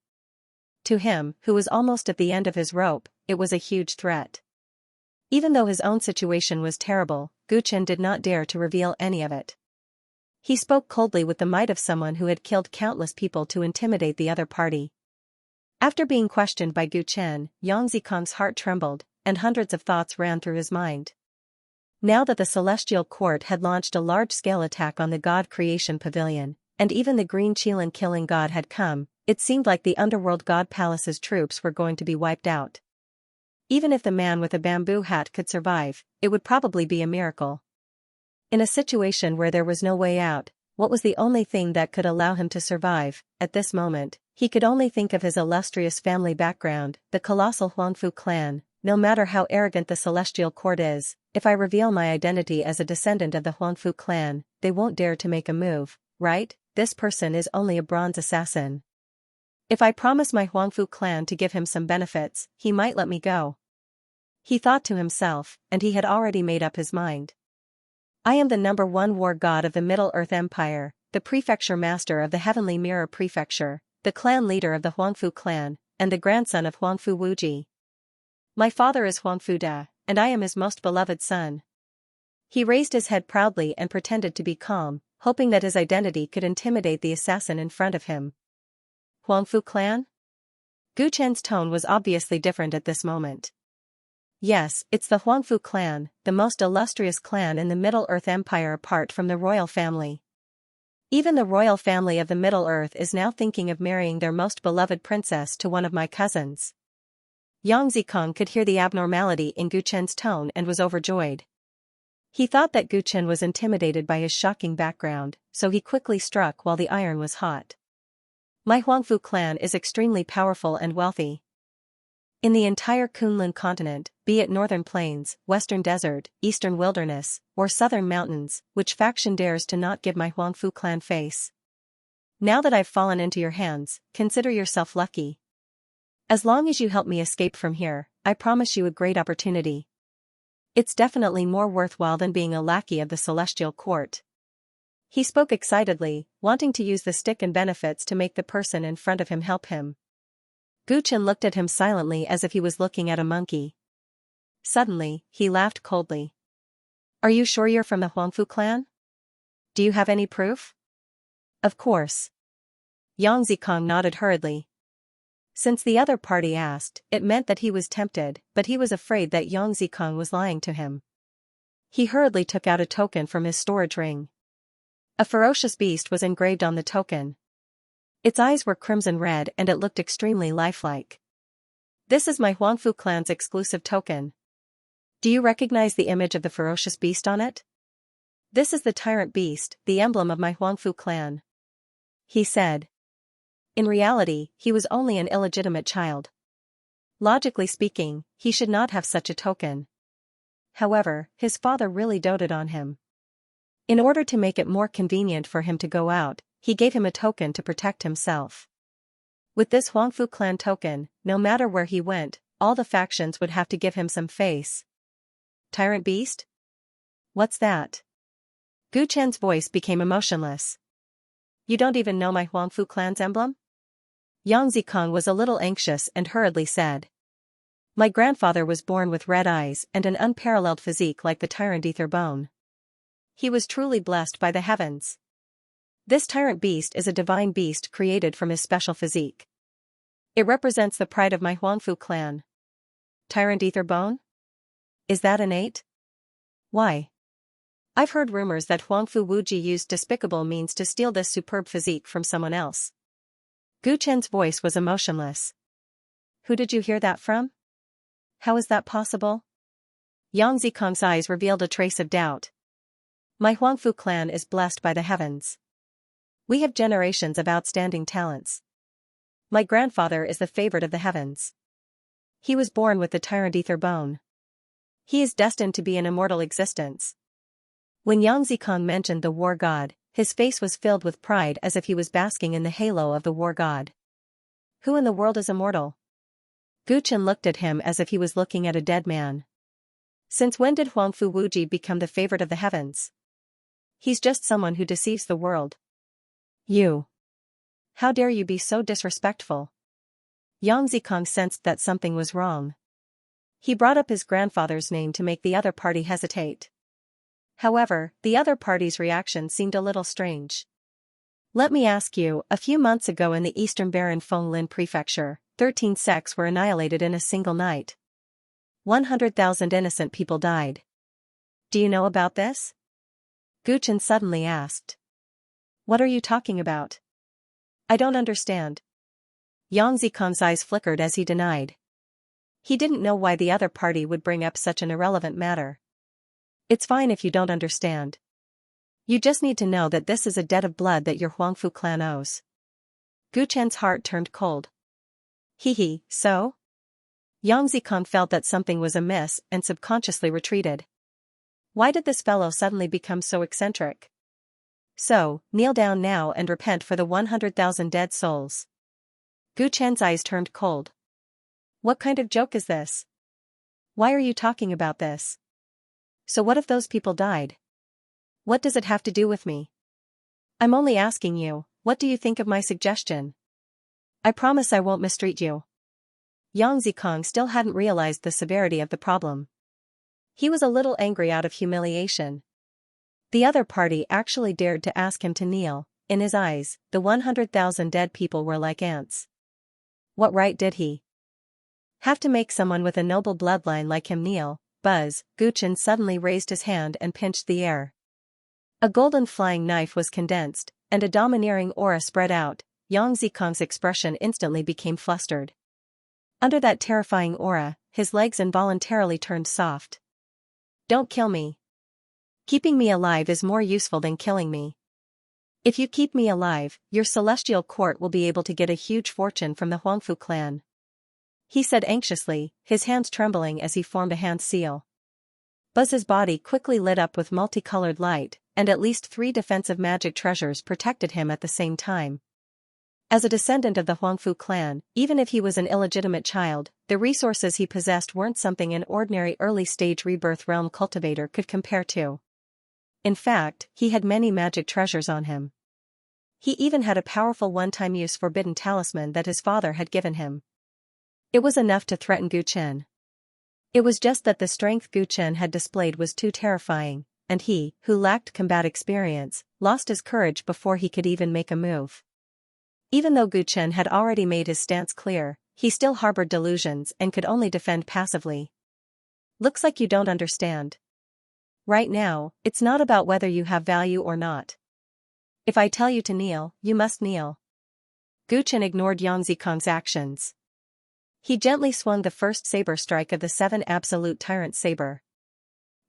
To him, who was almost at the end of his rope, it was a huge threat. Even though his own situation was terrible, Gu Chen did not dare to reveal any of it. He spoke coldly with the might of someone who had killed countless people to intimidate the other party. After being questioned by Gu Chen, Xianxia's heart trembled, and hundreds of thoughts ran through his mind. Now that the Celestial Court had launched a large-scale attack on the God Creation Pavilion, and even the Green Qilin killing god had come, it seemed like the Underworld God Palace's troops were going to be wiped out. Even if the man with a bamboo hat could survive, it would probably be a miracle. In a situation where there was no way out, what was the only thing that could allow him to survive? At this moment, he could only think of his illustrious family background, the colossal Huangfu clan. No matter how arrogant the Celestial Court is, if I reveal my identity as a descendant of the Huangfu clan, they won't dare to make a move, right? This person is only a bronze assassin. If I promise my Huangfu clan to give him some benefits, he might let me go. He thought to himself, and he had already made up his mind. I am the #1 war god of the Middle-earth Empire, the prefecture master of the Heavenly Mirror Prefecture, the clan leader of the Huangfu clan, and the grandson of Huangfu Wuji. My father is Huangfu Da, and I am his most beloved son. He raised his head proudly and pretended to be calm, hoping that his identity could intimidate the assassin in front of him. Huangfu clan? Gu Chen's tone was obviously different at this moment. Yes, it's the Huangfu clan, the most illustrious clan in the Middle-earth Empire apart from the royal family. Even the royal family of the Middle-earth is now thinking of marrying their most beloved princess to one of my cousins. Xianxia could hear the abnormality in Gu Chen's tone and was overjoyed. He thought that Gu Chen was intimidated by his shocking background, so he quickly struck while the iron was hot. My Huangfu clan is extremely powerful and wealthy. In the entire Kunlun continent, be it northern plains, western desert, eastern wilderness, or southern mountains, which faction dares to not give my Huangfu clan face? Now that I've fallen into your hands, consider yourself lucky. As long as you help me escape from here, I promise you a great opportunity. It's definitely more worthwhile than being a lackey of the Celestial Court. He spoke excitedly, wanting to use the stick and benefits to make the person in front of him help him. Gu Chen looked at him silently as if he was looking at a monkey. Suddenly, he laughed coldly. Are you sure you're from the Huangfu clan? Do you have any proof? Of course. Xianxia nodded hurriedly. Since the other party asked, it meant that he was tempted, but he was afraid that Xianxia was lying to him. He hurriedly took out a token from his storage ring. A ferocious beast was engraved on the token. Its eyes were crimson red and it looked extremely lifelike. This is my Huangfu clan's exclusive token. Do you recognize the image of the ferocious beast on it? This is the Tyrant beast, the emblem of my Huangfu clan. He said. In reality, he was only an illegitimate child. Logically speaking, he should not have such a token. However, his father really doted on him. In order to make it more convenient for him to go out, he gave him a token to protect himself. With this Huangfu clan token, no matter where he went, all the factions would have to give him some face. Tyrant beast? What's that? Gu Chen's voice became emotionless. You don't even know my Huangfu clan's emblem? Xianxia was a little anxious and hurriedly said. My grandfather was born with red eyes and an unparalleled physique like the Tyrant ether bone. He was truly blessed by the heavens. This Tyrant beast is a divine beast created from his special physique. It represents the pride of my Huangfu clan. Tyrant ether bone? Is that innate? Why? I've heard rumors that Huangfu Wuji used despicable means to steal this superb physique from someone else. Gu Chen's voice was emotionless. Who did you hear that from? How is that possible? Xianxia's eyes revealed a trace of doubt. My Huangfu clan is blessed by the heavens. We have generations of outstanding talents. My grandfather is the favorite of the heavens. He was born with the Tyrant ether bone. He is destined to be an immortal existence. When Xianxia mentioned the war god, his face was filled with pride as if he was basking in the halo of the war god. Who in the world is immortal? Gu Chen looked at him as if he was looking at a dead man. Since when did Huangfu Wuji become the favorite of the heavens? He's just someone who deceives the world. You. How dare you be so disrespectful? Xianxia sensed that something was wrong. He brought up his grandfather's name to make the other party hesitate. However, the other party's reaction seemed a little strange. Let me ask you, a few months ago in the eastern Baron Fenglin prefecture, 13 sects were annihilated in a single night. 100,000 innocent people died. Do you know about this? Gu Chen suddenly asked. What are you talking about? I don't understand. Xianxia's eyes flickered as he denied. He didn't know why the other party would bring up such an irrelevant matter. It's fine if you don't understand. You just need to know that this is a debt of blood that your Huangfu clan owes. Gu Chen's heart turned cold. So? Xianxia felt that something was amiss and subconsciously retreated. Why did this fellow suddenly become so eccentric? So, kneel down now and repent for the 100,000 dead souls. Gu Chen's eyes turned cold. What kind of joke is this? Why are you talking about this? So what if those people died? What does it have to do with me? I'm only asking you, what do you think of my suggestion? I promise I won't mistreat you. Xianxia still hadn't realized the severity of the problem. He was a little angry out of humiliation. The other party actually dared to ask him to kneel. In his eyes, the 100,000 dead people were like ants. What right did he have to make someone with a noble bloodline like him kneel? Buzz, Gu Chen suddenly raised his hand and pinched the air. A golden flying knife was condensed, and a domineering aura spread out. Xianxia's expression instantly became flustered. Under that terrifying aura, his legs involuntarily turned soft. Don't kill me. Keeping me alive is more useful than killing me. If you keep me alive, your celestial court will be able to get a huge fortune from the Huangfu clan. He said anxiously, his hands trembling as he formed a hand seal. Buzz's body quickly lit up with multicolored light, and at least 3 defensive magic treasures protected him at the same time. As a descendant of the Huangfu clan, even if he was an illegitimate child, the resources he possessed weren't something an ordinary early-stage rebirth realm cultivator could compare to. In fact, he had many magic treasures on him. He even had a powerful one-time use forbidden talisman that his father had given him. It was enough to threaten Gu Chen. It was just that the strength Gu Chen had displayed was too terrifying, and he, who lacked combat experience, lost his courage before he could even make a move. Even though Gu Chen had already made his stance clear, he still harbored delusions and could only defend passively. Looks like you don't understand. Right now, it's not about whether you have value or not. If I tell you to kneel, you must kneel. Gu Chen ignored Yang Zikong's actions. He gently swung the first saber strike of the 7 absolute Tyrant saber.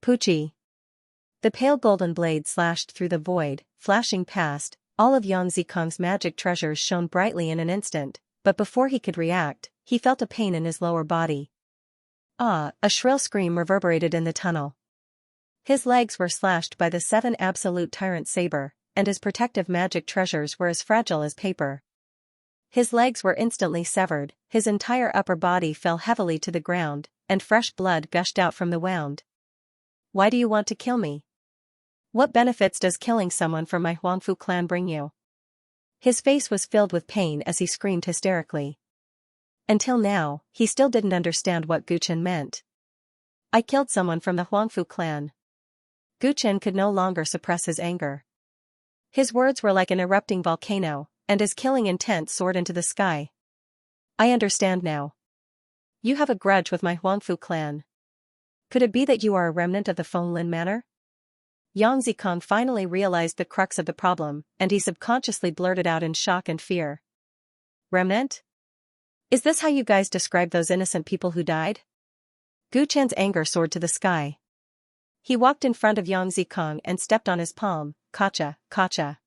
Puchi. The pale golden blade slashed through the void, flashing past. All of Yang Zikong's magic treasures shone brightly in an instant, but before he could react, he felt a pain in his lower body. Ah! A shrill scream reverberated in the tunnel. His legs were slashed by the 7 absolute Tyrant saber, and his protective magic treasures were as fragile as paper. His legs were instantly severed, his entire upper body fell heavily to the ground, and fresh blood gushed out from the wound. Why do you want to kill me? What benefits does killing someone from my Huangfu clan bring you? His face was filled with pain as he screamed hysterically. Until now, he still didn't understand what Gu Chen meant. I killed someone from the Huangfu clan. Gu Chen could no longer suppress his anger. His words were like an erupting volcano, and his killing intent soared into the sky. I understand now. You have a grudge with my Huangfu clan. Could it be that you are a remnant of the Fenglin manor? Yang Zikong finally realized the crux of the problem, and he subconsciously blurted out in shock and fear. Remnant? Is this how you guys describe those innocent people who died? Gu Chen's anger soared to the sky. He walked in front of Yang Zikong and stepped on his palm. Kacha, kacha.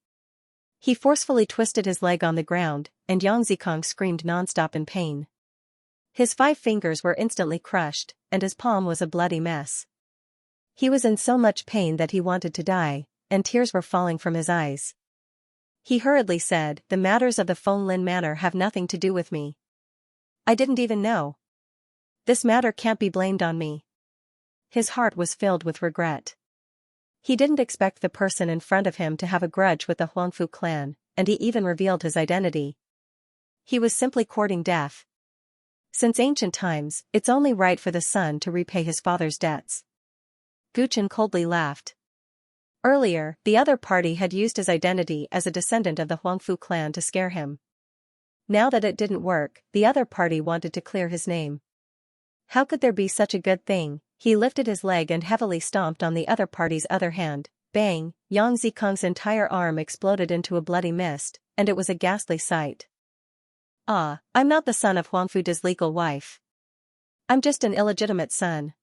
He forcefully twisted his leg on the ground, and Yang Zikong screamed nonstop in pain. His 5 fingers were instantly crushed, and his palm was a bloody mess. He was in so much pain that he wanted to die, and tears were falling from his eyes. He hurriedly said, "The matters of the Fenglin manor have nothing to do with me. I didn't even know. This matter can't be blamed on me." His heart was filled with regret. He didn't expect the person in front of him to have a grudge with the Huangfu clan, and he even revealed his identity. He was simply courting death. Since ancient times, it's only right for the son to repay his father's debts. Gu Chen coldly laughed. Earlier, the other party had used his identity as a descendant of the Huangfu clan to scare him. Now that it didn't work, the other party wanted to clear his name. How could there be such a good thing? He lifted his leg and heavily stomped on the other party's other hand. Bang! Yang Zikong's entire arm exploded into a bloody mist, and it was a ghastly sight. Ah, I'm not the son of Huangfu's legal wife. I'm just an illegitimate son.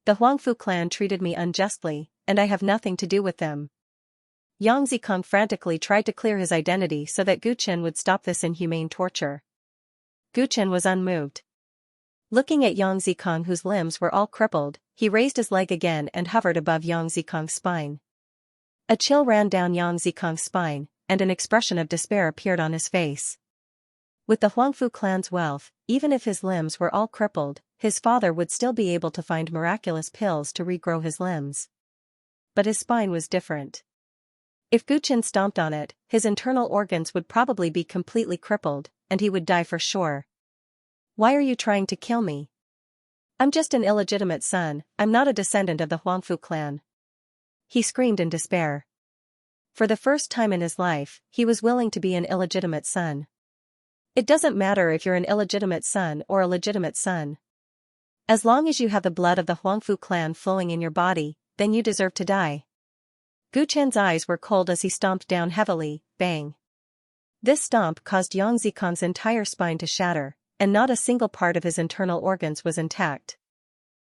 The Huangfu clan treated me unjustly, and I have nothing to do with them. Yang Zikong frantically tried to clear his identity so that Gu Chen would stop this inhumane torture. Gu Chen was unmoved. Looking at Yang Zikong, whose limbs were all crippled, he raised his leg again and hovered above Yang Zikong's spine. A chill ran down Yang Zikong's spine, and an expression of despair appeared on his face. With the Huangfu clan's wealth, even if his limbs were all crippled, his father would still be able to find miraculous pills to regrow his limbs. But his spine was different. If Gu Chen stomped on it, his internal organs would probably be completely crippled, and he would die for sure. Why are you trying to kill me? I'm just an illegitimate son, I'm not a descendant of the Huangfu clan. He screamed in despair. For the first time in his life, he was willing to be an illegitimate son. It doesn't matter if you're an illegitimate son or a legitimate son. As long as you have the blood of the Huangfu clan flowing in your body, then you deserve to die. Gu Chen's eyes were cold as he stomped down heavily. Bang! This stomp caused Yang Zikong's entire spine to shatter, and not a single part of his internal organs was intact.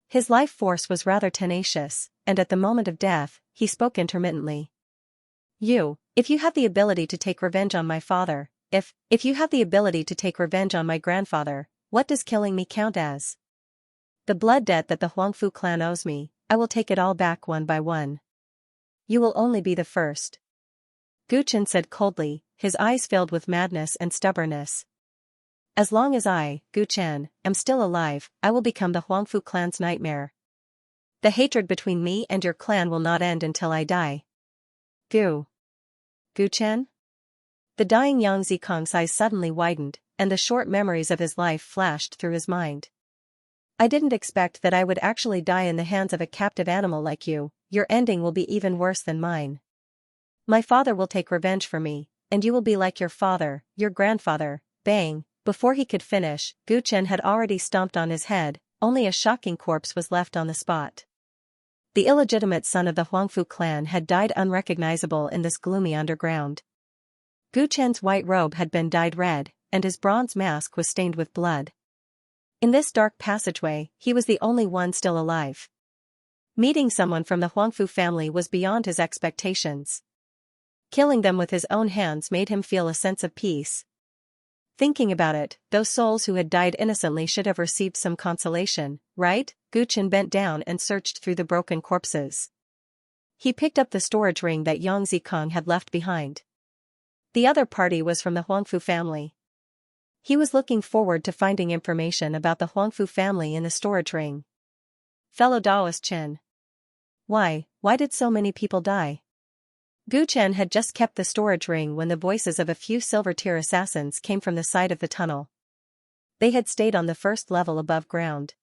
His life force was rather tenacious, and at the moment of death, he spoke intermittently. If you have the ability to take revenge on my father, if you have the ability to take revenge on my grandfather, what does killing me count as? The blood debt that the Huangfu clan owes me, I will take it all back one by one. You will only be the first. Gu Chen said coldly, his eyes filled with madness and stubbornness. As long as I, Gu Chen, am still alive, I will become the Huangfu clan's nightmare. The hatred between me and your clan will not end until I die. Gu Chen? The dying Yang Zikong's eyes suddenly widened, and the short memories of his life flashed through his mind. I didn't expect that I would actually die in the hands of a captive animal like you. Your ending will be even worse than mine. My father will take revenge for me, and you will be like your father, your grandfather. Bang! Before he could finish, Gu Chen had already stomped on his head, only a shocking corpse was left on the spot. The illegitimate son of the Huangfu clan had died unrecognizable in this gloomy underground. Gu Chen's white robe had been dyed red, and his bronze mask was stained with blood. In this dark passageway, he was the only one still alive. Meeting someone from the Huangfu family was beyond his expectations. Killing them with his own hands made him feel a sense of peace. Thinking about it, those souls who had died innocently should have received some consolation, right? Gu Chen bent down and searched through the broken corpses. He picked up the storage ring that Yang Zikong had left behind. The other party was from the Huangfu family. He was looking forward to finding information about the Huangfu family in the storage ring. Fellow Daoist Chen. Why did so many people die? Gu Chen had just kept the storage ring when the voices of a few silver-tier assassins came from the side of the tunnel. They had stayed on the first level above ground.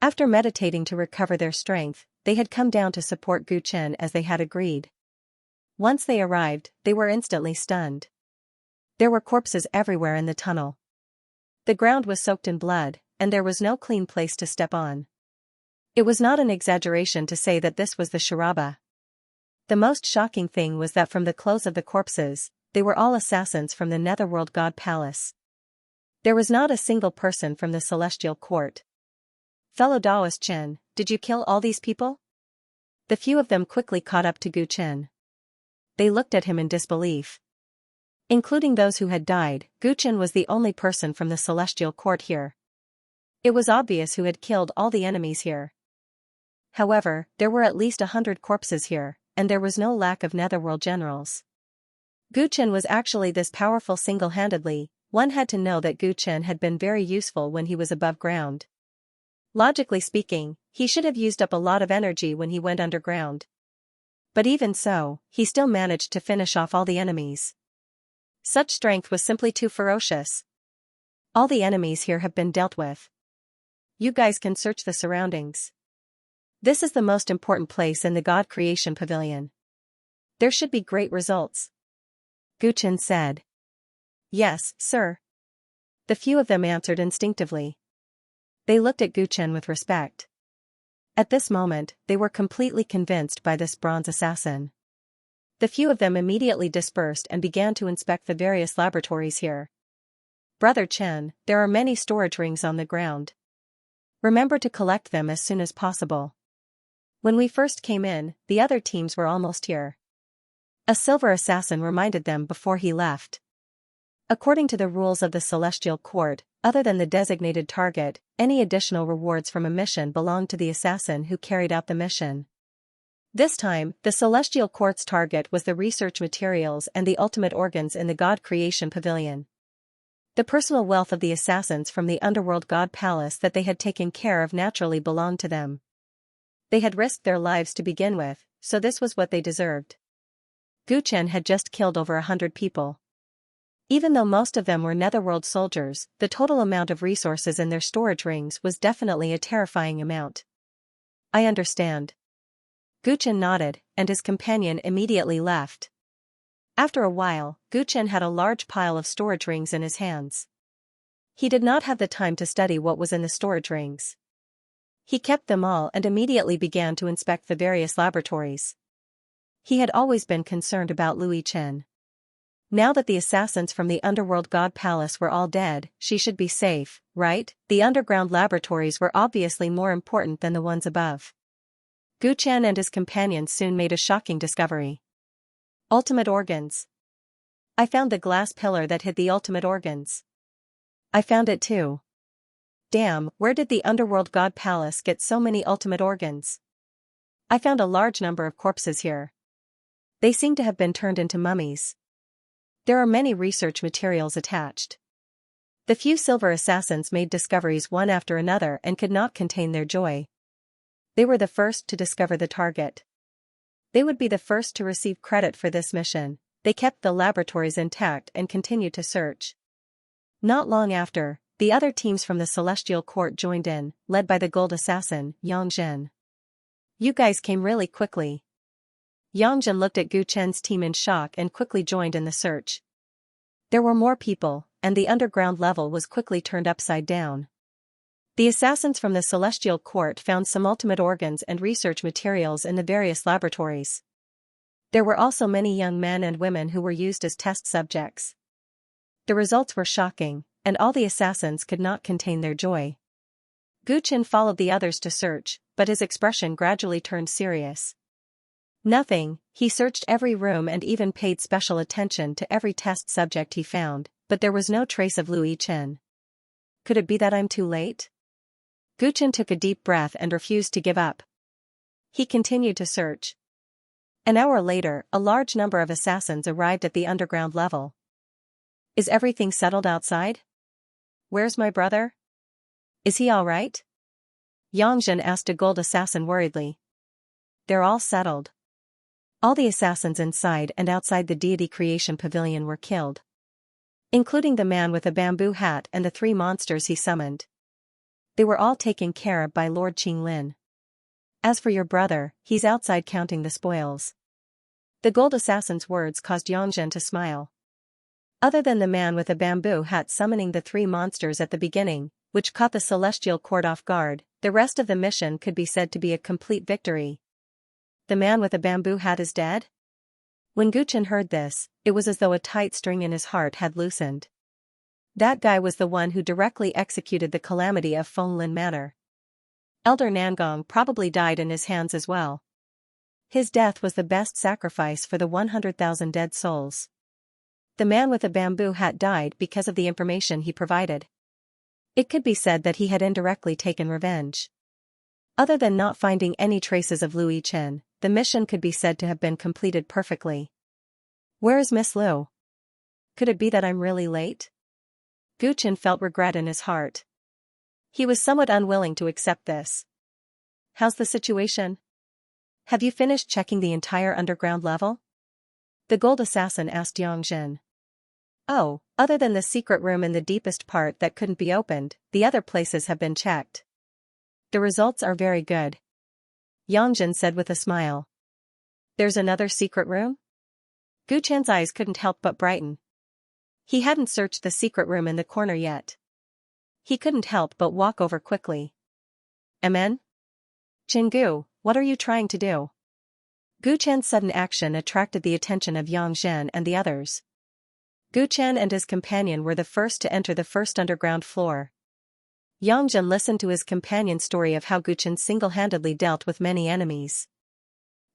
After meditating to recover their strength, they had come down to support Gu Chen as they had agreed. Once they arrived, they were instantly stunned. There were corpses everywhere in the tunnel. The ground was soaked in blood, and there was no clean place to step on. It was not an exaggeration to say that this was the Sharaba. The most shocking thing was that from the clothes of the corpses, they were all assassins from the Netherworld God Palace. There was not a single person from the Celestial Court. Fellow Daoist Chen, did you kill all these people? The few of them quickly caught up to Gu Chen. They looked at him in disbelief. Including those who had died, Gu Chen was the only person from the Celestial Court here. It was obvious who had killed all the enemies here. However, there were at least 100 corpses here, and there was no lack of Netherworld generals. Gu Chen was actually this powerful single-handedly. One had to know that Gu Chen had been very useful when he was above ground. Logically speaking, he should have used up a lot of energy when he went underground. But even so, he still managed to finish off all the enemies. Such strength was simply too ferocious. All the enemies here have been dealt with. You guys can search the surroundings. This is the most important place in the God Creation Pavilion. There should be great results. Gu Chen said. Yes, sir. The few of them answered instinctively. They looked at Gu Chen with respect. At this moment, they were completely convinced by this bronze assassin. The few of them immediately dispersed and began to inspect the various laboratories here. Brother Chen, there are many storage rings on the ground. Remember to collect them as soon as possible. When we first came in, the other teams were almost here. A silver assassin reminded them before he left. According to the rules of the Celestial Court, other than the designated target, any additional rewards from a mission belong to the assassin who carried out the mission. This time, the Celestial Court's target was the research materials and the ultimate organs in the God Creation Pavilion. The personal wealth of the assassins from the Underworld God Palace that they had taken care of naturally belonged to them. They had risked their lives to begin with, so this was what they deserved. Gu Chen had just killed over 100 people. Even though most of them were Netherworld soldiers, the total amount of resources in their storage rings was definitely a terrifying amount. I understand. Gu Chen nodded, and his companion immediately left. After a while, Gu Chen had a large pile of storage rings in his hands. He did not have the time to study what was in the storage rings. He kept them all and immediately began to inspect the various laboratories. He had always been concerned about Lui Chen. Now that the assassins from the Underworld God Palace were all dead, she should be safe, right? The underground laboratories were obviously more important than the ones above. Gu Chen and his companions soon made a shocking discovery. Ultimate organs. I found the glass pillar that hid the ultimate organs. I found it too. Damn, where did the Underworld God Palace get so many ultimate organs? I found a large number of corpses here. They seem to have been turned into mummies. There are many research materials attached. The few silver assassins made discoveries one after another and could not contain their joy. They were the first to discover the target. They would be the first to receive credit for this mission. They kept the laboratories intact and continued to search. Not long after, the other teams from the Celestial Court joined in, led by the gold assassin, Yang Zhen. You guys came really quickly. Yang Zhen looked at Gu Chen's team in shock and quickly joined in the search. There were more people, and the underground level was quickly turned upside down. The assassins from the Celestial Court found some ultimate organs and research materials in the various laboratories. There were also many young men and women who were used as test subjects. The results were shocking, and all the assassins could not contain their joy. Gu Qin followed the others to search, but his expression gradually turned serious. Nothing, he searched every room and even paid special attention to every test subject he found, but there was no trace of Lu Yichen. Could it be that I'm too late? Gu Qin took a deep breath and refused to give up. He continued to search. An hour later, a large number of assassins arrived at the underground level. Is everything settled outside? Where's my brother? Is he all right? Xianxia asked a gold assassin worriedly. They're all settled. All the assassins inside and outside the deity creation pavilion were killed, including the man with a bamboo hat and the 3 monsters he summoned. They were all taken care of by Lord Qinglin. As for your brother, he's outside counting the spoils. The gold assassin's words caused Xianxia to smile. Other than the man with a bamboo hat summoning the 3 monsters at the beginning, which caught the Celestial Court off guard, the rest of the mission could be said to be a complete victory. The man with a bamboo hat is dead? When Gu Qin heard this, it was as though a tight string in his heart had loosened. That guy was the one who directly executed the calamity of Fenglin Manor. Elder Nangong probably died in his hands as well. His death was the best sacrifice for the 100,000 dead souls. The man with a bamboo hat died because of the information he provided. It could be said that he had indirectly taken revenge. Other than not finding any traces of Lu Yichen, the mission could be said to have been completed perfectly. Where is Miss Lu? Could it be that I'm really late? Gu Qin felt regret in his heart. He was somewhat unwilling to accept this. How's the situation? Have you finished checking the entire underground level? The gold assassin asked Xianxia. Oh, other than the secret room in the deepest part that couldn't be opened, the other places have been checked. The results are very good. Xianxia said with a smile. There's another secret room? Gu Qin's eyes couldn't help but brighten. He hadn't searched the secret room in the corner yet. He couldn't help but walk over quickly. Amen? Qinggu, what are you trying to do? Gu Qin's sudden action attracted the attention of Xianxia and the others. Gu Qin and his companion were the first to enter the first underground floor. Xianxia listened to his companion's story of how Gu Qin single-handedly dealt with many enemies.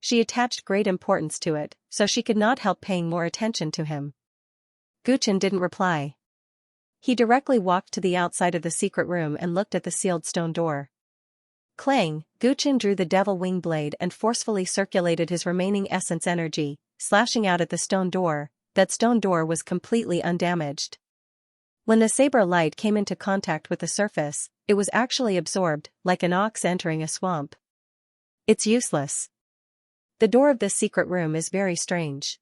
She attached great importance to it, so she could not help paying more attention to him. Gu Qin didn't reply. He directly walked to the outside of the secret room and looked at the sealed stone door. Clang, Gu Qin drew the devil wing blade and forcefully circulated his remaining essence energy, slashing out at the stone door. That stone door was completely undamaged. When the saber light came into contact with the surface, it was actually absorbed, like an ox entering a swamp. It's useless. The door of this secret room is very strange.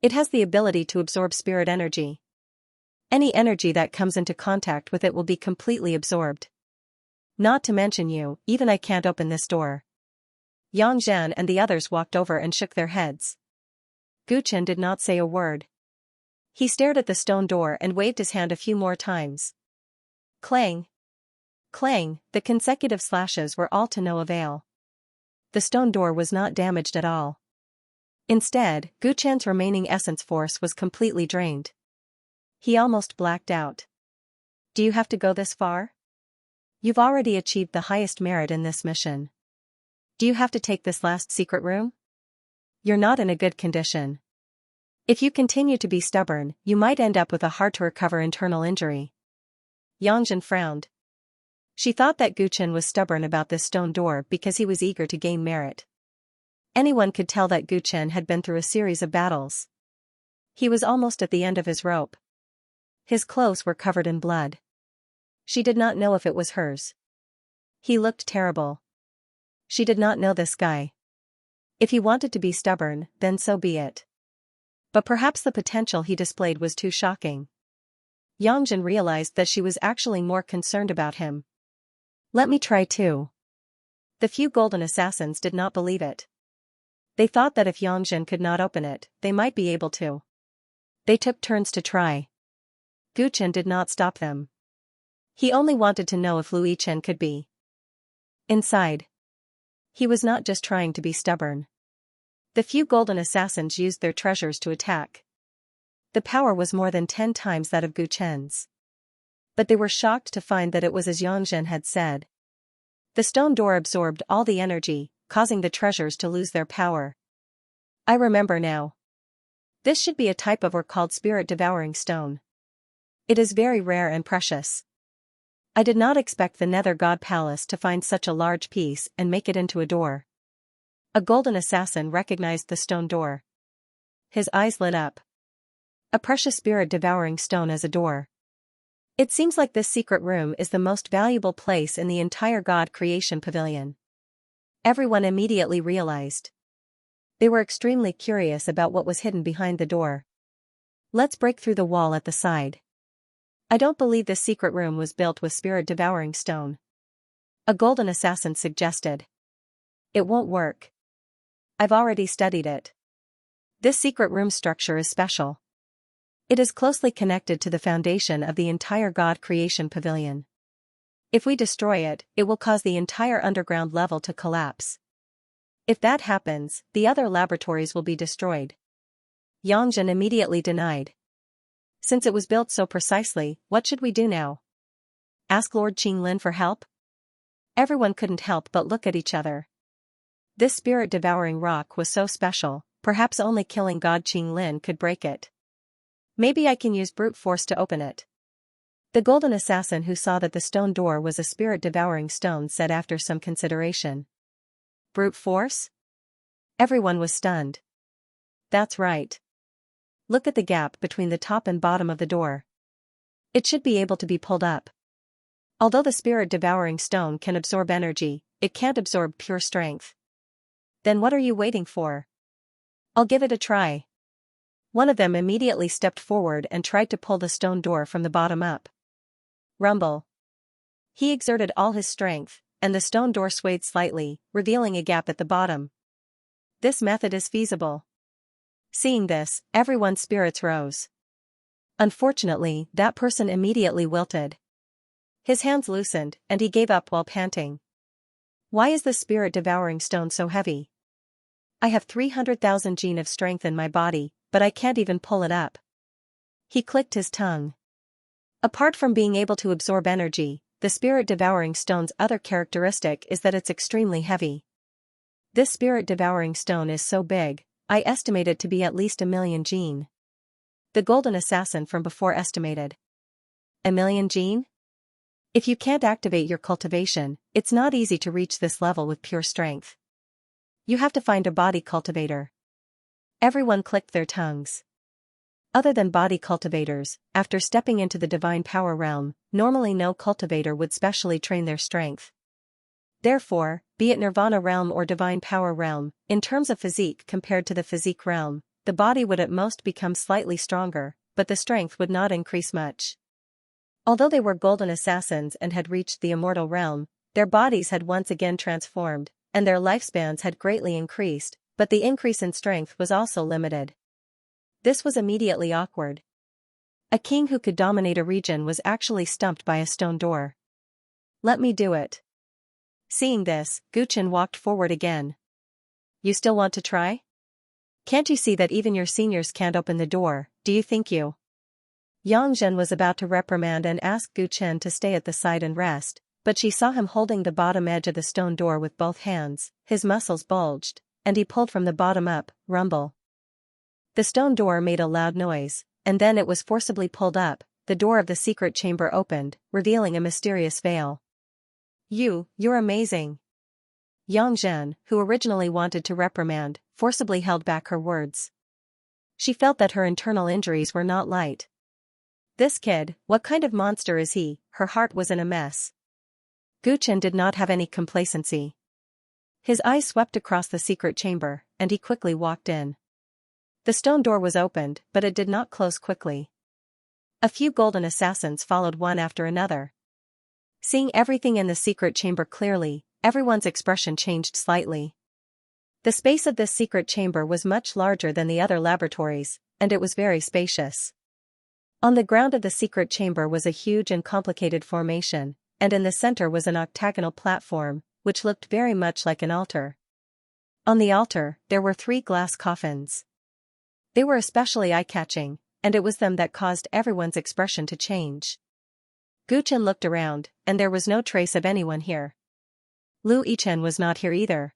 It has the ability to absorb spirit energy. Any energy that comes into contact with it will be completely absorbed. Not to mention you, even I can't open this door. Xianxia and the others walked over and shook their heads. Gu Qin did not say a word. He stared at the stone door and waved his hand a few more times. Clang! Clang! The consecutive slashes were all to no avail. The stone door was not damaged at all. Instead, Gu Qin's remaining essence force was completely drained. He almost blacked out. Do you have to go this far? You've already achieved the highest merit in this mission. Do you have to take this last secret room? You're not in a good condition. If you continue to be stubborn, you might end up with a hard-to-recover internal injury. Xianxia frowned. She thought that Gu Qin was stubborn about this stone door because he was eager to gain merit. Anyone could tell that Gu Qin had been through a series of battles. He was almost at the end of his rope. His clothes were covered in blood. She did not know if it was hers. He looked terrible. She did not know this guy. If he wanted to be stubborn, then so be it. But perhaps the potential he displayed was too shocking. Xianxia realized that she was actually more concerned about him. Let me try too. The few golden assassins did not believe it. They thought that if Xianxia could not open it, they might be able to. They took turns to try. Gu Chen did not stop them. He only wanted to know if Lu Chen could be inside. He was not just trying to be stubborn. The few golden assassins used their treasures to attack. The power was more than 10 times that of Gu Chen's. But they were shocked to find that it was as Xianxia had said. The stone door absorbed all the energy, causing the treasures to lose their power. I remember now. This should be a type of ore called spirit-devouring stone. It is very rare and precious. I did not expect the Nether God Palace to find such a large piece and make it into a door. A golden assassin recognized the stone door. His eyes lit up. A precious spirit-devouring stone as a door. It seems like this secret room is the most valuable place in the entire God Creation Pavilion. Everyone immediately realized. They were extremely curious about what was hidden behind the door. Let's break through the wall at the side. I don't believe this secret room was built with spirit-devouring stone. A golden assassin suggested. It won't work. I've already studied it. This secret room structure is special. It is closely connected to the foundation of the entire God Creation Pavilion. If we destroy it, it will cause the entire underground level to collapse. If that happens, the other laboratories will be destroyed. Xianxia immediately denied. Since it was built so precisely, what should we do now? Ask Lord Qinglin for help? Everyone couldn't help but look at each other. This spirit-devouring rock was so special, perhaps only killing God Qinglin could break it. Maybe I can use brute force to open it. The golden assassin who saw that the stone door was a spirit-devouring stone said after some consideration. Brute force? Everyone was stunned. That's right. Look at the gap between the top and bottom of the door. It should be able to be pulled up. Although the spirit-devouring stone can absorb energy, it can't absorb pure strength. Then what are you waiting for? I'll give it a try. One of them immediately stepped forward and tried to pull the stone door from the bottom up. Rumble. He exerted all his strength, and the stone door swayed slightly, revealing a gap at the bottom. This method is feasible. Seeing this, everyone's spirits rose. Unfortunately, that person immediately wilted. His hands loosened, and he gave up while panting. Why is the spirit-devouring stone so heavy? I have 300,000 gene of strength in my body, but I can't even pull it up. He clicked his tongue. Apart from being able to absorb energy, the spirit-devouring stone's other characteristic is that it's extremely heavy. This spirit-devouring stone is so big, I estimate it to be at least 1,000,000 gene. The golden assassin from before estimated. 1,000,000 gene? If you can't activate your cultivation, it's not easy to reach this level with pure strength. You have to find a body cultivator. Everyone clicked their tongues. Other than body cultivators, after stepping into the divine power realm, normally no cultivator would specially train their strength. Therefore, be it nirvana realm or divine power realm, in terms of physique compared to the physique realm, the body would at most become slightly stronger, but the strength would not increase much. Although they were golden assassins and had reached the immortal realm, their bodies had once again transformed, and their lifespans had greatly increased, but the increase in strength was also limited. This was immediately awkward. A king who could dominate a region was actually stumped by a stone door. Let me do it. Seeing this, Gu Chen walked forward again. You still want to try? Can't you see that even your seniors can't open the door, do you think you? Xianxia was about to reprimand and ask Gu Chen to stay at the side and rest, but she saw him holding the bottom edge of the stone door with both hands, his muscles bulged, and he pulled from the bottom up, rumble. The stone door made a loud noise, and then it was forcibly pulled up, the door of the secret chamber opened, revealing a mysterious veil. You're amazing. Xianxia, who originally wanted to reprimand, forcibly held back her words. She felt that her internal injuries were not light. This kid, what kind of monster is he? Her heart was in a mess. Gu Chen did not have any complacency. His eyes swept across the secret chamber, and he quickly walked in. The stone door was opened, but it did not close quickly. A few golden assassins followed one after another. Seeing everything in the secret chamber clearly, everyone's expression changed slightly. The space of this secret chamber was much larger than the other laboratories, and it was very spacious. On the ground of the secret chamber was a huge and complicated formation, and in the center was an octagonal platform, which looked very much like an altar. On the altar, there were 3 glass coffins. They were especially eye-catching, and it was them that caused everyone's expression to change. Gu Chen looked around, and there was no trace of anyone here. Lu Yichen was not here either.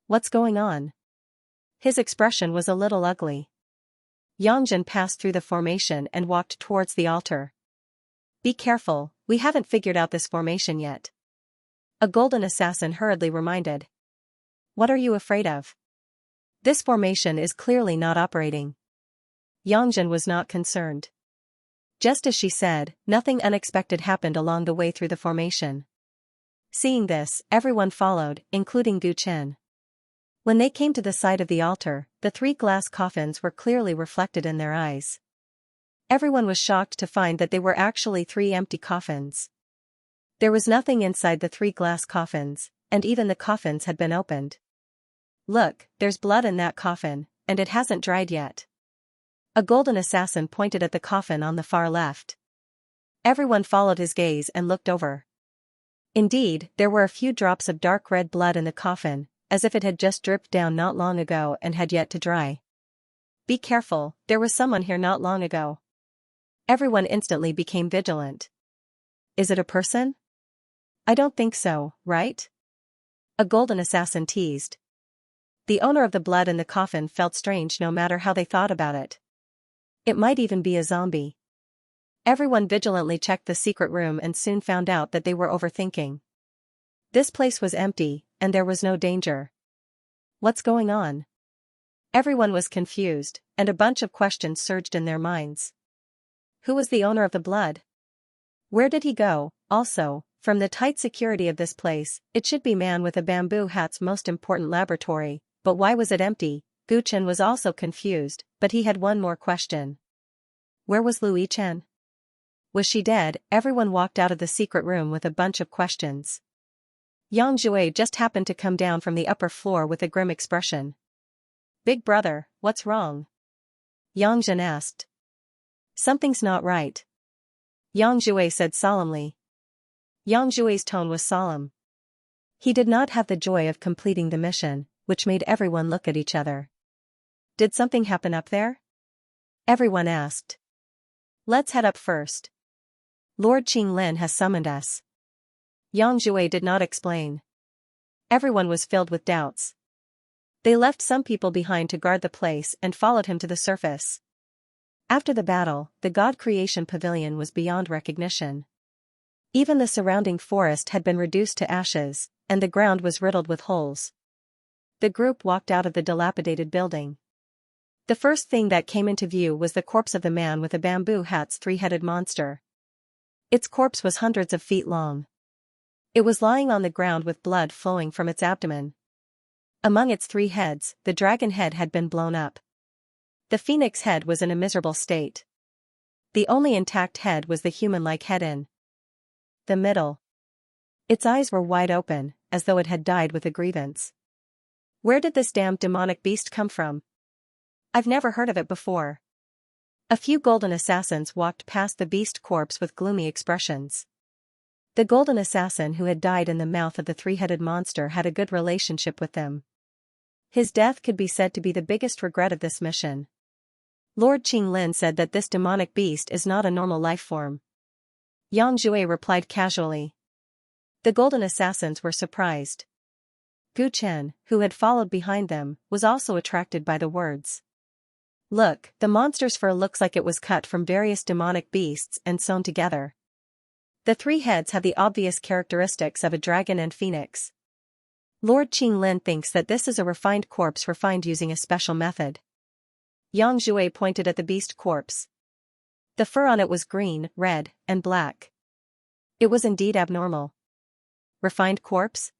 What's going on? His expression was a little ugly. Yangzhen passed through the formation and walked towards the altar. Be careful, we haven't figured out this formation yet. A golden assassin hurriedly reminded. What are you afraid of? This formation is clearly not operating. Yangzhen was not concerned. Just as she said, nothing unexpected happened along the way through the formation. Seeing this, everyone followed, including Gu Chen. When they came to the side of the altar, the 3 glass coffins were clearly reflected in their eyes. Everyone was shocked to find that they were actually 3 empty coffins. There was nothing inside the 3 glass coffins, and even the coffins had been opened. Look, there's blood in that coffin, and it hasn't dried yet. A golden assassin pointed at the coffin on the far left. Everyone followed his gaze and looked over. Indeed, there were a few drops of dark red blood in the coffin, as if it had just dripped down not long ago and had yet to dry. Be careful, there was someone here not long ago. Everyone instantly became vigilant. Is it a person? I don't think so, right? A golden assassin teased. The owner of the blood in the coffin felt strange no matter how they thought about it. It might even be a zombie. Everyone vigilantly checked the secret room and soon found out that they were overthinking. This place was empty, and there was no danger. What's going on? Everyone was confused, and a bunch of questions surged in their minds. Who was the owner of the blood? Where did he go? Also, from the tight security of this place, it should be man with a bamboo hat's most important laboratory, but why was it empty? Gu Chen was also confused, but he had one more question. Where was Lu Yichen? Was she dead? Everyone walked out of the secret room with a bunch of questions. Yang Jue just happened to come down from the upper floor with a grim expression. Big brother, what's wrong? Yang Zhen asked. Something's not right. Yang Jue said solemnly. Yang Jue's tone was solemn. He did not have the joy of completing the mission, which made everyone look at each other. Did something happen up there? Everyone asked. Let's head up first. Lord Qinglin has summoned us. Yang Jue did not explain. Everyone was filled with doubts. They left some people behind to guard the place and followed him to the surface. After the battle, the God Creation Pavilion was beyond recognition. Even the surrounding forest had been reduced to ashes, and the ground was riddled with holes. The group walked out of the dilapidated building. The first thing that came into view was the corpse of the man with a bamboo hat's 3-headed monster. Its corpse was hundreds of feet long. It was lying on the ground with blood flowing from its abdomen. Among its 3 heads, the dragon head had been blown up. The phoenix head was in a miserable state. The only intact head was the human-like head in the middle. Its eyes were wide open, as though it had died with a grievance. Where did this damned demonic beast come from? I've never heard of it before. A few golden assassins walked past the beast corpse with gloomy expressions. The golden assassin who had died in the mouth of the 3-headed monster had a good relationship with them. His death could be said to be the biggest regret of this mission. Lord Qinglin said that this demonic beast is not a normal life form. Yang Jue replied casually. The golden assassins were surprised. Gu Chen, who had followed behind them, was also attracted by the words. Look, the monster's fur looks like it was cut from various demonic beasts and sewn together. The 3 heads have the obvious characteristics of a dragon and phoenix. Lord Qinglin thinks that this is a refined corpse refined using a special method. Yang Jue pointed at the beast corpse. The fur on it was green, red, and black. It was indeed abnormal. Refined corpse?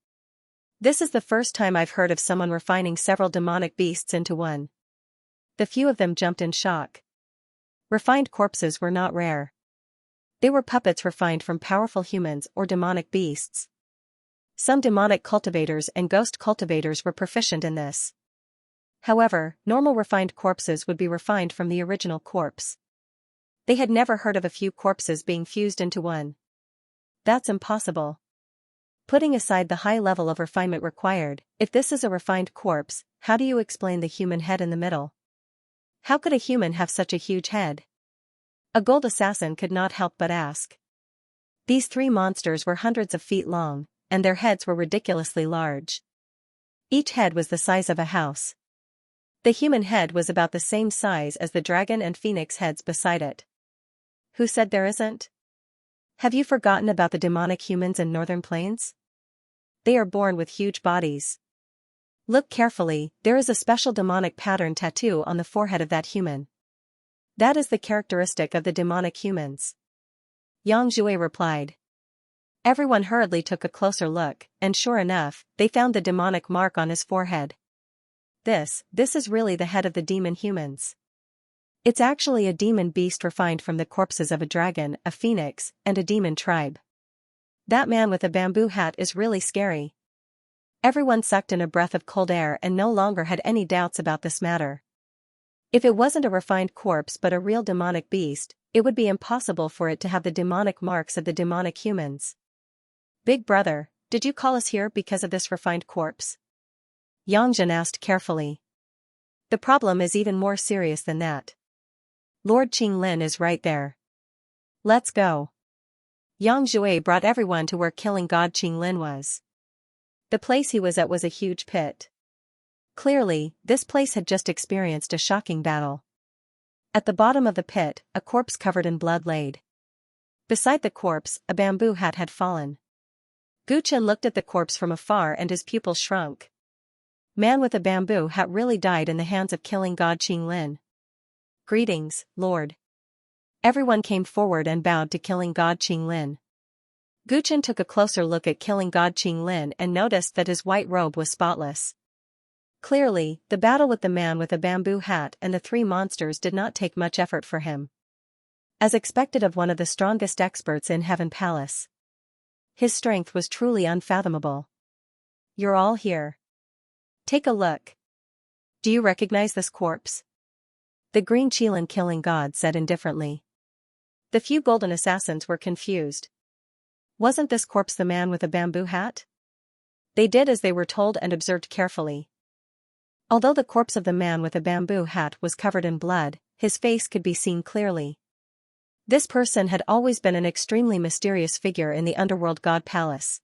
This is the first time I've heard of someone refining several demonic beasts into one. The few of them jumped in shock. Refined corpses were not rare. They were puppets refined from powerful humans or demonic beasts. Some demonic cultivators and ghost cultivators were proficient in this. However, normal refined corpses would be refined from the original corpse. They had never heard of a few corpses being fused into one. That's impossible. Putting aside the high level of refinement required, if this is a refined corpse, how do you explain the human head in the middle? How could a human have such a huge head? A gold assassin could not help but ask. These three monsters were hundreds of feet long, and their heads were ridiculously large. Each head was the size of a house. The human head was about the same size as the dragon and phoenix heads beside it. Who said there isn't? Have you forgotten about the demonic humans in northern plains? They are born with huge bodies. Look carefully, there is a special demonic pattern tattoo on the forehead of that human. That is the characteristic of the demonic humans. Xianxia replied. Everyone hurriedly took a closer look, and sure enough, they found the demonic mark on his forehead. This is really the head of the demon humans. It's actually a demon beast refined from the corpses of a dragon, a phoenix, and a demon tribe. That man with a bamboo hat is really scary. Everyone sucked in a breath of cold air and no longer had any doubts about this matter. If it wasn't a refined corpse but a real demonic beast, it would be impossible for it to have the demonic marks of the demonic humans. Big brother, did you call us here because of this refined corpse? Xianxia asked carefully. The problem is even more serious than that. Lord Qinglin is right there. Let's go. Xianxia brought everyone to where killing god Qinglin was. The place he was at was a huge pit. Clearly, this place had just experienced a shocking battle. At the bottom of the pit, a corpse covered in blood laid. Beside the corpse, a bamboo hat had fallen. Guchen looked at the corpse from afar and his pupils shrunk. Man with a bamboo hat really died in the hands of killing god Qinglin. Greetings, Lord. Everyone came forward and bowed to killing god Qinglin. Guchen took a closer look at killing god Qinglin and noticed that his white robe was spotless. Clearly, the battle with the man with a bamboo hat and the three monsters did not take much effort for him. As expected of one of the strongest experts in Heaven Palace. His strength was truly unfathomable. You're all here. Take a look. Do you recognize this corpse? The green Qilin killing god said indifferently. The few golden assassins were confused. Wasn't this corpse the man with a bamboo hat? They did as they were told and observed carefully. Although the corpse of the man with a bamboo hat was covered in blood, his face could be seen clearly. This person had always been an extremely mysterious figure in the underworld god palace.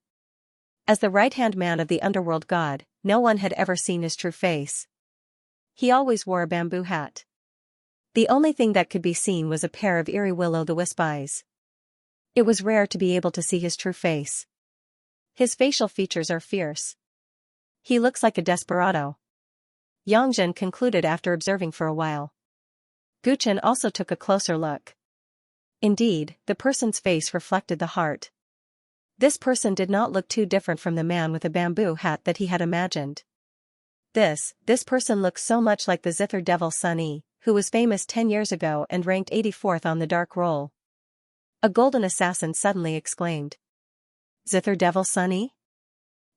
As the right-hand man of the underworld god, no one had ever seen his true face. He always wore a bamboo hat. The only thing that could be seen was a pair of eerie will-o'-the-wisp eyes. It was rare to be able to see his true face. His facial features are fierce. He looks like a desperado. Xianxia concluded after observing for a while. Guchen also took a closer look. Indeed, the person's face reflected the heart. This person did not look too different from the man with a bamboo hat that he had imagined. This person looked so much like the Zither devil Sunny, who was famous 10 years ago and ranked 84th on the dark roll. A golden assassin suddenly exclaimed. Zither devil Sunny?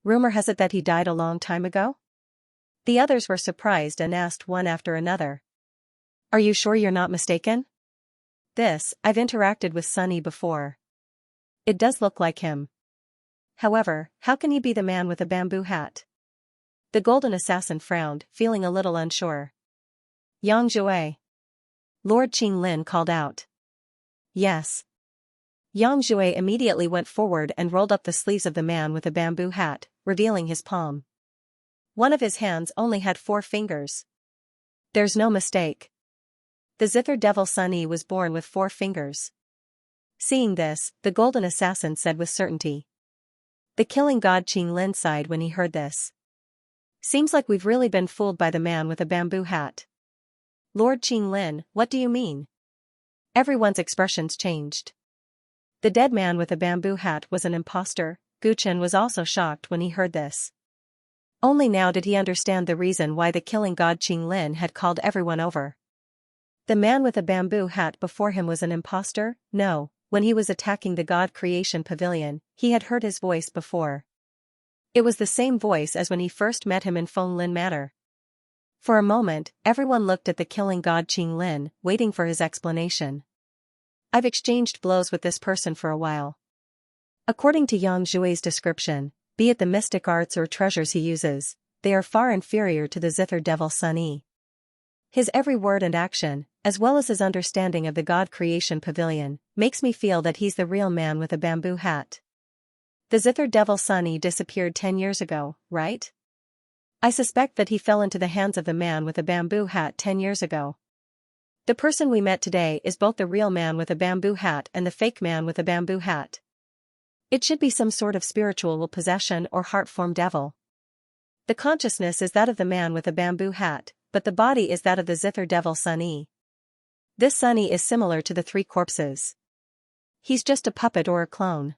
Rumor has it that he died a long time ago? The others were surprised and asked one after another. Are you sure you're not mistaken? I've interacted with Sunny before. It does look like him. However, how can he be the man with a bamboo hat? The golden assassin frowned, feeling a little unsure. Xianxia. Lord Qinglin called out. Yes. Xianxia immediately went forward and rolled up the sleeves of the man with a bamboo hat, revealing his palm. One of his hands only had 4 fingers. There's no mistake. The Zither devil Sunny was born with 4 fingers. Seeing this, the golden assassin said with certainty. The killing god Qinglin sighed when he heard this. Seems like we've really been fooled by the man with a bamboo hat. Lord Qinglin, what do you mean? Everyone's expressions changed. The dead man with a bamboo hat was an imposter. Guchen was also shocked when he heard this. Only now did he understand the reason why the killing god Qinglin had called everyone over. The man with a bamboo hat before him was an imposter? No, when he was attacking the god creation pavilion, he had heard his voice before. It was the same voice as when he first met him in Fenglin Manor. For a moment, everyone looked at the killing god Qinglin, waiting for his explanation. I've exchanged blows with this person for a while. According to Yang Zhui's description, be it the mystic arts or treasures he uses, they are far inferior to the zither devil Sun Yi. His every word and action, as well as his understanding of the God Creation Pavilion, makes me feel that he's the real man with a bamboo hat. The zither devil Sun Yi disappeared 10 years ago, right? I suspect that he fell into the hands of the man with a bamboo hat 10 years ago. The person we met today is both the real man with a bamboo hat and the fake man with a bamboo hat. It should be some sort of spiritual possession or heart-form devil. The consciousness is that of the man with a bamboo hat, but the body is that of the zither devil Sun Yi. This Sun Yi is similar to the three corpses. He's just a puppet or a clone.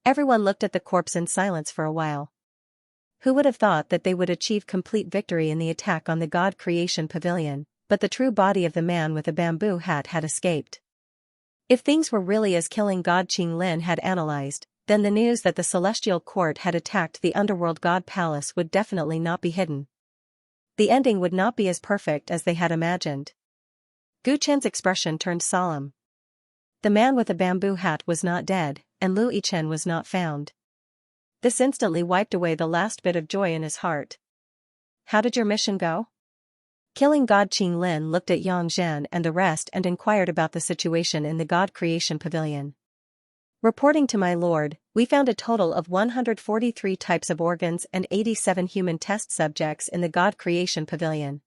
Everyone looked at the corpse in silence for a while. Who would have thought that they would achieve complete victory in the attack on the God Creation Pavilion, but the true body of the man with a bamboo hat had escaped. If things were really as killing god Qing Lin had analyzed, then the news that the celestial court had attacked the underworld god palace would definitely not be hidden. The ending would not be as perfect as they had imagined. Gu Chen's expression turned solemn. The man with a bamboo hat was not dead, and Lu Yichen was not found. This instantly wiped away the last bit of joy in his heart. How did your mission go? Killing god Qing Lin looked at Yang Zhen and the rest and inquired about the situation in the God Creation Pavilion. Reporting to my lord, we found a total of 143 types of organs and 87 human test subjects in the God Creation Pavilion.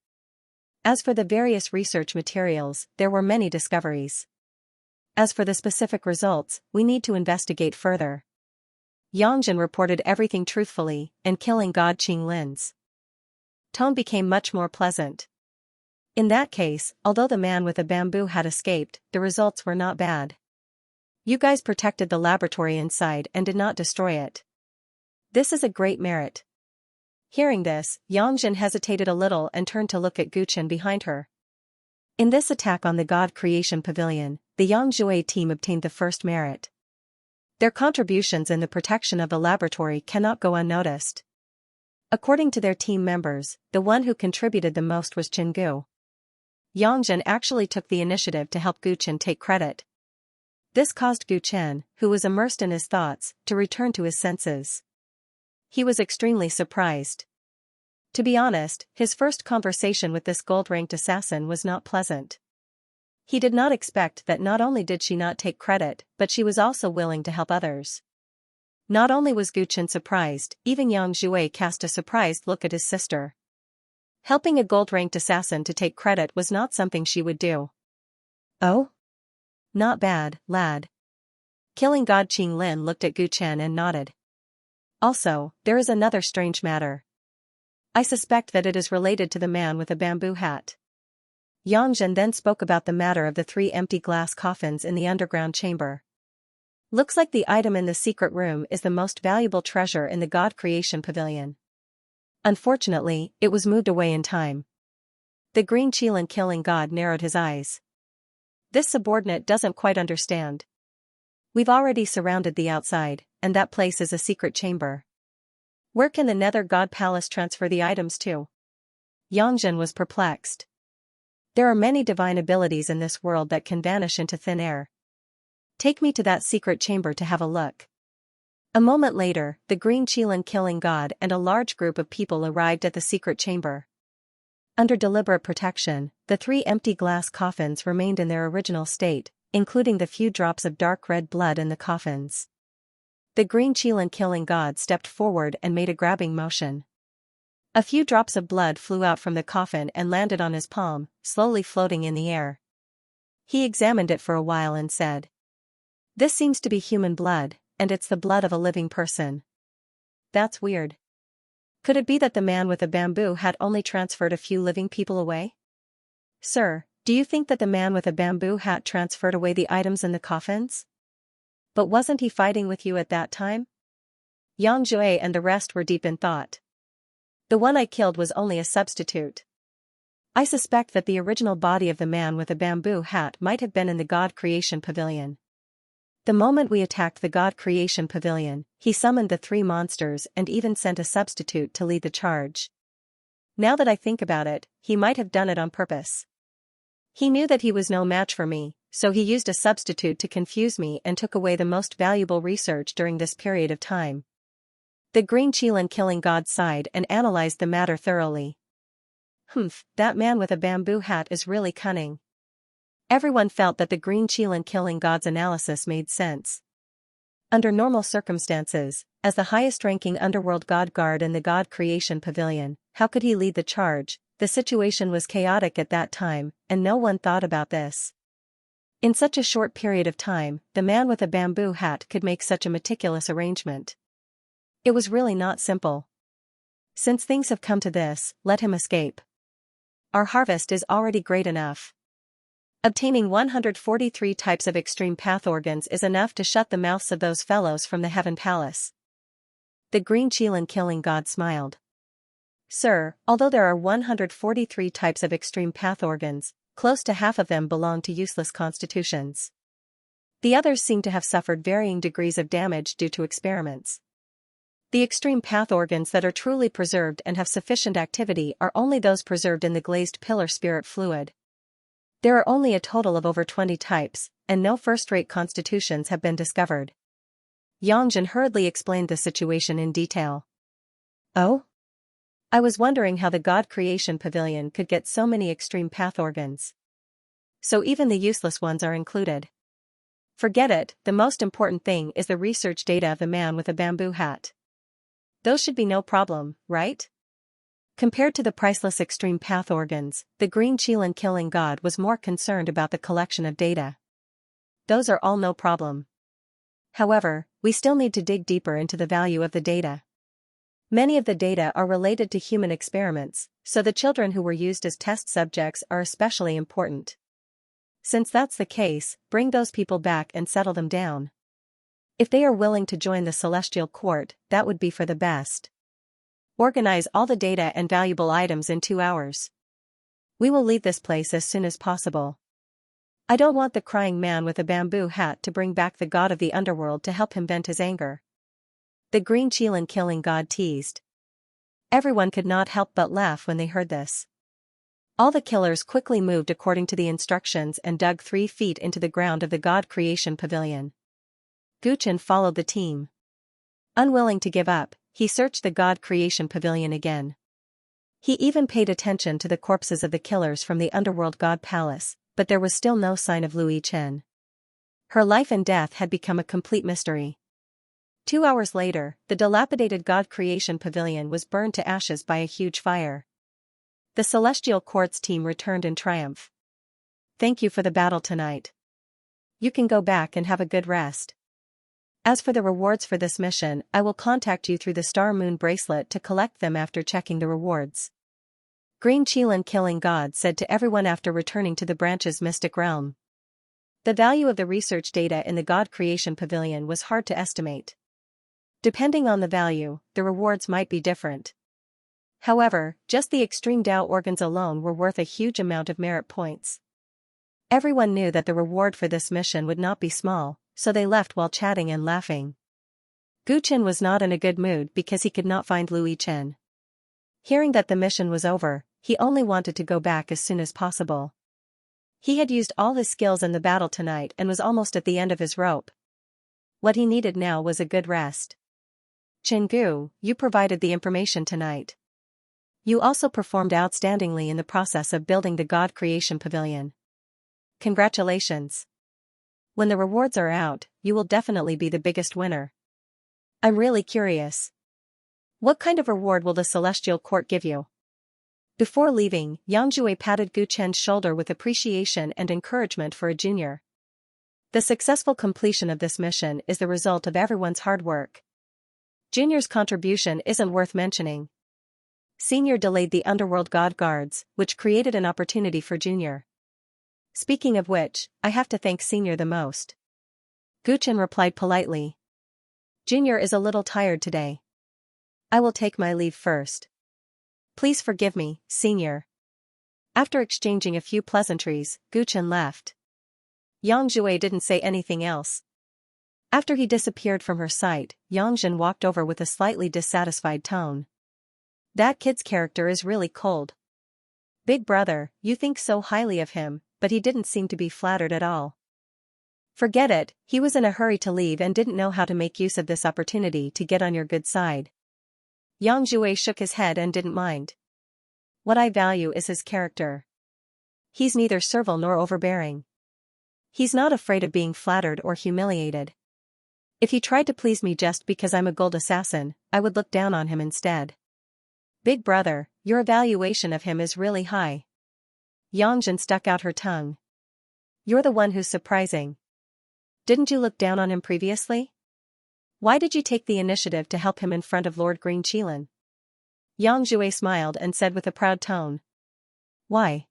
As for the various research materials, there were many discoveries. As for the specific results, we need to investigate further. Yang Zhen reported everything truthfully, and killing god Qing Lin's tone became much more pleasant. In that case, although the man with a bamboo had escaped, the results were not bad. You guys protected the laboratory inside and did not destroy it. This is a great merit. Hearing this, Yang Zhen hesitated a little and turned to look at Gu Chen behind her. In this attack on the God Creation Pavilion, the Yang Zhui team obtained the first merit. Their contributions in the protection of the laboratory cannot go unnoticed. According to their team members, the one who contributed the most was Chen Gu. Yang Zhen actually took the initiative to help Gu Chen take credit. This caused Gu Chen, who was immersed in his thoughts, to return to his senses. He was extremely surprised. To be honest, his first conversation with this gold-ranked assassin was not pleasant. He did not expect that not only did she not take credit, but she was also willing to help others. Not only was Gu Chen surprised, even Yang Zhui cast a surprised look at his sister. Helping a gold-ranked assassin to take credit was not something she would do. Oh? Not bad, lad. Killing god Qing Lin looked at Gu Chen and nodded. Also, there is another strange matter. I suspect that it is related to the man with a bamboo hat. Yang Zhen then spoke about the matter of the 3 empty glass coffins in the underground chamber. Looks like the item in the secret room is the most valuable treasure in the God Creation Pavilion. Unfortunately, it was moved away in time. The green Qilin killing god narrowed his eyes. This subordinate doesn't quite understand. We've already surrounded the outside, and that place is a secret chamber. Where can the Nether God Palace transfer the items to? Yang Zhen was perplexed. There are many divine abilities in this world that can vanish into thin air. Take me to that secret chamber to have a look. A moment later, the green Qilin killing god and a large group of people arrived at the secret chamber. Under deliberate protection, the 3 empty glass coffins remained in their original state, including the few drops of dark red blood in the coffins. The green Qilin killing god stepped forward and made a grabbing motion. A few drops of blood flew out from the coffin and landed on his palm, slowly floating in the air. He examined it for a while and said, "This seems to be human blood, and it's the blood of a living person. That's weird. Could it be that the man with a bamboo hat only transferred a few living people away? Sir, do you think that the man with a bamboo hat transferred away the items in the coffins? But wasn't he fighting with you at that time?" Yang Zhui and the rest were deep in thought. The one I killed was only a substitute. I suspect that the original body of the man with a bamboo hat might have been in the God Creation Pavilion. The moment we attacked the God Creation Pavilion, he summoned the 3 monsters and even sent a substitute to lead the charge. Now that I think about it, he might have done it on purpose. He knew that he was no match for me, so he used a substitute to confuse me and took away the most valuable research during this period of time. The green Qilin killing god sighed and analyzed the matter thoroughly. Humph, that man with a bamboo hat is really cunning. Everyone felt that the green Qilin killing god's analysis made sense. Under normal circumstances, as the highest-ranking underworld god guard in the God Creation Pavilion, how could he lead the charge? The situation was chaotic at that time, and no one thought about this. In such a short period of time, the man with a bamboo hat could make such a meticulous arrangement. It was really not simple. Since things have come to this, let him escape. Our harvest is already great enough. Obtaining 143 types of extreme path organs is enough to shut the mouths of those fellows from the Heaven Palace. The green Qilin killing god smiled. Sir, although there are 143 types of extreme path organs, close to half of them belong to useless constitutions. The others seem to have suffered varying degrees of damage due to experiments. The extreme path organs that are truly preserved and have sufficient activity are only those preserved in the glazed pillar spirit fluid. There are only a total of over 20 types, and no first-rate constitutions have been discovered. Xianxia hurriedly explained the situation in detail. Oh? I was wondering how the God Creation Pavilion could get so many extreme path organs. So even the useless ones are included. Forget it, the most important thing is the research data of the man with a bamboo hat. Those should be no problem, right? Compared to the priceless extreme path organs, the green Qilin killing god was more concerned about the collection of data. Those are all no problem. However, we still need to dig deeper into the value of the data. Many of the data are related to human experiments, so the children who were used as test subjects are especially important. Since that's the case, bring those people back and settle them down. If they are willing to join the Celestial Court, that would be for the best. Organize all the data and valuable items in 2 hours. We will leave this place as soon as possible. I don't want the crying man with a bamboo hat to bring back the god of the underworld to help him vent his anger. The green Qilin killing god teased. Everyone could not help but laugh when they heard this. All the killers quickly moved according to the instructions and dug 3 feet into the ground of the God Creation Pavilion. Guchen followed the team. Unwilling to give up, he searched the God Creation Pavilion again. He even paid attention to the corpses of the killers from the Underworld God Palace, but there was still no sign of Lui Chen. Her life and death had become a complete mystery. 2 hours later, the dilapidated God Creation Pavilion was burned to ashes by a huge fire. The Celestial Court's team returned in triumph. Thank you for the battle tonight. You can go back and have a good rest. As for the rewards for this mission, I will contact you through the Star Moon bracelet to collect them after checking the rewards. Green Qilin killing god said to everyone after returning to the branch's mystic realm. The value of the research data in the God Creation Pavilion was hard to estimate. Depending on the value, the rewards might be different. However, just the extreme Dao organs alone were worth a huge amount of merit points. Everyone knew that the reward for this mission would not be small, so they left while chatting and laughing. Guchen was not in a good mood because he could not find Lui Chen. Hearing that the mission was over, he only wanted to go back as soon as possible. He had used all his skills in the battle tonight and was almost at the end of his rope. What he needed now was a good rest. Chengu, you provided the information tonight. You also performed outstandingly in the process of building the God Creation Pavilion. Congratulations. When the rewards are out, you will definitely be the biggest winner. I'm really curious. What kind of reward will the Celestial Court give you? Before leaving, Yang Jue patted Gu Chen's shoulder with appreciation and encouragement for a junior. The successful completion of this mission is the result of everyone's hard work. Junior's contribution isn't worth mentioning. Senior delayed the Underworld God Guards, which created an opportunity for Junior. Speaking of which, I have to thank Senior the most. Guchen replied politely. Junior is a little tired today. I will take my leave first. Please forgive me, Senior. After exchanging a few pleasantries, Guchen left. Yang Jue didn't say anything else. After he disappeared from her sight, Yangzhen walked over with a slightly dissatisfied tone. That kid's character is really cold. Big brother, you think so highly of him, but he didn't seem to be flattered at all. Forget it, he was in a hurry to leave and didn't know how to make use of this opportunity to get on your good side. Yang Jue shook his head and didn't mind. What I value is his character. He's neither servile nor overbearing. He's not afraid of being flattered or humiliated. If he tried to please me just because I'm a gold assassin, I would look down on him instead. Big brother, your evaluation of him is really high. Yangjin stuck out her tongue. You're the one who's surprising. Didn't you look down on him previously? Why did you take the initiative to help him in front of Lord Green Qilin? Yang Jue smiled and said with a proud tone. Why?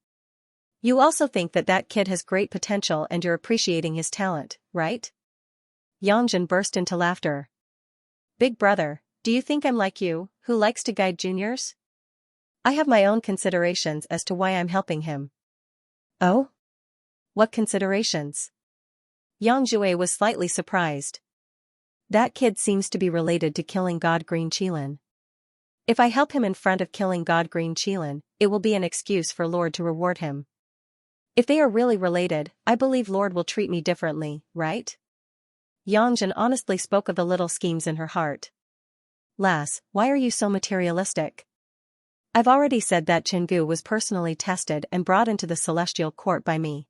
You also think that that kid has great potential and you're appreciating his talent, right? Yangjin burst into laughter. Big brother, do you think I'm like you, who likes to guide juniors? I have my own considerations as to why I'm helping him. Oh? What considerations? Yang Jue was slightly surprised. That kid seems to be related to killing God Green Qilin. If I help him in front of killing God Green Qilin, it will be an excuse for Lord to reward him. If they are really related, I believe Lord will treat me differently, right? Yangjin honestly spoke of the little schemes in her heart. Lass, why are you so materialistic? I've already said that Chengu was personally tested and brought into the celestial court by me.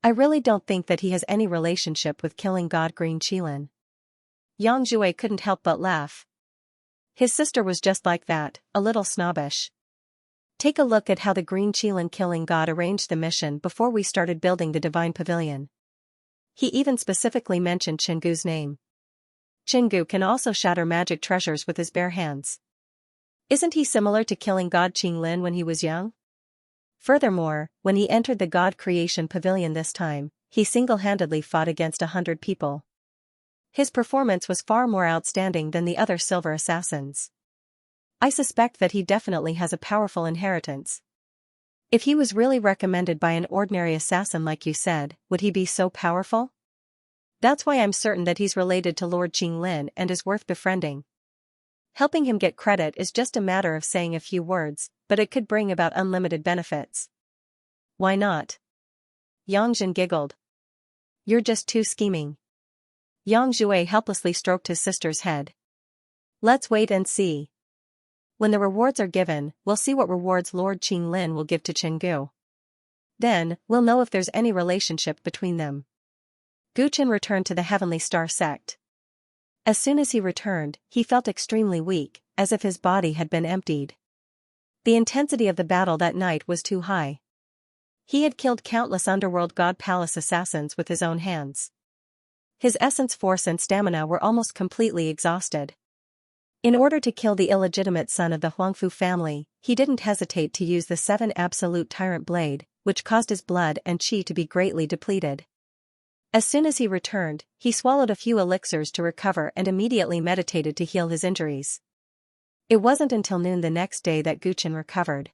I really don't think that he has any relationship with killing God Green Qilin. Yang Jue couldn't help but laugh. His sister was just like that, a little snobbish. Take a look at how the Green Qilin killing god arranged the mission before we started building the Divine Pavilion. He even specifically mentioned Chengu's name. Chengu can also shatter magic treasures with his bare hands. Isn't he similar to killing God Qinglin when he was young? Furthermore, when he entered the God Creation Pavilion this time, he single-handedly fought against 100 people. His performance was far more outstanding than the other silver assassins. I suspect that he definitely has a powerful inheritance. If he was really recommended by an ordinary assassin like you said, would he be so powerful? That's why I'm certain that he's related to Lord Qinglin and is worth befriending. Helping him get credit is just a matter of saying a few words, but it could bring about unlimited benefits. Why not? Yangjin giggled. You're just too scheming. Yang Jue helplessly stroked his sister's head. Let's wait and see. When the rewards are given, we'll see what rewards Lord Qinglin will give to Chengu. Then, we'll know if there's any relationship between them. Guchen returned to the Heavenly Star sect. As soon as he returned, he felt extremely weak, as if his body had been emptied. The intensity of the battle that night was too high. He had killed countless underworld god palace assassins with his own hands. His essence force and stamina were almost completely exhausted. In order to kill the illegitimate son of the Huangfu family, he didn't hesitate to use the 7 absolute Tyrant blade, which caused his blood and qi to be greatly depleted. As soon as he returned, he swallowed a few elixirs to recover and immediately meditated to heal his injuries. It wasn't until noon the next day that Guchen recovered.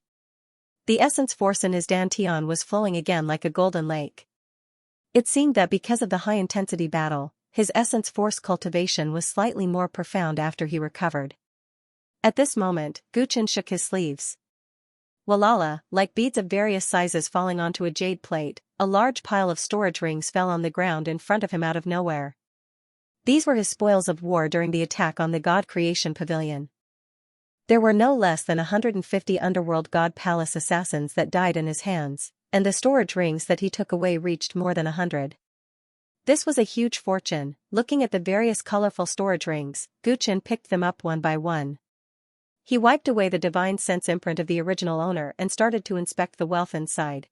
The essence force in his dantian was flowing again like a golden lake. It seemed that because of the high-intensity battle, his essence force cultivation was slightly more profound after he recovered. At this moment, Guchen shook his sleeves. Walala, like beads of various sizes falling onto a jade plate, a large pile of storage rings fell on the ground in front of him out of nowhere. These were his spoils of war during the attack on the God Creation Pavilion. There were no less than 150 underworld god palace assassins that died in his hands, and the storage rings that he took away reached more than 100. This was a huge fortune. Looking at the various colorful storage rings, Guchen picked them up one by one. He wiped away the divine sense imprint of the original owner and started to inspect the wealth inside.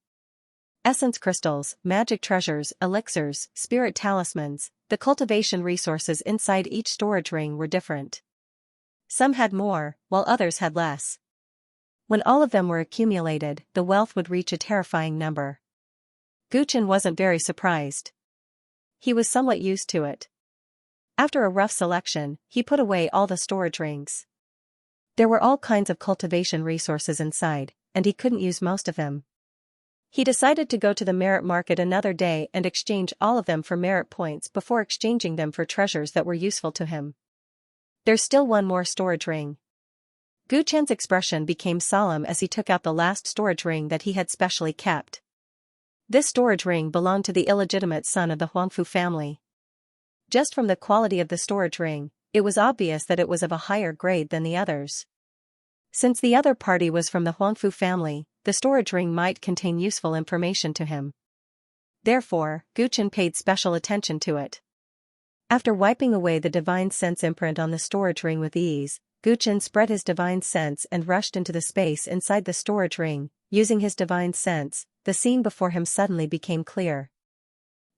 Essence crystals, magic treasures, elixirs, spirit talismans, the cultivation resources inside each storage ring were different. Some had more, while others had less. When all of them were accumulated, the wealth would reach a terrifying number. Guchen wasn't very surprised. He was somewhat used to it. After a rough selection, he put away all the storage rings. There were all kinds of cultivation resources inside, and he couldn't use most of them. He decided to go to the merit market another day and exchange all of them for merit points before exchanging them for treasures that were useful to him. There's still one more storage ring. Guchen's expression became solemn as he took out the last storage ring that he had specially kept. This storage ring belonged to the illegitimate son of the Huangfu family. Just from the quality of the storage ring, it was obvious that it was of a higher grade than the others. Since the other party was from the Huangfu family, the storage ring might contain useful information to him. Therefore, Guchen paid special attention to it. After wiping away the divine sense imprint on the storage ring with ease, Guchen spread his divine sense and rushed into the space inside the storage ring. Using his divine sense, the scene before him suddenly became clear.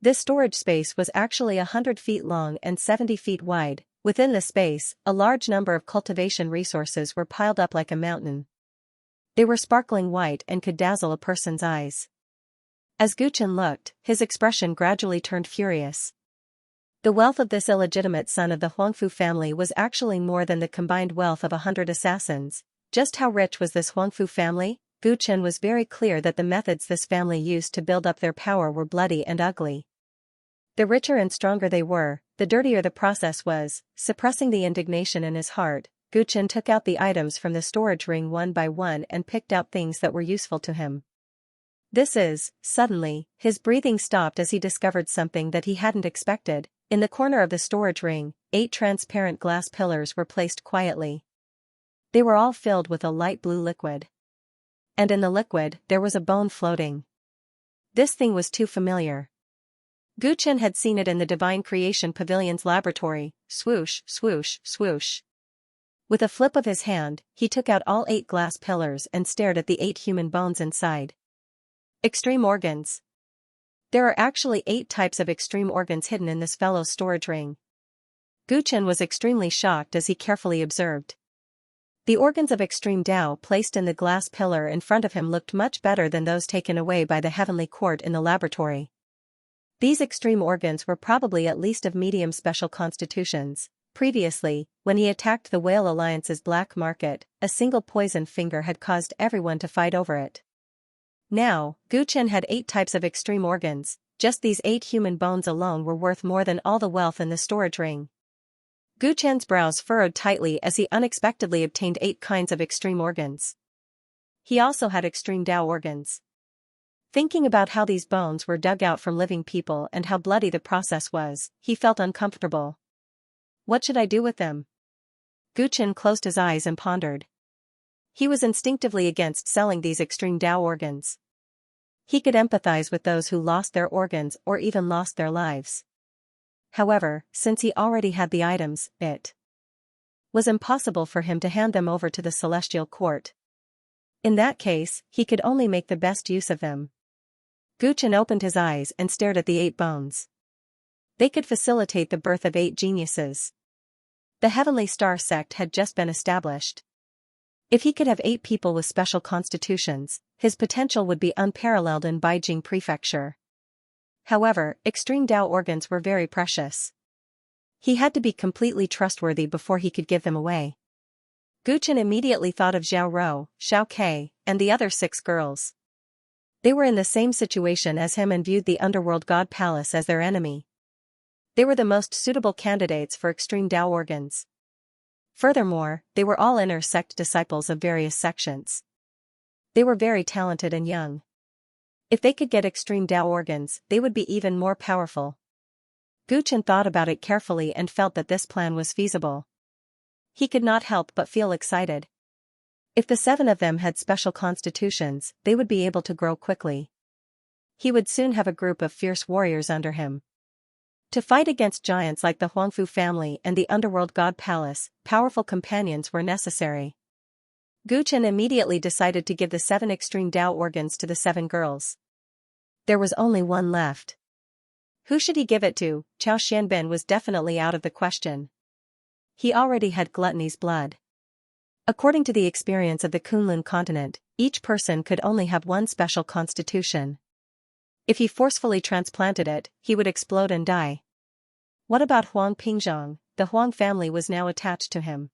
This storage space was actually 100 feet long and 70 feet wide. Within the space, a large number of cultivation resources were piled up like a mountain. They were sparkling white and could dazzle a person's eyes. As Guchen looked, his expression gradually turned furious. The wealth of this illegitimate son of the Huangfu family was actually more than the combined wealth of 100 assassins. Just how rich was this Huangfu family? Guchen was very clear that the methods this family used to build up their power were bloody and ugly. The richer and stronger they were, the dirtier the process was. Suppressing the indignation in his heart, Guchen took out the items from the storage ring one by one and picked out things that were useful to him. Suddenly, his breathing stopped as he discovered something that he hadn't expected. In the corner of the storage ring, 8 transparent glass pillars were placed quietly. They were all filled with a light blue liquid. And in the liquid, there was a bone floating. This thing was too familiar. Guchen had seen it in the Divine Creation Pavilion's laboratory. Swoosh, swoosh, swoosh. With a flip of his hand, he took out all 8 glass pillars and stared at the 8 human bones inside. Extreme organs. There are actually 8 types of extreme organs hidden in this fellow's storage ring. Guchen was extremely shocked as he carefully observed. The organs of extreme Tao placed in the glass pillar in front of him looked much better than those taken away by the heavenly court in the laboratory. These extreme organs were probably at least of medium special constitutions. Previously, when he attacked the Whale Alliance's black market, a single poison finger had caused everyone to fight over it. Now, Guchen had 8 types of extreme organs. Just these 8 human bones alone were worth more than all the wealth in the storage ring. Guchen's brows furrowed tightly as he unexpectedly obtained 8 kinds of extreme organs. He also had extreme Tao organs. Thinking about how these bones were dug out from living people and how bloody the process was, he felt uncomfortable. What should I do with them? Guchen closed his eyes and pondered. He was instinctively against selling these extreme Tao organs. He could empathize with those who lost their organs or even lost their lives. However, since he already had the items, it was impossible for him to hand them over to the celestial court. In that case, he could only make the best use of them. Guchen opened his eyes and stared at the 8 bones. They could facilitate the birth of 8 geniuses. The Heavenly Star sect had just been established. If he could have 8 people with special constitutions, his potential would be unparalleled in Beijing Prefecture. However, extreme Tao organs were very precious. He had to be completely trustworthy before he could give them away. Guchen immediately thought of Zhao Rou, Xiao Ke, and the other 6 girls. They were in the same situation as him and viewed the Underworld God Palace as their enemy. They were the most suitable candidates for extreme Tao organs. Furthermore, they were all inner sect disciples of various sections. They were very talented and young. If they could get extreme Tao organs, they would be even more powerful. Guchen thought about it carefully and felt that this plan was feasible. He could not help but feel excited. If the 7 of them had special constitutions, they would be able to grow quickly. He would soon have a group of fierce warriors under him. To fight against giants like the Huangfu family and the Underworld God Palace, powerful companions were necessary. Guchen immediately decided to give the 7 extreme Tao organs to the 7 girls. There was only one left. Who should he give it to? Chao Xianbin was definitely out of the question. He already had gluttony's blood. According to the experience of the Kunlun continent, each person could only have one special constitution. If he forcefully transplanted it, he would explode and die. What about Huang Pingzhong? The Huang family was now attached to him.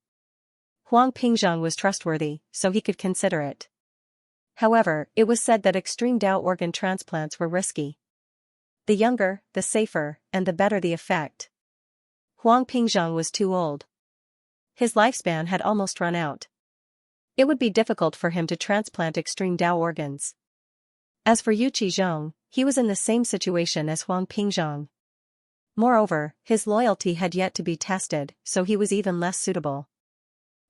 Huang Pingzhong was trustworthy, so he could consider it. However, it was said that extreme Tao organ transplants were risky. The younger, the safer, and the better the effect. Huang Pingzhong was too old. His lifespan had almost run out. It would be difficult for him to transplant extreme Tao organs. As for Yu Qizhong, he was in the same situation as Huang Pingzhang. Moreover, his loyalty had yet to be tested, so he was even less suitable.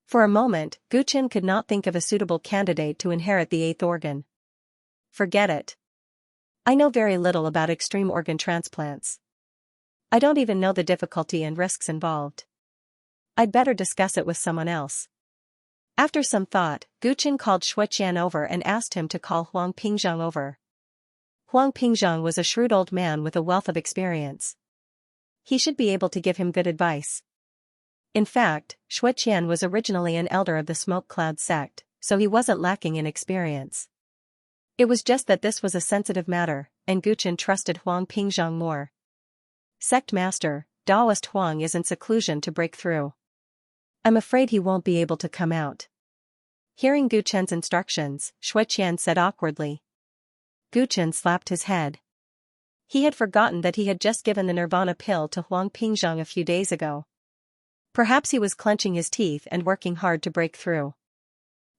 For a moment, Gu Qin could not think of a suitable candidate to inherit the eighth organ. Forget it. I know very little about extreme organ transplants. I don't even know the difficulty and risks involved. I'd better discuss it with someone else. After some thought, Gu Qin called Xianxia over and asked him to call Huang Pingzhang over. Huang Pingzhang was a shrewd old man with a wealth of experience. He should be able to give him good advice. In fact, Xianxia was originally an elder of the Smoke Cloud sect, so he wasn't lacking in experience. It was just that this was a sensitive matter, and Gu Qin trusted Huang Pingzhang more. Sect Master, Daoist Huang is in seclusion to break through. I'm afraid he won't be able to come out. Hearing Gu Qin's instructions, Xianxia said awkwardly. Gu Qin slapped his head. He had forgotten that he had just given the Nirvana pill to Huang Pingzhang a few days ago. Perhaps he was clenching his teeth and working hard to break through.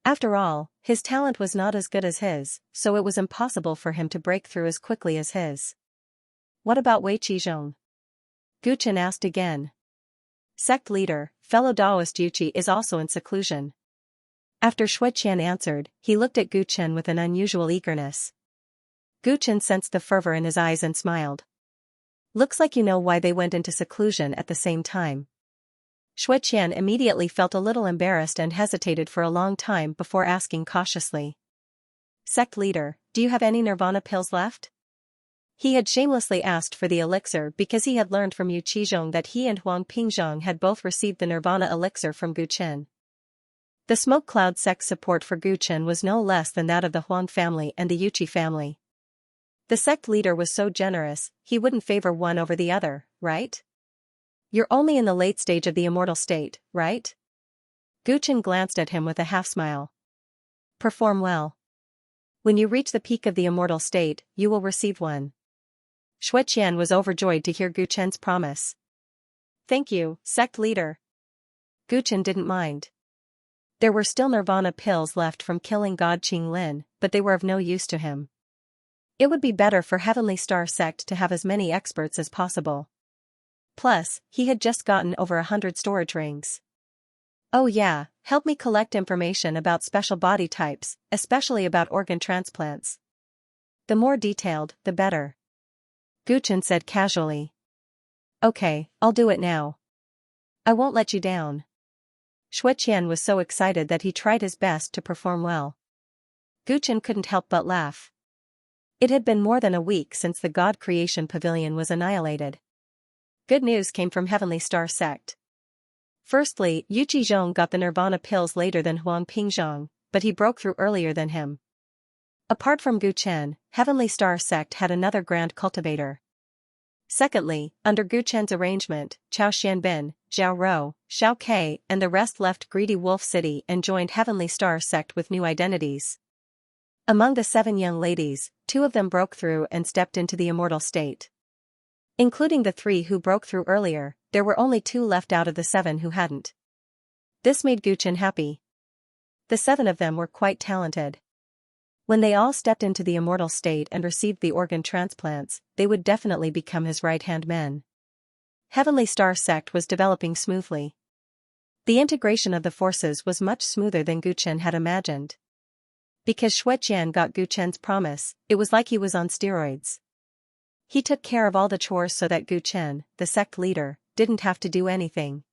After all, his talent was not as good as his, so it was impossible for him to break through as quickly as his. What about Wei Qizhong? Gu Qin asked again. Sect leader, fellow Daoist Yuqi is also in seclusion. After Xianxia answered, he looked at Gu Qin with an unusual eagerness. Gu Qin sensed the fervor in his eyes and smiled. Looks like you know why they went into seclusion at the same time. Xianxia immediately felt a little embarrassed and hesitated for a long time before asking cautiously. Sect leader, do you have any Nirvana pills left? He had shamelessly asked for the elixir because he had learned from Yu Qizhong that he and Huang Pingzhang had both received the Nirvana elixir from Gu Qin. The Smoke Cloud sect's support for Gu Qin was no less than that of the Huang family and the Yuqi family. The sect leader was so generous, he wouldn't favor one over the other, right? You're only in the late stage of the immortal state, right? Gu Qin glanced at him with a half-smile. Perform well. When you reach the peak of the immortal state, you will receive one. Xianxia was overjoyed to hear Gu Qin's promise. Thank you, sect leader. Gu Qin didn't mind. There were still Nirvana pills left from killing God Qing Lin, but they were of no use to him. It would be better for Heavenly Star sect to have as many experts as possible. Plus, he had just gotten over 100 storage rings. Oh yeah, help me collect information about special body types, especially about organ transplants. The more detailed, the better. Gu Qin said casually. Okay, I'll do it now. I won't let you down. Xianxia was so excited that he tried his best to perform well. Gu Qin couldn't help but laugh. It had been more than a week since the God Creation Pavilion was annihilated. Good news came from Heavenly Star sect. Firstly, Yu Qizhong got the Nirvana pills later than Huang Pingzhang, but he broke through earlier than him. Apart from Gu Qin, Heavenly Star sect had another grand cultivator. Secondly, under Gu Qin's arrangement, Chao Xianbin, Zhao Rou, Xiao Ke, and the rest left Greedy Wolf City and joined Heavenly Star sect with new identities. Among the 7 young ladies, 2 of them broke through and stepped into the immortal state. Including the 3 who broke through earlier, there were only 2 left out of the 7 who hadn't. This made Gu Qin happy. The 7 of them were quite talented. When they all stepped into the immortal state and received the organ transplants, they would definitely become his right-hand men. Heavenly Star sect was developing smoothly. The integration of the forces was much smoother than Gu Qin had imagined. Because Xianxia got Gu Qin's promise, it was like he was on steroids. He took care of all the chores so that Gu Qin, the sect leader, didn't have to do anything.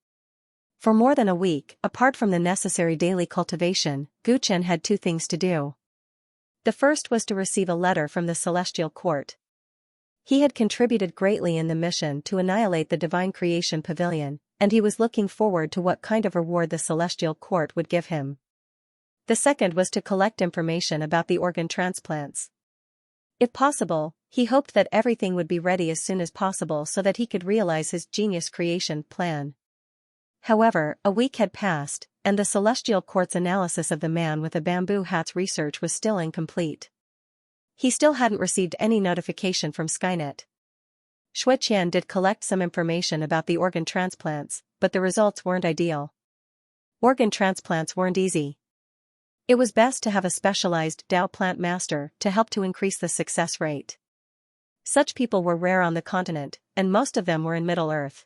For more than a week, apart from the necessary daily cultivation, Gu Qin had 2 things to do. The first was to receive a letter from the Celestial Court. He had contributed greatly in the mission to annihilate the Divine Creation Pavilion, and he was looking forward to what kind of reward the Celestial Court would give him. The second was to collect information about the organ transplants. If possible, he hoped that everything would be ready as soon as possible so that he could realize his genius creation plan. However, a week had passed, and the Celestial Court's analysis of the man with the bamboo hat's research was still incomplete. He still hadn't received any notification from Skynet. Xianxia did collect some information about the organ transplants, but the results weren't ideal. Organ transplants weren't easy. It was best to have a specialized Dao plant master to help to increase the success rate. Such people were rare on the continent, and most of them were in Middle-earth.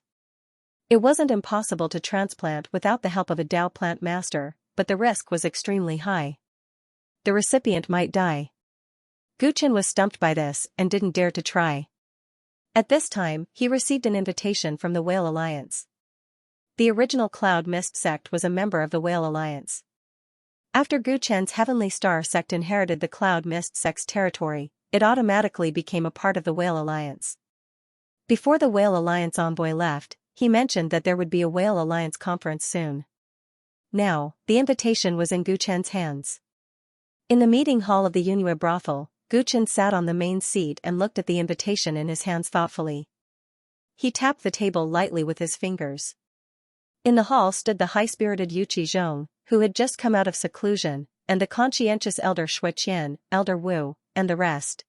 It wasn't impossible to transplant without the help of a Dao plant master, but the risk was extremely high. The recipient might die. Guchen was stumped by this and didn't dare to try. At this time, he received an invitation from the Whale Alliance. The original Cloud Mist sect was a member of the Whale Alliance. After Guchen's Heavenly Star sect inherited the Cloud Mist sect's territory, it automatically became a part of the Whale Alliance. Before the Whale Alliance envoy left, he mentioned that there would be a Whale Alliance conference soon. Now, the invitation was in Guchen's hands. In the meeting hall of the Yunhua brothel, Guchen sat on the main seat and looked at the invitation in his hands thoughtfully. He tapped the table lightly with his fingers. In the hall stood the high-spirited Yuqi Zhong, who had just come out of seclusion, and the conscientious elder Shuiqian, Elder Wu, and the rest.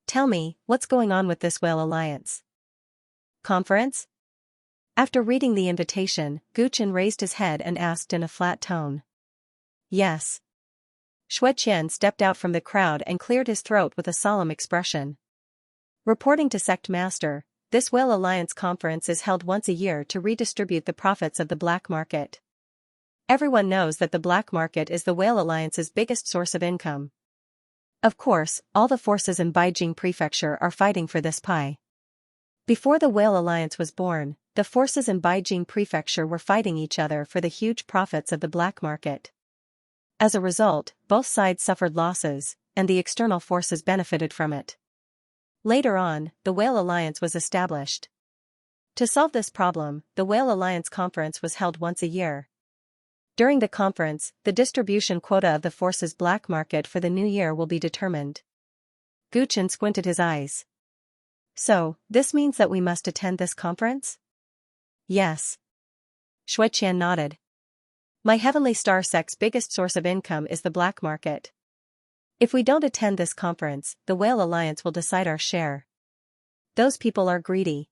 "Tell me, what's going on with this Whale Alliance conference?" After reading the invitation, Guchen raised his head and asked in a flat tone. "Yes." Shuiqian stepped out from the crowd and cleared his throat with a solemn expression. Reporting to Sect Master, this Whale Alliance conference is held once a year to redistribute the profits of the black market. Everyone knows that the black market is the Whale Alliance's biggest source of income. Of course, all the forces in Beijing Prefecture are fighting for this pie. Before the Whale Alliance was born, the forces in Beijing Prefecture were fighting each other for the huge profits of the black market. As a result, both sides suffered losses, and the external forces benefited from it. Later on, the Whale Alliance was established. To solve this problem, the Whale Alliance conference was held once a year. During the conference, the distribution quota of the force's black market for the new year will be determined. Guchen squinted his eyes. "So, this means that we must attend this conference?" "Yes." Shuiqian nodded. "My Heavenly Star sect's biggest source of income is the black market. If we don't attend this conference, the Whale Alliance will decide our share. Those people are greedy."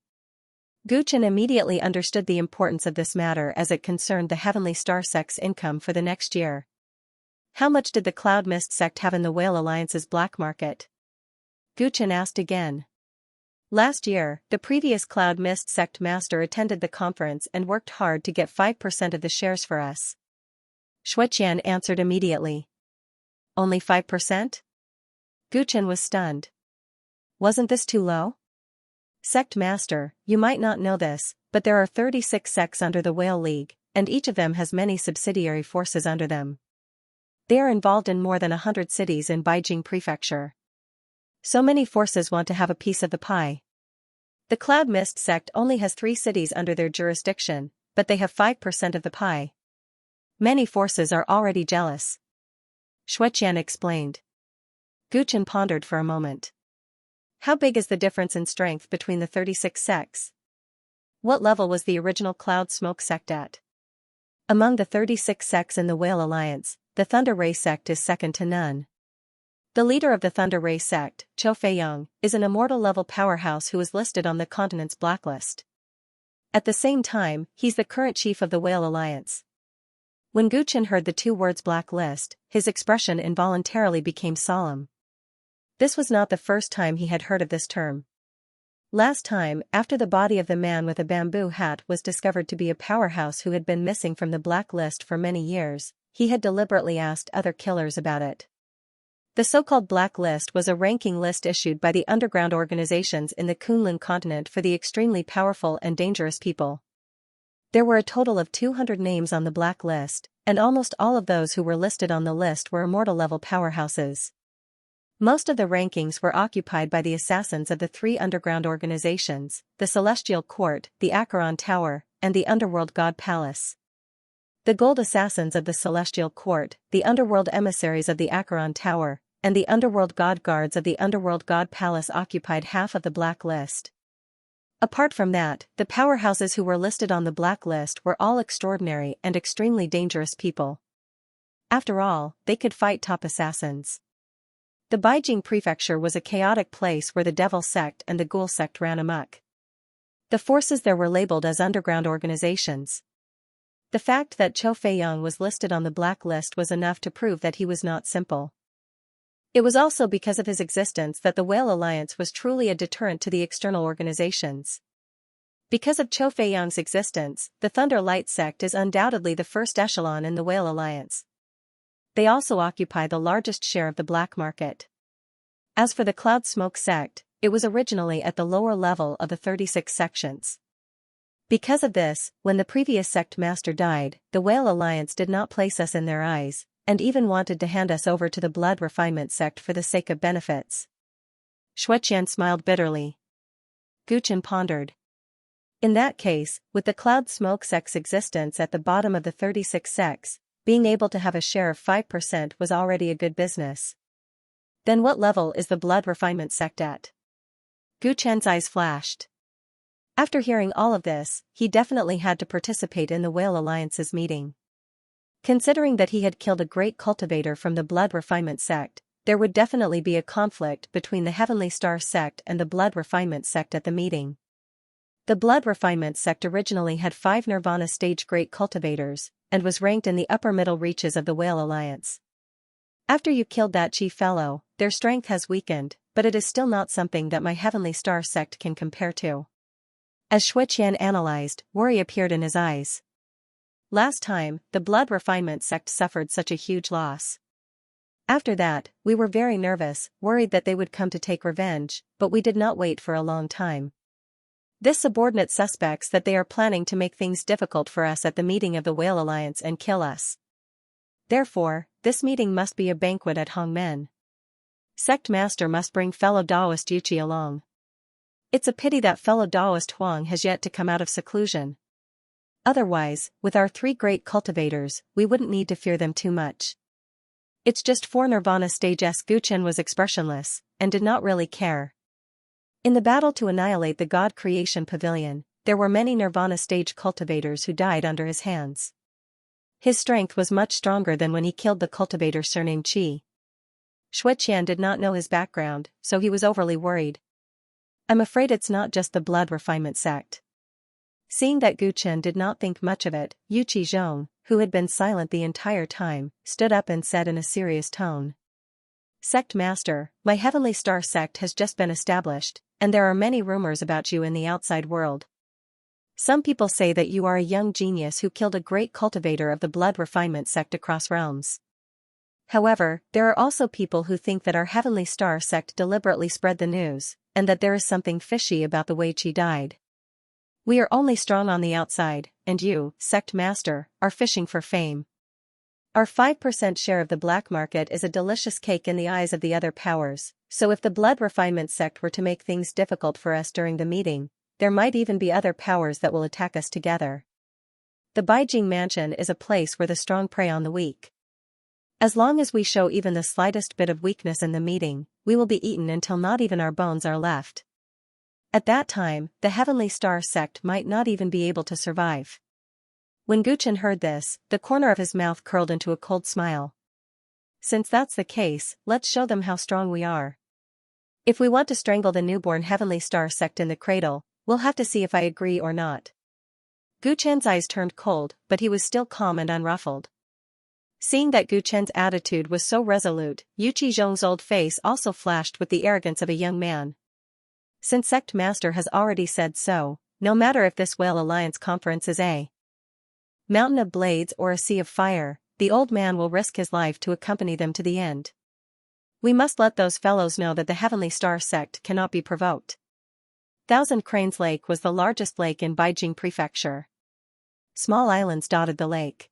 Guchen immediately understood the importance of this matter as it concerned the Heavenly Star sect's income for the next year. How much did the Cloud Mist sect have in the Whale Alliance's black market? Guchen asked again. Last year, the previous Cloud Mist sect master attended the conference and worked hard to get 5% of the shares for us. Shuiqian answered immediately. "Only 5%? Guchen was stunned. "Wasn't this too low?" "Sect Master, you might not know this, but there are 36 sects under the Whale League, and each of them has many subsidiary forces under them. They are involved in more than 100 cities in Beijing Prefecture. So many forces want to have a piece of the pie. The Cloud Mist sect only has 3 cities under their jurisdiction, but they have 5% of the pie. Many forces are already jealous." Shuiqian explained. Guchen pondered for a moment. How big is the difference in strength between the 36 sects? What level was the original Cloud Smoke sect at? Among the 36 sects in the Whale Alliance, the Thunder Ray sect is second to none. The leader of the Thunder Ray sect, Cho Feiyong, is an immortal-level powerhouse who is listed on the continent's blacklist. At the same time, he's the current chief of the Whale Alliance. When Guchen heard the 2 words blacklist, his expression involuntarily became solemn. This was not the first time he had heard of this term. Last time, after the body of the man with a bamboo hat was discovered to be a powerhouse who had been missing from the blacklist for many years, he had deliberately asked other killers about it. The so-called Black List was a ranking list issued by the underground organizations in the Kunlun continent for the extremely powerful and dangerous people. There were a total of 200 names on the Black List, and almost all of those who were listed on the list were immortal-level powerhouses. Most of the rankings were occupied by the assassins of the 3 underground organizations, the Celestial Court, the Acheron Tower, and the Underworld God Palace. The Gold Assassins of the Celestial Court, the Underworld Emissaries of the Acheron Tower, and the Underworld God Guards of the Underworld God Palace occupied half of the Black List. Apart from that, the powerhouses who were listed on the Black List were all extraordinary and extremely dangerous people. After all, they could fight top assassins. The Beijing Prefecture was a chaotic place where the Devil Sect and the Ghoul Sect ran amok. The forces there were labeled as underground organizations. The fact that Cho Feiyong was listed on the Black List was enough to prove that he was not simple. It was also because of his existence that the Whale Alliance was truly a deterrent to the external organizations. Because of Cho Fei-yang's existence, the Thunder Light sect is undoubtedly the first echelon in the Whale Alliance. They also occupy the largest share of the black market. As for the Cloud Smoke sect, it was originally at the lower level of the 36 sections. Because of this, when the previous sect master died, the Whale Alliance did not place us in their eyes, and even wanted to hand us over to the Blood Refinement sect for the sake of benefits. Xueqian smiled bitterly. Guchen pondered. In that case, with the Cloud Smoke sect's existence at the bottom of the 36 sects, being able to have a share of 5% was already a good business. Then what level is the Blood Refinement sect at? Guchen's eyes flashed. After hearing all of this, he definitely had to participate in the Whale Alliance's meeting. Considering that he had killed a great cultivator from the Blood Refinement sect, there would definitely be a conflict between the Heavenly Star sect and the Blood Refinement sect at the meeting. The Blood Refinement sect originally had 5 Nirvana stage great cultivators, and was ranked in the upper middle reaches of the Whale Alliance. After you killed that chief fellow, their strength has weakened, but it is still not something that my Heavenly Star sect can compare to. As Xueqian analyzed, worry appeared in his eyes. Last time, the Blood Refinement sect suffered such a huge loss. After that, we were very nervous, worried that they would come to take revenge, but we did not wait for a long time. This subordinate suspects that they are planning to make things difficult for us at the meeting of the Whale Alliance and kill us. Therefore, this meeting must be a banquet at Hongmen. Sect Master must bring fellow Taoist Yuchi along. It's a pity that fellow Taoist Huang has yet to come out of seclusion. Otherwise, with our 3 great cultivators, we wouldn't need to fear them too much. It's just 4 Nirvana stages. Guchen was expressionless, and did not really care. In the battle to annihilate the God Creation Pavilion, there were many Nirvana stage cultivators who died under his hands. His strength was much stronger than when he killed the cultivator surnamed Qi. Xueqian did not know his background, so he was overly worried. I'm afraid it's not just the Blood Refinement sect. Seeing that Guchen did not think much of it, Yuchi Zhong, who had been silent the entire time, stood up and said in a serious tone. Sect Master, my Heavenly Star sect has just been established, and there are many rumors about you in the outside world. Some people say that you are a young genius who killed a great cultivator of the Blood Refinement sect across realms. However, there are also people who think that our Heavenly Star sect deliberately spread the news, and that there is something fishy about the way Qi died. We are only strong on the outside, and you, Sect Master, are fishing for fame. Our 5% share of the black market is a delicious cake in the eyes of the other powers, so if the Blood Refinement sect were to make things difficult for us during the meeting, there might even be other powers that will attack us together. The Beijing Mansion is a place where the strong prey on the weak. As long as we show even the slightest bit of weakness in the meeting, we will be eaten until not even our bones are left. At that time, the Heavenly Star sect might not even be able to survive. When Guchen heard this, the corner of his mouth curled into a cold smile. Since that's the case, let's show them how strong we are. If we want to strangle the newborn Heavenly Star sect in the cradle, we'll have to see if I agree or not. Guchen's eyes turned cold, but he was still calm and unruffled. Seeing that Guchen's attitude was so resolute, Yuchi Zhong's old face also flashed with the arrogance of a young man. Since Sect Master has already said so, no matter if this Whale Alliance conference is a mountain of blades or a sea of fire, the old man will risk his life to accompany them to the end. We must let those fellows know that the Heavenly Star sect cannot be provoked. Thousand Cranes Lake was the largest lake in Beijing Prefecture. Small islands dotted the lake.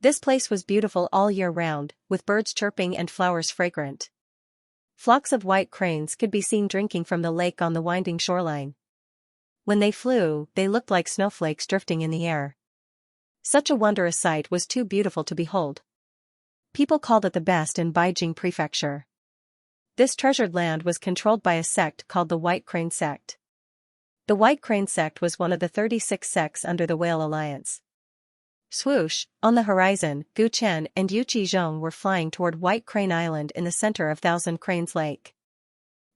This place was beautiful all year round, with birds chirping and flowers fragrant. Flocks of white cranes could be seen drinking from the lake on the winding shoreline. When they flew, they looked like snowflakes drifting in the air. Such a wondrous sight was too beautiful to behold. People called it the best in Beijing Prefecture. This treasured land was controlled by a sect called the White Crane Sect. The White Crane Sect was one of the 36 sects under the Whale Alliance. Swoosh, on the horizon, Guchen and Yuchi Zhong were flying toward White Crane Island in the center of Thousand Cranes Lake.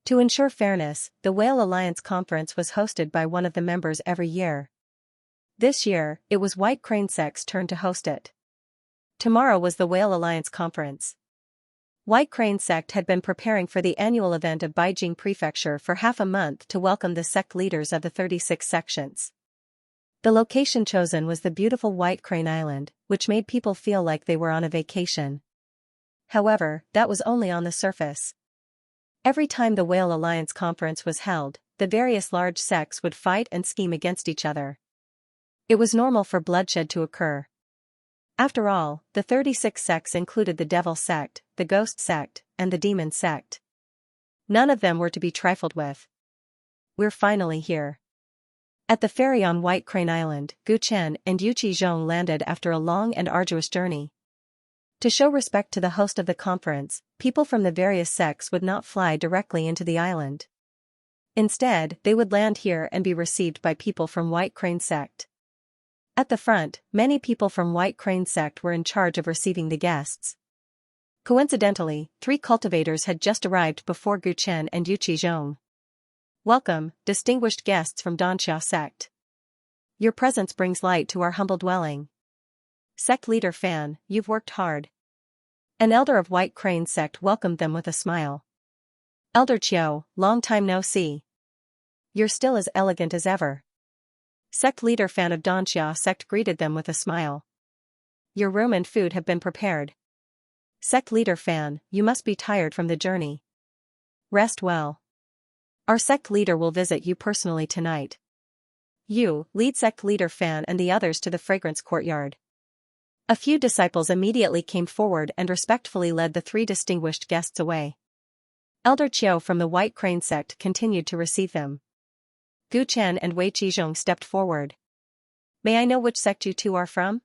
To ensure fairness, the Whale Alliance conference was hosted by one of the members every year. This year, it was White Crane Sect's turn to host it. Tomorrow was the Whale Alliance conference. White Crane sect had been preparing for the annual event of Beijing Prefecture for half a month to welcome the sect leaders of the 36 sections. The location chosen was the beautiful White Crane Island, which made people feel like they were on a vacation. However, that was only on the surface. Every time the Whale Alliance conference was held, the various large sects would fight and scheme against each other. It was normal for bloodshed to occur. After all, the 36 sects included the Devil sect, the Ghost sect, and the Demon sect. None of them were to be trifled with. We're finally here. At the ferry on White Crane Island, Gu Chen and Yu Qizhong landed after a long and arduous journey. To show respect to the host of the conference, people from the various sects would not fly directly into the island. Instead, they would land here and be received by people from White Crane sect. At the front, many people from White Crane sect were in charge of receiving the guests. Coincidentally, 3 cultivators had just arrived before Gu Chen and Yu Qizhong. Welcome, distinguished guests from Xianxia sect. Your presence brings light to our humble dwelling. Sect leader Fan, you've worked hard. An elder of White Crane sect welcomed them with a smile. Elder Qiu, long time no see. You're still as elegant as ever. Sect leader Fan of Xianxia sect greeted them with a smile. Your room and food have been prepared. Sect leader Fan, you must be tired from the journey. Rest well. Our sect leader will visit you personally tonight. You, lead sect leader Fan and the others to the fragrance courtyard. A few disciples immediately came forward and respectfully led the 3 distinguished guests away. Elder Qiu from the White Crane sect continued to receive them. Gu Chen and Wei Qizhong stepped forward. May I know which sect you 2 are from?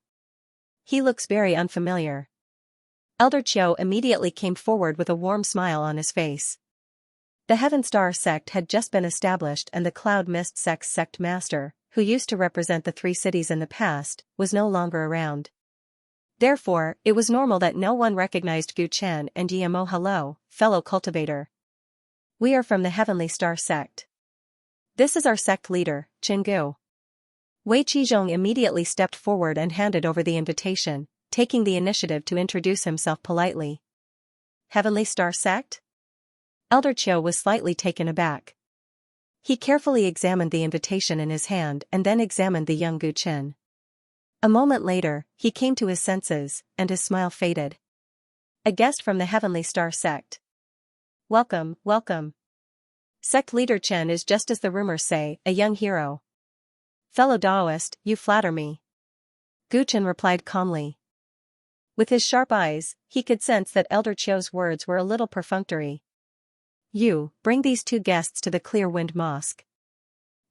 He looks very unfamiliar. Elder Qiu immediately came forward with a warm smile on his face. The Heaven Star sect had just been established and the Cloud Mist sect's sect master, who used to represent the 3 cities in the past, was no longer around. Therefore, it was normal that no one recognized Gu Chen and Yimo. Hello, fellow cultivator. We are from the Heavenly Star sect. This is our sect leader, Qinggu. Wei Qizhong immediately stepped forward and handed over the invitation, taking the initiative to introduce himself politely. Heavenly Star sect? Elder Qiu was slightly taken aback. He carefully examined the invitation in his hand and then examined the young Gu Chen. A moment later, he came to his senses, and his smile faded. A guest from the Heavenly Star sect. Welcome, welcome. Sect leader Chen is just as the rumors say, a young hero. Fellow Daoist, you flatter me. Gu Chen replied calmly. With his sharp eyes, he could sense that Elder Qiu's words were a little perfunctory. You, bring these 2 guests to the Clear Wind Mosque.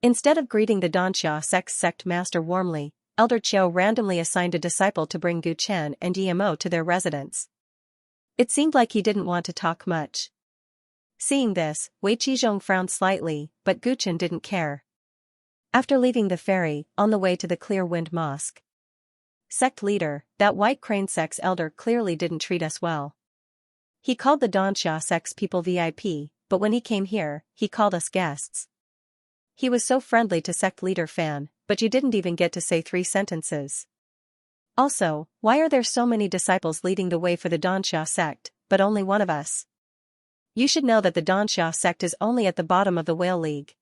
Instead of greeting the Xianxia sect's sect master warmly, Elder Qiu randomly assigned a disciple to bring Gu Chen and Yimo to their residence. It seemed like he didn't want to talk much. Seeing this, Wei Qizhong frowned slightly, but Gu Chen didn't care. After leaving the ferry, on the way to the Clear Wind Mosque. Sect leader, that White Crane sect's elder clearly didn't treat us well. He called the Xianxia sect's people VIP, but when he came here, he called us guests. He was so friendly to sect leader Fan, but you didn't even get to say 3 sentences. Also, why are there so many disciples leading the way for the Xianxia sect, but only one of us? You should know that the Xianxia sect is only at the bottom of the Whale League.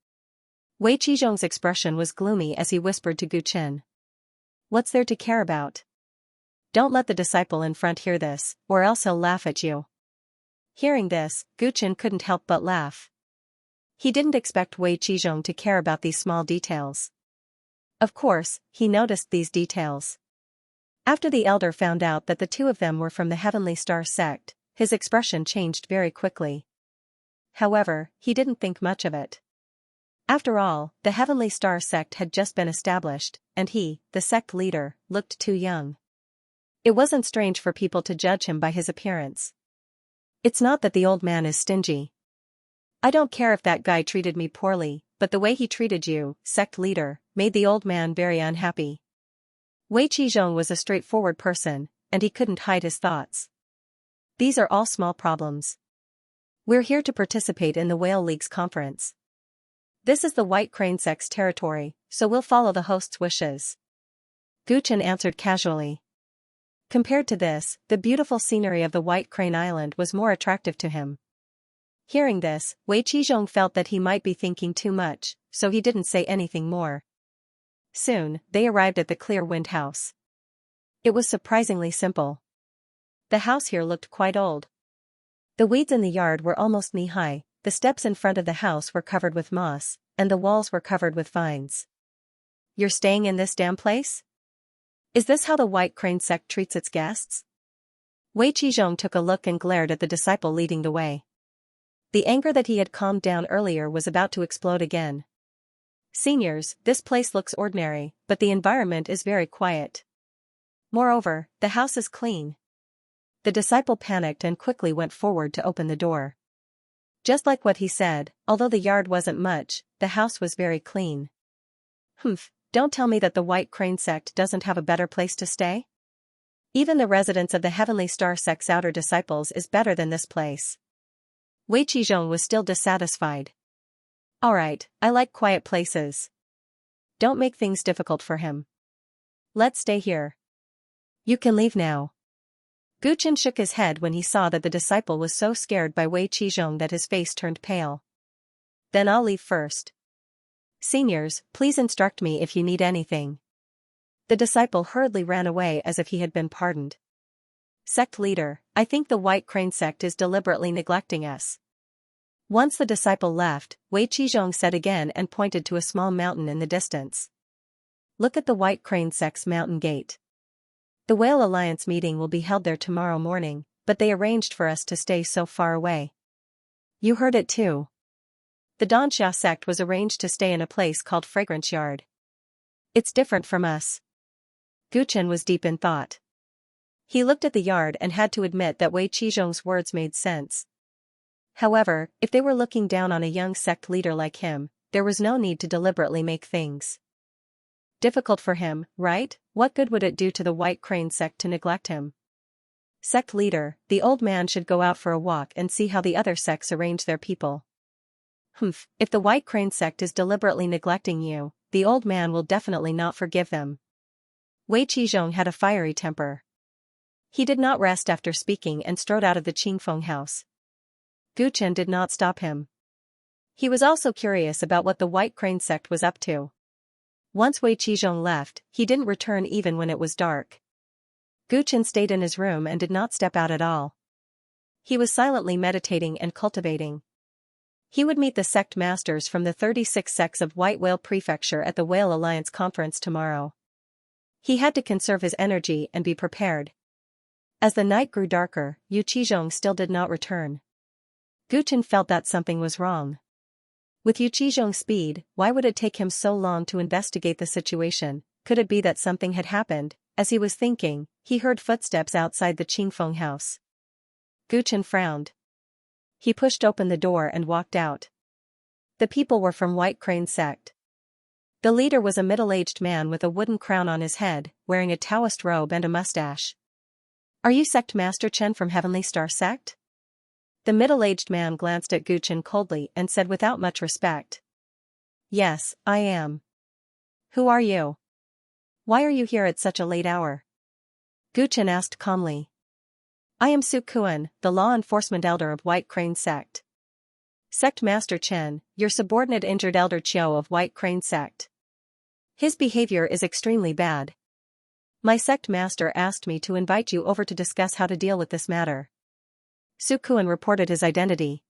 Wei Qizhong's expression was gloomy as he whispered to Gu Chen. What's there to care about? Don't let the disciple in front hear this, or else he'll laugh at you. Hearing this, Gu Chen couldn't help but laugh. He didn't expect Wei Qizhong to care about these small details. Of course, he noticed these details. After the elder found out that the 2 of them were from the Heavenly Star sect, his expression changed very quickly. However, he didn't think much of it. After all, the Heavenly Star sect had just been established, and he, the sect leader, looked too young. It wasn't strange for people to judge him by his appearance. It's not that the old man is stingy. I don't care if that guy treated me poorly, but the way he treated you, sect leader, made the old man very unhappy. Wei Qizhong was a straightforward person, and he couldn't hide his thoughts. These are all small problems. We're here to participate in the Whale League's conference. This is the White Crane sect's territory, so we'll follow the host's wishes. Gu Chen answered casually. Compared to this, the beautiful scenery of the White Crane Island was more attractive to him. Hearing this, Wei Qizhong felt that he might be thinking too much, so he didn't say anything more. Soon, they arrived at the Clear Wind house. It was surprisingly simple. The house here looked quite old. The weeds in the yard were almost knee-high, the steps in front of the house were covered with moss, and the walls were covered with vines. "You're staying in this damn place? Is this how the White Crane sect treats its guests?" Wei Qizhong took a look and glared at the disciple leading the way. The anger that he had calmed down earlier was about to explode again. "Seniors, this place looks ordinary, but the environment is very quiet. Moreover, the house is clean." The disciple panicked and quickly went forward to open the door. Just like what he said, although the yard wasn't much, the house was very clean. "Humph, don't tell me that the White Crane sect doesn't have a better place to stay? Even the residence of the Heavenly Star sect's outer disciples is better than this place." Wei Qizhong was still dissatisfied. "Alright, I like quiet places. Don't make things difficult for him. Let's stay here. You can leave now." Guchen shook his head when he saw that the disciple was so scared by Wei Qizhong that his face turned pale. "Then I'll leave first. Seniors, please instruct me if you need anything." The disciple hurriedly ran away as if he had been pardoned. "Sect leader, I think the White Crane sect is deliberately neglecting us." Once the disciple left, Wei Qizhong said again and pointed to a small mountain in the distance. "Look at the White Crane sect's mountain gate. The Whale Alliance meeting will be held there tomorrow morning, but they arranged for us to stay so far away." "You heard it too. The Xianxia sect was arranged to stay in a place called Fragrance Yard. It's different from us." Guchen was deep in thought. He looked at the yard and had to admit that Wei Qizhong's words made sense. However, if they were looking down on a young sect leader like him, there was no need to deliberately make things difficult for him, right? What good would it do to the White Crane sect to neglect him? "Sect leader, the old man should go out for a walk and see how the other sects arrange their people." "Humph, if the White Crane sect is deliberately neglecting you, the old man will definitely not forgive them." Wei Qizhong had a fiery temper. He did not rest after speaking and strode out of the Qingfeng house. Guchen did not stop him. He was also curious about what the White Crane sect was up to. Once Wei Qizhong left, he didn't return even when it was dark. Guchen stayed in his room and did not step out at all. He was silently meditating and cultivating. He would meet the sect masters from the 36 sects of White Whale Prefecture at the Whale Alliance conference tomorrow. He had to conserve his energy and be prepared. As the night grew darker, Yu Qizhong still did not return. Guchen felt that something was wrong. With Yu Qizhong's speed, why would it take him so long to investigate the situation? Could it be that something had happened? As he was thinking, he heard footsteps outside the Qingfeng house. Guchen frowned. He pushed open the door and walked out. The people were from White Crane sect. The leader was a middle-aged man with a wooden crown on his head, wearing a Taoist robe and a mustache. "Are you Sect Master Chen from Heavenly Star sect?" The middle-aged man glanced at Guchen coldly and said without much respect. "Yes, I am." "Who are you? Why are you here at such a late hour?" Guchen asked calmly. "I am Su Kuan, the law enforcement elder of White Crane sect." "Sect Master Chen, your subordinate injured Elder Qiu of White Crane sect. His behavior is extremely bad. My sect master asked me to invite you over to discuss how to deal with this matter." Su Kuan reported his identity.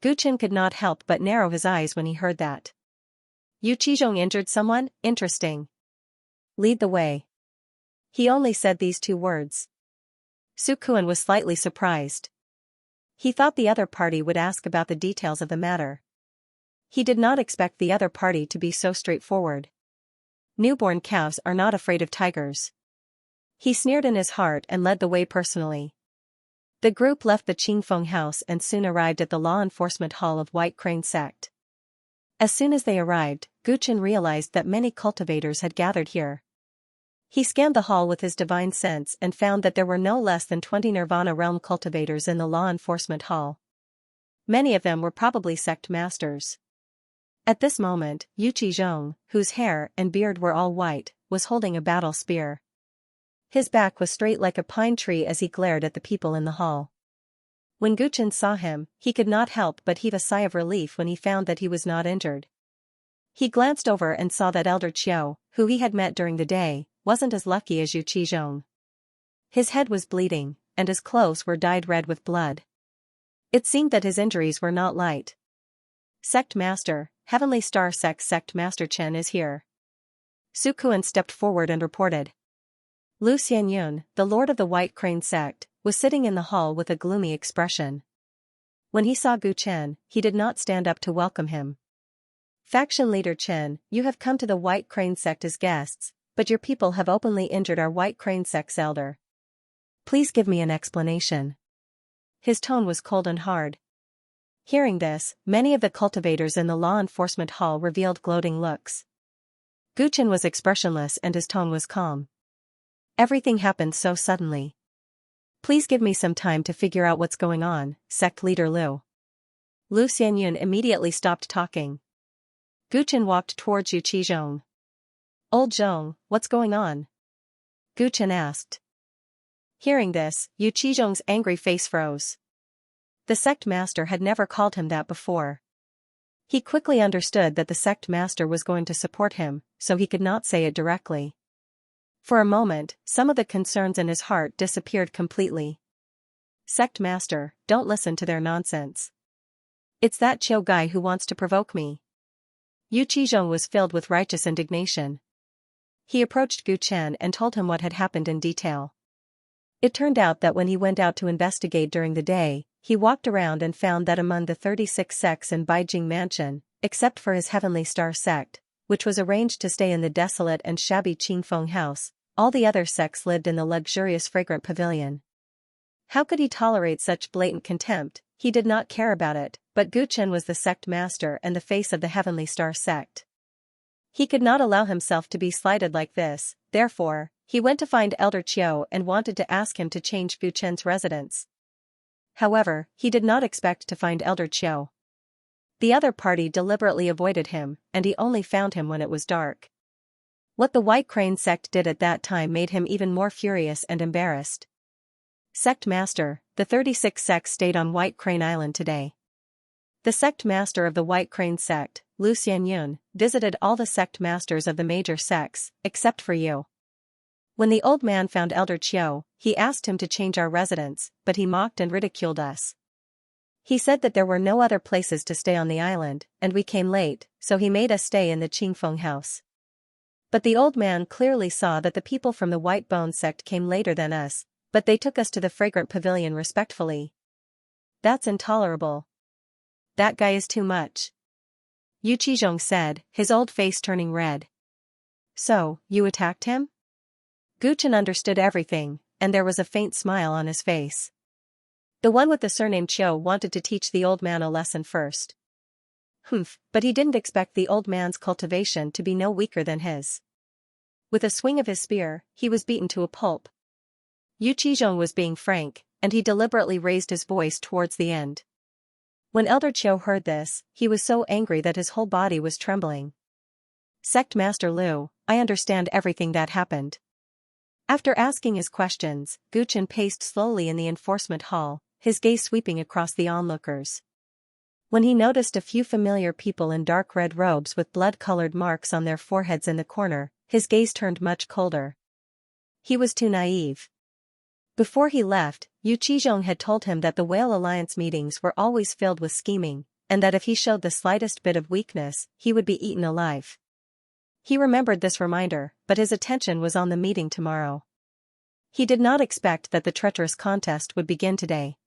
Guchen could not help but narrow his eyes when he heard that. Yu Qizhong injured someone? Interesting. Lead the way. He only said these two words. Su Kuan was slightly surprised. He thought the other party would ask about the details of the matter. He did not expect the other party to be so straightforward. Newborn calves are not afraid of tigers. He sneered in his heart and led the way personally. The group left the Qingfeng house and soon arrived at the law enforcement hall of White Crane sect. As soon as they arrived, Guchen realized that many cultivators had gathered here. He scanned the hall with his divine sense and found that there were no less than 20 Nirvana realm cultivators in the law enforcement hall. Many of them were probably sect masters. At this moment, Yu Qizhong, whose hair and beard were all white, was holding a battle spear. His back was straight like a pine tree as he glared at the people in the hall. When Guchen saw him, he could not help but heave a sigh of relief when he found that he was not injured. He glanced over and saw that Elder Qiu, who he had met during the day, wasn't as lucky as Yu Qizhong. His head was bleeding, and his clothes were dyed red with blood. It seemed that his injuries were not light. Sect Master, Heavenly Star Sect Master Chen is here. Su Kuan stepped forward and reported. Lu Xianyun, the Lord of the White Crane Sect, was sitting in the hall with a gloomy expression. When he saw Gu Chen, he did not stand up to welcome him. Faction Leader Chen, you have come to the White Crane Sect as guests, but your people have openly injured our White Crane Sect's elder. Please give me an explanation. His tone was cold and hard. Hearing this, many of the cultivators in the law enforcement hall revealed gloating looks. Gu Chen was expressionless and his tone was calm. Everything happened so suddenly. Please give me some time to figure out what's going on, Sect Leader Lu. Lu Xianyun immediately stopped talking. Gu Chen walked towards Yu Qizhong. Old Zhong, what's going on? Gu Chen asked. Hearing this, Yu Qizhong's angry face froze. The sect master had never called him that before. He quickly understood that the sect master was going to support him, so he could not say it directly. For a moment, some of the concerns in his heart disappeared completely. Sect master, don't listen to their nonsense. It's that Qiu guy who wants to provoke me. Yu Qizhong was filled with righteous indignation. He approached Gu Chen and told him what had happened in detail. It turned out that when he went out to investigate during the day, he walked around and found that among the 36 sects in Beijing Mansion, except for his Heavenly Star sect, which was arranged to stay in the desolate and shabby Qingfeng house, all the other sects lived in the luxurious fragrant pavilion. How could he tolerate such blatant contempt? He did not care about it, but Gu Chen was the sect master and the face of the Heavenly Star sect. He could not allow himself to be slighted like this, therefore, he went to find Elder Qiu and wanted to ask him to change Gu Chen's residence. However, he did not expect to find Elder Qiu. The other party deliberately avoided him, and he only found him when it was dark. What the White Crane sect did at that time made him even more furious and embarrassed. Sect Master, the 36 sects stayed on White Crane Island today. The sect master of the White Crane sect, Lu Xianyun, visited all the sect masters of the major sects, except for you. When the old man found Elder Qiu, he asked him to change our residence, but he mocked and ridiculed us. He said that there were no other places to stay on the island, and we came late, so he made us stay in the Qingfeng house. But the old man clearly saw that the people from the White Bone sect came later than us, but they took us to the fragrant pavilion respectfully. That's intolerable. That guy is too much. Yu Qizhong said, his old face turning red. So, you attacked him? Gu Chen understood everything, and there was a faint smile on his face. The one with the surname Qiu wanted to teach the old man a lesson first. But he didn't expect the old man's cultivation to be no weaker than his. With a swing of his spear, he was beaten to a pulp. Yu Qizhong was being frank, and he deliberately raised his voice towards the end. When Elder Qiu heard this, he was so angry that his whole body was trembling. Sect Master Lu, I understand everything that happened. After asking his questions, Gu Chen paced slowly in the enforcement hall, his gaze sweeping across the onlookers. When he noticed a few familiar people in dark red robes with blood-colored marks on their foreheads in the corner, his gaze turned much colder. He was too naive. Before he left, Yu Qizhong had told him that the Whale Alliance meetings were always filled with scheming, and that if he showed the slightest bit of weakness, he would be eaten alive. He remembered this reminder, but his attention was on the meeting tomorrow. He did not expect that the treacherous contest would begin today.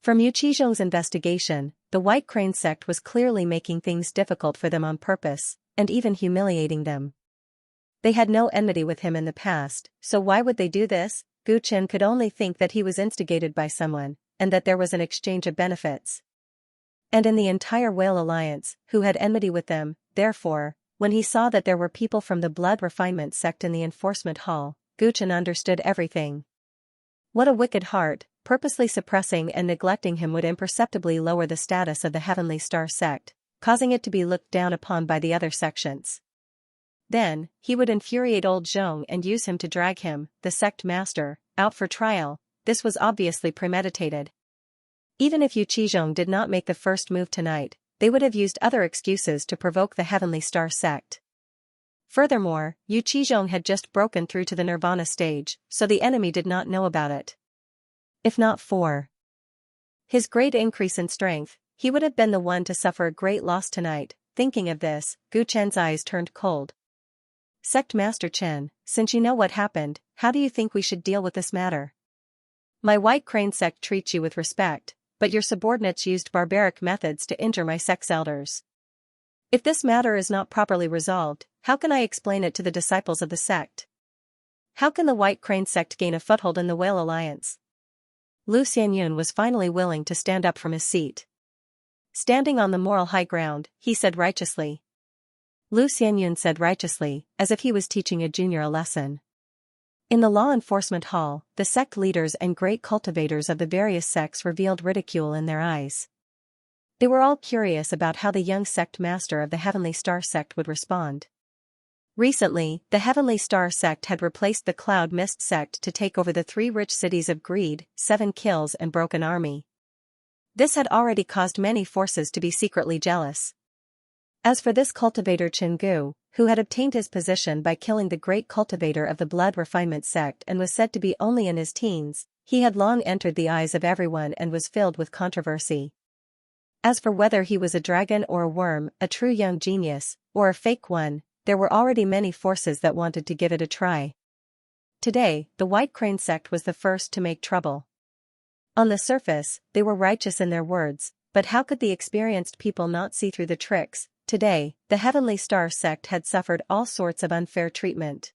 From Yu Qizhong's investigation, the White Crane sect was clearly making things difficult for them on purpose, and even humiliating them. They had no enmity with him in the past, so why would they do this? Gu Chen could only think that he was instigated by someone, and that there was an exchange of benefits. And in the entire Whale Alliance, who had enmity with them, therefore, when he saw that there were people from the Blood Refinement sect in the enforcement hall, Gu Chen understood everything. What a wicked heart, purposely suppressing and neglecting him would imperceptibly lower the status of the Heavenly Star sect, causing it to be looked down upon by the other sections. Then, he would infuriate old Zhong and use him to drag him, the sect master, out for trial. This was obviously premeditated. Even if Yu Qizhong did not make the first move tonight, they would have used other excuses to provoke the Heavenly Star sect. Furthermore, Yu Qizhong had just broken through to the Nirvana stage, so the enemy did not know about it. If not for his great increase in strength, he would have been the one to suffer a great loss tonight. Thinking of this, Gu Chen's eyes turned cold. Sect Master Chen, since you know what happened, how do you think we should deal with this matter? My White Crane sect treats you with respect, but your subordinates used barbaric methods to injure my sect's elders. If this matter is not properly resolved, how can I explain it to the disciples of the sect? How can the White Crane sect gain a foothold in the Whale Alliance? Lu Xianyun was finally willing to stand up from his seat. Standing on the moral high ground, he said righteously. Lu Xianyun said righteously, as if he was teaching a junior a lesson. In the law enforcement hall, the sect leaders and great cultivators of the various sects revealed ridicule in their eyes. They were all curious about how the young sect master of the Heavenly Star sect would respond. Recently, the Heavenly Star sect had replaced the Cloud Mist sect to take over the 3 rich cities of Greed, 7 Kills and Broken Army. This had already caused many forces to be secretly jealous. As for this cultivator Gu, who had obtained his position by killing the great cultivator of the Blood Refinement sect and was said to be only in his teens, he had long entered the eyes of everyone and was filled with controversy. As for whether he was a dragon or a worm, a true young genius, or a fake one, there were already many forces that wanted to give it a try. Today, the White Crane sect was the first to make trouble. On the surface, they were righteous in their words, but how could the experienced people not see through the tricks? Today, the Heavenly Star sect had suffered all sorts of unfair treatment.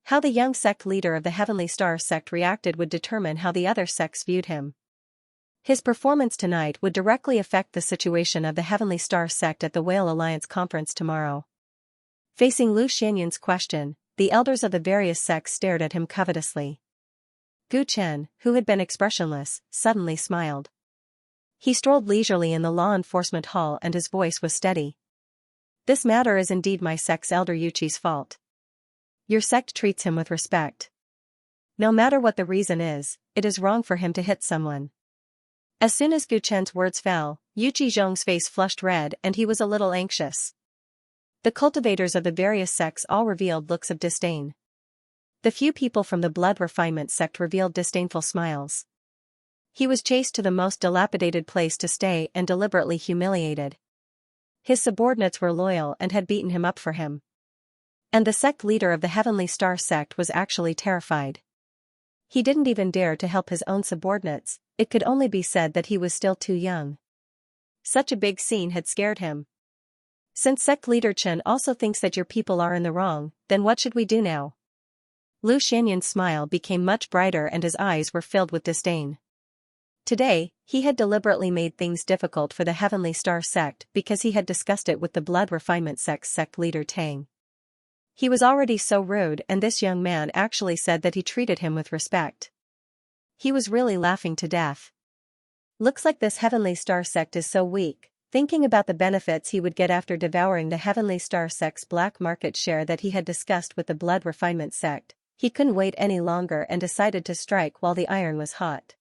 How the young sect leader of the Heavenly Star sect reacted would determine how the other sects viewed him. His performance tonight would directly affect the situation of the Heavenly Star sect at the Whale Alliance conference tomorrow. Facing Lu Xianyun's question, the elders of the various sects stared at him covetously. Gu Chen, who had been expressionless, suddenly smiled. He strolled leisurely in the law enforcement hall and his voice was steady. This matter is indeed my sect's elder Yuchi's fault. Your sect treats him with respect. No matter what the reason is, it is wrong for him to hit someone. As soon as Gu Chen's words fell, Yu Qizhong's face flushed red and he was a little anxious. The cultivators of the various sects all revealed looks of disdain. The few people from the Blood Refinement sect revealed disdainful smiles. He was chased to the most dilapidated place to stay and deliberately humiliated. His subordinates were loyal and had beaten him up for him. And the sect leader of the Heavenly Star sect was actually terrified. He didn't even dare to help his own subordinates. It could only be said that he was still too young. Such a big scene had scared him. Since sect leader Chen also thinks that your people are in the wrong, then what should we do now? Lu Xianyun's smile became much brighter and his eyes were filled with disdain. Today, he had deliberately made things difficult for the Heavenly Star sect because he had discussed it with the Blood Refinement sect's sect leader Tang. He was already so rude and this young man actually said that he treated him with respect. He was really laughing to death. Looks like this Heavenly Star sect is so weak. Thinking about the benefits he would get after devouring the Heavenly Star sect's black market share that he had discussed with the Blood Refinement sect, he couldn't wait any longer and decided to strike while the iron was hot.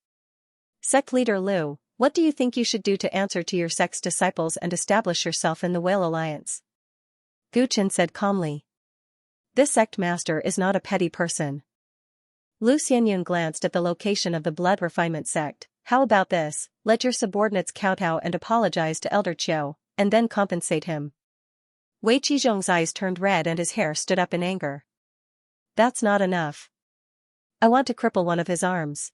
Sect leader Lu, what do you think you should do to answer to your sect's disciples and establish yourself in the Whale Alliance? Gu Chen said calmly. This sect master is not a petty person. Lu Xianyun glanced at the location of the Blood Refinement sect. How about this, let your subordinates kowtow and apologize to Elder Qiu, and then compensate him. Wei Qizhong's eyes turned red and his hair stood up in anger. That's not enough. I want to cripple one of his arms.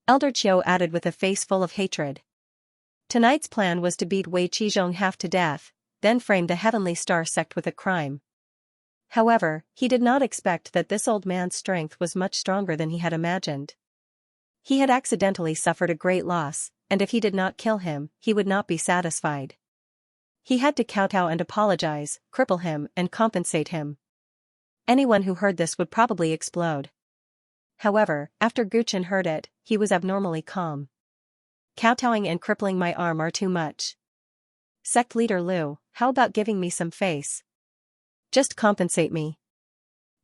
Elder Qiu added with a face full of hatred. Tonight's plan was to beat Wei Qizhong half to death, then frame the Heavenly Star sect with a crime. However, he did not expect that this old man's strength was much stronger than he had imagined. He had accidentally suffered a great loss, and if he did not kill him, he would not be satisfied. He had to kowtow and apologize, cripple him and compensate him. Anyone who heard this would probably explode. However, after Gu Chen heard it, he was abnormally calm. Kowtowing and crippling my arm are too much. Sect leader Lu, how about giving me some face? Just compensate me.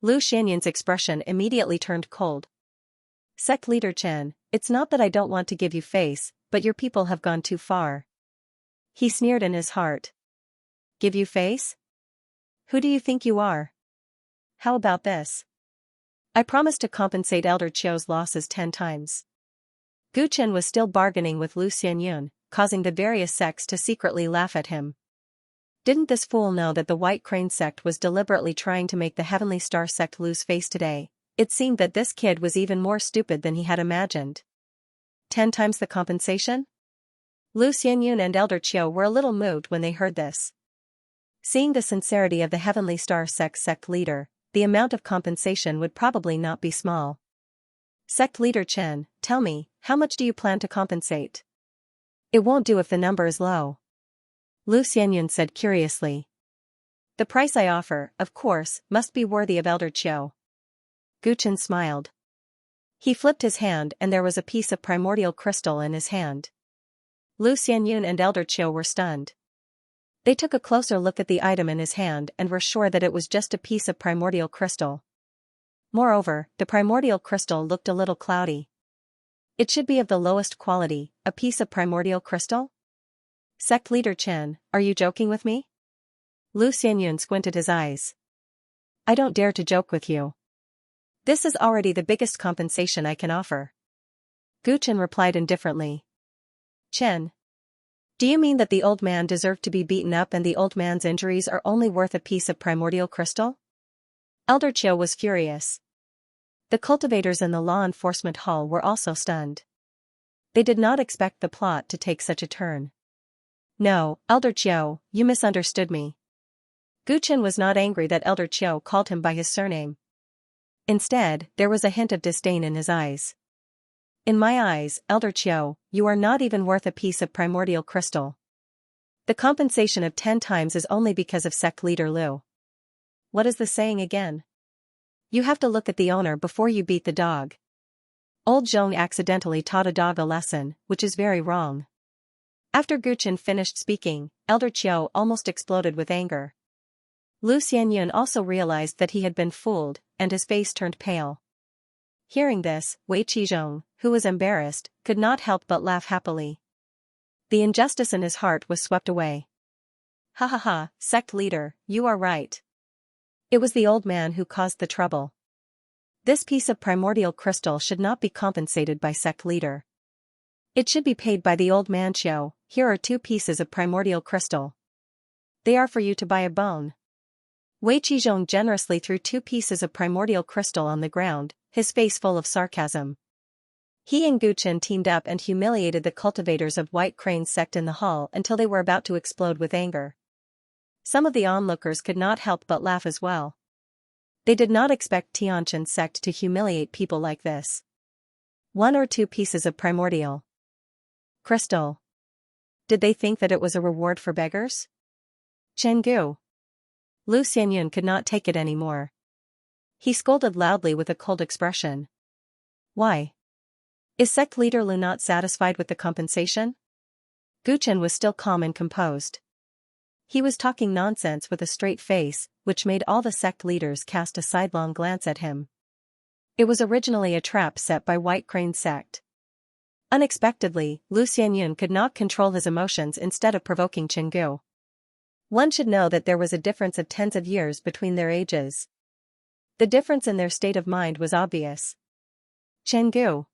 Lu Xianyan's expression immediately turned cold. Sect leader Chen, it's not that I don't want to give you face, but your people have gone too far. He sneered in his heart. Give you face? Who do you think you are? How about this? I promise to compensate Elder Qiu's losses 10 times. Gu Chen was still bargaining with Lu Xianyun, causing the various sects to secretly laugh at him. Didn't this fool know that the White Crane sect was deliberately trying to make the Heavenly Star sect lose face today? It seemed that this kid was even more stupid than he had imagined. 10 times the compensation? Lu Xianyun and Elder Qiu were a little moved when they heard this. Seeing the sincerity of the Heavenly Star sect leader, the amount of compensation would probably not be small. Sect leader Chen, tell me, how much do you plan to compensate? It won't do if the number is low. Lu Xianyun said curiously. The price I offer, of course, must be worthy of Elder Qiu. Gu Chen smiled. He flipped his hand and there was a piece of primordial crystal in his hand. Lu Xianyun and Elder Qiu were stunned. They took a closer look at the item in his hand and were sure that it was just a piece of primordial crystal. Moreover, the primordial crystal looked a little cloudy. It should be of the lowest quality, a piece of primordial crystal? Sect leader Chen, are you joking with me? Lu Xianyun squinted his eyes. I don't dare to joke with you. This is already the biggest compensation I can offer. Gu Chen replied indifferently. Chen. Do you mean that the old man deserved to be beaten up and the old man's injuries are only worth a piece of primordial crystal? Elder Qiu was furious. The cultivators in the law enforcement hall were also stunned. They did not expect the plot to take such a turn. No, Elder Qiu, you misunderstood me. Gu Chen was not angry that Elder Qiu called him by his surname. Instead, there was a hint of disdain in his eyes. In my eyes, Elder Qiu, you are not even worth a piece of primordial crystal. The compensation of 10 times is only because of sect leader Lu. What is the saying again? You have to look at the owner before you beat the dog. Old Zhong accidentally taught a dog a lesson, which is very wrong. After Gu Chen finished speaking, Elder Qiu almost exploded with anger. Lu Xianyun also realized that he had been fooled, and his face turned pale. Hearing this, Wei Qizhong, who was embarrassed, could not help but laugh happily. The injustice in his heart was swept away. Ha ha ha, sect leader, you are right. It was the old man who caused the trouble. This piece of primordial crystal should not be compensated by sect leader. It should be paid by the old man Qiu. Here are 2 pieces of primordial crystal. They are for you to buy a bone. Wei Qizhong generously threw 2 pieces of primordial crystal on the ground, his face full of sarcasm. He and Gu Chen teamed up and humiliated the cultivators of White Crane sect in the hall until they were about to explode with anger. Some of the onlookers could not help but laugh as well. They did not expect Tianqian sect to humiliate people like this. 1 or 2 pieces of primordial crystal. Did they think that it was a reward for beggars? Chenggu. Lu Xianyun could not take it anymore. He scolded loudly with a cold expression. Why? Is sect leader Lu not satisfied with the compensation? Gu Chen was still calm and composed. He was talking nonsense with a straight face, which made all the sect leaders cast a sidelong glance at him. It was originally a trap set by White Crane sect. Unexpectedly, Lu Xianyun could not control his emotions instead of provoking Chenggu. One should know that there was a difference of tens of years between their ages. The difference in their state of mind was obvious. Chenggu.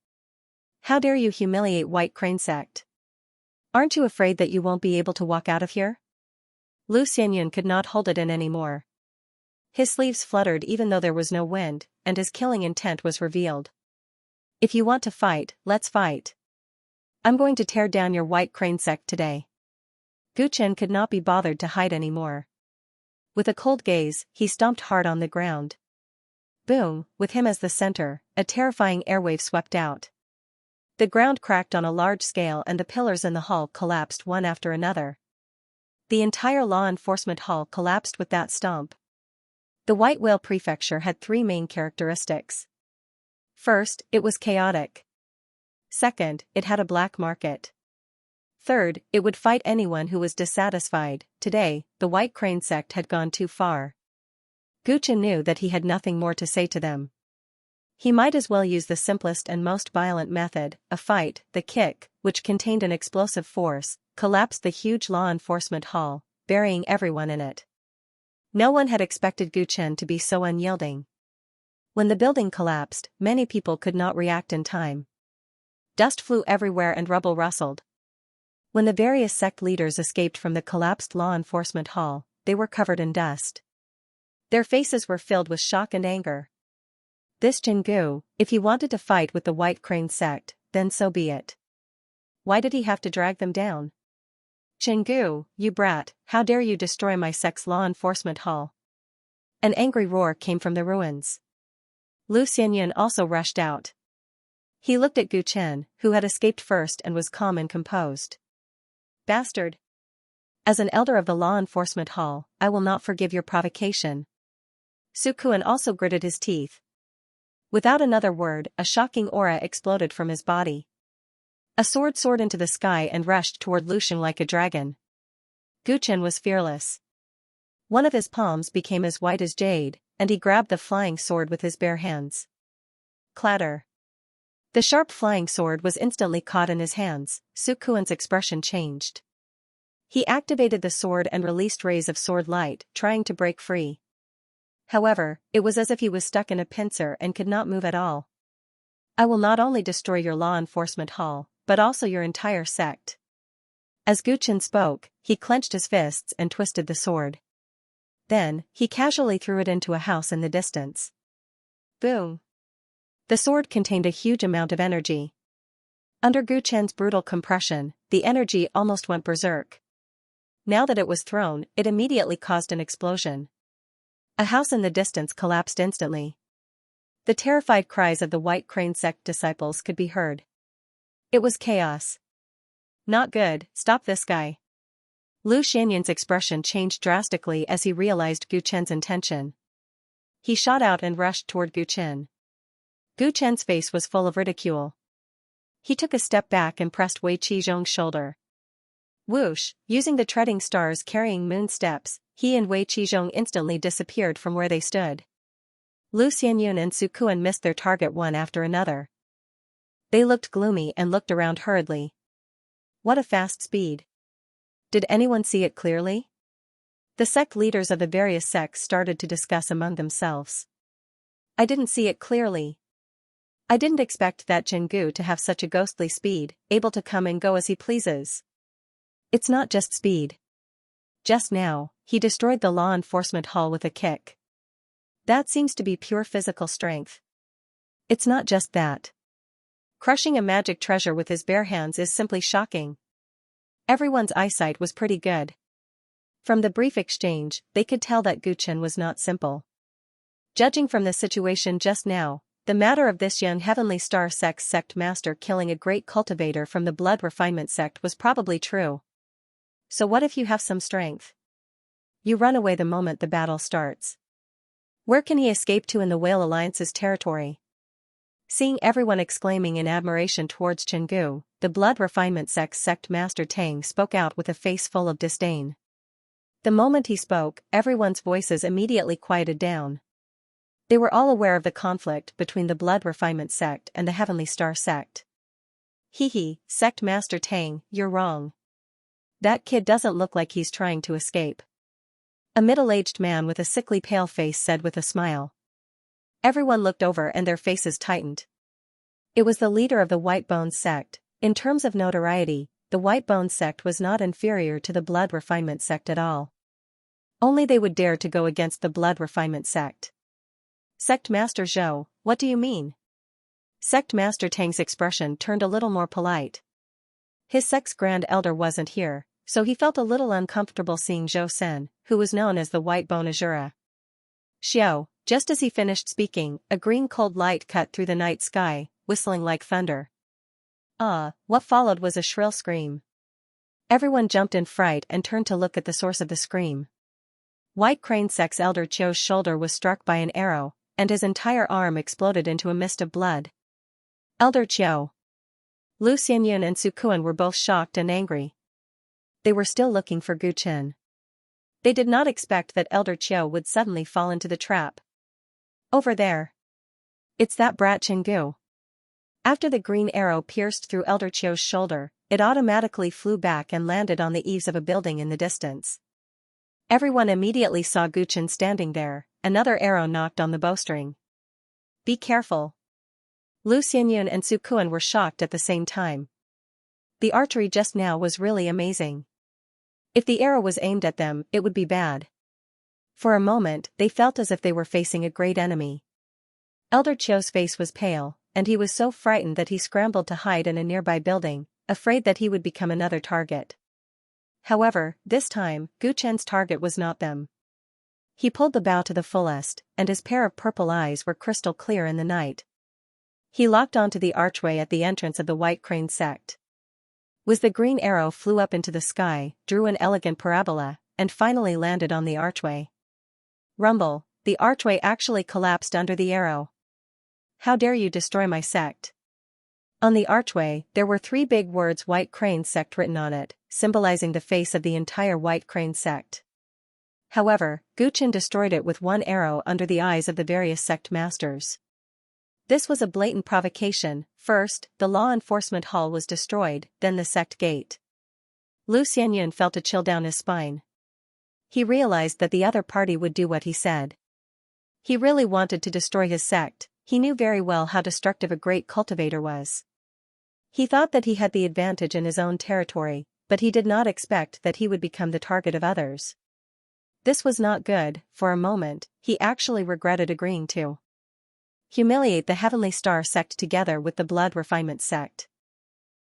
How dare you humiliate White Crane sect? Aren't you afraid that you won't be able to walk out of here? Lu Xianyun could not hold it in anymore. His sleeves fluttered even though there was no wind, and his killing intent was revealed. If you want to fight, let's fight. I'm going to tear down your White Crane sect today. Gu Chen could not be bothered to hide anymore. With a cold gaze, he stomped hard on the ground. Boom, with him as the center, a terrifying airwave swept out. The ground cracked on a large scale and the pillars in the hall collapsed one after another. The entire law enforcement hall collapsed with that stomp. The White Whale Prefecture had 3 main characteristics. First, it was chaotic. Second, it had a black market. Third, it would fight anyone who was dissatisfied. Today, the White Crane sect had gone too far. Gu Chen knew that he had nothing more to say to them. He might as well use the simplest and most violent method, a fight. The kick, which contained an explosive force, collapsed the huge law enforcement hall, burying everyone in it. No one had expected Gu Chen to be so unyielding. When the building collapsed, many people could not react in time. Dust flew everywhere and rubble rustled. When the various sect leaders escaped from the collapsed law enforcement hall, they were covered in dust. Their faces were filled with shock and anger. This Jingu, if he wanted to fight with the White Crane sect, then so be it. Why did he have to drag them down? Jingu, you brat, how dare you destroy my sect's law enforcement hall? An angry roar came from the ruins. Lu Xianyun also rushed out. He looked at Gu Chen, who had escaped first and was calm and composed. Bastard! As an elder of the law enforcement hall, I will not forgive your provocation. Su Kuan also gritted his teeth. Without another word, a shocking aura exploded from his body. A sword soared into the sky and rushed toward Lu Xing like a dragon. Gu Chen was fearless. One of his palms became as white as jade, and he grabbed the flying sword with his bare hands. Clatter. The sharp flying sword was instantly caught in his hands. Su Kuan's expression changed. He activated the sword and released rays of sword light, trying to break free. However, it was as if he was stuck in a pincer and could not move at all. I will not only destroy your law enforcement hall, but also your entire sect. As Gu Chen spoke, he clenched his fists and twisted the sword. Then, he casually threw it into a house in the distance. Boom! The sword contained a huge amount of energy. Under Gu Chen's brutal compression, the energy almost went berserk. Now that it was thrown, it immediately caused an explosion. A house in the distance collapsed instantly. The terrified cries of the White Crane sect disciples could be heard. It was chaos. Not good, stop this guy. Lu Xianyun's expression changed drastically as he realized Gu Chen's intention. He shot out and rushed toward Gu Chen. Gu Chen's face was full of ridicule. He took a step back and pressed Wei Qizhong's shoulder. Whoosh, using the treading stars carrying moon steps, he and Wei Qizhong instantly disappeared from where they stood. Lu Xianyun and Su Kuan missed their target one after another. They looked gloomy and looked around hurriedly. What a fast speed. Did anyone see it clearly? The sect leaders of the various sects started to discuss among themselves. I didn't see it clearly. I didn't expect that Jingu to have such a ghostly speed, able to come and go as he pleases. It's not just speed. Just now, he destroyed the law enforcement hall with a kick. That seems to be pure physical strength. It's not just that. Crushing a magic treasure with his bare hands is simply shocking. Everyone's eyesight was pretty good. From the brief exchange, they could tell that Gu Chen was not simple. Judging from the situation just now, the matter of this young Heavenly Star sect's sect master killing a great cultivator from the Blood Refinement sect was probably true. So what if you have some strength? You run away the moment the battle starts. Where can he escape to in the Whale Alliance's territory? Seeing everyone exclaiming in admiration towards Jingu, the Blood Refinement sect's sect master Tang spoke out with a face full of disdain. The moment he spoke, everyone's voices immediately quieted down. They were all aware of the conflict between the Blood Refinement sect and the Heavenly Star sect. Hee, sect master Tang, you're wrong. That kid doesn't look like he's trying to escape. A middle-aged man with a sickly pale face said with a smile. Everyone looked over and their faces tightened. It was the leader of the White Bones sect. In terms of notoriety, the White Bones sect was not inferior to the Blood Refinement sect at all. Only they would dare to go against the Blood Refinement sect. Sect Master Zhou, what do you mean? Sect Master Tang's expression turned a little more polite. His sect's Grand Elder wasn't here, so he felt a little uncomfortable seeing Zhou Sen, who was known as the White Bone Azura. Xiao, just as he finished speaking, a green cold light cut through the night sky, whistling like thunder. What followed was a shrill scream. Everyone jumped in fright and turned to look at the source of the scream. White Crane sect's Elder Qiu's shoulder was struck by an arrow, and his entire arm exploded into a mist of blood. Elder Qiu. Lu Xianyun and Su Kuan were both shocked and angry. They were still looking for Gu Chen. They did not expect that Elder Qiu would suddenly fall into the trap. Over there. It's that brat Chengu. After the green arrow pierced through Elder Qiu's shoulder, it automatically flew back and landed on the eaves of a building in the distance. Everyone immediately saw Guchen standing there. Another arrow knocked on the bowstring. Be careful. Lu Xianyun and Su Kuan were shocked at the same time. The archery just now was really amazing. If the arrow was aimed at them, it would be bad. For a moment, they felt as if they were facing a great enemy. Elder Qiu's face was pale, and he was so frightened that he scrambled to hide in a nearby building, afraid that he would become another target. However, this time, Gu Chen's target was not them. He pulled the bow to the fullest, and his pair of purple eyes were crystal clear in the night. He locked onto the archway at the entrance of the White Crane sect. The green arrow flew up into the sky, drew an elegant parabola, and finally landed on the archway. Rumble, the archway actually collapsed under the arrow. How dare you destroy my sect? On the archway, there were 3 big words White Crane sect written on it, symbolizing the face of the entire White Crane sect. However, Gu Chen destroyed it with 1 arrow under the eyes of the various sect masters. This was a blatant provocation. First, the law enforcement hall was destroyed, then the sect gate. Lu Xianyun felt a chill down his spine. He realized that the other party would do what he said. He really wanted to destroy his sect. He knew very well how destructive a great cultivator was. He thought that he had the advantage in his own territory, but he did not expect that he would become the target of others. This was not good. For a moment, he actually regretted agreeing to humiliate the Heavenly Star sect together with the Blood Refinement sect.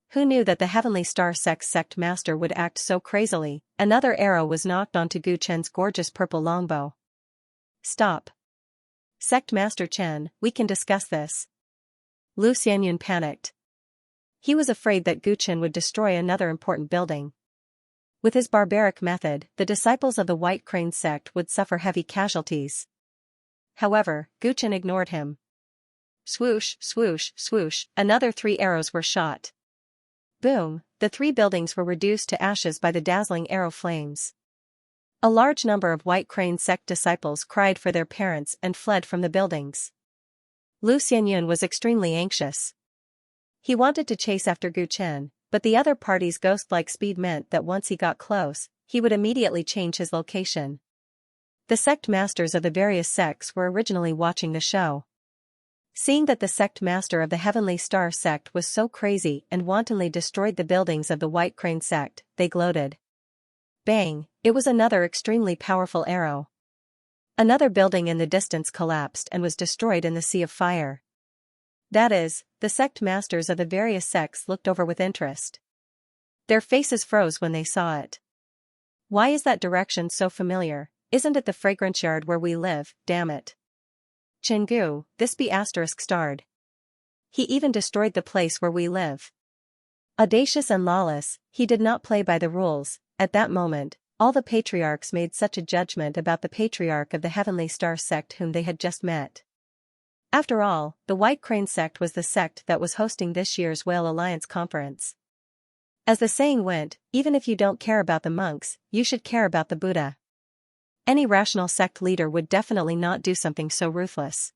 Who knew that the Heavenly Star sect's sect master would act so crazily? Another arrow was knocked onto Gu Chen's gorgeous purple longbow. Stop. Sect Master Chen, we can discuss this. Lu Xianyun panicked. He was afraid that Gu Chen would destroy another important building. With his barbaric method, the disciples of the White Crane sect would suffer heavy casualties. However, Gu Chen ignored him. Swoosh, swoosh, swoosh, another 3 arrows were shot. Boom, the 3 buildings were reduced to ashes by the dazzling arrow flames. A large number of White Crane sect disciples cried for their parents and fled from the buildings. Lu Xianyun was extremely anxious. He wanted to chase after Gu Chen, but the other party's ghost-like speed meant that once he got close, he would immediately change his location. The sect masters of the various sects were originally watching the show. Seeing that the sect master of the Heavenly Star sect was so crazy and wantonly destroyed the buildings of the White Crane sect, they gloated. Bang, it was another extremely powerful arrow. Another building in the distance collapsed and was destroyed in the sea of fire. That is, the sect masters of the various sects looked over with interest. Their faces froze when they saw it. Why is that direction so familiar? Isn't it the fragrance yard where we live, damn it? Chengu, this be *starred. He even destroyed the place where we live. Audacious and lawless, he did not play by the rules. At that moment, all the patriarchs made such a judgment about the patriarch of the Heavenly Star sect whom they had just met. After all, the White Crane sect was the sect that was hosting this year's Whale Alliance conference. As the saying went, even if you don't care about the monks, you should care about the Buddha. Any rational sect leader would definitely not do something so ruthless.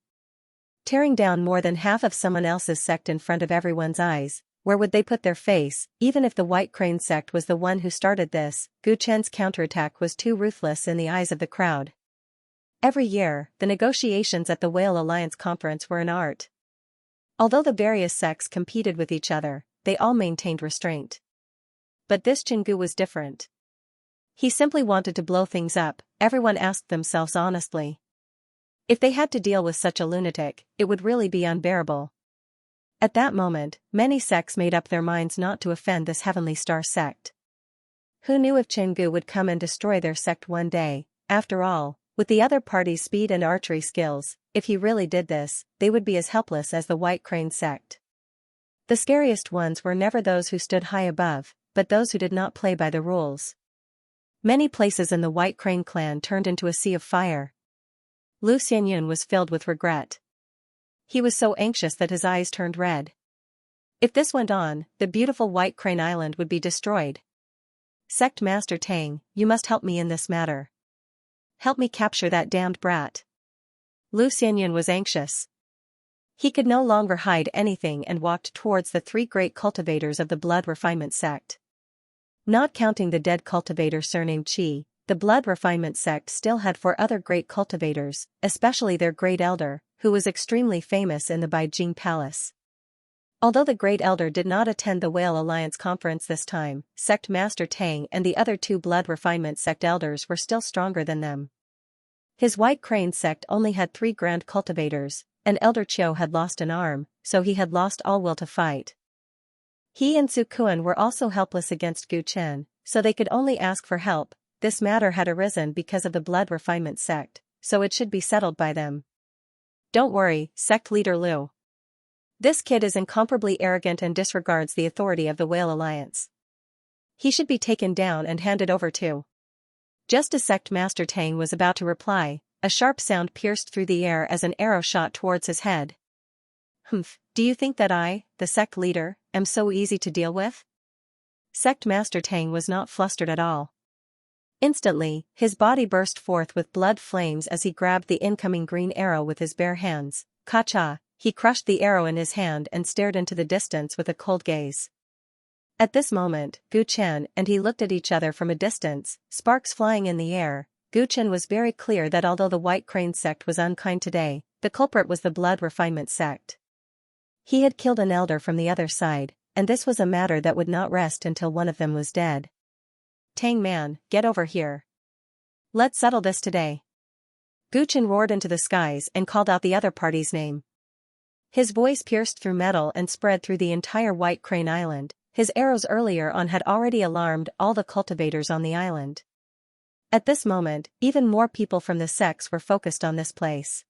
Tearing down more than half of someone else's sect in front of everyone's eyes, where would they put their face? Even if the White Crane sect was the one who started this, Gu Chen's counterattack was too ruthless in the eyes of the crowd. Every year, the negotiations at the Whale Alliance conference were an art. Although the various sects competed with each other, they all maintained restraint. But this Chengu was different. He simply wanted to blow things up. Everyone asked themselves honestly. If they had to deal with such a lunatic, it would really be unbearable. At that moment, many sects made up their minds not to offend this Heavenly Star sect. Who knew if Chengu would come and destroy their sect one day? After all, with the other party's speed and archery skills, if he really did this, they would be as helpless as the White Crane sect. The scariest ones were never those who stood high above, but those who did not play by the rules. Many places in the White Crane clan turned into a sea of fire. Lu Xianyun was filled with regret. He was so anxious that his eyes turned red. If this went on, the beautiful White Crane Island would be destroyed. Sect Master Tang, you must help me in this matter. help me capture that damned brat. Lu Xianxia was anxious. He could no longer hide anything and walked towards the three great cultivators of the blood refinement sect. Not counting the dead cultivator surnamed Qi, the blood refinement sect still had four other great cultivators, especially their great elder, who was extremely famous in the Beijing palace. Although the great elder did not attend the Whale Alliance conference this time, Sect Master Tang and the other two blood refinement sect elders were still stronger than them. His White Crane sect only had 3 grand cultivators, and Elder Qiu had lost an arm, so he had lost all will to fight. He and Su Kuan were also helpless against Gu Chen, so they could only ask for help. This matter had arisen because of the blood refinement sect, so it should be settled by them. Don't worry, sect leader Lu. This kid is incomparably arrogant and disregards the authority of the Whale Alliance. He should be taken down and handed over to. Just as Sect Master Tang was about to reply, a sharp sound pierced through the air as an arrow shot towards his head. Humph, do you think that I, the sect leader, am so easy to deal with? Sect Master Tang was not flustered at all. Instantly, his body burst forth with blood flames as he grabbed the incoming green arrow with his bare hands. Ka-cha, he crushed the arrow in his hand and stared into the distance with a cold gaze. At this moment, Gu Chen and he looked at each other from a distance, sparks flying in the air. Gu Chen was very clear that although the White Crane sect was unkind today, the culprit was the blood refinement sect. He had killed an elder from the other side, and this was a matter that would not rest until one of them was dead. Tang man, get over here. Let's settle this today. Gu Chen roared into the skies and called out the other party's name. His voice pierced through metal and spread through the entire White Crane Island. His arrows earlier on had already alarmed all the cultivators on the island. At this moment, even more people from the sects were focused on this place.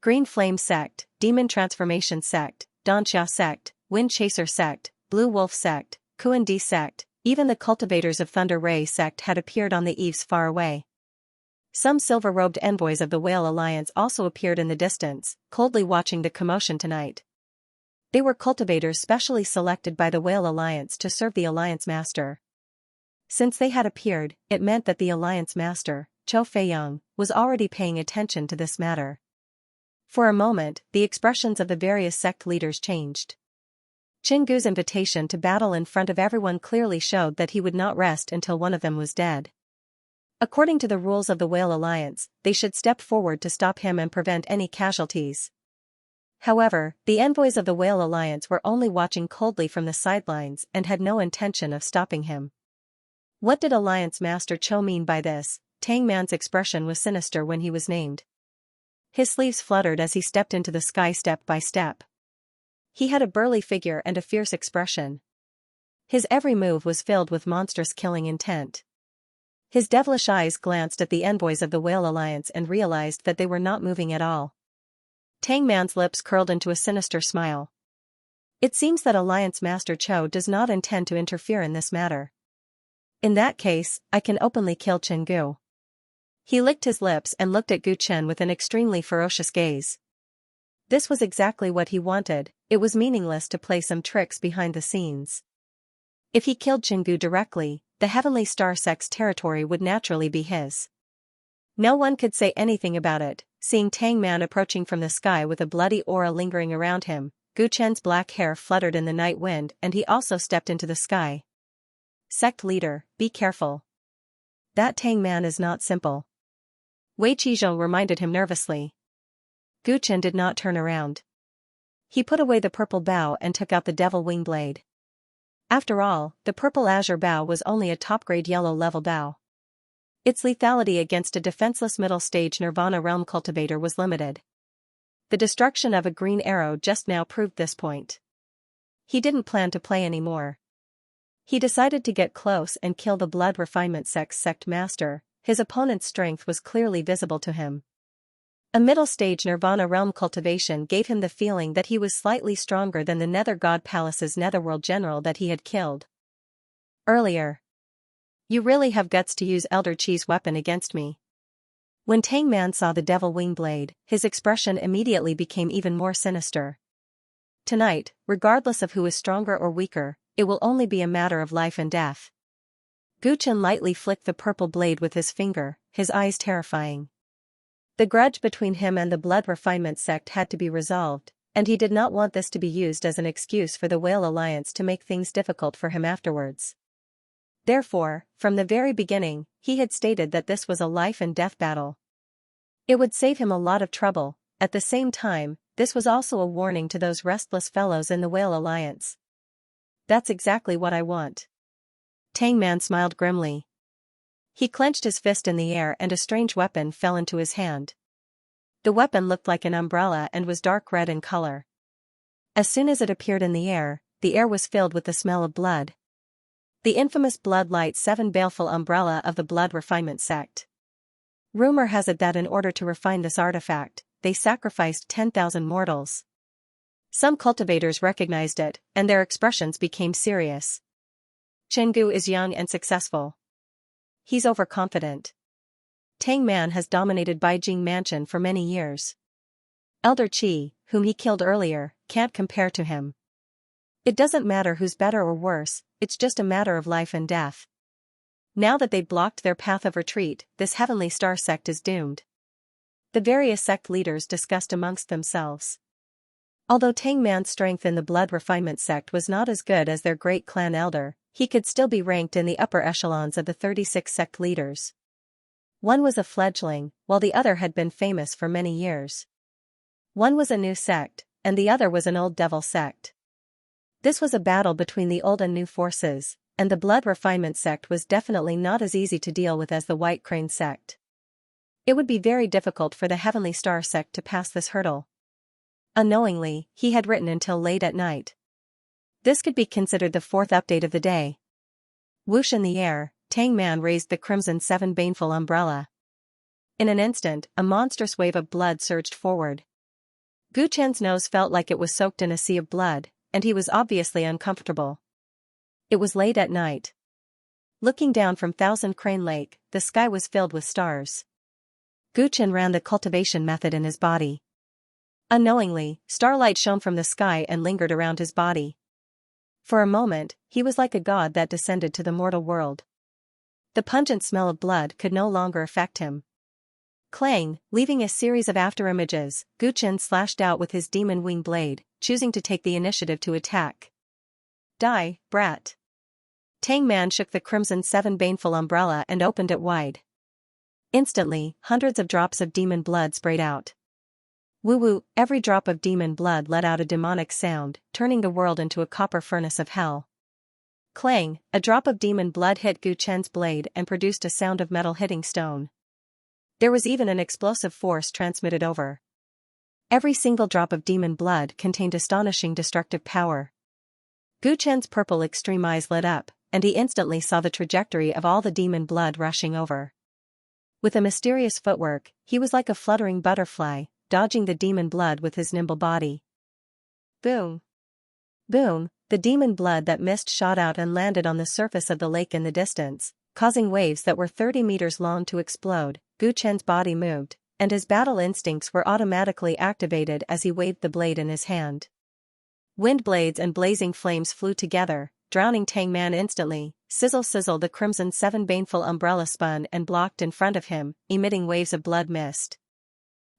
Green Flame Sect, Demon Transformation Sect, Danxia Sect, Wind Chaser Sect, Blue Wolf Sect, Kuan Di Sect, even the cultivators of Thunder Ray Sect had appeared on the eaves far away. Some silver-robed envoys of the Whale Alliance also appeared in the distance, coldly watching the commotion tonight. They were cultivators specially selected by the Whale Alliance to serve the Alliance Master. Since they had appeared, it meant that the Alliance Master, Chou Feiyang, was already paying attention to this matter. For a moment, the expressions of the various sect leaders changed. Qin Gu's invitation to battle in front of everyone clearly showed that he would not rest until one of them was dead. According to the rules of the Whale Alliance, they should step forward to stop him and prevent any casualties. However, the envoys of the Whale Alliance were only watching coldly from the sidelines and had no intention of stopping him. What did Alliance Master Chou mean by this? Tang Man's expression was sinister when he was named. His sleeves fluttered as he stepped into the sky step by step. He had a burly figure and a fierce expression. His every move was filled with monstrous killing intent. His devilish eyes glanced at the envoys of the Whale Alliance and realized that they were not moving at all. Tang Man's lips curled into a sinister smile. It seems that Alliance Master Chou does not intend to interfere in this matter. In that case, I can openly kill Qin Gu. He licked his lips and looked at Gu Chen with an extremely ferocious gaze. This was exactly what he wanted. It was meaningless to play some tricks behind the scenes. If he killed Qin Gu directly, the Heavenly Star Sect's territory would naturally be his. No one could say anything about it. Seeing Tang Man approaching from the sky with a bloody aura lingering around him, Gu Chen's black hair fluttered in the night wind and he also stepped into the sky. Sect leader, be careful. That Tang Man is not simple. Wei Qizhou reminded him nervously. Gu Chen did not turn around. He put away the purple bow and took out the devil wing blade. After all, the purple azure bow was only a top-grade yellow level bow. Its lethality against a defenseless middle-stage Nirvana realm cultivator was limited. The destruction of a green arrow just now proved this point. He didn't plan to play anymore. He decided to get close and kill the blood refinement sect master. His opponent's strength was clearly visible to him. A middle-stage Nirvana realm cultivation gave him the feeling that he was slightly stronger than the Nether God Palace's Netherworld general that he had killed earlier. You really have guts to use Elder Qi's weapon against me. When Tang Man saw the devil wing blade, his expression immediately became even more sinister. Tonight, regardless of who is stronger or weaker, it will only be a matter of life and death. Guchen lightly flicked the purple blade with his finger, his eyes terrifying. The grudge between him and the Blood Refinement sect had to be resolved, and he did not want this to be used as an excuse for the Whale Alliance to make things difficult for him afterwards. Therefore, from the very beginning, he had stated that this was a life-and-death battle. It would save him a lot of trouble. At the same time, this was also a warning to those restless fellows in the Whale Alliance. That's exactly what I want. Tang Man smiled grimly. He clenched his fist in the air and a strange weapon fell into his hand. The weapon looked like an umbrella and was dark red in color. As soon as it appeared in the air was filled with the smell of blood. The infamous Blood Light 7 baleful umbrella of the Blood Refinement sect. Rumor has it that in order to refine this artifact, they sacrificed 10,000 mortals. Some cultivators recognized it, and their expressions became serious. Chenggu is young and successful. He's overconfident. Tang Man has dominated Baijing Mansion for many years. Elder Qi, whom he killed earlier, can't compare to him. It doesn't matter who's better or worse, it's just a matter of life and death. Now that they've blocked their path of retreat, this Heavenly Star sect is doomed. The various sect leaders discussed amongst themselves. Although Tang Man's strength in the Blood Refinement sect was not as good as their great clan elder, he could still be ranked in the upper echelons of the 36 sect leaders. One was a fledgling, while the other had been famous for many years. One was a new sect, and the other was an old devil sect. This was a battle between the old and new forces, and the Blood Refinement sect was definitely not as easy to deal with as the White Crane sect. It would be very difficult for the Heavenly Star sect to pass this hurdle. Unknowingly, he had written until late at night. This could be considered the fourth update of the day. Whoosh in the air, Tang Man raised the Crimson 7 baneful umbrella. In an instant, a monstrous wave of blood surged forward. Gu Chen's nose felt like it was soaked in a sea of blood, and he was obviously uncomfortable. It was late at night. Looking down from Thousand Crane Lake, the sky was filled with stars. Gu Chen ran the cultivation method in his body. Unknowingly, starlight shone from the sky and lingered around his body. For a moment, he was like a god that descended to the mortal world. The pungent smell of blood could no longer affect him. Clang, leaving a series of afterimages, Gu Chen slashed out with his demon wing blade, choosing to take the initiative to attack. Die, brat. Tang Man shook the Crimson 7 baneful umbrella and opened it wide. Instantly, hundreds of drops of demon blood sprayed out. Woo-woo, every drop of demon blood let out a demonic sound, turning the world into a copper furnace of hell. Clang, a drop of demon blood hit Gu Chen's blade and produced a sound of metal hitting stone. There was even an explosive force transmitted over. Every single drop of demon blood contained astonishing destructive power. Gu Chen's purple extreme eyes lit up, and he instantly saw the trajectory of all the demon blood rushing over. With a mysterious footwork, he was like a fluttering butterfly, dodging the demon blood with his nimble body. Boom! Boom! The demon blood that mist shot out and landed on the surface of the lake in the distance, causing waves that were 30 meters long to explode. Gu Chen's body moved, and his battle instincts were automatically activated as he waved the blade in his hand. Wind blades and blazing flames flew together, drowning Tang Man instantly. Sizzle sizzle, the Crimson 7 baneful umbrella spun and blocked in front of him, emitting waves of blood mist.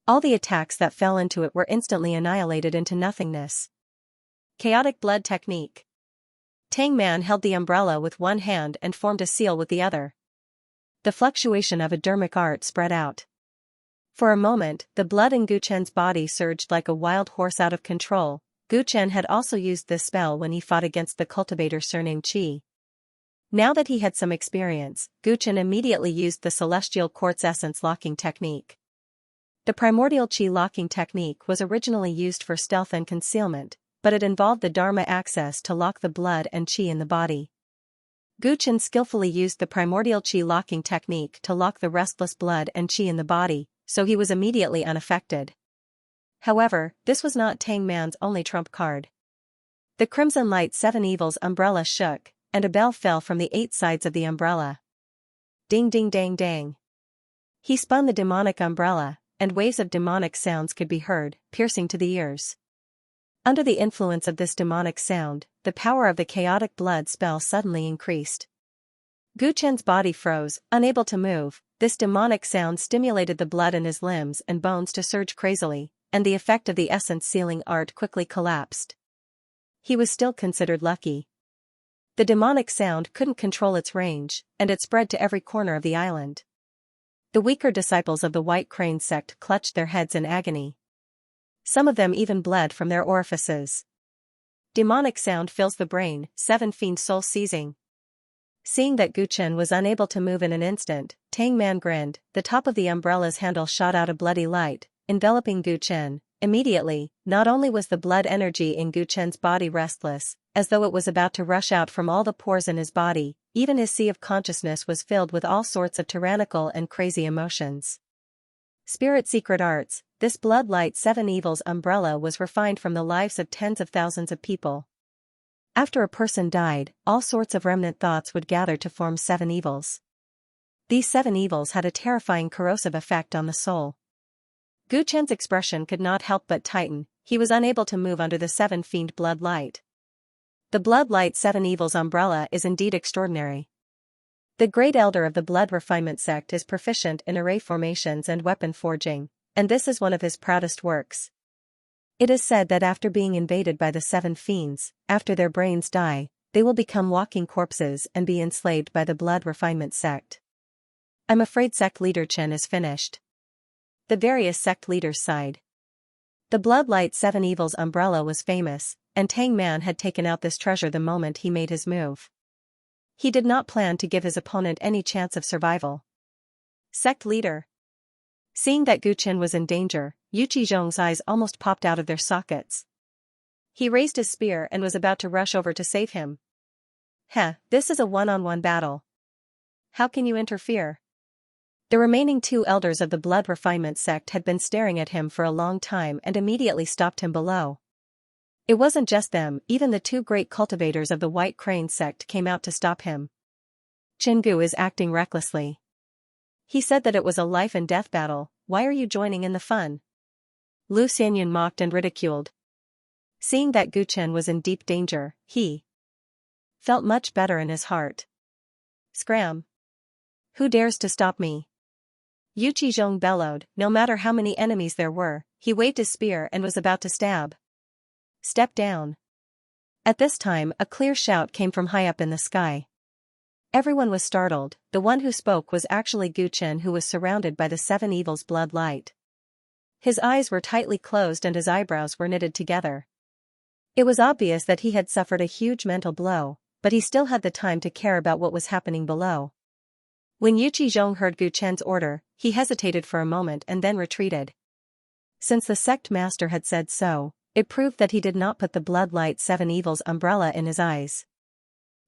All the attacks that fell into it were instantly annihilated into nothingness. Chaotic blood technique. Tang Man held the umbrella with one hand and formed a seal with the other. The fluctuation of a dermic art spread out. For a moment, the blood in Gu Chen's body surged like a wild horse out of control. Gu Chen had also used this spell when he fought against the cultivator surnamed Qi. Now that he had some experience, Gu Chen immediately used the Celestial Quartz Essence locking technique. The Primordial Qi locking technique was originally used for stealth and concealment, but it involved the Dharma access to lock the blood and Qi in the body. Gu Chen skillfully used the Primordial Qi locking technique to lock the restless blood and Qi in the body, so he was immediately unaffected. However, this was not Tang Man's only trump card. The Crimson Light 7 Evils umbrella shook, and a bell fell from the 8 sides of the umbrella. Ding ding dang dang. He spun the demonic umbrella, and waves of demonic sounds could be heard, piercing to the ears. Under the influence of this demonic sound, the power of the chaotic blood spell suddenly increased. Gu Chen's body froze, unable to move. This demonic sound stimulated the blood in his limbs and bones to surge crazily, and the effect of the essence sealing art quickly collapsed. He was still considered lucky. The demonic sound couldn't control its range, and it spread to every corner of the island. The weaker disciples of the White Crane sect clutched their heads in agony. Some of them even bled from their orifices. Demonic sound fills the brain, 7 fiend soul seizing. Seeing that Gu Chen was unable to move in an instant, Tang Man grinned. The top of the umbrella's handle shot out a bloody light, enveloping Gu Chen. Immediately, not only was the blood energy in Gu Chen's body restless, as though it was about to rush out from all the pores in his body, even his sea of consciousness was filled with all sorts of tyrannical and crazy emotions. Spirit Secret Arts. This Blood Light 7 Evils umbrella was refined from the lives of tens of thousands of people. After a person died, all sorts of remnant thoughts would gather to form 7 evils. These 7 evils had a terrifying corrosive effect on the soul. Gu Chen's expression could not help but tighten. He was unable to move under the 7 fiend blood light. The Blood Light 7 Evils umbrella is indeed extraordinary. The Great Elder of the Blood Refinement sect is proficient in array formations and weapon forging, and this is one of his proudest works. It is said that after being invaded by the 7 fiends, after their brains die, they will become walking corpses and be enslaved by the Blood Refinement sect. I'm afraid sect leader Chen is finished. The various sect leaders sighed. The Blood Light 7 Evils umbrella was famous, and Tang Man had taken out this treasure the moment he made his move. He did not plan to give his opponent any chance of survival. Sect leader. Seeing that Gu Chen was in danger, Yu Qizhong's eyes almost popped out of their sockets. He raised his spear and was about to rush over to save him. This is a one-on-one battle. How can you interfere? The remaining 2 elders of the Blood Refinement sect had been staring at him for a long time and immediately stopped him below. It wasn't just them, even the 2 great cultivators of the White Crane sect came out to stop him. Chingu is acting recklessly. He said that it was a life and death battle. Why are you joining in the fun? Lu Xianyun mocked and ridiculed. Seeing that Gu Chen was in deep danger, he felt much better in his heart. Scram! Who dares to stop me? Yu Qizhong bellowed. No matter how many enemies there were, he waved his spear and was about to stab. Step down. At this time, a clear shout came from high up in the sky. Everyone was startled. The one who spoke was actually Gu Chen, who was surrounded by the 7 Evils blood light. His eyes were tightly closed and his eyebrows were knitted together. It was obvious that he had suffered a huge mental blow, but he still had the time to care about what was happening below. When Yu Qizhong heard Gu Chen's order, he hesitated for a moment and then retreated. Since the sect master had said so, it proved that he did not put the Blood Light 7 Evils umbrella in his eyes.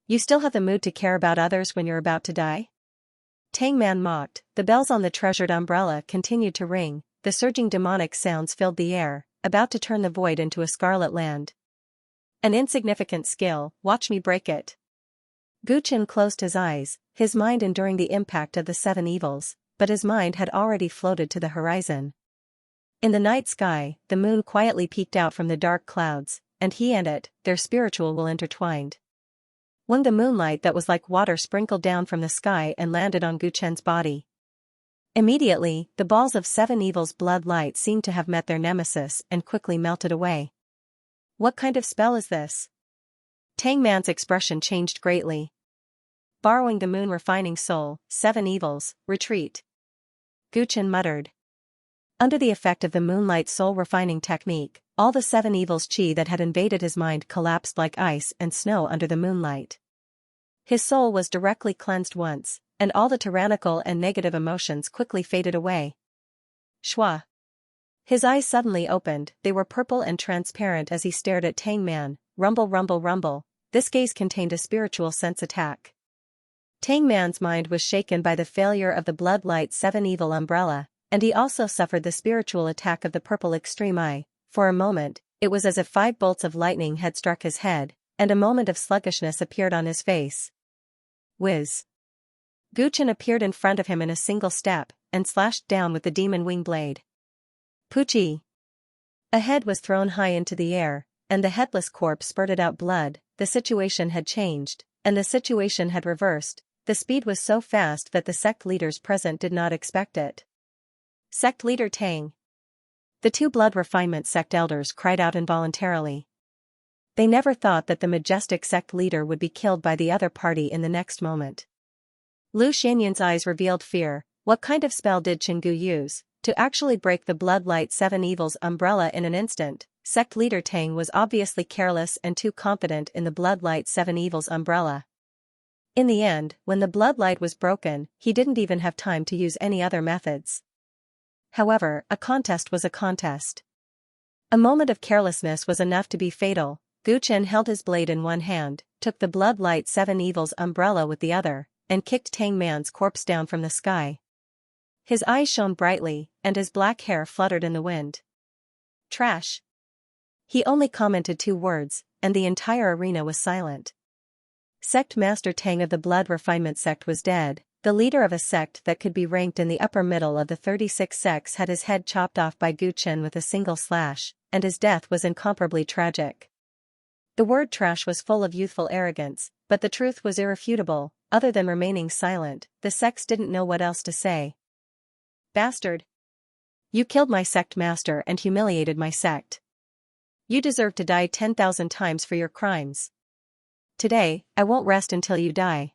You still have the mood to care about others when you're about to die? Tang Man mocked. The bells on the treasured umbrella continued to ring, the surging demonic sounds filled the air, about to turn the void into a scarlet land. An insignificant skill, watch me break it. Gu Chen closed his eyes, his mind enduring the impact of the 7 evils, but his mind had already floated to the horizon. In the night sky, the moon quietly peeked out from the dark clouds, and he and it, their spiritual will intertwined. When the moonlight that was like water sprinkled down from the sky and landed on Gu Chen's body. Immediately, the balls of 7 evils blood light seemed to have met their nemesis and quickly melted away. What kind of spell is this? Tang Man's expression changed greatly. Borrowing the moon refining soul, 7 evils, retreat. Gu Chen muttered. Under the effect of the moonlight soul refining technique, all the 7 evils chi that had invaded his mind collapsed like ice and snow under the moonlight. His soul was directly cleansed once, and all the tyrannical and negative emotions quickly faded away. Shwa. His eyes suddenly opened, they were purple and transparent as he stared at Tang Man. Rumble rumble rumble, this gaze contained a spiritual sense attack. Tang Man's mind was shaken by the failure of the Blood Light 7 evil umbrella, and he also suffered the spiritual attack of the purple extreme eye. For a moment, it was as if 5 bolts of lightning had struck his head, and a moment of sluggishness appeared on his face. Whiz. Gu Chen appeared in front of him in a single step, and slashed down with the demon wing blade. Poochie. A head was thrown high into the air, and the headless corpse spurted out blood. The situation had changed, and the situation had reversed. the speed was so fast that the sect leaders present did not expect it. Sect leader Tang. The two blood refinement sect elders cried out involuntarily. They never thought that the majestic sect leader would be killed by the other party in the next moment. Lu Xianyan's eyes revealed fear. What kind of spell did Chengu use to actually break the Bloodlight 7 Evil's umbrella in an instant? Sect leader Tang was obviously careless and too confident in the Bloodlight 7 Evil's umbrella. In the end, when the Bloodlight was broken, he didn't even have time to use any other methods. However, a contest was a contest. A moment of carelessness was enough to be fatal. Gu Chen held his blade in one hand, took the Bloodlight 7 Evil's umbrella with the other, and kicked Tang Man's corpse down from the sky. His eyes shone brightly, and his black hair fluttered in the wind. Trash. He only commented 2 words, and the entire arena was silent. Sect Master Tang of the Blood Refinement Sect was dead. The leader of a sect that could be ranked in the upper middle of the 36 sects had his head chopped off by Gu Chen with a single slash, and his death was incomparably tragic. The word trash was full of youthful arrogance, but the truth was irrefutable. Other than remaining silent, the sects didn't know what else to say. Bastard! You killed my sect master and humiliated my sect. You deserve to die 10,000 times for your crimes. Today, I won't rest until you die.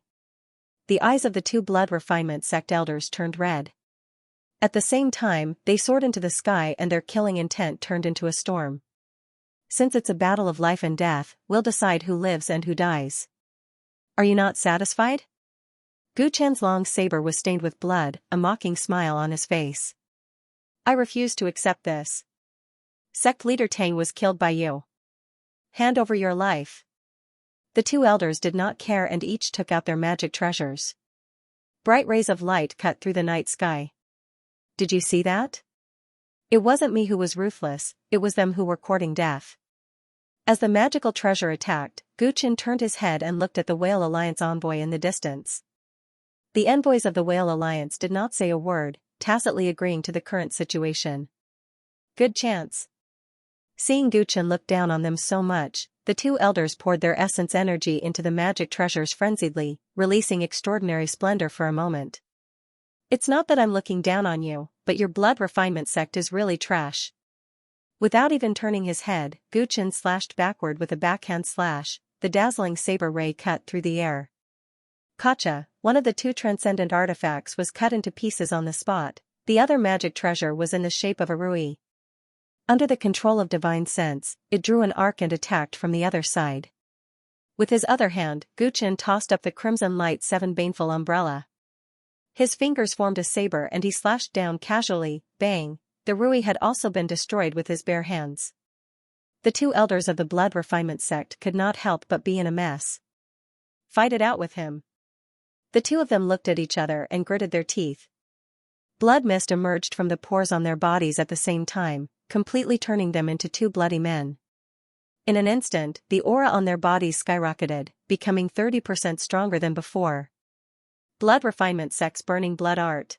The eyes of the two blood refinement sect elders turned red. At the same time, they soared into the sky and their killing intent turned into a storm. Since it's a battle of life and death, we'll decide who lives and who dies. Are you not satisfied? Gu Chen's long saber was stained with blood, a mocking smile on his face. I refuse to accept this. Sect leader Tang was killed by you. Hand over your life. The two elders did not care and each took out their magic treasures. Bright rays of light cut through the night sky. Did you see that? It wasn't me who was ruthless, it was them who were courting death. As the magical treasure attacked, Gu Chen turned his head and looked at the Whale Alliance envoy in the distance. The envoys of the Whale Alliance did not say a word, tacitly agreeing to the current situation. Good chance. Seeing Gu Chen look down on them so much, the two elders poured their essence energy into the magic treasures frenziedly, releasing extraordinary splendor for a moment. It's not that I'm looking down on you, but your blood refinement sect is really trash. Without even turning his head, Gu Chen slashed backward with a backhand slash, the dazzling saber ray cut through the air. Kacha, one of the two transcendent artifacts, was cut into pieces on the spot. The other magic treasure was in the shape of a rui. Under the control of divine sense, it drew an arc and attacked from the other side. With his other hand, Gu Chen tossed up the Crimson Light 7 baneful umbrella. His fingers formed a saber and he slashed down casually, bang, the rui had also been destroyed with his bare hands. The two elders of the blood refinement sect could not help but be in a mess. Fight it out with him. The two of them looked at each other and gritted their teeth. Blood mist emerged from the pores on their bodies at the same time, completely turning them into two bloody men. In an instant, the aura on their bodies skyrocketed, becoming 30% stronger than before. Blood refinement sect's burning blood art.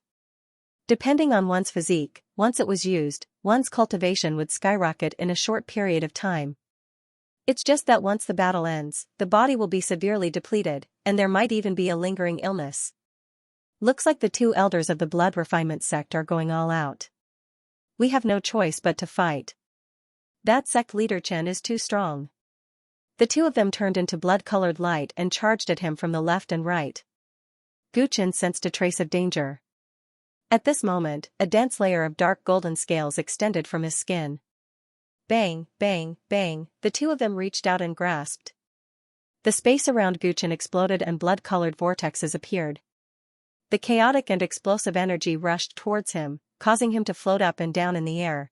Depending on one's physique, once it was used, one's cultivation would skyrocket in a short period of time. It's just that once the battle ends, the body will be severely depleted, and there might even be a lingering illness. Looks like the two elders of the blood refinement sect are going all out. We have no choice but to fight. That sect leader Chen is too strong. The two of them turned into blood-colored light and charged at him from the left and right. Gu Chen sensed a trace of danger. At this moment, a dense layer of dark golden scales extended from his skin. Bang, bang, bang, the two of them reached out and grasped. The space around Gu Chen exploded and blood-colored vortexes appeared. The chaotic and explosive energy rushed towards him, causing him to float up and down in the air.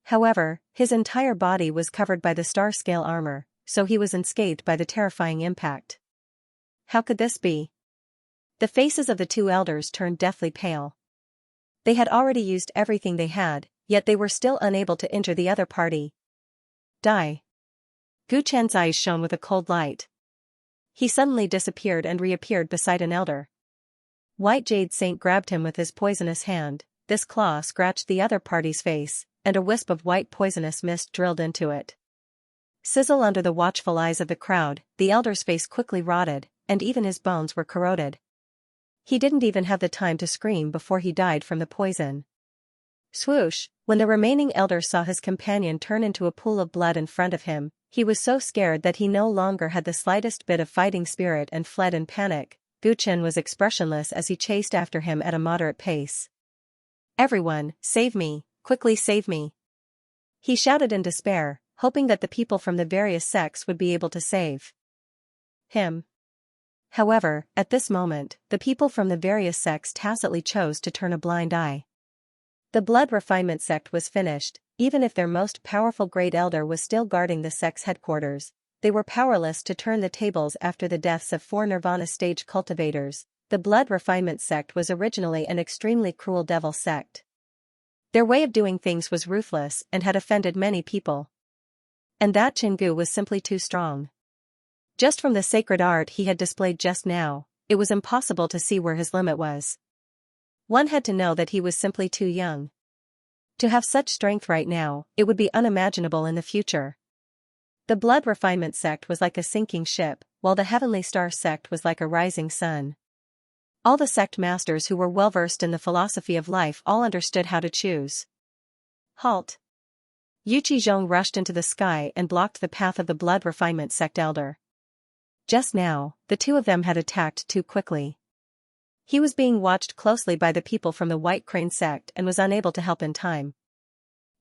However, his entire body was covered by the star-scale armor, so he was unscathed by the terrifying impact. How could this be? The faces of the two elders turned deathly pale. They had already used everything they had, yet they were still unable to injure the other party. Die. Gu Chen's eyes shone with a cold light. He suddenly disappeared and reappeared beside an elder. White Jade Saint grabbed him with his poisonous hand. This claw scratched the other party's face, and a wisp of white poisonous mist drilled into it. Sizzle under the watchful eyes of the crowd, the elder's face quickly rotted, and even his bones were corroded. He didn't even have the time to scream before he died from the poison. Swoosh, when the remaining elder saw his companion turn into a pool of blood in front of him, he was so scared that he no longer had the slightest bit of fighting spirit and fled in panic. Guchen was expressionless as he chased after him at a moderate pace. "Everyone, save me, quickly save me!" he shouted in despair, hoping that the people from the various sects would be able to save him. However, at this moment, the people from the various sects tacitly chose to turn a blind eye. The blood refinement sect was finished. Even if their most powerful great elder was still guarding the sect's headquarters, they were powerless to turn the tables after the deaths of 4 Nirvana stage cultivators. The blood refinement sect was originally an extremely cruel devil sect. Their way of doing things was ruthless and had offended many people. And that Chingu was simply too strong. Just from the sacred art he had displayed just now, it was impossible to see where his limit was. One had to know that he was simply too young. To have such strength right now, it would be unimaginable in the future. The blood refinement sect was like a sinking ship, while the heavenly star sect was like a rising sun. All the sect masters who were well versed in the philosophy of life all understood how to choose. Halt! Yuchi Zhong rushed into the sky and blocked the path of the blood refinement sect elder. Just now, the two of them had attacked too quickly. He was being watched closely by the people from the White Crane sect and was unable to help in time.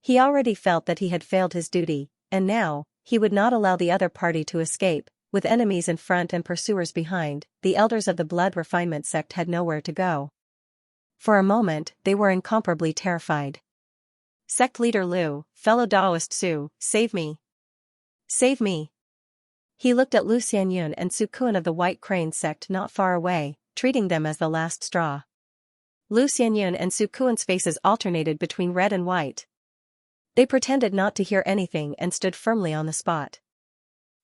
He already felt that he had failed his duty, and now, he would not allow the other party to escape. With enemies in front and pursuers behind, the elders of the blood refinement sect had nowhere to go. For a moment, they were incomparably terrified. Sect leader Liu, fellow Daoist Su, save me! Save me! He looked at Lu Xianyun and Su Kuan of the White Crane sect not far away, treating them as the last straw. Lu Xianyun and Su Kuan's faces alternated between red and white. They pretended not to hear anything and stood firmly on the spot.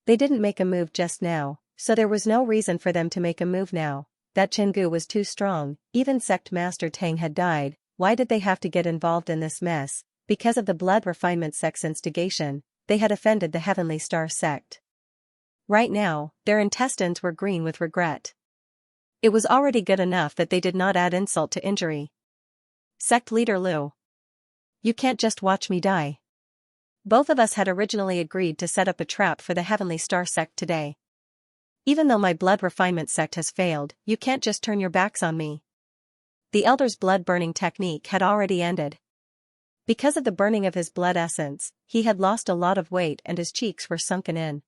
They didn't make a move just now, so there was no reason for them to make a move now. That Chingu was too strong. Even Sect Master Tang had died. Why did they have to get involved in this mess? Because of the blood refinement sect's instigation, they had offended the Heavenly Star sect. Right now, their intestines were green with regret. It was already good enough that they did not add insult to injury. Sect leader Liu. You can't just watch me die. Both of us had originally agreed to set up a trap for the Heavenly Star sect today. Even though my blood refinement sect has failed, you can't just turn your backs on me. The elder's blood-burning technique had already ended. Because of the burning of his blood essence, he had lost a lot of weight and his cheeks were sunken in.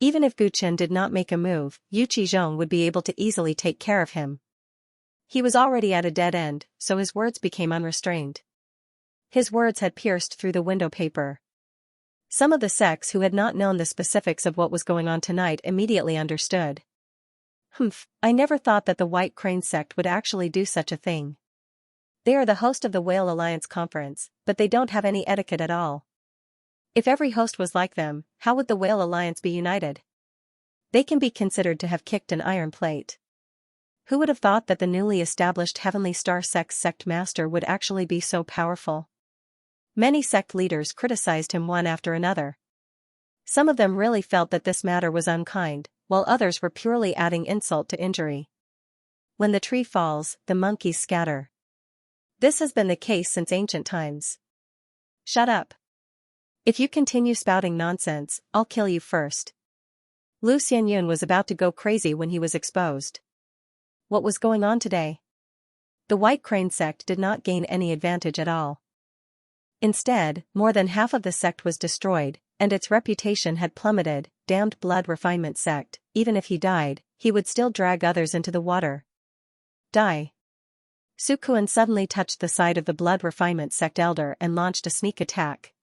Even if Guchen did not make a move, Yuchi Zhong would be able to easily take care of him. He was already at a dead end, so his words became unrestrained. His words had pierced through the window paper. Some of the sects who had not known the specifics of what was going on tonight immediately understood. I never thought that the White Crane sect would actually do such a thing. They are the host of the Whale Alliance conference, but they don't have any etiquette at all. If every host was like them, how would the Whale Alliance be united? They can be considered to have kicked an iron plate. Who would have thought that the newly established Heavenly Star sect's sect master would actually be so powerful? Many sect leaders criticized him one after another. Some of them really felt that this matter was unkind, while others were purely adding insult to injury. When the tree falls, the monkeys scatter. This has been the case since ancient times. Shut up. If you continue spouting nonsense, I'll kill you first. Lu Xianyun was about to go crazy when he was exposed. What was going on today? The White Crane sect did not gain any advantage at all. Instead, more than half of the sect was destroyed, and its reputation had plummeted. Damned blood refinement sect, even if he died, he would still drag others into the water. Die. Su Kuan suddenly touched the side of the blood refinement sect elder and launched a sneak attack.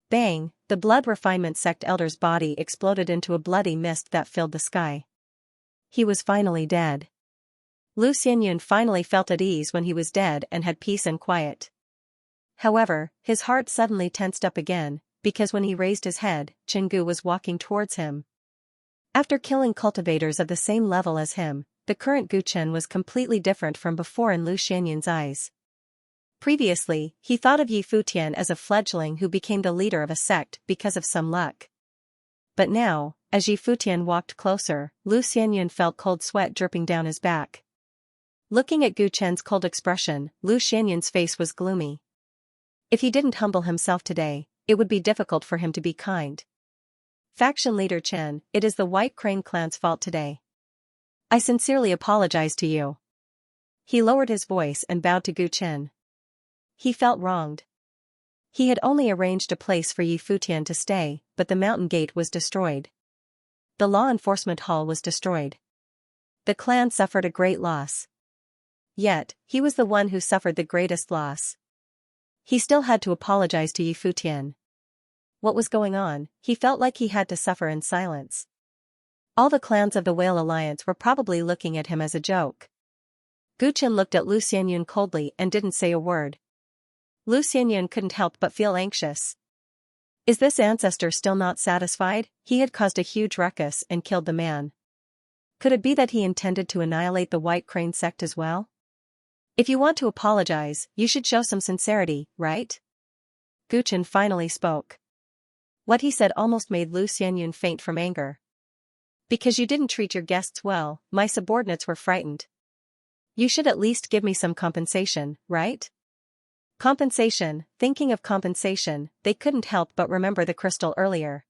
Bang! The blood refinement sect elder's body exploded into a bloody mist that filled the sky. He was finally dead. Lu Xianyun finally felt at ease when he was dead and had peace and quiet. However, his heart suddenly tensed up again, because when he raised his head, Chingu was walking towards him. After killing cultivators of the same level as him, the current Guchen was completely different from before in Lu Xianyun's eyes. Previously, he thought of Yi Futian as a fledgling who became the leader of a sect because of some luck. But now, as Yi Futian walked closer, Lu Xianyun felt cold sweat dripping down his back. Looking at Gu Chen's cold expression, Lu Xianyun's face was gloomy. If he didn't humble himself today, it would be difficult for him to be kind. Faction leader Chen, it is the White Crane clan's fault today. I sincerely apologize to you. He lowered his voice and bowed to Gu Chen. He felt wronged. He had only arranged a place for Yi Futian to stay, but the mountain gate was destroyed. The law enforcement hall was destroyed. The clan suffered a great loss. Yet, he was the one who suffered the greatest loss. He still had to apologize to Yi Futian. What was going on? He felt like he had to suffer in silence. All the clans of the Whale Alliance were probably looking at him as a joke. Gu Chen looked at Lu Xianyun coldly and didn't say a word. Lu Xianyun couldn't help but feel anxious. Is this ancestor still not satisfied? He had caused a huge ruckus and killed the man. Could it be that he intended to annihilate the White Crane sect as well? If you want to apologize, you should show some sincerity, right? Gu Chen finally spoke. What he said almost made Lu Xianyun faint from anger. Because you didn't treat your guests well, my subordinates were frightened. You should at least give me some compensation, right? Compensation, thinking of compensation, they couldn't help but remember the crystal earlier.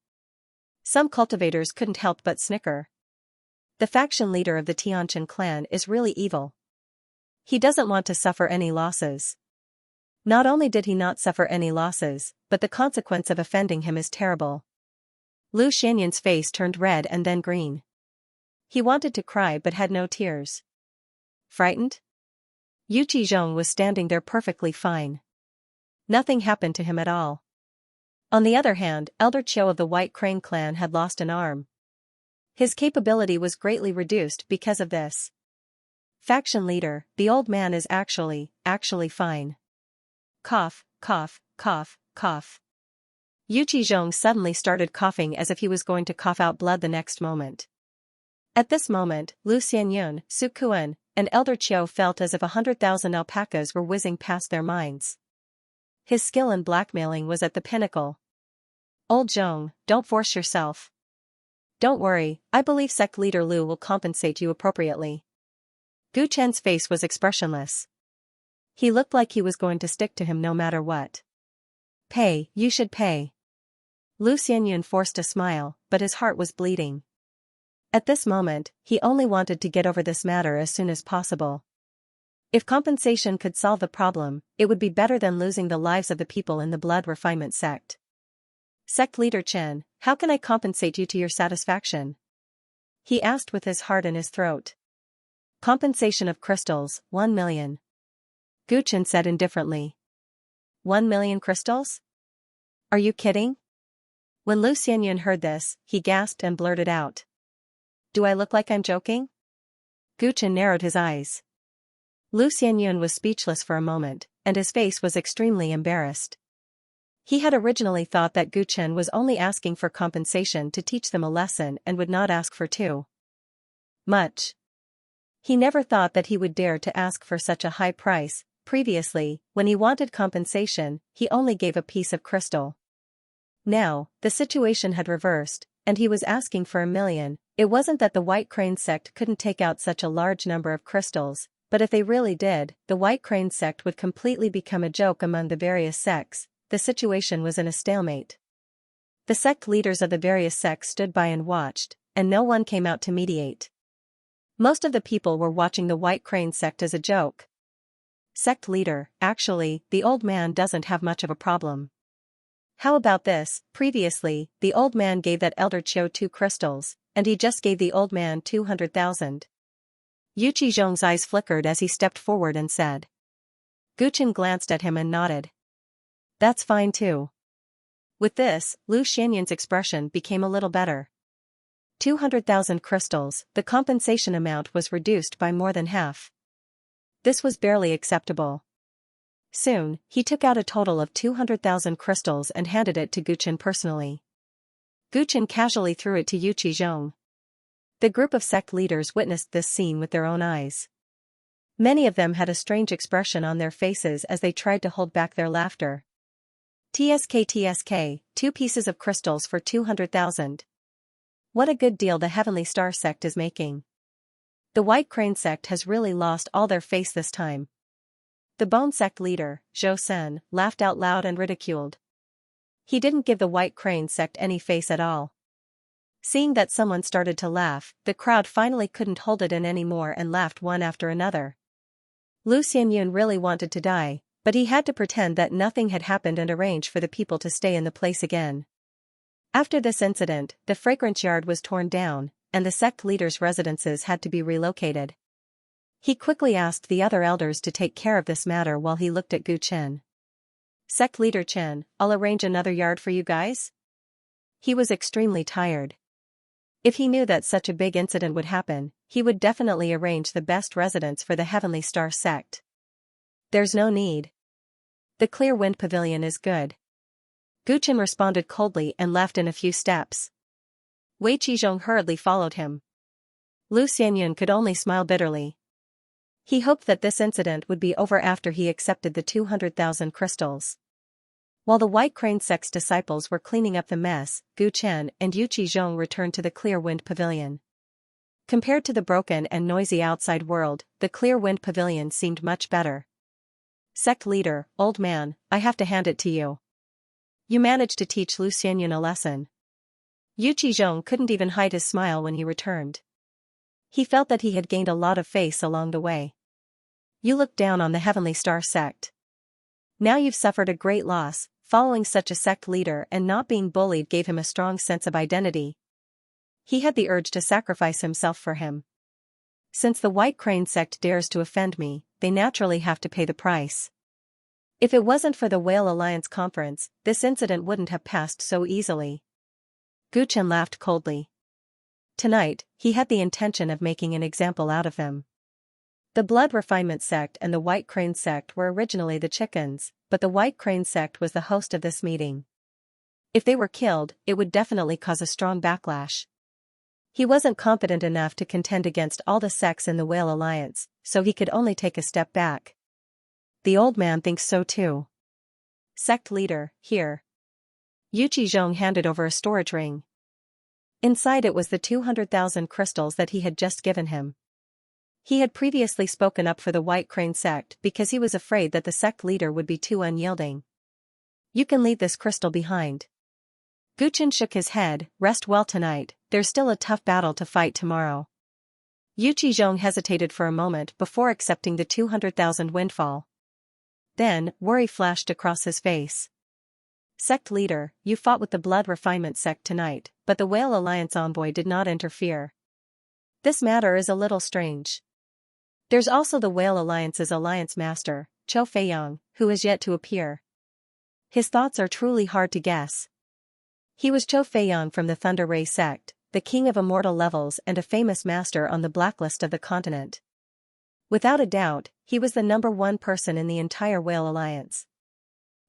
Some cultivators couldn't help but snicker. The faction leader of the Tianqian clan is really evil. He doesn't want to suffer any losses. Not only did he not suffer any losses, but the consequence of offending him is terrible. Lu Xianyun's face turned red and then green. He wanted to cry but had no tears. Frightened? Yu Qizhong was standing there perfectly fine. Nothing happened to him at all. On the other hand, Elder Qiu of the White Crane clan had lost an arm. His capability was greatly reduced because of this. Faction leader, the old man is actually fine. Cough, cough, cough, cough. Yu Qizhong suddenly started coughing as if he was going to cough out blood the next moment. At this moment, Lu Xianyun, Su Kuan, and Elder Qiu felt as if 100,000 alpacas were whizzing past their minds. His skill in blackmailing was at the pinnacle. Old Zhong, don't force yourself. Don't worry, I believe sect leader Lu will compensate you appropriately. Gu Chen's face was expressionless. He looked like he was going to stick to him no matter what. Pay, you should pay. Lu Xianyun forced a smile, but his heart was bleeding. At this moment, he only wanted to get over this matter as soon as possible. If compensation could solve the problem, it would be better than losing the lives of the people in the blood refinement sect. Sect leader Chen, how can I compensate you to your satisfaction? He asked with his heart in his throat. Compensation of crystals, 1 million. Gu Chen said indifferently. 1 million crystals? Are you kidding? When Lu Xianyun heard this, he gasped and blurted out. Do I look like I'm joking? Gu Chen narrowed his eyes. Lu Xianyun was speechless for a moment, and his face was extremely embarrassed. He had originally thought that Gu Chen was only asking for compensation to teach them a lesson and would not ask for too much. He never thought that he would dare to ask for such a high price. Previously, when he wanted compensation, he only gave a piece of crystal. Now, the situation had reversed, and he was asking for 1 million. It wasn't that the White Crane sect couldn't take out such a large number of crystals, but if they really did, the White Crane sect would completely become a joke among the various sects. The situation was in a stalemate. The sect leaders of the various sects stood by and watched, and no one came out to mediate. Most of the people were watching the White Crane sect as a joke. Sect leader, actually, the old man doesn't have much of a problem. How about this? Previously, the old man gave that Elder Qiu 2 crystals, and he just gave the old man 200,000. Yu Qizhong's eyes flickered as he stepped forward and said. Gu Chen glanced at him and nodded. That's fine too. With this, Lu Xianyun's expression became a little better. 200,000 crystals, the compensation amount was reduced by more than half. This was barely acceptable. Soon, he took out a total of 200,000 crystals and handed it to Gu Chen personally. Gu Chen casually threw it to Yu Qizhong. The group of sect leaders witnessed this scene with their own eyes. Many of them had a strange expression on their faces as they tried to hold back their laughter. TSK, 2 pieces of crystals for 200,000. What a good deal the Heavenly Star sect is making. The White Crane sect has really lost all their face this time. The Bone sect leader, Zhou Sen, laughed out loud and ridiculed. He didn't give the White Crane sect any face at all. Seeing that someone started to laugh, the crowd finally couldn't hold it in anymore and laughed one after another. Lu Xianyun really wanted to die, but he had to pretend that nothing had happened and arrange for the people to stay in the place again. After this incident, the fragrance yard was torn down, and the sect leaders' residences had to be relocated. He quickly asked the other elders to take care of this matter while he looked at Gu Chen. "Sect leader Chen, I'll arrange another yard for you guys?" He was extremely tired. If he knew that such a big incident would happen, he would definitely arrange the best residence for the Heavenly Star sect. "There's no need. The Clear Wind Pavilion is good." Gu Chen responded coldly and left in a few steps. Wei Qizhong hurriedly followed him. Lu Xianyun could only smile bitterly. He hoped that this incident would be over after he accepted the 200,000 crystals. While the White Crane sect's disciples were cleaning up the mess, Gu Chen and Yu Qizhong returned to the Clear Wind Pavilion. Compared to the broken and noisy outside world, the Clear Wind Pavilion seemed much better. "Sect leader, old man, I have to hand it to you. You managed to teach Lu Xianyun a lesson." Yu Qizhong couldn't even hide his smile when he returned. He felt that he had gained a lot of face along the way. "You looked down on the Heavenly Star sect. Now you've suffered a great loss. Following such a sect leader and not being bullied gave him a strong sense of identity. He had the urge to sacrifice himself for him. Since the White Crane sect dares to offend me, they naturally have to pay the price. If it wasn't for the Whale Alliance conference, this incident wouldn't have passed so easily." Gu Chen laughed coldly. Tonight, he had the intention of making an example out of them. The Blood Refinement sect and the White Crane sect were originally the chickens, but the White Crane sect was the host of this meeting. If they were killed, it would definitely cause a strong backlash. He wasn't confident enough to contend against all the sects in the Whale Alliance, so he could only take a step back. The old man thinks so too. "Sect leader, here." Yu Qizhong handed over a storage ring. Inside it was the 200,000 crystals that he had just given him. He had previously spoken up for the White Crane sect because he was afraid that the sect leader would be too unyielding. "You can leave this crystal behind." Gu Chen shook his head. "Rest well tonight, there's still a tough battle to fight tomorrow." Yu Qizhong hesitated for a moment before accepting the 200,000 windfall. Then, worry flashed across his face. "Sect leader, you fought with the Blood Refinement sect tonight, but the Whale Alliance envoy did not interfere. This matter is a little strange. There's also the Whale Alliance's alliance master, Chou Feiyang, who is yet to appear. His thoughts are truly hard to guess. He was Chou Feiyang from the Thunder Ray sect, the king of immortal levels and a famous master on the blacklist of the continent. Without a doubt, he was the #1 person in the entire Whale Alliance.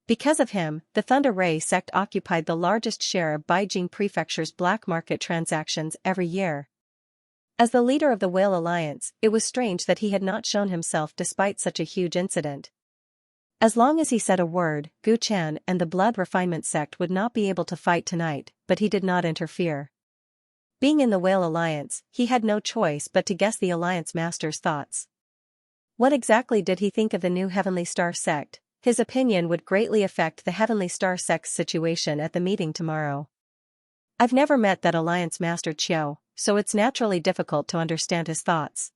Because of him, the Thunder Ray sect occupied the largest share of Beijing Prefecture's black market transactions every year. As the leader of the Whale Alliance, it was strange that he had not shown himself despite such a huge incident. As long as he said a word, Gu Chen and the Blood Refinement sect would not be able to fight tonight, but he did not interfere. Being in the Whale Alliance, he had no choice but to guess the Alliance Master's thoughts. What exactly did he think of the new Heavenly Star sect? His opinion would greatly affect the Heavenly Star sect's situation at the meeting tomorrow. "I've never met that Alliance Master Qiao, so it's naturally difficult to understand his thoughts."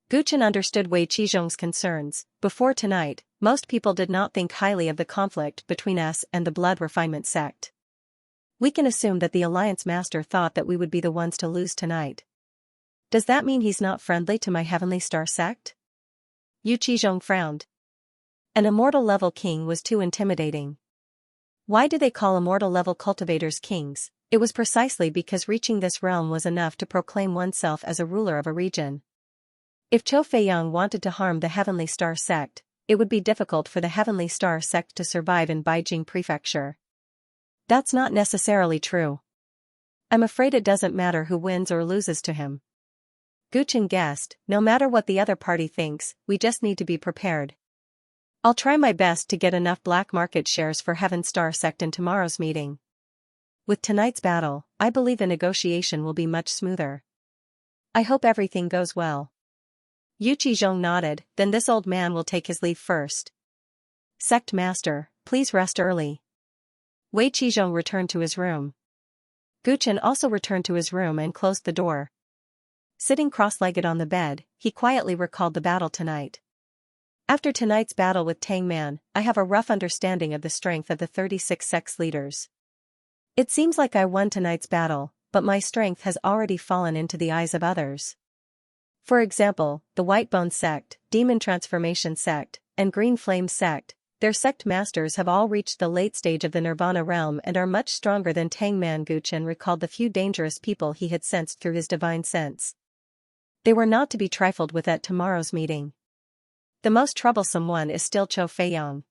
Gu Chen understood Wei Qizhong's concerns. "Before tonight, most people did not think highly of the conflict between us and the Blood Refinement sect. We can assume that the Alliance Master thought that we would be the ones to lose tonight. Does that mean he's not friendly to my Heavenly Star sect?" Yu Qizhong frowned. An immortal-level king was too intimidating. Why do they call immortal-level cultivators kings? It was precisely because reaching this realm was enough to proclaim oneself as a ruler of a region. If Chou Feiyang wanted to harm the Heavenly Star sect, it would be difficult for the Heavenly Star sect to survive in Beijing Prefecture. That's not necessarily true. I'm afraid it doesn't matter who wins or loses to him. Gu Chen guessed, no matter what the other party thinks, we just need to be prepared. I'll try my best to get enough black market shares for Heaven Star sect in tomorrow's meeting. With tonight's battle, I believe the negotiation will be much smoother. I hope everything goes well. Yu Qizhong nodded, then this old man will take his leave first. Sect Master, please rest early. Wei Qizhong returned to his room. Guchen also returned to his room and closed the door. Sitting cross-legged on the bed, he quietly recalled the battle tonight. After tonight's battle with Tang Man, I have a rough understanding of the strength of the 36 sects leaders. It seems like I won tonight's battle, but my strength has already fallen into the eyes of others. For example, the White Bone Sect, Demon Transformation Sect, and Green Flame Sect, their sect masters have all reached the late stage of the Nirvana realm and are much stronger than Tang Man. Guchen recalled the few dangerous people he had sensed through his divine sense. They were not to be trifled with at tomorrow's meeting. The most troublesome one is still Chou Feiyang.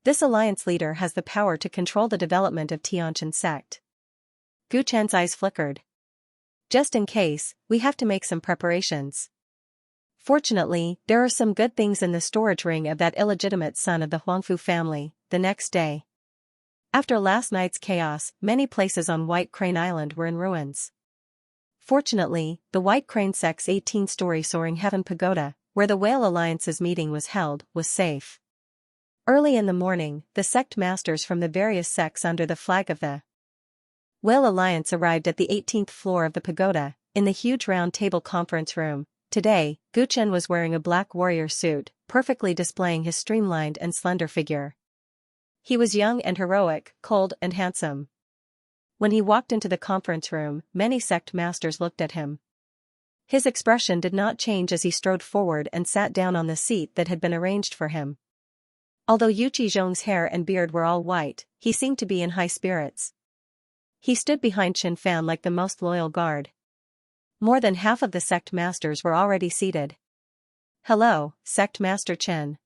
This alliance leader has the power to control the development of Tianqian sect. Gu Chen's eyes flickered. Just in case, we have to make some preparations. Fortunately, there are some good things in the storage ring of that illegitimate son of the Huangfu family. The next day, after last night's chaos, many places on White Crane Island were in ruins. Fortunately, the White Crane sect's 18-story soaring heaven pagoda, where the Whale Alliance's meeting was held, was safe. Early in the morning, the sect masters from the various sects under the flag of the Whale Alliance arrived at the 18th floor of the pagoda, in the huge round table conference room. Today, Guchen was wearing a black warrior suit, perfectly displaying his streamlined and slender figure. He was young and heroic, cold and handsome. When he walked into the conference room, many sect masters looked at him. His expression did not change as he strode forward and sat down on the seat that had been arranged for him. Although Yu Qizhong's hair and beard were all white, he seemed to be in high spirits. He stood behind Qin Fan like the most loyal guard. More than half of the sect masters were already seated. Hello, Sect Master Chen.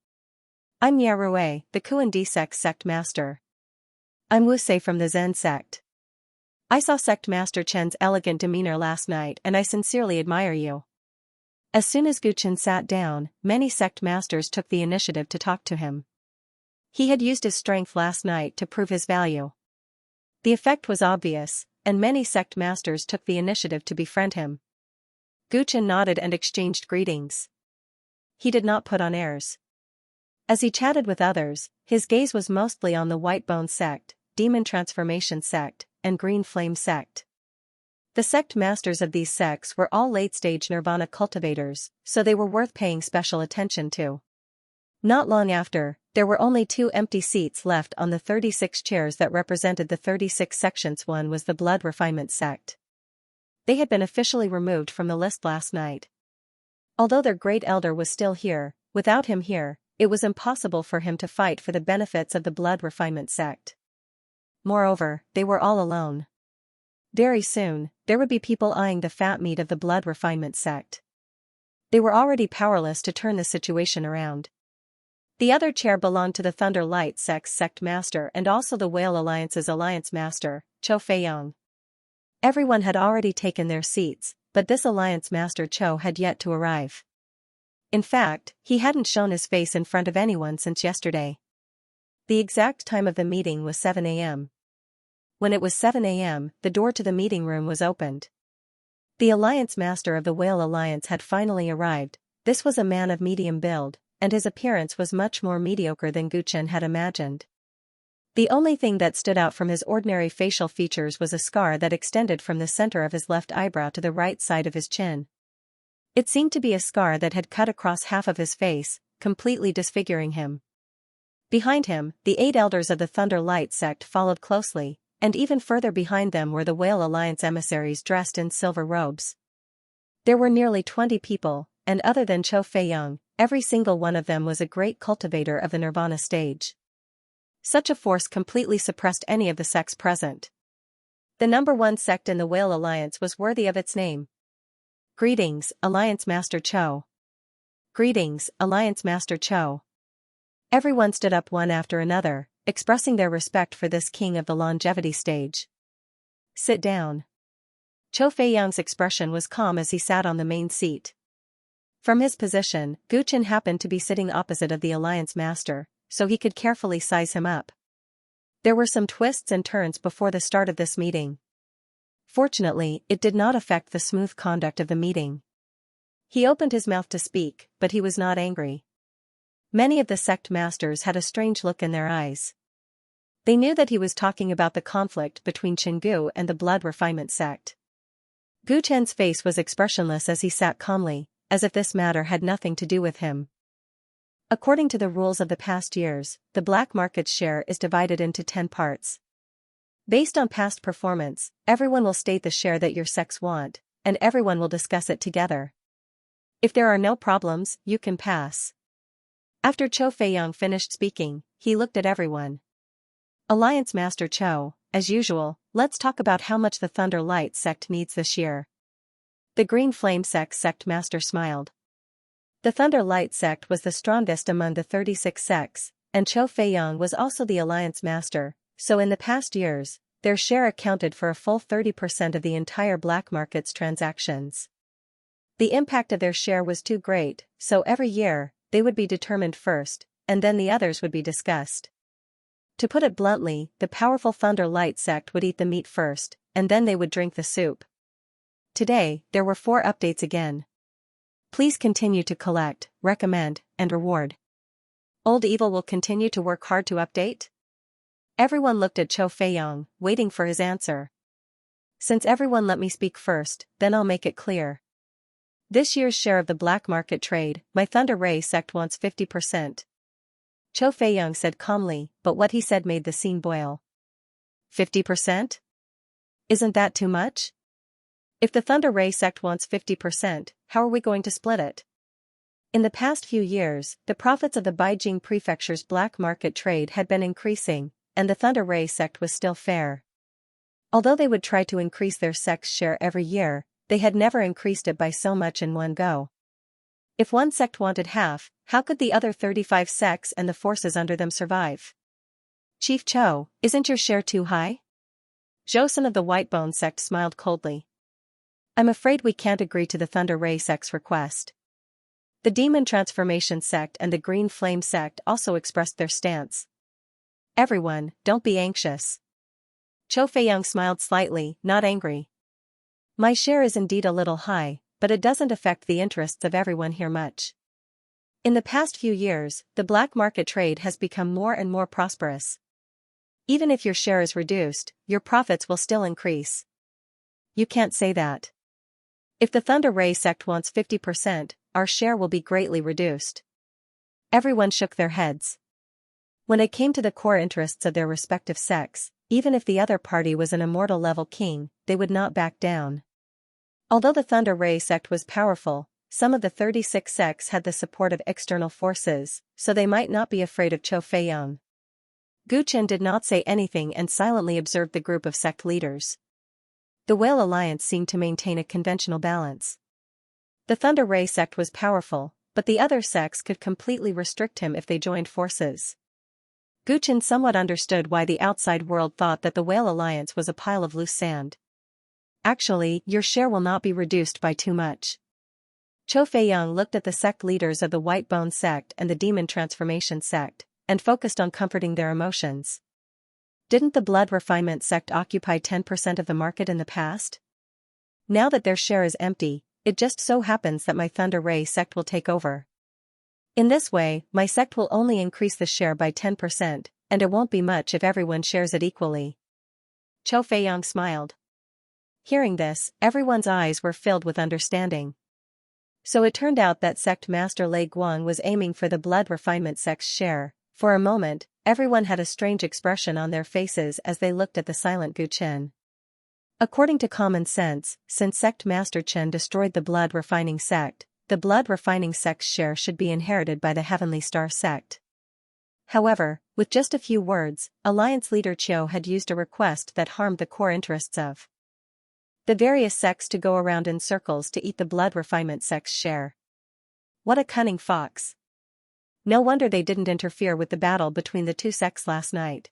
I'm Yarue, the Kuan-Di sect master. I'm Wu Sei from the Zen sect. I saw Sect Master Chen's elegant demeanor last night and I sincerely admire you. As soon as Guchen sat down, many sect masters took the initiative to talk to him. He had used his strength last night to prove his value. The effect was obvious, and many sect masters took the initiative to befriend him. Guchen nodded and exchanged greetings. He did not put on airs. As he chatted with others, his gaze was mostly on the White Bone Sect, Demon Transformation Sect, and Green Flame Sect. The sect masters of these sects were all late-stage nirvana cultivators, so they were worth paying special attention to. Not long after, there were only 2 empty seats left on the 36 chairs that represented the 36 sections. One was the Blood Refinement Sect. They had been officially removed from the list last night. Although their great elder was still here, without him here, it was impossible for him to fight for the benefits of the Blood Refinement Sect. Moreover, they were all alone. Very soon, there would be people eyeing the fat meat of the Blood Refinement Sect. They were already powerless to turn the situation around. The other chair belonged to the Thunder Light sect's sect master and also the Whale Alliance's alliance master, Chou Feiyang. Everyone had already taken their seats, but this alliance master Chou had yet to arrive. In fact, he hadn't shown his face in front of anyone since yesterday. The exact time of the meeting was 7 a.m. When it was 7 a.m., the door to the meeting room was opened. The alliance master of the Whale Alliance had finally arrived. This was a man of medium build, and his appearance was much more mediocre than Guchen had imagined. The only thing that stood out from his ordinary facial features was a scar that extended from the center of his left eyebrow to the right side of his chin. It seemed to be a scar that had cut across half of his face, completely disfiguring him. Behind him, the 8 elders of the Thunder Light sect followed closely, and even further behind them were the Whale Alliance emissaries dressed in silver robes. There were nearly 20 people, and other than Chou Feiyang, every single one of them was a great cultivator of the Nirvana stage. Such a force completely suppressed any of the sects present. The number 1 sect in the Whale Alliance was worthy of its name. Greetings, Alliance Master Chou. Greetings, Alliance Master Chou. Everyone stood up one after another, expressing their respect for this king of the longevity stage. Sit down. Chou Feiyang's expression was calm as he sat on the main seat. From his position, Guchen happened to be sitting opposite of the alliance master, so he could carefully size him up. There were some twists and turns before the start of this meeting. Fortunately, it did not affect the smooth conduct of the meeting. He opened his mouth to speak, but he was not angry. Many of the sect masters had a strange look in their eyes. They knew that he was talking about the conflict between Chenggu and the blood refinement sect. Gu Chen's face was expressionless as he sat calmly, as if this matter had nothing to do with him. According to the rules of the past years, the black market's share is divided into 10 parts. Based on past performance, everyone will state the share that your sects want, and everyone will discuss it together. If there are no problems, you can pass. After Chou Feiyang finished speaking, he looked at everyone. Alliance Master Chou, as usual, let's talk about how much the Thunder Light sect needs this year. The Green Flame sect master smiled. The Thunder Light sect was the strongest among the 36 sects, and Chou Feiyang was also the alliance master, so in the past years, their share accounted for a full 30% of the entire black market's transactions. The impact of their share was too great, so every year, they would be determined first, and then the others would be discussed. To put it bluntly, the powerful Thunder Light sect would eat the meat first, and then they would drink the soup. Today, there were 4 updates again. Please continue to collect, recommend, and reward. Old Evil will continue to work hard to update? Everyone looked at Chou Feiyang, waiting for his answer. Since everyone let me speak first, then I'll make it clear. This year's share of the black market trade, my Thunder Ray sect wants 50%. Chou Feiyang said calmly, but what he said made the scene boil. 50%? Isn't that too much? If the Thunder Ray sect wants 50%, how are we going to split it? In the past few years, the profits of the Beijing Prefecture's black market trade had been increasing, and the Thunder Ray sect was still fair. Although they would try to increase their sect's share every year, they had never increased it by so much in one go. If one sect wanted half, how could the other 35 sects and the forces under them survive? Chief Chou, isn't your share too high? Zhousun of the Whitebone sect smiled coldly. I'm afraid we can't agree to the Thunder Ray sect's request. The Demon Transformation sect and the Green Flame sect also expressed their stance. Everyone, don't be anxious. Chou Feiyang smiled slightly, not angry. My share is indeed a little high, but it doesn't affect the interests of everyone here much. In the past few years, the black market trade has become more and more prosperous. Even if your share is reduced, your profits will still increase. You can't say that. If the Thunder Ray sect wants 50%, our share will be greatly reduced. Everyone shook their heads. When it came to the core interests of their respective sects, even if the other party was an immortal level king, they would not back down. Although the Thunder Ray sect was powerful, some of the 36 sects had the support of external forces, so they might not be afraid of Chou Feiyang. Gu Chen did not say anything and silently observed the group of sect leaders. The Whale Alliance seemed to maintain a conventional balance. The Thunder Ray sect was powerful, but the other sects could completely restrict him if they joined forces. Gu Chen somewhat understood why the outside world thought that the Whale Alliance was a pile of loose sand. Actually, your share will not be reduced by too much. Chou Feiyang looked at the sect leaders of the Whitebone sect and the Demon Transformation sect, and focused on comforting their emotions. Didn't the Blood Refinement sect occupy 10% of the market in the past? Now that their share is empty, it just so happens that my Thunder Ray sect will take over. In this way, my sect will only increase the share by 10%, and it won't be much if everyone shares it equally. Chou Feiyang smiled. Hearing this, everyone's eyes were filled with understanding. So it turned out that sect master Lei Guang was aiming for the Blood Refinement sect's share. For a moment, everyone had a strange expression on their faces as they looked at the silent Gu Chen. According to common sense, since sect master Chen destroyed the Blood Refining sect, the Blood Refining sect's share should be inherited by the Heavenly Star sect. However, with just a few words, Alliance leader Qiu had used a request that harmed the core interests of the various sects to go around in circles to eat the Blood Refinement sect's share. What a cunning fox. No wonder they didn't interfere with the battle between the two sects last night.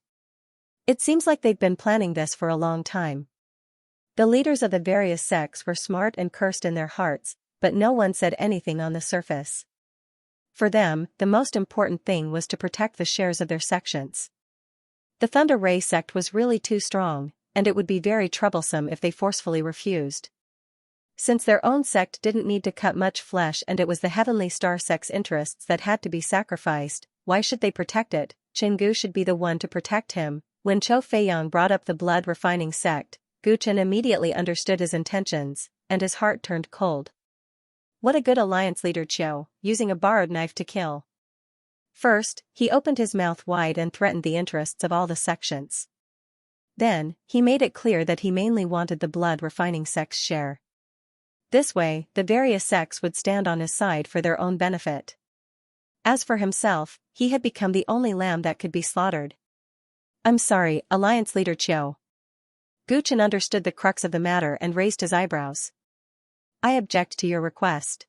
It seems like they've been planning this for a long time. The leaders of the various sects were smart and cursed in their hearts, but no one said anything on the surface. For them, the most important thing was to protect the shares of their sections. The Thunder Ray sect was really too strong, and it would be very troublesome if they forcefully refused. Since their own sect didn't need to cut much flesh and it was the Heavenly Star sect's interests that had to be sacrificed, why should they protect it? Chen should be the one to protect him. When Chou Feiyang brought up the blood refining sect, Gu Chen immediately understood his intentions, and his heart turned cold. What a good alliance leader Qiu, using a borrowed knife to kill. First, he opened his mouth wide and threatened the interests of all the sections. Then, he made it clear that he mainly wanted the blood refining sect's share. This way, the various sects would stand on his side for their own benefit. As for himself, he had become the only lamb that could be slaughtered. I'm sorry, Alliance Leader Qiu. Gu Chen understood the crux of the matter and raised his eyebrows. I object to your request.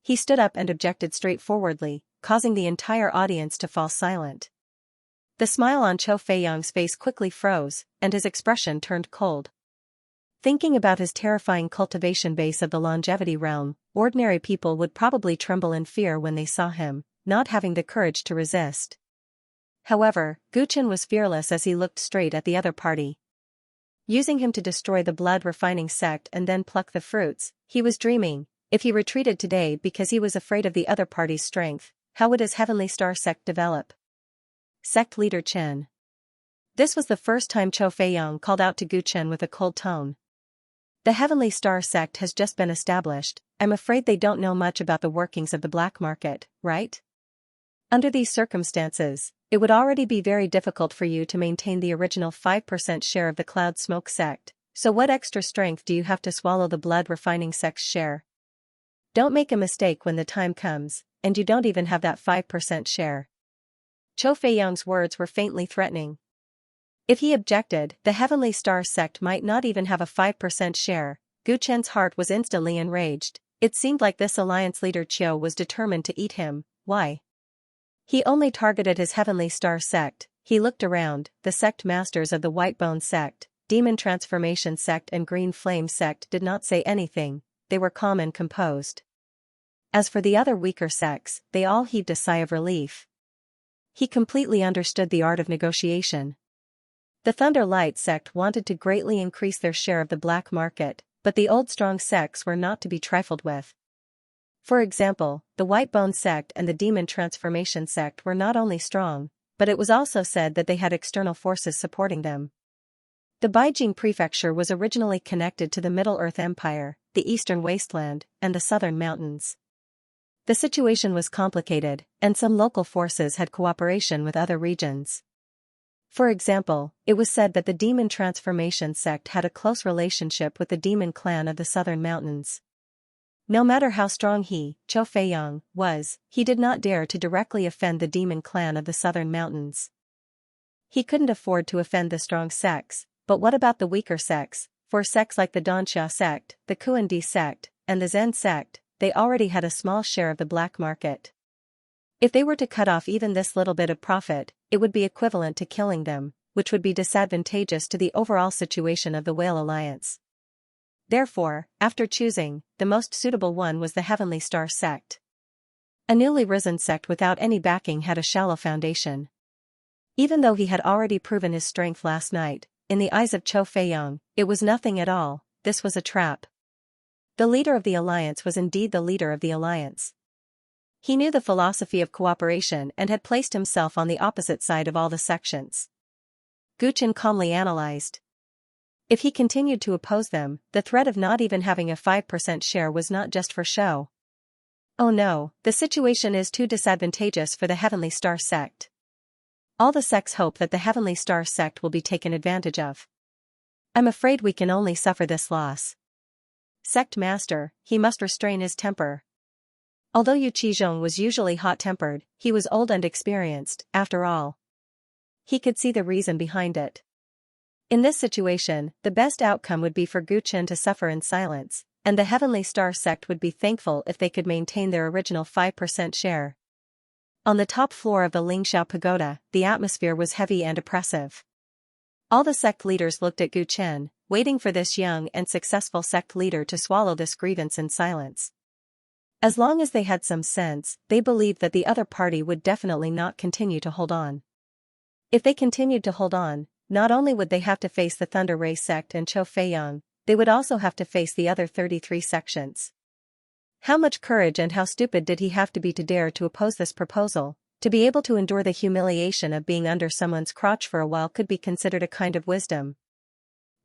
He stood up and objected straightforwardly, causing the entire audience to fall silent. The smile on Chou Feiyang's face quickly froze, and his expression turned cold. Thinking about his terrifying cultivation base of the longevity realm, ordinary people would probably tremble in fear when they saw him, not having the courage to resist. However, Gu Chen was fearless as he looked straight at the other party. Using him to destroy the blood refining sect and then pluck the fruits, he was dreaming. If he retreated today because he was afraid of the other party's strength, how would his Heavenly Star sect develop? Sect Leader Chen. This was the first time Chou Feiyang called out to Gu Chen with a cold tone. The Heavenly Star sect has just been established. I'm afraid they don't know much about the workings of the black market, right? Under these circumstances, it would already be very difficult for you to maintain the original 5% share of the Cloud Smoke sect, so what extra strength do you have to swallow the blood refining sect's share? Don't make a mistake when the time comes, and you don't even have that 5% share. Chou Feiyang's words were faintly threatening. If he objected, the Heavenly Star sect might not even have a 5% share. Gu Chen's heart was instantly enraged. It seemed like this alliance leader Qiu was determined to eat him. Why? He only targeted his Heavenly Star sect. He looked around. The sect masters of the Whitebone sect, Demon Transformation sect and Green Flame sect did not say anything. They were calm and composed. As for the other weaker sects, they all heaved a sigh of relief. He completely understood the art of negotiation. The Thunder Light sect wanted to greatly increase their share of the black market, but the old strong sects were not to be trifled with. For example, the Whitebone sect and the Demon Transformation sect were not only strong, but it was also said that they had external forces supporting them. The Beijing prefecture was originally connected to the Middle-earth Empire, the Eastern Wasteland, and the Southern Mountains. The situation was complicated, and some local forces had cooperation with other regions. For example, it was said that the Demon Transformation sect had a close relationship with the Demon Clan of the Southern Mountains. No matter how strong he, Chou Feiyang, was, he did not dare to directly offend the Demon Clan of the Southern Mountains. He couldn't afford to offend the strong sects, but what about the weaker sects? For sects like the Danxia sect, the Kuan-Di sect, and the Zen sect, they already had a small share of the black market. If they were to cut off even this little bit of profit, it would be equivalent to killing them, which would be disadvantageous to the overall situation of the Whale Alliance. Therefore, after choosing, the most suitable one was the Heavenly Star sect. A newly risen sect without any backing had a shallow foundation. Even though he had already proven his strength last night, in the eyes of Chou Feiyang, it was nothing at all. This was a trap. The leader of the alliance was indeed the leader of the alliance. He knew the philosophy of cooperation and had placed himself on the opposite side of all the sections. Gu Chen calmly analyzed. If he continued to oppose them, the threat of not even having a 5% share was not just for show. Oh no, the situation is too disadvantageous for the Heavenly Star sect. All the sects hope that the Heavenly Star sect will be taken advantage of. I'm afraid we can only suffer this loss. Sect Master, he must restrain his temper. Although Yu Qizhong was usually hot-tempered, he was old and experienced, after all. He could see the reason behind it. In this situation, the best outcome would be for Gu Chen to suffer in silence, and the Heavenly Star sect would be thankful if they could maintain their original 5% share. On the top floor of the Lingxiao Pagoda, the atmosphere was heavy and oppressive. All the sect leaders looked at Gu Chen, waiting for this young and successful sect leader to swallow this grievance in silence. As long as they had some sense, they believed that the other party would definitely not continue to hold on. If they continued to hold on, not only would they have to face the Thunder Ray sect and Cho Feiyang, they would also have to face the other 33 sections. How much courage and how stupid did he have to be to dare to oppose this proposal? To be able to endure the humiliation of being under someone's crotch for a while could be considered a kind of wisdom.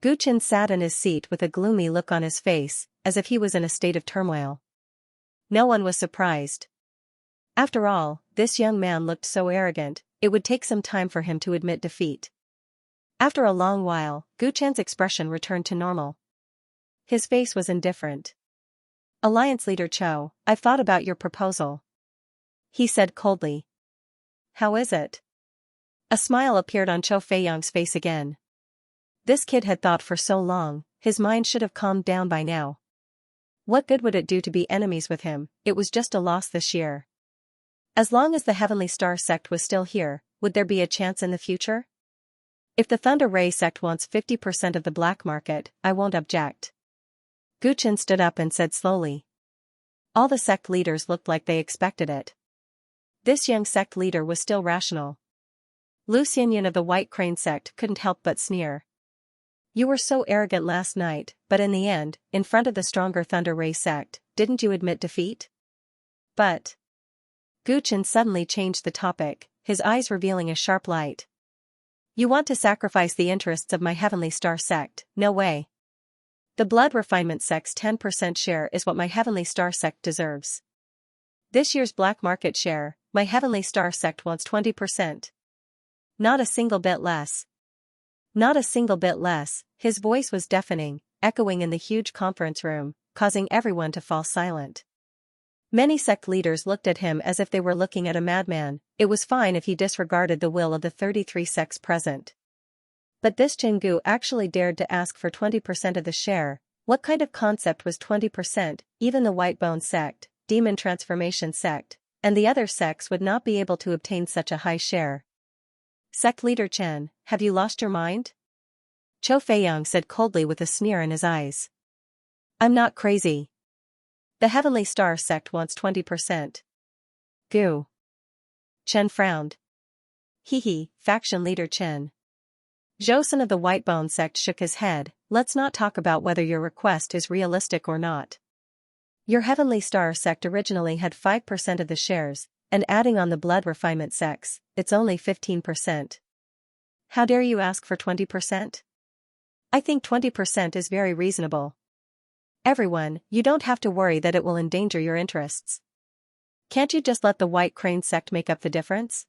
Gu Chen sat in his seat with a gloomy look on his face, as if he was in a state of turmoil. No one was surprised. After all, this young man looked so arrogant, it would take some time for him to admit defeat. After a long while, Gu Chen's expression returned to normal. His face was indifferent. "Alliance leader Cho, I've thought about your proposal," he said coldly. "How is it?" A smile appeared on Cho Feiyang's face again. This kid had thought for so long, his mind should have calmed down by now. What good would it do to be enemies with him? It was just a loss this year. As long as the Heavenly Star sect was still here, would there be a chance in the future? If the Thunder Ray sect wants 50% of the black market, I won't object. Gu Chen stood up and said slowly. All the sect leaders looked like they expected it. This young sect leader was still rational. Lu Xianxia of the White Crane sect couldn't help but sneer. "You were so arrogant last night, but in the end, in front of the stronger Thunder Ray sect, didn't you admit defeat?" But Gu Chen suddenly changed the topic, his eyes revealing a sharp light. "You want to sacrifice the interests of my Heavenly Star sect? No way. The Blood Refinement sect's 10% share is what my Heavenly Star sect deserves. This year's black market share, my Heavenly Star sect wants 20%. Not a single bit less. Not a single bit less." His voice was deafening, echoing in the huge conference room, causing everyone to fall silent. Many sect leaders looked at him as if they were looking at a madman. It was fine if he disregarded the will of the 33 sects present. But this Chengu actually dared to ask for 20% of the share. What kind of concept was 20%? Even the White Bone sect, Demon Transformation sect, and the other sects would not be able to obtain such a high share. "Sect leader Chen, have you lost your mind?" Cho Feiyang said coldly with a sneer in his eyes. "I'm not crazy. The Heavenly Star sect wants 20%. Gu." Chen frowned. "Hee, faction leader Chen." Zhou of the White Bone sect shook his head. "Let's not talk about whether your request is realistic or not. Your Heavenly Star sect originally had 5% of the shares, and adding on the Blood Refinement sects, it's only 15%. How dare you ask for 20%? I think 20% is very reasonable. Everyone, you don't have to worry that it will endanger your interests. Can't you just let the White Crane sect make up the difference?"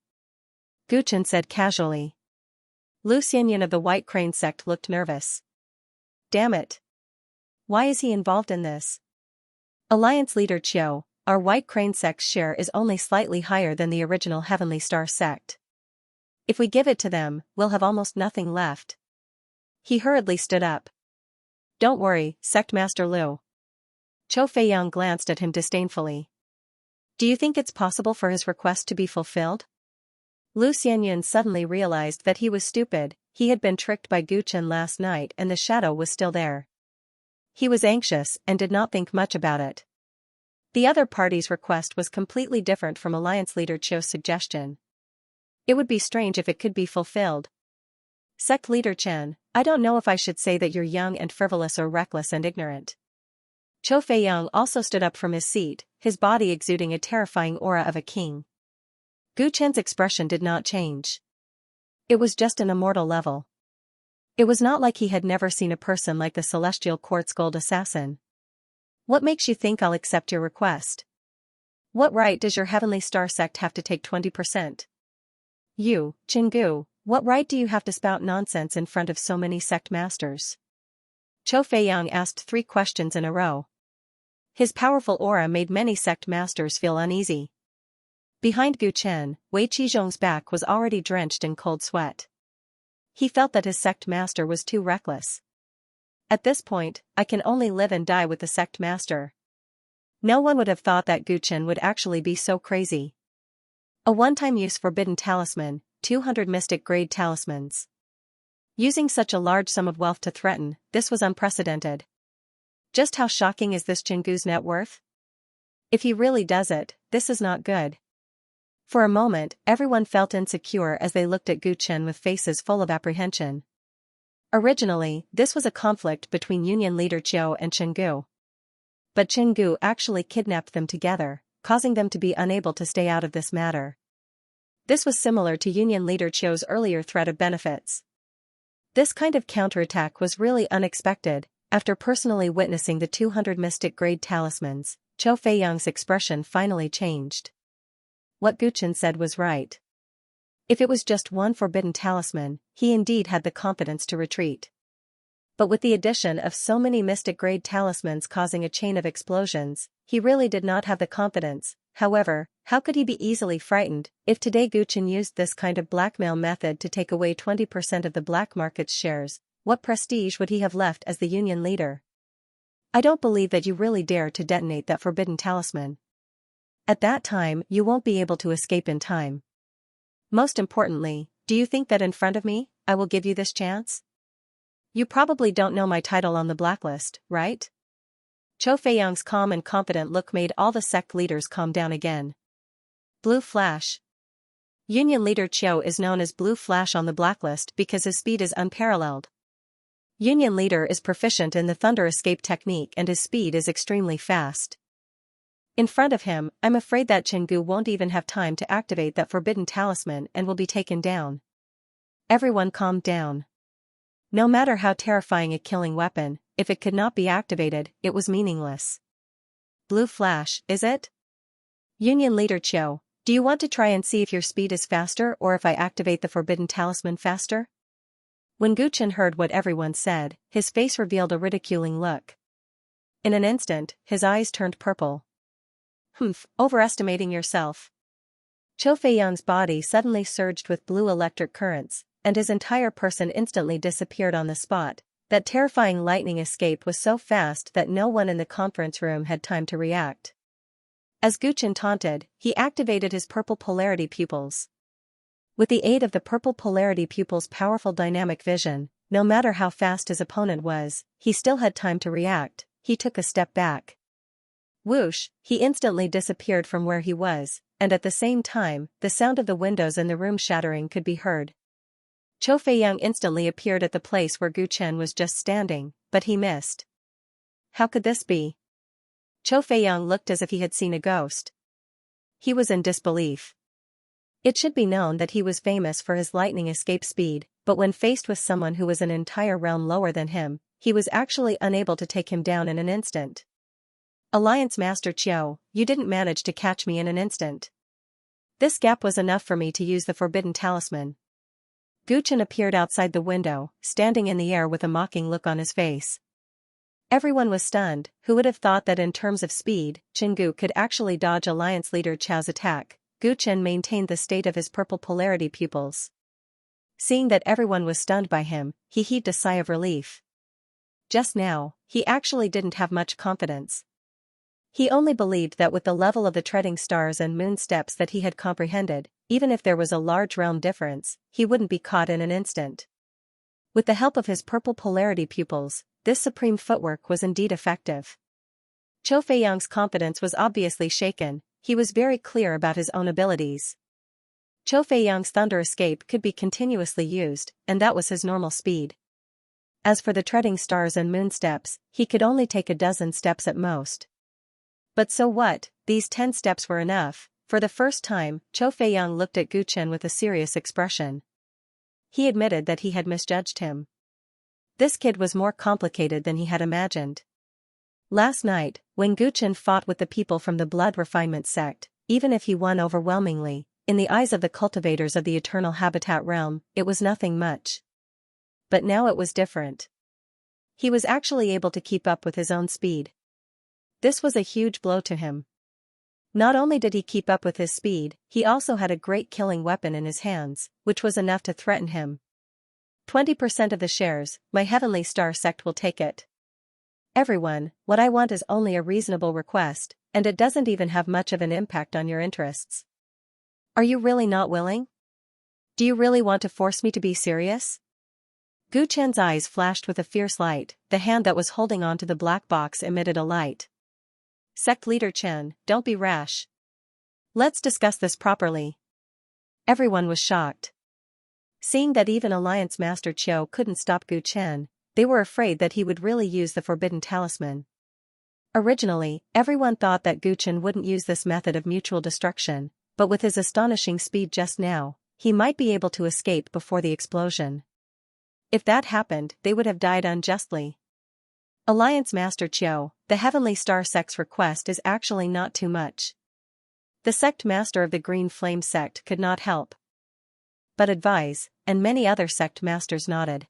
Gu Chen said casually. Lu Xianxia of the White Crane sect looked nervous. Damn it. Why is he involved in this? Alliance leader Chiu, our White Crane sect's share is only slightly higher than the original Heavenly Star sect. If we give it to them, we'll have almost nothing left. He hurriedly stood up. Don't worry, Sect Master Liu. Cho Feiyang glanced at him disdainfully. Do you think it's possible for his request to be fulfilled? Lu Xianxia suddenly realized that he was stupid. He had been tricked by Gu Chen last night and the shadow was still there. He was anxious and did not think much about it. The other party's request was completely different from Alliance leader Chiu's suggestion. It would be strange if it could be fulfilled. Sect leader Chen, I don't know if I should say that you're young and frivolous or reckless and ignorant. Cho Feiyang also stood up from his seat, his body exuding a terrifying aura of a king. Gu Chen's expression did not change. It was just an immortal level. It was not like he had never seen a person like the Celestial Quartz Gold Assassin. What makes you think I'll accept your request? What right does your Heavenly Star sect have to take 20%? You, Chingu, what right do you have to spout nonsense in front of so many sect masters? Cho Feiyang asked 3 questions in a row. His powerful aura made many sect masters feel uneasy. Behind Gu Chen, Wei Qizhong's back was already drenched in cold sweat. He felt that his sect master was too reckless. At this point, I can only live and die with the sect master. No one would have thought that Gu Chen would actually be so crazy. A one-time use forbidden talisman, 200 mystic grade talismans. Using such a large sum of wealth to threaten, this was unprecedented. Just how shocking is this Chingu's net worth? If he really does it, this is not good. For a moment, everyone felt insecure as they looked at Gu Chen with faces full of apprehension. Originally, this was a conflict between Union leader Qiu and Chenggu. But Chenggu actually kidnapped them together, causing them to be unable to stay out of this matter. This was similar to Union leader Qiu's earlier threat of benefits. This kind of counterattack was really unexpected. After personally witnessing the 200 mystic grade talismans, Zhou Feiyang's expression finally changed. What Gu Chen said was right. If it was just one forbidden talisman, he indeed had the confidence to retreat. But with the addition of so many mystic grade talismans causing a chain of explosions, he really did not have the confidence. However, how could he be easily frightened? If today Gu Chen used this kind of blackmail method to take away 20% of the black market's shares, what prestige would he have left as the union leader? I don't believe that you really dare to detonate that forbidden talisman. At that time, you won't be able to escape in time. Most importantly, do you think that in front of me, I will give you this chance? You probably don't know my title on the blacklist, right? Zhou Feiyang's calm and confident look made all the sect leaders calm down again. Blue Flash. Union leader Qiu is known as Blue Flash on the blacklist because his speed is unparalleled. Union leader is proficient in the thunder escape technique and his speed is extremely fast. In front of him, I'm afraid that Chenggu won't even have time to activate that forbidden talisman and will be taken down. Everyone calmed down. No matter how terrifying a killing weapon, if it could not be activated, it was meaningless. Blue Flash, is it? Union leader Qiu, do you want to try and see if your speed is faster or if I activate the forbidden talisman faster? When Gu Chen heard what everyone said, his face revealed a ridiculing look. In an instant, his eyes turned purple. Humph, overestimating yourself. Zhou Feiyang's body suddenly surged with blue electric currents, and his entire person instantly disappeared on the spot. That terrifying lightning escape was so fast that no one in the conference room had time to react. As Gu Chen taunted, he activated his purple polarity pupils. With the aid of the purple polarity pupils' powerful dynamic vision, no matter how fast his opponent was, he still had time to react. He took a step back. Whoosh, he instantly disappeared from where he was, and at the same time, the sound of the windows in the room shattering could be heard. Zhou Feiyang instantly appeared at the place where Gu Chen was just standing, but he missed. How could this be? Zhou Feiyang looked as if he had seen a ghost. He was in disbelief. It should be known that he was famous for his lightning escape speed, but when faced with someone who was an entire realm lower than him, he was actually unable to take him down in an instant. Alliance Master Qiu, you didn't manage to catch me in an instant. This gap was enough for me to use the forbidden talisman. Gu Chen appeared outside the window, standing in the air with a mocking look on his face. Everyone was stunned. Who would have thought that in terms of speed, Chenggu could actually dodge Alliance leader Qiao's attack? Gu Chen maintained the state of his purple polarity pupils. Seeing that everyone was stunned by him, he heaved a sigh of relief. Just now, he actually didn't have much confidence. He only believed that with the level of the treading stars and moon steps that he had comprehended, even if there was a large realm difference, he wouldn't be caught in an instant. With the help of his purple polarity pupils, this supreme footwork was indeed effective. Zhou Feiyang's confidence was obviously shaken. He was very clear about his own abilities. Zhou Feiyang's thunder escape could be continuously used, and that was his normal speed. As for the treading stars and moon steps, he could only take a dozen steps at most. But so what, these 10 steps were enough. For the first time, Zhou Feiyang looked at Gu Chen with a serious expression. He admitted that he had misjudged him. This kid was more complicated than he had imagined. Last night, when Gu Chen fought with the people from the Blood Refinement sect, even if he won overwhelmingly, in the eyes of the cultivators of the Eternal Habitat realm, it was nothing much. But now it was different. He was actually able to keep up with his own speed. This was a huge blow to him. Not only did he keep up with his speed, he also had a great killing weapon in his hands, which was enough to threaten him. 20% of the shares, my Heavenly Star sect will take it. Everyone, what I want is only a reasonable request, and it doesn't even have much of an impact on your interests. Are you really not willing? Do you really want to force me to be serious? Gu Chen's eyes flashed with a fierce light. The hand that was holding onto the black box emitted a light. Sect leader Chen, don't be rash. Let's discuss this properly. Everyone was shocked. Seeing that even Alliance Master Qiu couldn't stop Gu Chen, they were afraid that he would really use the forbidden talisman. Originally, everyone thought that Gu Chen wouldn't use this method of mutual destruction, but with his astonishing speed just now, he might be able to escape before the explosion. If that happened, they would have died unjustly. Alliance Master Qiu, the Heavenly Star Sect's request is actually not too much. The sect master of the Green Flame sect could not help but advise, and many other sect masters nodded.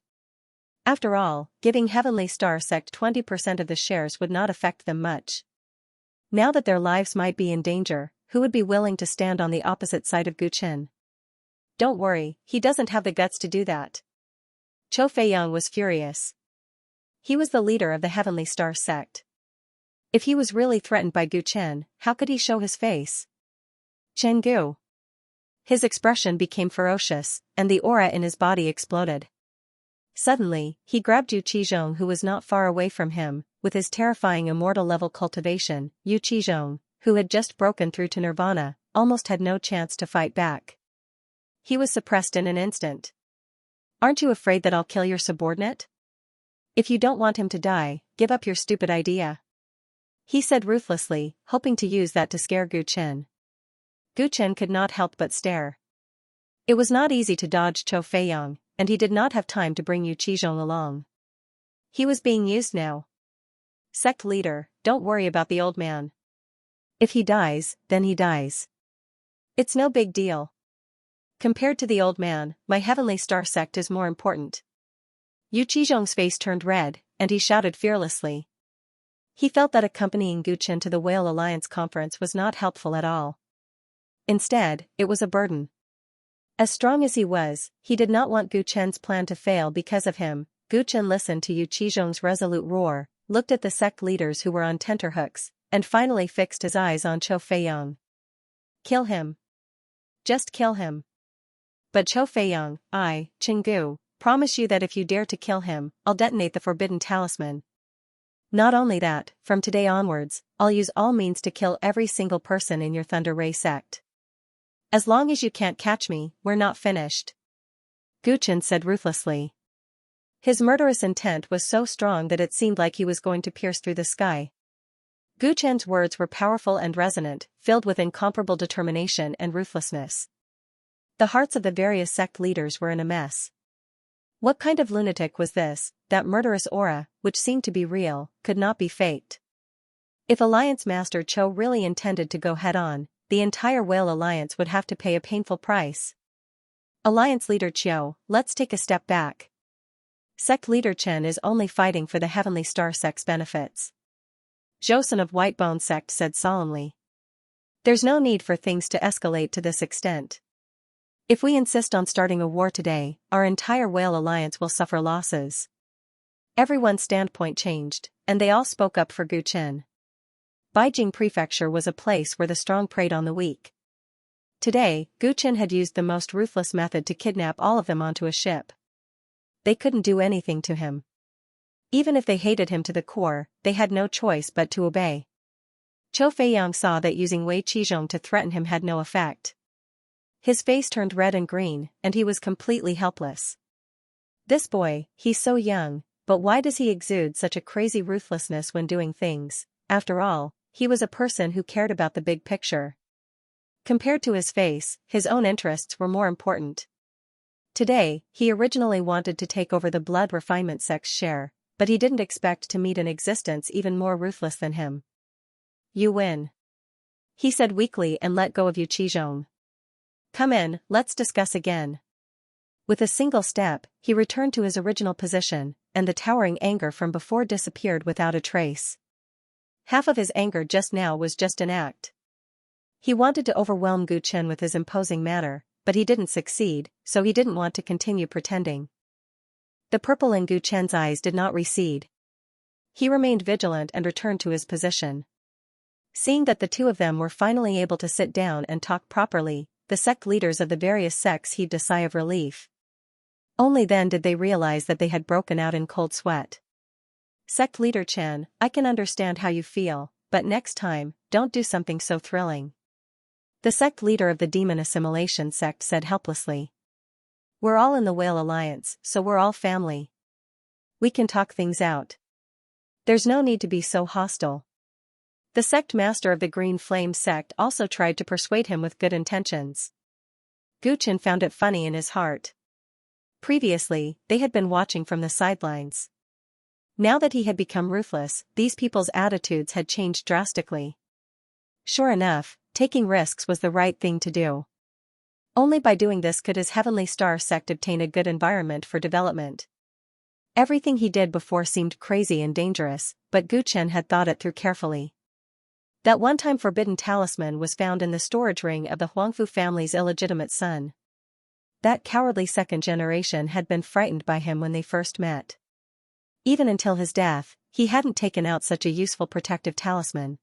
After all, giving Heavenly Star Sect 20% of the shares would not affect them much. Now that their lives might be in danger, who would be willing to stand on the opposite side of Gu Chen? Don't worry, he doesn't have the guts to do that. Chou Feiyang was furious. He was the leader of the Heavenly Star Sect. If he was really threatened by Gu Chen, how could he show his face? Chen Gu. His expression became ferocious, and the aura in his body exploded. Suddenly, he grabbed Yu Qizhong, who was not far away from him, with his terrifying immortal-level cultivation. Yu Qizhong, who had just broken through to Nirvana, almost had no chance to fight back. He was suppressed in an instant. Aren't you afraid that I'll kill your subordinate? If you don't want him to die, give up your stupid idea. He said ruthlessly, hoping to use that to scare Gu Chen. Gu Chen could not help but stare. It was not easy to dodge Chou Feiyang, and he did not have time to bring Yu Qizhong along. He was being used now. Sect leader, don't worry about the old man. If he dies, then he dies. It's no big deal. Compared to the old man, my Heavenly Star Sect is more important. Yu Qizhong's face turned red, and he shouted fearlessly. He felt that accompanying Gu Chen to the Whale Alliance conference was not helpful at all. Instead, it was a burden. As strong as he was, he did not want Gu Chen's plan to fail because of him. Gu Chen listened to Yu Qizhong's resolute roar, looked at the sect leaders who were on tenterhooks, and finally fixed his eyes on Chou Feiyang. Kill him. Just kill him. But Chou Feiyang, I, Chen Gu, promise you that if you dare to kill him, I'll detonate the forbidden talisman. Not only that, from today onwards, I'll use all means to kill every single person in your Thunder Ray sect. As long as you can't catch me, we're not finished. Gu Chen said ruthlessly. His murderous intent was so strong that it seemed like he was going to pierce through the sky. Gu Chen's words were powerful and resonant, filled with incomparable determination and ruthlessness. The hearts of the various sect leaders were in a mess. What kind of lunatic was this? That murderous aura, which seemed to be real, could not be faked. If Alliance Master Qiu really intended to go head-on, the entire Whale Alliance would have to pay a painful price. Alliance Leader Qiu, let's take a step back. Sect Leader Chen is only fighting for the Heavenly Star Sect's benefits. Zhousun of Whitebone Sect said solemnly. There's no need for things to escalate to this extent. If we insist on starting a war today, our entire Whale Alliance will suffer losses. Everyone's standpoint changed, and they all spoke up for Gu Chen. Beijing Prefecture was a place where the strong preyed on the weak. Today, Gu Chen had used the most ruthless method to kidnap all of them onto a ship. They couldn't do anything to him. Even if they hated him to the core, they had no choice but to obey. Chou Feiyang saw that using Wei Qizhong to threaten him had no effect. His face turned red and green, and he was completely helpless. This boy, he's so young, but why does he exude such a crazy ruthlessness when doing things? After all, he was a person who cared about the big picture. Compared to his face, his own interests were more important. Today, he originally wanted to take over the Blood Refinement Sect's share, but he didn't expect to meet an existence even more ruthless than him. You win. He said weakly and let go of Yu Qizhong. Come in, let's discuss again. With a single step, he returned to his original position, and the towering anger from before disappeared without a trace. Half of his anger just now was just an act. He wanted to overwhelm Gu Chen with his imposing manner, but he didn't succeed, so he didn't want to continue pretending. The purple in Gu Chen's eyes did not recede. He remained vigilant and returned to his position. Seeing that the two of them were finally able to sit down and talk properly, the sect leaders of the various sects heaved a sigh of relief. Only then did they realize that they had broken out in cold sweat. Sect Leader Chen, I can understand how you feel, but next time, don't do something so thrilling. The sect leader of the demon assimilation sect said helplessly. We're all in the Whale Alliance, so we're all family. We can talk things out. There's no need to be so hostile. The sect master of the Green Flame sect also tried to persuade him with good intentions. Guchen found it funny in his heart. Previously, they had been watching from the sidelines. Now that he had become ruthless, these people's attitudes had changed drastically. Sure enough, taking risks was the right thing to do. Only by doing this could his Heavenly Star sect obtain a good environment for development. Everything he did before seemed crazy and dangerous, but Guchen had thought it through carefully. That one-time forbidden talisman was found in the storage ring of the Huangfu family's illegitimate son. That cowardly second generation had been frightened by him when they first met. Even until his death, he hadn't taken out such a useful protective talisman.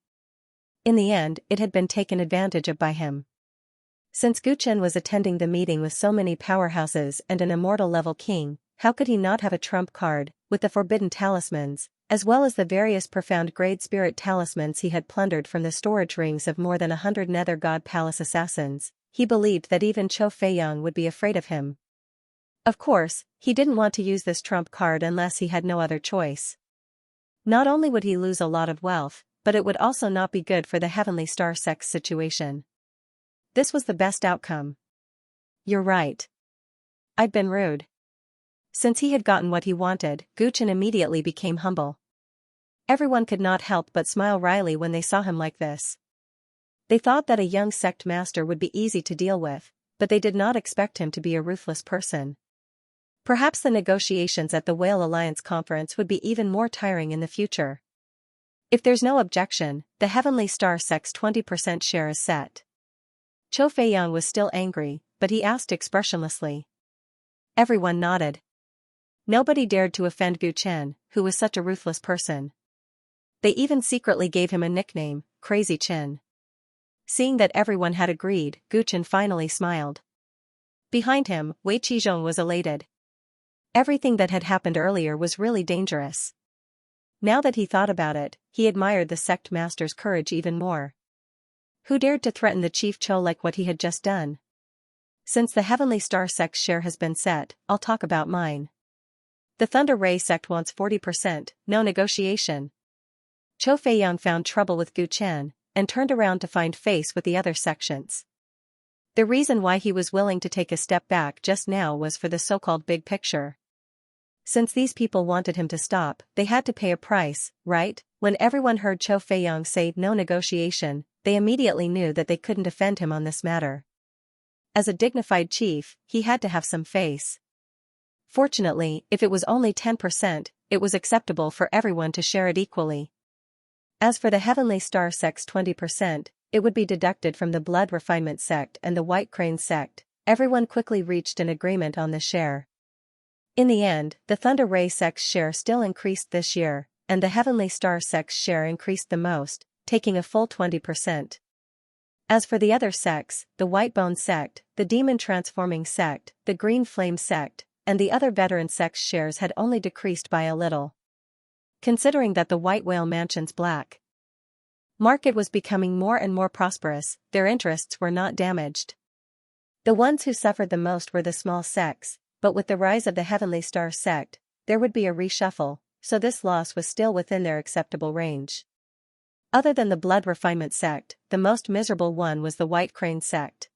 In the end, it had been taken advantage of by him. Since Guchen was attending the meeting with so many powerhouses and an immortal-level king, how could he not have a trump card, with the forbidden talismans, as well as the various profound grade spirit talismans he had plundered from the storage rings of more than 100 Nether God Palace assassins? He believed that even Cho Feiyang would be afraid of him. Of course, he didn't want to use this trump card unless he had no other choice. Not only would he lose a lot of wealth, but it would also not be good for the Heavenly Star sect's situation. This was the best outcome. You're right. I'd been rude. Since he had gotten what he wanted, Guchen immediately became humble. Everyone could not help but smile wryly when they saw him like this. They thought that a young sect master would be easy to deal with, but they did not expect him to be a ruthless person. Perhaps the negotiations at the Whale Alliance conference would be even more tiring in the future. If there's no objection, the Heavenly Star sect's 20% share is set. Cho Feiyang was still angry, but he asked expressionlessly. Everyone nodded. Nobody dared to offend Guchen, who was such a ruthless person. They even secretly gave him a nickname, Crazy Chin. Seeing that everyone had agreed, Guchen finally smiled. Behind him, Wei Qizhong was elated. Everything that had happened earlier was really dangerous. Now that he thought about it, he admired the sect master's courage even more. Who dared to threaten the Chief Cho like what he had just done? Since the Heavenly Star sect's share has been set, I'll talk about mine. The Thunder Ray sect wants 40%, no negotiation. Cho Feiyang found trouble with Guchen, and turned around to find face with the other sections. The reason why he was willing to take a step back just now was for the so-called big picture. Since these people wanted him to stop, they had to pay a price, right? When everyone heard Cho Feiyang say no negotiation, they immediately knew that they couldn't offend him on this matter. As a dignified chief, he had to have some face. Fortunately, if it was only 10%, it was acceptable for everyone to share it equally. As for the Heavenly Star sect's 20%, it would be deducted from the Blood Refinement sect and the White Crane sect. Everyone quickly reached an agreement on the share. In the end, the Thunder Ray sect's share still increased this year, and the Heavenly Star sect's share increased the most, taking a full 20%. As for the other sects, the White Bone sect, the Demon Transforming sect, the Green Flame sect, and the other veteran sects' shares had only decreased by a little. Considering that the White Whale Mansion's black market was becoming more and more prosperous, their interests were not damaged. The ones who suffered the most were the small sects, but with the rise of the Heavenly Star sect, there would be a reshuffle, so this loss was still within their acceptable range. Other than the Blood Refinement sect, the most miserable one was the White Crane sect.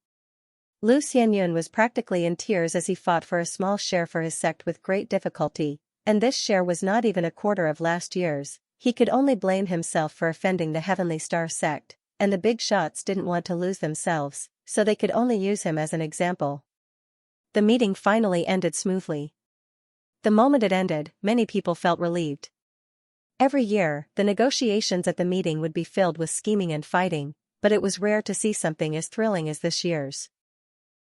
Lu Xianyun was practically in tears as he fought for a small share for his sect with great difficulty, and this share was not even a quarter of last year's. He could only blame himself for offending the Heavenly Star sect, and the big shots didn't want to lose themselves, so they could only use him as an example. The meeting finally ended smoothly. The moment it ended, many people felt relieved. Every year, the negotiations at the meeting would be filled with scheming and fighting, but it was rare to see something as thrilling as this year's.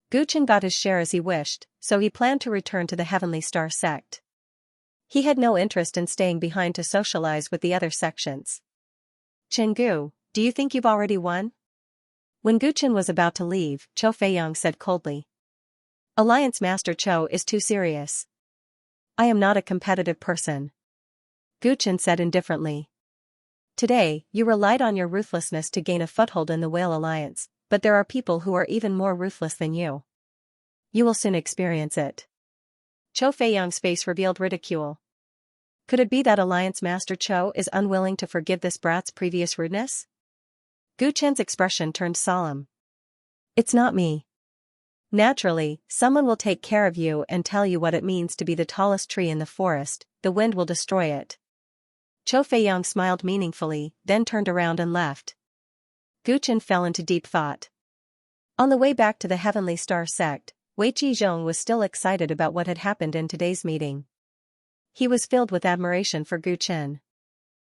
Guchen got his share as he wished, so he planned to return to the Heavenly Star sect. He had no interest in staying behind to socialize with the other sections. Chenggu, do you think you've already won? When Guchen was about to leave, Cho Feiyang said coldly. Alliance Master Cho is too serious. I am not a competitive person. Guchen said indifferently. Today, you relied on your ruthlessness to gain a foothold in the Whale Alliance, but there are people who are even more ruthless than you. You will soon experience it. Chou Feiyang's face revealed ridicule. Could it be that Alliance Master Chou is unwilling to forgive this brat's previous rudeness? Gu Chen's expression turned solemn. It's not me. Naturally, someone will take care of you and tell you what it means to be the tallest tree in the forest. The wind will destroy it. Chou Feiyang smiled meaningfully, then turned around and left. Gu Chen fell into deep thought. On the way back to the Heavenly Star sect, Wei Qizhong was still excited about what had happened in today's meeting. He was filled with admiration for Gu Chen.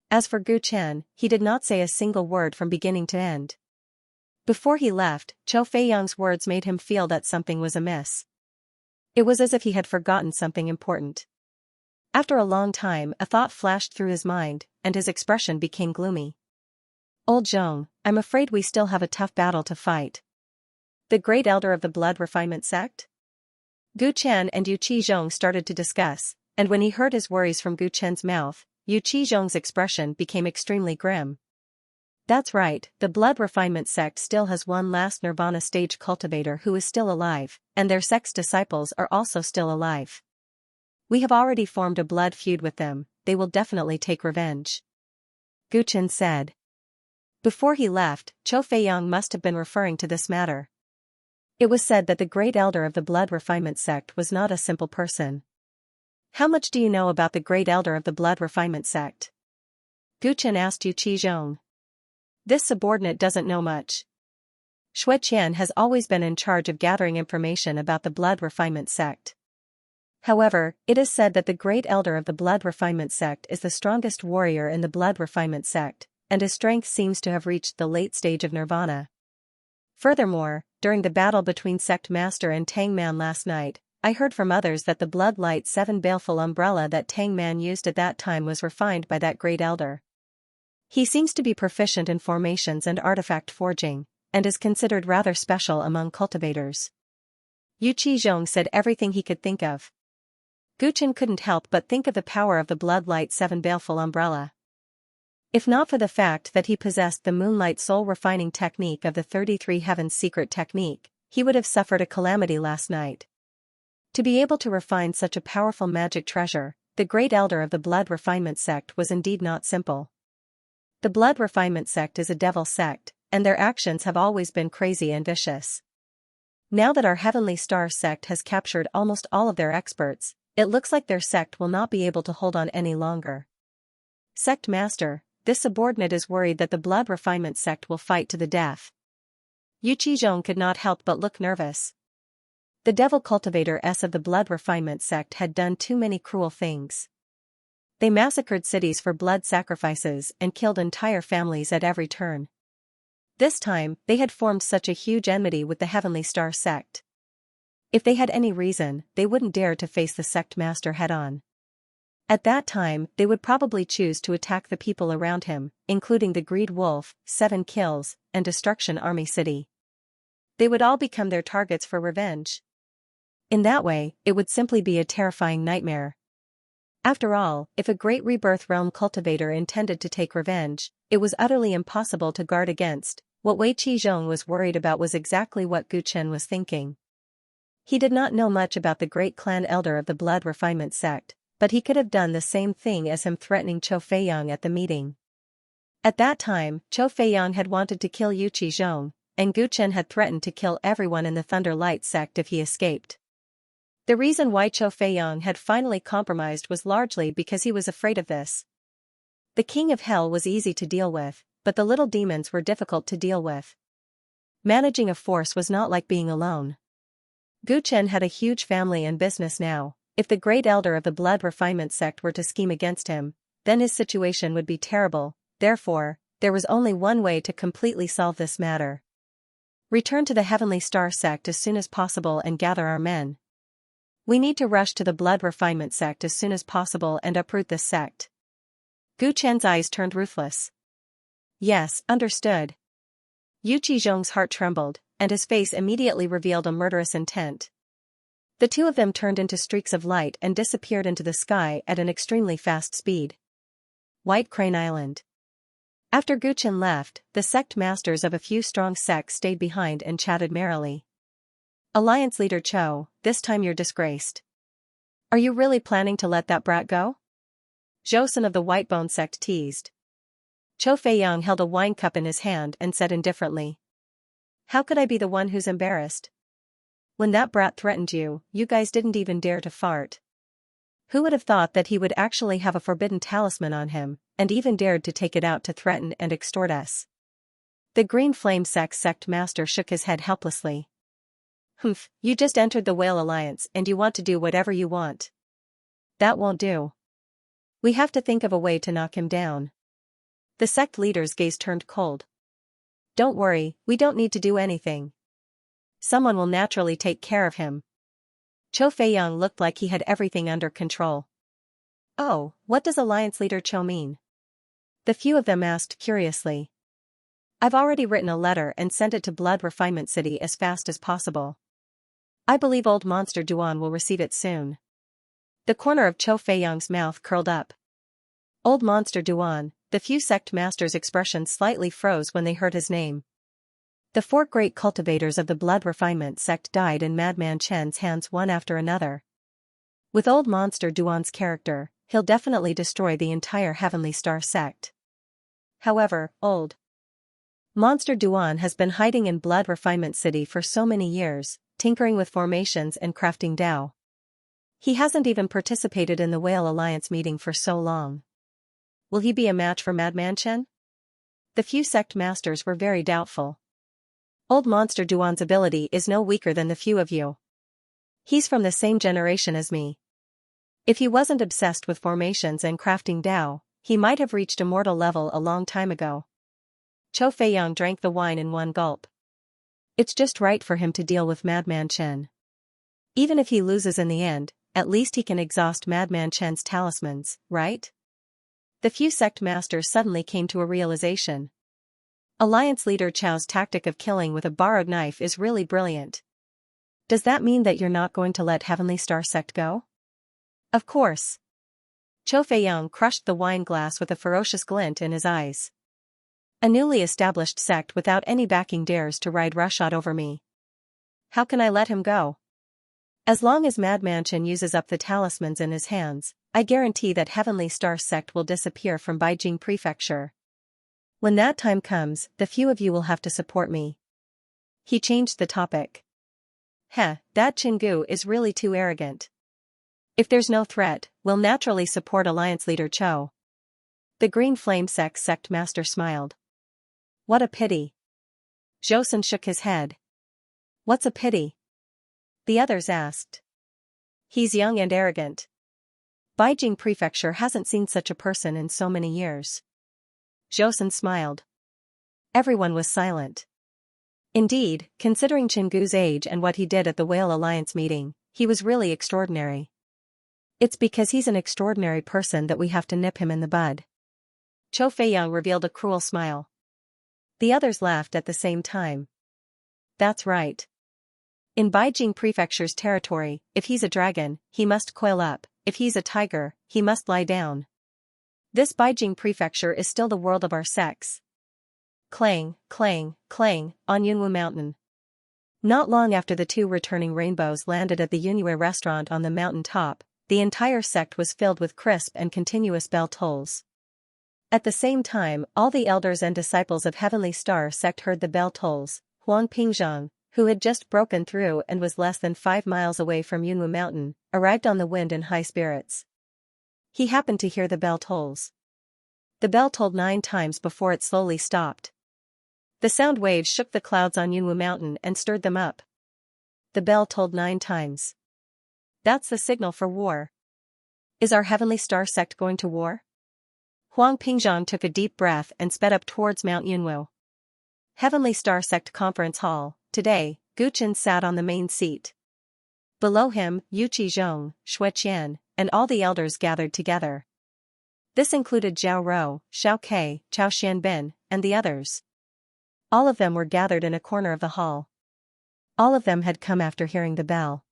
As for Gu Chen, he did not say a single word from beginning to end. Before he left, Chou Feiyang's words made him feel that something was amiss. It was as if he had forgotten something important. After a long time, a thought flashed through his mind, and his expression became gloomy. Old Zhong, I'm afraid we still have a tough battle to fight. The great elder of the blood refinement sect? Gu Chen and Yu Qizhong started to discuss, and when he heard his worries from Gu Chen's mouth, Yu Qizhong's expression became extremely grim. That's right, the blood refinement sect still has one last nirvana stage cultivator who is still alive, and their sect's disciples are also still alive. We have already formed a blood feud with them, they will definitely take revenge. Gu Chen said. Before he left, Chou Feiyang must have been referring to this matter. It was said that the great elder of the blood refinement sect was not a simple person. How much do you know about the great elder of the blood refinement sect? Gu Chen asked Yu Qizhong. This subordinate doesn't know much. Xue Qian has always been in charge of gathering information about the blood refinement sect. However, it is said that the great elder of the blood refinement sect is the strongest warrior in the blood refinement sect, and his strength seems to have reached the late stage of nirvana. Furthermore, during the battle between Sect Master and Tang Man last night, I heard from others that the Blood Light 7 baleful umbrella that Tang Man used at that time was refined by that great elder. He seems to be proficient in formations and artifact forging, and is considered rather special among cultivators. Yu Qizhong said everything he could think of. Gu Chen couldn't help but think of the power of the Blood Light 7 baleful umbrella. If not for the fact that he possessed the Moonlight Soul refining technique of the 33 Heavens secret technique, he would have suffered a calamity last night. To be able to refine such a powerful magic treasure, the great elder of the blood refinement sect was indeed not simple. The blood refinement sect is a devil sect, and their actions have always been crazy and vicious. Now that our Heavenly Star sect has captured almost all of their experts, it looks like their sect will not be able to hold on any longer. Sect Master, this subordinate is worried that the blood refinement sect will fight to the death. Yu Qizhong could not help but look nervous. The devil cultivator S of the blood refinement sect had done too many cruel things. They massacred cities for blood sacrifices and killed entire families at every turn. This time, they had formed such a huge enmity with the Heavenly Star sect. If they had any reason, they wouldn't dare to face the sect master head-on. At that time, they would probably choose to attack the people around him, including the Greed Wolf, 7 Kills, and Destruction Army City. They would all become their targets for revenge. In that way, it would simply be a terrifying nightmare. After all, if a great rebirth realm cultivator intended to take revenge, it was utterly impossible to guard against. What Wei Qizhong was worried about was exactly what Gu Chen was thinking. He did not know much about the great clan elder of the blood refinement sect, but he could have done the same thing as him threatening Chou Feiyang at the meeting. At that time, Chou Feiyang had wanted to kill Yu Qizhong, and Gu Chen had threatened to kill everyone in the Thunder Light sect if he escaped. The reason why Chou Feiyang had finally compromised was largely because he was afraid of this. The King of Hell was easy to deal with, but the little demons were difficult to deal with. Managing a force was not like being alone. Gu Chen had a huge family and business now. If the great elder of the blood refinement sect were to scheme against him, then his situation would be terrible. Therefore, there was only one way to completely solve this matter. Return to the Heavenly Star sect as soon as possible and gather our men. We need to rush to the blood refinement sect as soon as possible and uproot this sect. Gu Chen's eyes turned ruthless. Yes, understood. Yu Qizhong's heart trembled, and his face immediately revealed a murderous intent. The two of them turned into streaks of light and disappeared into the sky at an extremely fast speed. White Crane Island. After Guchen left, the sect masters of a few strong sects stayed behind and chatted merrily. Alliance leader Cho, this time you're disgraced. Are you really planning to let that brat go? Joseon of the Whitebone sect teased. Cho Fei-young held a wine cup in his hand and said indifferently. How could I be the one who's embarrassed? When that brat threatened you, you guys didn't even dare to fart. Who would have thought that he would actually have a forbidden talisman on him, and even dared to take it out to threaten and extort us? The Green Flame sect master shook his head helplessly. Humph, you just entered the Whale Alliance and you want to do whatever you want. That won't do. We have to think of a way to knock him down. The sect leader's gaze turned cold. Don't worry, we don't need to do anything. Someone will naturally take care of him. Cho Fei-young looked like he had everything under control. Oh, what does Alliance leader Cho mean? The few of them asked curiously. I've already written a letter and sent it to Blood Refinement City as fast as possible. I believe old monster Duan will receive it soon. The corner of Cho Fei-young's mouth curled up. Old monster Duan, the few sect masters' expressions slightly froze when they heard his name. The 4 great cultivators of the Blood Refinement sect died in Madman Chen's hands one after another. With old monster Duan's character, he'll definitely destroy the entire Heavenly Star sect. However, old monster Duan has been hiding in Blood Refinement City for so many years, tinkering with formations and crafting Dao. He hasn't even participated in the Whale Alliance meeting for so long. Will he be a match for Madman Chen? The few sect masters were very doubtful. Old monster Duan's ability is no weaker than the few of you. He's from the same generation as me. If he wasn't obsessed with formations and crafting Dao, he might have reached immortal level a long time ago. Cho Fei-young drank the wine in one gulp. It's just right for him to deal with Madman Chen. Even if he loses in the end, at least he can exhaust Madman Chen's talismans, right? The few sect masters suddenly came to a realization. Alliance leader Chao's tactic of killing with a borrowed knife is really brilliant. Does that mean that you're not going to let Heavenly Star sect go? Of course. Cho Fei-young crushed the wine glass with a ferocious glint in his eyes. A newly established sect without any backing dares to ride roughshod over me. How can I let him go? As long as Madman Chen uses up the talismans in his hands, I guarantee that Heavenly Star sect will disappear from Beijing Prefecture. When that time comes, the few of you will have to support me. He changed the topic. Heh, that Chingu is really too arrogant. If there's no threat, we'll naturally support Alliance leader Cho. The Green Flame sect master smiled. What a pity. Joseon shook his head. What's a pity? The others asked. He's young and arrogant. Beijing Prefecture hasn't seen such a person in so many years. Joseon smiled. Everyone was silent. Indeed, considering Chingu's age and what he did at the Whale Alliance meeting, he was really extraordinary. It's because he's an extraordinary person that we have to nip him in the bud. Cho Fei-young revealed a cruel smile. The others laughed at the same time. That's right. In Beijing Prefecture's territory, if he's a dragon, he must coil up, if he's a tiger, he must lie down. This Beijing Prefecture is still the world of our sects. Clang, clang, clang, on Yunwu Mountain. Not long after the 2 returning rainbows landed at the Yunwei restaurant on the mountain top, the entire sect was filled with crisp and continuous bell tolls. At the same time, all the elders and disciples of Heavenly Star sect heard the bell tolls. Huang Pingzhang, who had just broken through and was less than 5 miles away from Yunwu Mountain, arrived on the wind in high spirits. He happened to hear the bell tolls. The bell tolled 9 times before it slowly stopped. The sound waves shook the clouds on Yunwu Mountain and stirred them up. The bell tolled 9 times. That's the signal for war. Is our Heavenly Star sect going to war? Huang Pingzhang took a deep breath and sped up towards Mount Yunwu. Heavenly Star Sect Conference Hall. Today, Guchen sat on the main seat. Below him, Yu Qizhong, Xue Qian, and all the elders gathered together. This included Zhao Rou, Xiao Ke, Chao Xianbin, and the others. All of them were gathered in a corner of the hall. All of them had come after hearing the bell.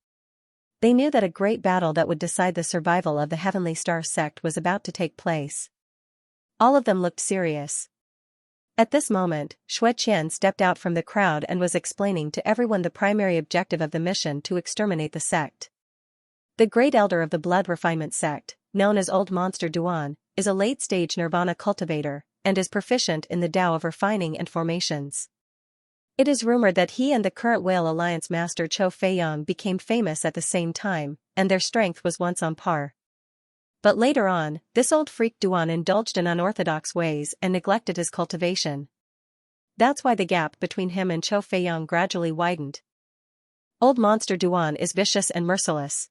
They knew that a great battle that would decide the survival of the Heavenly Star sect was about to take place. All of them looked serious. At this moment, Xianxia stepped out from the crowd and was explaining to everyone the primary objective of the mission to exterminate the sect. The great elder of the blood refinement sect, known as Old Monster Duan, is a late-stage nirvana cultivator, and is proficient in the Tao of refining and formations. It is rumored that he and the current Whale Alliance master Cho Feiyang became famous at the same time, and their strength was once on par. But later on, this old freak Duan indulged in unorthodox ways and neglected his cultivation. That's why the gap between him and Cho Feiyang gradually widened. Old Monster Duan is vicious and merciless.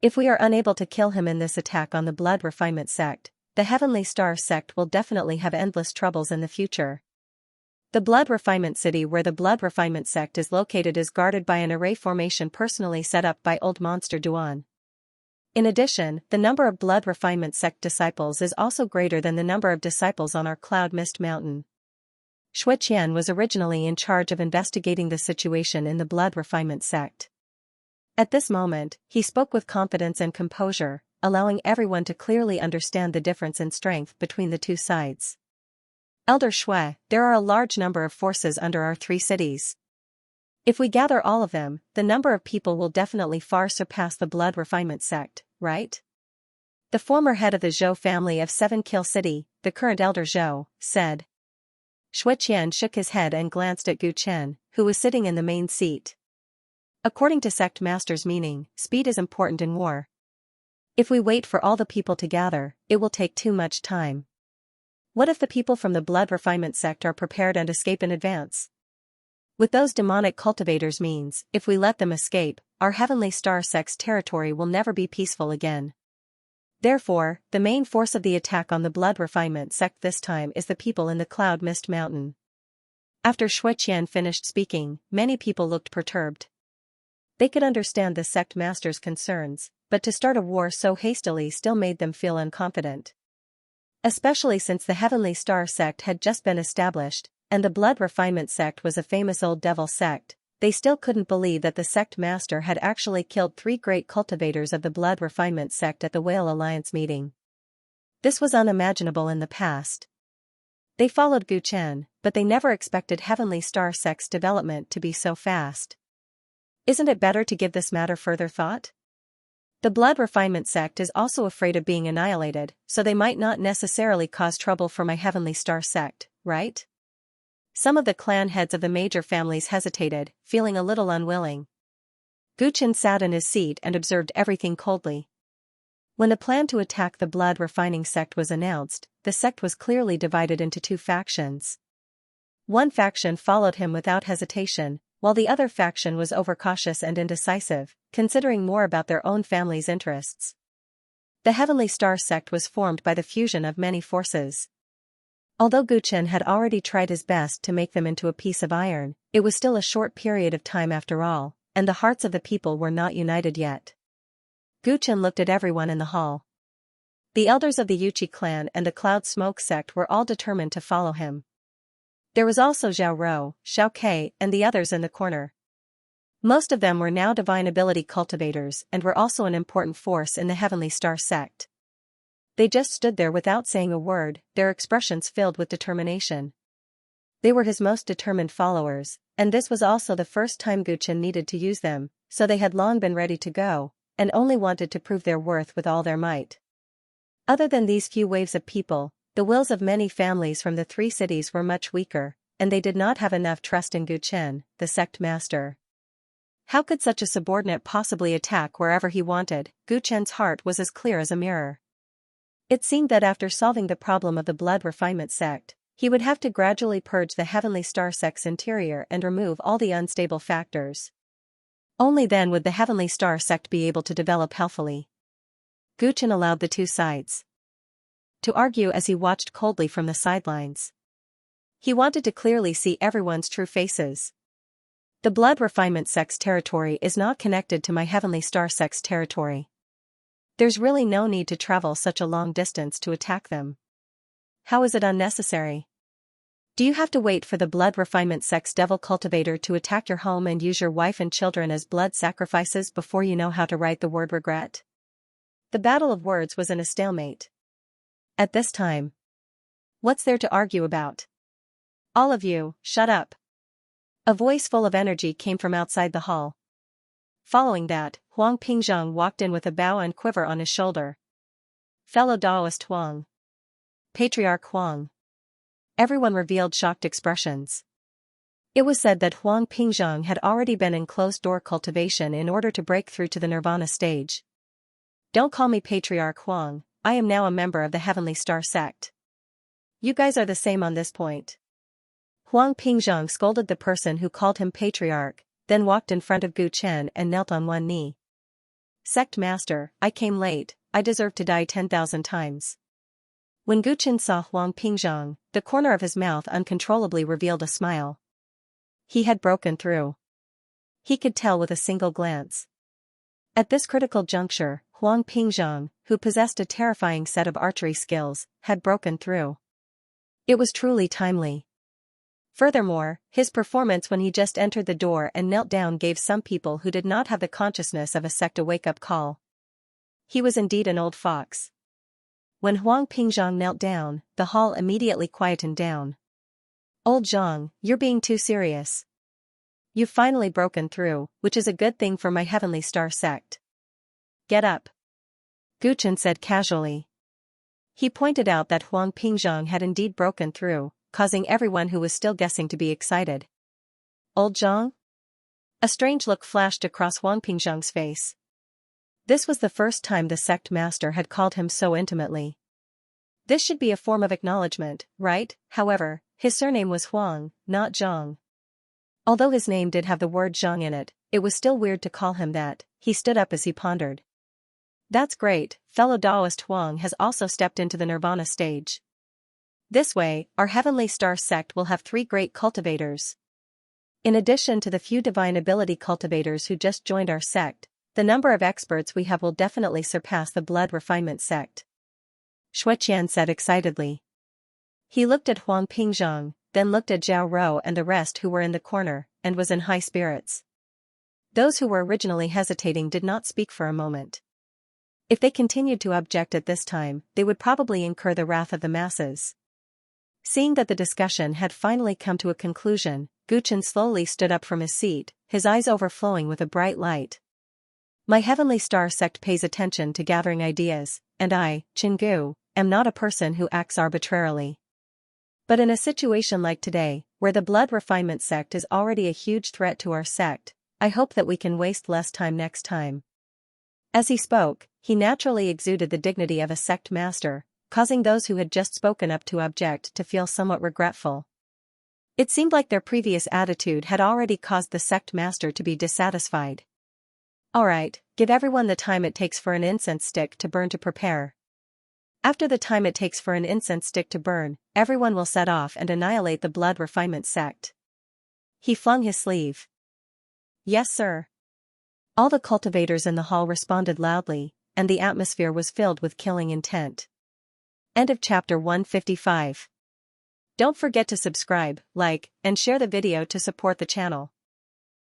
If we are unable to kill him in this attack on the blood refinement sect, the Heavenly Star sect will definitely have endless troubles in the future. The blood refinement city where the blood refinement sect is located is guarded by an array formation personally set up by Old Monster Duan. In addition, the number of blood refinement sect disciples is also greater than the number of disciples on our Cloud Mist Mountain. Xianxia was originally in charge of investigating the situation in the blood refinement sect. At this moment, he spoke with confidence and composure, allowing everyone to clearly understand the difference in strength between the two sides. Elder Shui, there are a large number of forces under our 3 cities. If we gather all of them, the number of people will definitely far surpass the blood refinement sect, right? The former head of the Zhou family of 7 Kill City, the current elder Zhou, said. Xianxia shook his head and glanced at Gu Chen, who was sitting in the main seat. According to sect master's meaning, speed is important in war. If we wait for all the people to gather, it will take too much time. What if the people from the blood refinement sect are prepared and escape in advance? With those demonic cultivators' means, if we let them escape, our Heavenly Star sect's territory will never be peaceful again. Therefore, the main force of the attack on the blood refinement sect this time is the people in the Cloud Mist Mountain. After Xianxia finished speaking, many people looked perturbed. They could understand the sect master's concerns, but to start a war so hastily still made them feel unconfident. Especially since the Heavenly Star sect had just been established, and the blood refinement sect was a famous old devil sect, they still couldn't believe that the sect master had actually killed 3 great cultivators of the blood refinement sect at the Whale Alliance meeting. This was unimaginable in the past. They followed Gu Chen, but they never expected Heavenly Star sect's development to be so fast. Isn't it better to give this matter further thought? The blood refinement sect is also afraid of being annihilated, so they might not necessarily cause trouble for my Heavenly Star sect, right? Some of the clan heads of the major families hesitated, feeling a little unwilling. Gu Chen sat in his seat and observed everything coldly. When the plan to attack the blood refining sect was announced, the sect was clearly divided into 2 factions. One faction followed him without hesitation, while the other faction was overcautious and indecisive, considering more about their own family's interests. The Heavenly Star sect was formed by the fusion of many forces. Although Gu Chen had already tried his best to make them into a piece of iron, it was still a short period of time after all, and the hearts of the people were not united yet. Gu Chen looked at everyone in the hall. The elders of the Yuchi clan and the Cloud Smoke sect were all determined to follow him. There was also Zhao Rou, Xiao Kei, and the others in the corner. Most of them were now divine ability cultivators and were also an important force in the Heavenly Star sect. They just stood there without saying a word, their expressions filled with determination. They were his most determined followers, and this was also the first time Gu Chen needed to use them, so they had long been ready to go, and only wanted to prove their worth with all their might. Other than these few waves of people, the wills of many families from the 3 cities were much weaker, and they did not have enough trust in Gu Chen, the sect master. How could such a subordinate possibly attack wherever he wanted? Gu Chen's heart was as clear as a mirror. It seemed that after solving the problem of the blood refinement sect, he would have to gradually purge the Heavenly Star sect's interior and remove all the unstable factors. Only then would the Heavenly Star sect be able to develop healthily. Gu Chen allowed the 2 sides to argue as he watched coldly from the sidelines. He wanted to clearly see everyone's true faces. The blood refinement sect's territory is not connected to my Heavenly Star sect's territory. There's really no need to travel such a long distance to attack them. How is it unnecessary? Do you have to wait for the blood refinement sect's devil cultivator to attack your home and use your wife and children as blood sacrifices before you know how to write the word regret? The battle of words was in a stalemate. At this time, what's there to argue about? All of you, shut up. A voice full of energy came from outside the hall. Following that, Huang Pingzhang walked in with a bow and quiver on his shoulder. Fellow Daoist Huang. Patriarch Huang. Everyone revealed shocked expressions. It was said that Huang Pingzhang had already been in closed-door cultivation in order to break through to the nirvana stage. Don't call me Patriarch Huang, I am now a member of the Heavenly Star sect. You guys are the same on this point. Huang Pingzhang scolded the person who called him Patriarch, then walked in front of Gu Chen and knelt on one knee. Sect Master, I came late, I deserve to die 10,000 times. When Gu Chen saw Huang Pingzhang, the corner of his mouth uncontrollably revealed a smile. He had broken through. He could tell with a single glance. At this critical juncture, Huang Pingzhang, who possessed a terrifying set of archery skills, had broken through. It was truly timely. Furthermore, his performance when he just entered the door and knelt down gave some people who did not have the consciousness of a sect a wake-up call. He was indeed an old fox. When Huang Pingzhang knelt down, the hall immediately quietened down. Old Zhang, you're being too serious. You've finally broken through, which is a good thing for my Heavenly Star sect. Get up. Gu Chen said casually. He pointed out that Huang Pingzhang had indeed broken through, causing everyone who was still guessing to be excited. Old Zhang? A strange look flashed across Huang Pingzhang's face. This was the first time the sect master had called him so intimately. This should be a form of acknowledgement, right? However, his surname was Huang, not Zhang. Although his name did have the word Zhang in it, it was still weird to call him that. He stood up as he pondered. That's great, fellow Daoist Huang has also stepped into the nirvana stage. This way, our Heavenly Star sect will have 3 great cultivators. In addition to the few divine ability cultivators who just joined our sect, the number of experts we have will definitely surpass the blood refinement sect. Shuqian said excitedly. He looked at Huang Pingzhang, then looked at Zhao Rou and the rest who were in the corner, and was in high spirits. Those who were originally hesitating did not speak for a moment. If they continued to object at this time, they would probably incur the wrath of the masses. Seeing that the discussion had finally come to a conclusion, Gu Chen slowly stood up from his seat, his eyes overflowing with a bright light. My Heavenly Star sect pays attention to gathering ideas, and I, Qin Gu, am not a person who acts arbitrarily. But in a situation like today, where the blood refinement sect is already a huge threat to our sect, I hope that we can waste less time next time. As he spoke, he naturally exuded the dignity of a sect master, causing those who had just spoken up to object to feel somewhat regretful. It seemed like their previous attitude had already caused the sect master to be dissatisfied. Alright, give everyone the time it takes for an incense stick to burn to prepare. After the time it takes for an incense stick to burn, everyone will set off and annihilate the blood refinement sect. He flung his sleeve. Yes, sir. All the cultivators in the hall responded loudly, and the atmosphere was filled with killing intent. End of chapter 155. Don't forget to subscribe, like, and share the video to support the channel.